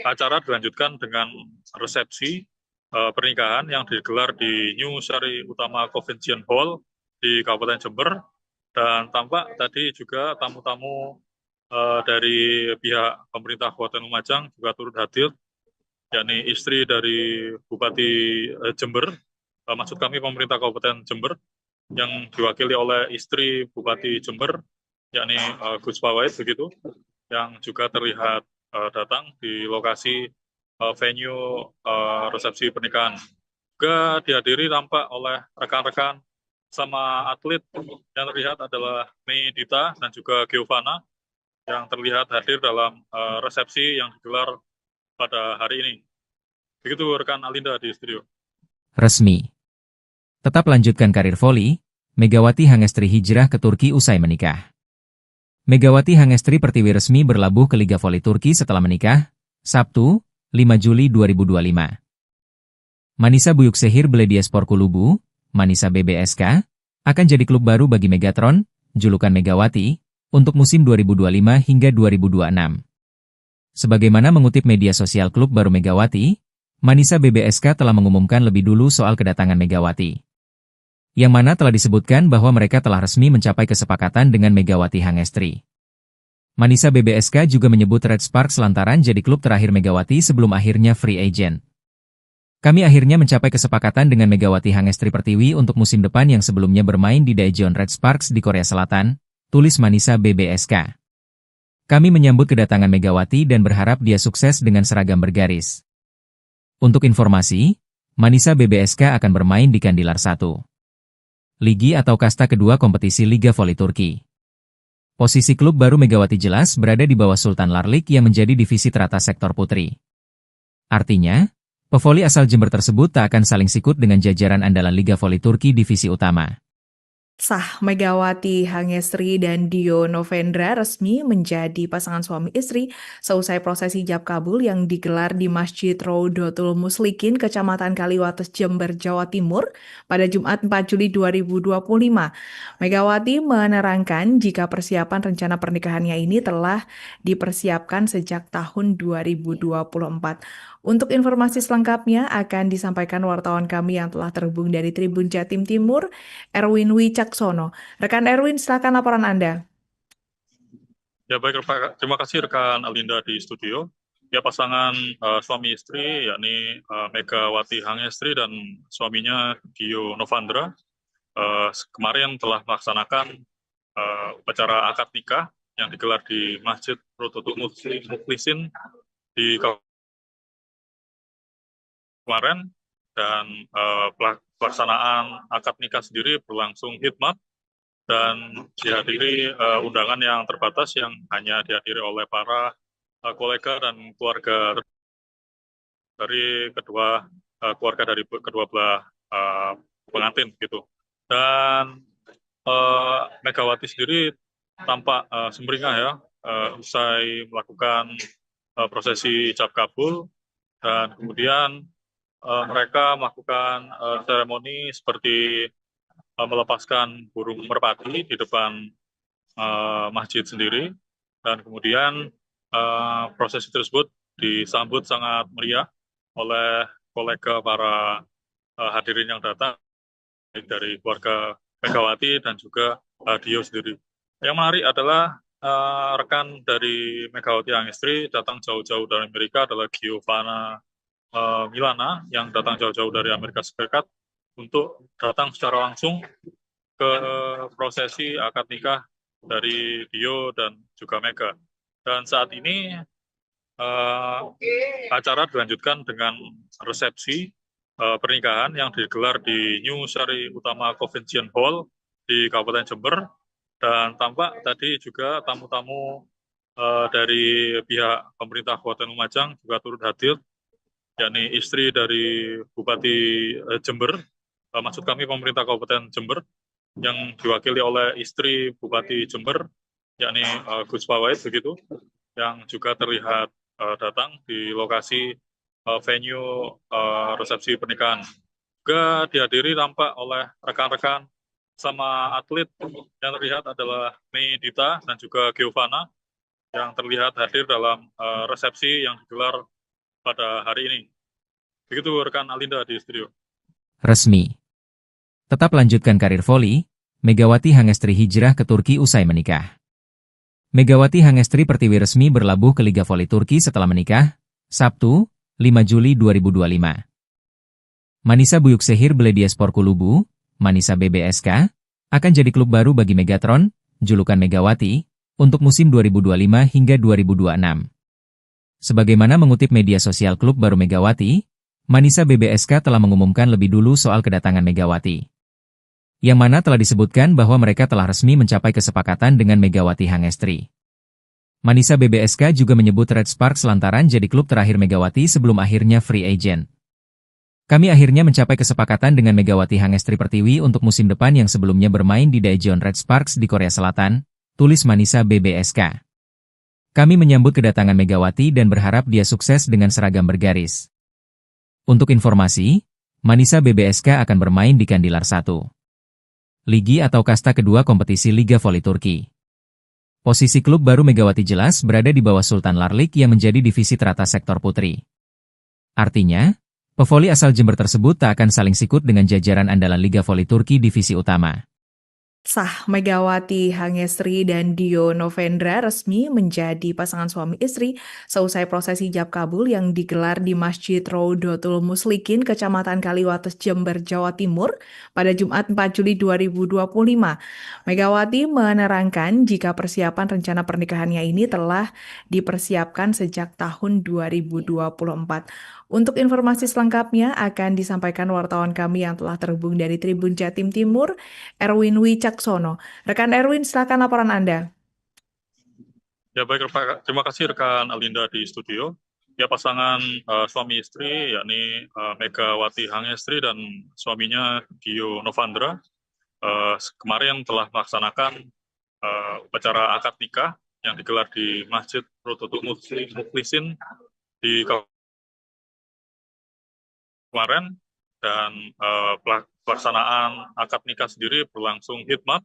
Speaker 3: acara dilanjutkan dengan resepsi pernikahan yang digelar di New Sari Utama Convention Hall di Kabupaten Jember, dan tampak tadi juga tamu-tamu dari pihak pemerintah Kabupaten Lumajang juga turut hadir, yakni istri dari Bupati Jember, maksud kami pemerintah Kabupaten Jember, yang diwakili oleh istri Bupati Jember, yakni Gus Pawait begitu, yang juga terlihat datang di lokasi venue resepsi pernikahan. Juga dihadiri tampak oleh rekan-rekan sama atlet yang terlihat adalah Mei Dita dan juga Giovanna yang terlihat hadir dalam resepsi yang digelar pada hari ini. Begitu rekan Alinda di studio.
Speaker 1: Resmi. Tetap lanjutkan karir voli, Megawati Hangestri hijrah ke Turki usai menikah. Megawati Hangestri Pertiwi resmi berlabuh ke Liga Voli Turki setelah menikah, Sabtu, 5 Juli 2025. Manisa Buyuksehir Belediyespor Kulubu, Manisa BBSK, akan jadi klub baru bagi Megatron, julukan Megawati, untuk musim 2025 hingga 2026. Sebagaimana mengutip media sosial klub baru Megawati, Manisa BBSK telah mengumumkan lebih dulu soal kedatangan Megawati. Yang mana telah disebutkan bahwa mereka telah resmi mencapai kesepakatan dengan Megawati Hangestri. Manisa BBSK juga menyebut Red Sparks lantaran jadi klub terakhir Megawati sebelum akhirnya free agent. Kami akhirnya mencapai kesepakatan dengan Megawati Hangestri Pertiwi untuk musim depan yang sebelumnya bermain di Daejeon Red Sparks di Korea Selatan, tulis Manisa BBSK. Kami menyambut kedatangan Megawati dan berharap dia sukses dengan seragam bergaris. Untuk informasi, Manisa BBSK akan bermain di Kandilar 1. Ligi atau kasta kedua kompetisi Liga Voli Turki. Posisi klub baru Megawati jelas berada di bawah Sultan Larlik yang menjadi divisi teratas sektor putri. Artinya, pevoli asal Jember tersebut tak akan saling sikut dengan jajaran andalan Liga Voli Turki divisi utama.
Speaker 2: Sah, Megawati Hangestri dan Dio Novendra resmi menjadi pasangan suami istri seusai prosesi ijab kabul yang digelar di Masjid Rodotul Muslikin, Kecamatan Kaliwates, Jember, Jawa Timur pada Jumat 4 Juli 2025. Megawati menerangkan jika persiapan rencana pernikahannya ini telah dipersiapkan sejak tahun 2024. Untuk informasi selengkapnya akan disampaikan wartawan kami yang telah terhubung dari Tribun Jatim Timur, Erwin Wicaksono. Rekan Erwin, silakan laporan Anda.
Speaker 3: Ya baik, terima kasih rekan Alinda di studio. Ya pasangan suami istri yakni Megawati Hangestri dan suaminya Dio Novandra kemarin telah melaksanakan upacara akad nikah yang digelar di Masjid Rodotul Mukhlisin di kemarin, dan pelaksanaan akad nikah sendiri berlangsung hikmat dan dihadiri undangan yang terbatas yang hanya dihadiri oleh para kolega dan keluarga dari keluarga dari kedua belah pengantin gitu. Dan Megawati sendiri tampak sumringah ya usai melakukan prosesi ijab kabul, dan kemudian mereka melakukan seremoni seperti melepaskan burung merpati di depan masjid sendiri, dan kemudian prosesi tersebut disambut sangat meriah oleh kolega para hadirin yang datang, baik dari keluarga Megawati dan juga Dio sendiri. Yang menarik adalah rekan dari Megawati Hangestri datang jauh-jauh dari Amerika adalah Giovanna Milana yang datang jauh-jauh dari Amerika Serikat untuk datang secara langsung ke prosesi akad nikah dari Dio dan juga Mega. Dan saat ini acara dilanjutkan dengan resepsi pernikahan yang digelar di New Sari Utama Convention Hall di Kabupaten Jember, dan tampak tadi juga tamu-tamu dari pihak pemerintah Kabupaten Lumajang juga turut hadir, yakni istri dari Bupati Jember, maksud kami pemerintah Kabupaten Jember, yang diwakili oleh istri Bupati Jember, yakni Gus Pawait begitu, yang juga terlihat datang di lokasi venue resepsi pernikahan. Juga dihadiri tampak oleh rekan-rekan sama atlet yang terlihat adalah Mei Dita dan juga Giovanna yang terlihat hadir dalam resepsi yang digelar pada hari ini. Begitu rekan Alinda di studio.
Speaker 1: Resmi. Tetap lanjutkan karir voli, Megawati Hangestri hijrah ke Turki usai menikah. Megawati Hangestri Pertiwi resmi berlabuh ke Liga Voli Turki setelah menikah, Sabtu, 5 Juli 2025. Manisa Büyükşehir Belediyespor Kulübü, Manisa BBSK, akan jadi klub baru bagi Megatron, julukan Megawati, untuk musim 2025 hingga 2026. Sebagaimana mengutip media sosial klub baru Megawati, Manisa BBSK telah mengumumkan lebih dulu soal kedatangan Megawati. Yang mana telah disebutkan bahwa mereka telah resmi mencapai kesepakatan dengan Megawati Hangestri. Manisa BBSK juga menyebut Red Sparks lantaran jadi klub terakhir Megawati sebelum akhirnya free agent. Kami akhirnya mencapai kesepakatan dengan Megawati Hangestri Pertiwi untuk musim depan yang sebelumnya bermain di Daejeon Red Sparks di Korea Selatan, tulis Manisa BBSK. Kami menyambut kedatangan Megawati dan berharap dia sukses dengan seragam bergaris. Untuk informasi, Manisa BBSK akan bermain di Kandilar 1. Ligi atau kasta kedua kompetisi Liga Voli Turki. Posisi klub baru Megawati jelas berada di bawah Sultan Larlik yang menjadi divisi teratas sektor putri. Artinya, pevoli asal Jember tersebut tak akan saling sikut dengan jajaran andalan Liga Voli Turki divisi utama.
Speaker 2: Sah, Megawati Hangestri dan Dio Novendra resmi menjadi pasangan suami istri seusai prosesi ijab kabul yang digelar di Masjid Rodotul Muslikin, Kecamatan Kaliwates, Jember, Jawa Timur pada Jumat 4 Juli 2025. Megawati menerangkan jika persiapan rencana pernikahannya ini telah dipersiapkan sejak tahun 2024. Untuk informasi selengkapnya akan disampaikan wartawan kami yang telah terhubung dari Tribun Jatim Timur, Erwin Wicaksono. Rekan Erwin, silakan laporan Anda.
Speaker 3: Ya baik, terima kasih rekan Alinda di studio. Ya pasangan suami istri yakni Megawati Hangestri dan suaminya Dio Novandra kemarin telah melaksanakan upacara akad nikah yang digelar di Masjid Rodotul Muslikin di kemarin, dan pelaksanaan akad nikah sendiri berlangsung hikmat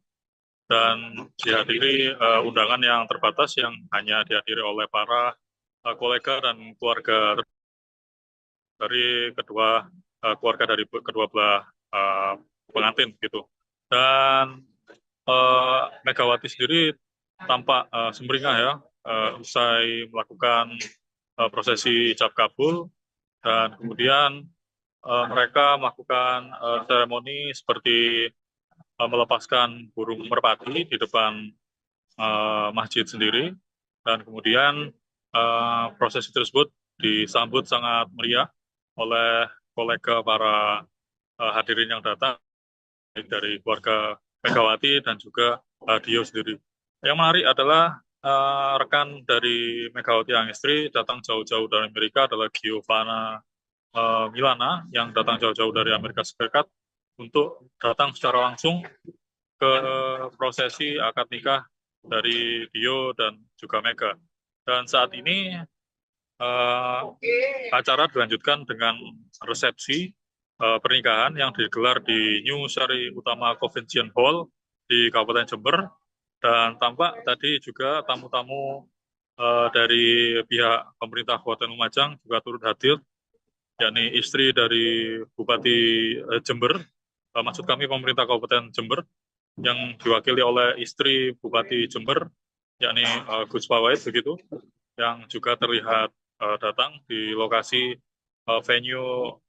Speaker 3: dan dihadiri undangan yang terbatas yang hanya dihadiri oleh para kolega dan keluarga dari kedua keluarga dari kedua belah pengantin gitu. Dan Megawati sendiri tampak sumringah ya usai melakukan prosesi ijab kabul, dan kemudian mereka melakukan seremoni seperti melepaskan burung merpati di depan masjid sendiri, dan kemudian prosesi tersebut disambut sangat meriah oleh kolega para hadirin yang datang dari keluarga Megawati dan juga Dio sendiri. Yang menarik adalah rekan dari Megawati Hangestri datang jauh-jauh dari Amerika adalah Giovanna Milana yang datang jauh-jauh dari Amerika Serikat untuk datang secara langsung ke prosesi akad nikah dari Dio dan juga Mega. Dan saat ini acara dilanjutkan dengan resepsi pernikahan yang digelar di New Sari Utama Convention Hall di Kabupaten Jember, dan tampak tadi juga tamu-tamu dari pihak pemerintah Kabupaten Lumajang juga turut hadir, yakni istri dari Bupati Jember, maksud kami pemerintah Kabupaten Jember, yang diwakili oleh istri Bupati Jember, yakni Gus Pawait begitu, yang juga terlihat datang di lokasi venue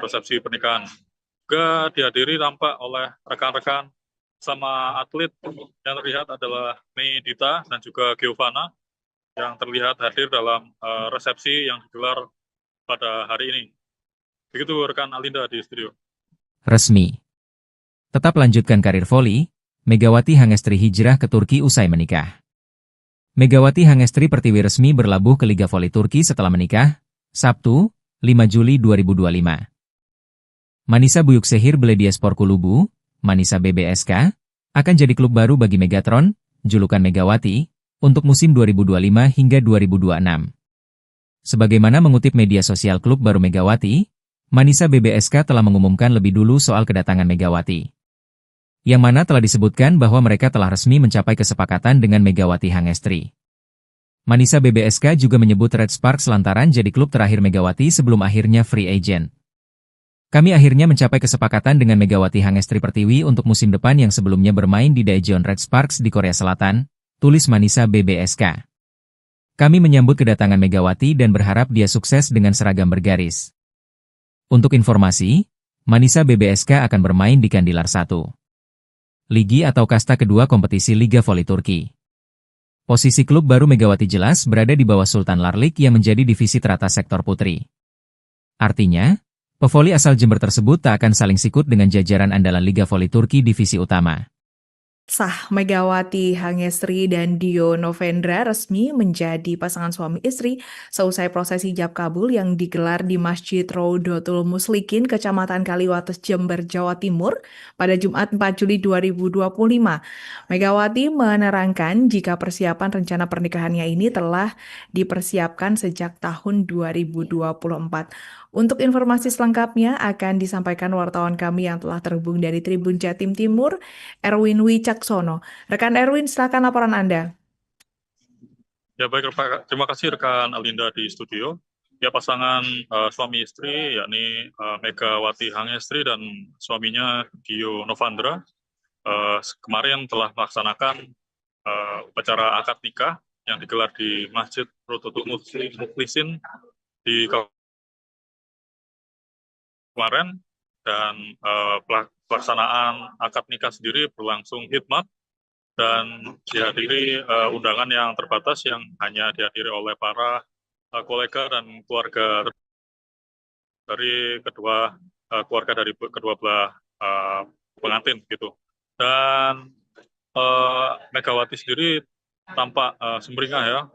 Speaker 3: resepsi pernikahan. Juga dihadiri tampak oleh rekan-rekan sama atlet yang terlihat adalah Mei Dita dan juga Giovanna yang terlihat hadir dalam resepsi yang digelar pada hari ini. Begitu rekan Alinda di studio.
Speaker 1: Resmi. Tetap lanjutkan karir voli, Megawati Hangestri hijrah ke Turki usai menikah. Megawati Hangestri Pertiwi resmi berlabuh ke Liga Voli Turki setelah menikah, Sabtu, 5 Juli 2025. Manisa Büyükşehir Belediyespor Kulübü, Manisa BBSK, akan jadi klub baru bagi Megatron, julukan Megawati, untuk musim 2025 hingga 2026. Sebagaimana mengutip media sosial klub baru Megawati, Manisa BBSK telah mengumumkan lebih dulu soal kedatangan Megawati. Yang mana telah disebutkan bahwa mereka telah resmi mencapai kesepakatan dengan Megawati Hangestri. Manisa BBSK juga menyebut Red Sparks lantaran jadi klub terakhir Megawati sebelum akhirnya free agent. Kami akhirnya mencapai kesepakatan dengan Megawati Hangestri Pertiwi untuk musim depan yang sebelumnya bermain di Daejeon Red Sparks di Korea Selatan, tulis Manisa BBSK. Kami menyambut kedatangan Megawati dan berharap dia sukses dengan seragam bergaris. Untuk informasi, Manisa BBSK akan bermain di Kandilar 1. Ligi atau kasta kedua kompetisi Liga Voli Turki. Posisi klub baru Megawati jelas berada di bawah Sultan Larlik yang menjadi divisi teratas sektor putri. Artinya, pevoli asal Jember tersebut tak akan saling sikut dengan jajaran andalan Liga Voli Turki divisi utama.
Speaker 2: Sah, Megawati Hangestri dan Dio Novendra resmi menjadi pasangan suami istri seusai prosesi ijab kabul yang digelar di Masjid Rodotul Muslikin, Kecamatan Kaliwates, Jember, Jawa Timur pada Jumat 4 Juli 2025. Megawati menerangkan jika persiapan rencana pernikahannya ini telah dipersiapkan sejak tahun 2024. Untuk informasi selengkapnya akan disampaikan wartawan kami yang telah terhubung dari Tribun Jatim Timur, Erwin Wicaksono. Rekan Erwin, silakan laporan Anda.
Speaker 3: Ya baik, terima kasih rekan Alinda di studio. Ya pasangan suami istri yakni Megawati Hangestri dan suaminya Dio Novandra kemarin telah melaksanakan upacara akad nikah yang digelar di Masjid Rodotul Muslikin di kemarin, dan pelaksanaan akad nikah sendiri berlangsung hikmat dan dihadiri undangan yang terbatas yang hanya dihadiri oleh para kolega dan keluarga dari kedua belah pengantin gitu. Dan Megawati sendiri tampak sumringah ya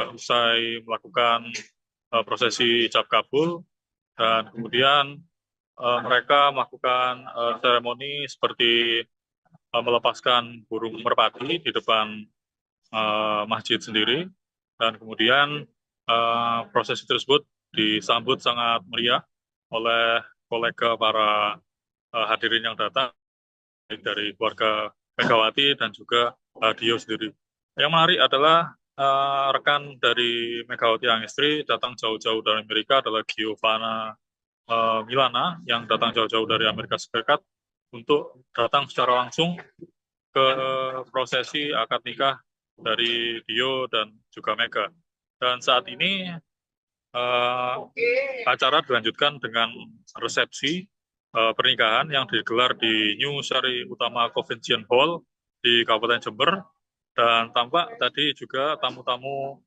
Speaker 3: usai melakukan prosesi ijab kabul, dan kemudian mereka melakukan seremoni seperti melepaskan burung merpati di depan masjid sendiri, dan kemudian prosesi tersebut disambut sangat meriah oleh kolega para hadirin yang datang dari keluarga Megawati dan juga Dio sendiri. Yang menarik adalah rekan dari Megawati Hangestri datang jauh-jauh dari Amerika adalah Giovanna Milana yang datang jauh-jauh dari Amerika Serikat untuk datang secara langsung ke prosesi akad nikah dari Dio dan juga Mega. Dan saat ini acara dilanjutkan dengan resepsi pernikahan yang digelar di New Sari Utama Convention Hall di Kabupaten Jember, dan tampak tadi juga tamu-tamu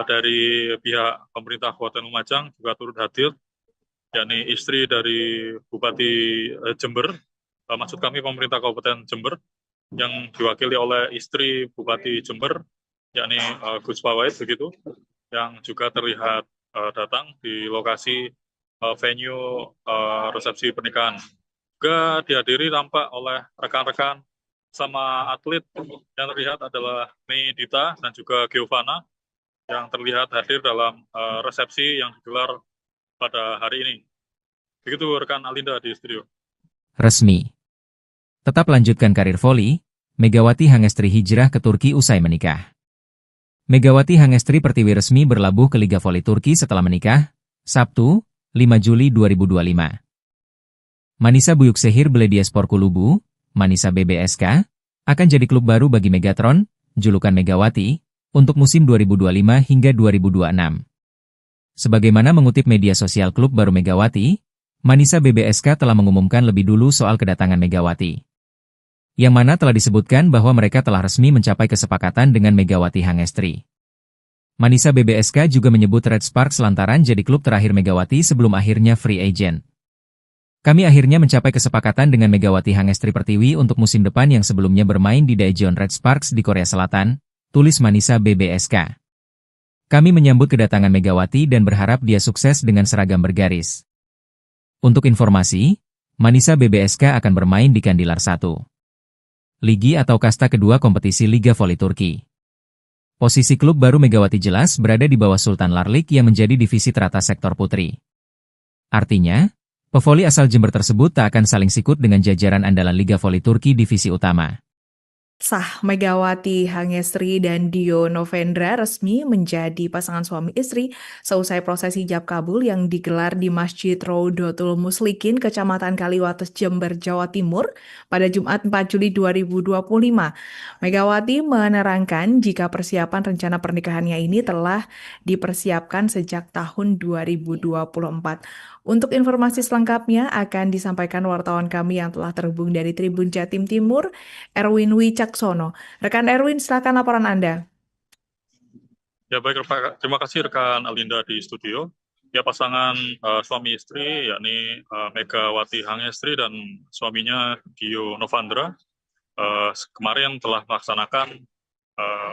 Speaker 3: dari pihak pemerintah Kabupaten Lumajang juga turut hadir, yakni istri dari Bupati Jember, maksud kami pemerintah Kabupaten Jember, yang diwakili oleh istri Bupati Jember, yakni Gus Pawait begitu, yang juga terlihat datang di lokasi venue resepsi pernikahan. Juga dihadiri tampak oleh rekan-rekan sama atlet yang terlihat adalah Mei Dita dan juga Giovanna yang terlihat hadir dalam resepsi yang digelar pada hari ini. Begitu rekan Alinda di studio.
Speaker 1: Resmi. Tetap lanjutkan karir voli, Megawati Hangestri hijrah ke Turki usai menikah. Megawati Hangestri Pertiwi resmi berlabuh ke Liga Voli Turki setelah menikah, Sabtu, 5 Juli 2025. Manisa Büyükşehir Belediyespor Kulübü, Manisa BBSK, akan jadi klub baru bagi Megatron, julukan Megawati, untuk musim 2025 hingga 2026. Sebagaimana mengutip media sosial klub baru Megawati, Manisa BBSK telah mengumumkan lebih dulu soal kedatangan Megawati. Yang mana telah disebutkan bahwa mereka telah resmi mencapai kesepakatan dengan Megawati Hangestri. Manisa BBSK juga menyebut Red Sparks lantaran jadi klub terakhir Megawati sebelum akhirnya free agent. Kami akhirnya mencapai kesepakatan dengan Megawati Hangestri Pertiwi untuk musim depan yang sebelumnya bermain di Daejeon Red Sparks di Korea Selatan, tulis Manisa BBSK. Kami menyambut kedatangan Megawati dan berharap dia sukses dengan seragam bergaris. Untuk informasi, Manisa BBSK akan bermain di Kandilar 1. Ligi atau kasta kedua kompetisi Liga Voli Turki. Posisi klub baru Megawati jelas berada di bawah Sultan Larlik yang menjadi divisi teratas sektor putri. Artinya, pevoli asal Jember tersebut tak akan saling sikut dengan jajaran andalan Liga Voli Turki divisi utama.
Speaker 2: Sah Megawati Hangestri dan Dio Novendra resmi menjadi pasangan suami istri seusai prosesi ijab kabul yang digelar di Masjid Raudatul Muslikin, Kecamatan Kaliwates, Jember, Jawa Timur pada Jumat 4 Juli 2025. Megawati menerangkan jika persiapan rencana pernikahannya ini telah dipersiapkan sejak tahun 2024. Untuk informasi selengkapnya akan disampaikan wartawan kami yang telah terhubung dari Tribun Jatim Timur, Erwin Wicaksono. Rekan Erwin, silakan laporan Anda.
Speaker 3: Ya baik, terima kasih rekan Alinda di studio. Ya pasangan suami istri yakni Megawati Hangestri dan suaminya Dio Novendra kemarin telah melaksanakan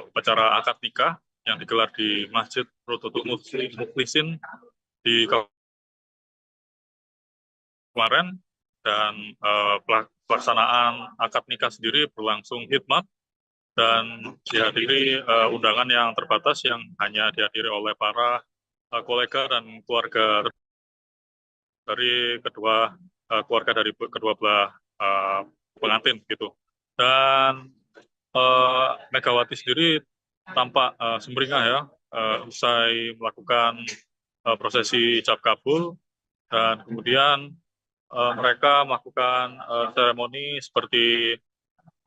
Speaker 3: upacara akad nikah yang digelar di Masjid Raudatul Muslikin di kemarin, dan pelaksanaan akad nikah sendiri berlangsung hikmat dan dihadiri undangan yang terbatas yang hanya dihadiri oleh para kolega dan keluarga dari keluarga dari kedua belah pengantin gitu. Dan Megawati sendiri tampak sumringah ya usai melakukan prosesi ijab kabul, dan kemudian mereka melakukan seremoni seperti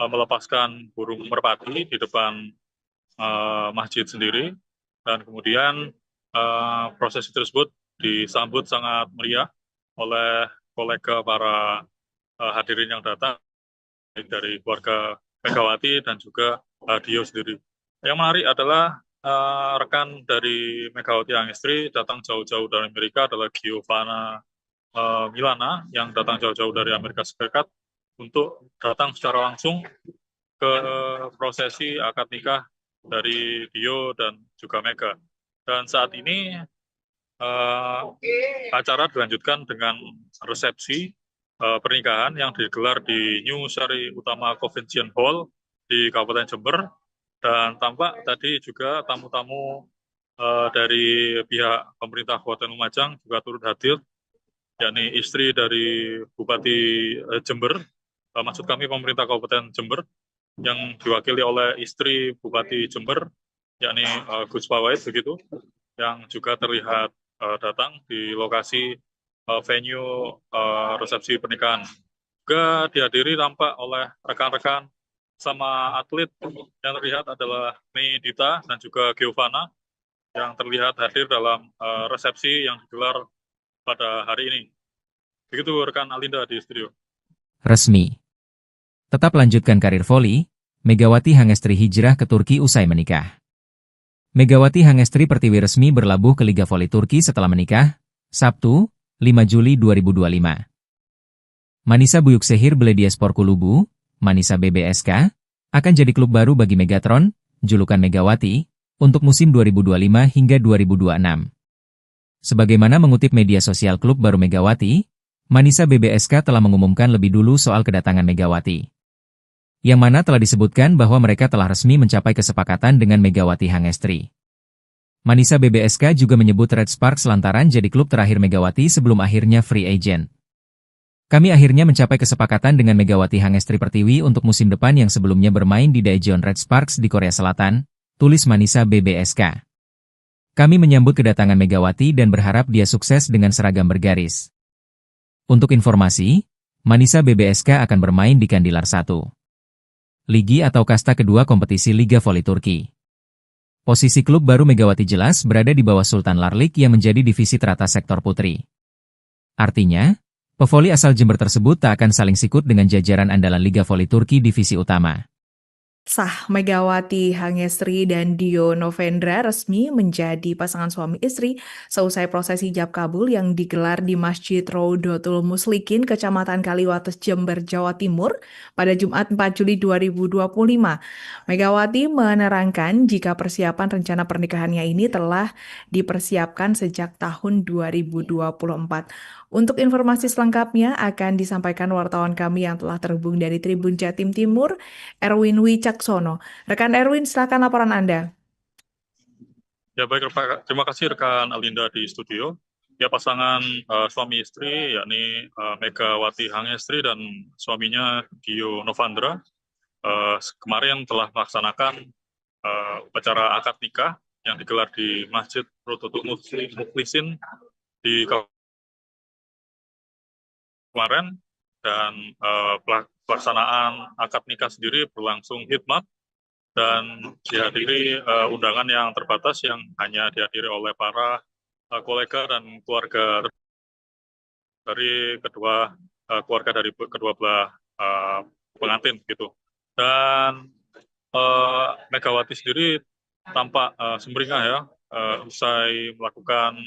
Speaker 3: melepaskan burung merpati di depan masjid sendiri, dan kemudian prosesi tersebut disambut sangat meriah oleh kolega para hadirin yang datang dari keluarga Megawati dan juga Dio sendiri. Yang menarik adalah rekan dari Megawati Hangestri datang jauh-jauh dari Amerika adalah Giovanna Milana yang datang jauh-jauh dari Amerika Serikat untuk datang secara langsung ke prosesi akad nikah dari Dio dan juga Mega. Dan saat ini acara dilanjutkan dengan resepsi pernikahan yang digelar di New Sari Utama Convention Hall di Kabupaten Jember, dan tampak tadi juga tamu-tamu dari pihak pemerintah Kabupaten Lumajang juga turut hadir, yakni istri dari Bupati Jember, maksud kami pemerintah Kabupaten Jember, yang diwakili oleh istri Bupati Jember, yakni Gus Pawait begitu, yang juga terlihat datang di lokasi venue resepsi pernikahan. Juga dihadiri tampak oleh rekan-rekan sama atlet yang terlihat adalah Mei Dita dan juga Giovanna yang terlihat hadir dalam resepsi yang digelar pada hari ini. Begitu rekan Alinda di studio.
Speaker 1: Resmi. Tetap lanjutkan karir voli, Megawati Hangestri hijrah ke Turki usai menikah. Megawati Hangestri Pertiwi resmi berlabuh ke Liga Voli Turki setelah menikah, Sabtu, 5 Juli 2025. Manisa Büyükşehir Belediyespor Kulübü, Manisa BBSK, akan jadi klub baru bagi Megatron, julukan Megawati, untuk musim 2025 hingga 2026. Sebagaimana mengutip media sosial klub baru Megawati, Manisa BBSK telah mengumumkan lebih dulu soal kedatangan Megawati. Yang mana telah disebutkan bahwa mereka telah resmi mencapai kesepakatan dengan Megawati Hangestri. Manisa BBSK juga menyebut Red Sparks lantaran jadi klub terakhir Megawati sebelum akhirnya free agent. Kami akhirnya mencapai kesepakatan dengan Megawati Hangestri Pertiwi untuk musim depan yang sebelumnya bermain di Daejeon Red Sparks di Korea Selatan, tulis Manisa BBSK. Kami menyambut kedatangan Megawati dan berharap dia sukses dengan seragam bergaris. Untuk informasi, Manisa BBSK akan bermain di Kandilar 1. Ligi atau kasta kedua kompetisi Liga Voli Turki. Posisi klub baru Megawati jelas berada di bawah Sultan Larlik yang menjadi divisi teratas sektor putri. Artinya, pevoli asal Jember tersebut tak akan saling sikut dengan jajaran andalan Liga Voli Turki divisi utama.
Speaker 2: Sah Megawati Hangestri dan Dio Novendra resmi menjadi pasangan suami istri seusai prosesi ijab kabul yang digelar di Masjid Rodotul Muslikin, Kecamatan Kaliwates, Jember, Jawa Timur pada Jumat 4 Juli 2025. Megawati menerangkan jika persiapan rencana pernikahannya ini telah dipersiapkan sejak tahun 2024. Untuk informasi selengkapnya akan disampaikan wartawan kami yang telah terhubung dari Tribun Jatim Timur, Erwin Wicaksono. Rekan Erwin, silakan laporan Anda.
Speaker 3: Ya baik, terima kasih rekan Alinda di studio. Ya pasangan suami istri yakni Megawati Hangestri dan suaminya Dio Novandra kemarin telah melaksanakan upacara akad nikah yang digelar di Masjid Rodotul Muslikin di kemarin, dan pelaksanaan akad nikah sendiri berlangsung hikmat dan dihadiri undangan yang terbatas yang hanya dihadiri oleh para kolega dan keluarga dari kedua kedua belah pengantin gitu. Dan Megawati sendiri tampak sumringah ya usai melakukan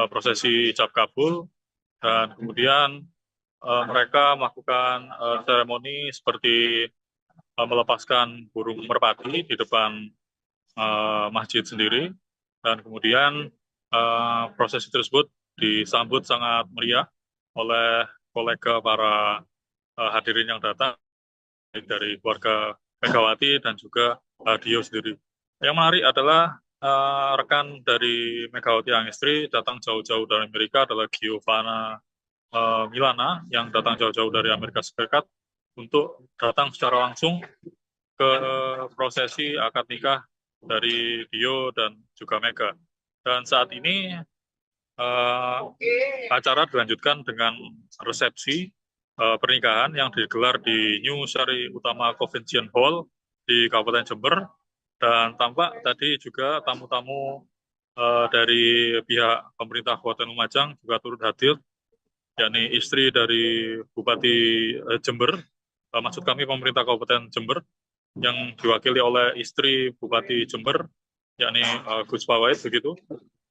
Speaker 3: prosesi ijab kabul, dan kemudian mereka melakukan seremoni seperti melepaskan burung merpati di depan masjid sendiri, dan kemudian prosesi tersebut disambut sangat meriah oleh kolega para hadirin yang datang dari keluarga Megawati dan juga Dio sendiri. Yang menarik adalah rekan dari Megawati Hangestri datang jauh-jauh dari Amerika adalah Giovanna Milana yang datang jauh-jauh dari Amerika Serikat untuk datang secara langsung ke prosesi akad nikah dari Dio dan juga Mega. Dan saat ini acara dilanjutkan dengan resepsi pernikahan yang digelar di New Sari Utama Convention Hall di Kabupaten Jember, dan tampak tadi juga tamu-tamu dari pihak pemerintah Kabupaten Lumajang juga turut hadir, yakni istri dari Bupati Jember, maksud kami pemerintah Kabupaten Jember, yang diwakili oleh istri Bupati Jember, yakni Gus Pawait begitu,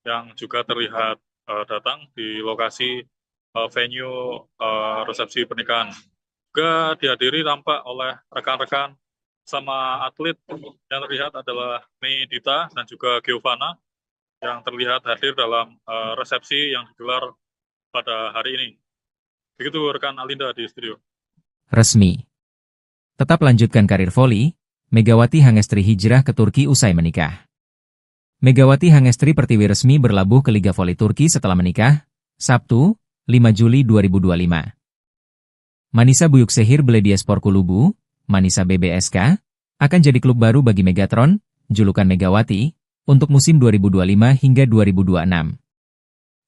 Speaker 3: yang juga terlihat datang di lokasi venue resepsi pernikahan. Juga dihadiri tampak oleh rekan-rekan sama atlet yang terlihat adalah Mei Dita dan juga Giovanna yang terlihat hadir dalam resepsi yang digelar pada hari ini. Begitu rekan Alinda di studio.
Speaker 1: Resmi. Tetap lanjutkan karir voli, Megawati Hangestri hijrah ke Turki usai menikah. Megawati Hangestri Pertiwi resmi berlabuh ke Liga Voli Turki setelah menikah, Sabtu, 5 Juli 2025. Manisa Büyükşehir Belediyespor Kulübü, Manisa BBSK, akan jadi klub baru bagi Megatron, julukan Megawati, untuk musim 2025 hingga 2026.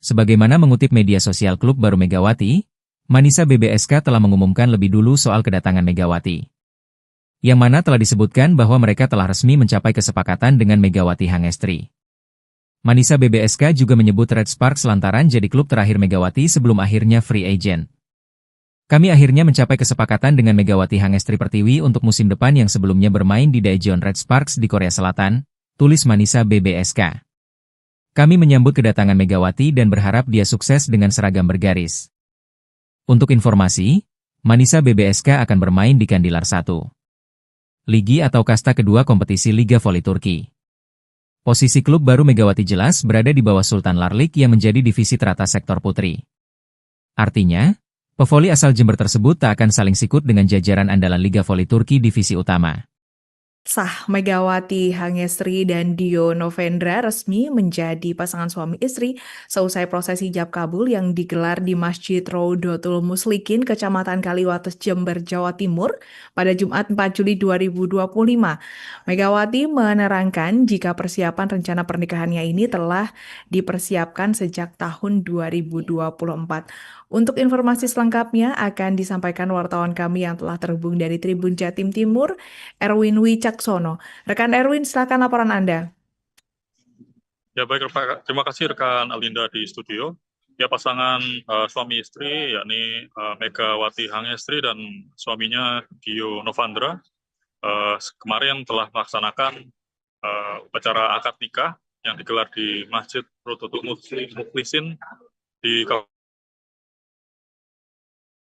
Speaker 1: Sebagaimana mengutip media sosial klub baru Megawati, Manisa BBSK telah mengumumkan lebih dulu soal kedatangan Megawati. Yang mana telah disebutkan bahwa mereka telah resmi mencapai kesepakatan dengan Megawati Hangestri. Manisa BBSK juga menyebut Red Sparks lantaran jadi klub terakhir Megawati sebelum akhirnya free agent. Kami akhirnya mencapai kesepakatan dengan Megawati Hangestri Pertiwi untuk musim depan yang sebelumnya bermain di Daejeon Red Sparks di Korea Selatan, tulis Manisa BBSK. Kami menyambut kedatangan Megawati dan berharap dia sukses dengan seragam bergaris. Untuk informasi, Manisa BBSK akan bermain di Kandilar 1. Ligi atau kasta kedua kompetisi Liga Voli Turki. Posisi klub baru Megawati jelas berada di bawah Sultan Larlik yang menjadi divisi teratas sektor putri. Artinya, pevoli asal Jember tersebut tak akan saling sikut dengan jajaran andalan Liga Voli Turki divisi utama.
Speaker 2: Sah Megawati Hangestri dan Dio Novendra resmi menjadi pasangan suami istri seusai prosesi ijab kabul yang digelar di Masjid Rodotul Muslikin, Kecamatan Kaliwates, Jember, Jawa Timur pada Jumat 4 Juli 2025. Megawati menerangkan jika persiapan rencana pernikahannya ini telah dipersiapkan sejak tahun 2024. Untuk informasi selengkapnya akan disampaikan wartawan kami yang telah terhubung dari Tribun Jatim Timur, Erwin Wicaksono. Rekan Erwin, silakan laporan Anda.
Speaker 3: Ya baik, terima kasih rekan Alinda di studio. Ya pasangan suami istri yakni Megawati Hangestri dan suaminya Dio Novandra kemarin telah melaksanakan upacara akad nikah yang digelar di Masjid Rodotul Mukhlisin di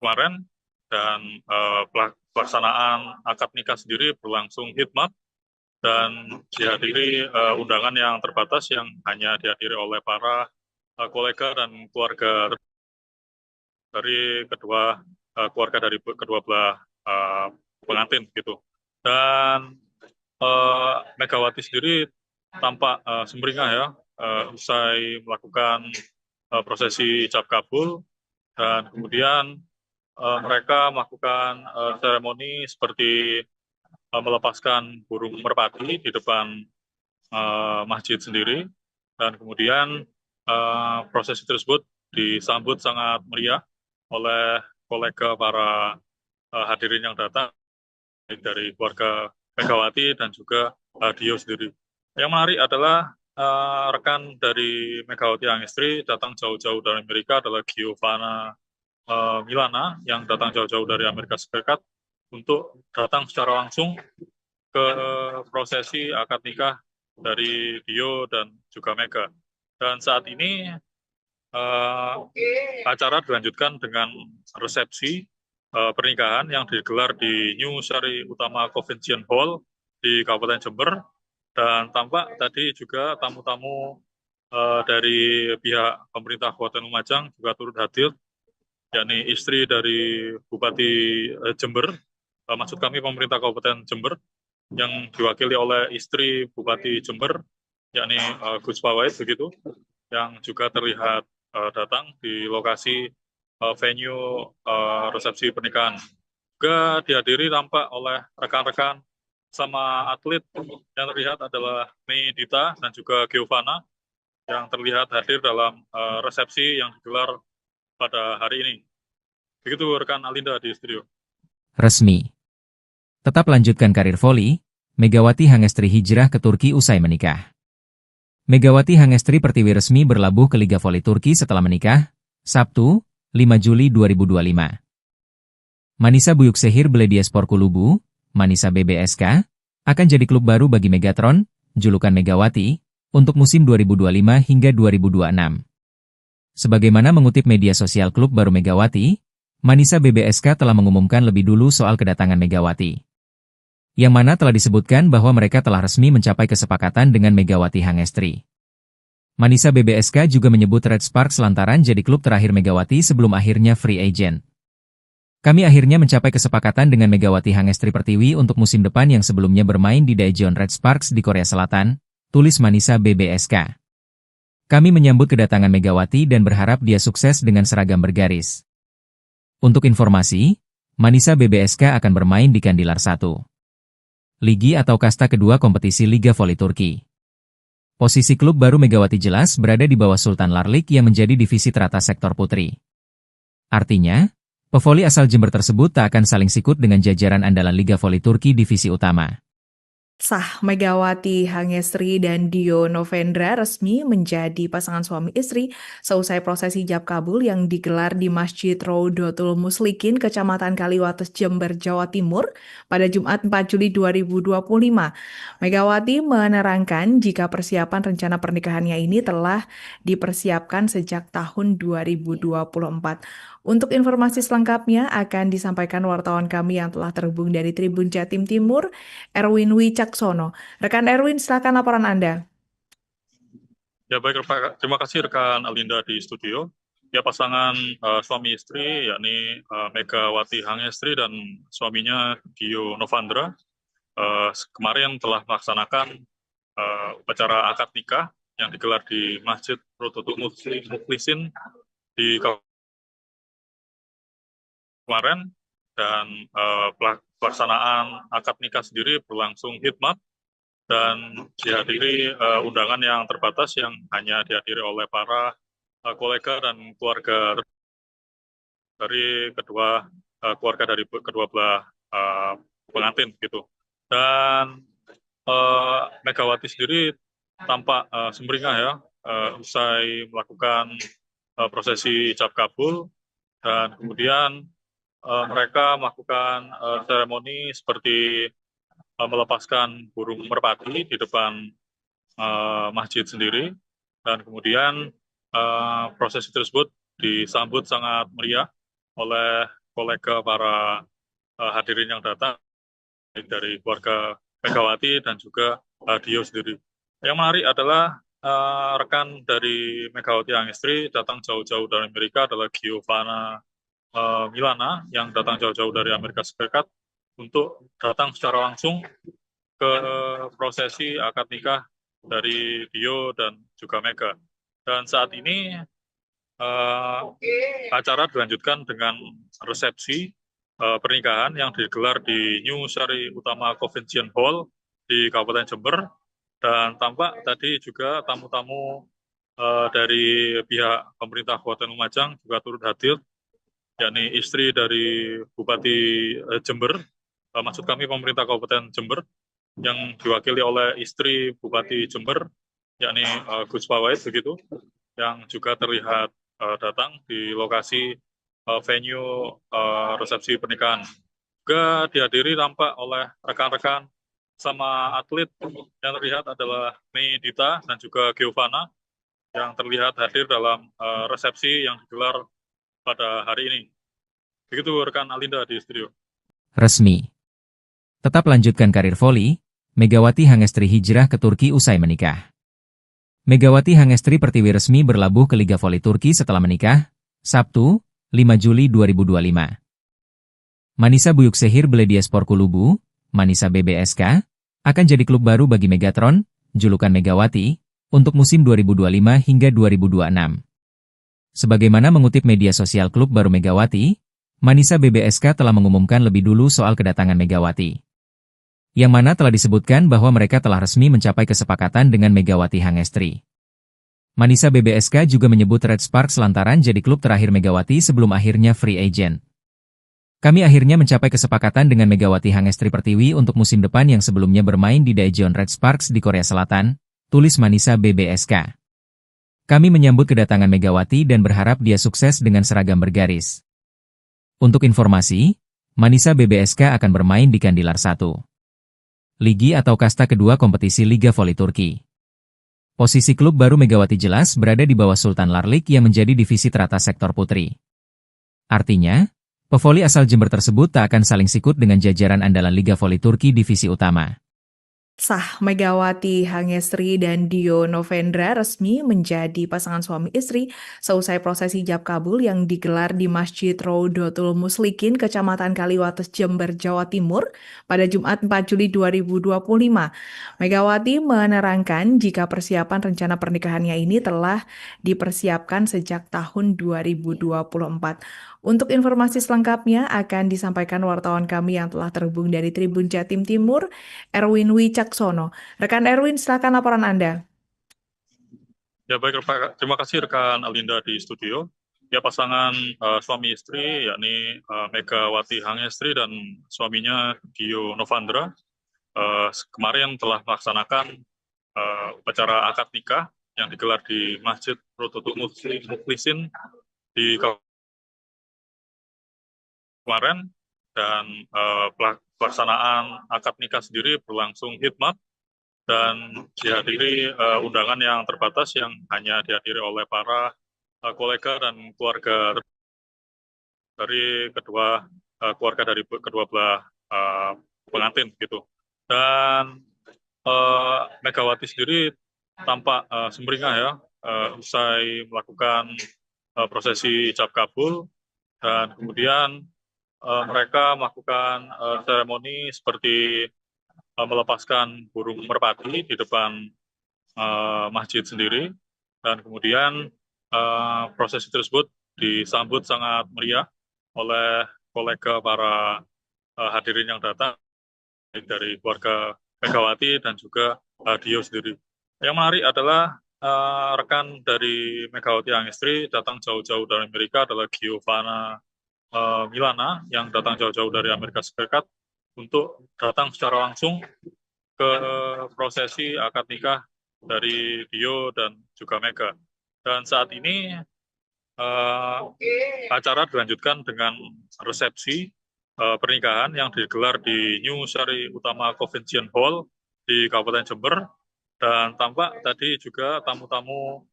Speaker 3: kemarin, dan pelaksanaan akad nikah sendiri berlangsung hikmat dan dihadiri undangan yang terbatas yang hanya dihadiri oleh para kolega dan keluarga dari keluarga dari kedua belah pengantin gitu. Dan Megawati sendiri tampak sumringah ya usai melakukan prosesi ijab kabul, dan kemudian mereka melakukan seremoni seperti melepaskan burung merpati di depan masjid sendiri, dan kemudian prosesi tersebut disambut sangat meriah oleh kolega para hadirin yang datang dari keluarga Megawati dan juga Dio sendiri. Yang menarik adalah rekan dari Megawati Hangestri datang jauh-jauh dari Amerika adalah Giovanna Milana yang datang jauh-jauh dari Amerika Serikat untuk datang secara langsung ke prosesi akad nikah dari Dio dan juga Mega. Dan saat ini acara dilanjutkan dengan resepsi pernikahan yang digelar di New Sari Utama Convention Hall di Kabupaten Jember, dan tampak tadi juga tamu-tamu dari pihak pemerintah Kabupaten Lumajang juga turut hadir, yakni istri dari Bupati Jember, maksud kami pemerintah Kabupaten Jember, yang diwakili oleh istri Bupati Jember, yakni Gus Pawait begitu, yang juga terlihat datang di lokasi venue resepsi pernikahan. Juga dihadiri tampak oleh rekan-rekan sama atlet yang terlihat adalah Mei Dita dan juga Giovanna yang terlihat hadir dalam resepsi yang digelar pada hari ini. Begitu rekan Alinda di studio.
Speaker 1: Resmi. Tetap lanjutkan karir voli, Megawati Hangestri hijrah ke Turki usai menikah. Megawati Hangestri Pertiwi resmi berlabuh ke Liga Voli Turki setelah menikah, Sabtu, 5 Juli 2025. Manisa Büyükşehir Belediyespor Kulübü, Manisa BBSK, akan jadi klub baru bagi Megatron, julukan Megawati, untuk musim 2025 hingga 2026. Sebagaimana mengutip media sosial klub baru Megawati, Manisa BBSK telah mengumumkan lebih dulu soal kedatangan Megawati. Yang mana telah disebutkan bahwa mereka telah resmi mencapai kesepakatan dengan Megawati Hangestri. Manisa BBSK juga menyebut Red Sparks lantaran jadi klub terakhir Megawati sebelum akhirnya free agent. Kami akhirnya mencapai kesepakatan dengan Megawati Hangestri Pertiwi untuk musim depan yang sebelumnya bermain di Daejeon Red Sparks di Korea Selatan, tulis Manisa BBSK. Kami menyambut kedatangan Megawati dan berharap dia sukses dengan seragam bergaris. Untuk informasi, Manisa BBSK akan bermain di Kandilar 1. Ligi atau kasta kedua kompetisi Liga Voli Turki. Posisi klub baru Megawati jelas berada di bawah Sultan Larlik yang menjadi divisi teratas sektor putri. Artinya, pevoli asal Jember tersebut tak akan saling sikut dengan jajaran andalan Liga Voli Turki divisi utama.
Speaker 2: Sah, Megawati Hangestri dan Dio Novendra resmi menjadi pasangan suami istri seusai prosesi ijab kabul yang digelar di Masjid Rodotul Muslikin, Kecamatan Kaliwates, Jember, Jawa Timur pada Jumat 4 Juli 2025. Megawati menerangkan jika persiapan rencana pernikahannya ini telah dipersiapkan sejak tahun 2024. Untuk informasi selengkapnya akan disampaikan wartawan kami yang telah terhubung dari Tribun Jatim Timur, Erwin Wicaksono. Rekan Erwin, silakan laporan Anda.
Speaker 3: Ya baik, terima kasih rekan Alinda di studio. Ya, pasangan suami istri yakni Megawati Hangestri dan suaminya Dio Novandra kemarin telah melaksanakan upacara akad nikah yang digelar di Masjid Rodotul Mukhlisin di kemarin, dan pelaksanaan akad nikah sendiri berlangsung hikmat dan dihadiri undangan yang terbatas yang hanya dihadiri oleh para kolega dan keluarga dari keluarga dari kedua belah pengantin gitu. Dan Megawati sendiri tampak sumringah ya usai melakukan prosesi ijab kabul, dan kemudian mereka melakukan seremoni seperti melepaskan burung merpati di depan masjid sendiri, dan kemudian prosesi tersebut disambut sangat meriah oleh kolega para hadirin yang datang, baik dari keluarga Megawati dan juga Dio sendiri. Yang menarik adalah rekan dari Megawati Hangestri datang jauh-jauh dari Amerika adalah Giovanna Milana yang datang jauh-jauh dari Amerika Serikat untuk datang secara langsung ke prosesi akad nikah dari Dio dan juga Mega. Dan saat ini acara dilanjutkan dengan resepsi pernikahan yang digelar di New Sari Utama Convention Hall di Kabupaten Jember, dan tampak tadi juga tamu-tamu dari pihak pemerintah Kabupaten Lumajang juga turut hadir, yakni istri dari Bupati Jember, maksud kami pemerintah Kabupaten Jember, yang diwakili oleh istri Bupati Jember, yakni Gus Pawait begitu, yang juga terlihat datang di lokasi venue resepsi pernikahan. Juga dihadiri tampak oleh rekan-rekan sama atlet yang terlihat adalah Mei Dita dan juga Giovanna yang terlihat hadir dalam resepsi yang digelar pada hari ini. Begitu rekan Alinda di studio.
Speaker 1: Resmi. Tetap lanjutkan karir voli, Megawati Hangestri hijrah ke Turki usai menikah. Megawati Hangestri Pertiwi resmi berlabuh ke Liga Voli Turki setelah menikah, Sabtu, 5 Juli 2025. Manisa Büyükşehir Belediyespor Kulübü, Manisa BBSK, akan jadi klub baru bagi Megatron, julukan Megawati, untuk musim 2025 hingga 2026. Sebagaimana mengutip media sosial klub baru Megawati, Manisa BBSK telah mengumumkan lebih dulu soal kedatangan Megawati. Yang mana telah disebutkan bahwa mereka telah resmi mencapai kesepakatan dengan Megawati Hangestri. Manisa BBSK juga menyebut Red Sparks lantaran jadi klub terakhir Megawati sebelum akhirnya free agent. Kami akhirnya mencapai kesepakatan dengan Megawati Hangestri Pertiwi untuk musim depan yang sebelumnya bermain di Daejeon Red Sparks di Korea Selatan, tulis Manisa BBSK. Kami menyambut kedatangan Megawati dan berharap dia sukses dengan seragam bergaris. Untuk informasi, Manisa BBSK akan bermain di Kandilar 1. Ligi atau kasta kedua kompetisi Liga Voli Turki. Posisi klub baru Megawati jelas berada di bawah Sultan Larlik yang menjadi divisi teratas sektor putri. Artinya, pevoli asal Jember tersebut tak akan saling sikut dengan jajaran andalan Liga Voli Turki divisi utama.
Speaker 2: Sah, Megawati Hangestri dan Dio Novendra resmi menjadi pasangan suami istri seusai prosesi ijab kabul yang digelar di Masjid Rodotul Muslikin, Kecamatan Kaliwates, Jember, Jawa Timur pada Jumat 4 Juli 2025. Megawati menerangkan jika persiapan rencana pernikahannya ini telah dipersiapkan sejak tahun 2024. Untuk informasi selengkapnya akan disampaikan wartawan kami yang telah terhubung dari Tribun Jatim Timur, Erwin Wicaksono. Rekan Erwin, silakan laporan Anda.
Speaker 3: Ya baik, terima kasih rekan Alinda di studio. Ya, pasangan suami istri yakni Megawati Hangestri dan suaminya Dio Novandra kemarin telah melaksanakan upacara akad nikah yang digelar di Masjid Rodotul Muslikin di kemarin, dan pelaksanaan akad nikah sendiri berlangsung hikmat dan dihadiri undangan yang terbatas yang hanya dihadiri oleh para kolega dan keluarga dari kedua keluarga dari kedua belah pengantin gitu. Dan Megawati sendiri tampak sumringah ya usai melakukan prosesi ijab kabul, dan kemudian mereka melakukan seremoni seperti melepaskan burung merpati di depan masjid sendiri, dan kemudian prosesi tersebut disambut sangat meriah oleh kolega para hadirin yang datang, baik dari keluarga Megawati dan juga Dio sendiri. Yang menarik adalah rekan dari Megawati Hangestri datang jauh-jauh dari Amerika adalah Giovanna Milana yang datang jauh-jauh dari Amerika Serikat untuk datang secara langsung ke prosesi akad nikah dari Dio dan juga Mega. Dan saat ini acara dilanjutkan dengan resepsi pernikahan yang digelar di New Sari Utama Convention Hall di Kabupaten Jember, dan tampak tadi juga tamu-tamu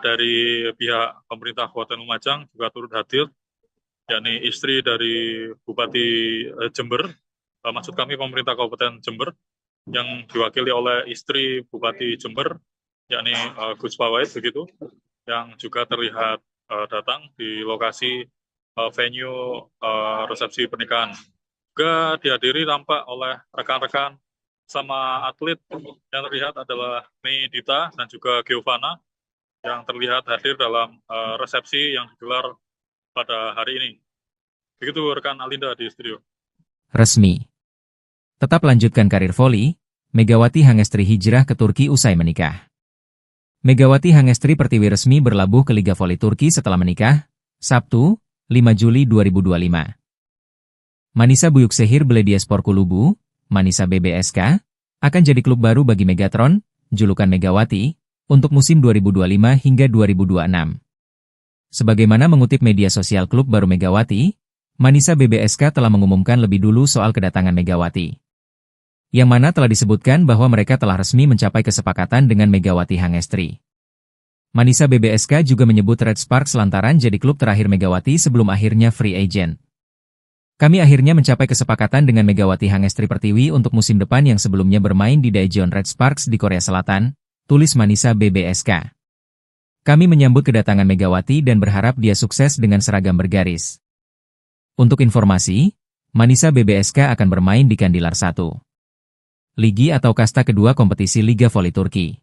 Speaker 3: dari pihak pemerintah Kabupaten Lumajang juga turut hadir, yakni istri dari Bupati Jember, maksud kami pemerintah Kabupaten Jember, yang diwakili oleh istri Bupati Jember, yakni Gus Pawait begitu, yang juga terlihat datang di lokasi venue resepsi pernikahan. Juga dihadiri tampak oleh rekan-rekan sama atlet yang terlihat adalah Mei Dita dan juga Giovanna yang terlihat hadir dalam resepsi yang digelar pada hari ini. Begitu rekan Alinda di studio.
Speaker 1: Resmi. Tetap lanjutkan karir voli, Megawati Hangestri hijrah ke Turki usai menikah. Megawati Hangestri Pertiwi resmi berlabuh ke Liga Voli Turki setelah menikah, Sabtu, 5 Juli 2025. Manisa Büyükşehir Belediyespor Kulübü, Manisa BBSK, akan jadi klub baru bagi Megatron, julukan Megawati, untuk musim 2025 hingga 2026. Sebagaimana mengutip media sosial klub baru Megawati, Manisa BBSK telah mengumumkan lebih dulu soal kedatangan Megawati. Yang mana telah disebutkan bahwa mereka telah resmi mencapai kesepakatan dengan Megawati Hangestri. Manisa BBSK juga menyebut Red Sparks lantaran jadi klub terakhir Megawati sebelum akhirnya free agent. Kami akhirnya mencapai kesepakatan dengan Megawati Hangestri Pertiwi untuk musim depan yang sebelumnya bermain di Daejeon Red Sparks di Korea Selatan, tulis Manisa BBSK. Kami menyambut kedatangan Megawati dan berharap dia sukses dengan seragam bergaris. Untuk informasi, Manisa BBSK akan bermain di Kandilar 1. Ligi atau kasta kedua kompetisi Liga Voli Turki.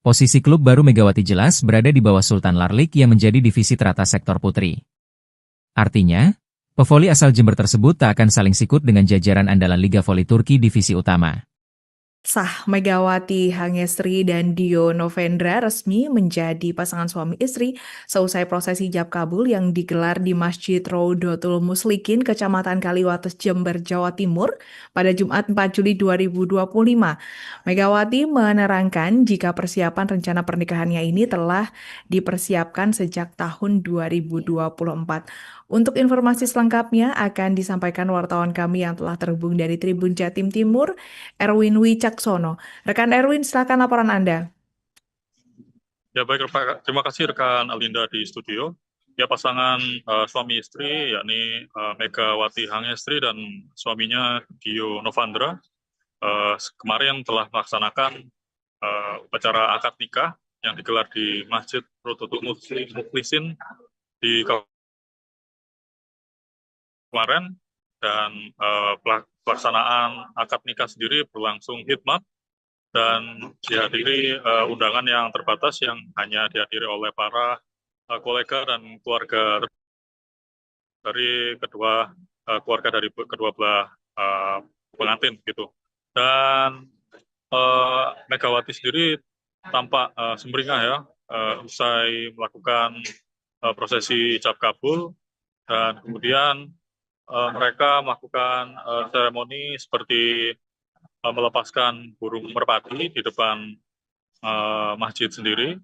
Speaker 1: Posisi klub baru Megawati jelas berada di bawah Sultan Larlik yang menjadi divisi teratas sektor putri. Artinya, pevoli asal Jember tersebut tak akan saling sikut dengan jajaran andalan Liga Voli Turki divisi utama.
Speaker 2: Sah, Megawati Hangestri dan Dio Novendra resmi menjadi pasangan suami istri seusai prosesi ijab kabul yang digelar di Masjid Rodotul Muslikin, Kecamatan Kaliwates, Jember, Jawa Timur pada Jumat 4 Juli 2025. Megawati menerangkan jika persiapan rencana pernikahannya ini telah dipersiapkan sejak tahun 2024. Untuk informasi selengkapnya akan disampaikan wartawan kami yang telah terhubung dari Tribun Jatim Timur, Erwin Wicaksono. Rekan Erwin, silakan laporan Anda.
Speaker 3: Ya baik, terima kasih rekan Alinda di studio. Ya pasangan suami istri yakni Megawati Hangestri dan suaminya Dio Novandra kemarin telah melaksanakan upacara akad nikah yang digelar di Masjid Rodotul Mukhlisin di kemarin, dan pelaksanaan akad nikah sendiri berlangsung hikmat dan dihadiri undangan yang terbatas yang hanya dihadiri oleh para kolega dan keluarga dari kedua belah pengantin gitu. Dan Megawati sendiri tampak sumringah ya usai melakukan prosesi ijab kabul, dan kemudian mereka melakukan seremoni seperti melepaskan burung merpati di depan masjid sendiri,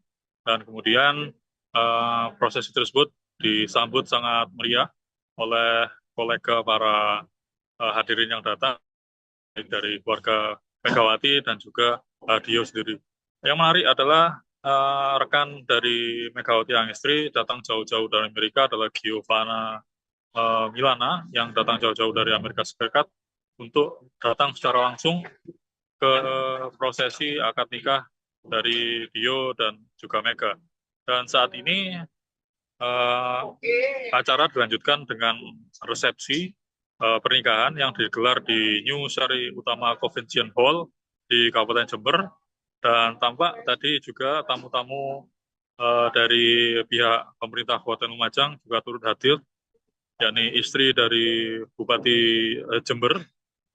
Speaker 3: dan kemudian prosesi tersebut disambut sangat meriah oleh kolega para hadirin yang datang dari keluarga Megawati dan juga Dio sendiri. Yang menarik adalah rekan dari Megawati Hangestri datang jauh-jauh dari Amerika adalah Giovanna Milana yang datang jauh-jauh dari Amerika Serikat untuk datang secara langsung ke prosesi akad nikah dari Dio dan juga Mega. Dan saat ini acara dilanjutkan dengan resepsi pernikahan yang digelar di New Sari Utama Convention Hall di Kabupaten Jember, dan tampak tadi juga tamu-tamu dari pihak pemerintah Kabupaten Lumajang juga turut hadir, yakni istri dari Bupati Jember,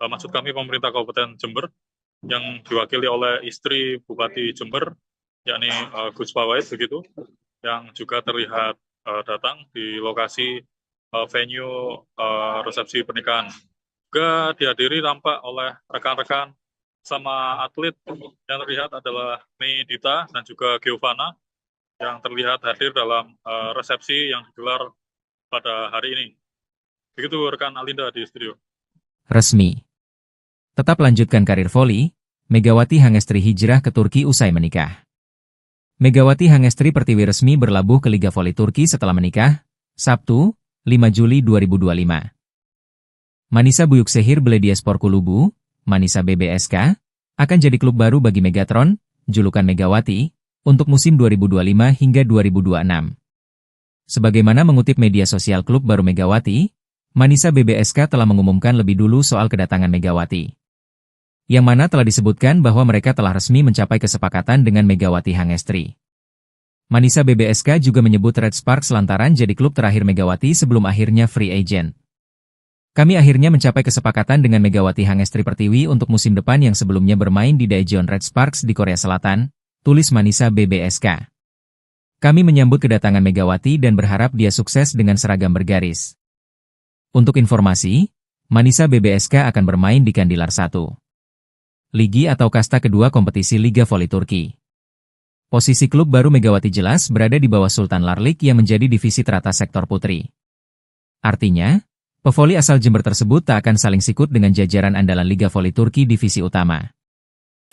Speaker 3: maksud kami pemerintah Kabupaten Jember, yang diwakili oleh istri Bupati Jember, yakni Gus Pawait begitu, yang juga terlihat datang di lokasi venue resepsi pernikahan. Juga dihadiri tampak oleh rekan-rekan sama atlet yang terlihat adalah Mei Dita dan juga Giovanna yang terlihat hadir dalam resepsi yang digelar pada hari ini. Begitu rekan Alinda di studio.
Speaker 1: Resmi. Tetap lanjutkan karir voli, Megawati Hangestri hijrah ke Turki usai menikah. Megawati Hangestri Pertiwi resmi berlabuh ke Liga Voli Turki setelah menikah, Sabtu, 5 Juli 2025. Manisa Büyükşehir Belediyespor Kulübü, Manisa BBSK, akan jadi klub baru bagi Megatron, julukan Megawati, untuk musim 2025 hingga 2026. Sebagaimana mengutip media sosial klub baru Megawati, Manisa BBSK telah mengumumkan lebih dulu soal kedatangan Megawati. Yang mana telah disebutkan bahwa mereka telah resmi mencapai kesepakatan dengan Megawati Hangestri. Manisa BBSK juga menyebut Red Sparks lantaran jadi klub terakhir Megawati sebelum akhirnya free agent. Kami akhirnya mencapai kesepakatan dengan Megawati Hangestri Pertiwi untuk musim depan yang sebelumnya bermain di Daejeon Red Sparks di Korea Selatan, tulis Manisa BBSK. Kami menyambut kedatangan Megawati dan berharap dia sukses dengan seragam bergaris. Untuk informasi, Manisa BBSK akan bermain di Kandilar 1. Ligi atau kasta kedua kompetisi Liga Voli Turki. Posisi klub baru Megawati jelas berada di bawah Sultan Larlik yang menjadi divisi teratas sektor putri. Artinya, pevoli asal Jember tersebut tak akan saling sikut dengan jajaran andalan Liga Voli Turki divisi utama.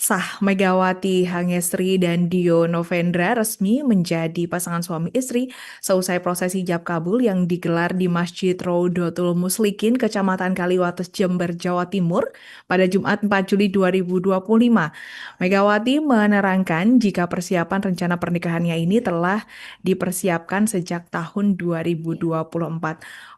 Speaker 2: Sah Megawati Hangestri dan Dio Novendra resmi menjadi pasangan suami istri seusai prosesi ijab kabul yang digelar di Masjid Rodotul Muslikin, Kecamatan Kaliwates, Jember, Jawa Timur pada Jumat 4 Juli 2025. Megawati menerangkan jika persiapan rencana pernikahannya ini telah dipersiapkan sejak tahun 2024.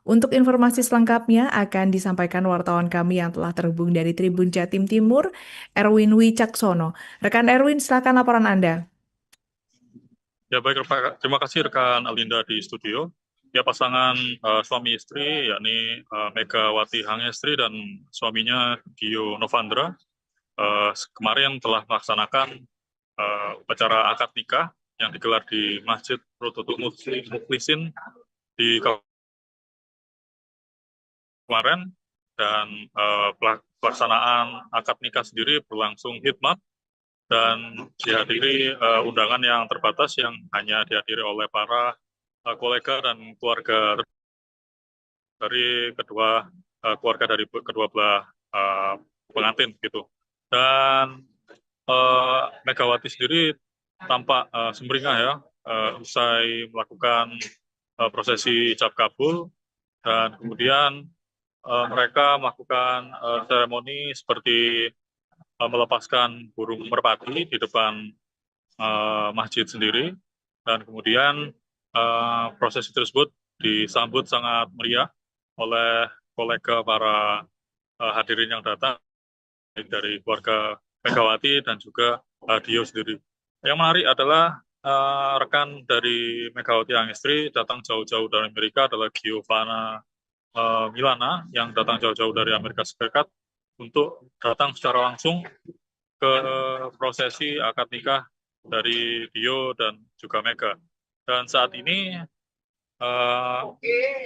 Speaker 2: Untuk informasi selengkapnya akan disampaikan wartawan kami yang telah terhubung dari Tribun Jatim Timur, Erwin Wicaksono. Rekan Erwin, silakan laporan Anda.
Speaker 3: Ya baik, terima kasih rekan Alinda di studio. Ya pasangan suami istri yakni Megawati Hangestri dan suaminya Dio Novendra kemarin telah melaksanakan upacara akad nikah yang digelar di Masjid Rodotul Muslikin di kemarin, dan pelaksanaan akad nikah sendiri berlangsung hikmat dan dihadiri undangan yang terbatas yang hanya dihadiri oleh para kolega dan keluarga dari keluarga dari kedua belah pengantin gitu. Dan Megawati sendiri tampak sumringah ya usai melakukan prosesi ijab kabul, dan kemudian mereka melakukan seremoni seperti melepaskan burung merpati di depan masjid sendiri, dan kemudian prosesi tersebut disambut sangat meriah oleh kolega para hadirin yang datang dari keluarga Megawati dan juga Dio sendiri. Yang menarik adalah rekan dari Megawati Hangestri datang jauh-jauh dari Amerika adalah Giovanna Milana yang datang jauh-jauh dari Amerika Serikat untuk datang secara langsung ke prosesi akad nikah dari Dio dan juga Mega. Dan saat ini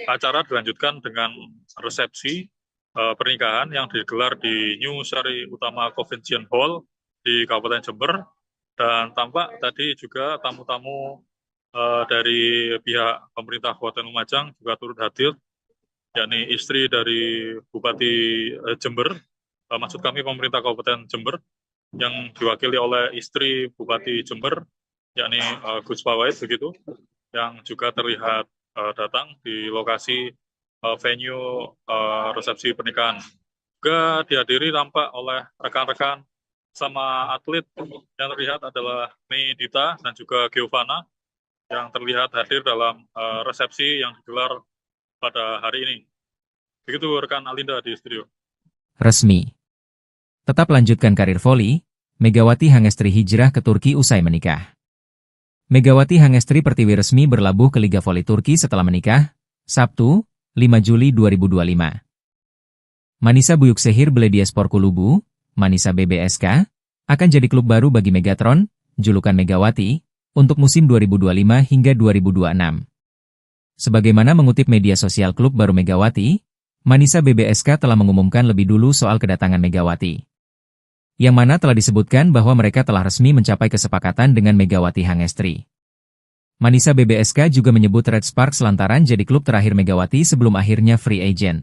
Speaker 3: acara dilanjutkan dengan resepsi pernikahan yang digelar di New Sari Utama Convention Hall di Kabupaten Jember, dan tampak tadi juga tamu-tamu dari pihak pemerintah Kabupaten Lumajang juga turut hadir, yakni istri dari Bupati Jember, maksud kami pemerintah Kabupaten Jember, yang diwakili oleh istri Bupati Jember, yakni Gus Pawait begitu, yang juga terlihat datang di lokasi venue resepsi pernikahan. Juga dihadiri tampak oleh rekan-rekan sama atlet yang terlihat adalah Mei Dita dan juga Giovanna yang terlihat hadir dalam resepsi yang digelar pada hari ini. Begitu rekan Alinda di studio.
Speaker 1: Resmi. Tetap lanjutkan karir voli, Megawati Hangestri hijrah ke Turki usai menikah. Megawati Hangestri Pertiwi resmi berlabuh ke Liga Voli Turki setelah menikah, Sabtu, 5 Juli 2025. Manisa Büyükşehir Belediyespor Kulübü, Manisa BBSK, akan jadi klub baru bagi Megatron, julukan Megawati, untuk musim 2025 hingga 2026. Sebagaimana mengutip media sosial klub baru Megawati, Manisa BBSK telah mengumumkan lebih dulu soal kedatangan Megawati. Yang mana telah disebutkan bahwa mereka telah resmi mencapai kesepakatan dengan Megawati Hangestri. Manisa BBSK juga menyebut Red Sparks lantaran jadi klub terakhir Megawati sebelum akhirnya free agent.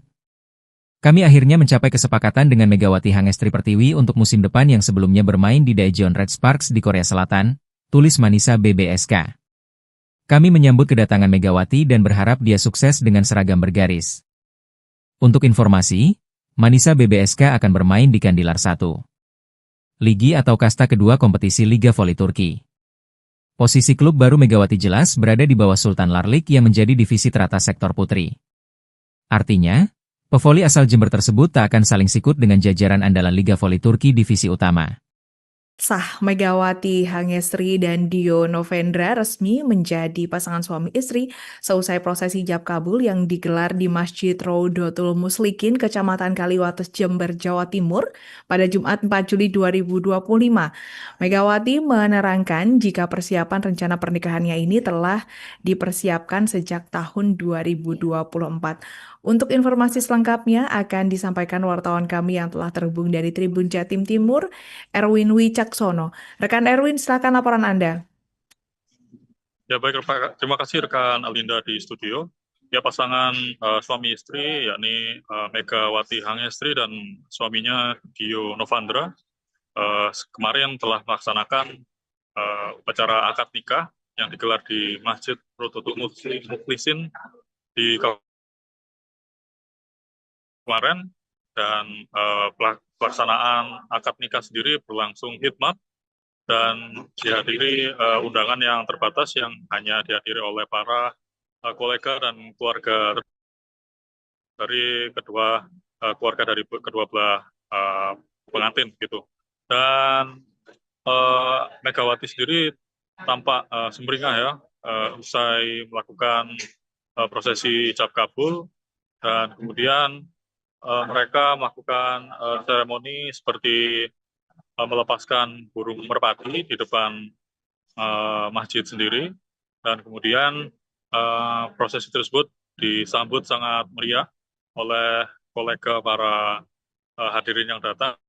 Speaker 1: Kami akhirnya mencapai kesepakatan dengan Megawati Hangestri Pertiwi untuk musim depan yang sebelumnya bermain di Daejeon Red Sparks di Korea Selatan, tulis Manisa BBSK. Kami menyambut kedatangan Megawati dan berharap dia sukses dengan seragam bergaris. Untuk informasi, Manisa BBSK akan bermain di Kandilar 1. Ligi atau kasta kedua kompetisi Liga Voli Turki. Posisi klub baru Megawati jelas berada di bawah Sultan Larlik yang menjadi divisi teratas sektor putri. Artinya, pevoli asal Jember tersebut tak akan saling sikut dengan jajaran andalan Liga Voli Turki divisi utama.
Speaker 2: Sah Megawati Hangestri dan Dio Novendra resmi menjadi pasangan suami istri seusai prosesi ijab kabul yang digelar di Masjid Rodotul Muslikin, Kecamatan Kaliwates, Jember, Jawa Timur pada Jumat 4 Juli 2025. Megawati menerangkan jika persiapan rencana pernikahannya ini telah dipersiapkan sejak tahun 2024. Untuk informasi selengkapnya akan disampaikan wartawan kami yang telah terhubung dari Tribun Jatim Timur, Erwin Wicaksono. Rekan Erwin, silakan laporan Anda.
Speaker 3: Ya baik, terima kasih rekan Alinda di studio. Ya pasangan suami istri yakni Megawati Hangestri dan suaminya Dio Novendra kemarin telah melaksanakan upacara akad nikah yang digelar di Masjid Rodotul Muslikin di kemarin, dan pelaksanaan akad nikah sendiri berlangsung hikmat dan dihadiri undangan yang terbatas yang hanya dihadiri oleh para kolega dan keluarga dari kedua belah pengantin gitu. Dan Megawati sendiri tampak sumringah ya usai melakukan prosesi ijab kabul, dan kemudian mereka melakukan seremoni seperti melepaskan burung merpati di depan masjid sendiri, dan kemudian prosesi tersebut disambut sangat meriah oleh kolega para hadirin yang datang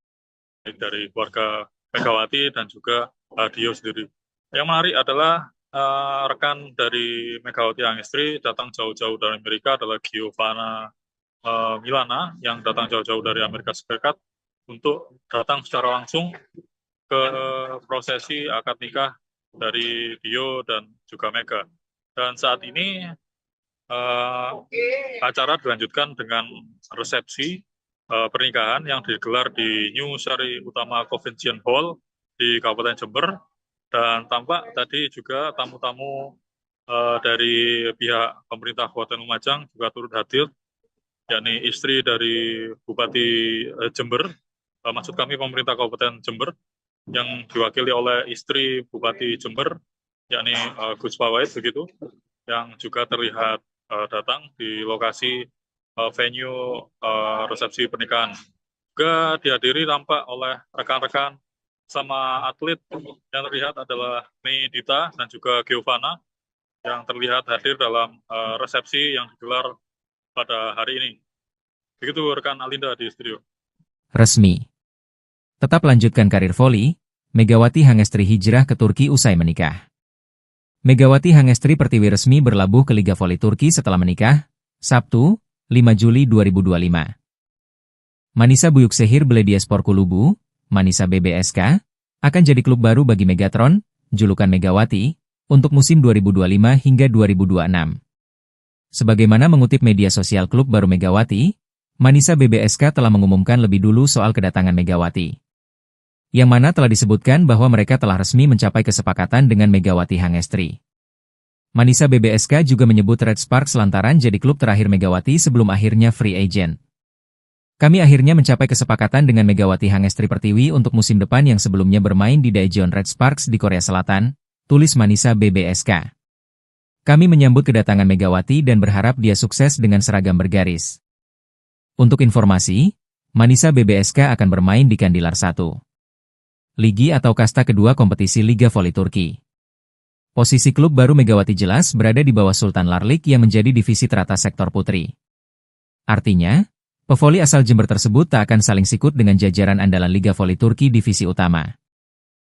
Speaker 3: dari keluarga Megawati dan juga Dio sendiri. Yang menarik adalah rekan dari Megawati Hangestri datang jauh-jauh dari Amerika adalah Giovanna Milana yang datang jauh-jauh dari Amerika Serikat untuk datang secara langsung ke prosesi akad nikah dari Dio dan juga Mega. Dan saat ini acara dilanjutkan dengan resepsi pernikahan yang digelar di New Sari Utama Convention Hall di Kabupaten Jember, dan tampak tadi juga tamu-tamu dari pihak pemerintah Kabupaten Lumajang juga turut hadir, yakni istri dari Bupati Jember, maksud kami pemerintah Kabupaten Jember, yang diwakili oleh istri Bupati Jember, yakni Gus Pawait begitu, yang juga terlihat datang di lokasi venue resepsi pernikahan. Juga dihadiri tampak oleh rekan-rekan sama atlet yang terlihat adalah Mei Dita dan juga Giovanna yang terlihat hadir dalam resepsi yang digelar pada hari ini. Begitu rekan Alinda di studio.
Speaker 1: Resmi. Tetap lanjutkan karir voli, Megawati Hangestri hijrah ke Turki usai menikah. Megawati Hangestri Pertiwi resmi berlabuh ke Liga Voli Turki setelah menikah, Sabtu, 5 Juli 2025. Manisa Büyükşehir Belediyespor Kulübü, Manisa BBSK, akan jadi klub baru bagi Megatron, julukan Megawati, untuk musim 2025 hingga 2026. Sebagaimana mengutip media sosial klub baru Megawati, Manisa BBSK telah mengumumkan lebih dulu soal kedatangan Megawati. Yang mana telah disebutkan bahwa mereka telah resmi mencapai kesepakatan dengan Megawati Hangestri. Manisa BBSK juga menyebut Red Sparks lantaran jadi klub terakhir Megawati sebelum akhirnya free agent. Kami akhirnya mencapai kesepakatan dengan Megawati Hangestri Pertiwi untuk musim depan yang sebelumnya bermain di Daejeon Red Sparks di Korea Selatan, tulis Manisa BBSK. Kami menyambut kedatangan Megawati dan berharap dia sukses dengan seragam bergaris. Untuk informasi, Manisa BBSK akan bermain di Kandilar 1. Ligi atau kasta kedua kompetisi Liga Voli Turki. Posisi klub baru Megawati jelas berada di bawah Sultan Larlik yang menjadi divisi teratas sektor putri. Artinya, pevoli asal Jember tersebut tak akan saling sikut dengan jajaran andalan Liga Voli Turki divisi utama.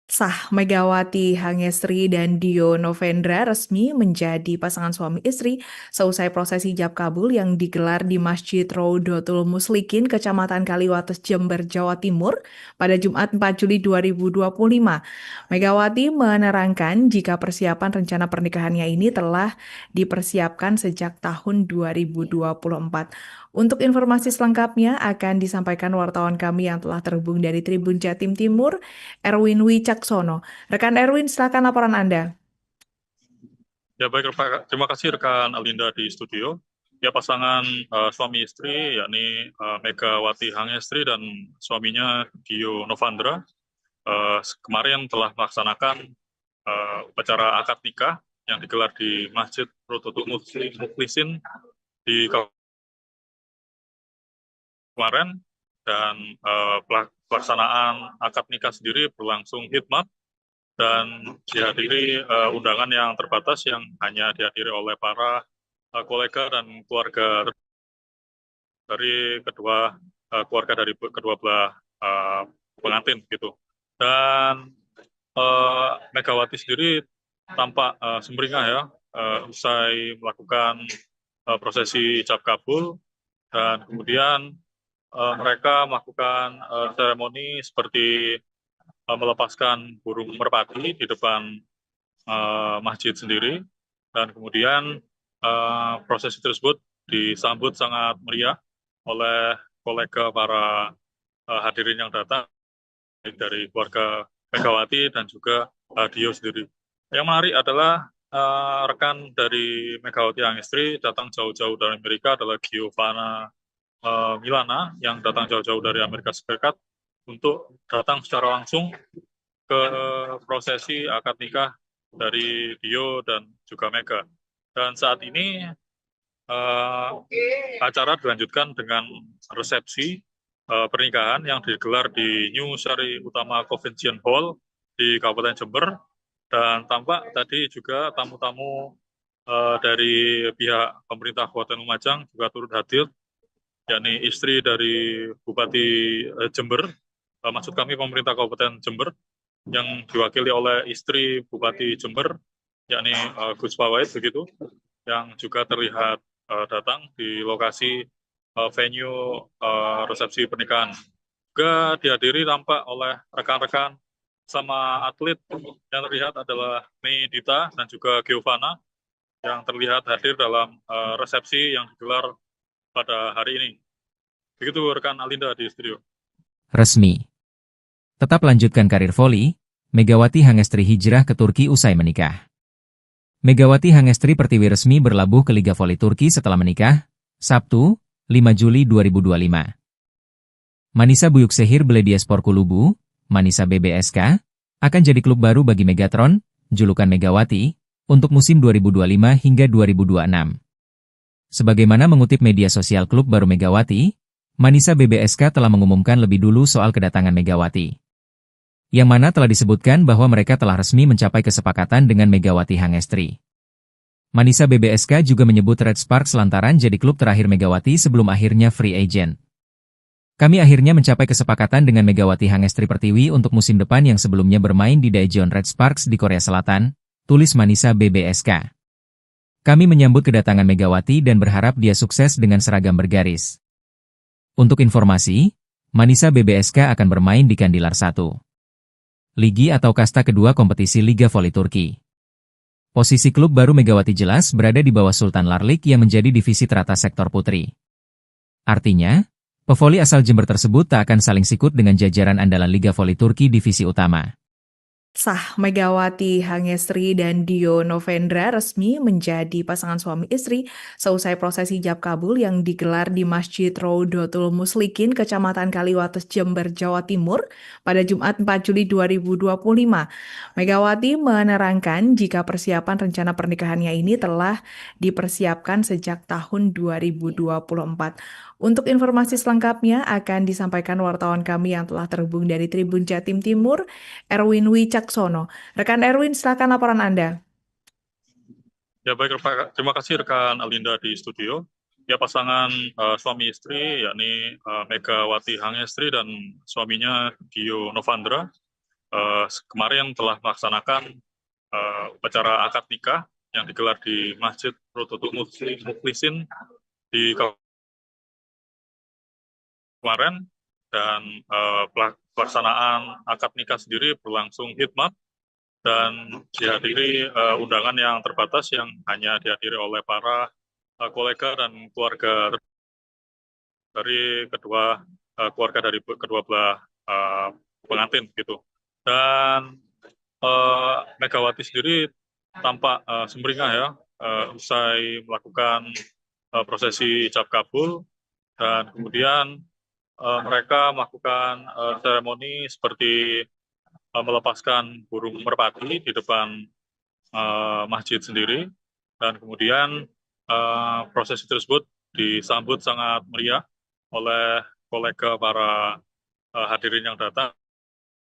Speaker 2: Sah Megawati Hangestri dan Dio Novendra resmi menjadi pasangan suami istri seusai prosesi ijab kabul yang digelar di Masjid Raudatul Muslikin, Kecamatan Kaliwates, Jember, Jawa Timur pada Jumat 4 Juli 2025. Megawati menerangkan jika persiapan rencana pernikahannya ini telah dipersiapkan sejak tahun 2024. Untuk informasi selengkapnya akan disampaikan wartawan kami yang telah terhubung dari Tribun Jatim Timur, Erwin Wicaksono. Rekan Erwin, silakan laporan Anda.
Speaker 3: Ya baik, terima kasih rekan Alinda di studio. Ya pasangan suami istri yakni Megawati Hangestri dan suaminya Dio Novandra kemarin telah melaksanakan upacara akad nikah yang digelar di Masjid Raudatul Mukhlisin di kemarin, dan pelaksanaan akad nikah sendiri berlangsung hikmat dan dihadiri undangan yang terbatas yang hanya dihadiri oleh para kolega dan keluarga dari keluarga dari kedua belah pengantin gitu. Dan Megawati sendiri tampak sumringah ya usai melakukan prosesi ijab kabul, dan kemudian mereka melakukan seremoni seperti melepaskan burung merpati di depan masjid sendiri, dan kemudian prosesi tersebut disambut sangat meriah oleh kolega para hadirin yang datang dari keluarga Megawati dan juga Dio sendiri. Yang menarik adalah rekan dari Megawati Hangestri datang jauh-jauh dari Amerika adalah Giovanna Milana yang datang jauh-jauh dari Amerika Serikat untuk datang secara langsung ke prosesi akad nikah dari Dio dan juga Mega. Dan saat ini acara dilanjutkan dengan resepsi pernikahan yang digelar di New Sari Utama Convention Hall di Kabupaten Jember, dan tampak tadi juga tamu-tamu dari pihak pemerintah Kabupaten Lumajang juga turut hadir, yakni istri dari Bupati Jember, maksud kami pemerintah Kabupaten Jember, yang diwakili oleh istri Bupati Jember, yakni Gus Fawait begitu, yang juga terlihat datang di lokasi venue resepsi pernikahan. Juga dihadiri tampak oleh rekan-rekan sama atlet yang terlihat adalah Mei Dita dan juga Giovanna yang terlihat hadir dalam resepsi yang digelar pada hari ini. Begitu rekan Alinda di studio.
Speaker 1: Resmi. Tetap lanjutkan karir voli, Megawati Hangestri hijrah ke Turki usai menikah. Megawati Hangestri Pertiwi resmi berlabuh ke Liga Voli Turki setelah menikah, Sabtu, 5 Juli 2025. Manisa Büyükşehir Belediyespor Kulübü, Manisa BBSK, akan jadi klub baru bagi Megatron, julukan Megawati, untuk musim 2025 hingga 2026. Sebagaimana mengutip media sosial klub baru Megawati, Manisa BBSK telah mengumumkan lebih dulu soal kedatangan Megawati. Yang mana telah disebutkan bahwa mereka telah resmi mencapai kesepakatan dengan Megawati Hangestri. Manisa BBSK juga menyebut Red Sparks lantaran jadi klub terakhir Megawati sebelum akhirnya free agent. Kami akhirnya mencapai kesepakatan dengan Megawati Hangestri Pertiwi untuk musim depan yang sebelumnya bermain di Daejeon Red Sparks di Korea Selatan, tulis Manisa BBSK. Kami menyambut kedatangan Megawati dan berharap dia sukses dengan seragam bergaris. Untuk informasi, Manisa BBSK akan bermain di Kandilar 1. Ligi atau kasta kedua kompetisi Liga Voli Turki. Posisi klub baru Megawati jelas berada di bawah Sultan Larlik yang menjadi divisi teratas sektor putri. Artinya, pevoli asal Jember tersebut tak akan saling sikut dengan jajaran andalan Liga Voli Turki divisi utama.
Speaker 2: Sah Megawati Hangestri dan Dio Novendra resmi menjadi pasangan suami istri seusai prosesi ijab kabul yang digelar di Masjid Raudatul Muslikin, Kecamatan Kaliwates, Jember, Jawa Timur pada Jumat 4 Juli 2025. Megawati menerangkan jika persiapan rencana pernikahannya ini telah dipersiapkan sejak tahun 2024. Untuk informasi selengkapnya akan disampaikan wartawan kami yang telah terhubung dari Tribun Jatim Timur, Erwin Wicaksono. Rekan Erwin, silakan laporan Anda.
Speaker 3: Ya baik, terima kasih rekan Alinda di studio. Ya pasangan suami istri yakni Megawati Hangestri dan suaminya Dio Novandra kemarin telah melaksanakan upacara akad nikah yang digelar di Masjid Rodotul Mukhlisin di kemarin, dan pelaksanaan akad nikah sendiri berlangsung hikmat dan dihadiri undangan yang terbatas yang hanya dihadiri oleh para kolega dan keluarga dari keluarga dari kedua belah pengantin gitu. Dan Megawati sendiri tampak sumringah ya usai melakukan prosesi ijab kabul, dan kemudian mereka melakukan seremoni seperti melepaskan burung merpati di depan masjid sendiri, dan kemudian prosesi tersebut disambut sangat meriah oleh kolega para hadirin yang datang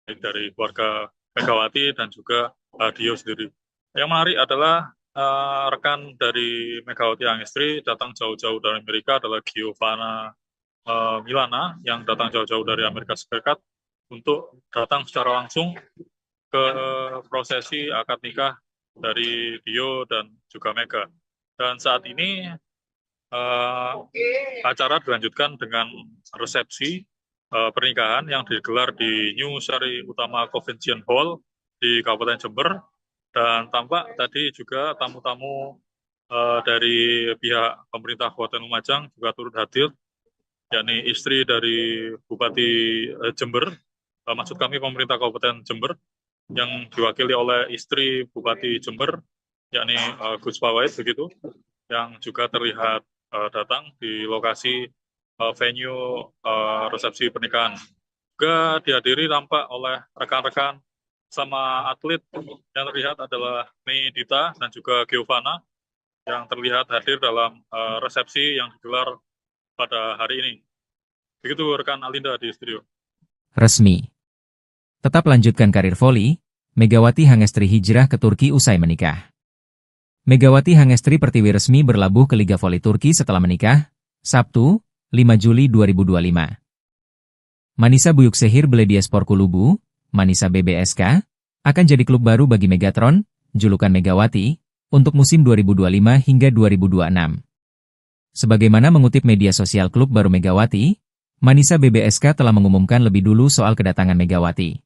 Speaker 3: dari keluarga Megawati dan juga Dio sendiri. Yang menarik adalah rekan dari Megawati Hangestri datang jauh-jauh dari Amerika adalah Giovanna Milana yang datang jauh-jauh dari Amerika Serikat untuk datang secara langsung ke prosesi akad nikah dari Dio dan juga Mega. Dan saat ini acara dilanjutkan dengan resepsi pernikahan yang digelar di New Sari Utama Convention Hall di Kabupaten Jember, dan tampak tadi juga tamu-tamu dari pihak pemerintah Kabupaten Lumajang juga turut hadir, yakni istri dari Bupati Jember, maksud kami pemerintah Kabupaten Jember, yang diwakili oleh istri Bupati Jember, yakni Gus Pawait begitu, yang juga terlihat datang di lokasi venue resepsi pernikahan. Juga dihadiri tampak oleh rekan-rekan sama atlet yang terlihat adalah Mei Dita dan juga Giovanna yang terlihat hadir dalam resepsi yang digelar pada hari ini. Begitu rekan Alinda di studio.
Speaker 1: Resmi. Tetap lanjutkan karir voli, Megawati Hangestri hijrah ke Turki usai menikah. Megawati Hangestri Pertiwi resmi berlabuh ke Liga Voli Turki setelah menikah, Sabtu, 5 Juli 2025. Manisa Büyükşehir Belediyespor Kulübü, Manisa BBSK, akan jadi klub baru bagi Megatron, julukan Megawati, untuk musim 2025 hingga 2026. Sebagaimana mengutip media sosial klub baru Megawati, Manisa BBSK telah mengumumkan lebih dulu soal kedatangan Megawati,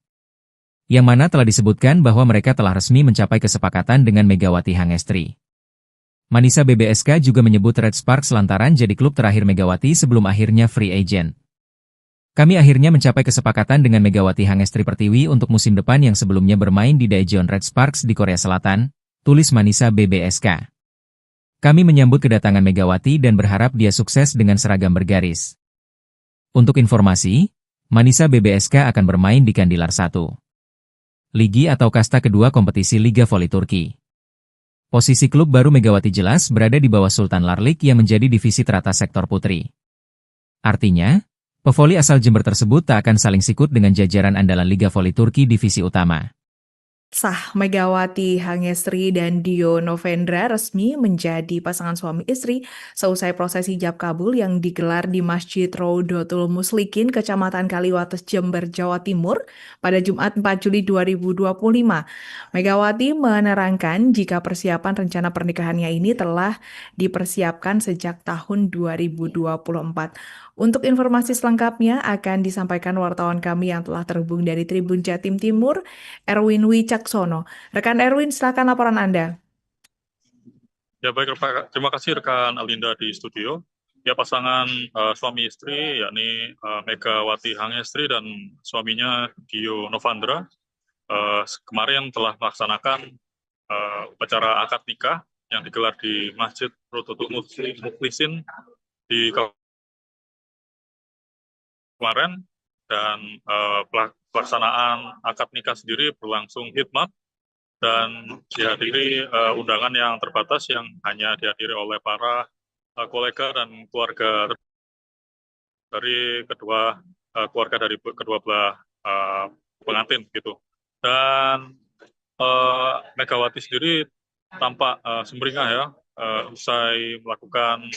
Speaker 1: yang mana telah disebutkan bahwa mereka telah resmi mencapai kesepakatan dengan Megawati Hangestri. Manisa BBSK juga menyebut Red Sparks lantaran jadi klub terakhir Megawati sebelum akhirnya free agent. Kami akhirnya mencapai kesepakatan dengan Megawati Hangestri Pertiwi untuk musim depan yang sebelumnya bermain di Daejeon Red Sparks di Korea Selatan, tulis Manisa BBSK. Kami menyambut kedatangan Megawati dan berharap dia sukses dengan seragam bergaris. Untuk informasi, Manisa BBSK akan bermain di Kandilar 1. Ligi atau kasta kedua kompetisi Liga Voli Turki. Posisi klub baru Megawati jelas berada di bawah Sultan Larlik yang menjadi divisi teratas sektor putri. Artinya, pevoli asal Jember tersebut tak akan saling sikut dengan jajaran andalan Liga Voli Turki divisi utama.
Speaker 2: Sah Megawati Hangestri dan Dio Novendra resmi menjadi pasangan suami istri seusai prosesi ijab kabul yang digelar di Masjid Rodotul Muslikin, Kecamatan Kaliwates, Jember, Jawa Timur pada Jumat 4 Juli 2025. Megawati menerangkan jika persiapan rencana pernikahannya ini telah dipersiapkan sejak tahun 2024. Untuk informasi selengkapnya akan disampaikan wartawan kami yang telah terhubung dari Tribun Jatim Timur, Erwin Wicaksono. Rekan Erwin, silakan laporan Anda.
Speaker 3: Ya baik, terima kasih rekan Alinda di studio. Ya, pasangan suami istri yakni Megawati Hangestri dan suaminya Dio Novandra kemarin telah melaksanakan upacara akad nikah yang digelar di Masjid Rodotul Mukhlisin di kemarin, dan pelaksanaan akad nikah sendiri berlangsung hikmat dan dihadiri undangan yang terbatas yang hanya dihadiri oleh para kolega dan keluarga dari keluarga dari kedua belah pengantin gitu. Dan Megawati sendiri tampak sumringah ya usai melakukan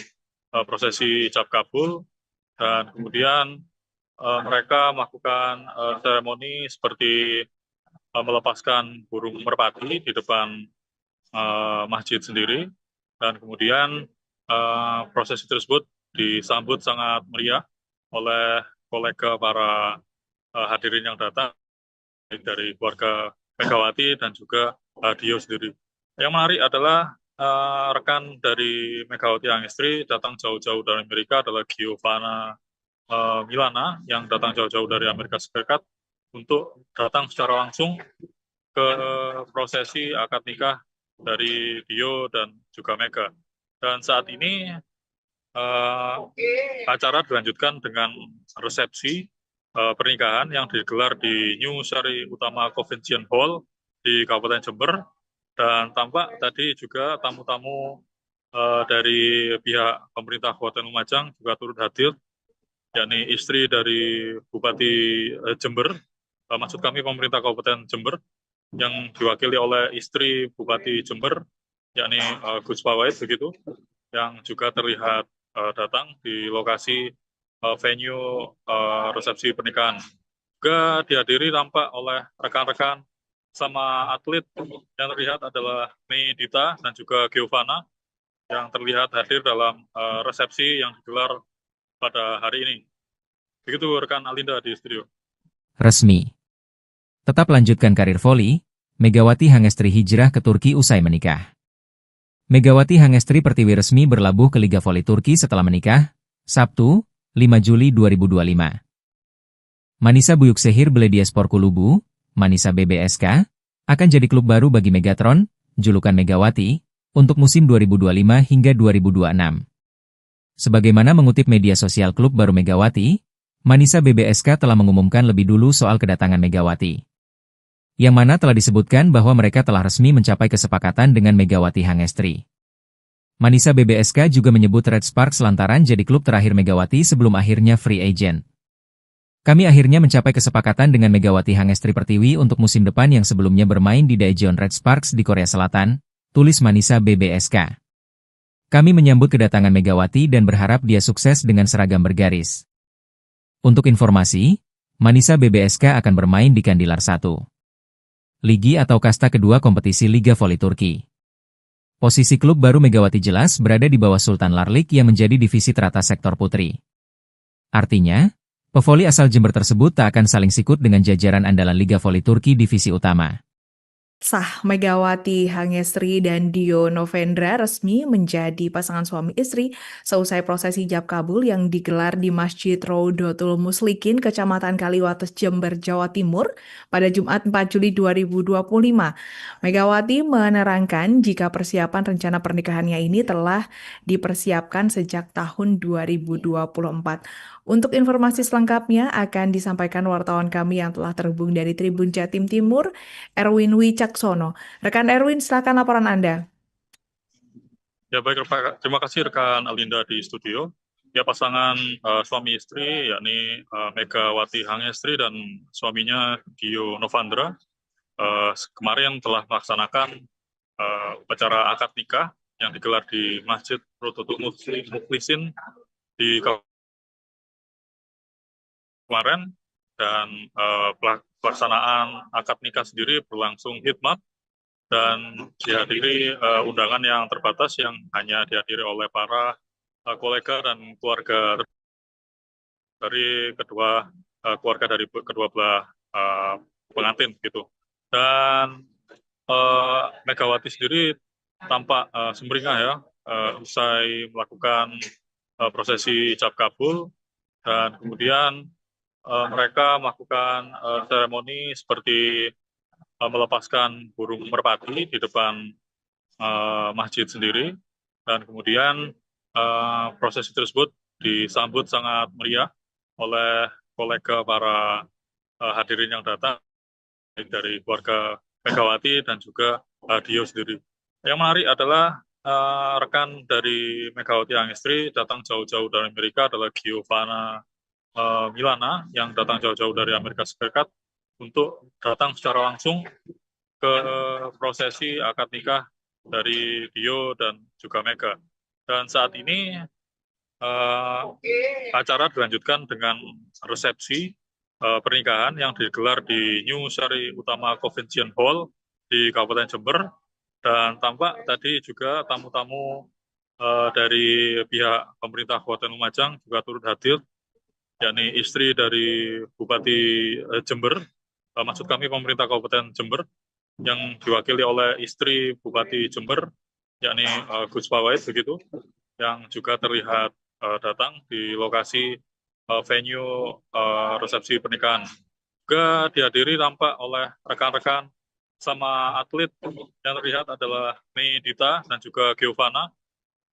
Speaker 3: prosesi ijab kabul, dan kemudian mereka melakukan seremoni seperti melepaskan burung merpati di depan masjid sendiri, dan kemudian prosesi tersebut disambut sangat meriah oleh kolega para hadirin yang datang, baik dari keluarga Megawati dan juga Dio sendiri. Yang menarik adalah rekan dari Megawati Hangestri datang jauh-jauh dari Amerika adalah Giovanna Milana yang datang jauh-jauh dari Amerika Serikat untuk datang secara langsung ke prosesi akad nikah dari Dio dan juga Mega. Dan saat ini acara dilanjutkan dengan resepsi pernikahan yang digelar di New Sari Utama Convention Hall di Kabupaten Jember, dan tampak tadi juga tamu-tamu dari pihak pemerintah Kabupaten Lumajang juga turut hadir, yakni istri dari Bupati Jember, maksud kami pemerintah Kabupaten Jember, yang diwakili oleh istri Bupati Jember, yakni Gus Pawait begitu, yang juga terlihat datang di lokasi venue resepsi pernikahan. Juga dihadiri tampak oleh rekan-rekan sama atlet yang terlihat adalah Mei Dita dan juga Giovanna yang terlihat hadir dalam resepsi yang digelar pada hari ini. Begitu rekan Alinda di studio.
Speaker 1: Resmi. Tetap lanjutkan karir voli, Megawati Hangestri hijrah ke Turki usai menikah. Megawati Hangestri Pertiwi resmi berlabuh ke Liga Voli Turki setelah menikah, Sabtu, 5 Juli 2025. Manisa Buyukşehir Belediyespor Kulübü, Manisa BBSK, akan jadi klub baru bagi Megatron, julukan Megawati, untuk musim 2025 hingga 2026. Sebagaimana mengutip media sosial klub baru Megawati, Manisa BBSK telah mengumumkan lebih dulu soal kedatangan Megawati. Yang mana telah disebutkan bahwa mereka telah resmi mencapai kesepakatan dengan Megawati Hangestri. Manisa BBSK juga menyebut Red Sparks lantaran jadi klub terakhir Megawati sebelum akhirnya free agent. Kami akhirnya mencapai kesepakatan dengan Megawati Hangestri Pertiwi untuk musim depan yang sebelumnya bermain di Daejeon Red Sparks di Korea Selatan, tulis Manisa BBSK. Kami menyambut kedatangan Megawati dan berharap dia sukses dengan seragam bergaris. Untuk informasi, Manisa BBSK akan bermain di Kandilar 1. Ligi atau kasta kedua kompetisi Liga Voli Turki. Posisi klub baru Megawati jelas berada di bawah Sultan Larlik yang menjadi divisi teratas sektor putri. Artinya, pevoli asal Jember tersebut tak akan saling sikut dengan jajaran andalan Liga Voli Turki divisi utama.
Speaker 2: Sah, Megawati Hangestri dan Dio Novendra resmi menjadi pasangan suami istri seusai prosesi ijab kabul yang digelar di Masjid Rodotul Muslikin, Kecamatan Kaliwates, Jember, Jawa Timur pada Jumat 4 Juli 2025. Megawati menerangkan jika persiapan rencana pernikahannya ini telah dipersiapkan sejak tahun 2024. Untuk informasi selengkapnya akan disampaikan wartawan kami yang telah terhubung dari Tribun Jatim Timur, Erwin Wicaksono. Rekan Erwin, silakan laporan Anda.
Speaker 3: Ya baik, terima kasih rekan Alinda di studio. Ya pasangan suami istri yakni Megawati Hangestri dan suaminya Dio Novandra kemarin telah melaksanakan upacara akad nikah yang digelar di Masjid Rodotul Muslikin di kemarin, dan pelaksanaan akad nikah sendiri berlangsung hikmat dan dihadiri undangan yang terbatas yang hanya dihadiri oleh para kolega dan keluarga dari keluarga dari kedua belah pengantin gitu. Dan Megawati sendiri tampak sumringah ya usai melakukan prosesi ijab kabul, dan kemudian mereka melakukan seremoni seperti melepaskan burung merpati di depan masjid sendiri, dan kemudian prosesi tersebut disambut sangat meriah oleh kolega para hadirin yang datang, baik dari keluarga Megawati dan juga Dio sendiri. Yang menarik adalah rekan dari Megawati Hangestri datang jauh-jauh dari Amerika adalah Giovanna Milana yang datang jauh-jauh dari Amerika Serikat untuk datang secara langsung ke prosesi akad nikah dari Dio dan juga Mega. Dan saat ini acara dilanjutkan dengan resepsi pernikahan yang digelar di New Sari Utama Convention Hall di Kabupaten Jember, dan tampak tadi juga tamu-tamu dari pihak pemerintah Kabupaten Lumajang juga turut hadir, yakni istri dari Bupati Jember, maksud kami pemerintah Kabupaten Jember, yang diwakili oleh istri Bupati Jember, yakni Gus Pawait begitu, yang juga terlihat datang di lokasi venue resepsi pernikahan. Juga dihadiri tampak oleh rekan-rekan sama atlet yang terlihat adalah Mei Dita dan juga Giovanna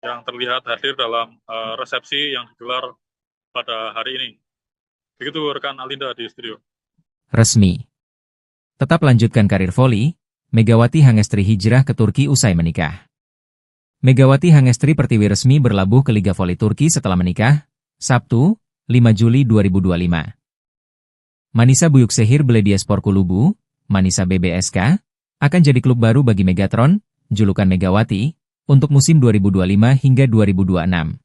Speaker 3: yang terlihat hadir dalam resepsi yang digelar pada hari ini. Begitu rekan Alinda di studio.
Speaker 1: Resmi. Tetap lanjutkan karir voli, Megawati Hangestri hijrah ke Turki usai menikah. Megawati Hangestri Pertiwi resmi berlabuh ke Liga Voli Turki setelah menikah, Sabtu, 5 Juli 2025. Manisa Büyükşehir Belediyespor Kulübü, Manisa BBSK, akan jadi klub baru bagi Megatron, julukan Megawati, untuk musim 2025 hingga 2026.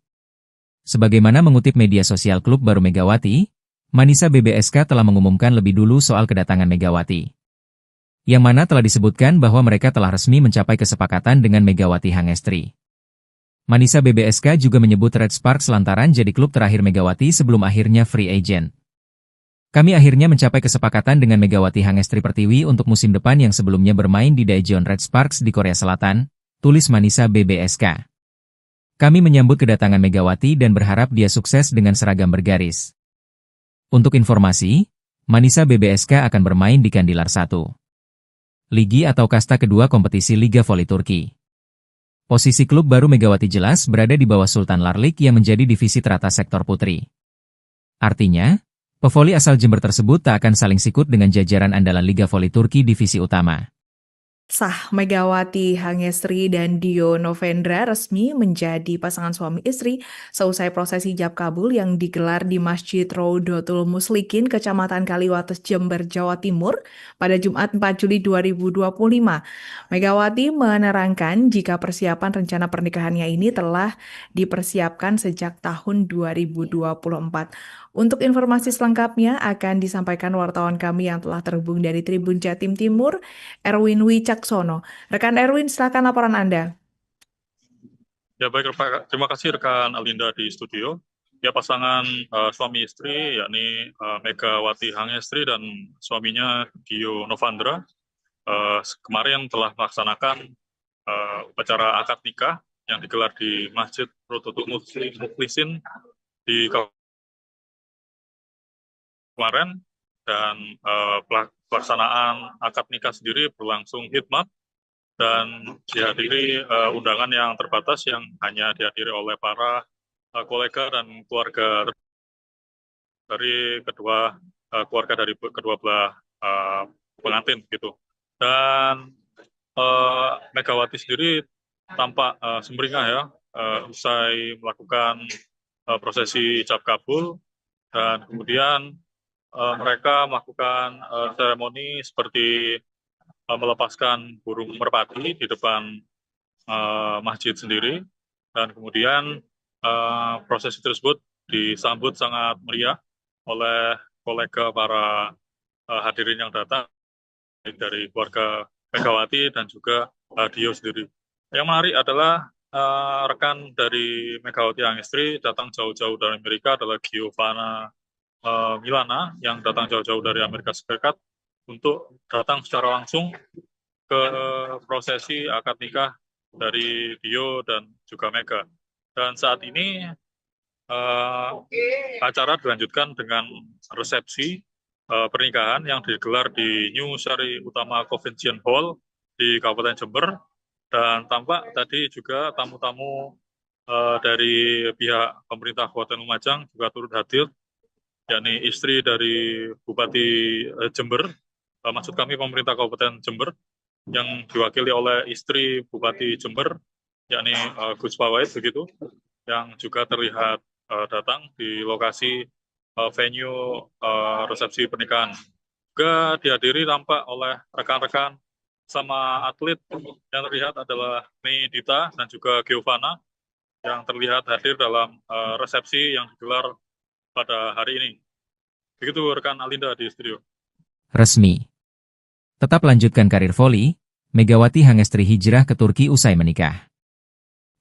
Speaker 1: Sebagaimana mengutip media sosial klub baru Megawati, Manisa BBSK telah mengumumkan lebih dulu soal kedatangan Megawati. Yang mana telah disebutkan bahwa mereka telah resmi mencapai kesepakatan dengan Megawati Hangestri. Manisa BBSK juga menyebut Red Sparks lantaran jadi klub terakhir Megawati sebelum akhirnya free agent. Kami akhirnya mencapai kesepakatan dengan Megawati Hangestri Pertiwi untuk musim depan yang sebelumnya bermain di Daejeon Red Sparks di Korea Selatan, tulis Manisa BBSK. Kami menyambut kedatangan Megawati dan berharap dia sukses dengan seragam bergaris. Untuk informasi, Manisa BBSK akan bermain di Kandilar 1. Ligi atau kasta kedua kompetisi Liga Voli Turki. Posisi klub baru Megawati jelas berada di bawah Sultan Larlik yang menjadi divisi teratas sektor putri. Artinya, pevoli asal Jember tersebut tak akan saling sikut dengan jajaran andalan Liga Voli Turki divisi utama.
Speaker 2: Sah Megawati Hangestri dan Dio Novendra resmi menjadi pasangan suami istri seusai prosesi ijab kabul yang digelar di Masjid Rodotul Muslikin, Kecamatan Kaliwates, Jember, Jawa Timur pada Jumat 4 Juli 2025. Megawati menerangkan jika persiapan rencana pernikahannya ini telah dipersiapkan sejak tahun 2024. Untuk informasi selengkapnya akan disampaikan wartawan kami yang telah terhubung dari Tribun Jatim Timur, Erwin Wicaksono. Rekan Erwin, silakan laporan Anda.
Speaker 3: Ya baik, terima kasih rekan Alinda di studio. Ya pasangan suami istri yakni Megawati Hangestri dan suaminya Dio Novandra kemarin telah melaksanakan upacara akad nikah yang digelar di Masjid Rodotul Muslikin di kemarin, dan pelaksanaan akad nikah sendiri berlangsung hikmat dan dihadiri undangan yang terbatas yang hanya dihadiri oleh para kolega dan keluarga dari kedua belah pengantin gitu. Dan Megawati sendiri tampak sumringah ya usai melakukan prosesi ijab kabul, dan kemudian mereka melakukan seremoni seperti melepaskan burung merpati di depan masjid sendiri, dan kemudian prosesi tersebut disambut sangat meriah oleh kolega para hadirin yang datang dari keluarga Megawati dan juga Dio sendiri. Yang menarik adalah rekan dari Megawati Hangestri datang jauh-jauh dari Amerika adalah Giovanna Milana yang datang jauh-jauh dari Amerika Serikat untuk datang secara langsung ke prosesi akad nikah dari Dio dan juga Mega. Dan saat ini acara dilanjutkan dengan resepsi pernikahan yang digelar di New Sari Utama Convention Hall di Kabupaten Jember, dan tampak tadi juga tamu-tamu dari pihak pemerintah Kabupaten Lumajang juga turut hadir, yakni istri dari Bupati Jember, maksud kami pemerintah Kabupaten Jember, yang diwakili oleh istri Bupati Jember, yakni Gus Pawait begitu, yang juga terlihat datang di lokasi venue resepsi pernikahan. Juga dihadiri tampak oleh rekan-rekan sama atlet yang terlihat adalah Mei Dita dan juga Giovanna yang terlihat hadir dalam resepsi yang digelar pada hari ini. Begitu rekan Alinda di studio.
Speaker 1: Resmi. Tetap lanjutkan karir voli, Megawati Hangestri hijrah ke Turki usai menikah.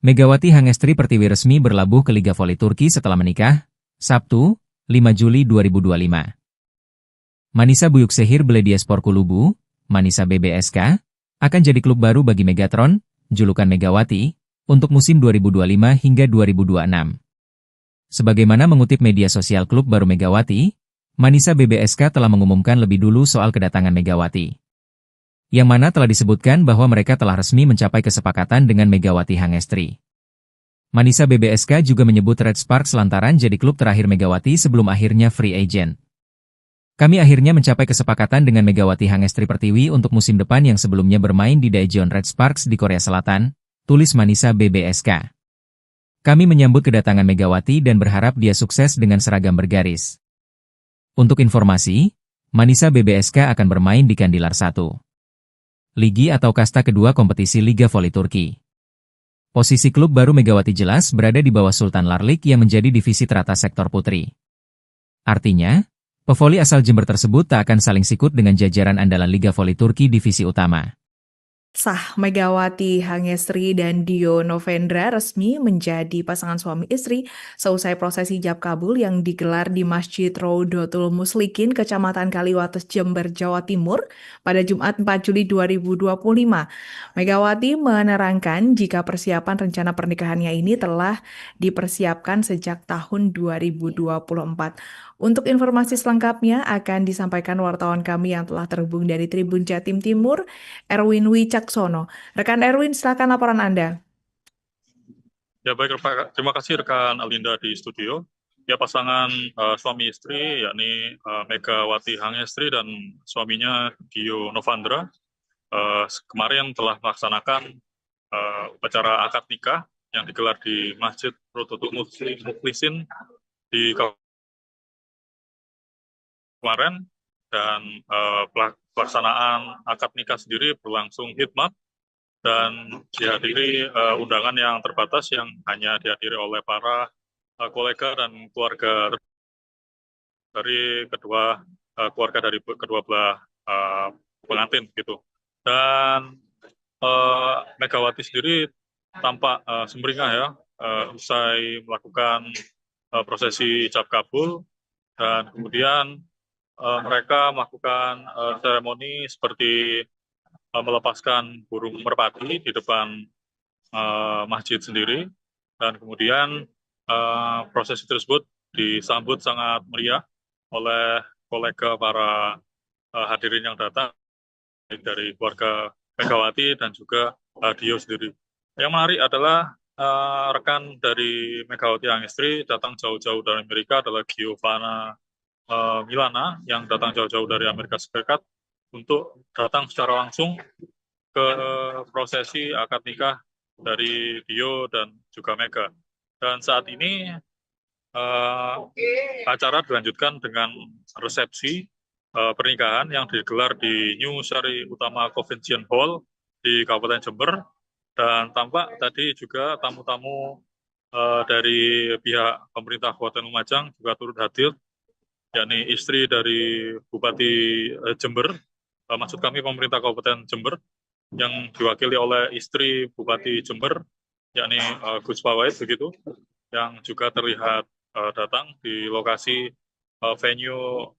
Speaker 1: Megawati Hangestri Pertiwi resmi berlabuh ke Liga Voli Turki setelah menikah, Sabtu, 5 Juli 2025. Manisa Büyükşehir Belediyespor Kulübü, Manisa BBSK, akan jadi klub baru bagi Megatron, julukan Megawati, untuk musim 2025 hingga 2026. Sebagaimana mengutip media sosial klub baru Megawati, Manisa BBSK telah mengumumkan lebih dulu soal kedatangan Megawati. Yang mana telah disebutkan bahwa mereka telah resmi mencapai kesepakatan dengan Megawati Hangestri. Manisa BBSK juga menyebut Red Sparks lantaran jadi klub terakhir Megawati sebelum akhirnya free agent. Kami akhirnya mencapai kesepakatan dengan Megawati Hangestri Pertiwi untuk musim depan yang sebelumnya bermain di Daejeon Red Sparks di Korea Selatan, tulis Manisa BBSK. Kami menyambut kedatangan Megawati dan berharap dia sukses dengan seragam bergaris. Untuk informasi, Manisa BBSK akan bermain di Kandilar 1. Ligi atau kasta kedua kompetisi Liga Voli Turki. Posisi klub baru Megawati jelas berada di bawah Sultan Larlik yang menjadi divisi teratas sektor putri. Artinya, pevoli asal Jember tersebut tak akan saling sikut dengan jajaran andalan Liga Voli Turki divisi utama.
Speaker 2: Sah Megawati Hangestri dan Dio Novendra resmi menjadi pasangan suami istri seusai prosesi ijab kabul yang digelar di Masjid Rodotul Muslikin, Kecamatan Kaliwates, Jember, Jawa Timur pada Jumat 4 Juli 2025. Megawati menerangkan jika persiapan rencana pernikahannya ini telah dipersiapkan sejak tahun 2024. Untuk informasi selengkapnya akan disampaikan wartawan kami yang telah terhubung dari Tribun Jatim Timur, Erwin Wicaksono. Rekan Erwin, silakan laporan Anda.
Speaker 3: Ya baik, terima kasih rekan Alinda di studio. Ya pasangan suami istri yakni Megawati Hangestri dan suaminya Dio Novendra kemarin telah melaksanakan upacara akad nikah yang digelar di Masjid Rodotul Muslikin di kemarin, dan pelaksanaan akad nikah sendiri berlangsung hikmat dan dihadiri undangan yang terbatas yang hanya dihadiri oleh para kolega dan keluarga dari kedua belah pengantin gitu. Dan Megawati sendiri tampak sumringah ya usai melakukan prosesi ijab kabul, dan kemudian mereka melakukan seremoni seperti melepaskan burung merpati di depan masjid sendiri, dan kemudian prosesi tersebut disambut sangat meriah oleh kolega para hadirin yang datang dari keluarga Megawati dan juga Dio sendiri. Yang menarik adalah rekan dari Megawati Hangestri datang jauh-jauh dari Amerika adalah Giovanna Milana yang datang jauh-jauh dari Amerika Serikat untuk datang secara langsung ke prosesi akad nikah dari Dio dan juga Mega. Dan saat ini acara dilanjutkan dengan resepsi pernikahan yang digelar di New Sari Utama Convention Hall di Kabupaten Jember, dan tampak tadi juga tamu-tamu dari pihak pemerintah Kabupaten Lumajang juga turut hadir, yakni istri dari Bupati Jember, maksud kami pemerintah Kabupaten Jember, yang diwakili oleh istri Bupati Jember, yakni Gus Pawait begitu, yang juga terlihat datang di lokasi venue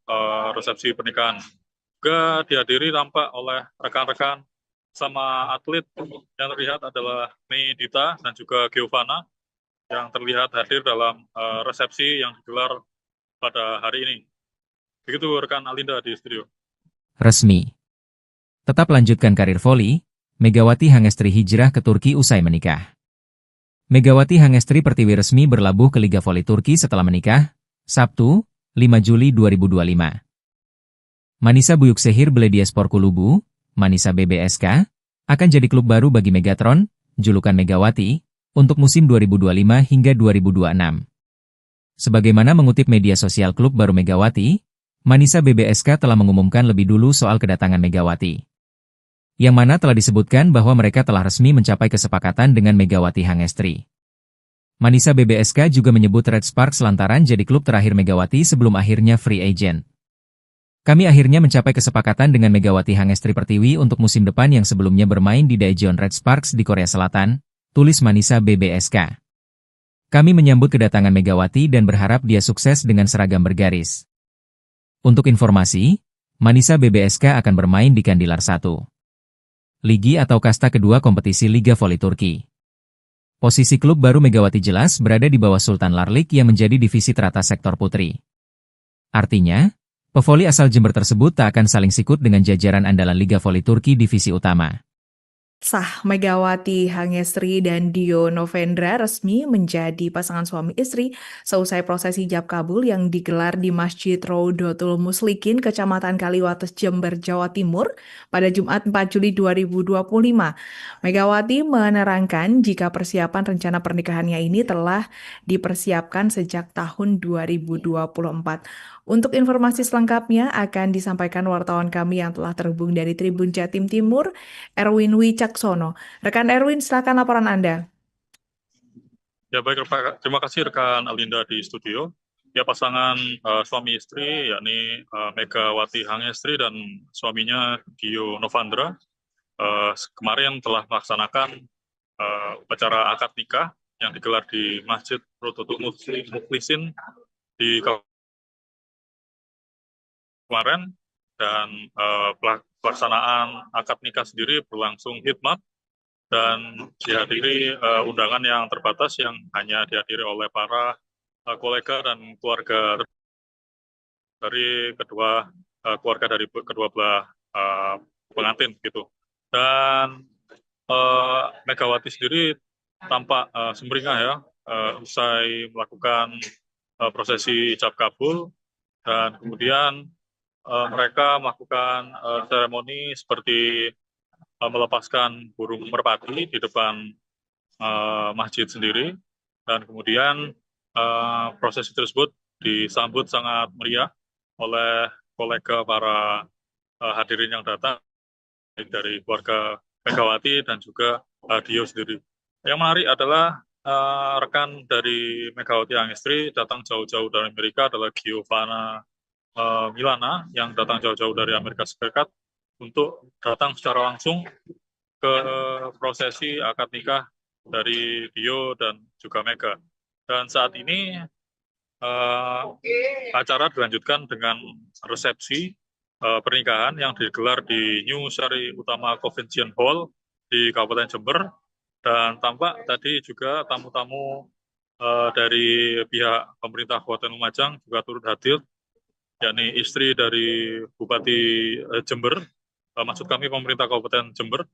Speaker 3: resepsi pernikahan. Juga dihadiri tampak oleh rekan-rekan sama atlet yang terlihat adalah Mei Dita dan juga Giovanna yang terlihat hadir dalam resepsi yang digelar pada hari ini. Begitu rekan Alinda di studio.
Speaker 1: Resmi. Tetap lanjutkan karir voli, Megawati Hangestri hijrah ke Turki usai menikah. Megawati Hangestri Pertiwi resmi berlabuh ke Liga Voli Turki setelah menikah, Sabtu, 5 Juli 2025. Manisa Büyükşehir Belediyespor Kulübü, Manisa BBSK, akan jadi klub baru bagi Megatron, julukan Megawati, untuk musim 2025 hingga 2026. Sebagaimana mengutip media sosial klub baru Megawati, Manisa BBSK telah mengumumkan lebih dulu soal kedatangan Megawati. Yang mana telah disebutkan bahwa mereka telah resmi mencapai kesepakatan dengan Megawati Hangestri. Manisa BBSK juga menyebut Red Sparks lantaran jadi klub terakhir Megawati sebelum akhirnya free agent. Kami akhirnya mencapai kesepakatan dengan Megawati Hangestri Pertiwi untuk musim depan yang sebelumnya bermain di Daejeon Red Sparks di Korea Selatan, tulis Manisa BBSK. Kami menyambut kedatangan Megawati dan berharap dia sukses dengan seragam bergaris. Untuk informasi, Manisa BBSK akan bermain di Kandilar 1. Ligi atau kasta kedua kompetisi Liga Voli Turki. Posisi klub baru Megawati jelas berada di bawah Sultan Larlik yang menjadi divisi teratas sektor putri. Artinya, pevoli asal Jember tersebut tak akan saling sikut dengan jajaran andalan Liga Voli Turki divisi utama.
Speaker 2: Sah Megawati Hangestri dan Dio Novendra resmi menjadi pasangan suami istri seusai prosesi ijab kabul yang digelar di Masjid Raudatul Muslikin, Kecamatan Kaliwates, Jember, Jawa Timur pada Jumat 4 Juli 2025. Megawati menerangkan jika persiapan rencana pernikahannya ini telah dipersiapkan sejak tahun 2024. Untuk informasi selengkapnya akan disampaikan wartawan kami yang telah terhubung dari Tribun Jatim Timur, Erwin Wicaksono. Rekan Erwin, silakan laporan Anda.
Speaker 3: Ya baik, terima kasih rekan Alinda di studio. Ya pasangan suami istri yakni Megawati Hangestri dan suaminya Dio Novendra kemarin telah melaksanakan upacara akad nikah yang digelar di Masjid Raudatul Muslikin di kemarin, dan pelaksanaan akad nikah sendiri berlangsung hikmat dan dihadiri undangan yang terbatas yang hanya dihadiri oleh para kolega dan keluarga dari keluarga dari kedua belah pengantin gitu. Dan Megawati sendiri tampak sumringah ya usai melakukan prosesi ijab kabul, dan kemudian mereka melakukan seremoni seperti melepaskan burung merpati di depan masjid sendiri, dan kemudian prosesi tersebut disambut sangat meriah oleh kolega para hadirin yang datang dari keluarga Megawati dan juga Dio sendiri. Yang menarik adalah rekan dari Megawati Hangestri datang jauh-jauh dari Amerika adalah Giovanna Milana yang datang jauh-jauh dari Amerika Serikat untuk datang secara langsung ke prosesi akad nikah dari Dio dan juga Mega. Dan saat ini acara dilanjutkan dengan resepsi pernikahan yang digelar di New Sari Utama Convention Hall di Kabupaten Jember, dan tampak tadi juga tamu-tamu dari pihak pemerintah Kabupaten Lumajang juga turut hadir, yakni istri dari Bupati Jember, maksud kami pemerintah Kabupaten Jember,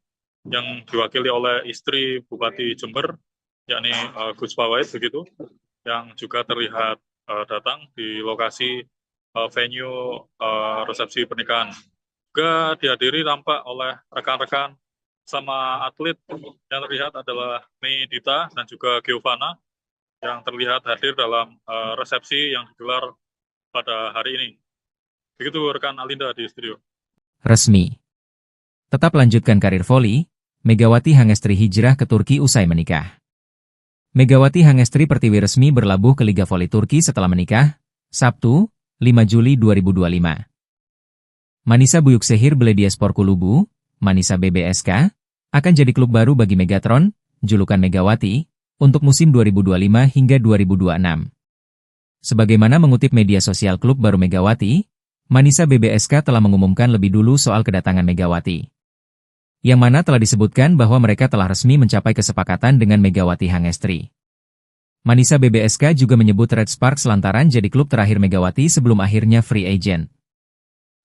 Speaker 3: yang diwakili oleh istri Bupati Jember, yakni Gus Pawait begitu, yang juga terlihat datang di lokasi venue resepsi pernikahan. Juga dihadiri tampak oleh rekan-rekan sama atlet yang terlihat adalah Mei Dita dan juga Giovanna yang terlihat hadir dalam resepsi yang digelar pada hari ini. Begitu rekan Alinda di studio.
Speaker 1: Resmi. Tetap lanjutkan karir voli, Megawati Hangestri hijrah ke Turki usai menikah. Megawati Hangestri Pertiwi resmi berlabuh ke Liga Voli Turki setelah menikah, Sabtu, 5 Juli 2025. Manisa Büyükşehir Belediyespor Kulübü, Manisa BBSK, akan jadi klub baru bagi Megatron, julukan Megawati, untuk musim 2025 hingga 2026. Sebagaimana mengutip media sosial klub baru Megawati, Manisa BBSK telah mengumumkan lebih dulu soal kedatangan Megawati. Yang mana telah disebutkan bahwa mereka telah resmi mencapai kesepakatan dengan Megawati Hangestri. Manisa BBSK juga menyebut Red Sparks lantaran jadi klub terakhir Megawati sebelum akhirnya free agent.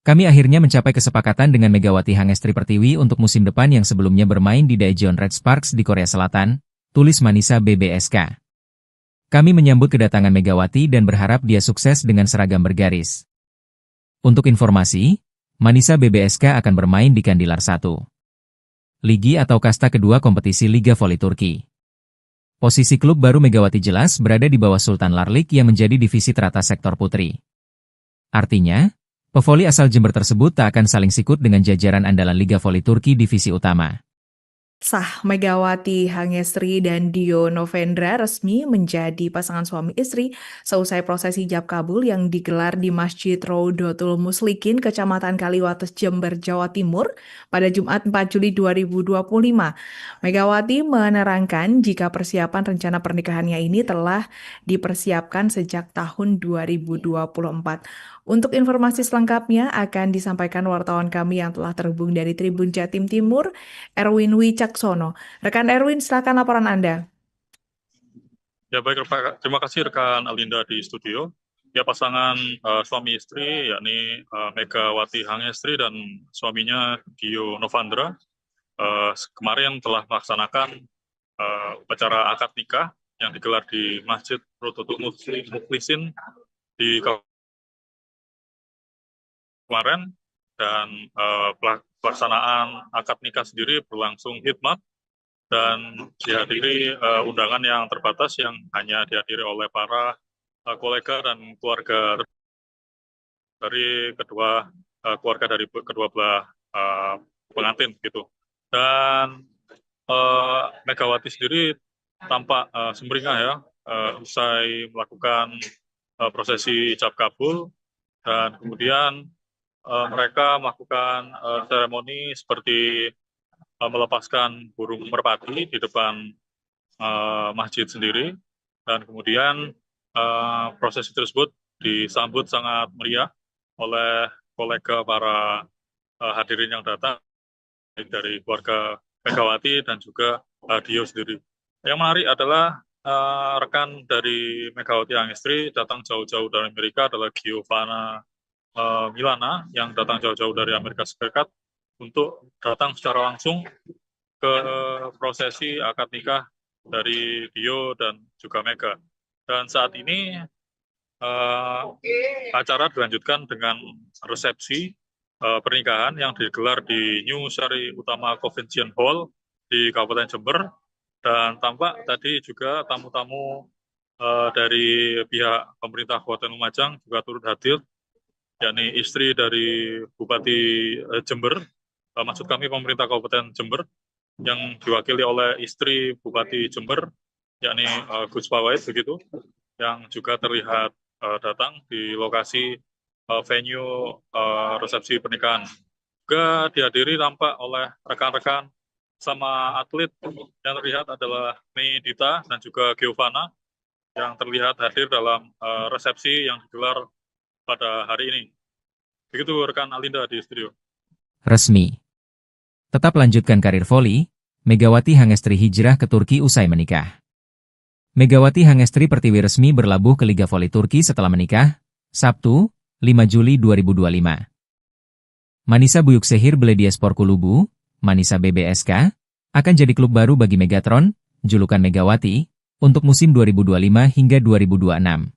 Speaker 1: Kami akhirnya mencapai kesepakatan dengan Megawati Hangestri Pertiwi untuk musim depan yang sebelumnya bermain di Daejeon Red Sparks di Korea Selatan, tulis Manisa BBSK. Kami menyambut kedatangan Megawati dan berharap dia sukses dengan seragam bergaris. Untuk informasi, Manisa BBSK akan bermain di Kandilar 1. Ligi atau kasta kedua kompetisi Liga Voli Turki. Posisi klub baru Megawati jelas berada di bawah Sultan Larlik yang menjadi divisi teratas sektor putri. Artinya, pevoli asal Jember tersebut tak akan saling sikut dengan jajaran andalan Liga Voli Turki divisi utama.
Speaker 2: Sah Megawati Hangestri dan Dio Novendra resmi menjadi pasangan suami istri seusai prosesi ijab kabul yang digelar di Masjid Raudatul Muslikin, Kecamatan Kaliwates, Jember, Jawa Timur pada Jumat 4 Juli 2025. Megawati menerangkan jika persiapan rencana pernikahannya ini telah dipersiapkan sejak tahun 2024. Untuk informasi selengkapnya akan disampaikan wartawan kami yang telah terhubung dari Tribun Jatim Timur, Erwin Wicaksono. Rekan Erwin, silakan laporan Anda.
Speaker 3: Ya baik, terima kasih rekan Alinda di studio. Ya pasangan suami istri yakni Megawati Hangestri dan suaminya Dio Novandra kemarin telah melaksanakan upacara akad nikah yang digelar di Masjid Raudatul Muslikin di kemarin, dan pelaksanaan akad nikah sendiri berlangsung hikmat dan dihadiri undangan yang terbatas yang hanya dihadiri oleh para kolega dan keluarga dari keluarga dari kedua belah pengantin gitu. Dan Megawati sendiri tampak sumringah ya usai melakukan prosesi ijab kabul, dan kemudian mereka melakukan seremoni seperti melepaskan burung merpati di depan masjid sendiri, dan kemudian prosesi tersebut disambut sangat meriah oleh kolega para hadirin yang datang dari keluarga Megawati dan juga Dio sendiri. Yang menarik adalah rekan dari Megawati Hangestri datang jauh-jauh dari Amerika adalah Giovanna Milana yang datang jauh-jauh dari Amerika Serikat untuk datang secara langsung ke prosesi akad nikah dari Dio dan juga Mega. Dan saat ini acara dilanjutkan dengan resepsi pernikahan yang digelar di New Sari Utama Convention Hall di Kabupaten Jember, dan tampak tadi juga tamu-tamu dari pihak pemerintah Kabupaten Lumajang juga turut hadir, yakni istri dari Bupati Jember, maksud kami pemerintah Kabupaten Jember, yang diwakili oleh istri Bupati Jember, yakni Gus Pawait begitu, yang juga terlihat datang di lokasi venue resepsi pernikahan. Juga dihadiri tampak oleh rekan-rekan sama atlet yang terlihat adalah Mei Dita dan juga Giovanna yang terlihat hadir dalam resepsi yang digelar pada hari ini. Begitu rekan Alinda di studio.
Speaker 1: Resmi. Tetap lanjutkan karir voli, Megawati Hangestri hijrah ke Turki usai menikah. Megawati Hangestri Pertiwi resmi berlabuh ke Liga Voli Turki setelah menikah, Sabtu, 5 Juli 2025. Manisa Büyükşehir Belediyespor Kulübü, Manisa BBSK, akan jadi klub baru bagi Megatron, julukan Megawati, untuk musim 2025 hingga 2026.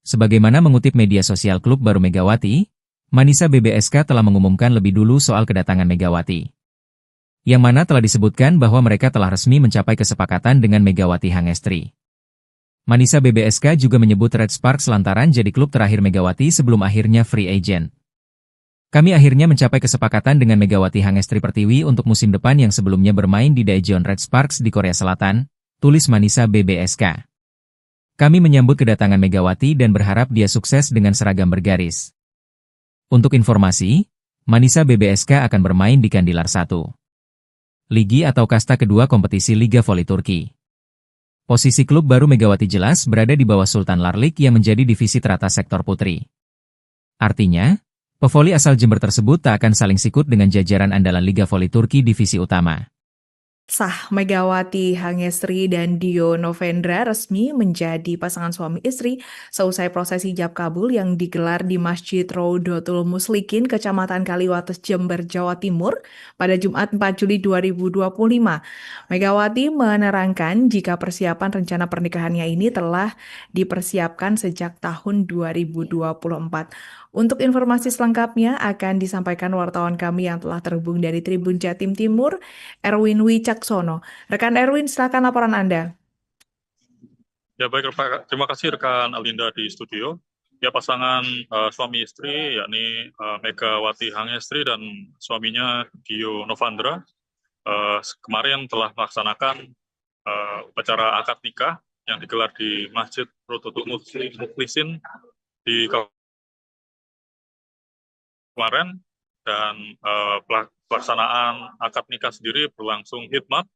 Speaker 1: Sebagaimana mengutip media sosial klub baru Megawati, Manisa BBSK telah mengumumkan lebih dulu soal kedatangan Megawati. Yang mana telah disebutkan bahwa mereka telah resmi mencapai kesepakatan dengan Megawati Hangestri. Manisa BBSK juga menyebut Red Sparks lantaran jadi klub terakhir Megawati sebelum akhirnya free agent. Kami akhirnya mencapai kesepakatan dengan Megawati Hangestri Pertiwi untuk musim depan yang sebelumnya bermain di Daejeon Red Sparks di Korea Selatan, tulis Manisa BBSK. Kami menyambut kedatangan Megawati dan berharap dia sukses dengan seragam bergaris. Untuk informasi, Manisa BBSK akan bermain di Kandilar 1. Ligi atau kasta kedua kompetisi Liga Voli Turki. Posisi klub baru Megawati jelas berada di bawah Sultan Larlik yang menjadi divisi teratas sektor putri. Artinya, pevoli asal Jember tersebut tak akan saling sikut dengan jajaran andalan Liga Voli Turki divisi utama.
Speaker 2: Sah Megawati Hangestri dan Dio Novendra resmi menjadi pasangan suami istri seusai prosesi ijab kabul yang digelar di Masjid Raudatul Muslikin, Kecamatan Kaliwates, Jember, Jawa Timur pada Jumat 4 Juli 2025. Megawati menerangkan jika persiapan rencana pernikahannya ini telah dipersiapkan sejak tahun 2024. Untuk informasi selengkapnya akan disampaikan wartawan kami yang telah terhubung dari Tribun Jatim Timur, Erwin Wicaksono. Rekan Erwin, silakan laporan Anda.
Speaker 3: Ya baik, terima kasih rekan Alinda di studio. Ya pasangan suami istri yakni Megawati Hangestri dan suaminya Dio Novandra kemarin telah melaksanakan upacara akad nikah yang digelar di Masjid Rodotul Mukhlisin di kemarin, dan pelaksanaan akad nikah sendiri berlangsung hikmat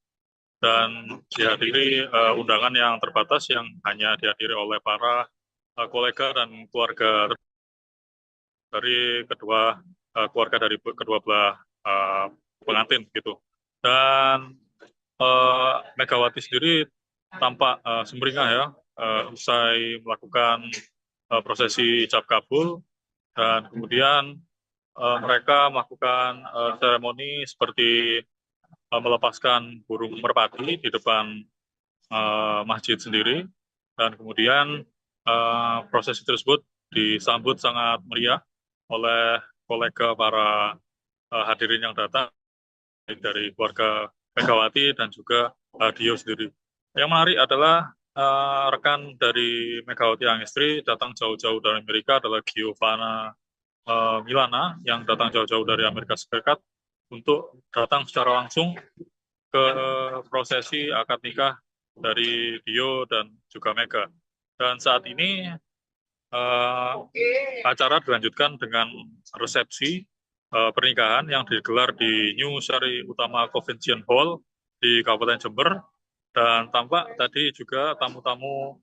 Speaker 3: dan dihadiri undangan yang terbatas yang hanya dihadiri oleh para kolega dan keluarga dari keluarga dari kedua belah pengantin gitu. Dan Megawati sendiri tampak sumringah ya usai melakukan prosesi ijab kabul, dan kemudian mereka melakukan seremoni seperti melepaskan burung merpati di depan masjid sendiri, dan kemudian prosesi tersebut disambut sangat meriah oleh kolega para hadirin yang datang dari keluarga Megawati dan juga Dio sendiri. Yang menarik adalah rekan dari Megawati Hangestri datang jauh-jauh dari Amerika adalah Giovanna Milana yang datang jauh-jauh dari Amerika Serikat untuk datang secara langsung ke prosesi akad nikah dari Dio dan juga Mega. Dan saat ini acara dilanjutkan dengan resepsi pernikahan yang digelar di New Sari Utama Convention Hall di Kabupaten Jember, dan tampak tadi juga tamu-tamu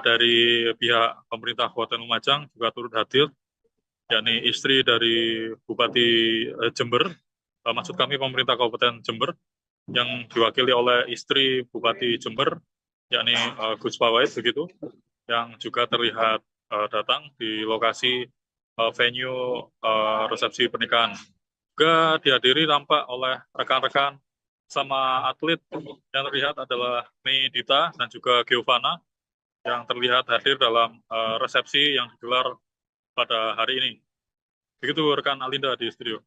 Speaker 3: dari pihak pemerintah Kabupaten Lumajang juga turut hadir, yakni istri dari Bupati Jember, maksud kami pemerintah Kabupaten Jember, yang diwakili oleh istri Bupati Jember, yakni Gus Pawait begitu, yang juga terlihat datang di lokasi venue resepsi pernikahan. Juga dihadiri tampak oleh rekan-rekan sama atlet yang terlihat adalah Mei Dita dan juga Giovanna yang terlihat hadir dalam resepsi yang digelar pada hari ini. Begitu rekan Alinda di studio.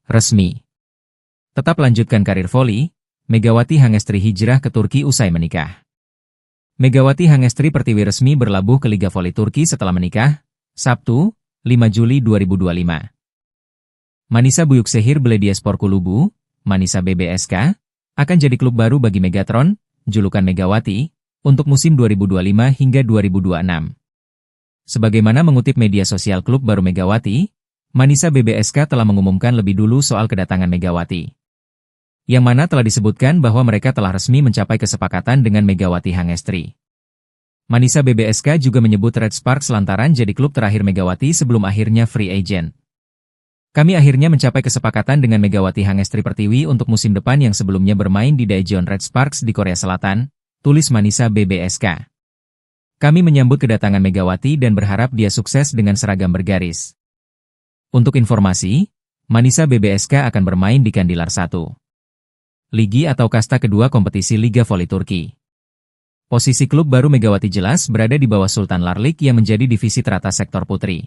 Speaker 1: Resmi. Tetap lanjutkan karir voli, Megawati Hangestri hijrah ke Turki usai menikah. Megawati Hangestri Pertiwi resmi berlabuh ke Liga Voli Turki setelah menikah, Sabtu, 5 Juli 2025. Manisa Büyükşehir Belediyespor Kulübü, Manisa BBSK, akan jadi klub baru bagi Megatron, julukan Megawati, untuk musim 2025 hingga 2026. Sebagaimana mengutip media sosial klub baru Megawati, Manisa BBSK telah mengumumkan lebih dulu soal kedatangan Megawati. Yang mana telah disebutkan bahwa mereka telah resmi mencapai kesepakatan dengan Megawati Hangestri. Manisa BBSK juga menyebut Red Sparks lantaran jadi klub terakhir Megawati sebelum akhirnya free agent. Kami akhirnya mencapai kesepakatan dengan Megawati Hangestri Pertiwi untuk musim depan yang sebelumnya bermain di Daejeon Red Sparks di Korea Selatan, tulis Manisa BBSK. Kami menyambut kedatangan Megawati dan berharap dia sukses dengan seragam bergaris. Untuk informasi, Manisa BBSK akan bermain di Kandilar 1. Ligi atau kasta kedua kompetisi Liga Voli Turki. Posisi klub baru Megawati jelas berada di bawah Sultan Larlik yang menjadi divisi teratas sektor putri.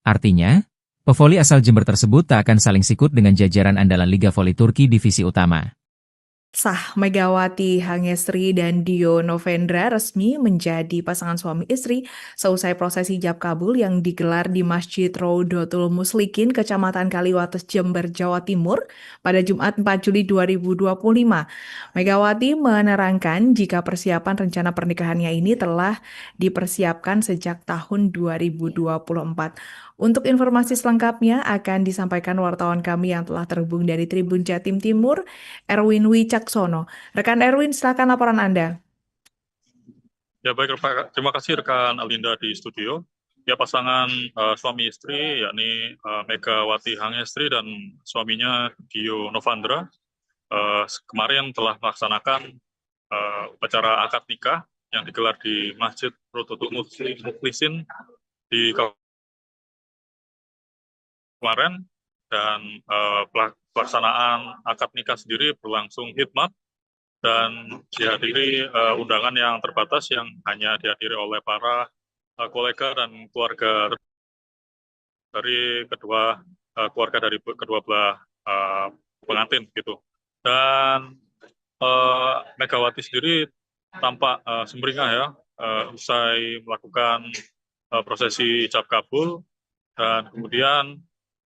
Speaker 1: Artinya, pevoli asal Jember tersebut tak akan saling sikut dengan jajaran andalan Liga Voli Turki divisi utama.
Speaker 2: Sah, Megawati Hangestri dan Dio Novendra resmi menjadi pasangan suami istri seusai prosesi ijab kabul yang digelar di Masjid Rodotul Muslikin, Kecamatan Kaliwates, Jember, Jawa Timur pada Jumat 4 Juli 2025. Megawati menerangkan jika persiapan rencana pernikahannya ini telah dipersiapkan sejak tahun 2024. Untuk informasi selengkapnya akan disampaikan wartawan kami yang telah terhubung dari Tribun Jatim Timur, Erwin Wicaksono. Rekan Erwin, silakan laporan Anda.
Speaker 3: Ya baik, terima kasih rekan Alinda di studio. Ya, pasangan suami istri yakni Megawati Hangestri dan suaminya Dio Novandra kemarin telah melaksanakan upacara akad nikah yang digelar di Masjid Rodotul Mukhlisin di kemarin, dan pelaksanaan akad nikah sendiri berlangsung hikmat dan dihadiri undangan yang terbatas yang hanya dihadiri oleh para kolega dan keluarga dari keluarga dari kedua belah pengantin gitu. Dan Megawati sendiri tampak sumringah ya usai melakukan prosesi ijab kabul, dan kemudian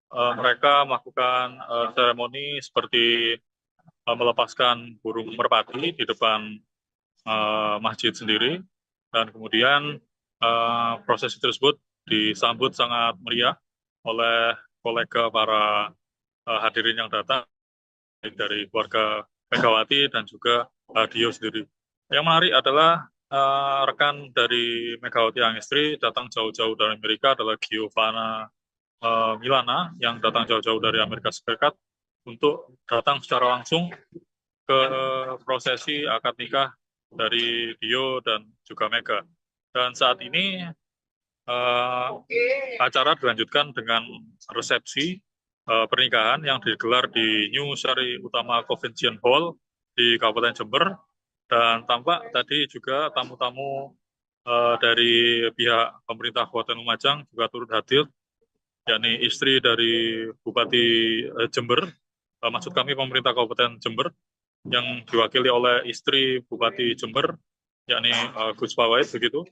Speaker 3: mereka melakukan seremoni seperti melepaskan burung merpati di depan masjid sendiri, dan kemudian prosesi tersebut disambut sangat meriah oleh kolega para hadirin yang datang, baik dari keluarga Megawati dan juga Dio sendiri. Yang menarik adalah rekan dari Megawati Hangestri datang jauh-jauh dari Amerika adalah Giovanna Milana yang datang jauh-jauh dari Amerika Serikat untuk datang secara langsung ke prosesi akad nikah dari Dio dan juga Mega. Dan saat ini acara dilanjutkan dengan resepsi pernikahan yang digelar di New Sari Utama Convention Hall di Kabupaten Jember, dan tampak tadi juga tamu-tamu dari pihak pemerintah Kabupaten Lumajang juga turut hadir, yakni istri dari Bupati Jember, maksud kami pemerintah Kabupaten Jember, yang diwakili oleh istri Bupati Jember, yakni Gus Pawait begitu,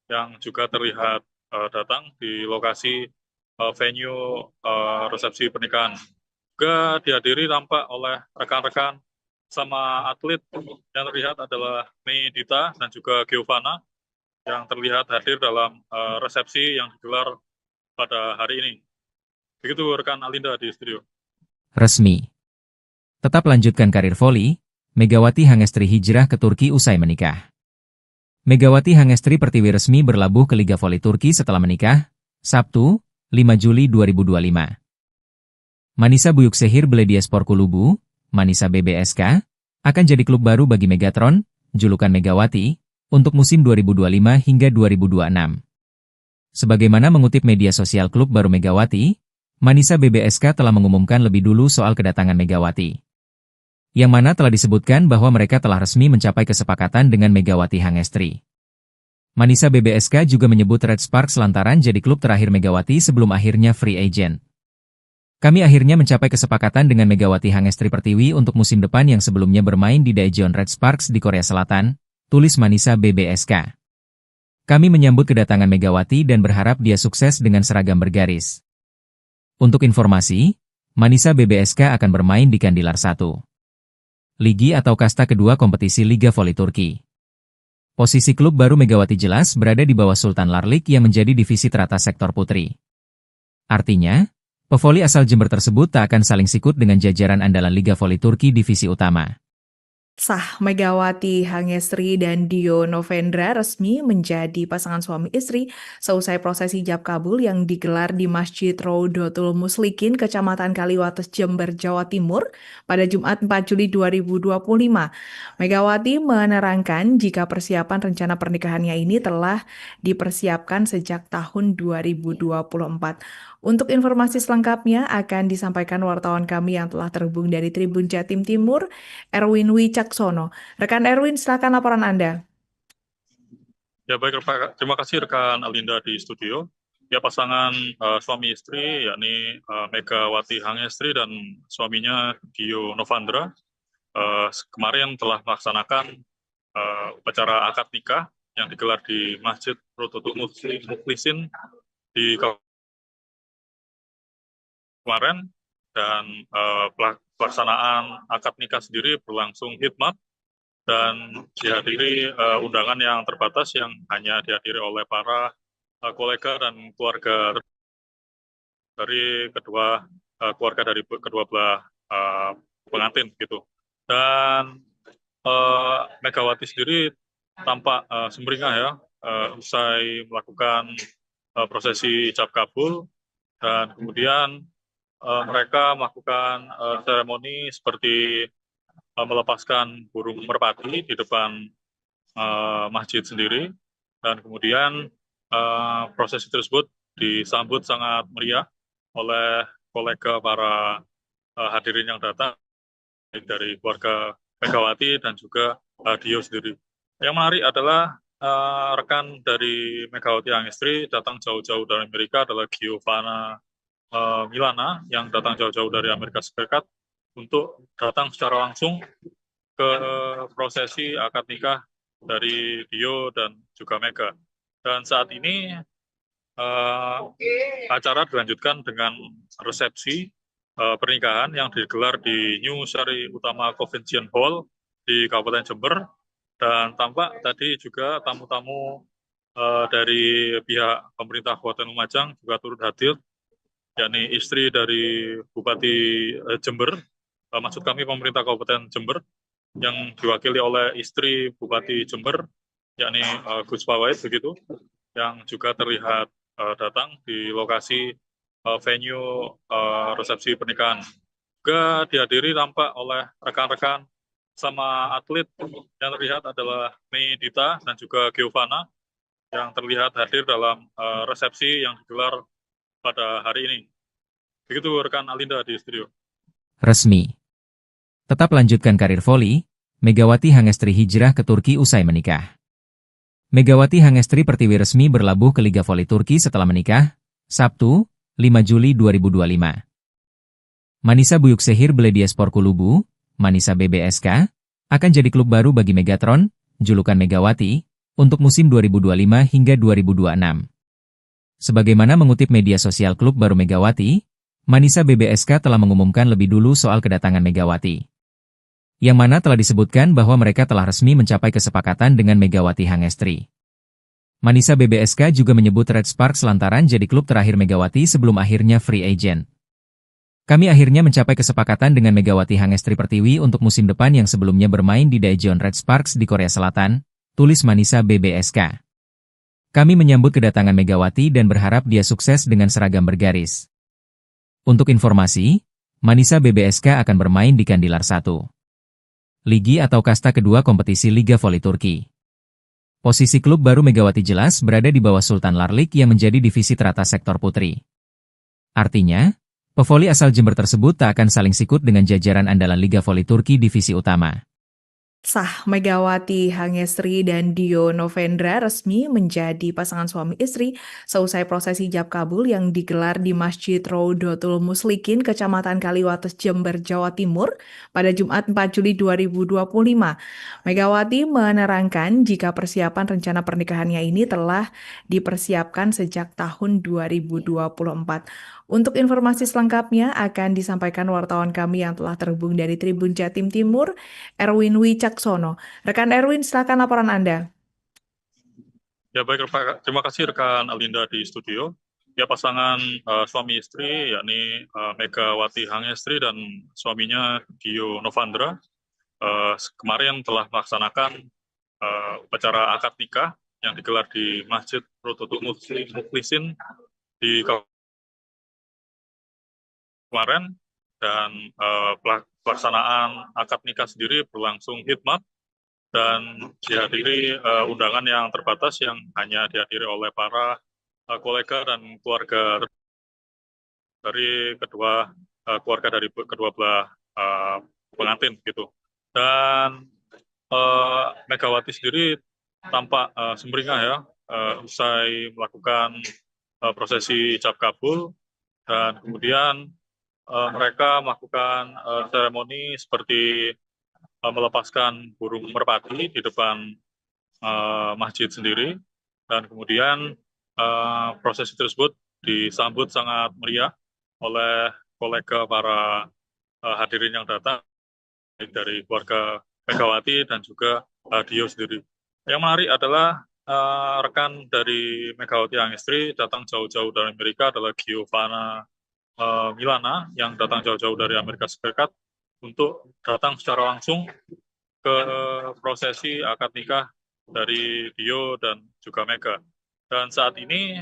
Speaker 3: yang juga terlihat datang di lokasi venue resepsi pernikahan. Juga dihadiri tampak oleh rekan-rekan sama atlet yang terlihat adalah Mei Dita dan juga Giovanna yang terlihat hadir dalam resepsi yang digelar pada hari ini. Begitu rekan Alinda di studio.
Speaker 1: Resmi. Tetap lanjutkan karir voli, Megawati Hangestri hijrah ke Turki usai menikah. Megawati Hangestri Pertiwi resmi berlabuh ke Liga Voli Turki setelah menikah, Sabtu, 5 Juli 2025. Manisa Büyükşehir Belediyespor Kulübü, Manisa BBSK, akan jadi klub baru bagi Megatron, julukan Megawati, untuk musim 2025 hingga 2026. Sebagaimana mengutip media sosial klub baru Megawati, Manisa BBSK telah mengumumkan lebih dulu soal kedatangan Megawati. Yang mana telah disebutkan bahwa mereka telah resmi mencapai kesepakatan dengan Megawati Hangestri. Manisa BBSK juga menyebut Red Sparks lantaran jadi klub terakhir Megawati sebelum akhirnya free agent. Kami akhirnya mencapai kesepakatan dengan Megawati Hangestri Pertiwi untuk musim depan yang sebelumnya bermain di Daejeon Red Sparks di Korea Selatan, tulis Manisa BBSK. Kami menyambut kedatangan Megawati dan berharap dia sukses dengan seragam bergaris. Untuk informasi, Manisa BBSK akan bermain di Kandilar 1. Ligi atau kasta kedua kompetisi Liga Voli Turki. Posisi klub baru Megawati jelas berada di bawah Sultan Larlik yang menjadi divisi teratas sektor putri. Artinya, pevoli asal Jember tersebut tak akan saling sikut dengan jajaran andalan Liga Voli Turki divisi utama.
Speaker 2: Sah, Megawati Hangestri dan Dio Novendra resmi menjadi pasangan suami istri seusai prosesi ijab kabul yang digelar di Masjid Rodotul Muslikin, Kecamatan Kaliwates, Jember, Jawa Timur pada Jumat 4 Juli 2025. Megawati menerangkan jika persiapan rencana pernikahannya ini telah dipersiapkan sejak tahun 2024. Untuk informasi selengkapnya akan disampaikan wartawan kami yang telah terhubung dari Tribun Jatim Timur, Erwin Wicaksono. Rekan Erwin, silakan laporan Anda.
Speaker 3: Ya baik, terima kasih rekan Alinda di studio. Ya pasangan suami istri yakni Megawati Hangestri dan suaminya Dio Novandra kemarin telah melaksanakan upacara akad nikah yang digelar di Masjid Rodotul Muslikin di kemarin, dan pelaksanaan akad nikah sendiri berlangsung hikmat dan dihadiri undangan yang terbatas yang hanya dihadiri oleh para kolega dan keluarga dari kedua belah pengantin gitu. Dan Megawati sendiri tampak sumringah ya usai melakukan prosesi ijab kabul, dan kemudian mereka melakukan seremoni seperti melepaskan burung merpati di depan masjid sendiri, dan kemudian prosesi tersebut disambut sangat meriah oleh kolega para hadirin yang datang, baik dari keluarga Megawati dan juga Dio sendiri. Yang menarik adalah rekan dari Megawati Hangestri datang jauh-jauh dari Amerika adalah Giovanna Milana yang datang jauh-jauh dari Amerika Serikat untuk datang secara langsung ke prosesi akad nikah dari Dio dan juga Mega. Dan saat ini acara dilanjutkan dengan resepsi pernikahan yang digelar di New Sari Utama Convention Hall di Kabupaten Jember, dan tampak tadi juga tamu-tamu dari pihak pemerintah Kabupaten Lumajang juga turut hadir, yakni istri dari Bupati Jember, maksud kami pemerintah Kabupaten Jember, yang diwakili oleh istri Bupati Jember, yakni Gus Pawait begitu, yang juga terlihat datang di lokasi venue resepsi pernikahan. Juga dihadiri tampak oleh rekan-rekan sama atlet yang terlihat adalah Mei Dita dan juga Giovanna yang terlihat hadir dalam resepsi yang digelar pada hari ini. Begitu rekan Alinda di studio.
Speaker 1: Resmi. Tetap lanjutkan karir voli, Megawati Hangestri hijrah ke Turki usai menikah. Megawati Hangestri Pertiwi resmi berlabuh ke Liga Voli Turki setelah menikah, Sabtu, 5 Juli 2025. Manisa Buyuksehir Belediyespor Kulubu, Manisa BBSK, akan jadi klub baru bagi Megatron, julukan Megawati, untuk musim 2025 hingga 2026. Sebagaimana mengutip media sosial klub baru Megawati, Manisa BBSK telah mengumumkan lebih dulu soal kedatangan Megawati. Yang mana telah disebutkan bahwa mereka telah resmi mencapai kesepakatan dengan Megawati Hangestri. Manisa BBSK juga menyebut Red Sparks lantaran jadi klub terakhir Megawati sebelum akhirnya free agent. Kami akhirnya mencapai kesepakatan dengan Megawati Hangestri Pertiwi untuk musim depan yang sebelumnya bermain di Daejeon Red Sparks di Korea Selatan, tulis Manisa BBSK. Kami menyambut kedatangan Megawati dan berharap dia sukses dengan seragam bergaris. Untuk informasi, Manisa BBSK akan bermain di Kandilar 1. Ligi atau kasta kedua kompetisi Liga Voli Turki. Posisi klub baru Megawati jelas berada di bawah Sultan Larlik yang menjadi divisi teratas sektor putri. Artinya, pevoli asal Jember tersebut tak akan saling sikut dengan jajaran andalan Liga Voli Turki divisi utama.
Speaker 2: Sah, Megawati Hangestri dan Dio Novendra resmi menjadi pasangan suami istri seusai prosesi ijab kabul yang digelar di Masjid Raudatul Muslikin, Kecamatan Kaliwates, Jember, Jawa Timur pada Jumat 4 Juli 2025. Megawati menerangkan jika persiapan rencana pernikahannya ini telah dipersiapkan sejak tahun 2024. Untuk informasi selengkapnya akan disampaikan wartawan kami yang telah terhubung dari Tribun Jatim Timur, Erwin Wicaksono. Rekan Erwin, silakan laporan Anda.
Speaker 3: Ya baik, terima kasih rekan Alinda di studio. Ya pasangan suami istri yakni Megawati Hangestri dan suaminya Dio Novandra kemarin telah melaksanakan upacara akad nikah yang digelar di Masjid Raudatul Mukhlisin di kemarin, dan pelaksanaan akad nikah sendiri berlangsung hikmat dan dihadiri undangan yang terbatas yang hanya dihadiri oleh para kolega dan keluarga dari kedua belah pengantin gitu. Dan Megawati sendiri tampak sumringah ya usai melakukan prosesi ijab kabul, dan kemudian mereka melakukan seremoni seperti melepaskan burung merpati di depan masjid sendiri, dan kemudian prosesi tersebut disambut sangat meriah oleh kolega para hadirin yang datang dari keluarga Megawati dan juga Dio sendiri. Yang menarik adalah rekan dari Megawati Hangestri datang jauh-jauh dari Amerika adalah Giovanna Milana yang datang jauh-jauh dari Amerika Serikat untuk datang secara langsung ke prosesi akad nikah dari Dio dan juga Mega. Dan saat ini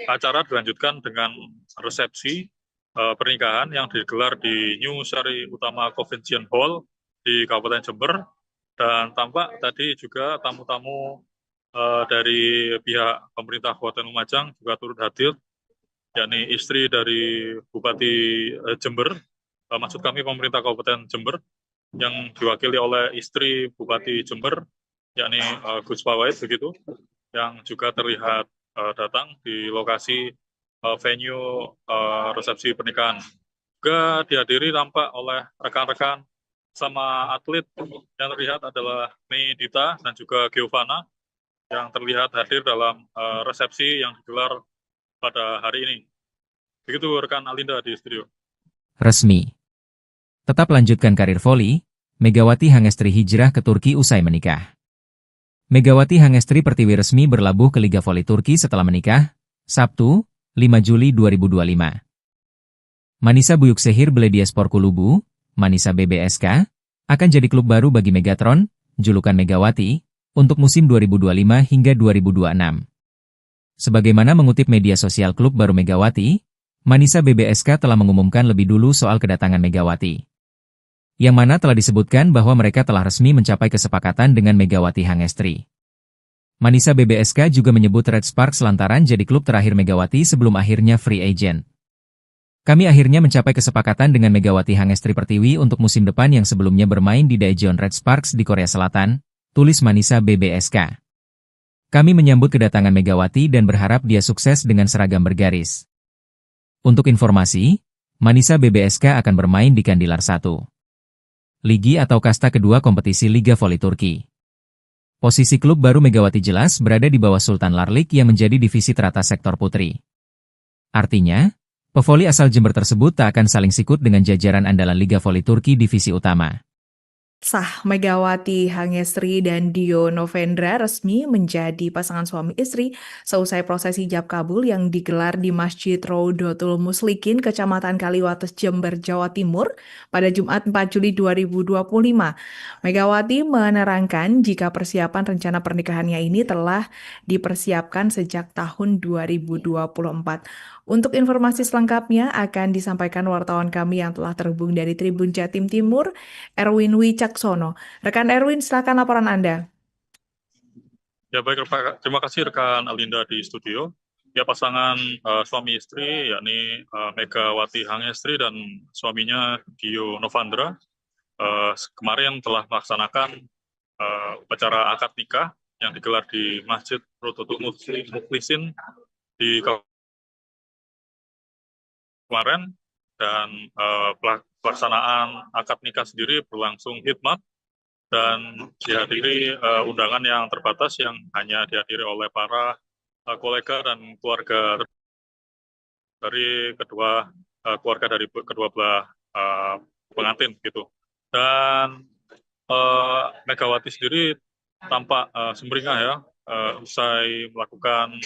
Speaker 3: acara dilanjutkan dengan resepsi pernikahan yang digelar di New Sari Utama Convention Hall di Kabupaten Jember, dan tampak tadi juga tamu-tamu dari pihak pemerintah Kabupaten Lumajang juga turut hadir, yakni istri dari Bupati Jember, maksud kami pemerintah Kabupaten Jember, yang diwakili oleh istri Bupati Jember, yakni Gus Pawait begitu, yang juga terlihat datang di lokasi venue resepsi pernikahan. Juga dihadiri tampak oleh rekan-rekan sama atlet yang terlihat adalah Mei Dita dan juga Giovanna yang terlihat hadir dalam resepsi yang digelar pada hari ini. Begitu rekan Alinda di studio.
Speaker 1: Resmi. Tetap lanjutkan karir voli, Megawati Hangestri hijrah ke Turki usai menikah. Megawati Hangestri Pertiwi resmi berlabuh ke Liga Voli Turki setelah menikah, Sabtu, 5 Juli 2025. Manisa Büyükşehir Belediyespor Kulübü, Manisa BBSK, akan jadi klub baru bagi Megatron, julukan Megawati, untuk musim 2025 hingga 2026. Sebagaimana mengutip media sosial klub baru Megawati, Manisa BBSK telah mengumumkan lebih dulu soal kedatangan Megawati. Yang mana telah disebutkan bahwa mereka telah resmi mencapai kesepakatan dengan Megawati Hangestri. Manisa BBSK juga menyebut Red Sparks lantaran jadi klub terakhir Megawati sebelum akhirnya free agent. Kami akhirnya mencapai kesepakatan dengan Megawati Hangestri Pertiwi untuk musim depan yang sebelumnya bermain di Daejeon Red Sparks di Korea Selatan, tulis Manisa BBSK. Kami menyambut kedatangan Megawati dan berharap dia sukses dengan seragam bergaris. Untuk informasi, Manisa BBSK akan bermain di Kandilar 1. Ligi atau kasta kedua kompetisi Liga Voli Turki. Posisi klub baru Megawati jelas berada di bawah Sultan Larlik yang menjadi divisi teratas sektor putri. Artinya, pevoli asal Jember tersebut tak akan saling sikut dengan jajaran andalan Liga Voli Turki divisi utama.
Speaker 2: Sah Megawati Hangestri dan Dio Novendra resmi menjadi pasangan suami istri seusai prosesi ijab kabul yang digelar di Masjid Rodotul Muslikin, Kecamatan Kaliwates, Jember, Jawa Timur pada Jumat 4 Juli 2025. Megawati menerangkan jika persiapan rencana pernikahannya ini telah dipersiapkan sejak tahun 2024. Untuk informasi selengkapnya akan disampaikan wartawan kami yang telah terhubung dari Tribun Jatim Timur, Erwin Wicaksono. Rekan Erwin, silakan laporan Anda.
Speaker 3: Ya baik, terima kasih rekan Alinda di studio. Ya pasangan suami istri yakni Megawati Hangestri dan suaminya Dio Novendra kemarin telah melaksanakan upacara akad nikah yang digelar di Masjid Rodotul Muslikin di kemarin, dan pelaksanaan akad nikah sendiri berlangsung hikmat dan dihadiri undangan yang terbatas yang hanya dihadiri oleh para kolega dan keluarga dari kedua belah pengantin gitu. Dan Megawati sendiri tampak sumringah ya usai melakukan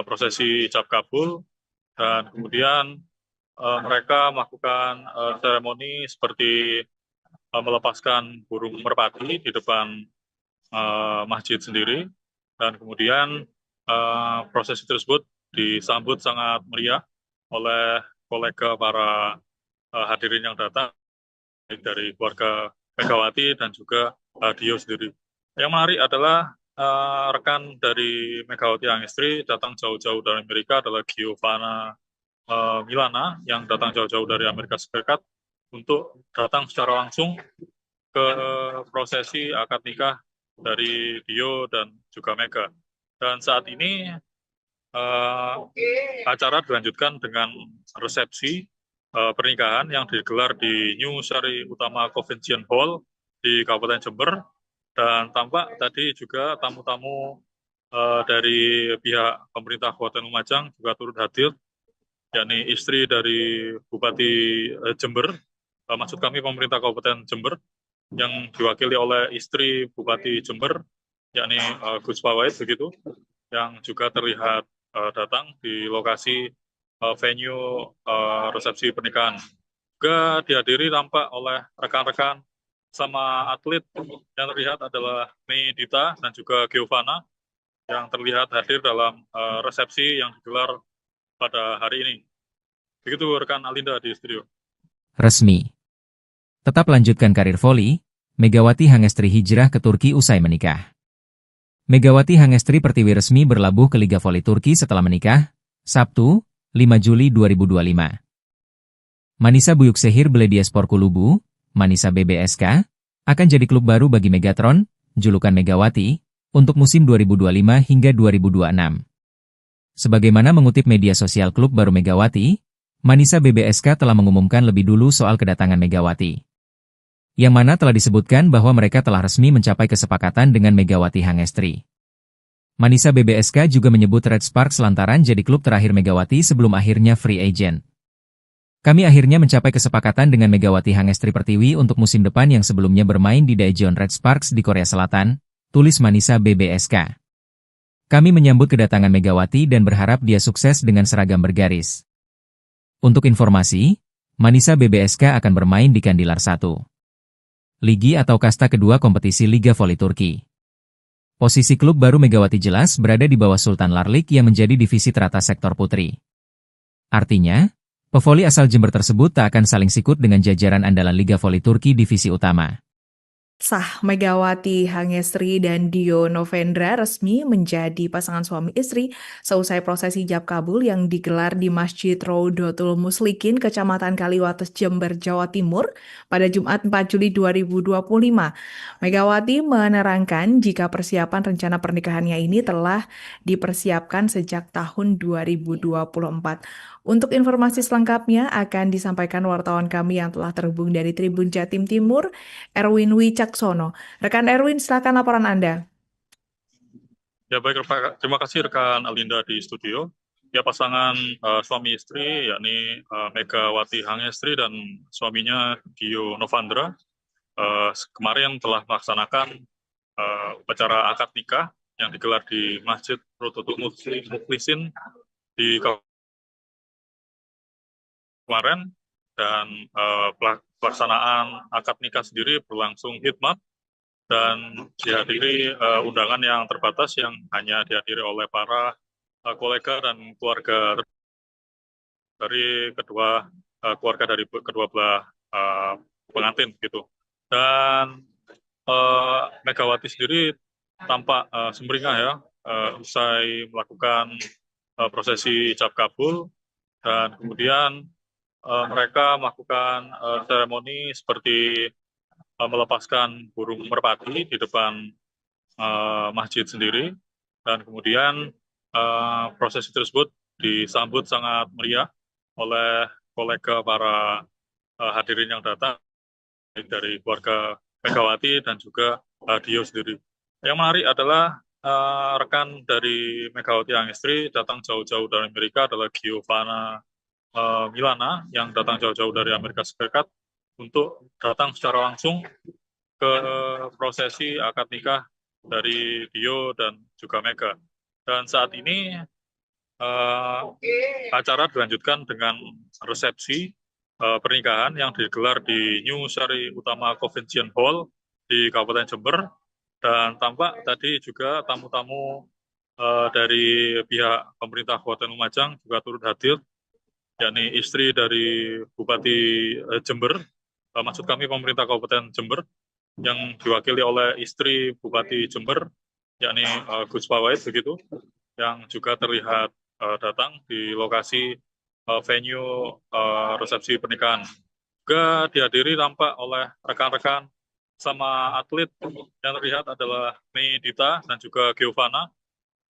Speaker 3: prosesi ijab kabul, dan kemudian mereka melakukan seremoni seperti melepaskan burung merpati di depan masjid sendiri, dan kemudian prosesi tersebut disambut sangat meriah oleh kolega para hadirin yang datang dari keluarga Megawati dan juga Dio sendiri. Yang menarik adalah rekan dari Megawati Hangestri datang jauh-jauh dari Amerika adalah Giovanna Milana yang datang jauh-jauh dari Amerika Serikat untuk datang secara langsung ke prosesi akad nikah dari Dio dan juga Mega. Dan saat ini acara dilanjutkan dengan resepsi pernikahan yang digelar di New Sari Utama Convention Hall di Kabupaten Jember, dan tampak tadi juga tamu-tamu dari pihak pemerintah Kabupaten Lumajang juga turut hadir, yakni istri dari Bupati Jember, maksud kami pemerintah Kabupaten Jember, yang diwakili oleh istri Bupati Jember, yakni Gus Pawait begitu, yang juga terlihat datang di lokasi venue resepsi pernikahan. Juga dihadiri tampak oleh rekan-rekan sama atlet yang terlihat adalah Mei Dita dan juga Giovanna yang terlihat hadir dalam resepsi yang digelar pada hari ini. Begitu rekan Alinda di studio.
Speaker 1: Resmi. Tetap lanjutkan karir voli, Megawati Hangestri hijrah ke Turki usai menikah. Megawati Hangestri Pertiwi resmi berlabuh ke Liga Voli Turki setelah menikah, Sabtu, 5 Juli 2025. Manisa Büyükşehir Belediyespor Kulübü, Manisa BBSK, akan jadi klub baru bagi Megatron, julukan Megawati, untuk musim 2025 hingga 2026. Sebagaimana mengutip media sosial klub baru Megawati, Manisa BBSK telah mengumumkan lebih dulu soal kedatangan Megawati. Yang mana telah disebutkan bahwa mereka telah resmi mencapai kesepakatan dengan Megawati Hangestri. Manisa BBSK juga menyebut Red Sparks lantaran jadi klub terakhir Megawati sebelum akhirnya free agent. Kami akhirnya mencapai kesepakatan dengan Megawati Hangestri Pertiwi untuk musim depan yang sebelumnya bermain di Daejeon Red Sparks di Korea Selatan, tulis Manisa BBSK. Kami menyambut kedatangan Megawati dan berharap dia sukses dengan seragam bergaris. Untuk informasi, Manisa BBSK akan bermain di Kandilar 1. Ligi atau kasta kedua kompetisi Liga Voli Turki. Posisi klub baru Megawati jelas berada di bawah Sultan Larlik yang menjadi divisi teratas sektor putri. Artinya, pevoli asal Jember tersebut tak akan saling sikut dengan jajaran andalan Liga Voli Turki divisi utama.
Speaker 2: Sah, Megawati Hangestri dan Dio Novendra resmi menjadi pasangan suami istri seusai prosesi ijab kabul yang digelar di Masjid Rodotul Muslikin, Kecamatan Kaliwates, Jember, Jawa Timur pada Jumat 4 Juli 2025. Megawati menerangkan jika persiapan rencana pernikahannya ini telah dipersiapkan sejak tahun 2024. Untuk informasi selengkapnya akan disampaikan wartawan kami yang telah terhubung dari Tribun Jatim Timur, Erwin Wicaksono. Rekan Erwin, silakan laporan Anda.
Speaker 3: Ya baik, terima kasih rekan Alinda di studio. Ya pasangan suami istri yakni Megawati Hangestri dan suaminya Dio Novendra kemarin telah melaksanakan upacara akad nikah yang digelar di Masjid Rodotul Muslikin di kemarin, dan pelaksanaan akad nikah sendiri berlangsung hikmat dan dihadiri undangan yang terbatas yang hanya dihadiri oleh para kolega dan keluarga dari kedua belah pengantin gitu. Dan Megawati sendiri tampak sumringah ya usai melakukan prosesi ijab kabul, dan kemudian mereka melakukan seremoni seperti melepaskan burung merpati di depan masjid sendiri, dan kemudian prosesi tersebut disambut sangat meriah oleh kolega para hadirin yang datang dari keluarga Megawati dan juga Dio sendiri. Yang menarik adalah rekan dari Megawati Hangestri datang jauh-jauh dari Amerika adalah Giovanna Milana yang datang jauh-jauh dari Amerika Serikat untuk datang secara langsung ke prosesi akad nikah dari Dio dan juga Mega. Dan saat ini acara dilanjutkan dengan resepsi pernikahan yang digelar di New Sari Utama Convention Hall di Kabupaten Jember, dan tampak tadi juga tamu-tamu dari pihak pemerintah Kabupaten Lumajang juga turut hadir, yakni istri dari Bupati Jember, maksud kami pemerintah Kabupaten Jember, yang diwakili oleh istri Bupati Jember, yakni Gus Pawait begitu, yang juga terlihat datang di lokasi venue resepsi pernikahan. Juga dihadiri tampak oleh rekan-rekan sama atlet yang terlihat adalah Mei Dita dan juga Giovanna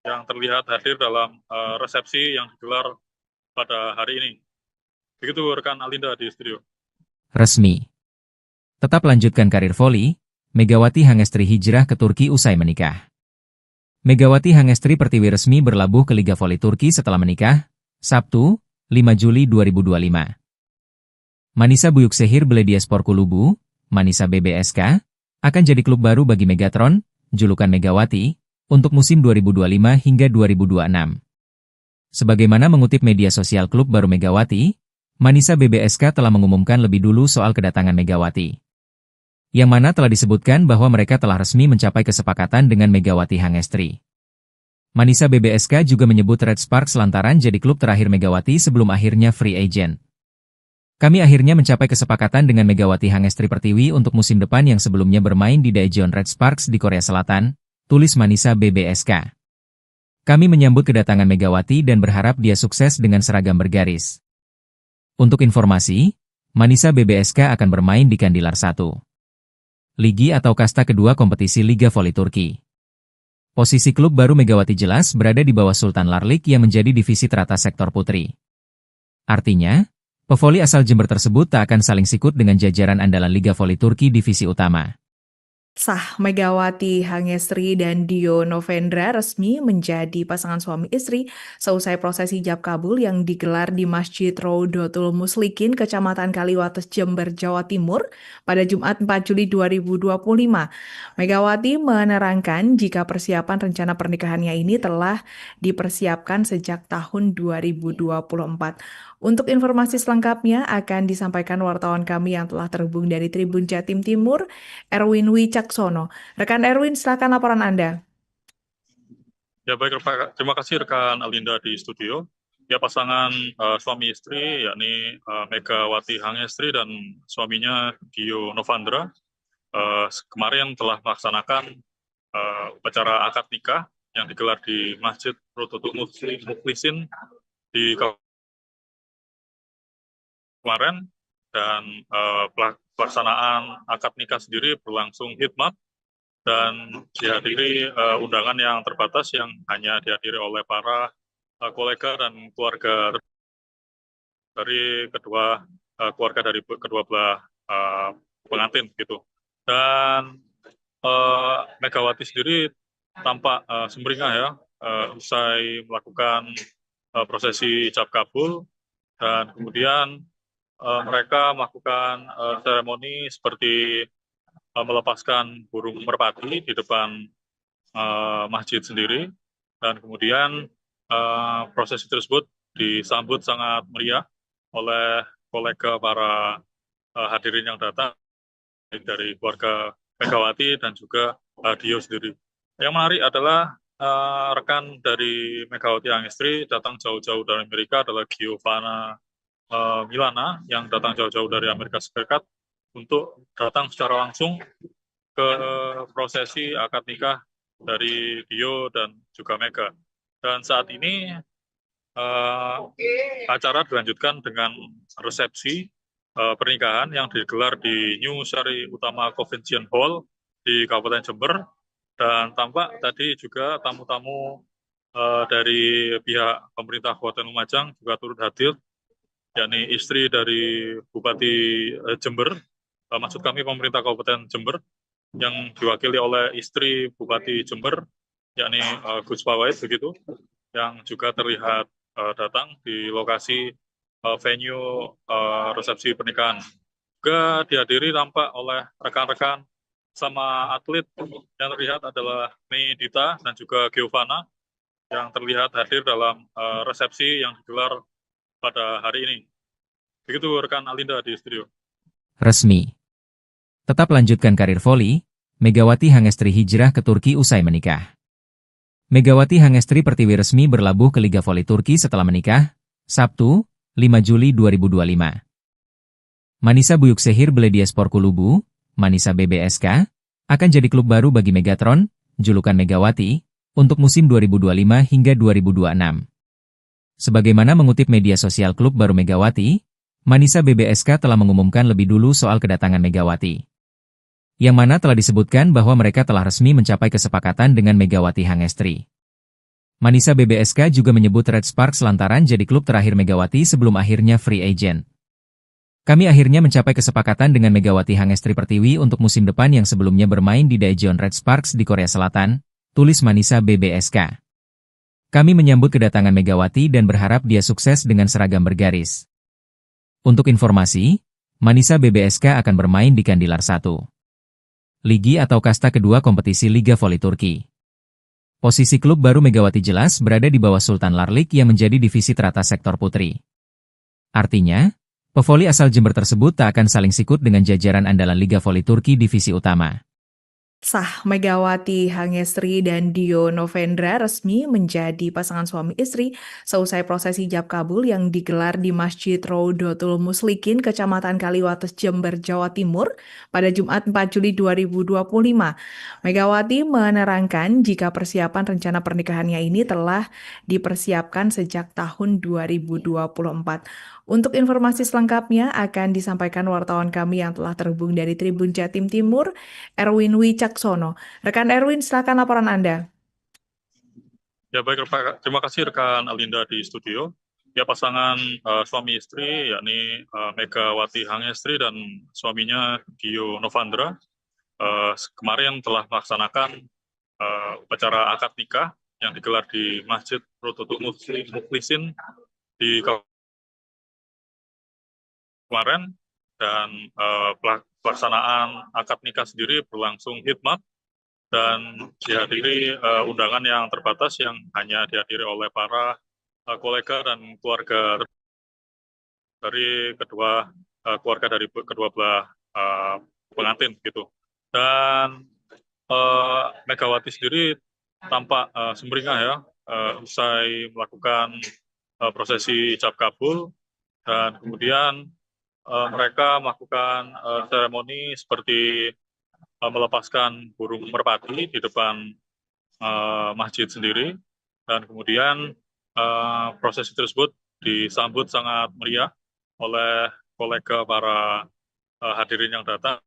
Speaker 3: yang terlihat hadir dalam resepsi yang digelar pada hari ini. Begitu rekan Alinda di studio.
Speaker 1: Resmi. Tetap lanjutkan karir voli, Megawati Hangestri hijrah ke Turki usai menikah. Megawati Hangestri Pertiwi resmi berlabuh ke Liga Voli Turki setelah menikah, Sabtu, 5 Juli 2025. Manisa Büyükşehir Belediyespor Kulübü, Manisa BBSK, akan jadi klub baru bagi Megatron, julukan Megawati, untuk musim 2025 hingga 2026. Sebagaimana mengutip media sosial klub baru Megawati, Manisa BBSK telah mengumumkan lebih dulu soal kedatangan Megawati. Yang mana telah disebutkan bahwa mereka telah resmi mencapai kesepakatan dengan Megawati Hangestri. Manisa BBSK juga menyebut Red Sparks lantaran jadi klub terakhir Megawati sebelum akhirnya free agent. Kami akhirnya mencapai kesepakatan dengan Megawati Hangestri Pertiwi untuk musim depan yang sebelumnya bermain di Daejeon Red Sparks di Korea Selatan, tulis Manisa BBSK. Kami menyambut kedatangan Megawati dan berharap dia sukses dengan seragam bergaris. Untuk informasi, Manisa BBSK akan bermain di Kandilar 1. Ligi atau kasta kedua kompetisi Liga Voli Turki. Posisi klub baru Megawati jelas berada di bawah Sultan Larlik yang menjadi divisi teratas sektor putri. Artinya, pevoli asal Jember tersebut tak akan saling sikut dengan jajaran andalan Liga Voli Turki divisi utama.
Speaker 2: Sah Megawati Hangestri dan Dio Novendra resmi menjadi pasangan suami istri seusai prosesi ijab kabul yang digelar di Masjid Raudatul Muslikin, Kecamatan Kaliwates, Jember, Jawa Timur pada Jumat 4 Juli 2025. Megawati menerangkan jika persiapan rencana pernikahannya ini telah dipersiapkan sejak tahun 2024. Untuk informasi selengkapnya akan disampaikan wartawan kami yang telah terhubung dari Tribun Jatim Timur, Erwin Wicaksono. Rekan Erwin, silakan laporan Anda.
Speaker 3: Ya baik, terima kasih rekan Alinda di studio. Ya pasangan suami istri yakni Megawati Hangestri dan suaminya Dio Novandra kemarin telah melaksanakan upacara akad nikah yang digelar di Masjid Raudatul Muslikin di kemarin, dan pelaksanaan akad nikah sendiri berlangsung hikmat dan dihadiri undangan yang terbatas yang hanya dihadiri oleh para kolega dan keluarga dari keluarga dari kedua belah pengantin gitu. Dan Megawati sendiri tampak sumringah ya usai melakukan prosesi ijab kabul, dan kemudian mereka melakukan seremoni seperti melepaskan burung merpati di depan masjid sendiri, dan kemudian prosesi tersebut disambut sangat meriah oleh kolega para hadirin yang datang dari keluarga Megawati dan juga Dio sendiri. Yang menarik adalah rekan dari Megawati Hangestri datang jauh-jauh dari Amerika adalah Giovanna Milana yang datang jauh-jauh dari Amerika Serikat untuk datang secara langsung ke prosesi akad nikah dari Dio dan juga Mega. Dan saat ini acara dilanjutkan dengan resepsi pernikahan yang digelar di New Sari Utama Convention Hall di Kabupaten Jember, dan tampak tadi juga tamu-tamu dari pihak pemerintah Kabupaten Lumajang juga turut hadir, yakni istri dari Bupati Jember, maksud kami pemerintah Kabupaten Jember, yang diwakili oleh istri Bupati Jember, yakni Gus Pawait begitu, yang juga terlihat datang di lokasi venue resepsi pernikahan. Juga dihadiri tampak oleh rekan-rekan sama atlet yang terlihat adalah Mei Dita dan juga Giovanna yang terlihat hadir dalam resepsi yang digelar pada hari ini. Begitu rekan Alinda di studio.
Speaker 1: Resmi. Tetap lanjutkan karir voli, Megawati Hangestri hijrah ke Turki usai menikah. Megawati Hangestri Pertiwi resmi berlabuh ke Liga Voli Turki setelah menikah, Sabtu, 5 Juli 2025. Manisa Büyükşehir Belediyespor Kulübü, Manisa BBSK, akan jadi klub baru bagi Megatron, julukan Megawati, untuk musim 2025 hingga 2026. Sebagaimana mengutip media sosial klub baru Megawati, Manisa BBSK telah mengumumkan lebih dulu soal kedatangan Megawati. Yang mana telah disebutkan bahwa mereka telah resmi mencapai kesepakatan dengan Megawati Hangestri. Manisa BBSK juga menyebut Red Sparks lantaran jadi klub terakhir Megawati sebelum akhirnya free agent. Kami akhirnya mencapai kesepakatan dengan Megawati Hangestri Pertiwi untuk musim depan yang sebelumnya bermain di Daejeon Red Sparks di Korea Selatan, tulis Manisa BBSK. Kami menyambut kedatangan Megawati dan berharap dia sukses dengan seragam bergaris. Untuk informasi, Manisa BBSK akan bermain di Kandilar 1. Ligi atau kasta kedua kompetisi Liga Voli Turki. Posisi klub baru Megawati jelas berada di bawah Sultan Larlik yang menjadi divisi teratas sektor putri. Artinya, pevoli asal Jember tersebut tak akan saling sikut dengan jajaran andalan Liga Voli Turki divisi utama.
Speaker 2: Sah Megawati Hangestri dan Dio Novendra resmi menjadi pasangan suami istri seusai prosesi ijab kabul yang digelar di Masjid Raudatul Muslikin, Kecamatan Kaliwates, Jember, Jawa Timur pada Jumat 4 Juli 2025. Megawati menerangkan jika persiapan rencana pernikahannya ini telah dipersiapkan sejak tahun 2024. Untuk informasi selengkapnya akan disampaikan wartawan kami yang telah terhubung dari Tribun Jatim Timur, Erwin Wicaksono. Rekan Erwin, silakan laporan Anda.
Speaker 3: Ya baik, terima kasih rekan Alinda di studio. Ya pasangan suami istri yakni Megawati Hangestri dan suaminya Dio Novandra kemarin telah melaksanakan upacara akad nikah yang digelar di Masjid Rodotul Mukhlisin di kemarin, dan pelaksanaan akad nikah sendiri berlangsung hikmat dan dihadiri undangan yang terbatas yang hanya dihadiri oleh para kolega dan keluarga dari keluarga dari kedua belah pengantin gitu. Dan Megawati sendiri tampak sumringah ya usai melakukan prosesi ijab kabul, dan kemudian mereka melakukan seremoni seperti melepaskan burung merpati di depan masjid sendiri, dan kemudian prosesi tersebut disambut sangat meriah oleh kolega para hadirin yang datang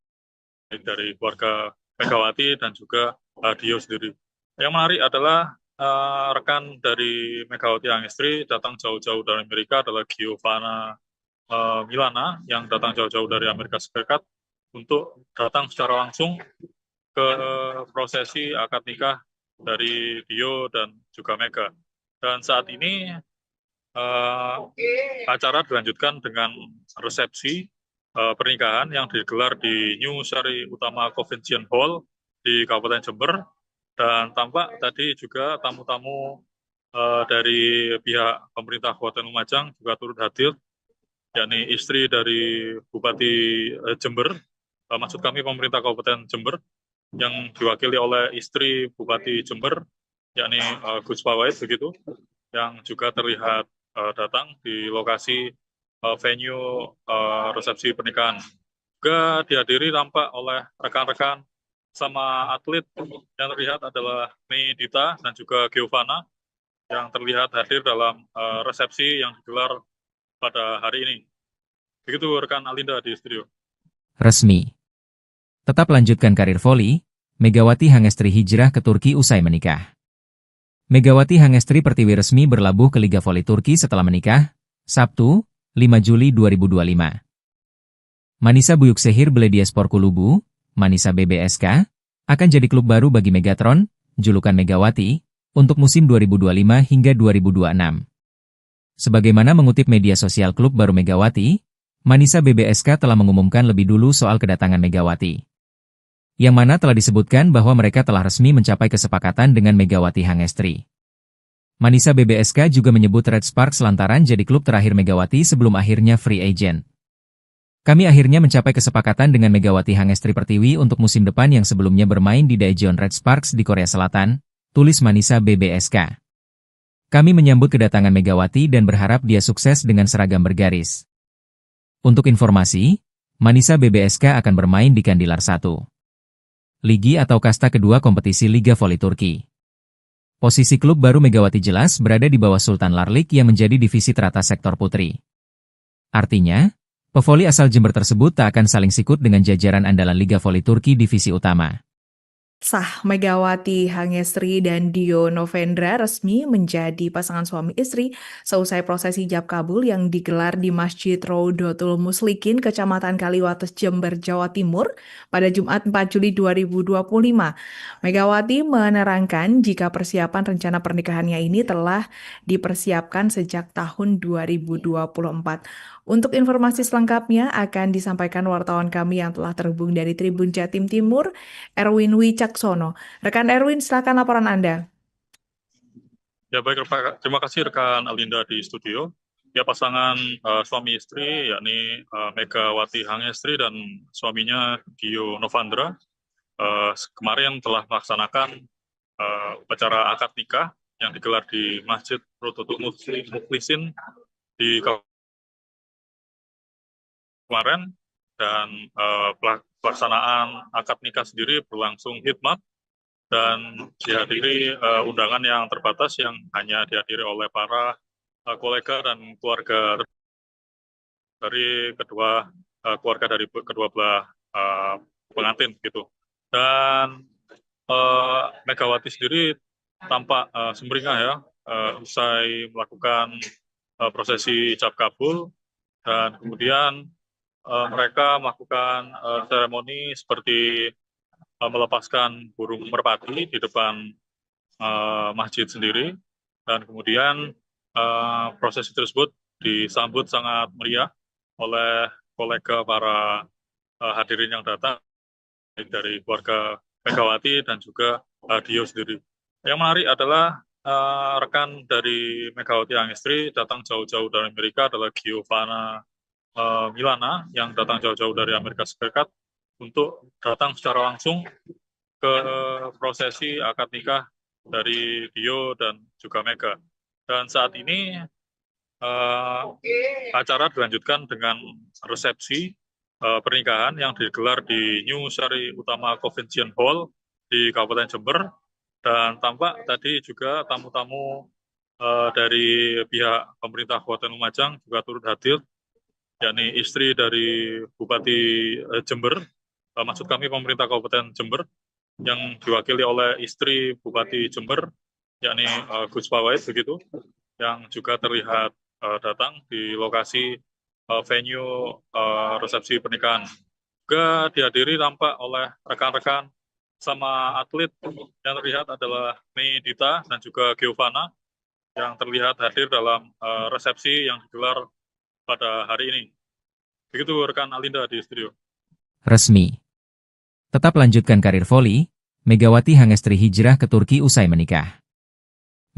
Speaker 3: dari keluarga Megawati dan juga Dio sendiri. Yang menarik adalah rekan dari Megawati Hangestri datang jauh-jauh dari Amerika adalah Giovanna Milana yang datang jauh-jauh dari Amerika Serikat untuk datang secara langsung ke prosesi akad nikah dari Dio dan juga Mega. Dan saat ini acara dilanjutkan dengan resepsi pernikahan yang digelar di New Sari Utama Convention Hall di Kabupaten Jember, dan tampak tadi juga tamu-tamu dari pihak pemerintah Kabupaten Lumajang juga turut hadir, yakni istri dari Bupati Jember, maksud kami pemerintah Kabupaten Jember, yang diwakili oleh istri Bupati Jember, yakni Gus Pawait begitu, yang juga terlihat datang di lokasi venue resepsi pernikahan. Juga dihadiri tampak oleh rekan-rekan sama atlet yang terlihat adalah Mei Dita dan juga Giovanna yang terlihat hadir dalam resepsi yang digelar pada hari ini. Begitu rekan Alinda di studio.
Speaker 1: Resmi. Tetap lanjutkan karir voli, Megawati Hangestri hijrah ke Turki usai menikah. Megawati Hangestri Pertiwi resmi berlabuh ke Liga Voli Turki setelah menikah, Sabtu, 5 Juli 2025. Manisa Büyükşehir Belediyespor Kulübü, Manisa BBSK, akan jadi klub baru bagi Megatron, julukan Megawati, untuk musim 2025 hingga 2026. Sebagaimana mengutip media sosial klub baru Megawati, Manisa BBSK telah mengumumkan lebih dulu soal kedatangan Megawati, yang mana telah disebutkan bahwa mereka telah resmi mencapai kesepakatan dengan Megawati Hangestri. Manisa BBSK juga menyebut Red Sparks lantaran jadi klub terakhir Megawati sebelum akhirnya free agent. Kami akhirnya mencapai kesepakatan dengan Megawati Hangestri Pertiwi untuk musim depan yang sebelumnya bermain di Daejeon Red Sparks di Korea Selatan, tulis Manisa BBSK. Kami menyambut kedatangan Megawati dan berharap dia sukses dengan seragam bergaris. Untuk informasi, Manisa BBSK akan bermain di Kandilar 1. Ligi atau kasta kedua kompetisi Liga Voli Turki. Posisi klub baru Megawati jelas berada di bawah Sultan Larlik yang menjadi divisi teratas sektor putri. Artinya, pevoli asal Jember tersebut tak akan saling sikut dengan jajaran andalan Liga Voli Turki divisi utama.
Speaker 2: Sah, Megawati Hangestri dan Dio Novendra resmi menjadi pasangan suami istri seusai prosesi ijab kabul yang digelar di Masjid Rodotul Mukhlisin, Kecamatan Kaliwates, Jember, Jawa Timur pada Jumat 4 Juli 2025. Megawati menerangkan jika persiapan rencana pernikahannya ini telah dipersiapkan sejak tahun 2024. Untuk informasi selengkapnya akan disampaikan wartawan kami yang telah terhubung dari Tribun Jatim Timur, Erwin Wicaksono. Rekan Erwin, silakan laporan Anda.
Speaker 3: Ya baik, terima kasih rekan Alinda di studio. Ya, pasangan suami istri yakni Megawati Hangestri dan suaminya Dio Novandra kemarin telah melaksanakan upacara akad nikah yang digelar di Masjid Rodotul Mukhlisin di kemarin, dan pelaksanaan akad nikah sendiri berlangsung hikmat dan dihadiri undangan yang terbatas yang hanya dihadiri oleh para kolega dan keluarga dari keluarga dari kedua belah pengantin gitu. Dan Megawati sendiri tampak sumringah ya usai melakukan prosesi ijab kabul, dan kemudian mereka melakukan seremoni seperti melepaskan burung merpati di depan masjid sendiri, dan kemudian prosesi tersebut disambut sangat meriah oleh kolega para hadirin yang datang, baik dari keluarga Megawati dan juga Dio sendiri. Yang menarik adalah rekan dari Megawati Hangestri datang jauh-jauh dari Amerika adalah Giovanna Milana yang datang jauh-jauh dari Amerika Serikat untuk datang secara langsung ke prosesi akad nikah dari Dio dan juga Mega. Dan saat ini acara dilanjutkan dengan resepsi pernikahan yang digelar di New Sari Utama Convention Hall di Kabupaten Jember, dan tampak tadi juga tamu-tamu dari pihak pemerintah Kabupaten Lumajang juga turut hadir, yakni istri dari Bupati Jember, maksud kami pemerintah Kabupaten Jember, yang diwakili oleh istri Bupati Jember, yakni Gus Pawait begitu, yang juga terlihat datang di lokasi venue resepsi pernikahan. Juga dihadiri tampak oleh rekan-rekan sama atlet yang terlihat adalah Mei Dita dan juga Giovanna yang terlihat hadir dalam resepsi yang digelar pada hari ini. Begitu rekan Alinda di studio.
Speaker 1: Resmi. Tetap lanjutkan karir voli, Megawati Hangestri hijrah ke Turki usai menikah.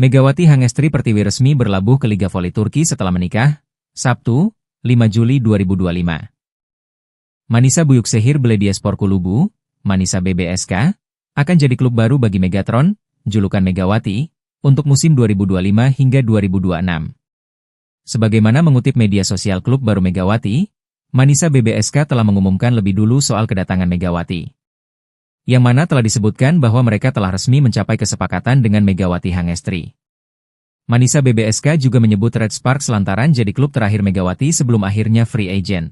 Speaker 1: Megawati Hangestri Pertiwi resmi berlabuh ke Liga Voli Turki setelah menikah, Sabtu, 5 Juli 2025. Manisa Büyükşehir Belediyespor Kulübü, Manisa BBSK, akan jadi klub baru bagi Megatron, julukan Megawati, untuk musim 2025 hingga 2026. Sebagaimana mengutip media sosial klub baru Megawati, Manisa BBSK telah mengumumkan lebih dulu soal kedatangan Megawati. Yang mana telah disebutkan bahwa mereka telah resmi mencapai kesepakatan dengan Megawati Hangestri. Manisa BBSK juga menyebut Red Sparks lantaran jadi klub terakhir Megawati sebelum akhirnya free agent.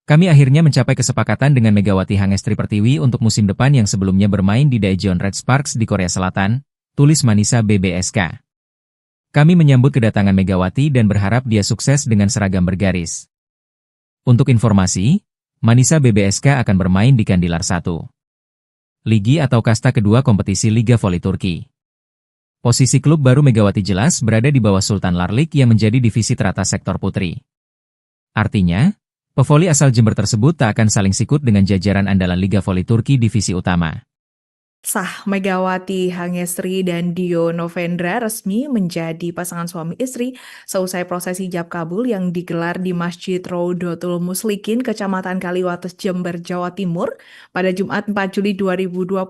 Speaker 1: Kami akhirnya mencapai kesepakatan dengan Megawati Hangestri Pertiwi untuk musim depan yang sebelumnya bermain di Daejeon Red Sparks di Korea Selatan, tulis Manisa BBSK. Kami menyambut kedatangan Megawati dan berharap dia sukses dengan seragam bergaris. Untuk informasi, Manisa BBSK akan bermain di Kandilar 1. Ligi atau kasta kedua kompetisi Liga Voli Turki. Posisi klub baru Megawati jelas berada di bawah Sultan Larlik yang menjadi divisi teratas sektor putri. Artinya, pevoli asal Jember tersebut tak akan saling sikut dengan jajaran andalan Liga Voli Turki divisi utama.
Speaker 2: Sah, Megawati Hangestri dan Dio Novendra resmi menjadi pasangan suami istri seusai prosesi ijab kabul yang digelar di Masjid Rodotul Muslikin, Kecamatan Kaliwates, Jember, Jawa Timur pada Jumat 4 Juli 2025.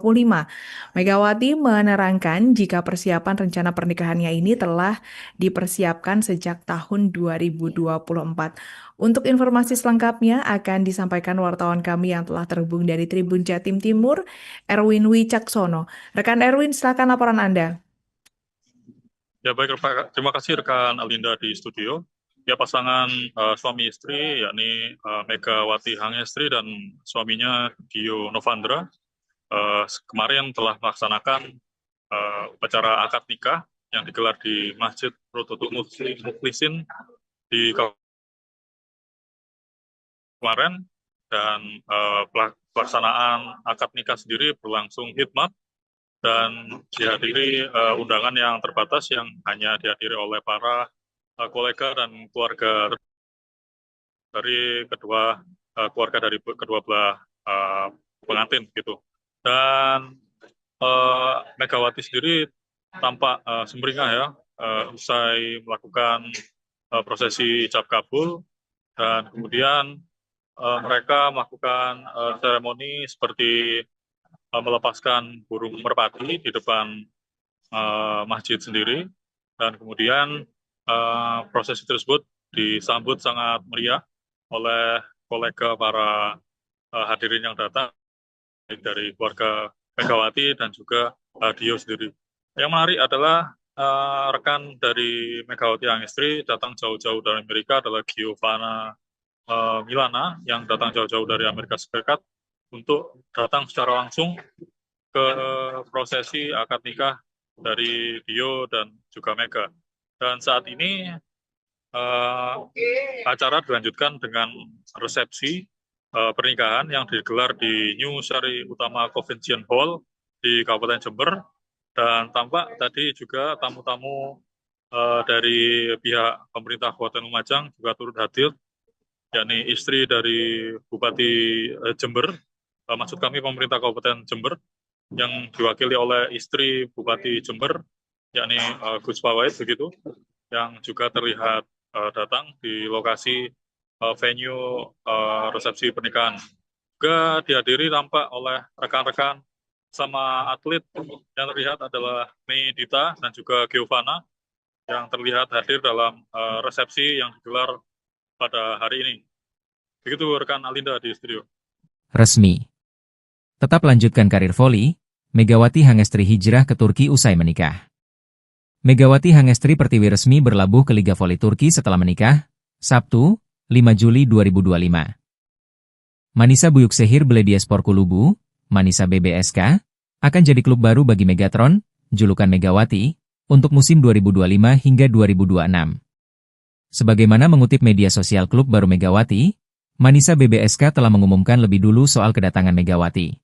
Speaker 2: Megawati menerangkan jika persiapan rencana pernikahannya ini telah dipersiapkan sejak tahun 2024. Untuk informasi selengkapnya akan disampaikan wartawan kami yang telah terhubung dari Tribun Jatim Timur, Erwin Wicaksono. Rekan Erwin, silakan laporan Anda.
Speaker 3: Ya baik, terima kasih rekan Alinda di studio. Ya pasangan suami istri yakni Megawati Hangestri dan suaminya Dio Novandra kemarin telah melaksanakan upacara akad nikah yang digelar di Masjid Rodotul Muslikin di kemarin, dan pelaksanaan akad nikah sendiri berlangsung hikmat dan dihadiri undangan yang terbatas yang hanya dihadiri oleh para kolega dan keluarga dari kedua belah pengantin gitu. Dan Megawati sendiri tampak sumringah ya usai melakukan prosesi ijab kabul, dan kemudian mereka melakukan seremoni seperti melepaskan burung merpati di depan masjid sendiri, dan kemudian prosesi tersebut disambut sangat meriah oleh kolega para hadirin yang datang, baik dari keluarga Megawati dan juga Dio sendiri. Yang menarik adalah rekan dari Megawati Hangestri datang jauh-jauh dari Amerika adalah Giovanna Milana yang datang jauh-jauh dari Amerika Serikat untuk datang secara langsung ke prosesi akad nikah dari Dio dan juga Mega. Dan saat ini acara dilanjutkan dengan resepsi pernikahan yang digelar di New Sari Utama Convention Hall di Kabupaten Jember, dan tampak tadi juga tamu-tamu dari pihak pemerintah Kabupaten Lumajang juga turut hadir, yakni istri dari Bupati Jember, maksud kami pemerintah Kabupaten Jember, yang diwakili oleh istri Bupati Jember, yakni Gus Pawait begitu, yang juga terlihat datang di lokasi venue resepsi pernikahan. Juga dihadiri tampak oleh rekan-rekan sama atlet yang terlihat adalah Mei Dita dan juga Giovanna yang terlihat hadir dalam resepsi yang digelar pada hari ini. Begitu rekan Alinda di studio.
Speaker 1: Resmi. Tetap lanjutkan karir voli, Megawati Hangestri hijrah ke Turki usai menikah. Megawati Hangestri Pertiwi resmi berlabuh ke Liga Voli Turki setelah menikah, Sabtu, 5 Juli 2025. Manisa Buyukşehir Belediyespor Kulübü, Manisa BBSK, akan jadi klub baru bagi Megatron, julukan Megawati, untuk musim 2025 hingga 2026. Sebagaimana mengutip media sosial klub baru Megawati, Manisa BBSK telah mengumumkan lebih dulu soal kedatangan Megawati.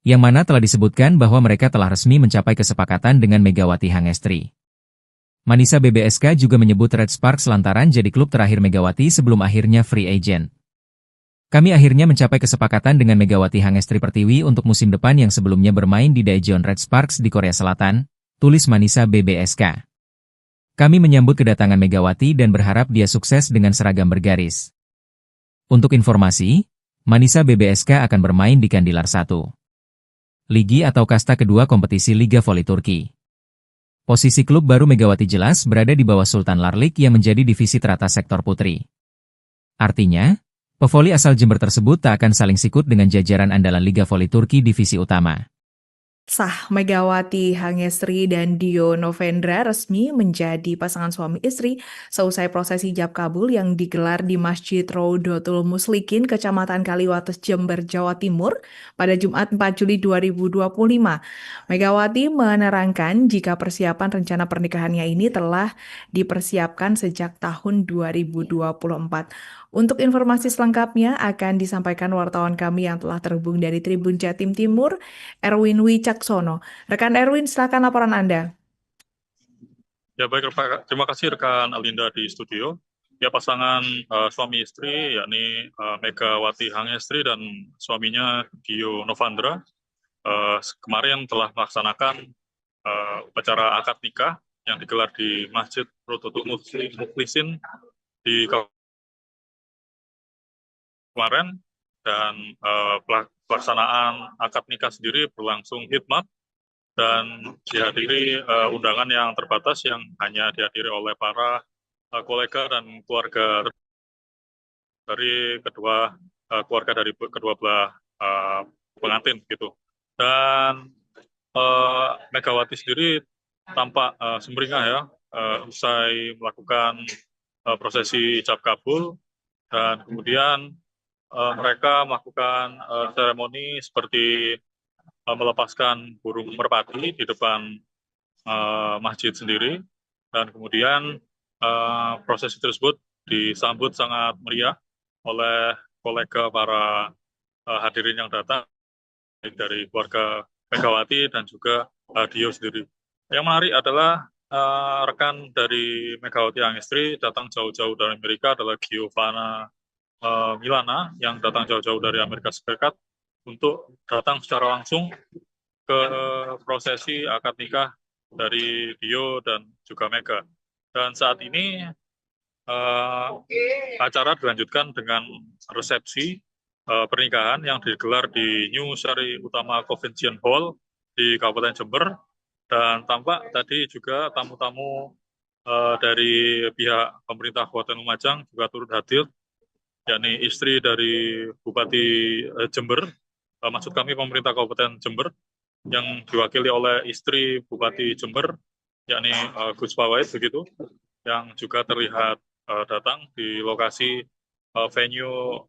Speaker 1: Yang mana telah disebutkan bahwa mereka telah resmi mencapai kesepakatan dengan Megawati Hangestri. Manisa BBSK juga menyebut Red Sparks lantaran jadi klub terakhir Megawati sebelum akhirnya free agent. Kami akhirnya mencapai kesepakatan dengan Megawati Hangestri Pertiwi untuk musim depan yang sebelumnya bermain di Daejeon Red Sparks di Korea Selatan, tulis Manisa BBSK. Kami menyambut kedatangan Megawati dan berharap dia sukses dengan seragam bergaris. Untuk informasi, Manisa BBSK akan bermain di Kandilar 1. Ligi atau kasta kedua kompetisi Liga Voli Turki. Posisi klub baru Megawati jelas berada di bawah Sultan Larlik yang menjadi divisi teratas sektor putri. Artinya, pevoli asal Jember tersebut tak akan saling sikut dengan jajaran andalan Liga Voli Turki divisi utama.
Speaker 2: Sah, Megawati Hangestri dan Dio Novendra resmi menjadi pasangan suami istri seusai prosesi ijab kabul yang digelar di Masjid Raudatul Muslikin, Kecamatan Kaliwates, Jember, Jawa Timur pada Jumat 4 Juli 2025. Megawati menerangkan jika persiapan rencana pernikahannya ini telah dipersiapkan sejak tahun 2024. Untuk informasi selengkapnya akan disampaikan wartawan kami yang telah terhubung dari Tribun Jatim Timur, Erwin Wicaksono. Rekan Erwin, silakan laporan Anda.
Speaker 3: Ya baik, terima kasih rekan Alinda di studio. Ya pasangan suami istri yakni Megawati Hangestri dan suaminya Dio Novandra kemarin telah melaksanakan upacara akad nikah yang digelar di Masjid Raudatul Muslikin di kemarin, dan pelaksanaan akad nikah sendiri berlangsung hikmat dan dihadiri undangan yang terbatas yang hanya dihadiri oleh para kolega dan keluarga dari keluarga dari kedua belah pengantin gitu. Dan Megawati sendiri tampak sumringah ya usai melakukan prosesi ijab kabul, dan kemudian mereka melakukan seremoni seperti melepaskan burung merpati di depan masjid sendiri, dan kemudian prosesi tersebut disambut sangat meriah oleh kolega para hadirin yang datang dari keluarga Megawati dan juga Dio sendiri. Yang menarik adalah rekan dari Megawati Hangestri datang jauh-jauh dari Amerika adalah Giovanna Milana yang datang jauh-jauh dari Amerika Serikat untuk datang secara langsung ke prosesi akad nikah dari Dio dan juga Mega. Dan saat ini acara dilanjutkan dengan resepsi pernikahan yang digelar di New Sari Utama Convention Hall di Kabupaten Jember, dan tampak tadi juga tamu-tamu dari pihak pemerintah Kabupaten Lumajang juga turut hadir, yakni istri dari Bupati Jember, maksud kami pemerintah Kabupaten Jember, yang diwakili oleh istri Bupati Jember, yakni Gus Pawait begitu, yang juga terlihat datang di lokasi venue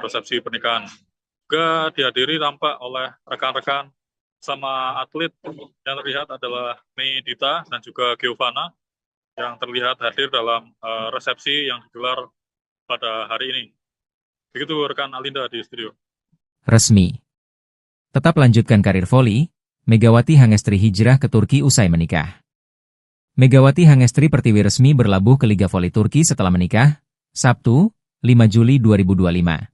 Speaker 3: resepsi pernikahan. Juga dihadiri tampak oleh rekan-rekan sama atlet yang terlihat adalah Mei Dita dan juga Giovanna yang terlihat hadir dalam resepsi yang digelar pada hari ini. Begitu rekan Alinda di studio.
Speaker 1: Resmi. Tetap lanjutkan karir voli, Megawati Hangestri hijrah ke Turki usai menikah. Megawati Hangestri Pertiwi resmi berlabuh ke Liga Voli Turki setelah menikah, Sabtu, 5 Juli 2025.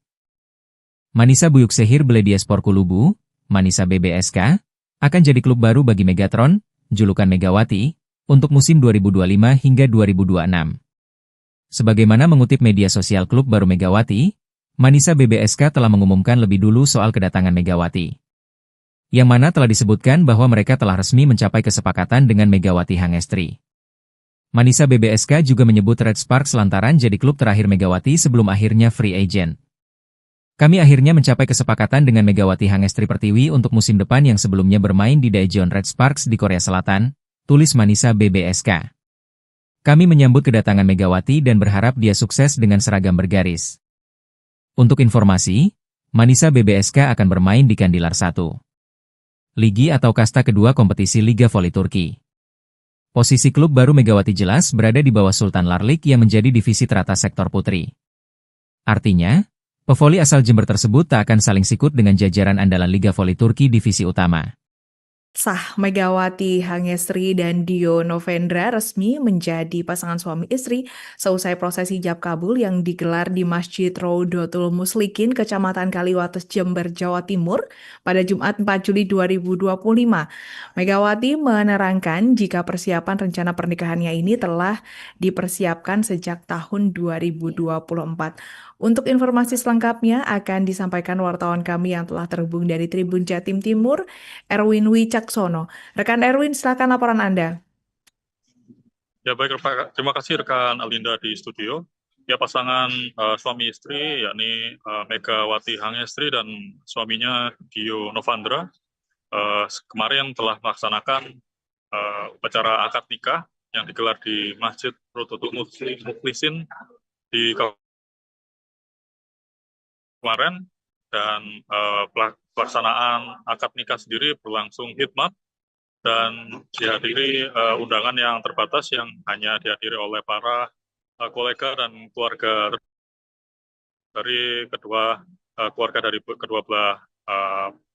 Speaker 1: Manisa Büyükşehir Belediyespor Kulübü, Manisa BBSK, akan jadi klub baru bagi Megatron, julukan Megawati, untuk musim 2025 hingga 2026. Sebagaimana mengutip media sosial klub baru Megawati, Manisa BBSK telah mengumumkan lebih dulu soal kedatangan Megawati. Yang mana telah disebutkan bahwa mereka telah resmi mencapai kesepakatan dengan Megawati Hangestri. Manisa BBSK juga menyebut Red Sparks lantaran jadi klub terakhir Megawati sebelum akhirnya free agent. Kami akhirnya mencapai kesepakatan dengan Megawati Hangestri Pertiwi untuk musim depan yang sebelumnya bermain di Daejeon Red Sparks di Korea Selatan, tulis Manisa BBSK. Kami menyambut kedatangan Megawati dan berharap dia sukses dengan seragam bergaris. Untuk informasi, Manisa BBSK akan bermain di Kandilar 1. Ligi atau kasta kedua kompetisi Liga Voli Turki. Posisi klub baru Megawati jelas berada di bawah Sultan Larlik yang menjadi divisi teratas sektor putri. Artinya, pevoli asal Jember tersebut tak akan saling sikut dengan jajaran andalan Liga Voli Turki divisi utama.
Speaker 2: Sah Megawati Hangestri dan Dio Novendra resmi menjadi pasangan suami istri seusai prosesi ijab kabul yang digelar di Masjid Rodotul Muslikin, Kecamatan Kaliwates, Jember, Jawa Timur pada Jumat 4 Juli 2025. Megawati menerangkan jika persiapan rencana pernikahannya ini telah dipersiapkan sejak tahun 2024. Untuk informasi selengkapnya akan disampaikan wartawan kami yang telah terhubung dari Tribun Jatim Timur, Erwin Wicaksono. Rekan Erwin, silakan laporan Anda.
Speaker 3: Ya baik, terima kasih rekan Alinda di studio. Ya pasangan suami istri yakni Megawati Hangestri dan suaminya Dio Novendra kemarin telah melaksanakan upacara akad nikah yang digelar di Masjid Rodotul Muslikin di kemarin, dan pelaksanaan akad nikah sendiri berlangsung hikmat dan dihadiri undangan yang terbatas yang hanya dihadiri oleh para kolega dan keluarga dari kedua belah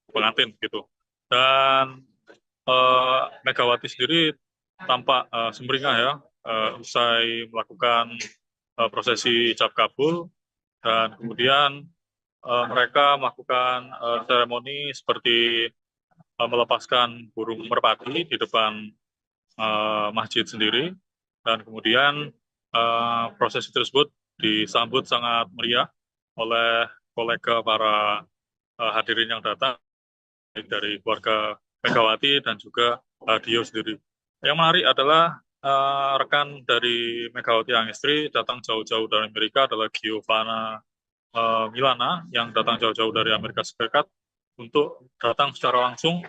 Speaker 3: pengantin gitu. Dan Megawati sendiri tampak sumringah ya usai melakukan prosesi ijab kabul, dan kemudian mereka melakukan seremoni seperti melepaskan burung merpati di depan masjid sendiri, dan kemudian prosesi tersebut disambut sangat meriah oleh kolega para hadirin yang datang dari keluarga Megawati dan juga Dio sendiri. Yang menarik adalah rekan dari Megawati Hangestri datang jauh-jauh dari Amerika adalah Giovanna Milana yang datang jauh-jauh dari Amerika Serikat untuk datang secara langsung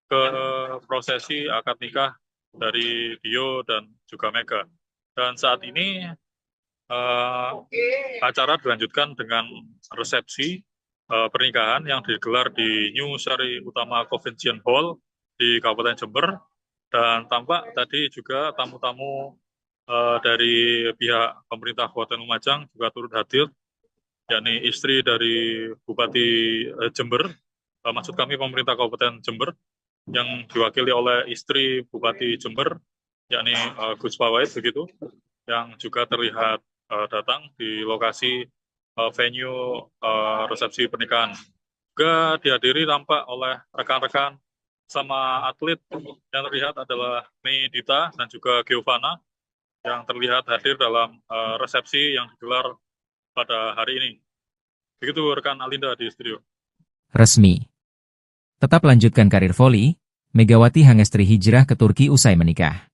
Speaker 3: ke prosesi akad nikah dari Dio dan juga Mega. Dan saat ini acara dilanjutkan dengan resepsi pernikahan yang digelar di New Sari Utama Convention Hall di Kabupaten Jember, dan tampak tadi juga tamu-tamu dari pihak pemerintah Kabupaten Lumajang juga turut hadir, yakni istri dari Bupati Jember, maksud kami pemerintah Kabupaten Jember, yang diwakili oleh istri Bupati Jember, yakni Gus Pawait begitu, yang juga terlihat datang di lokasi venue resepsi pernikahan. Juga dihadiri tampak oleh rekan-rekan sama atlet yang terlihat adalah Mei Dita dan juga Giovanna yang terlihat hadir dalam resepsi yang digelar pada hari ini. Begitu rekan Alinda di studio.
Speaker 1: Resmi. Tetap lanjutkan karir voli, Megawati Hangestri hijrah ke Turki usai menikah.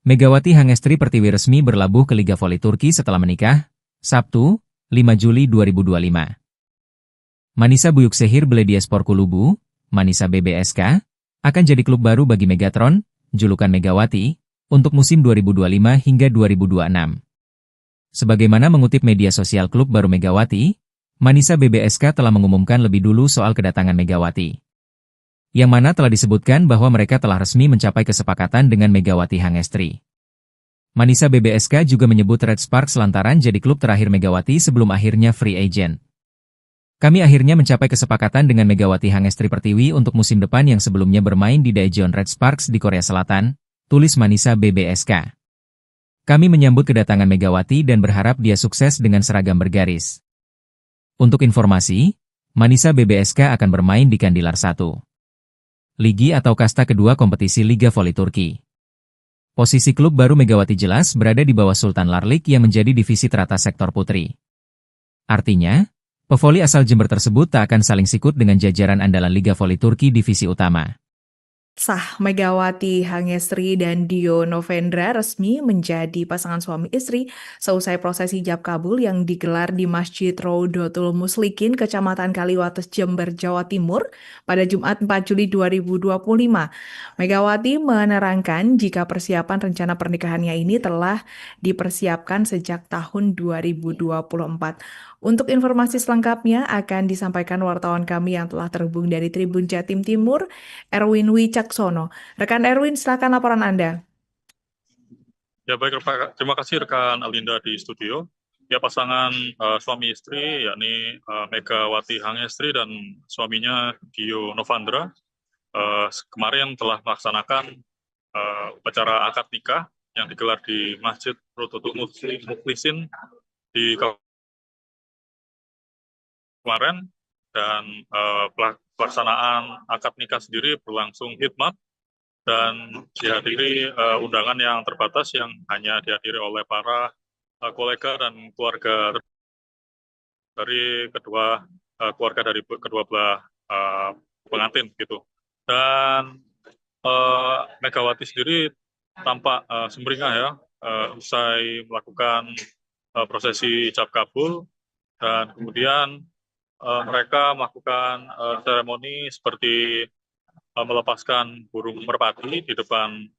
Speaker 1: Megawati Hangestri Pertiwi resmi berlabuh ke Liga Voli Turki setelah menikah, Sabtu, 5 Juli 2025. Manisa Büyükşehir Belediyespor Kulübü, Manisa BBSK, akan jadi klub baru bagi Megatron, julukan Megawati, untuk musim 2025 hingga 2026. Sebagaimana mengutip media sosial klub baru Megawati, Manisa BBSK telah mengumumkan lebih dulu soal kedatangan Megawati. Yang mana telah disebutkan bahwa mereka telah resmi mencapai kesepakatan dengan Megawati Hangestri. Manisa BBSK juga menyebut Red Sparks lantaran jadi klub terakhir Megawati sebelum akhirnya free agent. Kami akhirnya mencapai kesepakatan dengan Megawati Hangestri Pertiwi untuk musim depan yang sebelumnya bermain di Daejeon Red Sparks di Korea Selatan, tulis Manisa BBSK. Kami menyambut kedatangan Megawati dan berharap dia sukses dengan seragam bergaris. Untuk informasi, Manisa BBSK akan bermain di Kandilar 1. Ligi atau kasta kedua kompetisi Liga Voli Turki. Posisi klub baru Megawati jelas berada di bawah Sultan Larlik yang menjadi divisi teratas sektor putri. Artinya, pevoli asal Jember tersebut tak akan saling sikut dengan jajaran andalan Liga Voli Turki divisi utama.
Speaker 2: Sah, Megawati Hangestri dan Dio Novendra resmi menjadi pasangan suami istri seusai prosesi ijab kabul yang digelar di Masjid Rodotul Muslikin, Kecamatan Kaliwates, Jember, Jawa Timur pada Jumat 4 Juli 2025. Megawati menerangkan jika persiapan rencana pernikahannya ini telah dipersiapkan sejak tahun 2024. Untuk informasi selengkapnya akan disampaikan wartawan kami yang telah terhubung dari Tribun Jatim Timur, Erwin Wicaksono. Rekan Erwin, silakan laporan Anda.
Speaker 3: Ya baik, terima kasih rekan Alinda di studio. Ya pasangan suami istri yakni Megawati Hangestri dan suaminya Dio Novendra kemarin telah melaksanakan upacara akad nikah yang digelar di Masjid Rodotul Muslikin di kemarin, dan pelaksanaan akad nikah sendiri berlangsung hikmat dan dihadiri undangan yang terbatas yang hanya dihadiri oleh para kolega dan keluarga dari kedua belah pengantin gitu. Dan Megawati sendiri tampak sumringah ya usai melakukan prosesi ijab kabul, dan kemudian mereka melakukan seremoni seperti melepaskan burung merpati di depan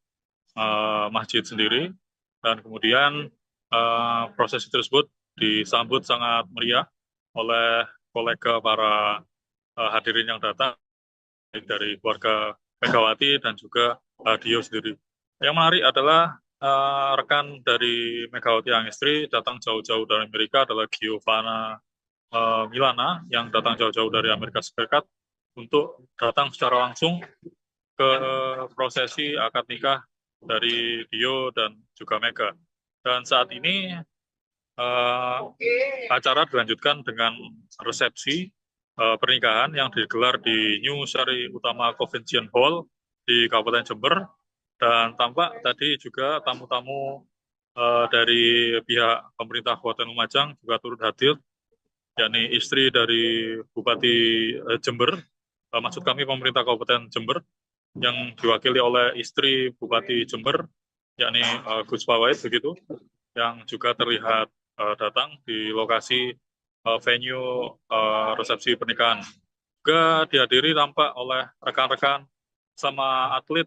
Speaker 3: masjid sendiri, dan kemudian prosesi tersebut disambut sangat meriah oleh kolega para hadirin yang datang dari keluarga Megawati dan juga Dio sendiri. Yang menarik adalah rekan dari Megawati Hangestri datang jauh-jauh dari Amerika adalah Giovanna Milana yang datang jauh-jauh dari Amerika Serikat untuk datang secara langsung ke prosesi akad nikah dari Dio dan juga Mega. Dan saat ini acara dilanjutkan dengan resepsi pernikahan yang digelar di New Sari Utama Convention Hall di Kabupaten Jember, dan tampak tadi juga tamu-tamu dari pihak pemerintah Kabupaten Lumajang juga turut hadir, yakni istri dari Bupati Jember, maksud kami pemerintah Kabupaten Jember, yang diwakili oleh istri Bupati Jember, yakni Gus Pawait begitu, yang juga terlihat datang di lokasi venue resepsi pernikahan. Juga dihadiri tampak oleh rekan-rekan sama atlet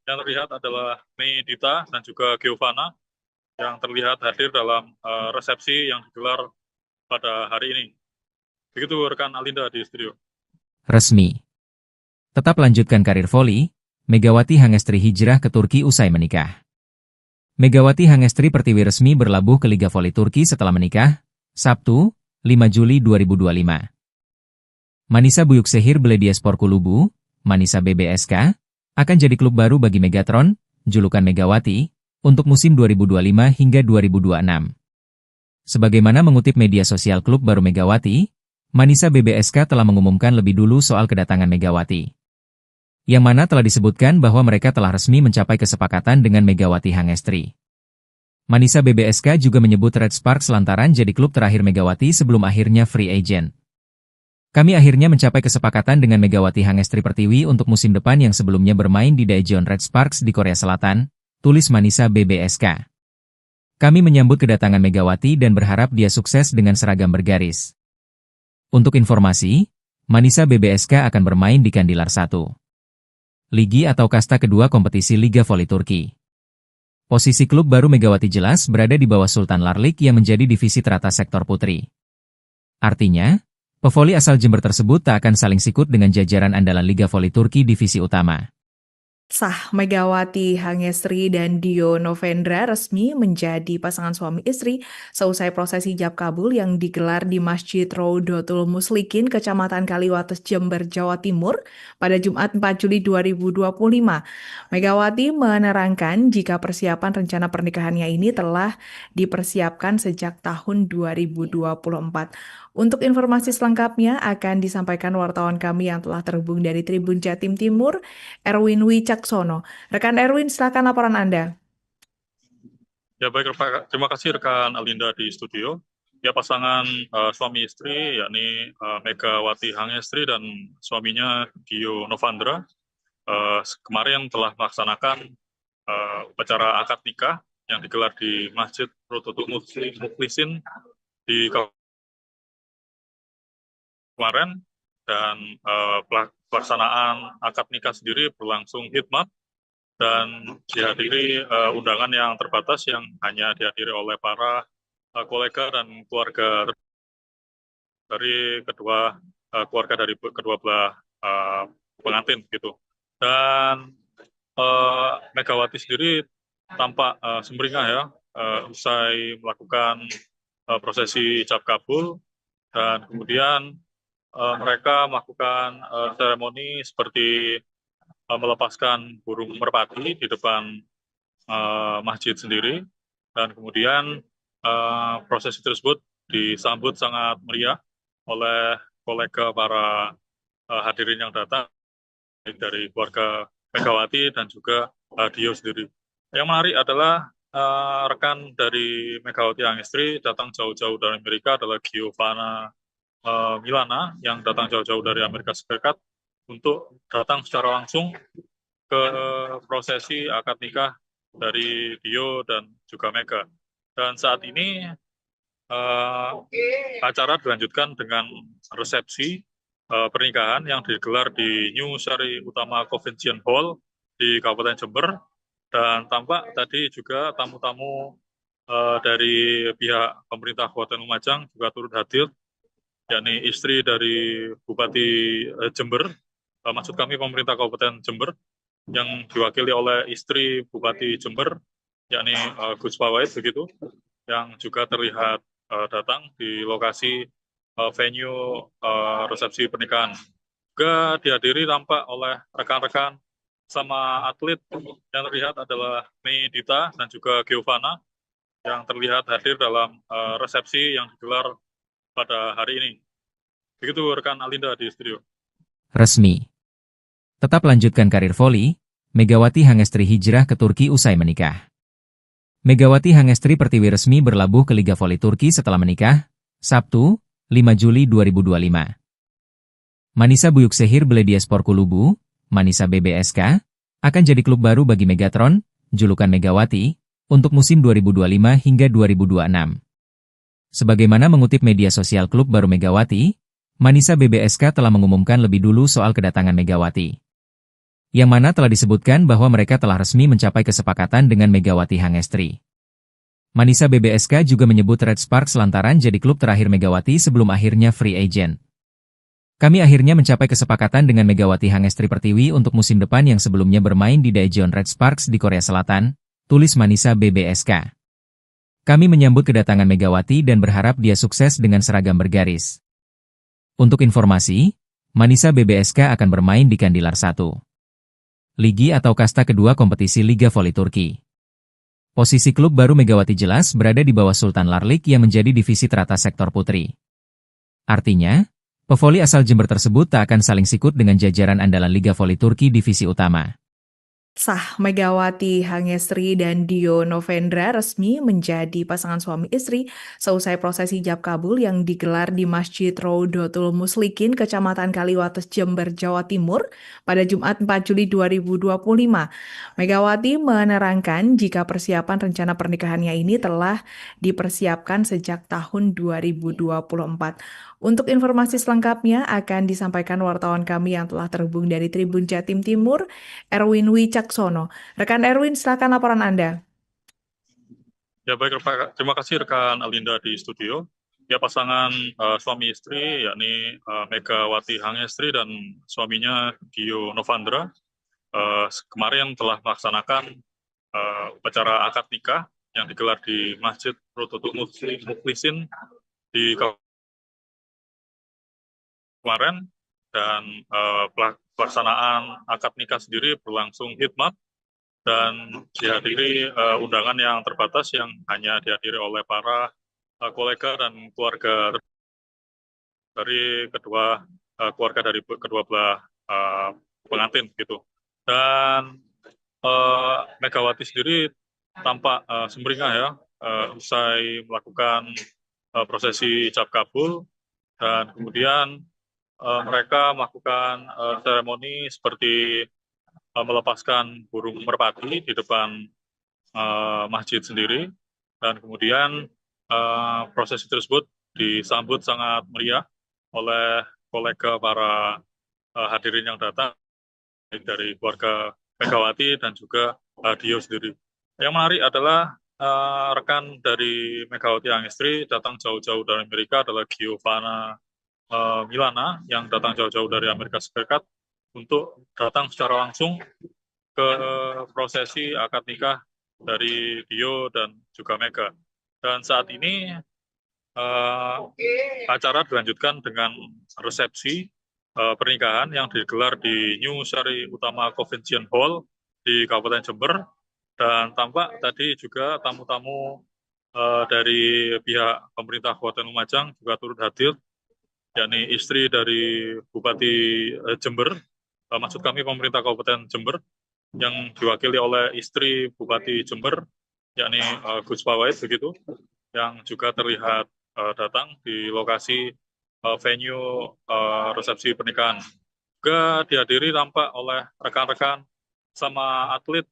Speaker 3: yang terlihat adalah Mei Dita dan juga Giovanna yang terlihat hadir dalam resepsi yang digelar pada hari ini. Begitu rekan Alinda di studio.
Speaker 1: Resmi. Tetap lanjutkan karir voli, Megawati Hangestri hijrah ke Turki usai menikah. Megawati Hangestri Pertiwi resmi berlabuh ke Liga Voli Turki setelah menikah, Sabtu, 5 Juli 2025. Manisa Büyükşehir Belediyespor Kulübü, Manisa BBSK, akan jadi klub baru bagi Megatron, julukan Megawati, untuk musim 2025 hingga 2026. Sebagaimana mengutip media sosial klub baru Megawati, Manisa BBSK telah mengumumkan lebih dulu soal kedatangan Megawati. Yang mana telah disebutkan bahwa mereka telah resmi mencapai kesepakatan dengan Megawati Hangestri. Manisa BBSK juga menyebut Red Sparks lantaran jadi klub terakhir Megawati sebelum akhirnya free agent. Kami akhirnya mencapai kesepakatan dengan Megawati Hangestri Pertiwi untuk musim depan yang sebelumnya bermain di Daejeon Red Sparks di Korea Selatan, tulis Manisa BBSK. Kami menyambut kedatangan Megawati dan berharap dia sukses dengan seragam bergaris. Untuk informasi, Manisa BBSK akan bermain di Kandilar 1. Ligi atau kasta kedua kompetisi Liga Voli Turki. Posisi klub baru Megawati jelas berada di bawah Sultan Larlik yang menjadi divisi teratas sektor putri. Artinya, pevoli asal Jember tersebut tak akan saling sikut dengan jajaran andalan Liga Voli Turki divisi utama.
Speaker 2: Sah Megawati Hangestri dan Dio Novendra resmi menjadi pasangan suami istri seusai prosesi ijab kabul yang digelar di Masjid Raudatul Muslikin, Kecamatan Kaliwates, Jember, Jawa Timur pada Jumat 4 Juli 2025. Megawati menerangkan jika persiapan rencana pernikahannya ini telah dipersiapkan sejak tahun 2024. Untuk informasi selengkapnya akan disampaikan wartawan kami yang telah terhubung dari Tribun Jatim Timur, Erwin Wicaksono. Rekan Erwin, silakan laporan Anda.
Speaker 3: Ya baik, terima kasih rekan Alinda di studio. Ya pasangan suami istri yakni Megawati Hangestri dan suaminya Dio Novandra kemarin telah melaksanakan upacara akad nikah yang digelar di Masjid Raudatul Muslikin di kemarin, dan pelaksanaan akad nikah sendiri berlangsung hikmat dan dihadiri undangan yang terbatas yang hanya dihadiri oleh para kolega dan keluarga dari keluarga dari kedua belah pengantin gitu. Dan Megawati sendiri tampak sumringah ya usai melakukan prosesi ijab kabul, dan kemudian mereka melakukan seremoni seperti melepaskan burung merpati di depan masjid sendiri, dan kemudian prosesi tersebut disambut sangat meriah oleh kolega para hadirin yang datang dari keluarga Megawati dan juga Dio sendiri. Yang menarik adalah rekan dari Megawati Hangestri datang jauh-jauh dari Amerika adalah Giovanna Milana yang datang jauh-jauh dari Amerika Serikat untuk datang secara langsung ke prosesi akad nikah dari Dio dan juga Mega. Dan saat ini acara dilanjutkan dengan resepsi pernikahan yang digelar di New Sari Utama Convention Hall di Kabupaten Jember, dan tampak tadi juga tamu-tamu dari pihak pemerintah Kabupaten Lumajang juga turut hadir, yakni istri dari Bupati Jember, maksud kami pemerintah Kabupaten Jember, yang diwakili oleh istri Bupati Jember, yakni Gus Pawait begitu, yang juga terlihat datang di lokasi venue resepsi pernikahan. Juga dihadiri tampak oleh rekan-rekan sama atlet yang terlihat adalah Mei Dita dan juga Giovanna yang terlihat hadir dalam resepsi yang digelar pada hari ini. Begitu rekan Alinda di studio.
Speaker 1: Resmi. Tetap lanjutkan karir voli, Megawati Hangestri hijrah ke Turki usai menikah. Megawati Hangestri Pertiwi resmi berlabuh ke Liga Voli Turki setelah menikah, Sabtu, 5 Juli 2025. Manisa Büyükşehir Belediyespor Kulübü, Manisa BBSK, akan jadi klub baru bagi Megatron, julukan Megawati, untuk musim 2025 hingga 2026. Sebagaimana mengutip media sosial klub baru Megawati, Manisa BBSK telah mengumumkan lebih dulu soal kedatangan Megawati. Yang mana telah disebutkan bahwa mereka telah resmi mencapai kesepakatan dengan Megawati Hangestri. Manisa BBSK juga menyebut Red Sparks lantaran jadi klub terakhir Megawati sebelum akhirnya free agent. Kami akhirnya mencapai kesepakatan dengan Megawati Hangestri Pertiwi untuk musim depan yang sebelumnya bermain di Daejeon Red Sparks di Korea Selatan, tulis Manisa BBSK. Kami menyambut kedatangan Megawati dan berharap dia sukses dengan seragam bergaris. Untuk informasi, Manisa BBSK akan bermain di Kandilar 1. Ligi atau kasta kedua kompetisi Liga Voli Turki. Posisi klub baru Megawati jelas berada di bawah Sultan Larlik yang menjadi divisi teratas sektor putri. Artinya, pevoli asal Jember tersebut tak akan saling sikut dengan jajaran andalan Liga Voli Turki divisi utama.
Speaker 2: Sah Megawati Hangestri dan Dio Novendra resmi menjadi pasangan suami istri seusai prosesi ijab kabul yang digelar di Masjid Raudatul Muslikin, Kecamatan Kaliwates, Jember, Jawa Timur pada Jumat 4 Juli 2025. Megawati menerangkan jika persiapan rencana pernikahannya ini telah dipersiapkan sejak tahun 2024. Untuk informasi selengkapnya akan disampaikan wartawan kami yang telah terhubung dari Tribun Jatim Timur, Erwin Wicaksono. Rekan Erwin, silakan laporan Anda.
Speaker 3: Ya baik, terima kasih rekan Alinda di studio. Ya pasangan suami istri yakni Megawati Hangestri dan suaminya Dio Novandra kemarin telah melaksanakan upacara akad nikah yang digelar di Masjid Rodotul Mukhlisin di kemarin, dan pelaksanaan akad nikah sendiri berlangsung hikmat dan dihadiri undangan yang terbatas yang hanya dihadiri oleh para kolega dan keluarga dari keluarga dari kedua belah pengantin gitu. Dan Megawati sendiri tampak sumringah ya usai melakukan prosesi ijab kabul, dan kemudian mereka melakukan seremoni seperti melepaskan burung merpati di depan masjid sendiri, dan kemudian prosesi tersebut disambut sangat meriah oleh kolega para hadirin yang datang dari keluarga Megawati dan juga Dio sendiri. Yang menarik adalah rekan dari Megawati Hangestri datang jauh-jauh dari Amerika adalah Giovanna Milana yang datang jauh-jauh dari Amerika Serikat untuk datang secara langsung ke prosesi akad nikah dari Dio dan juga Mega. Dan saat ini acara dilanjutkan dengan resepsi pernikahan yang digelar di New Sari Utama Convention Hall di Kabupaten Jember, dan tampak tadi juga tamu-tamu dari pihak pemerintah Kabupaten Lumajang juga turut hadir, yakni istri dari Bupati Jember, maksud kami pemerintah Kabupaten Jember, yang diwakili oleh istri Bupati Jember, yakni Gus Pawait begitu, yang juga terlihat datang di lokasi venue resepsi pernikahan. Juga dihadiri tampak oleh rekan-rekan sama atlet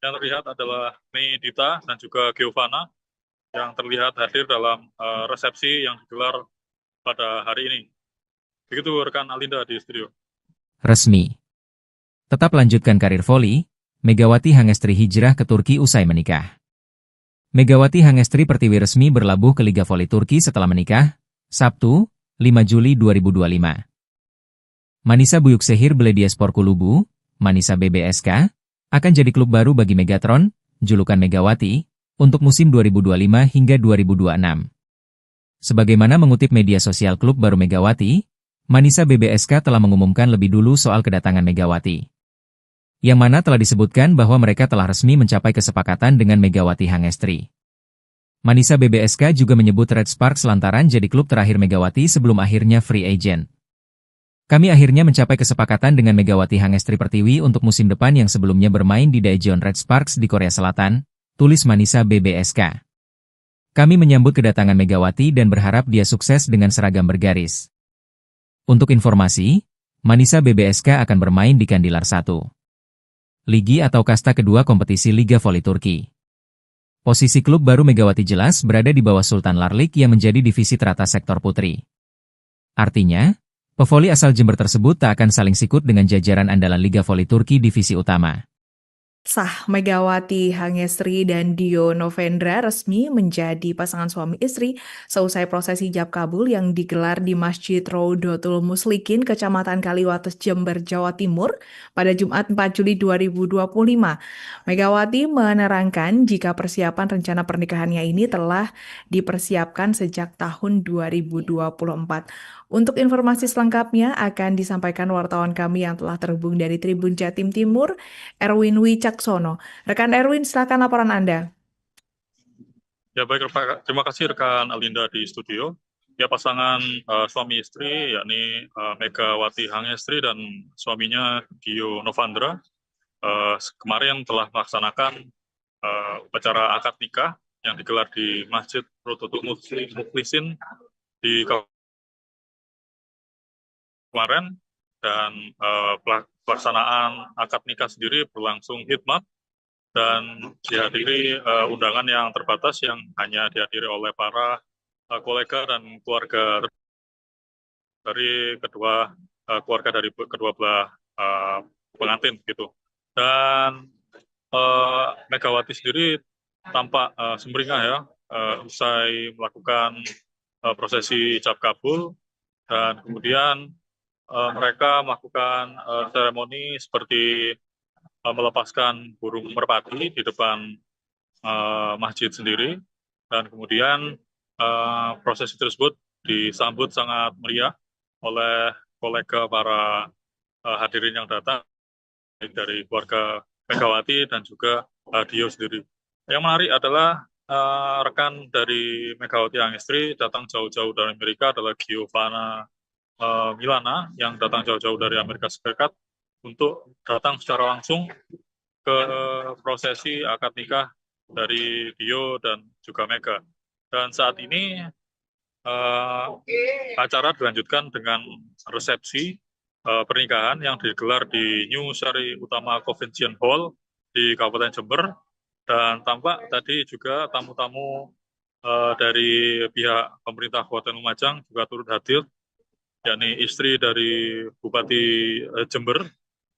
Speaker 3: yang terlihat adalah Mei Dita dan juga Giovanna yang terlihat hadir dalam resepsi yang digelar pada hari ini. Begitu rekan Alinda di studio.
Speaker 1: Resmi. Tetap lanjutkan karir voli, Megawati Hangestri hijrah ke Turki usai menikah. Megawati Hangestri Pertiwi resmi berlabuh ke Liga Voli Turki setelah menikah, Sabtu, 5 Juli 2025. Manisa Büyükşehir Belediyespor Kulübü, Manisa BBSK, akan jadi klub baru bagi Megatron, julukan Megawati, untuk musim 2025 hingga 2026. Sebagaimana mengutip media sosial klub baru Megawati, Manisa BBSK telah mengumumkan lebih dulu soal kedatangan Megawati. Yang mana telah disebutkan bahwa mereka telah resmi mencapai kesepakatan dengan Megawati Hangestri. Manisa BBSK juga menyebut Red Sparks lantaran jadi klub terakhir Megawati sebelum akhirnya free agent. Kami akhirnya mencapai kesepakatan dengan Megawati Hangestri Pertiwi untuk musim depan yang sebelumnya bermain di Daejeon Red Sparks di Korea Selatan, tulis Manisa BBSK. Kami menyambut kedatangan Megawati dan berharap dia sukses dengan seragam bergaris. Untuk informasi, Manisa BBSK akan bermain di Kandilar 1. Ligi atau kasta kedua kompetisi Liga Voli Turki. Posisi klub baru Megawati jelas berada di bawah Sultan Larlik yang menjadi divisi teratas sektor putri. Artinya, pevoli asal Jember tersebut tak akan saling sikut dengan jajaran andalan Liga Voli Turki divisi utama.
Speaker 2: Sah, Megawati Hangestri dan Dio Novendra resmi menjadi pasangan suami istri seusai prosesi ijab kabul yang digelar di Masjid Rodotul Mukhlisin, Kecamatan Kaliwates, Jember, Jawa Timur pada Jumat 4 Juli 2025. Megawati menerangkan jika persiapan rencana pernikahannya ini telah dipersiapkan sejak tahun 2024. Untuk informasi selengkapnya akan disampaikan wartawan kami yang telah terhubung dari Tribun Jatim Timur, Erwin Wicaksono. Rekan Erwin, silakan laporan Anda.
Speaker 3: Ya baik, terima kasih rekan Alinda di studio. Ya, pasangan suami istri yakni Megawati Hangestri dan suaminya Dio Novandra kemarin telah melaksanakan upacara akad nikah yang digelar di Masjid Rodotul Mukhlisin di kemarin, dan pelaksanaan akad nikah sendiri berlangsung hikmat dan dihadiri undangan yang terbatas yang hanya dihadiri oleh para kolega dan keluarga dari keluarga dari kedua belah pengantin gitu. Dan Megawati sendiri tampak sumringah ya usai melakukan prosesi ijab kabul, dan kemudian mereka melakukan seremoni seperti melepaskan burung merpati di depan masjid sendiri, dan kemudian prosesi tersebut disambut sangat meriah oleh kolega para hadirin yang datang, baik dari keluarga Megawati dan juga Dio sendiri. Yang menarik adalah rekan dari Megawati Hangestri datang jauh-jauh dari Amerika adalah Giovanna Milana yang datang jauh-jauh dari Amerika Serikat untuk datang secara langsung ke prosesi akad nikah dari Dio dan juga Mega. Dan saat ini acara dilanjutkan dengan resepsi pernikahan yang digelar di New Sari Utama Convention Hall di Kabupaten Jember, dan tampak tadi juga tamu-tamu dari pihak pemerintah Kabupaten Lumajang juga turut hadir, yakni istri dari Bupati Jember,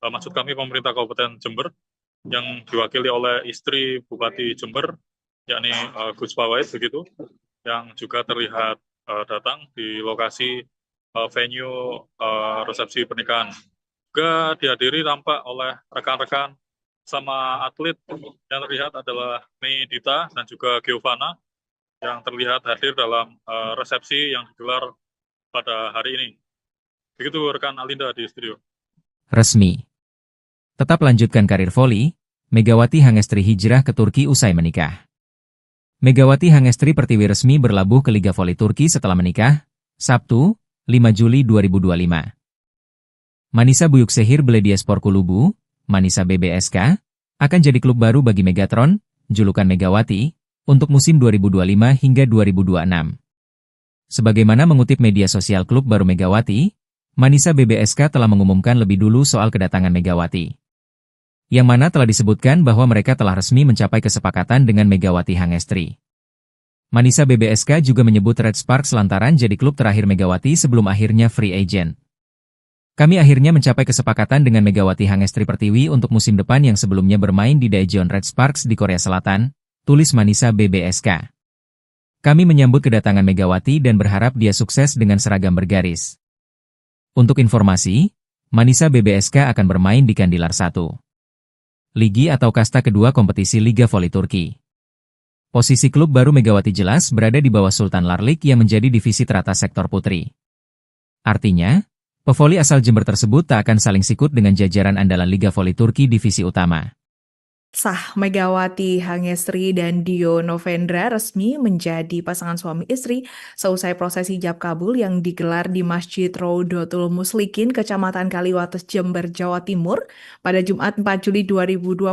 Speaker 3: maksud kami pemerintah Kabupaten Jember, yang diwakili oleh istri Bupati Jember, yakni Gus Pawait begitu, yang juga terlihat datang di lokasi venue resepsi pernikahan. Juga dihadiri tampak oleh rekan-rekan sama atlet yang terlihat adalah Mei Dita dan juga Giovanna yang terlihat hadir dalam resepsi yang digelar pada hari ini. Begitu rekan Alinda di studio.
Speaker 1: Resmi. Tetap lanjutkan karir voli, Megawati Hangestri hijrah ke Turki usai menikah. Megawati Hangestri Pertiwi resmi berlabuh ke Liga Voli Turki setelah menikah, Sabtu, 5 Juli 2025. Manisa Büyükşehir Belediyespor Kulübü, Manisa BBSK, akan jadi klub baru bagi Megatron, julukan Megawati, untuk musim 2025 hingga 2026. Sebagaimana mengutip media sosial klub baru Megawati, Manisa BBSK telah mengumumkan lebih dulu soal kedatangan Megawati. Yang mana telah disebutkan bahwa mereka telah resmi mencapai kesepakatan dengan Megawati Hangestri. Manisa BBSK juga menyebut Red Sparks lantaran jadi klub terakhir Megawati sebelum akhirnya free agent. Kami akhirnya mencapai kesepakatan dengan Megawati Hangestri Pertiwi untuk musim depan yang sebelumnya bermain di Daejeon Red Sparks di Korea Selatan, tulis Manisa BBSK. Kami menyambut kedatangan Megawati dan berharap dia sukses dengan seragam bergaris. Untuk informasi, Manisa BBSK akan bermain di Kandilar 1. Ligi atau kasta kedua kompetisi Liga Voli Turki. Posisi klub baru Megawati jelas berada di bawah Sultan Larlik yang menjadi divisi teratas sektor putri. Artinya, pevoli asal Jember tersebut tak akan saling sikut dengan jajaran andalan Liga Voli Turki divisi utama.
Speaker 2: Sah, Megawati Hangestri dan Dio Novendra resmi menjadi pasangan suami istri seusai prosesi ijab kabul yang digelar di Masjid Rodotul Muslikin, Kecamatan Kaliwates, Jember, Jawa Timur pada Jumat 4 Juli 2025.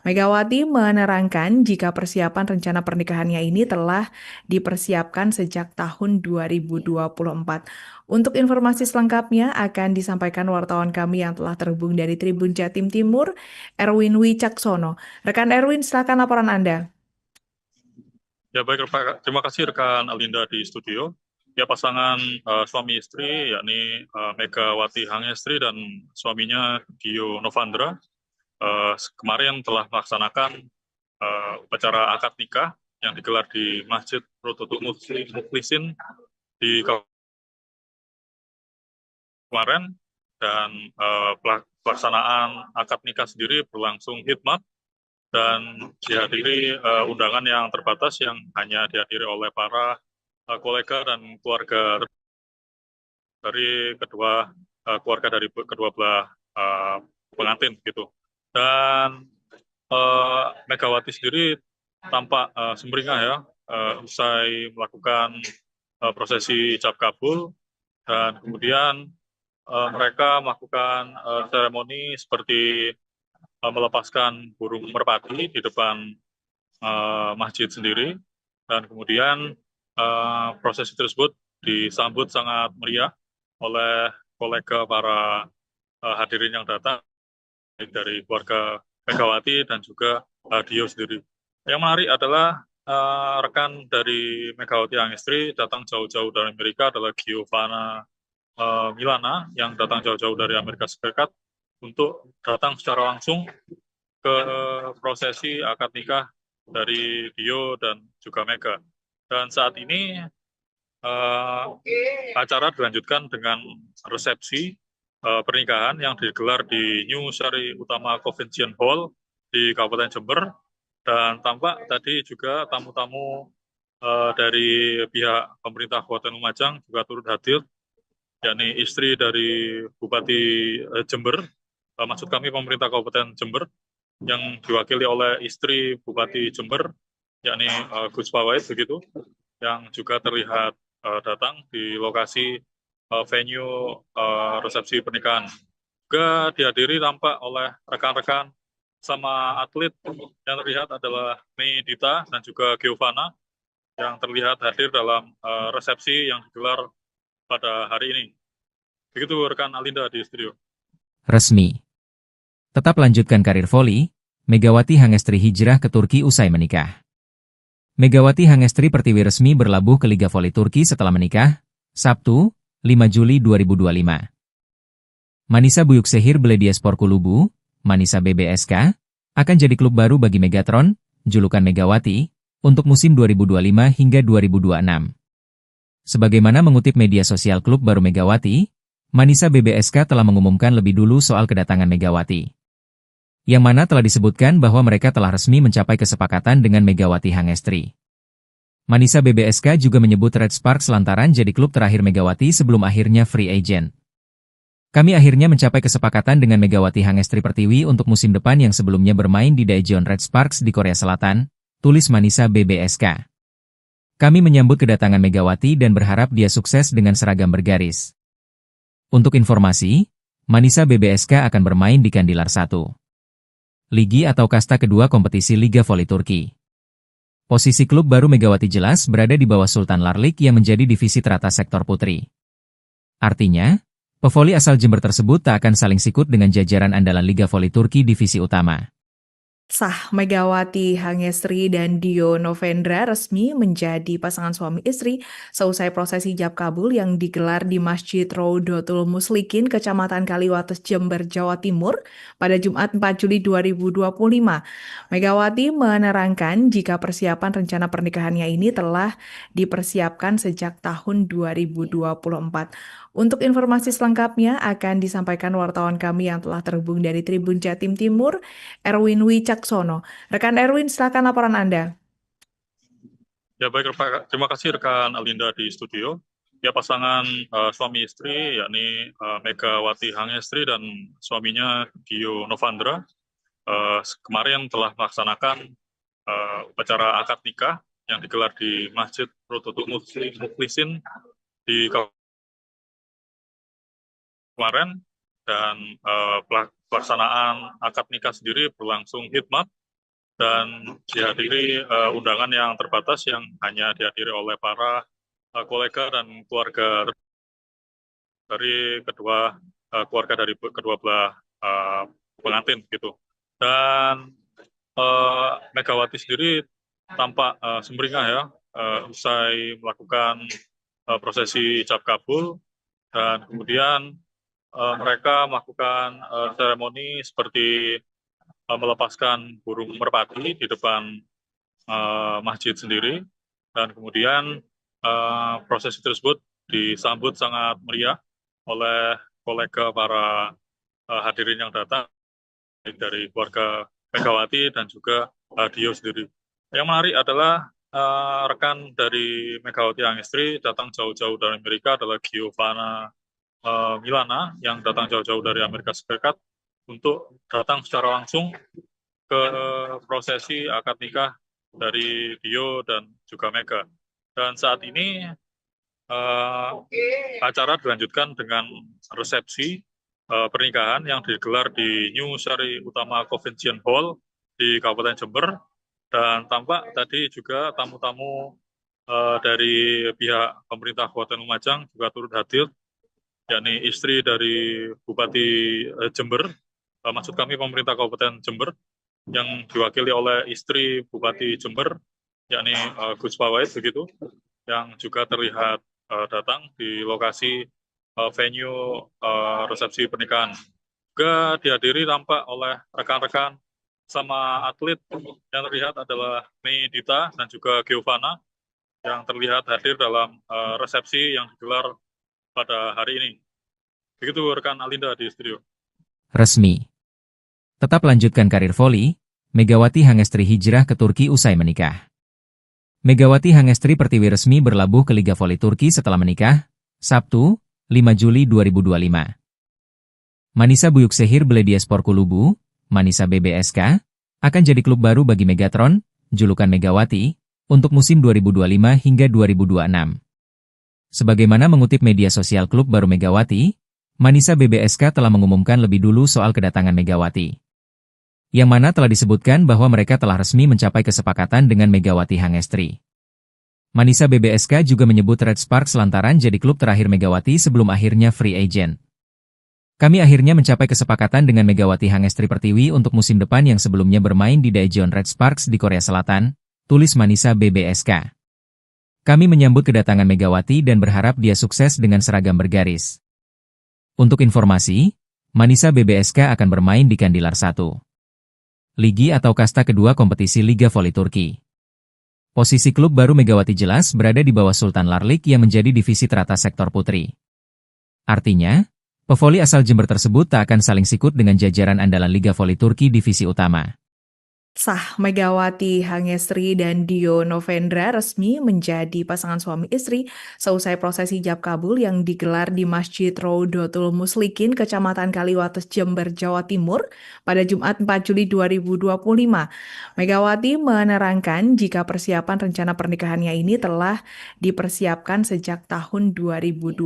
Speaker 2: Megawati menerangkan jika persiapan rencana pernikahannya ini telah dipersiapkan sejak tahun 2024. Untuk informasi selengkapnya akan disampaikan wartawan kami yang telah terhubung dari Tribun Jatim Timur, Erwin Wicaksono. Rekan Erwin, silakan laporan Anda.
Speaker 3: Ya baik, terima kasih rekan Alinda di studio. Ya, pasangan suami istri yakni Megawati Hangestri dan suaminya Dio Novandra kemarin telah melaksanakan upacara akad nikah yang digelar di Masjid Rodotul Muslikin di kemarin, dan pelaksanaan akad nikah sendiri berlangsung hikmat dan dihadiri undangan yang terbatas yang hanya dihadiri oleh para kolega dan keluarga dari kedua keluarga dari kedua belah pengantin gitu. Dan Megawati sendiri tampak sumringah ya usai melakukan prosesi ijab kabul, dan kemudian mereka melakukan seremoni seperti melepaskan burung merpati di depan masjid sendiri, dan kemudian prosesi tersebut disambut sangat meriah oleh kolega para hadirin yang datang, baik dari keluarga Megawati dan juga Dio sendiri. Yang menarik adalah rekan dari Megawati Hangestri datang jauh-jauh dari Amerika adalah Giovanna Milana yang datang jauh-jauh dari Amerika Serikat untuk datang secara langsung ke prosesi akad nikah dari Dio dan juga Mega. Dan saat ini acara dilanjutkan dengan resepsi pernikahan yang digelar di New Sari Utama Convention Hall di Kabupaten Jember, dan tampak tadi juga tamu-tamu dari pihak pemerintah Kabupaten Lumajang juga turut hadir, yakni istri dari Bupati Jember, maksud kami pemerintah Kabupaten Jember, yang diwakili oleh istri Bupati Jember, yakni Gus Pawait begitu, yang juga terlihat datang di lokasi venue resepsi pernikahan. Juga dihadiri tampak oleh rekan-rekan sama atlet yang terlihat adalah Mei Dita dan juga Giovanna yang terlihat hadir dalam resepsi yang digelar pada hari ini. Begitu rekan Alinda di studio.
Speaker 1: Resmi. Tetap lanjutkan karir voli, Megawati Hangestri hijrah ke Turki usai menikah. Megawati Hangestri Pertiwi resmi berlabuh ke Liga Voli Turki setelah menikah, Sabtu, 5 Juli 2025. Manisa Büyükşehir Belediyespor Kulübü, Manisa BBSK, akan jadi klub baru bagi Megatron, julukan Megawati, untuk musim 2025 hingga 2026. Sebagaimana mengutip media sosial klub baru Megawati, Manisa BBSK telah mengumumkan lebih dulu soal kedatangan Megawati. Yang mana telah disebutkan bahwa mereka telah resmi mencapai kesepakatan dengan Megawati Hangestri. Manisa BBSK juga menyebut Red Sparks lantaran jadi klub terakhir Megawati sebelum akhirnya free agent. Kami akhirnya mencapai kesepakatan dengan Megawati Hangestri Pertiwi untuk musim depan yang sebelumnya bermain di Daejeon Red Sparks di Korea Selatan, tulis Manisa BBSK. Kami menyambut kedatangan Megawati dan berharap dia sukses dengan seragam bergaris. Untuk informasi, Manisa BBSK akan bermain di Kandilar 1. Ligi atau kasta kedua kompetisi Liga Voli Turki. Posisi klub baru Megawati jelas berada di bawah Sultan Larlik yang menjadi divisi teratas sektor putri. Artinya, pevoli asal Jember tersebut tak akan saling sikut dengan jajaran andalan Liga Voli Turki divisi utama.
Speaker 2: Sah, Megawati Hangestri dan Dio Novendra resmi menjadi pasangan suami istri seusai prosesi ijab kabul yang digelar di Masjid Rodotul Muslikin, Kecamatan Kaliwates, Jember, Jawa Timur pada Jumat 4 Juli 2025. Megawati menerangkan jika persiapan rencana pernikahannya ini telah dipersiapkan sejak tahun 2024. Untuk informasi selengkapnya akan disampaikan wartawan kami yang telah terhubung dari Tribun Jatim Timur, Erwin Wicaksono. Rekan Erwin, silakan laporan Anda.
Speaker 3: Ya baik, terima kasih rekan Alinda di studio. Ya pasangan suami istri yakni Megawati Hangestri dan suaminya Dio Novandra kemarin telah melaksanakan upacara akad nikah yang digelar di Masjid Rodotul Muslikin di kemarin, dan pelaksanaan akad nikah sendiri berlangsung hikmat dan dihadiri undangan yang terbatas yang hanya dihadiri oleh para kolega dan keluarga dari kedua belah pengantin gitu. Dan Megawati sendiri tampak sumringah ya usai melakukan prosesi ijab kabul, dan kemudian mereka melakukan seremoni seperti melepaskan burung merpati di depan masjid sendiri, dan kemudian prosesi tersebut disambut sangat meriah oleh kolega para hadirin yang datang dari keluarga Megawati dan juga Dio sendiri. Yang menarik adalah rekan dari Megawati Hangestri datang jauh-jauh dari Amerika adalah Giovanna Milana yang datang jauh-jauh dari Amerika Serikat untuk datang secara langsung ke prosesi akad nikah dari Dio dan juga Mega. Dan saat ini acara dilanjutkan dengan resepsi pernikahan yang digelar di New Sari Utama Convention Hall di Kabupaten Jember, dan tampak tadi juga tamu-tamu dari pihak pemerintah Kabupaten Lumajang juga turut hadir, yakni istri dari Bupati Jember, maksud kami pemerintah Kabupaten Jember, yang diwakili oleh istri Bupati Jember, yakni Gus Pawait begitu, yang juga terlihat datang di lokasi venue resepsi pernikahan. Juga dihadiri tampak oleh rekan-rekan sama atlet yang terlihat adalah Mei Dita dan juga Giovanna yang terlihat hadir dalam resepsi yang digelar pada hari ini. Begitu rekan Alinda di studio.
Speaker 1: Resmi. Tetap lanjutkan karir voli, Megawati Hangestri hijrah ke Turki usai menikah. Megawati Hangestri Pertiwi resmi berlabuh ke Liga Voli Turki setelah menikah, Sabtu, 5 Juli 2025. Manisa Büyükşehir Belediyespor Kulübü, Manisa BBSK, akan jadi klub baru bagi Megatron, julukan Megawati, untuk musim 2025 hingga 2026. Sebagaimana mengutip media sosial klub baru Megawati, Manisa BBSK telah mengumumkan lebih dulu soal kedatangan Megawati. Yang mana telah disebutkan bahwa mereka telah resmi mencapai kesepakatan dengan Megawati Hangestri. Manisa BBSK juga menyebut Red Sparks lantaran jadi klub terakhir Megawati sebelum akhirnya free agent. Kami akhirnya mencapai kesepakatan dengan Megawati Hangestri Pertiwi untuk musim depan yang sebelumnya bermain di Daejeon Red Sparks di Korea Selatan, tulis Manisa BBSK. Kami menyambut kedatangan Megawati dan berharap dia sukses dengan seragam bergaris. Untuk informasi, Manisa BBSK akan bermain di Kandilar 1. Ligi atau kasta kedua kompetisi Liga Voli Turki. Posisi klub baru Megawati jelas berada di bawah Sultan Larlik yang menjadi divisi teratas sektor putri. Artinya, pevoli asal Jember tersebut tak akan saling sikut dengan jajaran andalan Liga Voli Turki divisi utama.
Speaker 2: Sah Megawati Hangestri dan Dio Novendra resmi menjadi pasangan suami istri seusai prosesi ijab kabul yang digelar di Masjid Rodotul Muslikin, Kecamatan Kaliwates, Jember, Jawa Timur pada Jumat 4 Juli 2025. Megawati menerangkan jika persiapan rencana pernikahannya ini telah dipersiapkan sejak tahun 2024.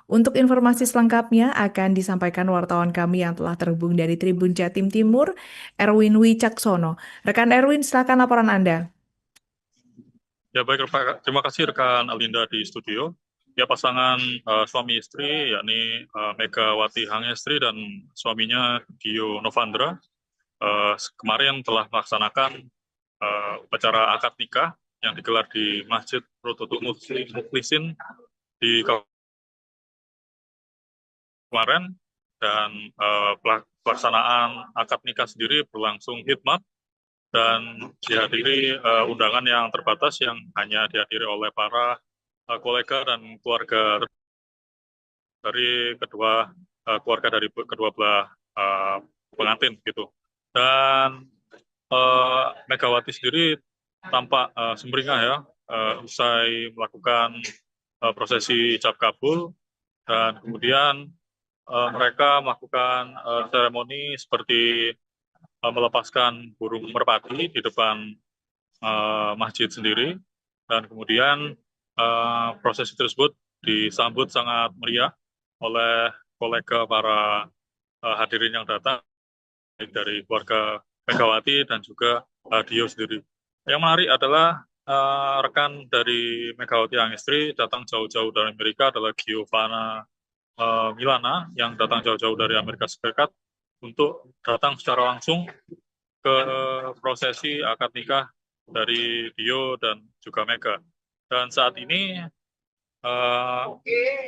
Speaker 2: Untuk informasi selengkapnya akan disampaikan wartawan kami yang telah terhubung dari Tribun Jatim Timur, Erwin Wicaksono. Rekan Erwin, silakan laporan Anda.
Speaker 3: Ya baik, terima kasih rekan Alinda di studio. Ya pasangan suami istri yakni Megawati Hangestri dan suaminya Dio Novandra kemarin telah melaksanakan upacara akad nikah yang digelar di Masjid Rodotul Muslikin di kemarin, dan pelaksanaan akad nikah sendiri berlangsung hikmat dan dihadiri undangan yang terbatas yang hanya dihadiri oleh para kolega dan keluarga dari keluarga dari kedua belah pengantin gitu. Dan Megawati sendiri tampak sumringah ya usai melakukan prosesi ijab kabul, dan kemudian mereka melakukan seremoni seperti melepaskan burung merpati di depan masjid sendiri, dan kemudian prosesi tersebut disambut sangat meriah oleh kolega para hadirin yang datang dari keluarga Megawati dan juga Dio sendiri. Yang menarik adalah rekan dari Megawati Hangestri datang jauh-jauh dari Amerika adalah Giovanna Milana yang datang jauh-jauh dari Amerika Serikat untuk datang secara langsung ke prosesi akad nikah dari Dio dan juga Mega. Dan saat ini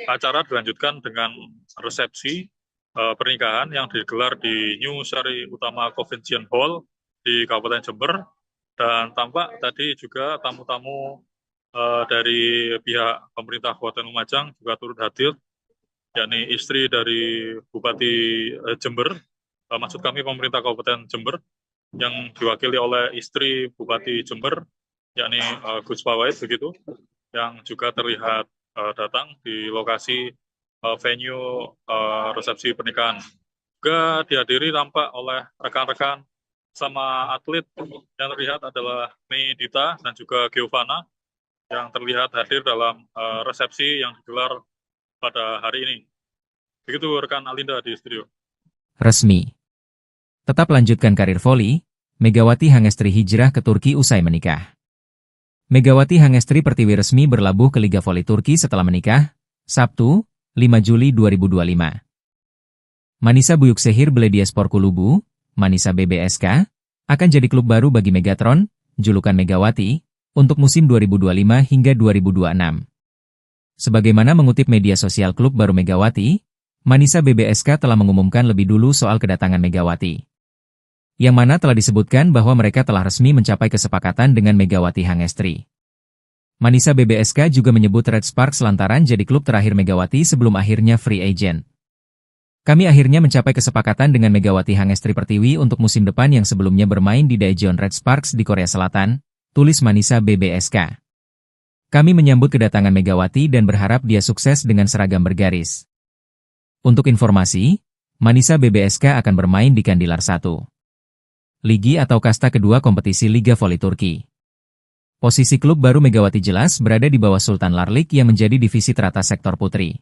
Speaker 3: acara dilanjutkan dengan resepsi pernikahan yang digelar di New Sari Utama Convention Hall di Kabupaten Jember, dan tampak tadi juga tamu-tamu dari pihak pemerintah Kabupaten Lumajang juga turut hadir, yakni istri dari Bupati Jember, maksud kami pemerintah Kabupaten Jember, yang diwakili oleh istri Bupati Jember, yakni Gus Pawait begitu, yang juga terlihat datang di lokasi venue resepsi pernikahan. Juga dihadiri tampak oleh rekan-rekan sama atlet yang terlihat adalah Mei Dita dan juga Giovanna yang terlihat hadir dalam resepsi yang digelar pada hari ini. Begitu rekan Alinda di studio.
Speaker 1: Resmi. Tetap lanjutkan karir voli, Megawati Hangestri hijrah ke Turki usai menikah. Megawati Hangestri Pertiwi resmi berlabuh ke Liga Voli Turki setelah menikah, Sabtu, 5 Juli 2025. Manisa Büyükşehir Belediyespor Kulübü, Manisa BBSK, akan jadi klub baru bagi Megatron, julukan Megawati, untuk musim 2025 hingga 2026. Sebagaimana mengutip media sosial klub baru Megawati, Manisa BBSK telah mengumumkan lebih dulu soal kedatangan Megawati. Yang mana telah disebutkan bahwa mereka telah resmi mencapai kesepakatan dengan Megawati Hangestri. Manisa BBSK juga menyebut Red Sparks lantaran jadi klub terakhir Megawati sebelum akhirnya free agent. Kami akhirnya mencapai kesepakatan dengan Megawati Hangestri Pertiwi untuk musim depan yang sebelumnya bermain di Daejeon Red Sparks di Korea Selatan, tulis Manisa BBSK. Kami menyambut kedatangan Megawati dan berharap dia sukses dengan seragam bergaris. Untuk informasi, Manisa BBSK akan bermain di Kandilar 1. Ligi atau kasta kedua kompetisi Liga Voli Turki. Posisi klub baru Megawati jelas berada di bawah Sultan Larlik yang menjadi divisi teratas sektor putri.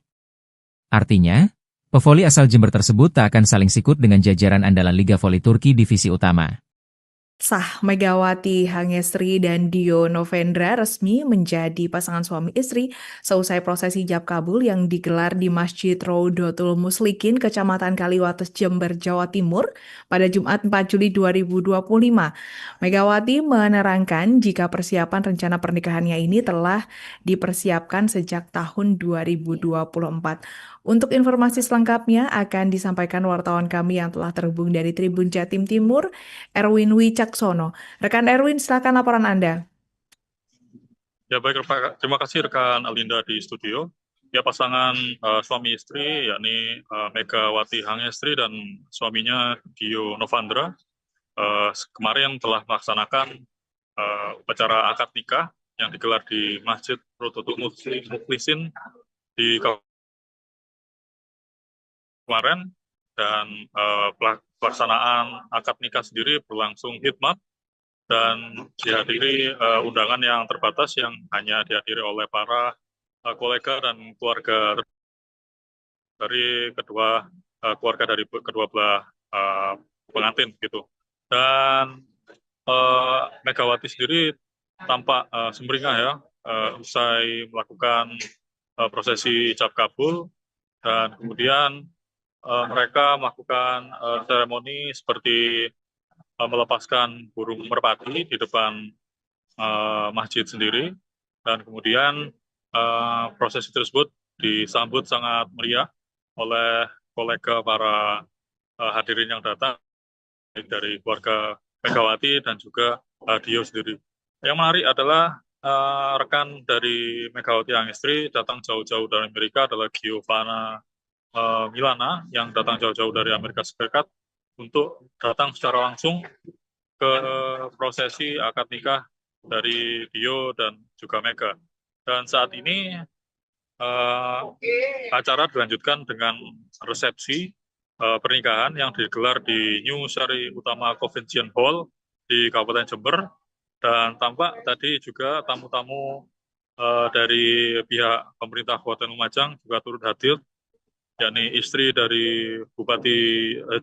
Speaker 1: Artinya, pevoli asal Jember tersebut tak akan saling sikut dengan jajaran andalan Liga Voli Turki divisi utama.
Speaker 2: Sah Megawati Hangestri dan Dio Novendra resmi menjadi pasangan suami istri seusai prosesi ijab kabul yang digelar di Masjid Rodotul Muslikin, Kecamatan Kaliwates, Jember, Jawa Timur pada Jumat 4 Juli 2025. Megawati menerangkan jika persiapan rencana pernikahannya ini telah dipersiapkan sejak tahun 2024. Untuk informasi selengkapnya akan disampaikan wartawan kami yang telah terhubung dari Tribun Jatim Timur, Erwin Wicaksono. Rekan Erwin, silakan laporan Anda.
Speaker 3: Ya baik, terima kasih rekan Alinda di studio. Ya pasangan suami istri yakni Megawati Hangestri dan suaminya Dio Novendra kemarin telah melaksanakan upacara akad nikah yang digelar di Masjid Rodotul Muslikin di kemarin, dan pelaksanaan akad nikah sendiri berlangsung hikmat dan dihadiri undangan yang terbatas yang hanya dihadiri oleh para kolega dan keluarga dari kedua belah pengantin gitu. Dan Megawati sendiri tampak sumringah ya usai melakukan prosesi ijab kabul, dan kemudian mereka melakukan seremoni seperti melepaskan burung merpati di depan masjid sendiri, dan kemudian prosesi tersebut disambut sangat meriah oleh kolega para hadirin yang datang dari keluarga Megawati dan juga Dio sendiri. Yang menarik adalah rekan dari Megawati Hangestri datang jauh-jauh dari Amerika adalah Giovanna Milana yang datang jauh-jauh dari Amerika Serikat untuk datang secara langsung ke prosesi akad nikah dari Dio dan juga Mega. Dan saat ini acara dilanjutkan dengan resepsi pernikahan yang digelar di New Sari Utama Convention Hall di Kabupaten Jember, dan tampak tadi juga tamu-tamu dari pihak pemerintah Kabupaten Lumajang juga turut hadir, yakni istri dari Bupati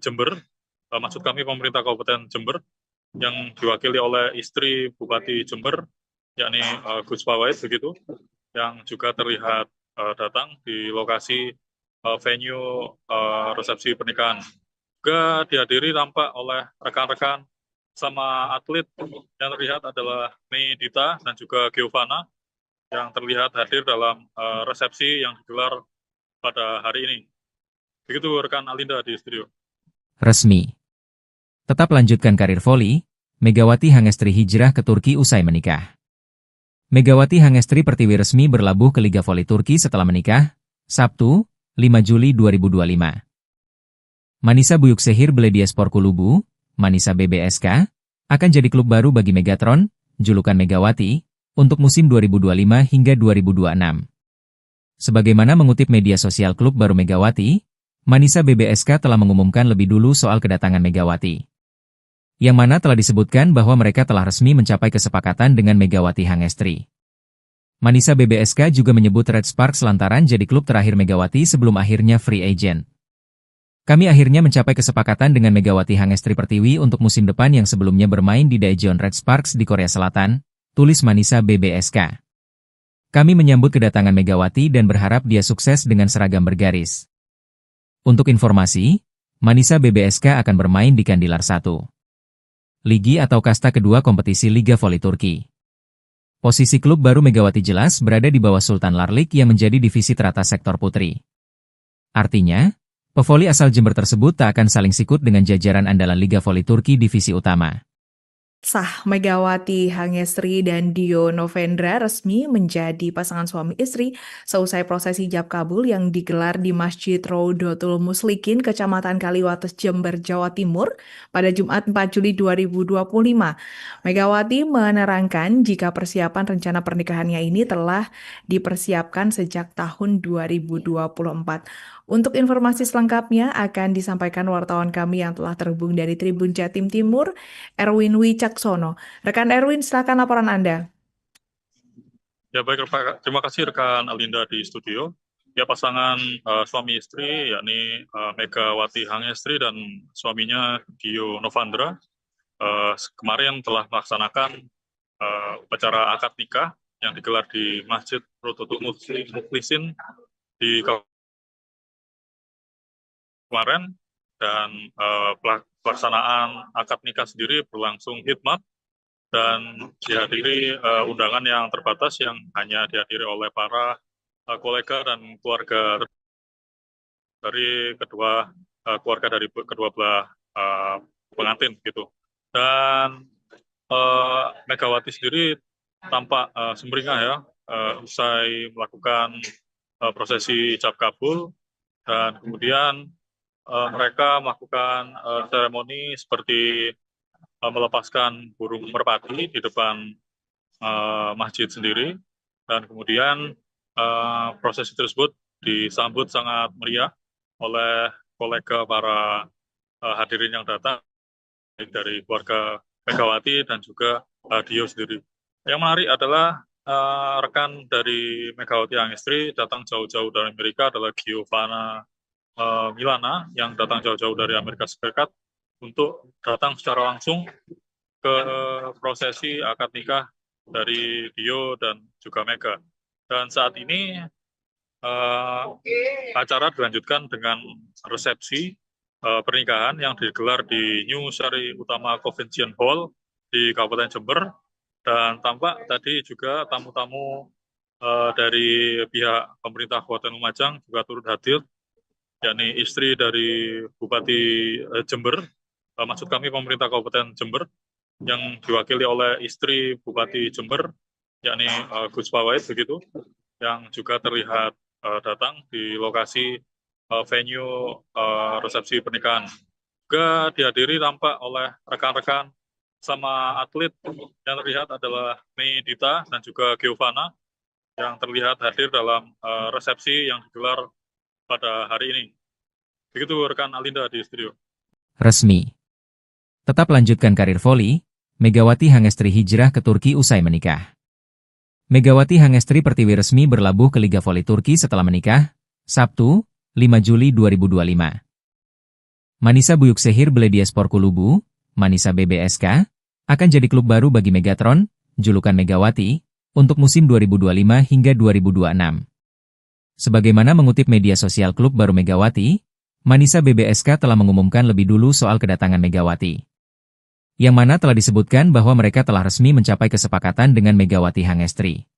Speaker 3: Jember, maksud kami pemerintah Kabupaten Jember, yang diwakili oleh istri Bupati Jember, yakni Gus Pawait begitu, yang juga terlihat datang di lokasi venue resepsi pernikahan. Juga dihadiri tampak oleh rekan-rekan sama atlet yang terlihat adalah Mei Dita dan juga Giovanna yang terlihat hadir dalam resepsi yang digelar pada hari ini. Begitu rekan Alinda di studio.
Speaker 1: Resmi. Tetap lanjutkan karir voli, Megawati Hangestri hijrah ke Turki usai menikah. Megawati Hangestri Pertiwi resmi berlabuh ke Liga Voli Turki setelah menikah, Sabtu, 5 Juli 2025. Manisa Büyükşehir Belediyespor Kulübü, Manisa BBSK, akan jadi klub baru bagi Megatron, julukan Megawati, untuk musim 2025 hingga 2026. Sebagaimana mengutip media sosial klub baru Megawati, Manisa BBSK telah mengumumkan lebih dulu soal kedatangan Megawati. Yang mana telah disebutkan bahwa mereka telah resmi mencapai kesepakatan dengan Megawati Hangestri. Manisa BBSK juga menyebut Red Sparks lantaran jadi klub terakhir Megawati sebelum akhirnya free agent. Kami akhirnya mencapai kesepakatan dengan Megawati Hangestri Pertiwi untuk musim depan yang sebelumnya bermain di Daejeon Red Sparks di Korea Selatan, tulis Manisa BBSK. Kami menyambut kedatangan Megawati dan berharap dia sukses dengan seragam bergaris. Untuk informasi, Manisa BBSK akan bermain di Kandilar 1. Ligi atau kasta kedua kompetisi Liga Voli Turki. Posisi klub baru Megawati jelas berada di bawah Sultan Larlik yang menjadi divisi teratas sektor putri. Artinya, pevoli asal Jember tersebut tak akan saling sikut dengan jajaran andalan Liga Voli Turki divisi utama.
Speaker 2: Sah Megawati Hangestri dan Dio Novendra resmi menjadi pasangan suami istri seusai prosesi ijab kabul yang digelar di Masjid Raudatul Muslikin, Kecamatan Kaliwates, Jember, Jawa Timur pada Jumat 4 Juli 2025. Megawati menerangkan jika persiapan rencana pernikahannya ini telah dipersiapkan sejak tahun 2024. Untuk informasi selengkapnya akan disampaikan wartawan kami yang telah terhubung dari Tribun Jatim Timur, Erwin Wicaksono. Rekan Erwin, silakan laporan Anda.
Speaker 3: Ya baik, terima kasih rekan Alinda di studio. Ya pasangan suami istri yakni Megawati Hangestri dan suaminya Dio Novandra kemarin telah melaksanakan upacara akad nikah yang digelar di Masjid Raudatul Muslikin di kemarin, dan pelaksanaan akad nikah sendiri berlangsung hikmat dan dihadiri undangan yang terbatas yang hanya dihadiri oleh para kolega dan keluarga dari keluarga dari kedua belah pengantin gitu. Dan Megawati sendiri tampak sumringah ya usai melakukan prosesi ijab kabul, dan kemudian mereka melakukan seremoni seperti melepaskan burung merpati di depan masjid sendiri, dan kemudian prosesi tersebut disambut sangat meriah oleh kolega para hadirin yang datang dari keluarga Megawati dan juga Dio sendiri. Yang menarik adalah rekan dari Megawati Hangestri datang jauh-jauh dari Amerika adalah Giovanna Milana yang datang jauh-jauh dari Amerika Serikat untuk datang secara langsung ke prosesi akad nikah dari Dio dan juga Mega. Dan saat ini acara dilanjutkan dengan resepsi pernikahan yang digelar di New Sari Utama Convention Hall di Kabupaten Jember, dan tampak tadi juga tamu-tamu dari pihak pemerintah Kabupaten Lumajang juga turut hadir, yakni istri dari Bupati Jember, maksud kami pemerintah Kabupaten Jember, yang diwakili oleh istri Bupati Jember, yakni Gus Pawait begitu, yang juga terlihat datang di lokasi venue resepsi pernikahan. Juga dihadiri tampak oleh rekan-rekan sama atlet yang terlihat adalah Mei Dita dan juga Giovanna yang terlihat hadir dalam resepsi yang digelar pada hari ini. Begitu rekan Alinda di studio.
Speaker 1: Resmi. Tetap lanjutkan karir voli, Megawati Hangestri hijrah ke Turki usai menikah. Megawati Hangestri Pertiwi resmi berlabuh ke Liga Voli Turki setelah menikah, Sabtu, 5 Juli 2025. Manisa Büyükşehir Belediyespor Kulübü, Manisa BBSK, akan jadi klub baru bagi Megatron, julukan Megawati, untuk musim 2025 hingga 2026. Sebagaimana mengutip media sosial klub baru Megawati, Manisa BBSK telah mengumumkan lebih dulu soal kedatangan Megawati. Yang mana telah disebutkan bahwa mereka telah resmi mencapai kesepakatan dengan Megawati Hangestri.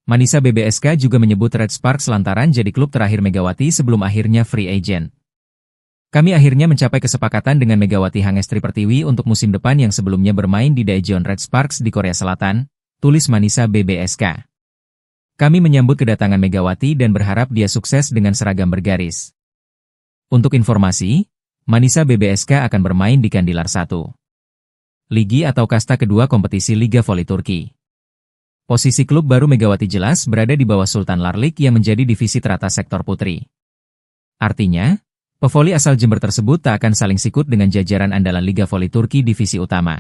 Speaker 1: Manisa BBSK juga menyebut Red Sparks lantaran jadi klub terakhir Megawati sebelum akhirnya free agent. Kami akhirnya mencapai kesepakatan dengan Megawati Hangestri Pertiwi untuk musim depan yang sebelumnya bermain di Daejeon Red Sparks di Korea Selatan, tulis Manisa BBSK. Kami menyambut kedatangan Megawati dan berharap dia sukses dengan seragam bergaris. Untuk informasi, Manisa BBSK akan bermain di Kandilar 1. Ligi atau kasta kedua kompetisi Liga Voli Turki. Posisi klub baru Megawati jelas berada di bawah Sultan Larlik yang menjadi divisi teratas sektor putri. Artinya, pevoli asal Jember tersebut tak akan saling sikut dengan jajaran andalan Liga Voli Turki divisi utama.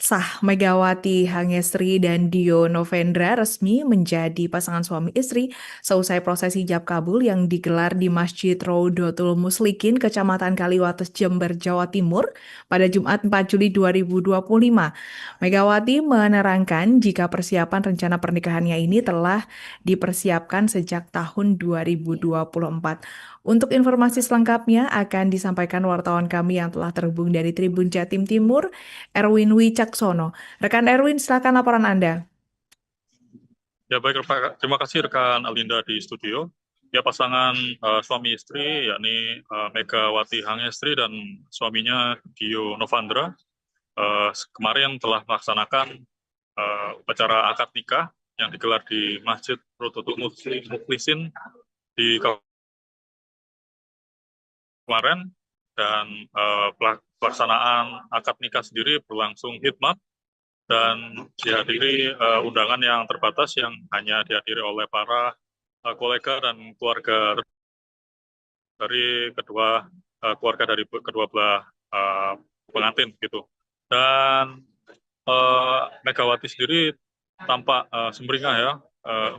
Speaker 2: Sah Megawati Hangestri dan Dio Novendra resmi menjadi pasangan suami istri seusai prosesi ijab kabul yang digelar di Masjid Raudatul Muslikin, Kecamatan Kaliwates, Jember, Jawa Timur pada Jumat 4 Juli 2025. Megawati menerangkan jika persiapan rencana pernikahannya ini telah dipersiapkan sejak tahun 2024. Untuk informasi selengkapnya akan disampaikan wartawan kami yang telah terhubung dari Tribun Jatim Timur, Erwin Wicaksono. Rekan Erwin, silakan laporan Anda.
Speaker 3: Ya baik, terima kasih rekan Alinda di studio. Ya pasangan suami istri yakni Megawati Hangestri dan suaminya Dio Novandra kemarin telah melaksanakan upacara akad nikah yang digelar di Masjid Rodotul Muflisin di kemarin, dan pelaksanaan akad nikah sendiri berlangsung hikmat dan dihadiri undangan yang terbatas yang hanya dihadiri oleh para kolega dan keluarga dari keluarga dari kedua belah pengantin gitu. Dan Megawati sendiri tampak sumringah ya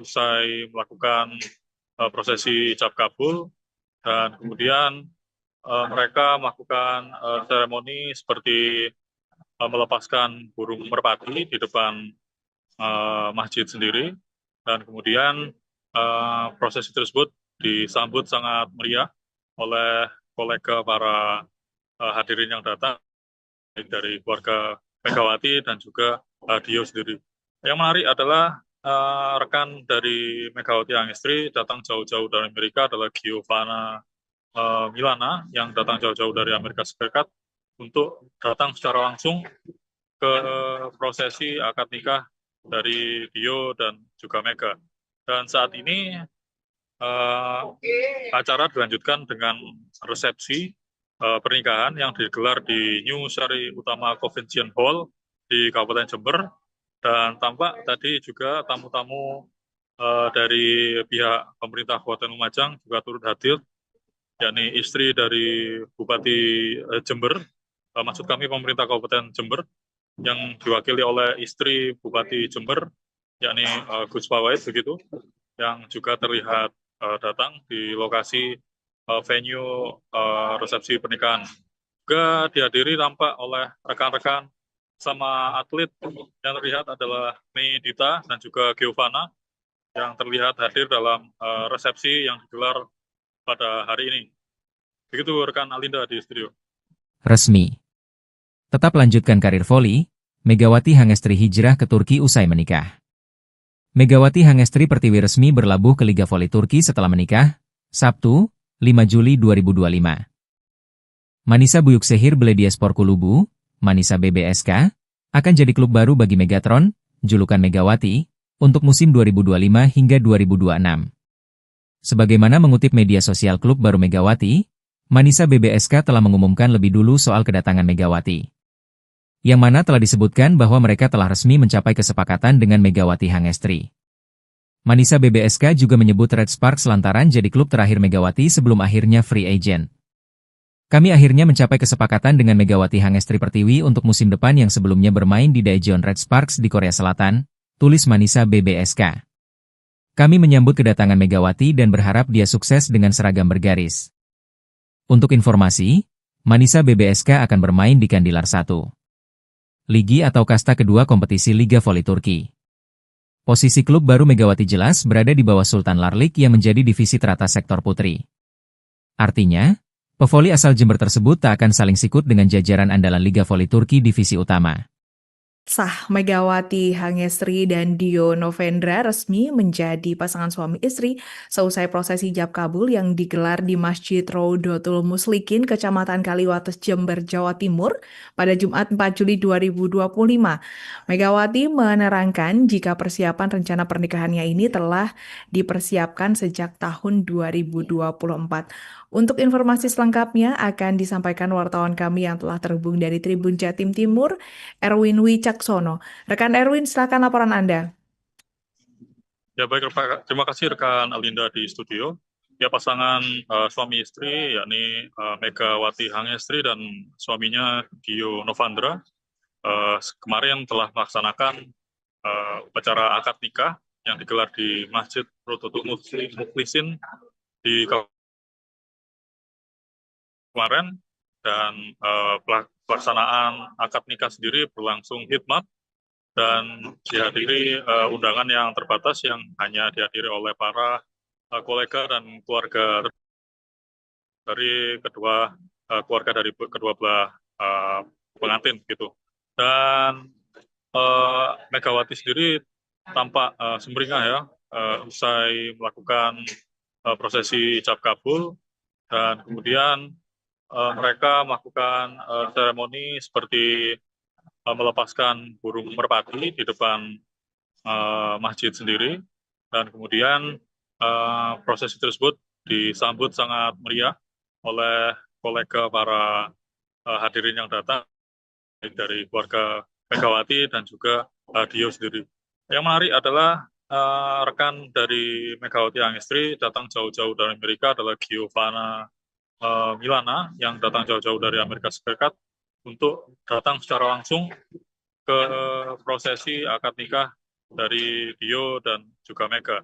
Speaker 3: usai melakukan prosesi ijab kabul, dan kemudian mereka melakukan seremoni seperti melepaskan burung merpati di depan masjid sendiri, dan kemudian prosesi tersebut disambut sangat meriah oleh kolega para hadirin yang datang dari keluarga Megawati dan juga Dio sendiri. Yang menarik adalah rekan dari Megawati Hangestri datang jauh-jauh dari Amerika adalah Giovanna Milana yang datang jauh-jauh dari Amerika Serikat untuk datang secara langsung ke prosesi akad nikah dari Dio dan juga Mega. Dan saat ini acara dilanjutkan dengan resepsi pernikahan yang digelar di New Sari Utama Convention Hall di Kabupaten Jember, dan tampak tadi juga tamu-tamu dari pihak pemerintah Kabupaten Lumajang juga turut hadir, yakni istri dari Bupati Jember, maksud kami pemerintah Kabupaten Jember yang diwakili oleh istri Bupati Jember, yakni Gus Pawait begitu, yang juga terlihat datang di lokasi venue resepsi pernikahan. Juga dihadiri tampak oleh rekan-rekan sama atlet yang terlihat adalah Mei Dita dan juga Giovanna yang terlihat hadir dalam resepsi yang digelar pada hari ini. Begitu rekan Alinda di studio.
Speaker 1: Resmi. Tetap lanjutkan karir voli, Megawati Hangestri hijrah ke Turki usai menikah. Megawati Hangestri Pertiwi resmi berlabuh ke Liga Voli Turki setelah menikah, Sabtu, 5 Juli 2025. Manisa Büyükşehir Belediyespor Kulübü, Manisa BBSK, akan jadi klub baru bagi Megatron, julukan Megawati, untuk musim 2025 hingga 2026. Sebagaimana mengutip media sosial klub baru Megawati, Manisa BBSK telah mengumumkan lebih dulu soal kedatangan Megawati. Yang mana telah disebutkan bahwa mereka telah resmi mencapai kesepakatan dengan Megawati Hangestri. Manisa BBSK juga menyebut Red Sparks lantaran jadi klub terakhir Megawati sebelum akhirnya free agent. Kami akhirnya mencapai kesepakatan dengan Megawati Hangestri Pertiwi untuk musim depan yang sebelumnya bermain di Daejeon Red Sparks di Korea Selatan, tulis Manisa BBSK. Kami menyambut kedatangan Megawati dan berharap dia sukses dengan seragam bergaris. Untuk informasi, Manisa BBSK akan bermain di Kandilar 1. Ligi atau kasta kedua kompetisi Liga Voli Turki. Posisi klub baru Megawati jelas berada di bawah Sultan Larlik yang menjadi divisi teratas sektor putri. Artinya, pevoli asal Jember tersebut tak akan saling sikut dengan jajaran andalan Liga Voli Turki divisi utama.
Speaker 2: Sah Megawati Hangestri dan Dio Novendra resmi menjadi pasangan suami istri seusai prosesi ijab kabul yang digelar di Masjid Rodotul Muslikin, Kecamatan Kaliwates, Jember, Jawa Timur pada Jumat 4 Juli 2025. Megawati menerangkan jika persiapan rencana pernikahannya ini telah dipersiapkan sejak tahun 2024. Untuk informasi selengkapnya akan disampaikan wartawan kami yang telah terhubung dari Tribun Jatim Timur, Erwin Wicaksono. Rekan Erwin, silakan laporan Anda.
Speaker 3: Ya baik, terima kasih rekan Alinda di studio. Ya, pasangan suami istri yakni Megawati Hangestri dan suaminya Dio Novandra kemarin telah melaksanakan upacara akad nikah yang digelar di Masjid Rodotul Muflisin di kemarin, dan pelaksanaan akad nikah sendiri berlangsung hikmat dan dihadiri undangan yang terbatas yang hanya dihadiri oleh para kolega dan keluarga dari keluarga dari kedua belah pengantin gitu. Dan Megawati sendiri tampak sumringah ya usai melakukan prosesi ijab kabul, dan kemudian mereka melakukan seremoni seperti melepaskan burung merpati di depan masjid sendiri, dan kemudian prosesi tersebut disambut sangat meriah oleh kolega para hadirin yang datang, baik dari keluarga Megawati dan juga Dio sendiri. Yang menarik adalah rekan dari Megawati Hangestri datang jauh-jauh dari Amerika adalah Giovanna Milana yang datang jauh-jauh dari Amerika Serikat untuk datang secara langsung ke prosesi akad nikah dari Dio dan juga Mega.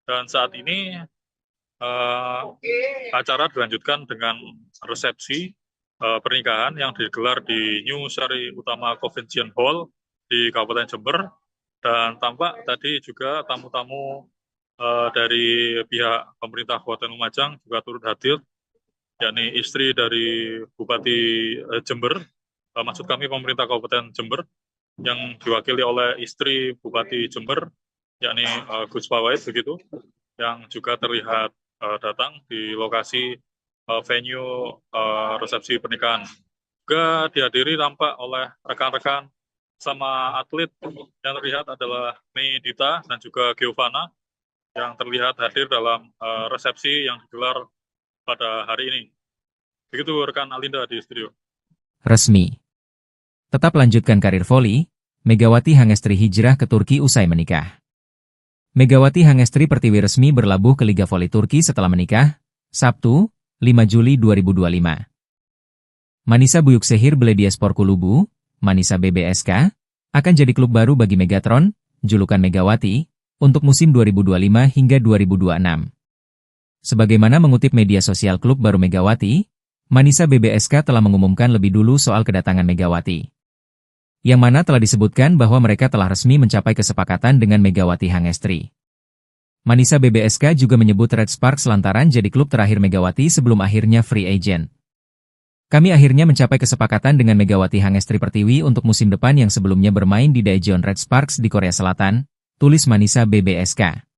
Speaker 3: Dan saat ini acara dilanjutkan dengan resepsi pernikahan yang digelar di New Sari Utama Convention Hall di Kabupaten Jember, dan tampak tadi juga tamu-tamu dari pihak pemerintah Kabupaten Lumajang juga turut hadir, yakni istri dari Bupati Jember, maksud kami pemerintah Kabupaten Jember, yang diwakili oleh istri Bupati Jember, yakni Gus Fawait begitu, yang juga terlihat datang di lokasi venue resepsi pernikahan. Juga dihadiri tampak oleh rekan-rekan sama atlet yang terlihat adalah Mei Dita dan juga Giovanna yang terlihat hadir dalam resepsi yang digelar pada hari ini. Begitu rekan Alinda di studio.
Speaker 1: Resmi. Tetap lanjutkan karir voli, Megawati Hangestri hijrah ke Turki usai menikah. Megawati Hangestri Pertiwi resmi berlabuh ke Liga Voli Turki setelah menikah, Sabtu, 5 Juli 2025. Manisa Büyükşehir Belediyespor Kulübü, Manisa BBSK, akan jadi klub baru bagi Megatron, julukan Megawati, untuk musim 2025 hingga 2026. Sebagaimana mengutip media sosial klub baru Megawati, Manisa BBSK telah mengumumkan lebih dulu soal kedatangan Megawati. Yang mana telah disebutkan bahwa mereka telah resmi mencapai kesepakatan dengan Megawati Hangestri. Manisa BBSK juga menyebut Red Sparks lantaran jadi klub terakhir Megawati sebelum akhirnya free agent. Kami akhirnya mencapai kesepakatan dengan Megawati Hangestri Pertiwi untuk musim depan yang sebelumnya bermain di Daejeon Red Sparks di Korea Selatan, tulis Manisa BBSK.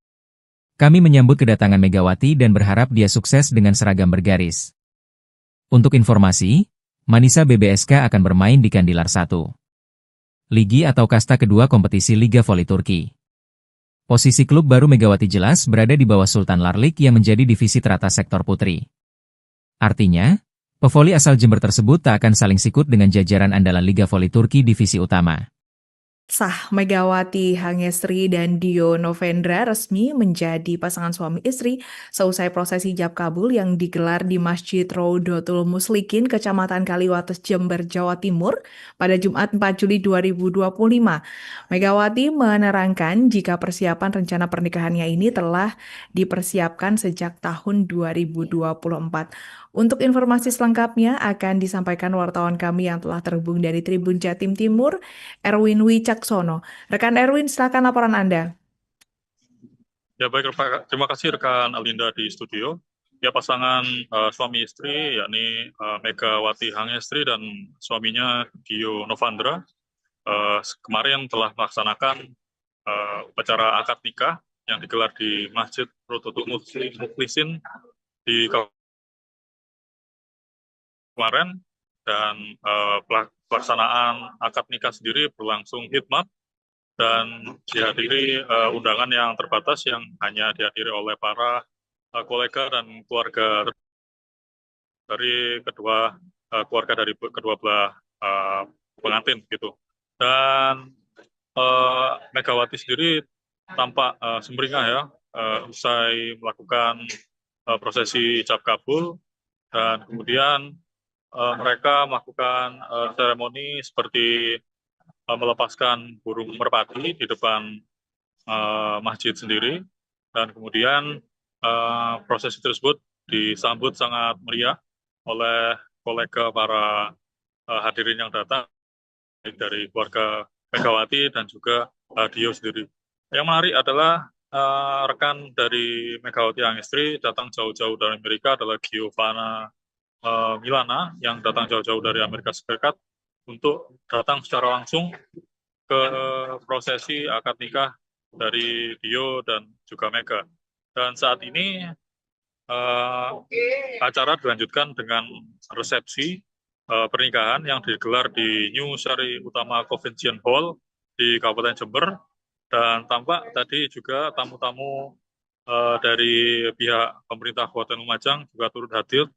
Speaker 1: Kami menyambut kedatangan Megawati dan berharap dia sukses dengan seragam bergaris. Untuk informasi, Manisa BBSK akan bermain di Kandilar 1. Ligi atau kasta kedua kompetisi Liga Voli Turki. Posisi klub baru Megawati jelas berada di bawah Sultan Larlik yang menjadi divisi teratas sektor putri. Artinya, pevoli asal Jember tersebut tak akan saling sikut dengan jajaran andalan Liga Voli Turki divisi utama.
Speaker 2: Sah, Megawati Hangestri dan Dio Novendra resmi menjadi pasangan suami istri seusai prosesi ijab kabul yang digelar di Masjid Rodotul Muslikin, Kecamatan Kaliwates, Jember, Jawa Timur pada Jumat 4 Juli 2025. Megawati menerangkan jika persiapan rencana pernikahannya ini telah dipersiapkan sejak tahun 2024. Untuk informasi selengkapnya akan disampaikan wartawan kami yang telah terhubung dari Tribun Jatim Timur, Erwin Wicaksono. Rekan Erwin, silakan laporan Anda.
Speaker 3: Ya baik, terima kasih rekan Alinda di studio. Ya pasangan suami istri yakni Megawati Hangestri dan suaminya Dio Novandra kemarin telah melaksanakan upacara akad nikah yang digelar di Masjid Rodotul Mukhlisin di kemarin, dan pelaksanaan akad nikah sendiri berlangsung hikmat dan dihadiri undangan yang terbatas yang hanya dihadiri oleh para kolega dan keluarga dari kedua belah pengantin gitu. Dan Megawati sendiri tampak sumringah ya usai melakukan prosesi ijab kabul, dan kemudian mereka melakukan seremoni seperti melepaskan burung merpati di depan masjid sendiri, dan kemudian prosesi tersebut disambut sangat meriah oleh kolega para hadirin yang datang, baik dari keluarga Megawati dan juga Dio sendiri. Yang menarik adalah rekan dari Megawati Hangestri datang jauh-jauh dari Amerika adalah Giovanna Milana yang datang jauh-jauh dari Amerika Serikat untuk datang secara langsung ke prosesi akad nikah dari Dio dan juga Mega. Dan saat ini acara dilanjutkan dengan resepsi pernikahan yang digelar di New Sari Utama Convention Hall di Kabupaten Jember, dan tampak tadi juga tamu-tamu dari pihak pemerintah Kabupaten Lumajang juga turut hadir,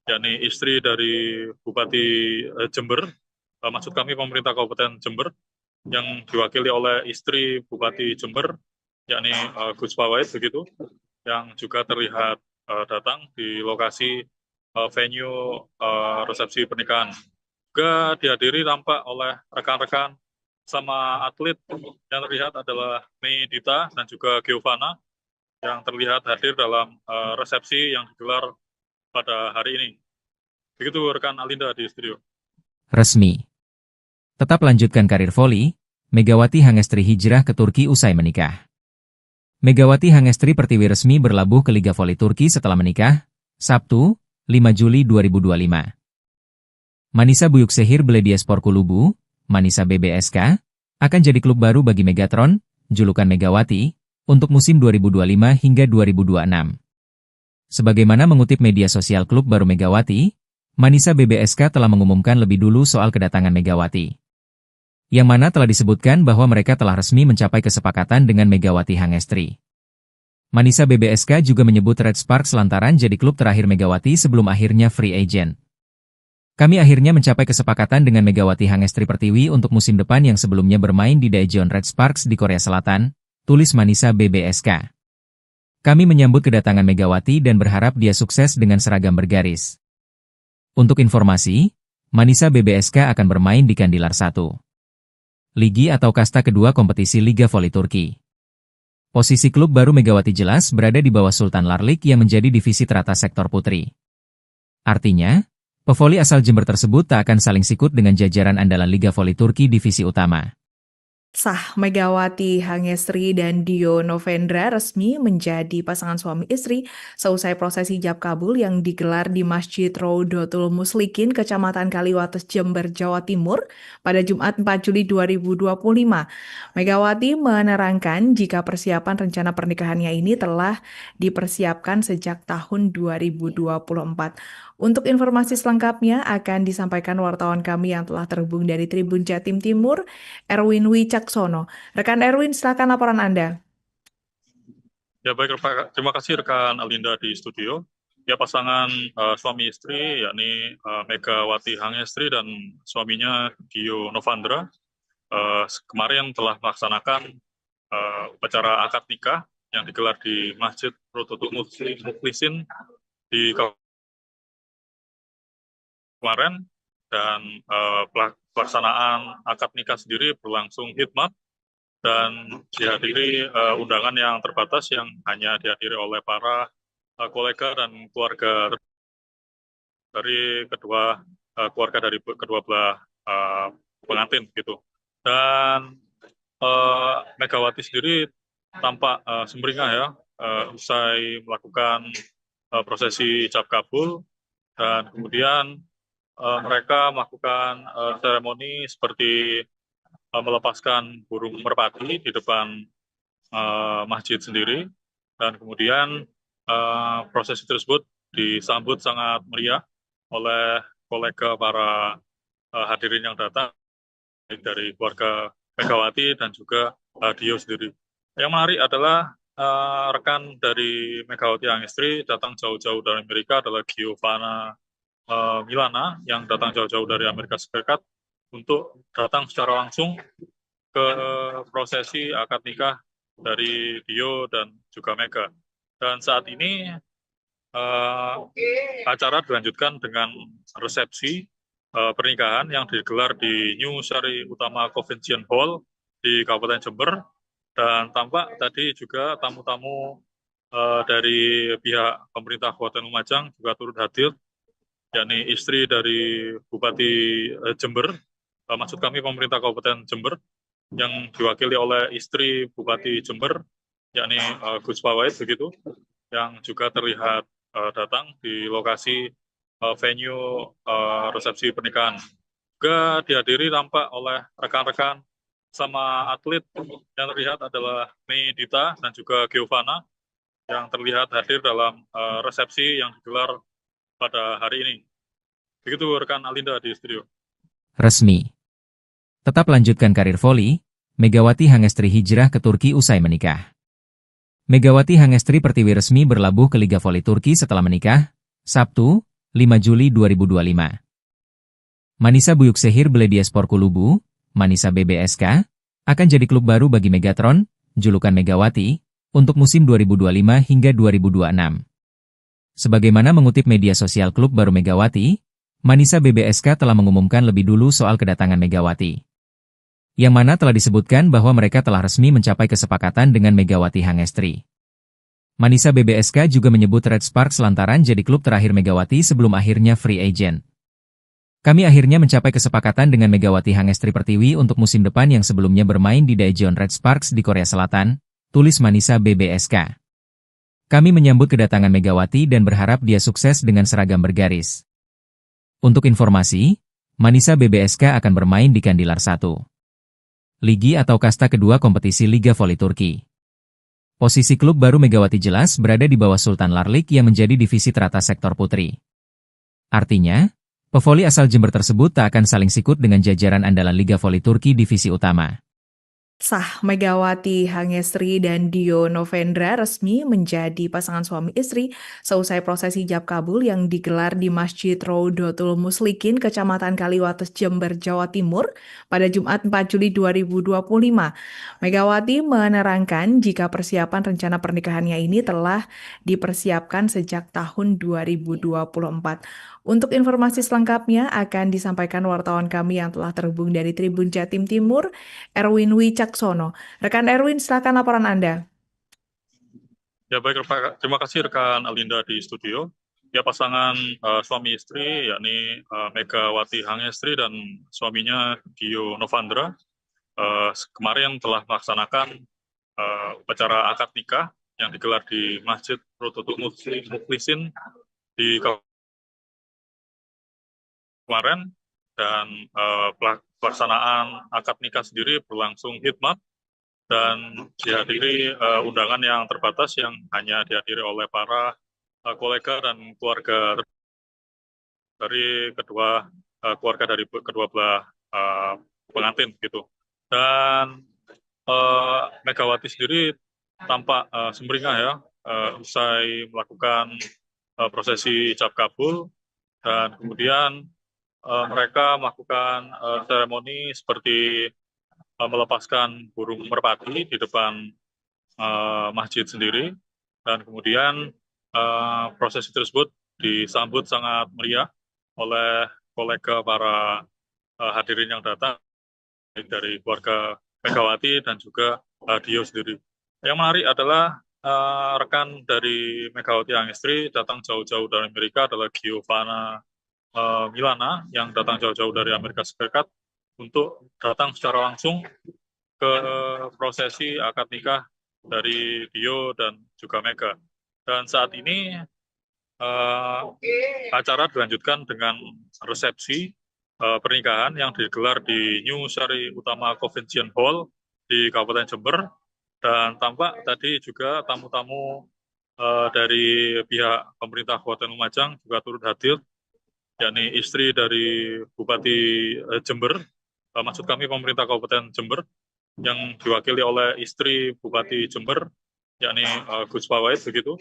Speaker 3: yakni istri dari Bupati Jember, maksud kami pemerintah Kabupaten Jember, yang diwakili oleh istri Bupati Jember, yakni Gus Pawait begitu, yang juga terlihat datang di lokasi venue resepsi pernikahan. Juga dihadiri tampak oleh rekan-rekan sama atlet yang terlihat adalah Mei Dita dan juga Giovanna yang terlihat hadir dalam resepsi yang digelar pada hari ini. Begitu rekan Alinda di studio.
Speaker 1: Resmi. Tetap lanjutkan karir voli, Megawati Hangestri hijrah ke Turki usai menikah. Megawati Hangestri Pertiwi resmi berlabuh ke Liga Voli Turki setelah menikah, Sabtu, 5 Juli 2025. Manisa Büyükşehir Belediyespor Kulübü, Manisa BBSK, akan jadi klub baru bagi Megatron, julukan Megawati, untuk musim 2025 hingga 2026. Sebagaimana mengutip media sosial klub baru Megawati, Manisa BBSK telah mengumumkan lebih dulu soal kedatangan Megawati. Yang mana telah disebutkan bahwa mereka telah resmi mencapai kesepakatan dengan Megawati Hangestri. Manisa BBSK juga menyebut Red Sparks lantaran jadi klub terakhir Megawati sebelum akhirnya free agent. Kami akhirnya mencapai kesepakatan dengan Megawati Hangestri Pertiwi untuk musim depan yang sebelumnya bermain di Daejeon Red Sparks di Korea Selatan, tulis Manisa BBSK. Kami menyambut kedatangan Megawati dan berharap dia sukses dengan seragam bergaris. Untuk informasi, Manisa BBSK akan bermain di Kandilar 1. Ligi atau kasta kedua kompetisi Liga Voli Turki. Posisi klub baru Megawati jelas berada di bawah Sultan Larlik yang menjadi divisi teratas sektor putri. Artinya, pevoli asal Jember tersebut tak akan saling sikut dengan jajaran andalan Liga Voli Turki divisi utama.
Speaker 2: Sah, Megawati Hangestri dan Dio Novendra resmi menjadi pasangan suami istri seusai prosesi ijab kabul yang digelar di Masjid Rodotul Muslikin, Kecamatan Kaliwates, Jember, Jawa Timur pada Jumat 4 Juli 2025. Megawati menerangkan jika persiapan rencana pernikahannya ini telah dipersiapkan sejak tahun 2024. Untuk informasi selengkapnya akan disampaikan wartawan kami yang telah terhubung dari Tribun Jatim Timur, Erwin Wicaksono. Rekan Erwin, silakan laporan Anda.
Speaker 3: Ya baik, terima kasih rekan Alinda di studio. Ya pasangan suami istri yakni Megawati Hangestri dan suaminya Dio Novandra kemarin telah melaksanakan upacara akad nikah yang digelar di Masjid Rodotul Muslikin di kemarin, dan pelaksanaan akad nikah sendiri berlangsung hikmat dan dihadiri undangan yang terbatas yang hanya dihadiri oleh para kolega dan keluarga dari keluarga dari kedua belah pengantin gitu. Dan Megawati sendiri tampak sumringah ya usai melakukan prosesi ijab kabul, dan kemudian mereka melakukan seremoni seperti melepaskan burung merpati di depan masjid sendiri, dan kemudian prosesi tersebut disambut sangat meriah oleh kolega para hadirin yang datang dari keluarga Megawati dan juga Dio sendiri. Yang menarik adalah rekan dari Megawati Hangestri datang jauh-jauh dari Amerika adalah Giovanna Milana yang datang jauh-jauh dari Amerika Serikat untuk datang secara langsung ke prosesi akad nikah dari Dio dan juga Mega. Dan saat ini acara dilanjutkan dengan resepsi pernikahan yang digelar di New Sari Utama Convention Hall di Kabupaten Jember, dan tampak tadi juga tamu-tamu dari pihak pemerintah Kabupaten Lumajang juga turut hadir, yakni istri dari Bupati Jember, maksud kami pemerintah Kabupaten Jember, yang diwakili oleh istri Bupati Jember, yakni Gus Pawait begitu, yang juga terlihat datang di lokasi venue resepsi pernikahan. Juga dihadiri tampak oleh rekan-rekan sama atlet yang terlihat adalah Mei Dita dan juga Giovanna yang terlihat hadir dalam resepsi yang digelar pada hari ini. Begitu rekan Alinda di studio.
Speaker 1: Resmi. Tetap lanjutkan karir voli, Megawati Hangestri hijrah ke Turki usai menikah. Megawati Hangestri Pertiwi resmi berlabuh ke Liga Voli Turki setelah menikah, Sabtu, 5 Juli 2025. Manisa Büyükşehir Belediyespor Kulübü, Manisa BBSK, akan jadi klub baru bagi Megatron, julukan Megawati, untuk musim 2025 hingga 2026. Sebagaimana mengutip media sosial klub baru Megawati, Manisa BBSK telah mengumumkan lebih dulu soal kedatangan Megawati. Yang mana telah disebutkan bahwa mereka telah resmi mencapai kesepakatan dengan Megawati Hangestri. Manisa BBSK juga menyebut Red Sparks lantaran jadi klub terakhir Megawati sebelum akhirnya free agent. Kami akhirnya mencapai kesepakatan dengan Megawati Hangestri Pertiwi untuk musim depan yang sebelumnya bermain di Daejeon Red Sparks di Korea Selatan, tulis Manisa BBSK. Kami menyambut kedatangan Megawati dan berharap dia sukses dengan seragam bergaris. Untuk informasi, Manisa BBSK akan bermain di Kandilar 1. Ligi atau kasta kedua kompetisi Liga Voli Turki. Posisi klub baru Megawati jelas berada di bawah Sultan Larlik yang menjadi divisi teratas sektor putri. Artinya, pevoli asal Jember tersebut tak akan saling sikut dengan jajaran andalan Liga Voli Turki divisi utama.
Speaker 2: Sah Megawati Hangestri dan Dio Novendra resmi menjadi pasangan suami istri seusai prosesi ijab kabul yang digelar di Masjid Rodotul Muslikin, Kecamatan Kaliwates, Jember, Jawa Timur pada Jumat 4 Juli 2025. Megawati menerangkan jika persiapan rencana pernikahannya ini telah dipersiapkan sejak tahun 2024. Untuk informasi selengkapnya akan disampaikan wartawan kami yang telah terhubung dari Tribun Jatim Timur, Erwin Wicaksono. Rekan Erwin, silakan laporan Anda.
Speaker 3: Ya baik, terima kasih rekan Alinda di studio. Ya pasangan suami istri yakni Megawati Hangestri dan suaminya Dio Novendra kemarin telah melaksanakan upacara akad nikah yang digelar di Masjid Rodotul Muslikin di kemarin, dan pelaksanaan akad nikah sendiri berlangsung hikmat dan dihadiri undangan yang terbatas yang hanya dihadiri oleh para kolega dan keluarga dari kedua belah pengantin gitu. Dan Megawati sendiri tampak sumringah ya usai melakukan prosesi ijab kabul, dan kemudian mereka melakukan seremoni seperti melepaskan burung merpati di depan masjid sendiri, dan kemudian prosesi tersebut disambut sangat meriah oleh kolega para hadirin yang datang dari keluarga Megawati dan juga Dio sendiri. Yang menarik adalah rekan dari Megawati Hangestri datang jauh-jauh dari Amerika adalah Giovanna Milana yang datang jauh-jauh dari Amerika Serikat untuk datang secara langsung ke prosesi akad nikah dari Dio dan juga Mega. Dan saat ini acara dilanjutkan dengan resepsi pernikahan yang digelar di New Sari Utama Convention Hall di Kabupaten Jember, dan tampak tadi juga tamu-tamu dari pihak pemerintah Kabupaten Lumajang juga turut hadir, yakni istri dari Bupati Jember, maksud kami pemerintah Kabupaten Jember, yang diwakili oleh istri Bupati Jember, yakni Gus Pawait begitu,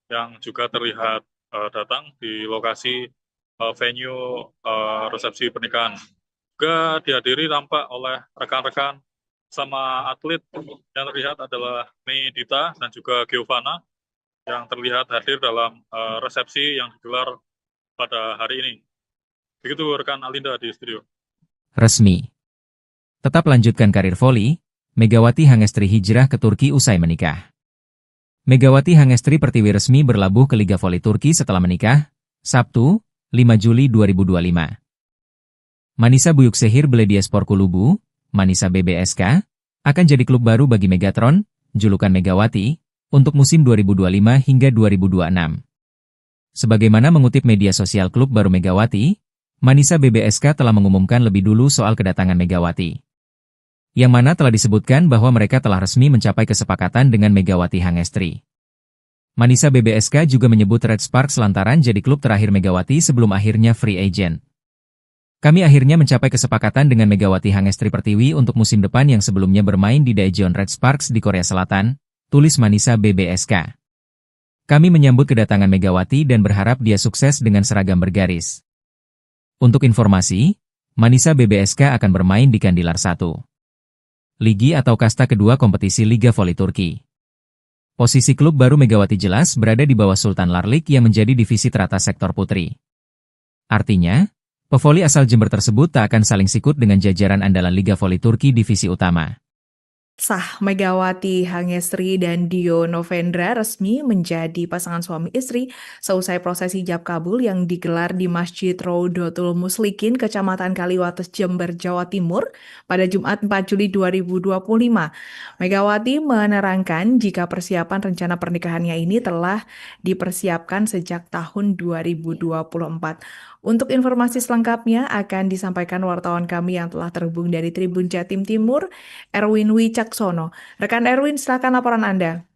Speaker 3: yang juga terlihat datang di lokasi venue resepsi pernikahan. Juga dihadiri tampak oleh rekan-rekan sama atlet yang terlihat adalah Medita dan juga Giovanna yang terlihat hadir dalam resepsi yang digelar pada hari ini. Begitu rekan Alinda di studio.
Speaker 1: Resmi. Tetap lanjutkan karir voli, Megawati Hangestri hijrah ke Turki usai menikah. Megawati Hangestri Pertiwi resmi berlabuh ke Liga Voli Turki setelah menikah, Sabtu, 5 Juli 2025. Manisa Büyükşehir Belediyespor Kulübü, Manisa BBSK, akan jadi klub baru bagi Megatron, julukan Megawati, untuk musim 2025 hingga 2026. Sebagaimana mengutip media sosial klub baru Megawati, Manisa BBSK telah mengumumkan lebih dulu soal kedatangan Megawati. Yang mana telah disebutkan bahwa mereka telah resmi mencapai kesepakatan dengan Megawati Hangestri. Manisa BBSK juga menyebut Red Sparks lantaran jadi klub terakhir Megawati sebelum akhirnya free agent. Kami akhirnya mencapai kesepakatan dengan Megawati Hangestri Pertiwi untuk musim depan yang sebelumnya bermain di Daejeon Red Sparks di Korea Selatan, tulis Manisa BBSK. Kami menyambut kedatangan Megawati dan berharap dia sukses dengan seragam bergaris. Untuk informasi, Manisa BBSK akan bermain di Kandilar 1. Ligi atau kasta kedua kompetisi Liga Voli Turki. Posisi klub baru Megawati jelas berada di bawah Sultan Larlik yang menjadi divisi teratas sektor putri. Artinya, pevoli asal Jember tersebut tak akan saling sikut dengan jajaran andalan Liga Voli Turki divisi utama.
Speaker 2: Sah Megawati Hangestri dan Dio Novendra resmi menjadi pasangan suami istri seusai prosesi ijab kabul yang digelar di Masjid Raudatul Muslikin, Kecamatan Kaliwates, Jember, Jawa Timur pada Jumat 4 Juli 2025. Megawati menerangkan jika persiapan rencana pernikahannya ini telah dipersiapkan sejak tahun 2024. Untuk informasi selengkapnya akan disampaikan wartawan kami yang telah terhubung dari Tribun Jatim Timur, Erwin Wicaksono. Rekan Erwin, silakan laporan Anda.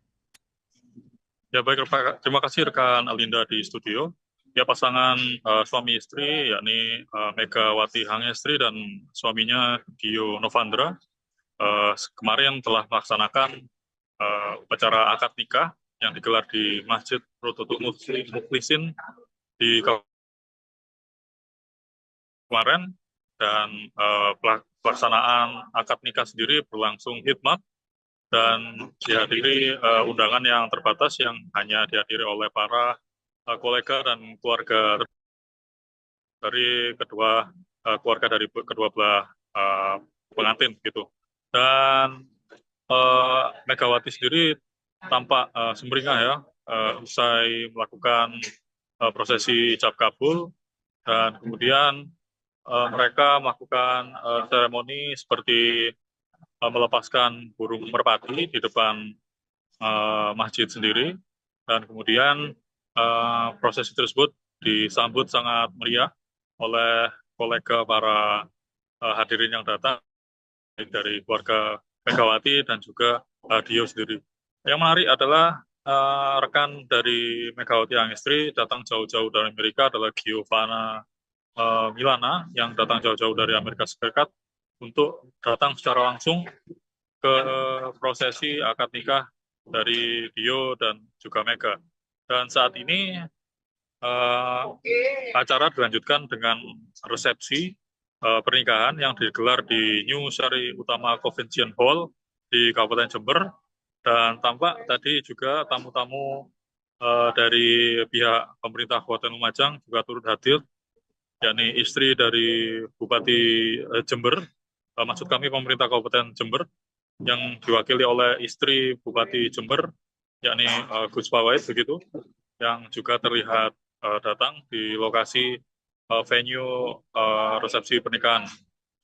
Speaker 3: Ya baik, terima kasih rekan Alinda di studio. Ya pasangan suami istri yakni Megawati Hangestri dan suaminya Dio Novendra kemarin telah melaksanakan upacara akad nikah yang digelar di Masjid Raudatul Muslikin di kemarin, dan pelaksanaan akad nikah sendiri berlangsung hikmat dan dihadiri undangan yang terbatas yang hanya dihadiri oleh para kolega dan keluarga dari keluarga dari kedua belah pengantin gitu. Dan Megawati sendiri tampak sumringah ya usai melakukan prosesi ijab kabul, dan kemudian mereka melakukan seremoni seperti melepaskan burung merpati di depan masjid sendiri, dan kemudian prosesi tersebut disambut sangat meriah oleh kolega para hadirin yang datang dari keluarga Megawati dan juga Dio sendiri. Yang menarik adalah rekan dari Megawati Hangestri datang jauh-jauh dari Amerika adalah Giovanna Milana yang datang jauh-jauh dari Amerika Serikat untuk datang secara langsung ke prosesi akad nikah dari Dio dan juga Mega. Dan saat ini acara dilanjutkan dengan resepsi pernikahan yang digelar di New Sari Utama Convention Hall di Kabupaten Jember, dan tampak tadi juga tamu-tamu dari pihak pemerintah Kabupaten Lumajang juga turut hadir, yakni istri dari Bupati Jember, maksud kami pemerintah Kabupaten Jember, yang diwakili oleh istri Bupati Jember, yakni Gus Pawait begitu, yang juga terlihat datang di lokasi venue resepsi pernikahan.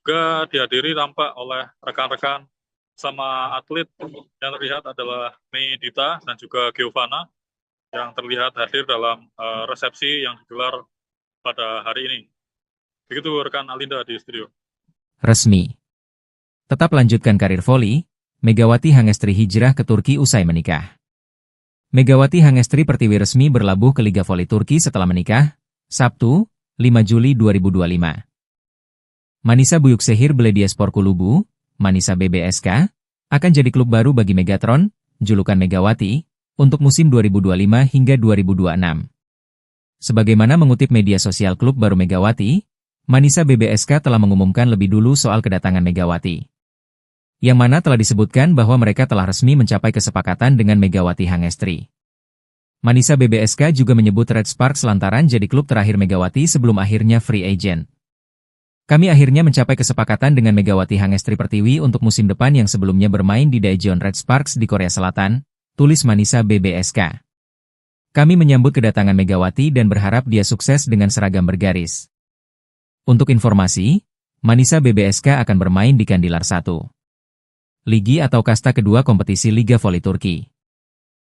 Speaker 3: Juga dihadiri tampak oleh rekan-rekan sama atlet yang terlihat adalah Mei Dita dan juga Giovanna yang terlihat hadir dalam resepsi yang digelar pada hari ini. Begitu rekan Alinda di studio.
Speaker 1: Resmi. Tetap lanjutkan karir voli, Megawati Hangestri hijrah ke Turki usai menikah. Megawati Hangestri Pertiwi resmi berlabuh ke Liga Voli Turki setelah menikah, Sabtu, 5 Juli 2025. Manisa Büyükşehir Belediyespor Kulübü, Manisa BBSK, akan jadi klub baru bagi Megatron, julukan Megawati, untuk musim 2025 hingga 2026. Sebagaimana mengutip media sosial klub baru Megawati, Manisa BBSK telah mengumumkan lebih dulu soal kedatangan Megawati. Yang mana telah disebutkan bahwa mereka telah resmi mencapai kesepakatan dengan Megawati Hangestri. Manisa BBSK juga menyebut Red Sparks lantaran jadi klub terakhir Megawati sebelum akhirnya free agent. Kami akhirnya mencapai kesepakatan dengan Megawati Hangestri Pertiwi untuk musim depan yang sebelumnya bermain di Daejeon Red Sparks di Korea Selatan, tulis Manisa BBSK. Kami menyambut kedatangan Megawati dan berharap dia sukses dengan seragam bergaris. Untuk informasi, Manisa BBSK akan bermain di Kandilar 1. Ligi atau kasta kedua kompetisi Liga Voli Turki.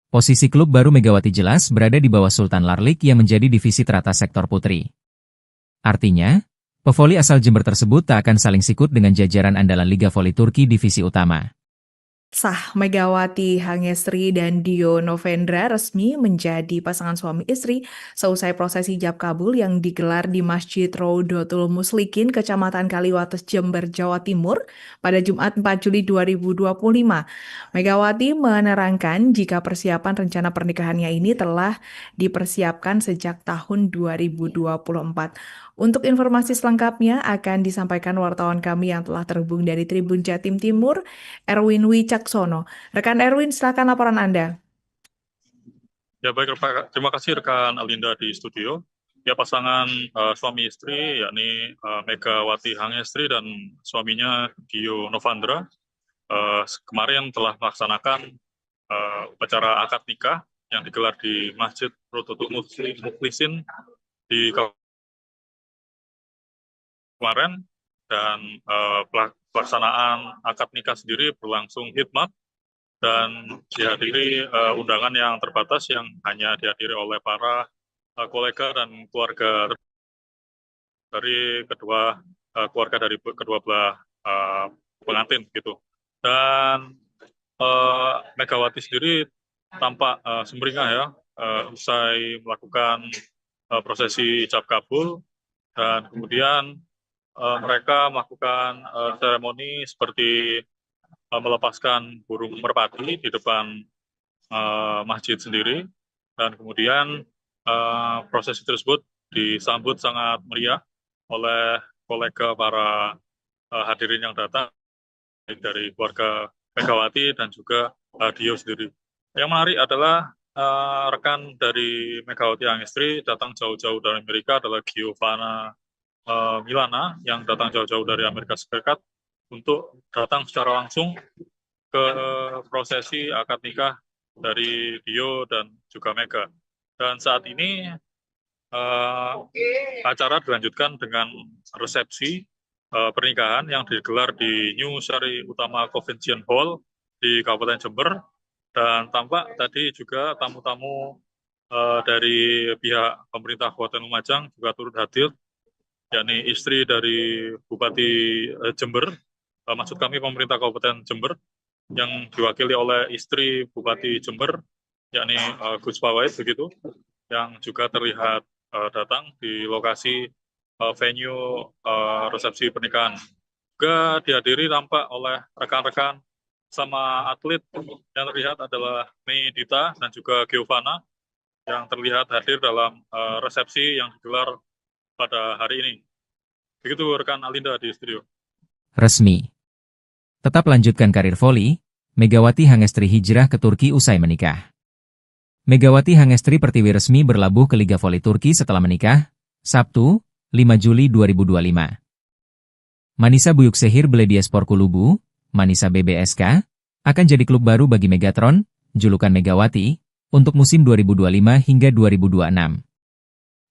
Speaker 1: Posisi klub baru Megawati jelas berada di bawah Sultan Larlik yang menjadi divisi teratas sektor putri. Artinya, pevoli asal Jember tersebut tak akan saling sikut dengan jajaran andalan Liga Voli Turki divisi utama.
Speaker 2: Sah Megawati Hangestri dan Dio Novendra resmi menjadi pasangan suami istri seusai prosesi ijab kabul yang digelar di Masjid Raudatul Muslikin, Kecamatan Kaliwates, Jember, Jawa Timur pada Jumat 4 Juli 2025. Megawati menerangkan jika persiapan rencana pernikahannya ini telah dipersiapkan sejak tahun 2024. Untuk informasi selengkapnya akan disampaikan wartawan kami yang telah terhubung dari Tribun Jatim Timur, Erwin Wicaksono. Rekan Erwin, silakan laporan Anda.
Speaker 3: Ya baik, terima kasih rekan Alinda di studio. Ya pasangan suami istri yakni Megawati Hangestri dan suaminya Dio Novandra kemarin telah melaksanakan upacara akad nikah yang digelar di Masjid Raudatul Muslikin di kemarin, dan pelaksanaan akad nikah sendiri berlangsung hikmat dan dihadiri undangan yang terbatas yang hanya dihadiri oleh para kolega dan keluarga dari kedua belah pengantin gitu. Dan Megawati sendiri tampak sumringah ya usai melakukan prosesi ijab kabul, dan kemudian mereka melakukan seremoni seperti melepaskan burung merpati di depan masjid sendiri, dan kemudian prosesi tersebut disambut sangat meriah oleh kolega para hadirin yang datang dari keluarga Megawati dan juga Dio sendiri. Yang menarik adalah rekan dari Megawati Hangestri datang jauh-jauh dari Amerika adalah Giovanna Milana yang datang jauh-jauh dari Amerika Serikat untuk datang secara langsung ke prosesi akad nikah dari Dio dan juga Mega. Dan saat ini acara dilanjutkan dengan resepsi pernikahan yang digelar di New Sari Utama Convention Hall di Kabupaten Jember, dan tampak tadi juga tamu-tamu dari pihak pemerintah Kabupaten Lumajang juga turut hadir, yakni istri dari Bupati Jember, maksud kami pemerintah Kabupaten Jember, yang diwakili oleh istri Bupati Jember, yakni Gus Pawait begitu, yang juga terlihat datang di lokasi venue resepsi pernikahan. Juga dihadiri tampak oleh rekan-rekan sama atlet yang terlihat adalah Mei Dita dan juga Giovanna yang terlihat hadir dalam resepsi yang digelar pada hari ini. Begitu rekan Alinda di studio.
Speaker 1: Resmi. Tetap lanjutkan karir voli, Megawati Hangestri hijrah ke Turki usai menikah. Megawati Hangestri Pertiwi resmi berlabuh ke Liga Voli Turki setelah menikah, Sabtu, 5 Juli 2025. Manisa Büyükşehir Belediyespor Kulübü, Manisa BBSK, akan jadi klub baru bagi Megatron, julukan Megawati, untuk musim 2025 hingga 2026.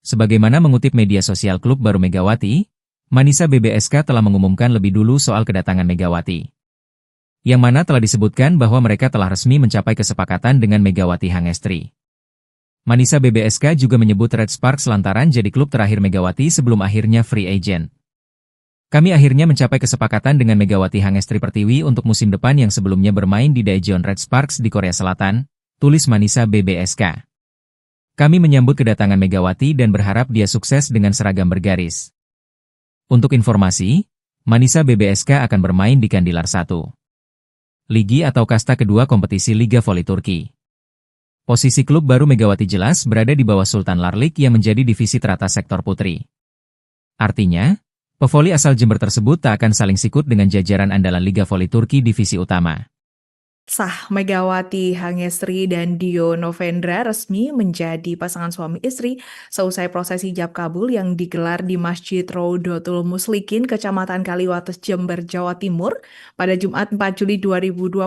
Speaker 1: Sebagaimana mengutip media sosial klub baru Megawati, Manisa BBSK telah mengumumkan lebih dulu soal kedatangan Megawati. Yang mana telah disebutkan bahwa mereka telah resmi mencapai kesepakatan dengan Megawati Hangestri. Manisa BBSK juga menyebut Red Sparks lantaran jadi klub terakhir Megawati sebelum akhirnya free agent. Kami akhirnya mencapai kesepakatan dengan Megawati Hangestri Pertiwi untuk musim depan yang sebelumnya bermain di Daejeon Red Sparks di Korea Selatan, tulis Manisa BBSK. Kami menyambut kedatangan Megawati dan berharap dia sukses dengan seragam bergaris. Untuk informasi, Manisa BBSK akan bermain di Kandilar 1. Ligi atau kasta kedua kompetisi Liga Voli Turki. Posisi klub baru Megawati jelas berada di bawah Sultan Larlik yang menjadi divisi teratas sektor putri. Artinya, pevoli asal Jember tersebut tak akan saling sikut dengan jajaran andalan Liga Voli Turki divisi utama.
Speaker 2: Sah Megawati Hangestri dan Dio Novendra resmi menjadi pasangan suami istri seusai prosesi ijab kabul yang digelar di Masjid Raudatul Muslikin, Kecamatan Kaliwates, Jember, Jawa Timur pada Jumat 4 Juli 2025.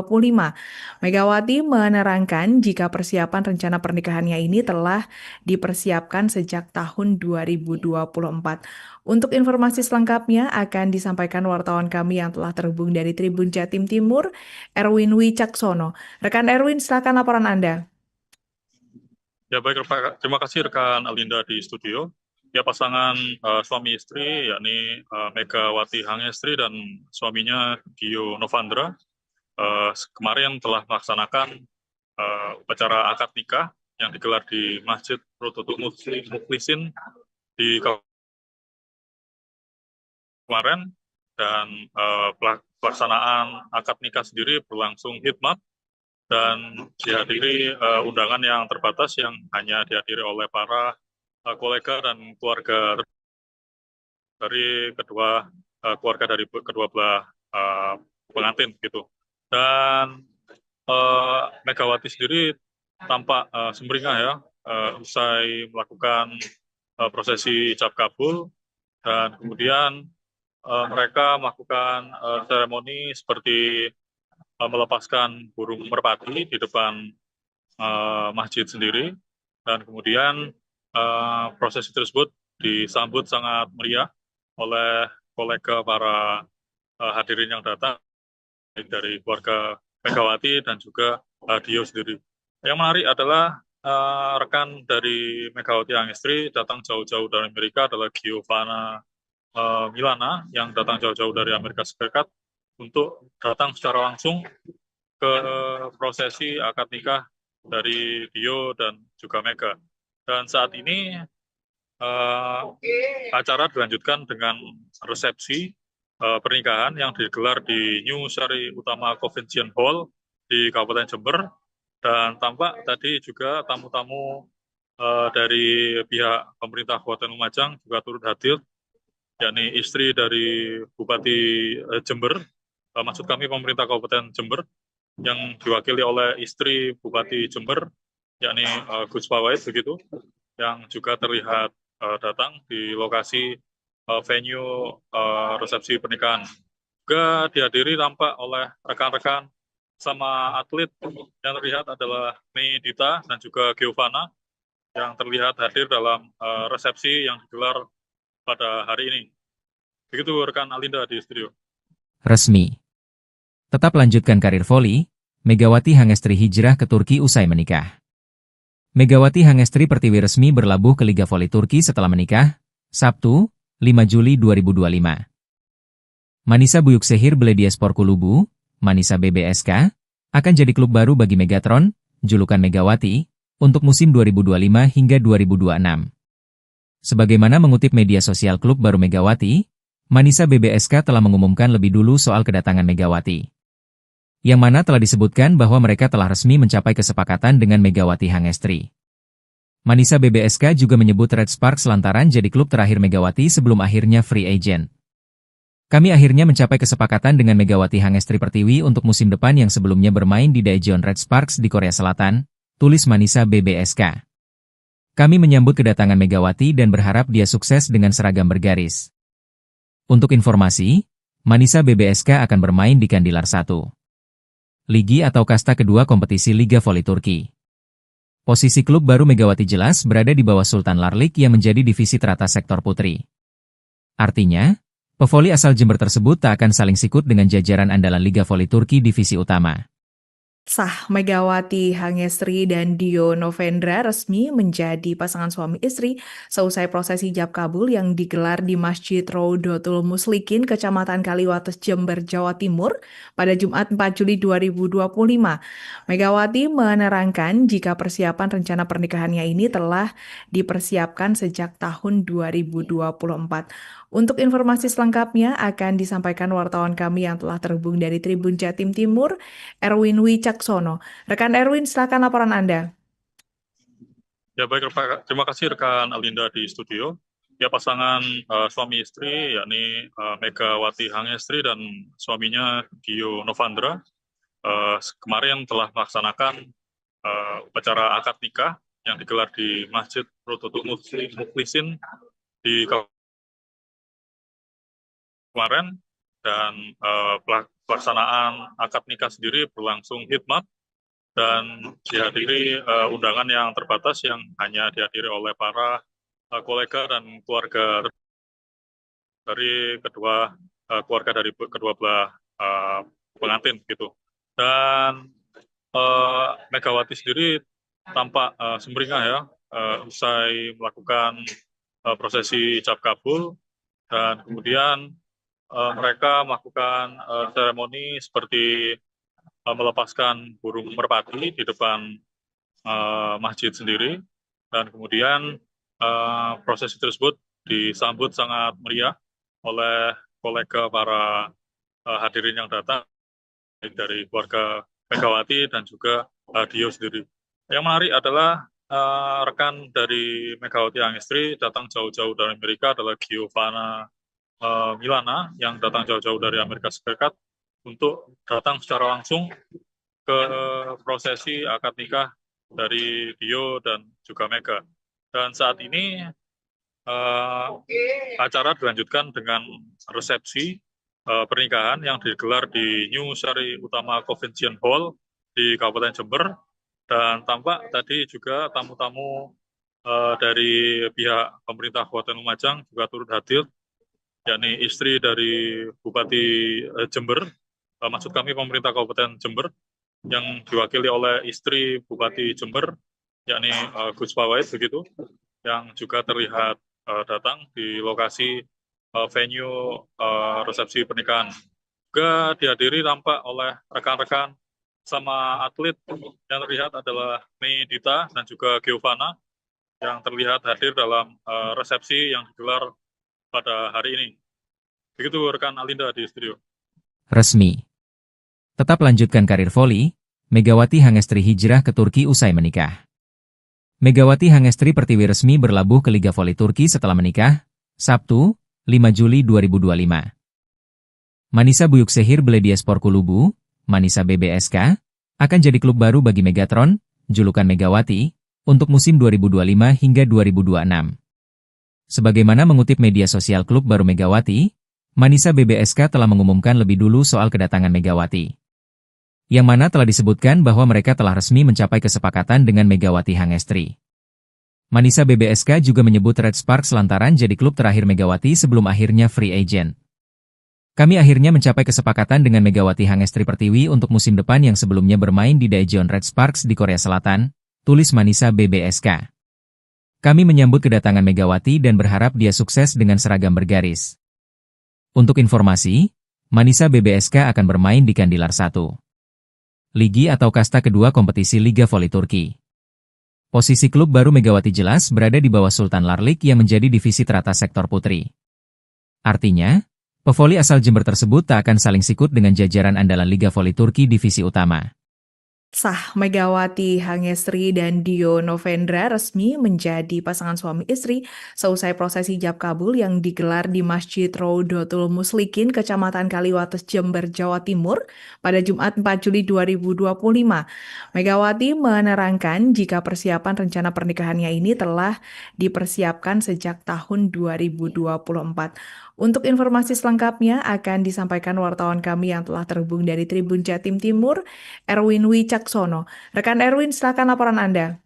Speaker 2: Megawati menerangkan jika persiapan rencana pernikahannya ini telah dipersiapkan sejak tahun 2024. Untuk informasi selengkapnya akan disampaikan wartawan kami yang telah terhubung dari Tribun Jatim Timur, Erwin Wicaksono. Rekan Erwin, silakan laporan Anda.
Speaker 3: Ya baik, terima kasih rekan Alinda di studio. Ya pasangan suami istri yakni Megawati Hangestri dan suaminya Dio Novandra kemarin telah melaksanakan upacara akad nikah yang digelar di Masjid Rodotul Mukhlisin di kemarin, dan pelaksanaan akad nikah sendiri berlangsung hikmat dan dihadiri undangan yang terbatas yang hanya dihadiri oleh para kolega dan keluarga dari keluarga dari kedua belah pengantin gitu. Dan Megawati sendiri tampak sumringah ya usai melakukan prosesi ijab kabul, dan kemudian mereka melakukan seremoni seperti melepaskan burung merpati di depan masjid sendiri, dan kemudian prosesi tersebut disambut sangat meriah oleh kolega para hadirin yang datang, baik dari keluarga Megawati dan juga Dio sendiri. Yang menarik adalah rekan dari Megawati Hangestri datang jauh-jauh dari Amerika adalah Giovanna Milana yang datang jauh-jauh dari Amerika Serikat untuk datang secara langsung ke prosesi akad nikah dari Dio dan juga Mega. Dan saat ini acara dilanjutkan dengan resepsi pernikahan yang digelar di New Sari Utama Convention Hall di Kabupaten Jember, dan tampak tadi juga tamu-tamu dari pihak pemerintah Kabupaten Lumajang juga turut hadir, yakni istri dari Bupati Jember, maksud kami pemerintah Kabupaten Jember, yang diwakili oleh istri Bupati Jember, yakni Gus Pawait begitu, yang juga terlihat datang di lokasi venue resepsi pernikahan. Juga dihadiri tampak oleh rekan-rekan sama atlet yang terlihat adalah Mei Dita dan juga Giovanna yang terlihat hadir dalam resepsi yang digelar pada hari ini. Begitu rekan Alinda di studio.
Speaker 1: Resmi. Tetap lanjutkan karir voli, Megawati Hangestri hijrah ke Turki usai menikah. Megawati Hangestri Pertiwi resmi berlabuh ke Liga Voli Turki setelah menikah, Sabtu, 5 Juli 2025. Manisa Büyükşehir Belediyespor Kulübü, Manisa BBSK, akan jadi klub baru bagi Megatron, julukan Megawati, untuk musim 2025 hingga 2026. Sebagaimana mengutip media sosial klub baru Megawati, Manisa BBSK telah mengumumkan lebih dulu soal kedatangan Megawati, yang mana telah disebutkan bahwa mereka telah resmi mencapai kesepakatan dengan Megawati Hangestri. Manisa BBSK juga menyebut Red Sparks lantaran jadi klub terakhir Megawati sebelum akhirnya free agent. Kami akhirnya mencapai kesepakatan dengan Megawati Hangestri Pertiwi untuk musim depan yang sebelumnya bermain di Daejeon Red Sparks di Korea Selatan, tulis Manisa BBSK. Kami menyambut kedatangan Megawati dan berharap dia sukses dengan seragam bergaris. Untuk informasi, Manisa BBSK akan bermain di Kandilar 1. Ligi atau kasta kedua kompetisi Liga Voli Turki. Posisi klub baru Megawati jelas berada di bawah Sultan Larlik yang menjadi divisi teratas sektor putri. Artinya, pevoli asal Jember tersebut tak akan saling sikut dengan jajaran andalan Liga Voli Turki divisi utama.
Speaker 2: Sah, Megawati Hangestri dan Dio Novendra resmi menjadi pasangan suami istri seusai prosesi ijab kabul yang digelar di Masjid Rodotul Muslikin, Kecamatan Kaliwates, Jember, Jawa Timur pada Jumat 4 Juli 2025. Megawati menerangkan jika persiapan rencana pernikahannya ini telah dipersiapkan sejak tahun 2024. Untuk informasi selengkapnya akan disampaikan wartawan kami yang telah terhubung dari Tribun Jatim Timur, Erwin Wicaksono. Rekan Erwin, silakan laporan Anda.
Speaker 3: Ya baik, terima kasih rekan Alinda di studio. Ya, pasangan suami istri yakni Megawati Hangestri dan suaminya Dio Novandra kemarin telah melaksanakan upacara akad nikah yang digelar di Masjid Rodotul Mukhlisin di kemarin, dan pelaksanaan akad nikah sendiri berlangsung hikmat dan dihadiri undangan yang terbatas yang hanya dihadiri oleh para kolega dan keluarga dari keluarga dari kedua belah pengantin gitu. Dan Megawati sendiri tampak sumringah ya usai melakukan prosesi ijab kabul, dan kemudian mereka melakukan seremoni seperti melepaskan burung merpati di depan masjid sendiri, dan kemudian prosesi tersebut disambut sangat meriah oleh kolega para hadirin yang datang, baik dari keluarga Megawati dan juga Dio sendiri. Yang menarik adalah rekan dari Megawati Hangestri datang jauh-jauh dari Amerika adalah Giovanna Milana yang datang jauh-jauh dari Amerika Serikat untuk datang secara langsung ke prosesi akad nikah dari Dio dan juga Mega. Dan saat ini acara dilanjutkan dengan resepsi pernikahan yang digelar di New Sari Utama Convention Hall di Kabupaten Jember, dan tampak tadi juga tamu-tamu dari pihak pemerintah Kabupaten Lumajang juga turut hadir, yakni istri dari Bupati Jember, maksud kami pemerintah Kabupaten Jember, yang diwakili oleh istri Bupati Jember, yakni Gus Pawait begitu, yang juga terlihat datang di lokasi venue resepsi pernikahan. Juga dihadiri tampak oleh rekan-rekan sama atlet yang terlihat adalah Mei Dita dan juga Giovanna yang terlihat hadir dalam resepsi yang digelar pada hari ini. Begitu rekan Alinda di studio.
Speaker 1: Resmi. Tetap lanjutkan karir voli, Megawati Hangestri hijrah ke Turki usai menikah. Megawati Hangestri Pertiwi resmi berlabuh ke Liga Voli Turki setelah menikah, Sabtu, 5 Juli 2025. Manisa Büyükşehir Belediyespor Kulübü, Manisa BBSK, akan jadi klub baru bagi Megatron, julukan Megawati, untuk musim 2025 hingga 2026. Sebagaimana mengutip media sosial klub baru Megawati, Manisa BBSK telah mengumumkan lebih dulu soal kedatangan Megawati. Yang mana telah disebutkan bahwa mereka telah resmi mencapai kesepakatan dengan Megawati Hangestri. Manisa BBSK juga menyebut Red Sparks lantaran jadi klub terakhir Megawati sebelum akhirnya free agent. Kami akhirnya mencapai kesepakatan dengan Megawati Hangestri Pertiwi untuk musim depan yang sebelumnya bermain di Daejeon Red Sparks di Korea Selatan, tulis Manisa BBSK. Kami menyambut kedatangan Megawati dan berharap dia sukses dengan seragam bergaris. Untuk informasi, Manisa BBSK akan bermain di Kandilar 1. Ligi atau kasta kedua kompetisi Liga Voli Turki. Posisi klub baru Megawati jelas berada di bawah Sultan Larlik yang menjadi divisi teratas sektor putri. Artinya, pevoli asal Jember tersebut tak akan saling sikut dengan jajaran andalan Liga Voli Turki divisi utama.
Speaker 2: Sah, Megawati Hangestri dan Dio Novendra resmi menjadi pasangan suami istri seusai prosesi ijab kabul yang digelar di Masjid Rodotul Muslikin, Kecamatan Kaliwates, Jember, Jawa Timur pada Jumat 4 Juli 2025. Megawati menerangkan jika persiapan rencana pernikahannya ini telah dipersiapkan sejak tahun 2024. Untuk informasi selengkapnya akan disampaikan wartawan kami yang telah terhubung dari Tribun Jatim Timur, Erwin Wicaksono. Rekan Erwin, silakan laporan Anda.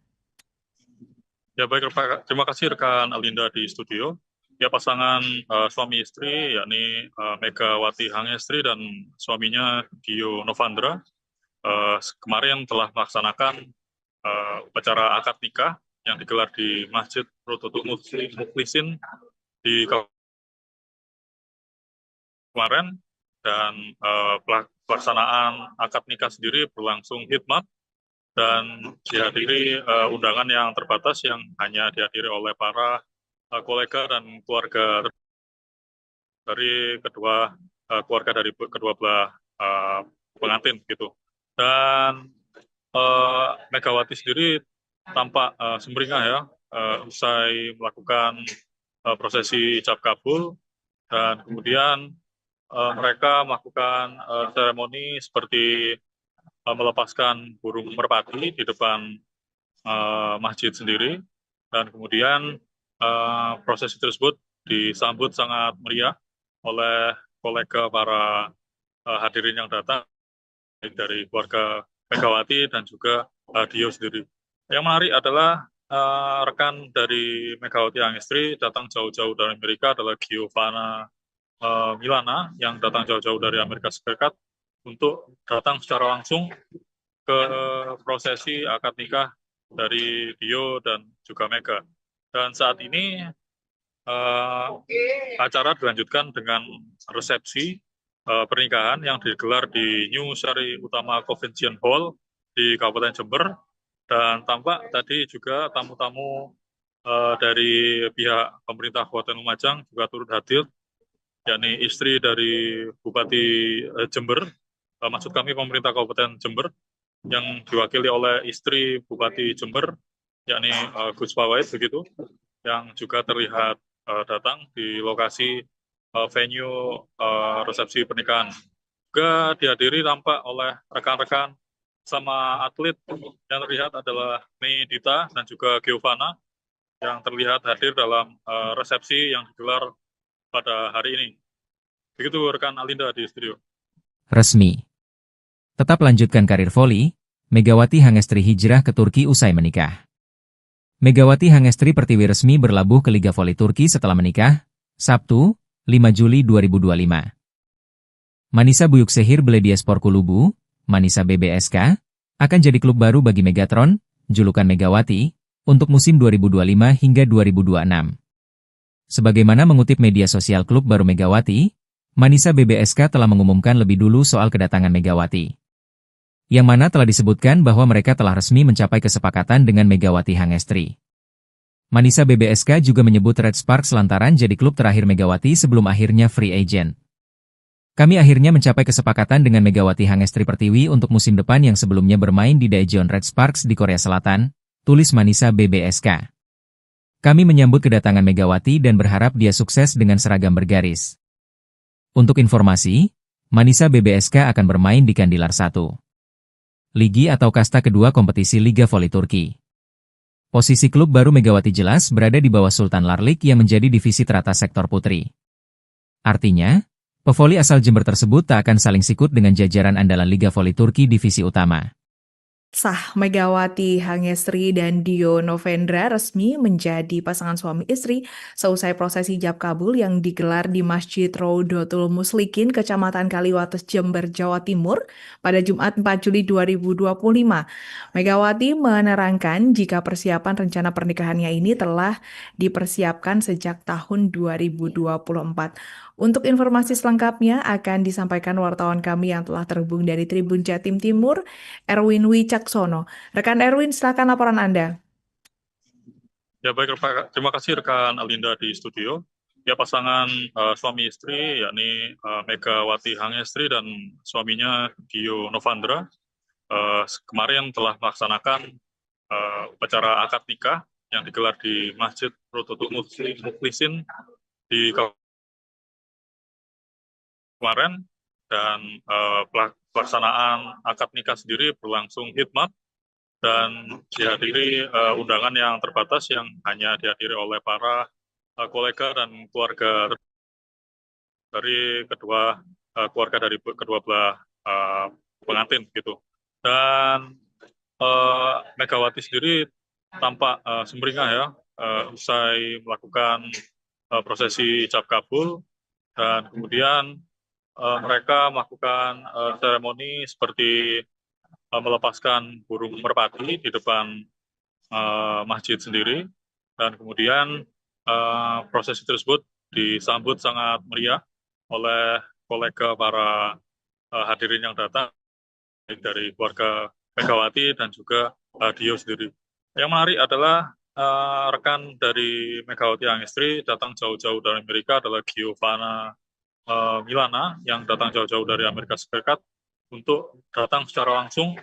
Speaker 3: Ya baik, terima kasih rekan Alinda di studio. Ya, pasangan suami istri yakni Megawati Hangestri dan suaminya Dio Novandra kemarin telah melaksanakan upacara akad nikah yang digelar di Masjid Rodotul Muslikin di kemarin, dan pelaksanaan akad nikah sendiri berlangsung hikmat dan dihadiri undangan yang terbatas yang hanya dihadiri oleh para kolega dan keluarga dari kedua kedua belah pengantin gitu. Dan Megawati sendiri tampak sumringah ya usai melakukan prosesi ijab kabul, dan kemudian mereka melakukan seremoni seperti melepaskan burung merpati di depan masjid sendiri, dan kemudian prosesi tersebut disambut sangat meriah oleh kolega para hadirin yang datang, baik dari keluarga Megawati dan juga Dio sendiri. Yang menarik adalah rekan dari Megawati Hangestri datang jauh-jauh dari Amerika adalah Giovanna Milana yang datang jauh-jauh dari Amerika Serikat untuk datang secara langsung ke prosesi akad nikah dari Dio dan juga Mega. Dan saat ini acara dilanjutkan dengan resepsi pernikahan yang digelar di New Sari Utama Convention Hall di Kabupaten Jember, dan tampak tadi juga tamu-tamu dari pihak pemerintah Kabupaten Lumajang juga turut hadir, yakni istri dari Bupati Jember, maksud kami pemerintah Kabupaten Jember, yang diwakili oleh istri Bupati Jember, yakni Gus Fawait begitu, yang juga terlihat datang di lokasi venue resepsi pernikahan. Juga dihadiri tampak oleh rekan-rekan sama atlet yang terlihat adalah Mei Dita dan juga Giovanna yang terlihat hadir dalam resepsi yang digelar pada hari ini. Begitu rekan Alinda di studio.
Speaker 1: Resmi. Tetap lanjutkan karir voli, Megawati Hangestri hijrah ke Turki usai menikah. Megawati Hangestri Pertiwi resmi berlabuh ke Liga Voli Turki setelah menikah, Sabtu, 5 Juli 2025. Manisa Buyuksehir Belediyespor Kulubu, Manisa BBSK, akan jadi klub baru bagi Megatron, julukan Megawati, untuk musim 2025 hingga 2026. Sebagaimana mengutip media sosial klub baru Megawati, Manisa BBSK telah mengumumkan lebih dulu soal kedatangan Megawati. Yang mana telah disebutkan bahwa mereka telah resmi mencapai kesepakatan dengan Megawati Hangestri. Manisa BBSK juga menyebut Red Sparks lantaran jadi klub terakhir Megawati sebelum akhirnya free agent. Kami akhirnya mencapai kesepakatan dengan Megawati Hangestri Pertiwi untuk musim depan yang sebelumnya bermain di Daejeon Red Sparks di Korea Selatan, tulis Manisa BBSK. Kami menyambut kedatangan Megawati dan berharap dia sukses dengan seragam bergaris. Untuk informasi, Manisa BBSK akan bermain di Kandilar 1. Ligi atau kasta kedua kompetisi Liga Voli Turki. Posisi klub baru Megawati jelas berada di bawah Sultan Larlik yang menjadi divisi teratas sektor putri. Artinya, pevoli asal Jember tersebut tak akan saling sikut dengan jajaran andalan Liga Voli Turki divisi utama.
Speaker 2: Sah, Megawati Hangestri dan Dio Novendra resmi menjadi pasangan suami istri seusai prosesi ijab kabul yang digelar di Masjid Raudatul Muslikin, Kecamatan Kaliwates, Jember, Jawa Timur pada Jumat 4 Juli 2025. Megawati menerangkan jika persiapan rencana pernikahannya ini telah dipersiapkan sejak tahun 2024. Untuk informasi selengkapnya akan disampaikan wartawan kami yang telah terhubung dari Tribun Jatim Timur, Erwin Wicaksono. Rekan Erwin, silakan laporan Anda.
Speaker 3: Ya baik, terima kasih rekan Alinda di studio. Ya pasangan suami istri yakni Megawati Hangestri dan suaminya Dio Novandra kemarin telah melaksanakan upacara akad nikah yang digelar di Masjid Raudatul Mukhlisin di kemarin, dan pelaksanaan akad nikah sendiri berlangsung hikmat dan dihadiri undangan yang terbatas yang hanya dihadiri oleh para kolega dan keluarga dari keluarga dari kedua belah pengantin gitu. Dan Megawati sendiri tampak sumringah ya usai melakukan prosesi ijab kabul, dan kemudian mereka melakukan seremoni seperti melepaskan burung merpati di depan masjid sendiri, dan kemudian prosesi tersebut disambut sangat meriah oleh kolega para hadirin yang datang dari keluarga Megawati dan juga Dio sendiri. Yang menarik adalah rekan dari Megawati Hangestri datang jauh-jauh dari Amerika adalah Giovanna Milana yang datang jauh-jauh dari Amerika Serikat untuk datang secara langsung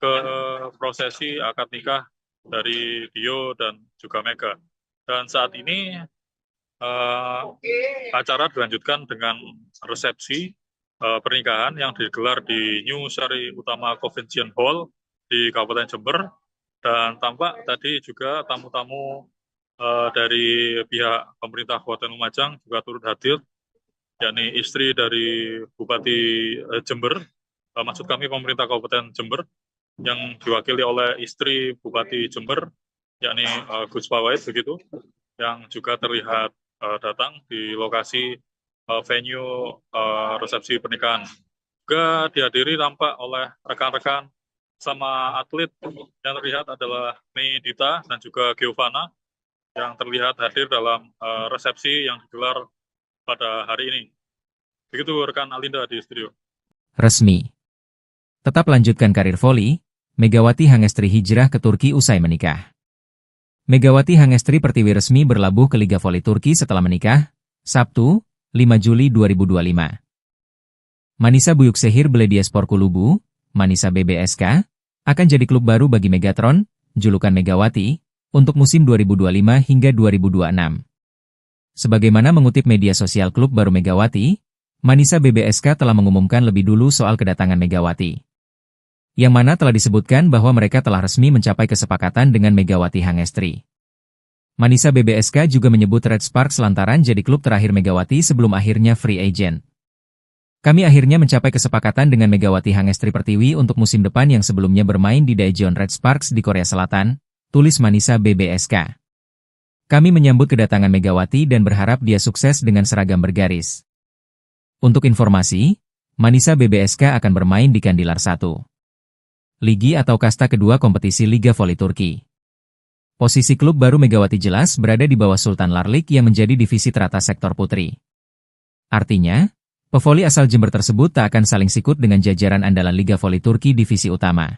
Speaker 3: ke prosesi akad nikah dari Dio dan juga Mega. Dan saat ini acara dilanjutkan dengan resepsi pernikahan yang digelar di New Sari Utama Convention Hall di Kabupaten Jember, dan tampak tadi juga tamu-tamu dari pihak pemerintah Kabupaten Lumajang juga turut hadir, yakni istri dari Bupati Jember, maksud kami pemerintah Kabupaten Jember, yang diwakili oleh istri Bupati Jember, yakni Gus Fawait begitu, yang juga terlihat datang di lokasi venue resepsi pernikahan. Juga dihadiri tampak oleh rekan-rekan sama atlet yang terlihat adalah Mei Dita dan juga Giovanna yang terlihat hadir dalam resepsi yang digelar pada hari ini. Begitu rekan Alinda di studio.
Speaker 1: Resmi. Tetap lanjutkan karir voli, Megawati Hangestri hijrah ke Turki usai menikah. Megawati Hangestri Pertiwi resmi berlabuh ke Liga Voli Turki setelah menikah, Sabtu, 5 Juli 2025. Manisa Büyükşehir Belediyespor Kulübü, Manisa BBSK, akan jadi klub baru bagi Megatron, julukan Megawati, untuk musim 2025 hingga 2026. Sebagaimana mengutip media sosial klub baru Megawati, Manisa BBSK telah mengumumkan lebih dulu soal kedatangan Megawati. Yang mana telah disebutkan bahwa mereka telah resmi mencapai kesepakatan dengan Megawati Hangestri. Manisa BBSK juga menyebut Red Sparks lantaran jadi klub terakhir Megawati sebelum akhirnya free agent. Kami akhirnya mencapai kesepakatan dengan Megawati Hangestri Pertiwi untuk musim depan yang sebelumnya bermain di Daejeon Red Sparks di Korea Selatan, tulis Manisa BBSK. Kami menyambut kedatangan Megawati dan berharap dia sukses dengan seragam bergaris. Untuk informasi, Manisa BBSK akan bermain di Kandilar 1. Ligi atau kasta kedua kompetisi Liga Voli Turki. Posisi klub baru Megawati jelas berada di bawah Sultan Larlik yang menjadi divisi teratas sektor putri. Artinya, pevoli asal Jember tersebut tak akan saling sikut dengan jajaran andalan Liga Voli Turki divisi utama.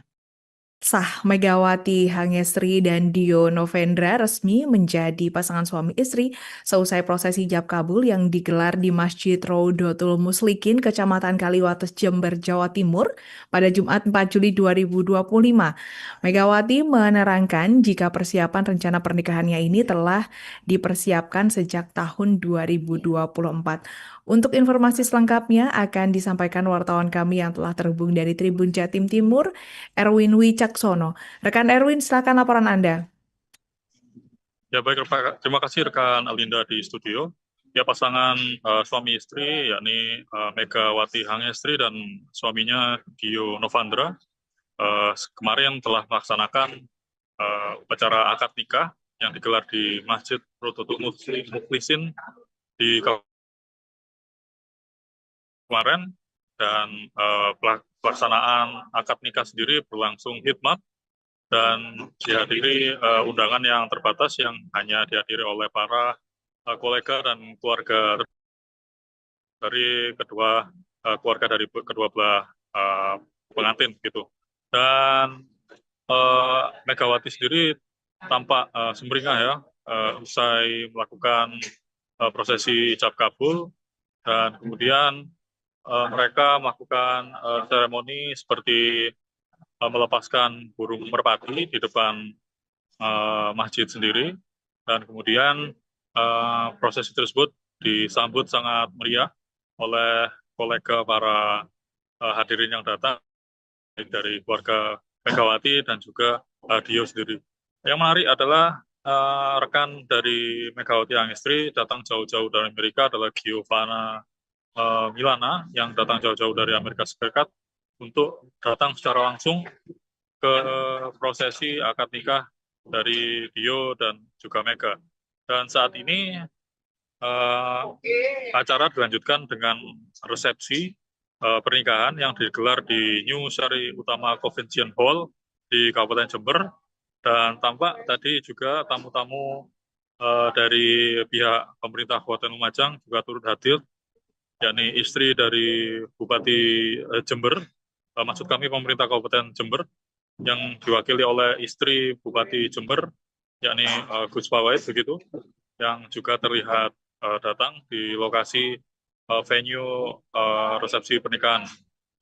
Speaker 2: Sah Megawati Hangestri dan Dio Novendra resmi menjadi pasangan suami istri seusai prosesi ijab kabul yang digelar di Masjid Raudatul Muslikin, Kecamatan Kaliwates, Jember, Jawa Timur pada Jumat 4 Juli 2025. Megawati menerangkan jika persiapan rencana pernikahannya ini telah dipersiapkan sejak tahun 2024. Untuk informasi selengkapnya akan disampaikan wartawan kami yang telah terhubung dari Tribun Jatim Timur, Erwin Wicaksono. Rekan Erwin, silakan laporan Anda.
Speaker 3: Ya baik, terima kasih rekan Alinda di studio. Ya pasangan suami istri yakni Megawati Hangestri dan suaminya Dio Novendra kemarin telah melaksanakan upacara akad nikah yang digelar di Masjid Raudatul Muslikin di kemarin, dan pelaksanaan akad nikah sendiri berlangsung hikmat dan dihadiri undangan yang terbatas yang hanya dihadiri oleh para kolega dan keluarga dari keluarga dari kedua belah pengantin gitu. Dan Megawati sendiri tampak sumringah ya usai melakukan prosesi ijab kabul, dan kemudian mereka melakukan seremoni seperti melepaskan burung merpati di depan masjid sendiri, dan kemudian prosesi tersebut disambut sangat meriah oleh kolega para hadirin yang datang dari keluarga Megawati dan juga Dio sendiri. Yang menarik adalah rekan dari Megawati Hangestri datang jauh-jauh dari Amerika adalah Giovanna Milana yang datang jauh-jauh dari Amerika Serikat untuk datang secara langsung ke prosesi akad nikah dari Dio dan juga Mega. Dan saat ini acara dilanjutkan dengan resepsi pernikahan yang digelar di New Sari Utama Convention Hall di Kabupaten Jember, dan tampak tadi juga tamu-tamu dari pihak pemerintah Kabupaten Lumajang juga turut hadir, yakni istri dari Bupati Jember, maksud kami pemerintah Kabupaten Jember, yang diwakili oleh istri Bupati Jember, yakni Gus Pawait begitu, yang juga terlihat datang di lokasi venue resepsi pernikahan.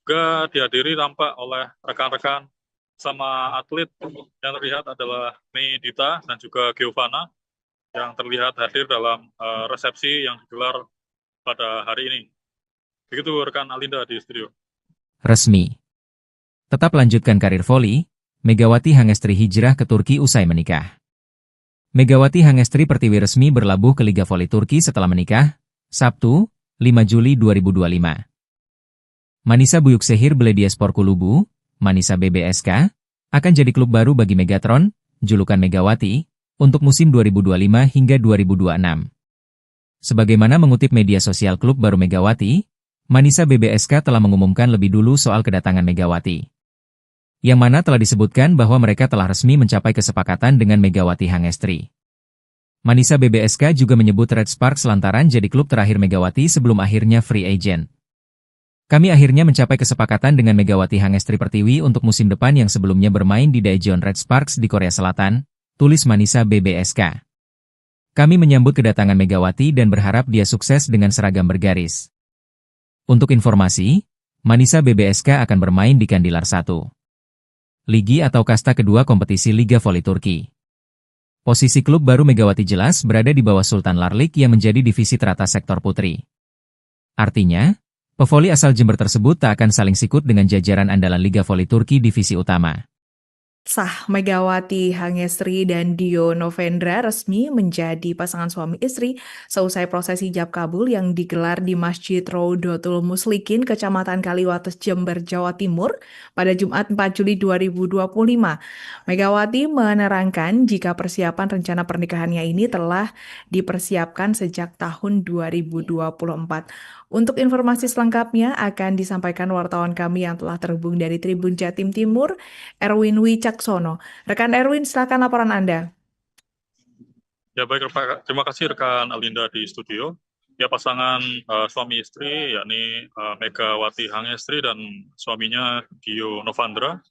Speaker 3: Juga dihadiri tampak oleh rekan-rekan sama atlet yang terlihat adalah Mei Dita dan juga Giovanna yang terlihat hadir dalam resepsi yang digelar pada hari ini. Begitu rekan Alinda di studio.
Speaker 1: Resmi. Tetap lanjutkan karir voli, Megawati Hangestri hijrah ke Turki usai menikah. Megawati Hangestri Pertiwi resmi berlabuh ke Liga Voli Turki setelah menikah, Sabtu, 5 Juli 2025. Manisa Büyükşehir Belediyespor Kulübü, Manisa BBSK, akan jadi klub baru bagi Megatron, julukan Megawati, untuk musim 2025 hingga 2026. Sebagaimana mengutip media sosial klub baru Megawati, Manisa BBSK telah mengumumkan lebih dulu soal kedatangan Megawati. Yang mana telah disebutkan bahwa mereka telah resmi mencapai kesepakatan dengan Megawati Hangestri. Manisa BBSK juga menyebut Red Sparks lantaran jadi klub terakhir Megawati sebelum akhirnya free agent. Kami akhirnya mencapai kesepakatan dengan Megawati Hangestri Pertiwi untuk musim depan yang sebelumnya bermain di Daejeon Red Sparks di Korea Selatan, tulis Manisa BBSK. Kami menyambut kedatangan Megawati dan berharap dia sukses dengan seragam bergaris. Untuk informasi, Manisa BBSK akan bermain di Kandilar 1. Ligi atau kasta kedua kompetisi Liga Voli Turki. Posisi klub baru Megawati jelas berada di bawah Sultan Larlik yang menjadi divisi teratas sektor putri. Artinya, pevoli asal Jember tersebut tak akan saling sikut dengan jajaran andalan Liga Voli Turki divisi utama.
Speaker 2: Sah Megawati Hangestri dan Dio Novendra resmi menjadi pasangan suami istri seusai prosesi ijab kabul yang digelar di Masjid Rodotul Muslikin, Kecamatan Kaliwates, Jember, Jawa Timur pada Jumat 4 Juli 2025. Megawati menerangkan jika persiapan rencana pernikahannya ini telah dipersiapkan sejak tahun 2024. Untuk informasi selengkapnya akan disampaikan wartawan kami yang telah terhubung dari Tribun Jatim Timur, Erwin Wicaksono. Rekan Erwin, silakan laporan Anda.
Speaker 3: Ya baik, terima kasih rekan Alinda di studio. Ya pasangan suami istri yakni Megawati Hangestri dan suaminya Dio Novendra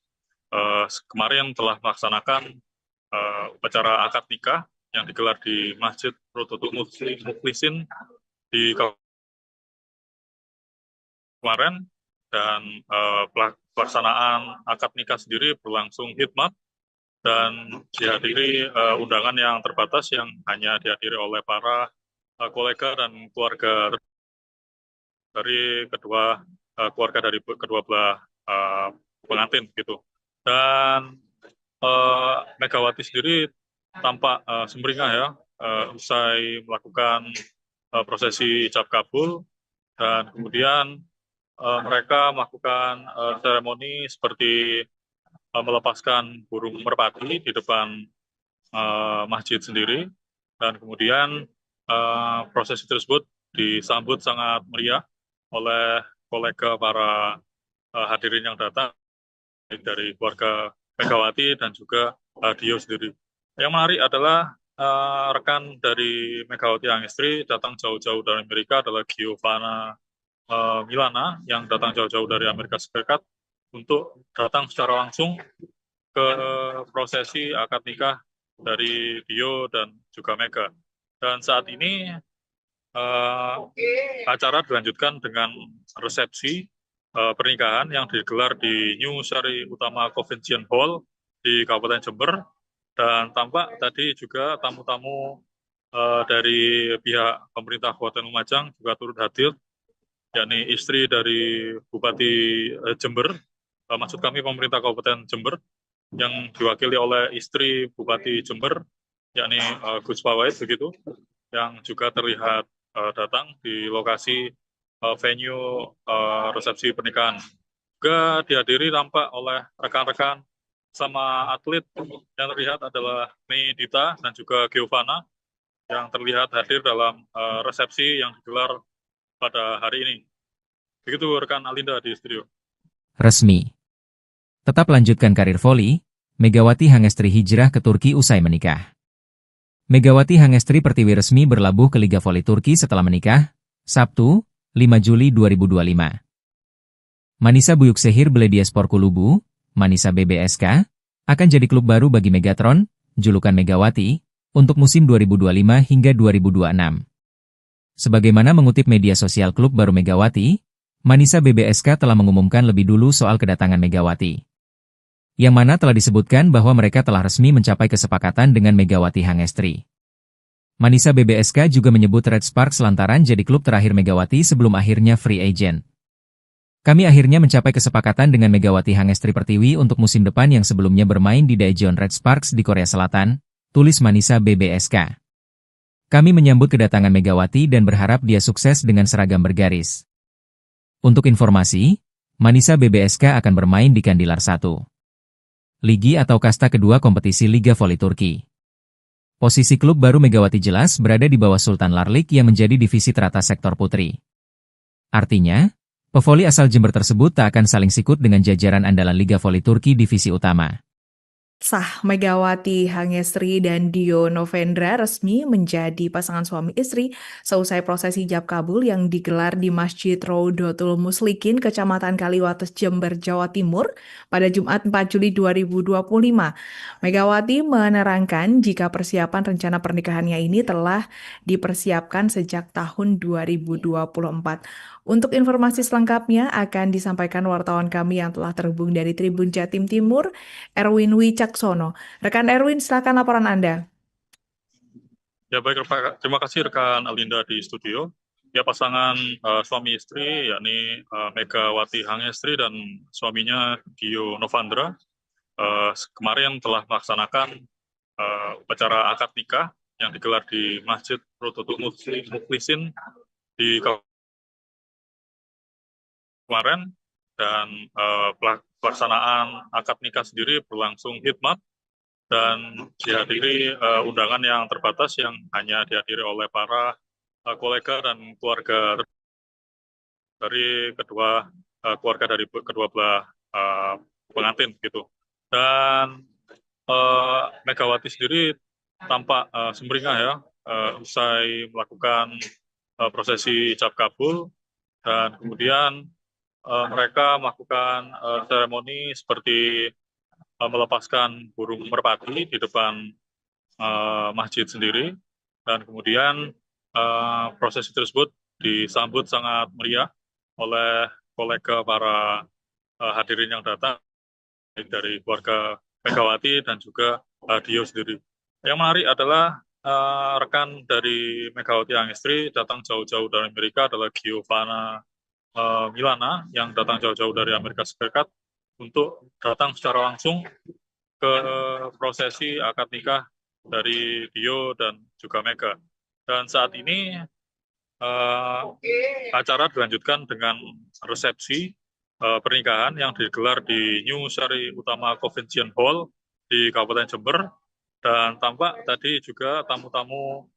Speaker 3: kemarin telah melaksanakan upacara akad nikah yang digelar di Masjid Rodotul Muslikin di kemarin, dan pelaksanaan akad nikah sendiri berlangsung hikmat dan dihadiri undangan yang terbatas yang hanya dihadiri oleh para kolega dan keluarga dari kedua belah pengantin gitu. Dan Megawati sendiri tampak sumringah ya usai melakukan prosesi ijab kabul, dan kemudian mereka melakukan seremoni seperti melepaskan burung merpati di depan masjid sendiri, dan kemudian prosesi tersebut disambut sangat meriah oleh kolega para hadirin yang datang dari keluarga Megawati dan juga Dio sendiri. Yang menarik adalah rekan dari Megawati Hangestri datang jauh-jauh dari Amerika adalah Giovanna Milana yang datang jauh-jauh dari Amerika Serikat untuk datang secara langsung ke prosesi akad nikah dari Dio dan juga Mega. Dan saat ini acara dilanjutkan dengan resepsi pernikahan yang digelar di New Sari Utama Convention Hall di Kabupaten Jember, dan tampak tadi juga tamu-tamu dari pihak pemerintah Kabupaten Lumajang juga turut hadir, yakni istri dari Bupati Jember, maksud kami pemerintah Kabupaten Jember, yang diwakili oleh istri Bupati Jember, yakni Gus Pawait begitu, yang juga terlihat datang di lokasi venue resepsi pernikahan. Juga dihadiri tampak oleh rekan-rekan sama atlet yang terlihat adalah Mei Dita dan juga Giovanna yang terlihat hadir dalam resepsi yang digelar pada hari ini. Begitu rekan Alinda di studio.
Speaker 1: Resmi. Tetap lanjutkan karir voli, Megawati Hangestri hijrah ke Turki usai menikah. Megawati Hangestri Pertiwi resmi berlabuh ke Liga Voli Turki setelah menikah, Sabtu, 5 Juli 2025. Manisa Büyükşehir Belediyespor Kulübü, Manisa BBSK, akan jadi klub baru bagi Megatron, julukan Megawati, untuk musim 2025 hingga 2026. Sebagaimana mengutip media sosial klub baru Megawati, Manisa BBSK telah mengumumkan lebih dulu soal kedatangan Megawati. Yang mana telah disebutkan bahwa mereka telah resmi mencapai kesepakatan dengan Megawati Hangestri. Manisa BBSK juga menyebut Red Sparks lantaran jadi klub terakhir Megawati sebelum akhirnya free agent. Kami akhirnya mencapai kesepakatan dengan Megawati Hangestri Pertiwi untuk musim depan yang sebelumnya bermain di Daejeon Red Sparks di Korea Selatan, tulis Manisa BBSK. Kami menyambut kedatangan Megawati dan berharap dia sukses dengan seragam bergaris. Untuk informasi, Manisa BBSK akan bermain di Kandilar 1. Ligi atau kasta kedua kompetisi Liga Voli Turki. Posisi klub baru Megawati jelas berada di bawah Sultan Larlik yang menjadi divisi teratas sektor putri. Artinya, pevoli asal Jember tersebut tak akan saling sikut dengan jajaran andalan Liga Voli Turki divisi utama.
Speaker 2: Sah Megawati Hangestri dan Dio Novendra resmi menjadi pasangan suami istri seusai prosesi ijab kabul yang digelar di Masjid Raudatul Muslikin, Kecamatan Kaliwates, Jember, Jawa Timur pada Jumat 4 Juli 2025. Megawati menerangkan jika persiapan rencana pernikahannya ini telah dipersiapkan sejak tahun 2024. Untuk informasi selengkapnya akan disampaikan wartawan kami yang telah terhubung dari Tribun Jatim Timur, Erwin Wicaksono. Rekan Erwin, silakan laporan Anda.
Speaker 3: Ya baik, terima kasih rekan Alinda di studio. Ya pasangan suami istri yakni Megawati Hangestri dan suaminya Dio Novandra kemarin telah melaksanakan upacara akad nikah yang digelar di Masjid Raudatul Muslikin di kemarin, dan pelaksanaan akad nikah sendiri berlangsung hikmat dan dihadiri undangan yang terbatas yang hanya dihadiri oleh para kolega dan keluarga dari keluarga dari kedua belah pengantin gitu. Dan Megawati sendiri tampak sumringah ya usai melakukan prosesi ijab kabul, dan kemudian mereka melakukan seremoni seperti melepaskan burung merpati di depan masjid sendiri, dan kemudian prosesi tersebut disambut sangat meriah oleh kolega para hadirin yang datang dari keluarga Megawati dan juga Dio sendiri. Yang menarik adalah rekan dari Megawati Hangestri datang jauh-jauh dari Amerika adalah Giovanna Milana yang datang jauh-jauh dari Amerika Serikat untuk datang secara langsung ke prosesi akad nikah dari Dio dan juga Mega. Dan saat ini acara dilanjutkan dengan resepsi pernikahan yang digelar di New Sari Utama Convention Hall di Kabupaten Jember, dan tampak tadi juga tamu-tamu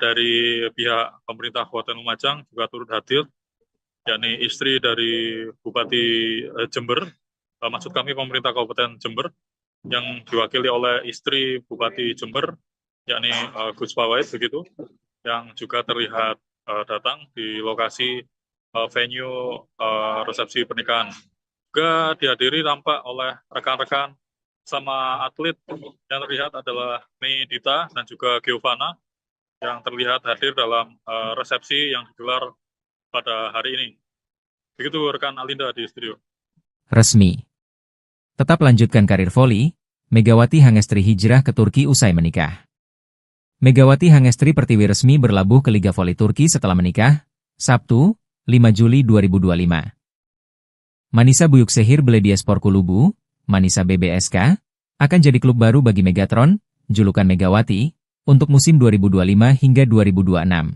Speaker 3: dari pihak pemerintah Kabupaten Lumajang juga turut hadir, yakni istri dari Bupati Jember, maksud kami pemerintah Kabupaten Jember, yang diwakili oleh istri Bupati Jember, yakni Gus Pawait begitu, yang juga terlihat datang di lokasi venue resepsi pernikahan. Juga dihadiri tampak oleh rekan-rekan sama atlet yang terlihat adalah Mei Dita dan juga Giovanna yang terlihat hadir dalam resepsi yang digelar pada hari ini. Begitu rekan Alinda di studio.
Speaker 1: Resmi. Tetap lanjutkan karir voli, Megawati Hangestri hijrah ke Turki usai menikah. Megawati Hangestri Pertiwi resmi berlabuh ke Liga Voli Turki setelah menikah, Sabtu, 5 Juli 2025. Manisa Büyükşehir Belediyespor Kulübü, Manisa BBSK, akan jadi klub baru bagi Megatron, julukan Megawati, untuk musim 2025 hingga 2026.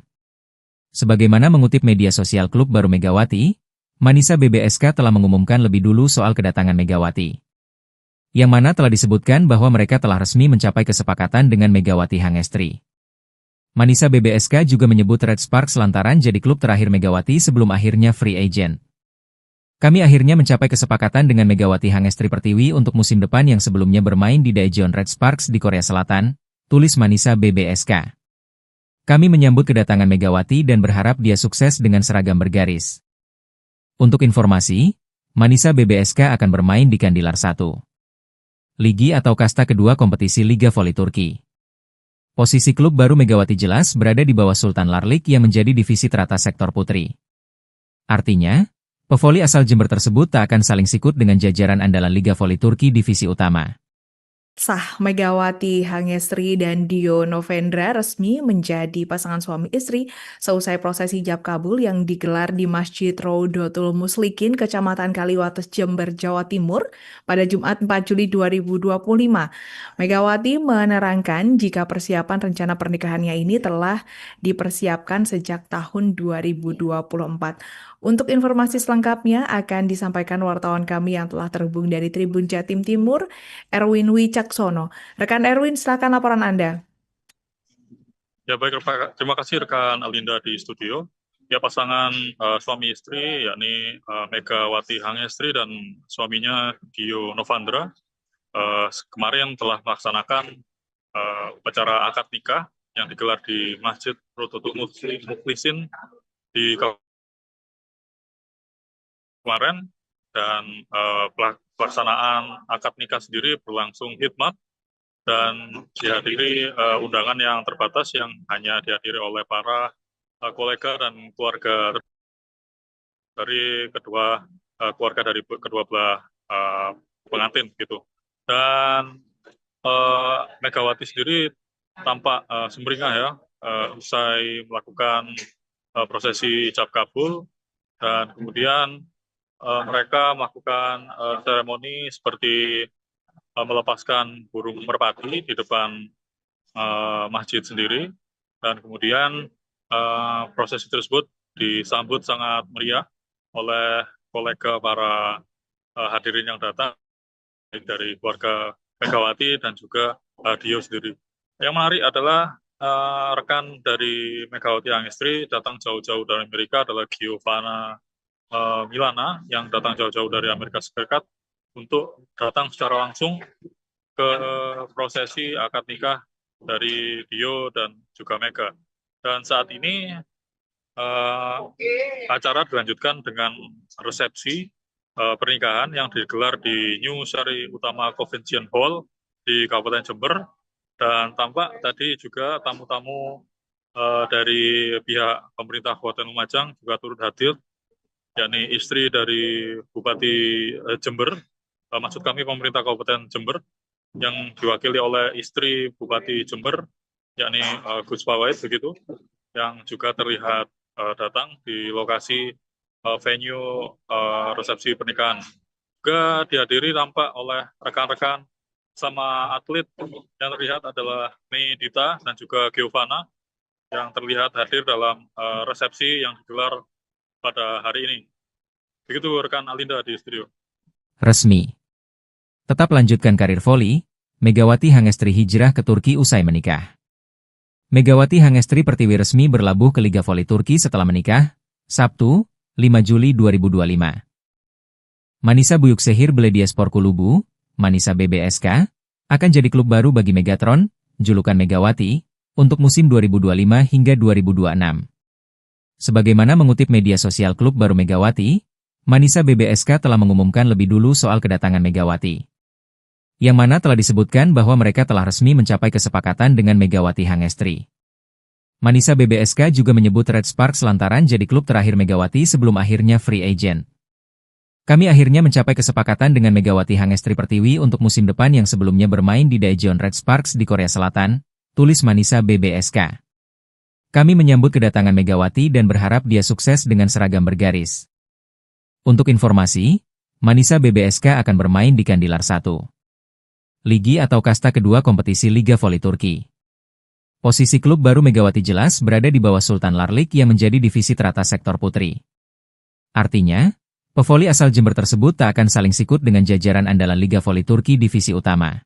Speaker 1: Sebagaimana mengutip media sosial klub baru Megawati, Manisa BBSK telah mengumumkan lebih dulu soal kedatangan Megawati. Yang mana telah disebutkan bahwa mereka telah resmi mencapai kesepakatan dengan Megawati Hangestri. Manisa BBSK juga menyebut Red Sparks lantaran jadi klub terakhir Megawati sebelum akhirnya free agent. Kami akhirnya mencapai kesepakatan dengan Megawati Hangestri Pertiwi untuk musim depan yang sebelumnya bermain di Daejeon Red Sparks di Korea Selatan, tulis Manisa BBSK. Kami menyambut kedatangan Megawati dan berharap dia sukses dengan seragam bergaris. Untuk informasi, Manisa BBSK akan bermain di Kandilar 1. Ligi atau kasta kedua kompetisi Liga Voli Turki. Posisi klub baru Megawati jelas berada di bawah Sultan Larlik yang menjadi divisi teratas sektor putri. Artinya, pevoli asal Jember tersebut tak akan saling sikut dengan jajaran andalan Liga Voli Turki divisi utama.
Speaker 2: Sah Megawati Hangestri dan Dio Novendra resmi menjadi pasangan suami istri seusai prosesi ijab kabul yang digelar di Masjid Raudatul Muslikin, Kecamatan Kaliwates, Jember, Jawa Timur pada Jumat 4 Juli 2025. Megawati menerangkan jika persiapan rencana pernikahannya ini telah dipersiapkan sejak tahun 2024. Untuk informasi selengkapnya akan disampaikan wartawan kami yang telah terhubung dari Tribun Jatim Timur, Erwin Wicaksono. Rekan Erwin, silakan laporan Anda.
Speaker 3: Ya baik, terima kasih rekan Alinda di studio. Ya pasangan suami istri yakni Megawati Hangestri dan suaminya Dio Novandra kemarin telah melaksanakan upacara akad nikah yang digelar di Masjid Rodotul Muklisin di kemarin, dan pelaksanaan akad nikah sendiri berlangsung hikmat dan dihadiri undangan yang terbatas yang hanya dihadiri oleh para kolega dan keluarga dari keluarga dari kedua belah pengantin gitu. Dan Megawati sendiri tampak sumringah ya usai melakukan prosesi ijab kabul, dan kemudian mereka melakukan seremoni seperti melepaskan burung merpati di depan masjid sendiri, dan kemudian prosesi tersebut disambut sangat meriah oleh kolega para hadirin yang datang dari keluarga Megawati dan juga Dio sendiri. Yang menarik adalah rekan dari Megawati Hangestri datang jauh-jauh dari Amerika adalah Giovanna Milana yang datang jauh-jauh dari Amerika Serikat untuk datang secara langsung ke prosesi akad nikah dari Dio dan juga Mega. Dan saat ini acara dilanjutkan dengan resepsi pernikahan yang digelar di New Sari Utama Convention Hall di Kabupaten Jember, dan tampak tadi juga tamu-tamu dari pihak pemerintah Kabupaten Lumajang juga turut hadir, yakni istri dari Bupati Jember, maksud kami pemerintah Kabupaten Jember, yang diwakili oleh istri Bupati Jember, yakni Gus Pawait begitu, yang juga terlihat datang di lokasi venue resepsi pernikahan. Juga dihadiri tampak oleh rekan-rekan sama atlet yang terlihat adalah Mei Dita dan juga Giovanna yang terlihat hadir dalam resepsi yang digelar pada hari ini. Begitu rekan Alinda di studio.
Speaker 1: Resmi. Tetap lanjutkan karir voli, Megawati Hangestri hijrah ke Turki usai menikah. Megawati Hangestri Pertiwi resmi berlabuh ke Liga Voli Turki setelah menikah, Sabtu, 5 Juli 2025. Manisa Büyükşehir Belediyespor Kulübü, Manisa BBSK, akan jadi klub baru bagi Megatron, julukan Megawati, untuk musim 2025 hingga 2026. Sebagaimana mengutip media sosial klub baru Megawati, Manisa BBSK telah mengumumkan lebih dulu soal kedatangan Megawati. Yang mana telah disebutkan bahwa mereka telah resmi mencapai kesepakatan dengan Megawati Hangestri. Manisa BBSK juga menyebut Red Sparks lantaran jadi klub terakhir Megawati sebelum akhirnya free agent. Kami akhirnya mencapai kesepakatan dengan Megawati Hangestri Pertiwi untuk musim depan yang sebelumnya bermain di Daejeon Red Sparks di Korea Selatan, tulis Manisa BBSK. Kami menyambut kedatangan Megawati dan berharap dia sukses dengan seragam bergaris. Untuk informasi, Manisa BBSK akan bermain di Kandilar 1. Ligi atau kasta kedua kompetisi Liga Voli Turki. Posisi klub baru Megawati jelas berada di bawah Sultan Larlik yang menjadi divisi teratas sektor putri. Artinya, pevoli asal Jember tersebut tak akan saling sikut dengan jajaran andalan Liga Voli Turki divisi utama.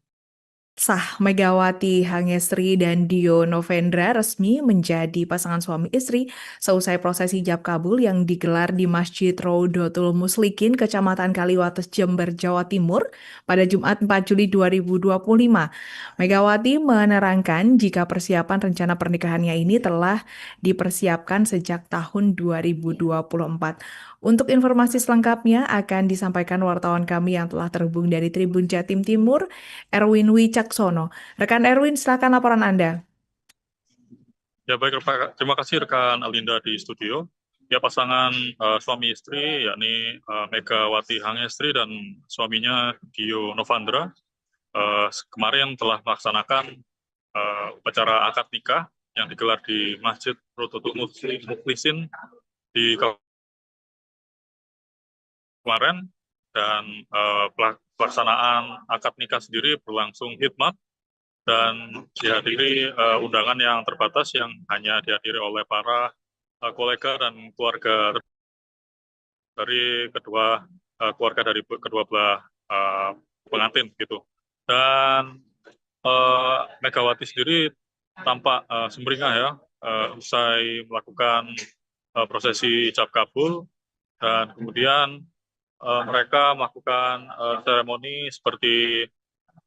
Speaker 2: Sah, Megawati Hangestri dan Dio Novendra resmi menjadi pasangan suami istri seusai prosesi ijab kabul yang digelar di Masjid Rodotul Muslikin, Kecamatan Kaliwates, Jember, Jawa Timur pada Jumat 4 Juli 2025. Megawati menerangkan jika persiapan rencana pernikahannya ini telah dipersiapkan sejak tahun 2024. Untuk informasi selengkapnya akan disampaikan wartawan kami yang telah terhubung dari Tribun Jatim Timur, Erwin Wicaksono. Rekan Erwin, silakan laporan Anda.
Speaker 3: Ya baik, terima kasih rekan Alinda di studio. Ya, pasangan suami istri yakni Megawati Hangestri dan suaminya Dio Novandra kemarin telah melaksanakan upacara akad nikah yang digelar di Masjid Rodotul Muklisin di kemarin, dan pelaksanaan akad nikah sendiri berlangsung hikmat dan dihadiri undangan yang terbatas yang hanya dihadiri oleh para kolega dan keluarga dari keluarga dari kedua belah pengantin gitu. Dan Megawati sendiri tampak sumringah ya usai melakukan prosesi ijab kabul, dan kemudian mereka melakukan seremoni seperti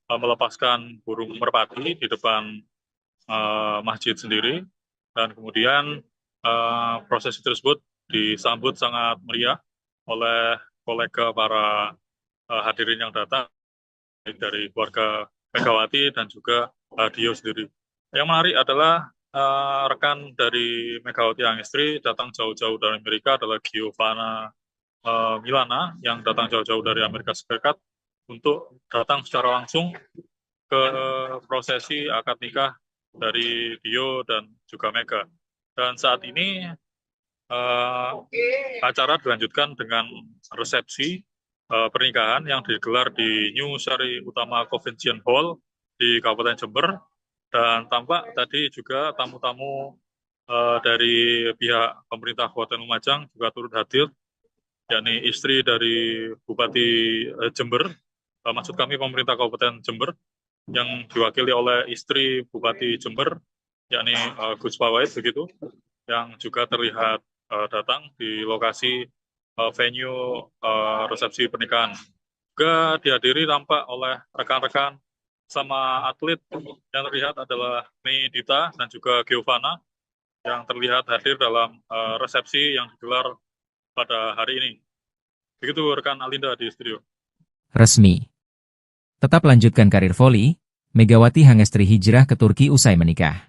Speaker 3: melepaskan burung merpati di depan masjid sendiri, dan kemudian prosesi tersebut disambut sangat meriah oleh kolega para hadirin yang datang, baik dari keluarga Megawati dan juga Dio sendiri. Yang menarik adalah rekan dari Megawati Hangestri datang jauh-jauh dari Amerika adalah Giovanna Milana yang datang jauh-jauh dari Amerika Serikat untuk datang secara langsung ke prosesi akad nikah dari Dio dan juga Mega. Dan saat ini acara dilanjutkan dengan resepsi pernikahan yang digelar di New Sari Utama Convention Hall di Kabupaten Jember, dan tampak tadi juga tamu-tamu dari pihak pemerintah Kabupaten Lumajang juga turut hadir, yakni istri dari Bupati Jember, maksud kami pemerintah Kabupaten Jember, yang diwakili oleh istri Bupati Jember, yakni Gus Pawait begitu, yang juga terlihat datang di lokasi venue resepsi pernikahan. Juga dihadiri tampak oleh rekan-rekan sama atlet yang terlihat adalah Mei Dita dan juga Giovanna yang terlihat hadir dalam resepsi yang digelar pada hari ini. Begitu rekan Alinda di studio.
Speaker 1: Resmi. Tetap lanjutkan karir voli, Megawati Hangestri hijrah ke Turki usai menikah.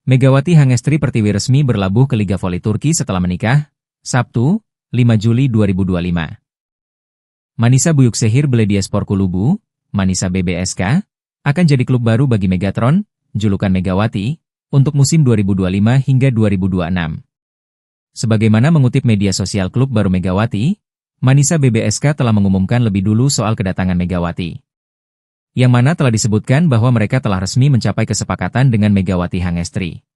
Speaker 1: Megawati Hangestri Pertiwi resmi berlabuh ke Liga Voli Turki setelah menikah, Sabtu, 5 Juli 2025. Manisa Buyuksehir Belediyespor Kulubu, Manisa BBSK, akan jadi klub baru bagi Megatron, julukan Megawati, untuk musim 2025 hingga 2026. Sebagaimana mengutip media sosial klub baru Megawati, Manisa BBSK telah mengumumkan lebih dulu soal kedatangan Megawati. Yang mana telah disebutkan bahwa mereka telah resmi mencapai kesepakatan dengan Megawati Hangestri.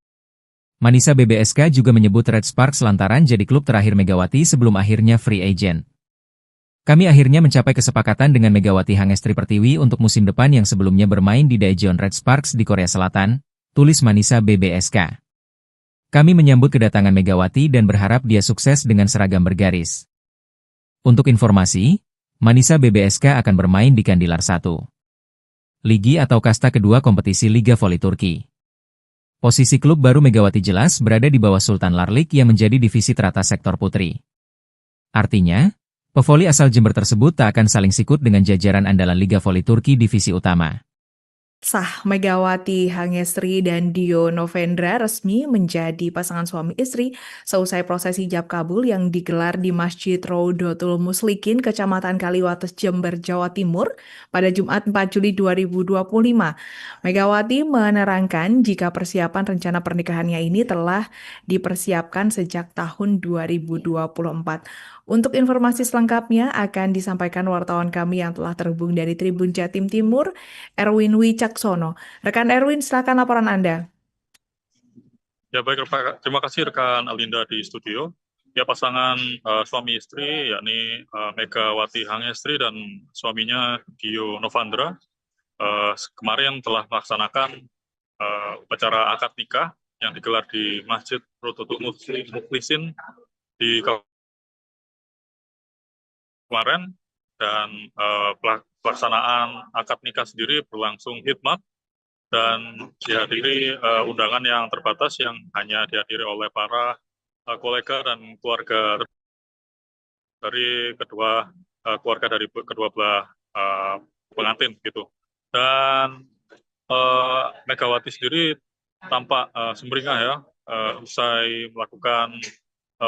Speaker 1: Manisa BBSK juga menyebut Red Sparks lantaran jadi klub terakhir Megawati sebelum akhirnya free agent. Kami akhirnya mencapai kesepakatan dengan Megawati Hangestri Pertiwi untuk musim depan yang sebelumnya bermain di Daejeon Red Sparks di Korea Selatan, tulis Manisa BBSK. Kami menyambut kedatangan Megawati dan berharap dia sukses dengan seragam bergaris. Untuk informasi, Manisa BBSK akan bermain di Kandilar 1. Ligi atau kasta kedua kompetisi Liga Voli Turki. Posisi klub baru Megawati jelas berada di bawah Sultan Larlik yang menjadi divisi teratas sektor putri. Artinya, pevoli asal Jember tersebut tak akan saling sikut dengan jajaran andalan Liga Voli Turki divisi utama.
Speaker 2: Sah, Megawati Hangestri dan Dio Novendra resmi menjadi pasangan suami istri seusai prosesi ijab kabul yang digelar di Masjid Raudatul Muslikin, Kecamatan Kaliwates, Jember, Jawa Timur pada Jumat 4 Juli 2025. Megawati menerangkan jika persiapan rencana pernikahannya ini telah dipersiapkan sejak tahun 2024. Untuk informasi selengkapnya akan disampaikan wartawan kami yang telah terhubung dari Tribun Jatim Timur, Erwin Wicaksono. Rekan Erwin, silakan laporan Anda.
Speaker 3: Ya baik, terima kasih rekan Alinda di studio. Ya pasangan suami istri yakni Megawati Hangestri dan suaminya Dio Novandra kemarin telah melaksanakan upacara akad nikah yang digelar di Masjid Raudatul Muslikin di kemarin, dan pelaksanaan akad nikah sendiri berlangsung hikmat dan dihadiri undangan yang terbatas yang hanya dihadiri oleh para kolega dan keluarga dari keluarga dari kedua belah pengantin gitu. Dan Megawati sendiri tampak sumringah ya usai melakukan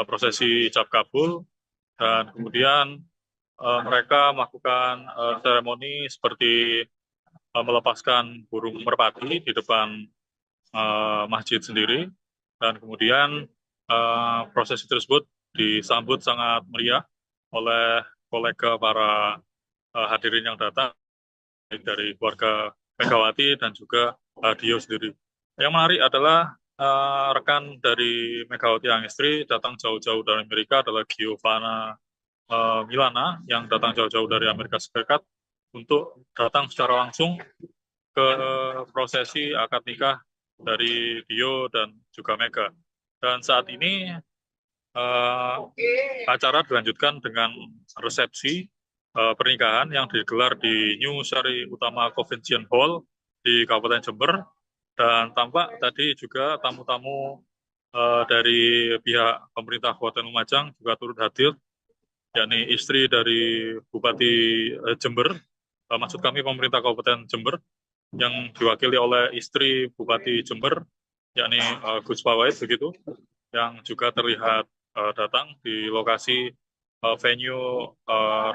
Speaker 3: prosesi ijab kabul, dan kemudian mereka melakukan seremoni seperti melepaskan burung merpati di depan masjid sendiri, dan kemudian prosesi tersebut disambut sangat meriah oleh kolega para hadirin yang datang, baik dari keluarga Megawati dan juga Dio sendiri. Yang menarik adalah rekan dari Megawati Hangestri datang jauh-jauh dari Amerika adalah Giovanna Milana yang datang jauh-jauh dari Amerika Serikat untuk datang secara langsung ke prosesi akad nikah dari Dio dan juga Mega. Dan saat ini acara dilanjutkan dengan resepsi pernikahan yang digelar di New Sari Utama Convention Hall di Kabupaten Jember, dan tampak tadi juga tamu-tamu dari pihak pemerintah Kabupaten Lumajang juga turut hadir, yakni istri dari Bupati Jember, maksud kami pemerintah Kabupaten Jember, yang diwakili oleh istri Bupati Jember, yakni Gus Pawait begitu, yang juga terlihat datang di lokasi venue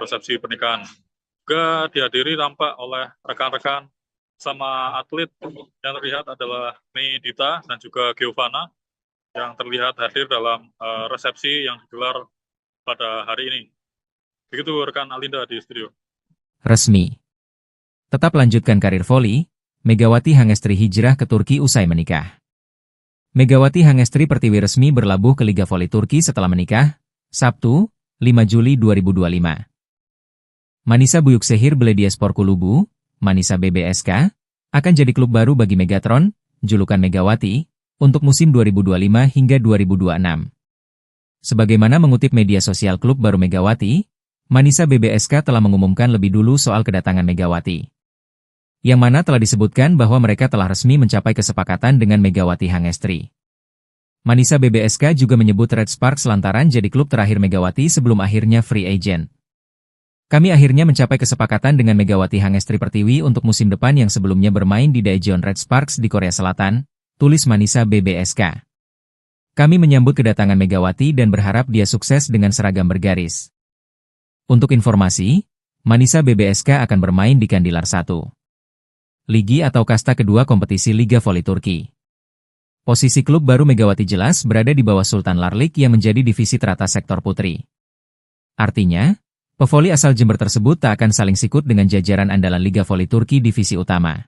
Speaker 3: resepsi pernikahan. Juga dihadiri tampak oleh rekan-rekan sama atlet yang terlihat adalah Mei Dita dan juga Giovanna yang terlihat hadir dalam resepsi yang digelar pada hari ini. Begitu rekan Alinda di studio.
Speaker 1: Resmi. Tetap lanjutkan karir voli, Megawati Hangestri hijrah ke Turki usai menikah. Megawati Hangestri Pertiwi resmi berlabuh ke Liga Voli Turki setelah menikah, Sabtu, 5 Juli 2025. Manisa Büyükşehir Belediyespor Kulübü, Manisa BBSK, akan jadi klub baru bagi Megatron, julukan Megawati, untuk musim 2025 hingga 2026. Sebagaimana mengutip media sosial klub baru Megawati, Manisa BBSK telah mengumumkan lebih dulu soal kedatangan Megawati. Yang mana telah disebutkan bahwa mereka telah resmi mencapai kesepakatan dengan Megawati Hangestri. Manisa BBSK juga menyebut Red Sparks lantaran jadi klub terakhir Megawati sebelum akhirnya free agent. Kami akhirnya mencapai kesepakatan dengan Megawati Hangestri Pertiwi untuk musim depan yang sebelumnya bermain di Daejeon Red Sparks di Korea Selatan, tulis Manisa BBSK. Kami menyambut kedatangan Megawati dan berharap dia sukses dengan seragam bergaris. Untuk informasi, Manisa BBSK akan bermain di Kandilar 1. Ligi atau kasta kedua kompetisi Liga Voli Turki. Posisi klub baru Megawati jelas berada di bawah Sultan Larlik yang menjadi divisi teratas sektor putri. Artinya, pevoli asal Jember tersebut tak akan saling sikut dengan jajaran andalan Liga Voli Turki divisi utama.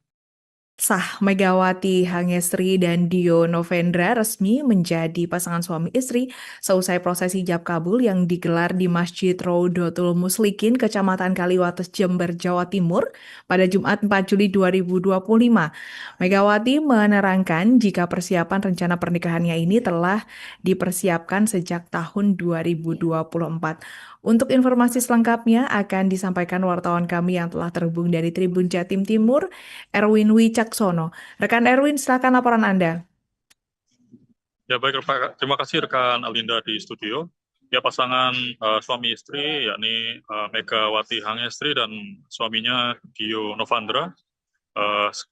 Speaker 2: Sah, Megawati Hangestri dan Dio Novendra resmi menjadi pasangan suami istri seusai prosesi ijab kabul yang digelar di Masjid Rodotul Muslikin, Kecamatan Kaliwates, Jember, Jawa Timur pada Jumat 4 Juli 2025. Megawati menerangkan jika persiapan rencana pernikahannya ini telah dipersiapkan sejak tahun 2024. Untuk informasi selengkapnya akan disampaikan wartawan kami yang telah terhubung dari Tribun Jatim Timur, Erwin Wicaksono. Rekan Erwin, silakan laporan Anda.
Speaker 3: Ya baik, terima kasih rekan Alinda di studio. Ya pasangan suami istri yakni Megawati Hangestri dan suaminya Dio Novandra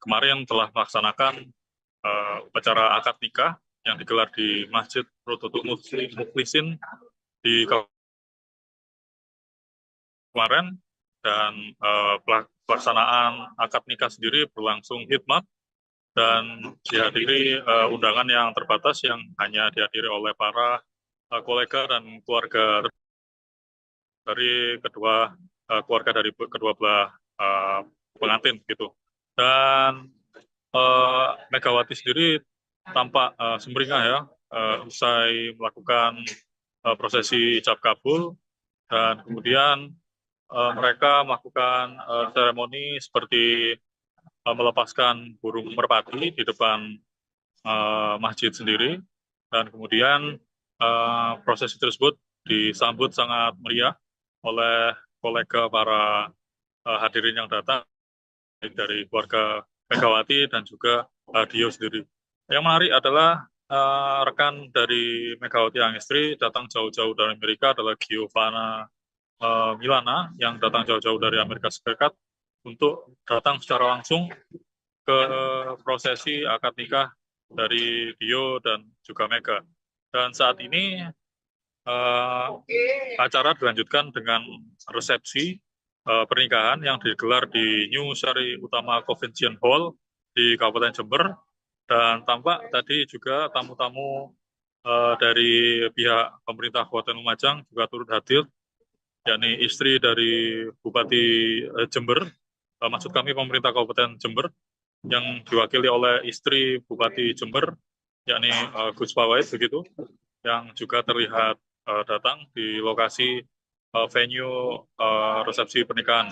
Speaker 3: kemarin telah melaksanakan upacara akad nikah yang digelar di Masjid Rodotul Muslikin di kemarin, dan pelaksanaan akad nikah sendiri berlangsung hikmat dan dihadiri undangan yang terbatas yang hanya dihadiri oleh para kolega dan keluarga dari kedua belah pengantin gitu. Dan Megawati sendiri tampak sumringah ya usai melakukan prosesi ijab kabul, dan kemudian mereka melakukan seremoni seperti melepaskan burung merpati di depan masjid sendiri, dan kemudian prosesi tersebut disambut sangat meriah oleh kolega para hadirin yang datang dari keluarga Megawati dan juga Dio sendiri. Yang menarik adalah rekan dari Megawati Hangestri datang jauh-jauh dari Amerika adalah Giovanna Milana yang datang jauh-jauh dari Amerika Serikat untuk datang secara langsung ke prosesi akad nikah dari Dio dan juga Mega. Dan saat ini acara dilanjutkan dengan resepsi pernikahan yang digelar di New Sari Utama Convention Hall di Kabupaten Jember, dan tampak tadi juga tamu-tamu dari pihak pemerintah Kabupaten Lumajang juga turut hadir, yakni istri dari Bupati Jember, maksud kami pemerintah Kabupaten Jember, yang diwakili oleh istri Bupati Jember, yakni Gus Pawait begitu, yang juga terlihat datang di lokasi venue resepsi pernikahan.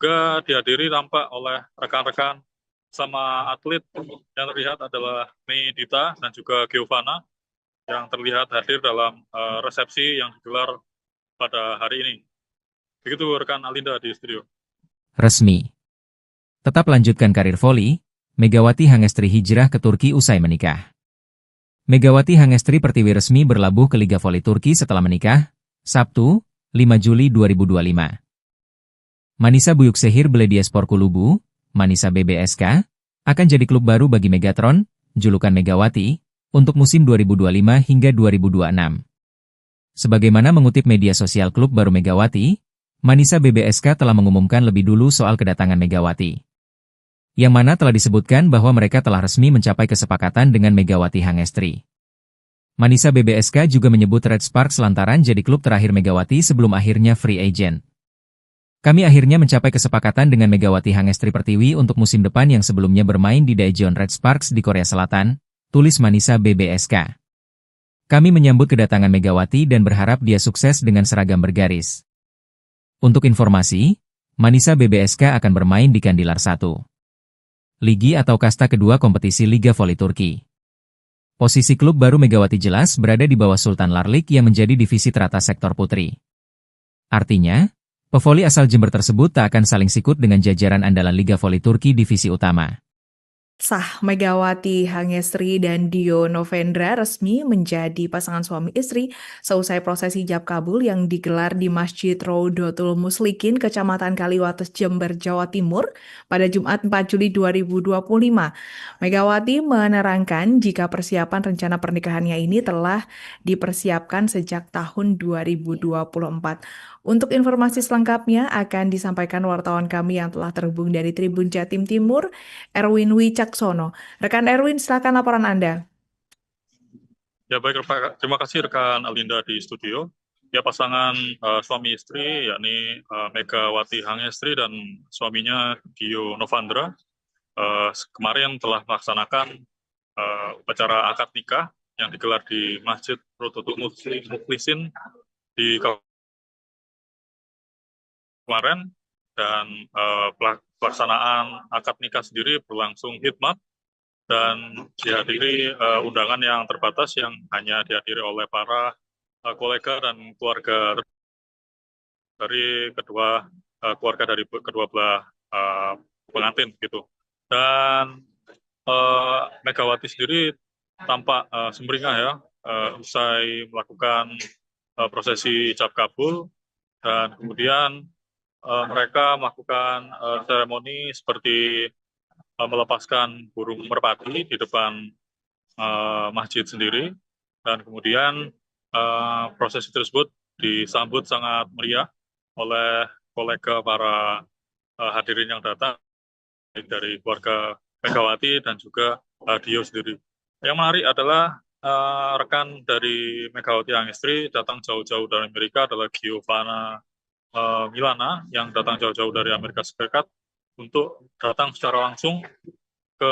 Speaker 3: Juga dihadiri tampak oleh rekan-rekan sama atlet yang terlihat adalah Mei Dita dan juga Giovanna yang terlihat hadir dalam resepsi yang digelar pada hari ini. Begitu rekan Alinda di studio.
Speaker 1: Resmi. Tetap lanjutkan karir voli, Megawati Hangestri hijrah ke Turki usai menikah. Megawati Hangestri Pertiwi resmi berlabuh ke Liga Voli Turki setelah menikah, Sabtu, 5 Juli 2025. Manisa Büyükşehir Belediyespor Kulübü, Manisa BBSK, akan jadi klub baru bagi Megatron, julukan Megawati, untuk musim 2025 hingga 2026. Sebagaimana mengutip media sosial klub baru Megawati, Manisa BBSK telah mengumumkan lebih dulu soal kedatangan Megawati. Yang mana telah disebutkan bahwa mereka telah resmi mencapai kesepakatan dengan Megawati Hangestri. Manisa BBSK juga menyebut Red Sparks lantaran jadi klub terakhir Megawati sebelum akhirnya free agent. Kami akhirnya mencapai kesepakatan dengan Megawati Hangestri Pertiwi untuk musim depan yang sebelumnya bermain di Daejeon Red Sparks di Korea Selatan, tulis Manisa BBSK. Kami menyambut kedatangan Megawati dan berharap dia sukses dengan seragam bergaris. Untuk informasi, Manisa BBSK akan bermain di Kandilar 1. Ligi atau kasta kedua kompetisi Liga Voli Turki. Posisi klub baru Megawati jelas berada di bawah Sultan Larlik yang menjadi divisi teratas sektor putri. Artinya, pevoli asal Jember tersebut tak akan saling sikut dengan jajaran andalan Liga Voli Turki divisi utama.
Speaker 2: Sah, Megawati Hangestri dan Dio Novendra resmi menjadi pasangan suami istri seusai prosesi ijab kabul yang digelar di Masjid Rodotul Muslikin, Kecamatan Kaliwates, Jember, Jawa Timur pada Jumat 4 Juli 2025. Megawati menerangkan jika persiapan rencana pernikahannya ini telah dipersiapkan sejak tahun 2024. Untuk informasi selengkapnya akan disampaikan wartawan kami yang telah terhubung dari Tribun Jatim Timur, Erwin Wicaksono. Rekan Erwin, silakan laporan Anda.
Speaker 3: Ya baik, terima kasih rekan Alinda di studio. Ya pasangan suami istri yakni Megawati Hangestri dan suaminya Dio Novendra kemarin telah melaksanakan upacara akad nikah yang digelar di Masjid Rodotul Muslikin di kemarin, dan pelaksanaan akad nikah sendiri berlangsung hikmat dan dihadiri undangan yang terbatas yang hanya dihadiri oleh para kolega dan keluarga dari kedua belah pengantin gitu. Dan Megawati sendiri tampak sumringah ya usai melakukan prosesi ijab kabul, dan kemudian mereka melakukan seremoni seperti melepaskan burung merpati di depan masjid sendiri, dan kemudian prosesi tersebut disambut sangat meriah oleh kolega para hadirin yang datang dari keluarga Megawati dan juga Dio sendiri. Yang menarik adalah rekan dari Megawati Hangestri datang jauh-jauh dari Amerika adalah Giovanna Milana yang datang jauh-jauh dari Amerika Serikat untuk datang secara langsung ke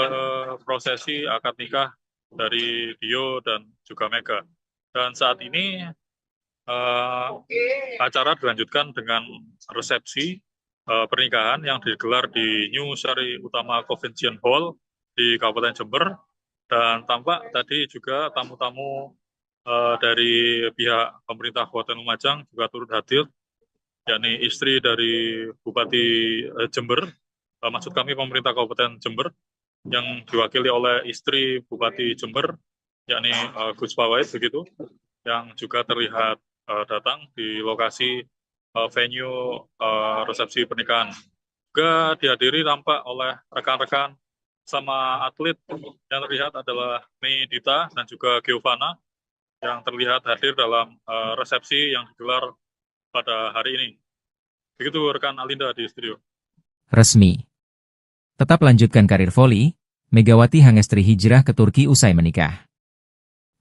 Speaker 3: prosesi akad nikah dari Dio dan juga Mega. Dan saat ini acara dilanjutkan dengan resepsi pernikahan yang digelar di New Sari Utama Convention Hall di Kabupaten Jember, dan tampak tadi juga tamu-tamu dari pihak pemerintah Kabupaten Lumajang juga turut hadir, yakni istri dari Bupati Jember, maksud kami pemerintah Kabupaten Jember, yang diwakili oleh istri Bupati Jember, yakni Gus Pawait begitu, yang juga terlihat datang di lokasi venue resepsi pernikahan. Juga dihadiri tampak oleh rekan-rekan sama atlet yang terlihat adalah Mei Dita dan juga Giovanna yang terlihat hadir dalam resepsi yang digelar pada hari ini. Begitu rekan Alinda di studio.
Speaker 1: Resmi. Tetap lanjutkan karir voli, Megawati Hangestri hijrah ke Turki usai menikah.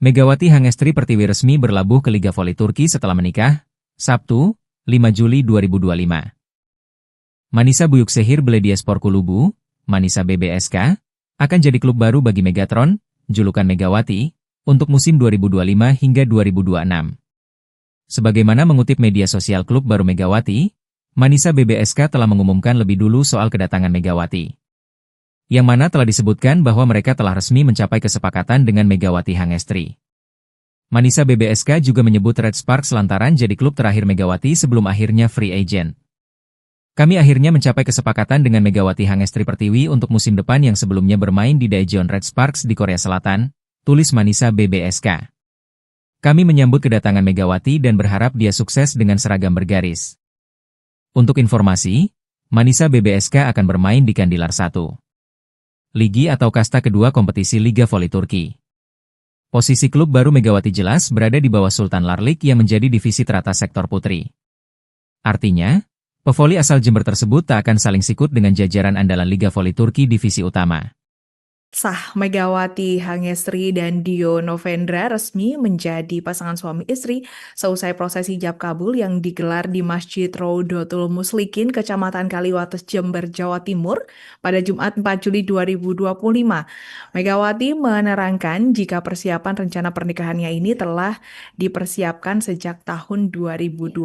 Speaker 1: Megawati Hangestri Pertiwi resmi berlabuh ke Liga Voli Turki setelah menikah, Sabtu, 5 Juli 2025. Manisa Büyükşehir Belediyespor Kulübü, Manisa BBSK, akan jadi klub baru bagi Megatron, julukan Megawati, untuk musim 2025 hingga 2026. Sebagaimana mengutip media sosial klub baru Megawati, Manisa BBSK telah mengumumkan lebih dulu soal kedatangan Megawati. Yang mana telah disebutkan bahwa mereka telah resmi mencapai kesepakatan dengan Megawati Hangestri. Manisa BBSK juga menyebut Red Sparks lantaran jadi klub terakhir Megawati sebelum akhirnya free agent. Kami akhirnya mencapai kesepakatan dengan Megawati Hangestri Pertiwi untuk musim depan yang sebelumnya bermain di Daejeon Red Sparks di Korea Selatan, tulis Manisa BBSK. Kami menyambut kedatangan Megawati dan berharap dia sukses dengan seragam bergaris. Untuk informasi, Manisa BBSK akan bermain di Kandilar 1. Ligi atau kasta kedua kompetisi Liga Voli Turki. Posisi klub baru Megawati jelas berada di bawah Sultan Larlik yang menjadi divisi teratas sektor putri. Artinya, pevoli asal Jember tersebut tak akan saling sikut dengan jajaran andalan Liga Voli Turki divisi utama.
Speaker 2: Sah Megawati Hangestri dan Dio Novendra resmi menjadi pasangan suami istri seusai prosesi ijab kabul yang digelar di Masjid Raudatul Muslikin, Kecamatan Kaliwates, Jember, Jawa Timur pada Jumat 4 Juli 2025. Megawati menerangkan jika persiapan rencana pernikahannya ini telah dipersiapkan sejak tahun 2024.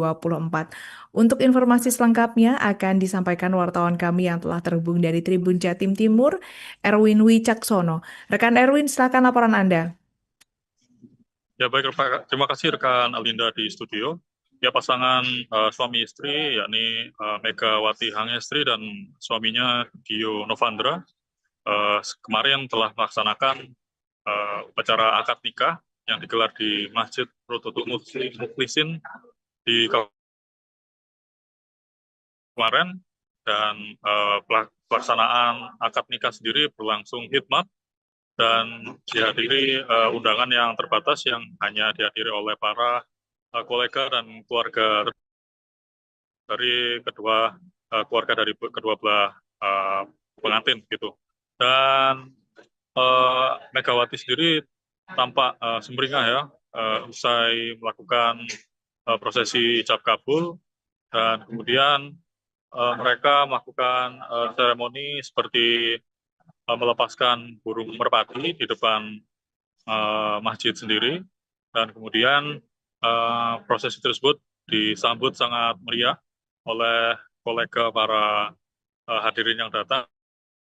Speaker 2: Untuk informasi selengkapnya akan disampaikan wartawan kami yang telah terhubung dari Tribun Jatim Timur, Erwin Wicaksono. Rekan Erwin, silakan laporan Anda.
Speaker 3: Ya baik, terima kasih rekan Alinda di studio. Ya pasangan suami istri yakni Megawati Hangestri dan suaminya Dio Novandra kemarin telah melaksanakan upacara akad nikah yang digelar di Masjid Raudatul Muslikin di kemarin, dan pelaksanaan akad nikah sendiri berlangsung hikmat dan dihadiri undangan yang terbatas yang hanya dihadiri oleh para kolega dan keluarga dari keluarga dari kedua belah pengantin gitu. Dan Megawati sendiri tampak sumringah ya usai melakukan prosesi ijab kabul, dan kemudian mereka melakukan seremoni seperti melepaskan burung merpati di depan masjid sendiri, dan kemudian prosesi tersebut disambut sangat meriah oleh kolega para hadirin yang datang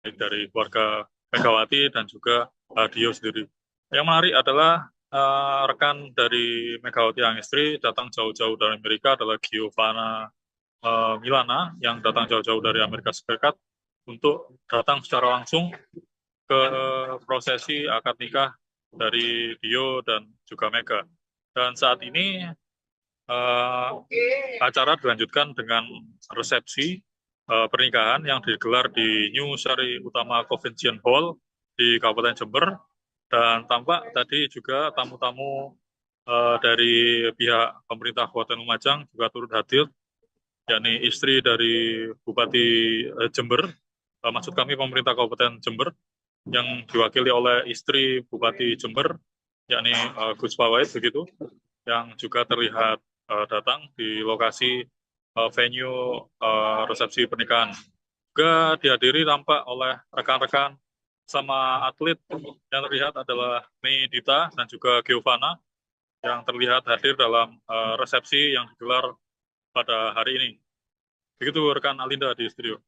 Speaker 3: dari keluarga Megawati dan juga Dio sendiri. Yang menarik adalah rekan dari Megawati Hangestri datang jauh-jauh dari Amerika adalah Giovanna Milana yang datang jauh-jauh dari Amerika Serikat untuk datang secara langsung ke prosesi akad nikah dari Dio dan juga Mega. Dan saat ini acara dilanjutkan dengan resepsi pernikahan yang digelar di New Sari Utama Convention Hall di Kabupaten Jember, dan tampak tadi juga tamu-tamu dari pihak pemerintah Kabupaten Lumajang juga turut hadir, yakni istri dari Bupati Jember, maksud kami pemerintah Kabupaten Jember, yang diwakili oleh istri Bupati Jember, yakni Gus Pawait begitu, yang juga terlihat datang di lokasi venue resepsi pernikahan. Juga dihadiri tampak oleh rekan-rekan sama atlet yang terlihat adalah Mei Dita dan juga Giovanna yang terlihat hadir dalam resepsi yang digelar pada hari ini. Begitu rekan Alinda di studio.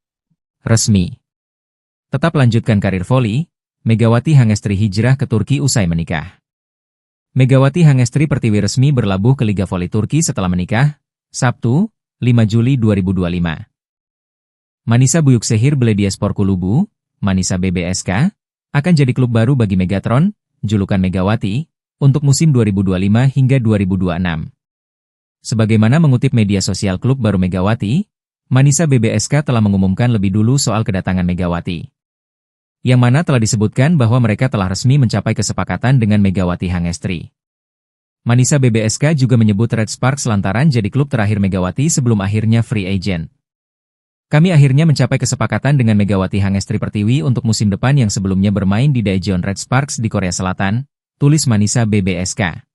Speaker 1: Resmi. Tetap lanjutkan karir voli, Megawati Hangestri hijrah ke Turki usai menikah. Megawati Hangestri Pertiwi resmi berlabuh ke Liga Voli Turki setelah menikah, Sabtu, 5 Juli 2025. Manisa Büyükşehir Belediyespor Kulübü, Manisa BBSK, akan jadi klub baru bagi Megatron, julukan Megawati, untuk musim 2025 hingga 2026. Sebagaimana mengutip media sosial klub baru Megawati, Manisa BBSK telah mengumumkan lebih dulu soal kedatangan Megawati. Yang mana telah disebutkan bahwa mereka telah resmi mencapai kesepakatan dengan Megawati Hangestri. Manisa BBSK juga menyebut Red Sparks lantaran jadi klub terakhir Megawati sebelum akhirnya free agent. Kami akhirnya mencapai kesepakatan dengan Megawati Hangestri Pertiwi untuk musim depan yang sebelumnya bermain di Daejeon Red Sparks di Korea Selatan, tulis Manisa BBSK.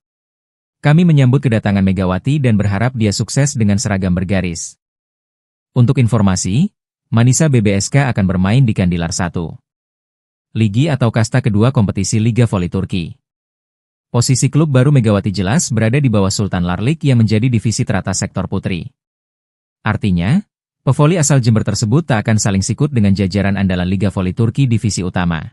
Speaker 1: Kami menyambut kedatangan Megawati dan berharap dia sukses dengan seragam bergaris. Untuk informasi, Manisa BBSK akan bermain di Kandilar 1. Ligi atau kasta kedua kompetisi Liga Voli Turki. Posisi klub baru Megawati jelas berada di bawah Sultan Larlik yang menjadi divisi teratas sektor putri. Artinya, pevoli asal Jember tersebut tak akan saling sikut dengan jajaran andalan Liga Voli Turki divisi utama.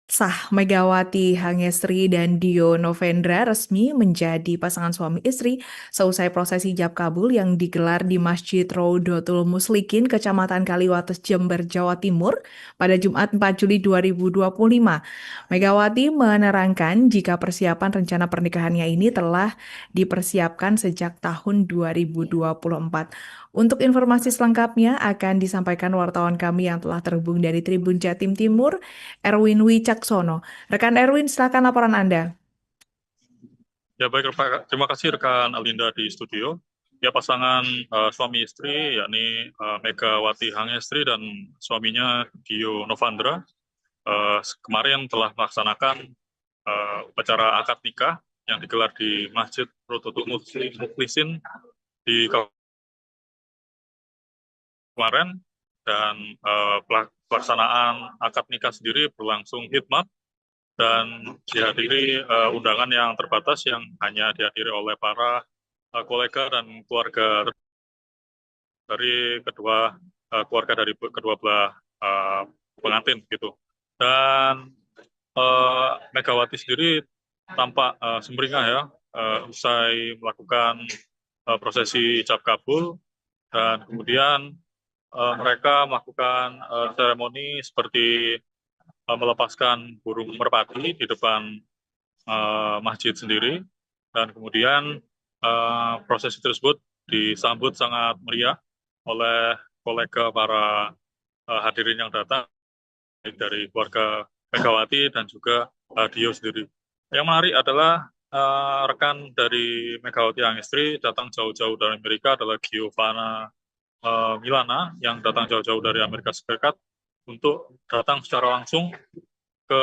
Speaker 2: Sah Megawati Hangestri dan Dio Novendra resmi menjadi pasangan suami istri seusai prosesi ijab kabul yang digelar di Masjid Rodotul Muslikin, Kecamatan Kaliwates, Jember, Jawa Timur pada Jumat 4 Juli 2025. Megawati menerangkan jika persiapan rencana pernikahannya ini telah dipersiapkan sejak tahun 2024. Untuk informasi selengkapnya akan disampaikan wartawan kami yang telah terhubung dari Tribun Jatim Timur, Erwin Wicaksono. Rekan Erwin, silakan laporan Anda.
Speaker 3: Ya baik, terima kasih rekan Alinda di studio. Ya pasangan suami istri yakni Megawati Hangestri dan suaminya Dio Novandra kemarin telah melaksanakan upacara akad nikah yang digelar di Masjid Rodotul Muslikin di kemarin, dan pelaksanaan akad nikah sendiri berlangsung hikmat dan dihadiri undangan yang terbatas yang hanya dihadiri oleh para kolega dan keluarga dari kedua kedua belah pengantin gitu. Dan Megawati sendiri tampak sumringah ya usai melakukan prosesi ijab kabul, dan kemudian mereka melakukan seremoni seperti melepaskan burung merpati di depan masjid sendiri, dan kemudian prosesi tersebut disambut sangat meriah oleh kolega para hadirin yang datang dari keluarga Megawati dan juga Dio sendiri. Yang menarik adalah rekan dari Megawati Hangestri datang jauh-jauh dari Amerika adalah Giovanna Milana yang datang jauh-jauh dari Amerika Serikat untuk datang secara langsung ke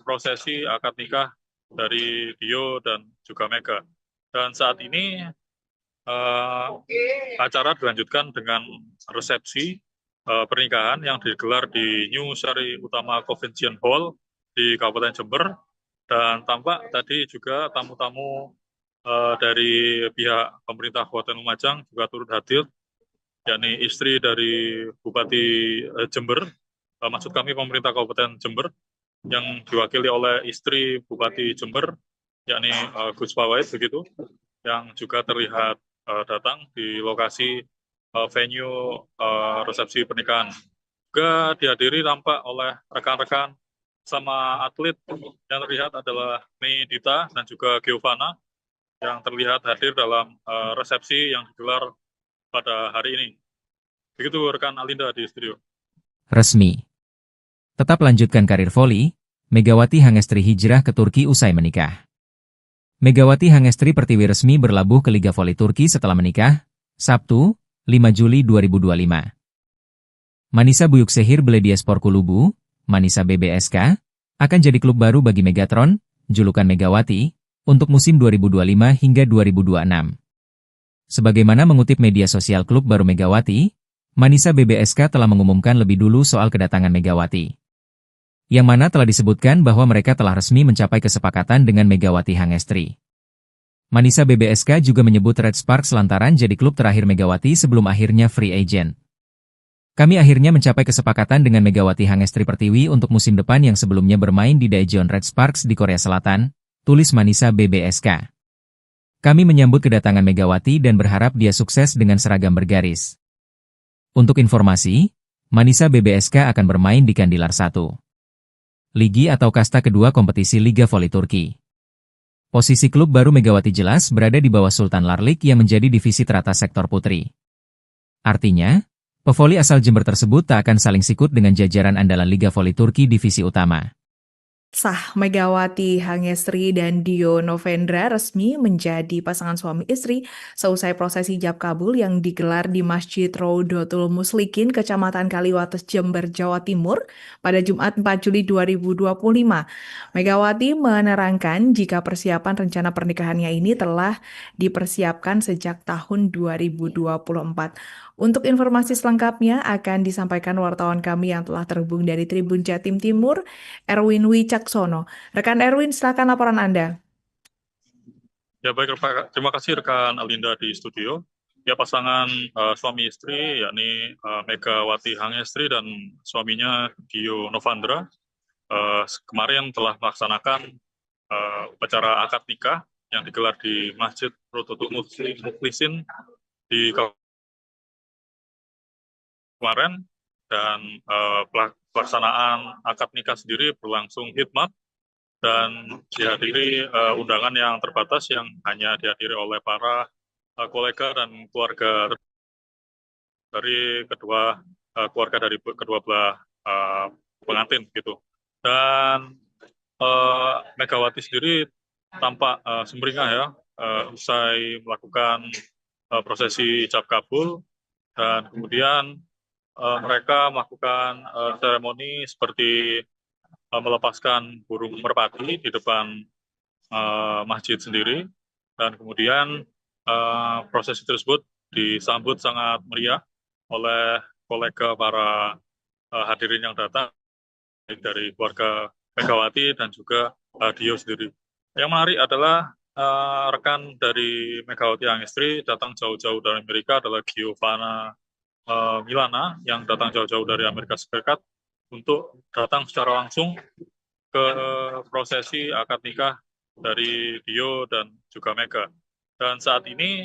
Speaker 3: prosesi akad nikah dari Dio dan juga Mega. Dan saat ini acara dilanjutkan dengan resepsi pernikahan yang digelar di New Sari Utama Convention Hall di Kabupaten Jember, dan tampak tadi juga tamu-tamu dari pihak pemerintah Kabupaten Lumajang juga turut hadir, yakni istri dari Bupati Jember, maksud kami pemerintah Kabupaten Jember, yang diwakili oleh istri Bupati Jember, yakni Gus Fawait begitu, yang juga terlihat datang di lokasi venue resepsi pernikahan. Juga dihadiri tampak oleh rekan-rekan sama atlet yang terlihat adalah Mei Dita dan juga Giovanna yang terlihat hadir dalam resepsi yang digelar pada hari ini. Begitu rekan Alinda di studio.
Speaker 1: Resmi. Tetap lanjutkan karir voli, Megawati Hangestri hijrah ke Turki usai menikah. Megawati Hangestri Pertiwi resmi berlabuh ke Liga Voli Turki setelah menikah, Sabtu, 5 Juli 2025. Manisa Büyükşehir Belediyespor Kulübü, Manisa BBSK, akan jadi klub baru bagi Megatron, julukan Megawati, untuk musim 2025 hingga 2026. Sebagaimana mengutip media sosial klub baru Megawati, Manisa BBSK telah mengumumkan lebih dulu soal kedatangan Megawati. Yang mana telah disebutkan bahwa mereka telah resmi mencapai kesepakatan dengan Megawati Hangestri. Manisa BBSK juga menyebut Red Sparks lantaran jadi klub terakhir Megawati sebelum akhirnya free agent. Kami akhirnya mencapai kesepakatan dengan Megawati Hangestri Pertiwi untuk musim depan yang sebelumnya bermain di Daejeon Red Sparks di Korea Selatan, tulis Manisa BBSK. Kami menyambut kedatangan Megawati dan berharap dia sukses dengan seragam bergaris. Untuk informasi, Manisa BBSK akan bermain di Kandilar 1. Ligi atau kasta kedua kompetisi Liga Voli Turki. Posisi klub baru Megawati jelas berada di bawah Sultan Larlik yang menjadi divisi teratas sektor putri. Artinya, pevoli asal Jember tersebut tak akan saling sikut dengan jajaran andalan Liga Voli Turki divisi utama.
Speaker 2: Sah Megawati Hangestri dan Dio Novendra resmi menjadi pasangan suami istri seusai prosesi ijab kabul yang digelar di Masjid Rodotul Muslikin, Kecamatan Kaliwates, Jember, Jawa Timur pada Jumat 4 Juli 2025. Megawati menerangkan jika persiapan rencana pernikahannya ini telah dipersiapkan sejak tahun 2024. Untuk informasi selengkapnya akan disampaikan wartawan kami yang telah terhubung dari Tribun Jatim Timur, Erwin Wicaksono. Rekan Erwin, silakan laporan Anda.
Speaker 3: Ya baik, terima kasih rekan Alinda di studio. Ya pasangan suami istri yakni Megawati Hangestri dan suaminya Dio Novandra kemarin telah melaksanakan upacara akad nikah yang digelar di Masjid Rodotul Muklisin di kemarin, dan pelaksanaan akad nikah sendiri berlangsung hikmat dan dihadiri undangan yang terbatas yang hanya dihadiri oleh para kolega dan keluarga dari keluarga dari kedua belah pengantin gitu. Dan Megawati sendiri tampak sumringah ya usai melakukan prosesi ijab kabul, dan kemudian mereka melakukan seremoni seperti melepaskan burung merpati di depan masjid sendiri, dan kemudian prosesi tersebut disambut sangat meriah oleh kolega para hadirin yang datang dari keluarga Megawati dan juga Dio sendiri. Yang menarik adalah rekan dari Megawati Hangestri datang jauh-jauh dari Amerika adalah Giovanna Milana yang datang jauh-jauh dari Amerika Serikat untuk datang secara langsung ke prosesi akad nikah dari Dio dan juga Mega. Dan saat ini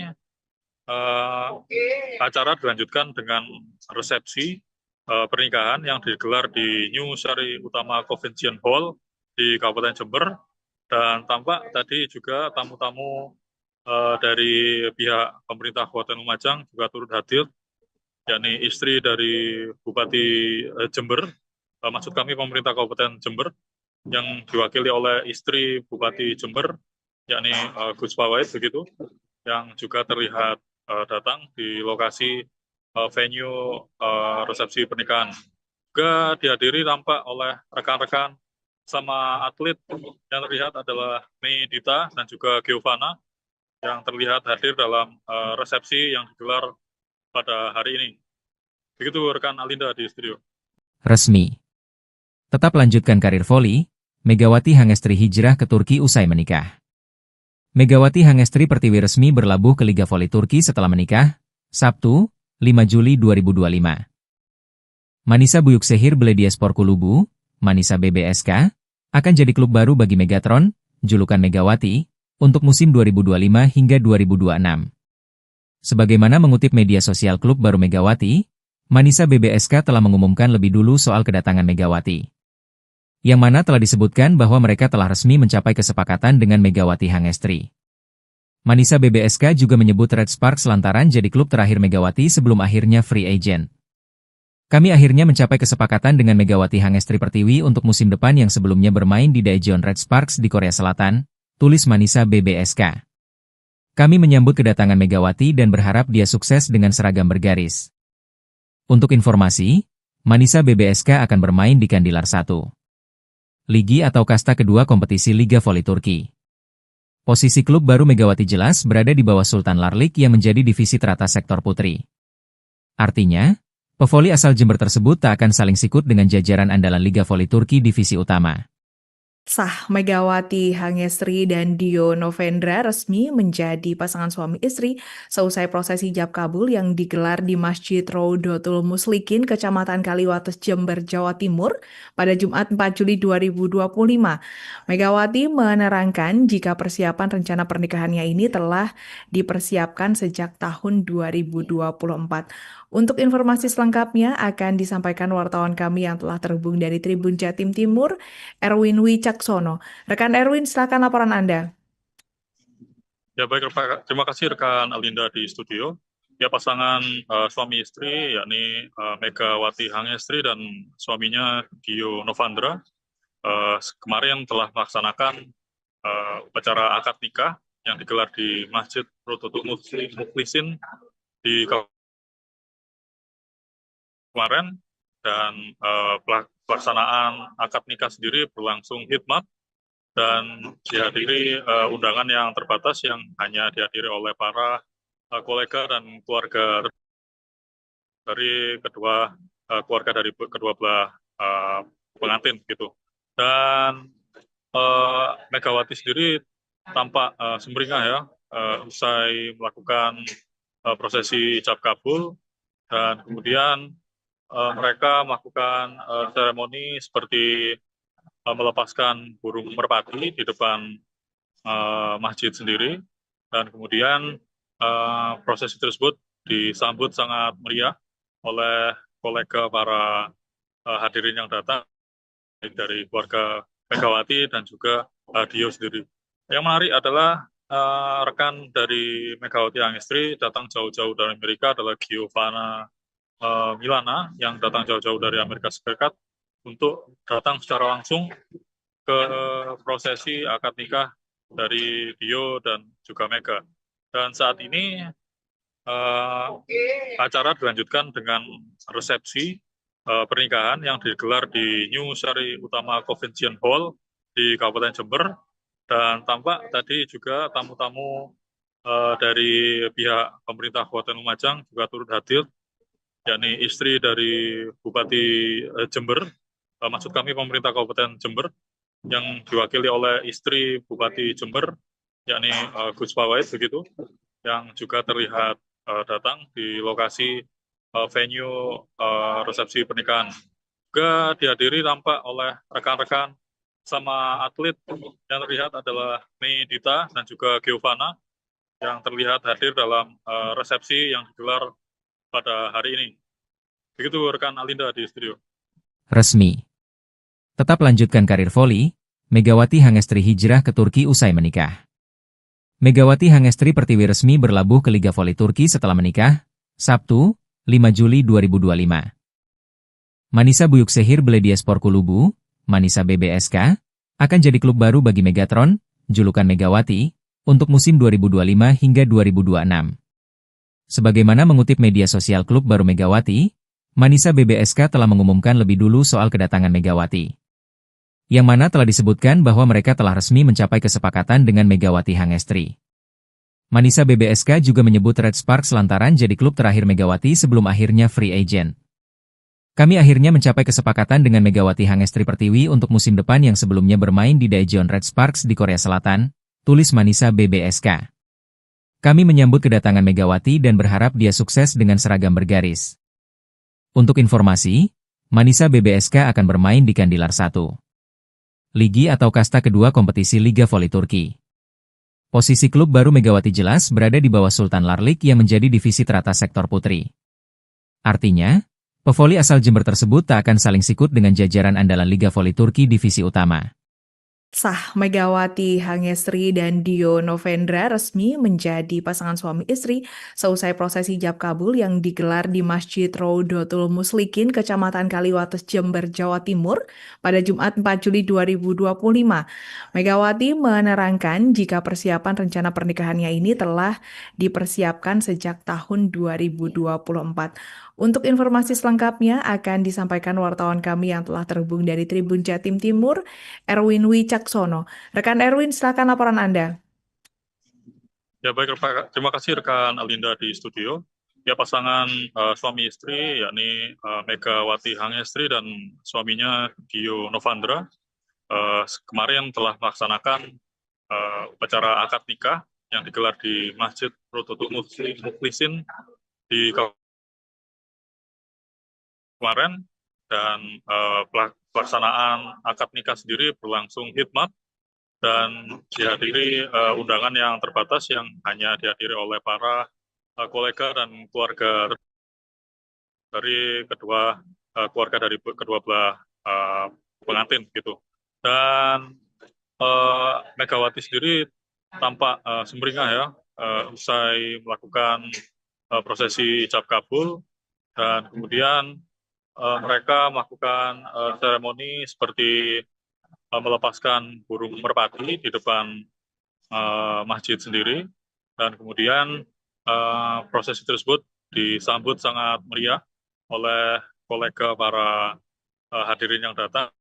Speaker 3: acara dilanjutkan dengan resepsi pernikahan yang digelar di New Sari Utama Convention Hall di Kabupaten Jember, dan tampak tadi juga tamu-tamu dari pihak pemerintah Kabupaten Lumajang juga turut hadir, yakni istri dari Bupati Jember, maksud kami pemerintah Kabupaten Jember, yang diwakili oleh istri Bupati Jember, yakni Gus Fawait begitu, yang juga terlihat datang di lokasi venue resepsi pernikahan. Juga dihadiri tampak oleh rekan-rekan sama atlet yang terlihat adalah Mei Dita dan juga Giovanna yang terlihat hadir dalam resepsi yang digelar pada hari ini. Begitu rekan Alinda di studio.
Speaker 1: Resmi. Tetap lanjutkan karir voli, Megawati Hangestri hijrah ke Turki usai menikah. Megawati Hangestri Pertiwi resmi berlabuh ke Liga Voli Turki setelah menikah, Sabtu, 5 Juli 2025. Manisa Büyükşehir Belediyespor Kulübü, Manisa BBSK, akan jadi klub baru bagi Megatron, julukan Megawati, untuk musim 2025 hingga 2026. Sebagaimana mengutip media sosial klub baru Megawati, Manisa BBSK telah mengumumkan lebih dulu soal kedatangan Megawati. Yang mana telah disebutkan bahwa mereka telah resmi mencapai kesepakatan dengan Megawati Hangestri. Manisa BBSK juga menyebut Red Sparks lantaran jadi klub terakhir Megawati sebelum akhirnya free agent. Kami akhirnya mencapai kesepakatan dengan Megawati Hangestri Pertiwi untuk musim depan yang sebelumnya bermain di Daejeon Red Sparks di Korea Selatan, tulis Manisa BBSK. Kami menyambut kedatangan Megawati dan berharap dia sukses dengan seragam bergaris. Untuk informasi, Manisa BBSK akan bermain di Kandilar 1. Ligi atau kasta kedua kompetisi Liga Voli Turki. Posisi klub baru Megawati jelas berada di bawah Sultan Larlik yang menjadi divisi teratas sektor putri. Artinya, pevoli asal Jember tersebut tak akan saling sikut dengan jajaran andalan Liga Voli Turki divisi utama.
Speaker 2: Sah, Megawati Hangestri dan Dio Novendra resmi menjadi pasangan suami istri seusai prosesi ijab kabul yang digelar di Masjid Rodotul Muslikin, Kecamatan Kaliwates, Jember, Jawa Timur pada Jumat 4 Juli 2025. Megawati menerangkan jika persiapan rencana pernikahannya ini telah dipersiapkan sejak tahun 2024. Untuk informasi selengkapnya akan disampaikan wartawan kami yang telah terhubung dari Tribun Jatim Timur, Erwin Wicaksono. Rekan Erwin, silakan laporan Anda.
Speaker 3: Ya baik, terima kasih rekan Alinda di studio. Ya, pasangan suami istri yakni Megawati Hangestri dan suaminya Dio Novandra kemarin telah melaksanakan upacara akad nikah yang digelar di Masjid Rodotul Muklisin di kemarin, dan pelaksanaan akad nikah sendiri berlangsung hikmat dan dihadiri undangan yang terbatas yang hanya dihadiri oleh para kolega dan keluarga dari keluarga dari kedua belah pengantin gitu. Dan Megawati sendiri tampak sumringah ya usai melakukan prosesi ijab kabul, dan kemudian mereka melakukan seremoni seperti melepaskan burung merpati di depan masjid sendiri, dan kemudian prosesi tersebut disambut sangat meriah oleh kolega para hadirin yang datang, baik dari keluarga Megawati dan juga Dio sendiri. Yang menarik adalah rekan dari Megawati Hangestri datang jauh-jauh dari Amerika adalah Giovanna Milana yang datang jauh-jauh dari Amerika Serikat untuk datang secara langsung ke prosesi akad nikah dari Dio dan juga Mega. Dan saat ini acara dilanjutkan dengan resepsi pernikahan yang digelar di New Sari Utama Convention Hall di Kabupaten Jember, dan tampak tadi juga tamu-tamu dari pihak pemerintah Kabupaten Lumajang juga turut hadir, yakni istri dari Bupati Jember, maksud kami pemerintah Kabupaten Jember, yang diwakili oleh istri Bupati Jember, yakni Gus Pawait begitu, yang juga terlihat datang di lokasi venue resepsi pernikahan. Juga dihadiri tampak oleh rekan-rekan sama atlet yang terlihat adalah Mei Dita dan juga Giovanna yang terlihat hadir dalam resepsi yang digelar pada hari ini. Begitu rekan Alinda di studio.
Speaker 1: Resmi. Tetap lanjutkan karir voli, Megawati Hangestri hijrah ke Turki usai menikah. Megawati Hangestri Pertiwi resmi berlabuh ke Liga Voli Turki setelah menikah, Sabtu, 5 Juli 2025. Manisa Büyükşehir Belediyespor Kulübü, Manisa BBSK, akan jadi klub baru bagi Megatron, julukan Megawati, untuk musim 2025 hingga 2026. Sebagaimana mengutip media sosial klub baru Megawati, Manisa BBSK telah mengumumkan lebih dulu soal kedatangan Megawati. Yang mana telah disebutkan bahwa mereka telah resmi mencapai kesepakatan dengan Megawati Hangestri. Manisa BBSK juga menyebut Red Sparks lantaran jadi klub terakhir Megawati sebelum akhirnya free agent. Kami akhirnya mencapai kesepakatan dengan Megawati Hangestri Pertiwi untuk musim depan yang sebelumnya bermain di Daejeon Red Sparks di Korea Selatan, tulis Manisa BBSK. Kami menyambut kedatangan Megawati dan berharap dia sukses dengan seragam bergaris. Untuk informasi, Manisa BBSK akan bermain di Kandilar 1. Ligi atau kasta kedua kompetisi Liga Voli Turki. Posisi klub baru Megawati jelas berada di bawah Sultan Larlik yang menjadi divisi teratas sektor putri. Artinya, pevoli asal Jember tersebut tak akan saling sikut dengan jajaran andalan Liga Voli Turki divisi utama.
Speaker 2: Sah Megawati Hangestri dan Dio Novendra resmi menjadi pasangan suami istri seusai prosesi ijab kabul yang digelar di Masjid Rodotul Muslikin, Kecamatan Kaliwates, Jember, Jawa Timur pada Jumat 4 Juli 2025. Megawati menerangkan jika persiapan rencana pernikahannya ini telah dipersiapkan sejak tahun 2024. Untuk informasi selengkapnya akan disampaikan wartawan kami yang telah terhubung dari Tribun Jatim Timur, Erwin Wicaksono. Rekan Erwin, silakan laporan Anda.
Speaker 3: Ya baik, terima kasih rekan Alinda di studio. Ya, pasangan suami istri yakni Megawati Hangestri dan suaminya Dio Novandra kemarin telah melaksanakan upacara akad nikah yang digelar di Masjid Rodotul Muslikin di kemarin, dan pelaksanaan akad nikah sendiri berlangsung hikmat dan dihadiri undangan yang terbatas yang hanya dihadiri oleh para kolega dan keluarga dari kedua belah pengantin gitu. Dan Megawati sendiri tampak sumringah ya usai melakukan prosesi ijab kabul, dan kemudian mereka melakukan seremoni seperti melepaskan burung merpati di depan masjid sendiri, dan kemudian prosesi tersebut disambut sangat meriah oleh kolega para hadirin yang datang,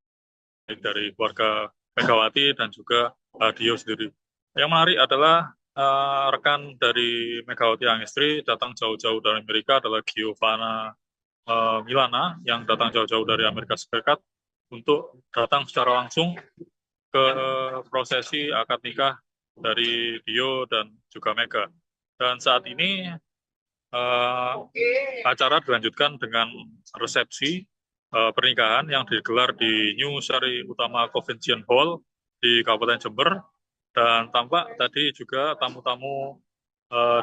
Speaker 3: baik dari keluarga Megawati dan juga Dio sendiri. Yang menarik adalah rekan dari Megawati Hangestri datang jauh-jauh dari Amerika adalah Giovanna Milana yang datang jauh-jauh dari Amerika Serikat untuk datang secara langsung ke prosesi akad nikah dari Dio dan juga Mega. Dan saat ini acara dilanjutkan dengan resepsi pernikahan yang digelar di New Sari Utama Convention Hall di Kabupaten Jember, dan tampak tadi juga tamu-tamu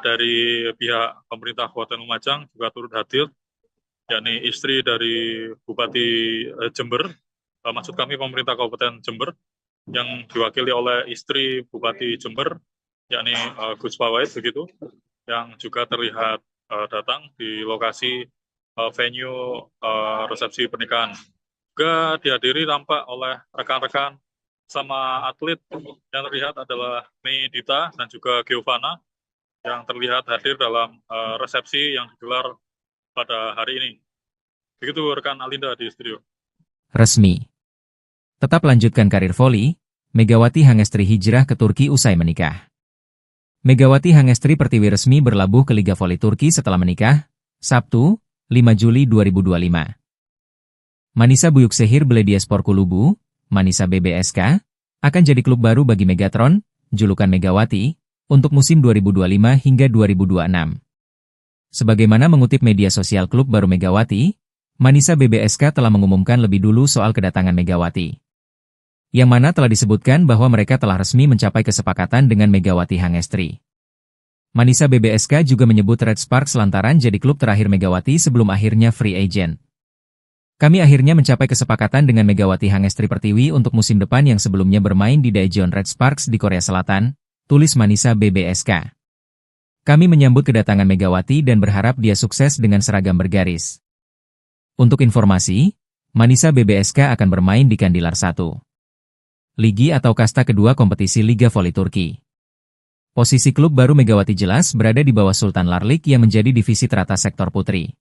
Speaker 3: dari pihak pemerintah Kabupaten Lumajang juga turut hadir, yakni istri dari Bupati Jember, maksud kami pemerintah Kabupaten Jember, yang diwakili oleh istri Bupati Jember, yakni Gus Fawait begitu, yang juga terlihat datang di lokasi venue resepsi pernikahan. Juga dihadiri tampak oleh rekan-rekan sama atlet yang terlihat adalah Mei Dita dan juga Giovanna yang terlihat hadir dalam resepsi yang digelar pada hari ini. Begitu rekan Alinda di studio.
Speaker 1: Resmi. Tetap lanjutkan karir voli, Megawati Hangestri hijrah ke Turki usai menikah. Megawati Hangestri Pertiwi resmi berlabuh ke Liga Voli Turki setelah menikah, Sabtu, 5 Juli 2025. Manisa Büyükşehir Belediyespor Kulübü, Manisa BBSK, akan jadi klub baru bagi Megatron, julukan Megawati, untuk musim 2025 hingga 2026. Sebagaimana mengutip media sosial klub baru Megawati, Manisa BBSK telah mengumumkan lebih dulu soal kedatangan Megawati. Yang mana telah disebutkan bahwa mereka telah resmi mencapai kesepakatan dengan Megawati Hangestri. Manisa BBSK juga menyebut Red Sparks lantaran jadi klub terakhir Megawati sebelum akhirnya free agent. Kami akhirnya mencapai kesepakatan dengan Megawati Hangestri Pertiwi untuk musim depan yang sebelumnya bermain di Daejeon Red Sparks di Korea Selatan, tulis Manisa BBSK. Kami menyambut kedatangan Megawati dan berharap dia sukses dengan seragam bergaris. Untuk informasi, Manisa BBSK akan bermain di Kandilar 1. Ligi atau kasta kedua kompetisi Liga Voli Turki. Posisi klub baru Megawati jelas berada di bawah Sultan Larlik yang menjadi divisi teratas sektor putri.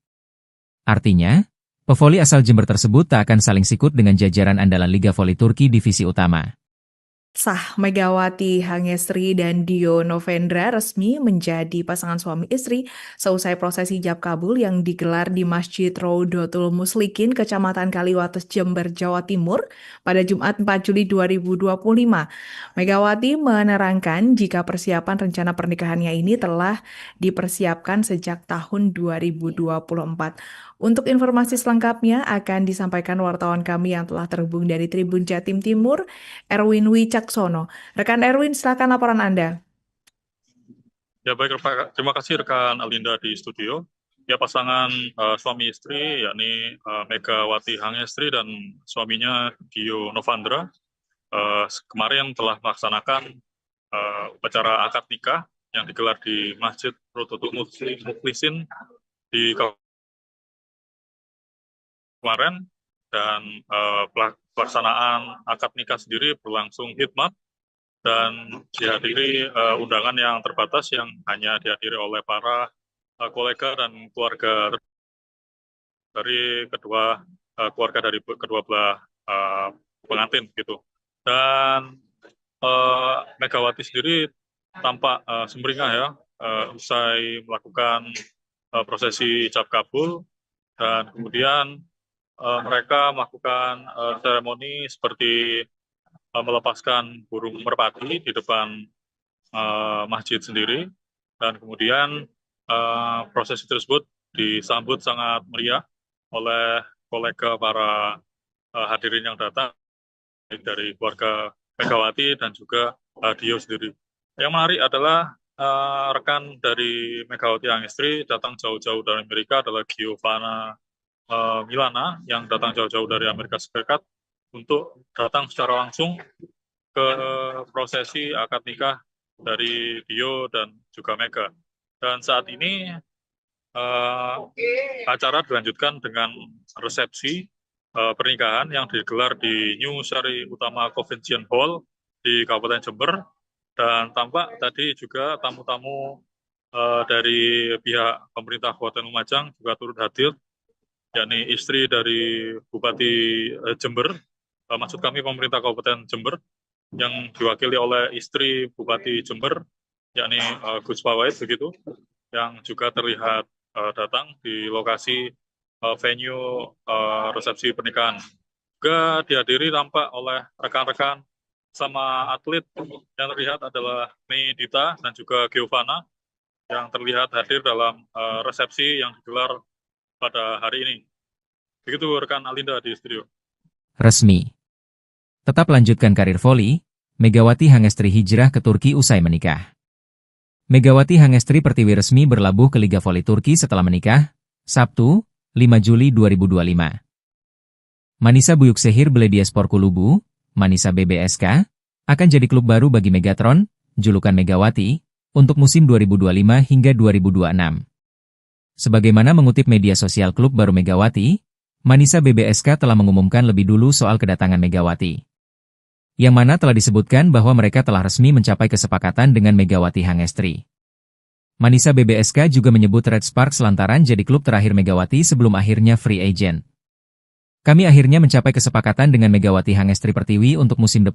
Speaker 1: Artinya, pevoli asal Jember tersebut tak akan saling sikut dengan jajaran andalan Liga Voli Turki divisi utama.
Speaker 2: Sah, Megawati Hangestri dan Dio Novendra resmi menjadi pasangan suami istri seusai prosesi ijab kabul yang digelar di Masjid Rodotul Muslikin, Kecamatan Kaliwates, Jember, Jawa Timur pada Jumat 4 Juli 2025. Megawati menerangkan jika persiapan rencana pernikahannya ini telah dipersiapkan sejak tahun 2024. Untuk informasi selengkapnya akan disampaikan wartawan kami yang telah terhubung dari Tribun Jatim Timur, Erwin Wicaksono. Rekan Erwin, silakan laporan Anda.
Speaker 3: Ya baik, terima kasih rekan Alinda di studio. Ya pasangan suami istri yakni Megawati Hangestri dan suaminya Dio Novandra kemarin telah melaksanakan upacara akad nikah yang digelar di Masjid Rodotul Muslikin di kemarin, dan pelaksanaan akad nikah sendiri berlangsung hikmat dan dihadiri undangan yang terbatas yang hanya dihadiri oleh para kolega dan keluarga dari kedua belah pengantin gitu. Dan Megawati sendiri tampak sumringah ya usai melakukan prosesi ijab kabul, dan kemudian mereka melakukan seremoni seperti melepaskan burung merpati di depan masjid sendiri, dan kemudian prosesi tersebut disambut sangat meriah oleh kolega para hadirin yang datang dari keluarga Megawati dan juga Dio sendiri. Yang menarik adalah rekan dari Megawati Hangestri datang jauh-jauh dari Amerika adalah Giovanna Milana yang datang jauh-jauh dari Amerika Serikat untuk datang secara langsung ke prosesi akad nikah dari Dio dan juga Mega. Dan saat ini acara dilanjutkan dengan resepsi pernikahan yang digelar di New Sari Utama Convention Hall di Kabupaten Jember, dan tampak tadi juga tamu-tamu dari pihak pemerintah Kabupaten Lumajang juga turut hadir, yakni istri dari Bupati Jember, maksud kami pemerintah Kabupaten Jember, yang diwakili oleh istri Bupati Jember, yakni Gus Fawait begitu, yang juga terlihat datang di lokasi venue resepsi pernikahan. Juga dihadiri tampak oleh rekan-rekan sama atlet yang terlihat adalah Mei Dita dan juga Giovanna yang terlihat hadir dalam resepsi yang digelar pada hari ini. Begitu rekan Alinda di studio.
Speaker 1: Resmi. Tetap lanjutkan karir voli, Megawati Hangestri hijrah ke Turki usai menikah. Megawati Hangestri Pertiwi resmi berlabuh ke Liga Voli Turki setelah menikah, Sabtu, 5 Juli 2025. Manisa Büyükşehir Belediyespor Kulübü, Manisa BBSK, akan jadi klub baru bagi Megatron, julukan Megawati, untuk musim 2025 hingga 2026. Sebagaimana mengutip media sosial klub baru Megawati, Manisa BBSK telah mengumumkan lebih dulu soal kedatangan Megawati. Yang mana telah disebutkan bahwa mereka telah resmi mencapai kesepakatan dengan Megawati Hangestri. Manisa BBSK juga menyebut Red Sparks lantaran jadi klub terakhir Megawati sebelum akhirnya free agent. Kami akhirnya mencapai kesepakatan dengan Megawati Hangestri Pertiwi untuk musim depan.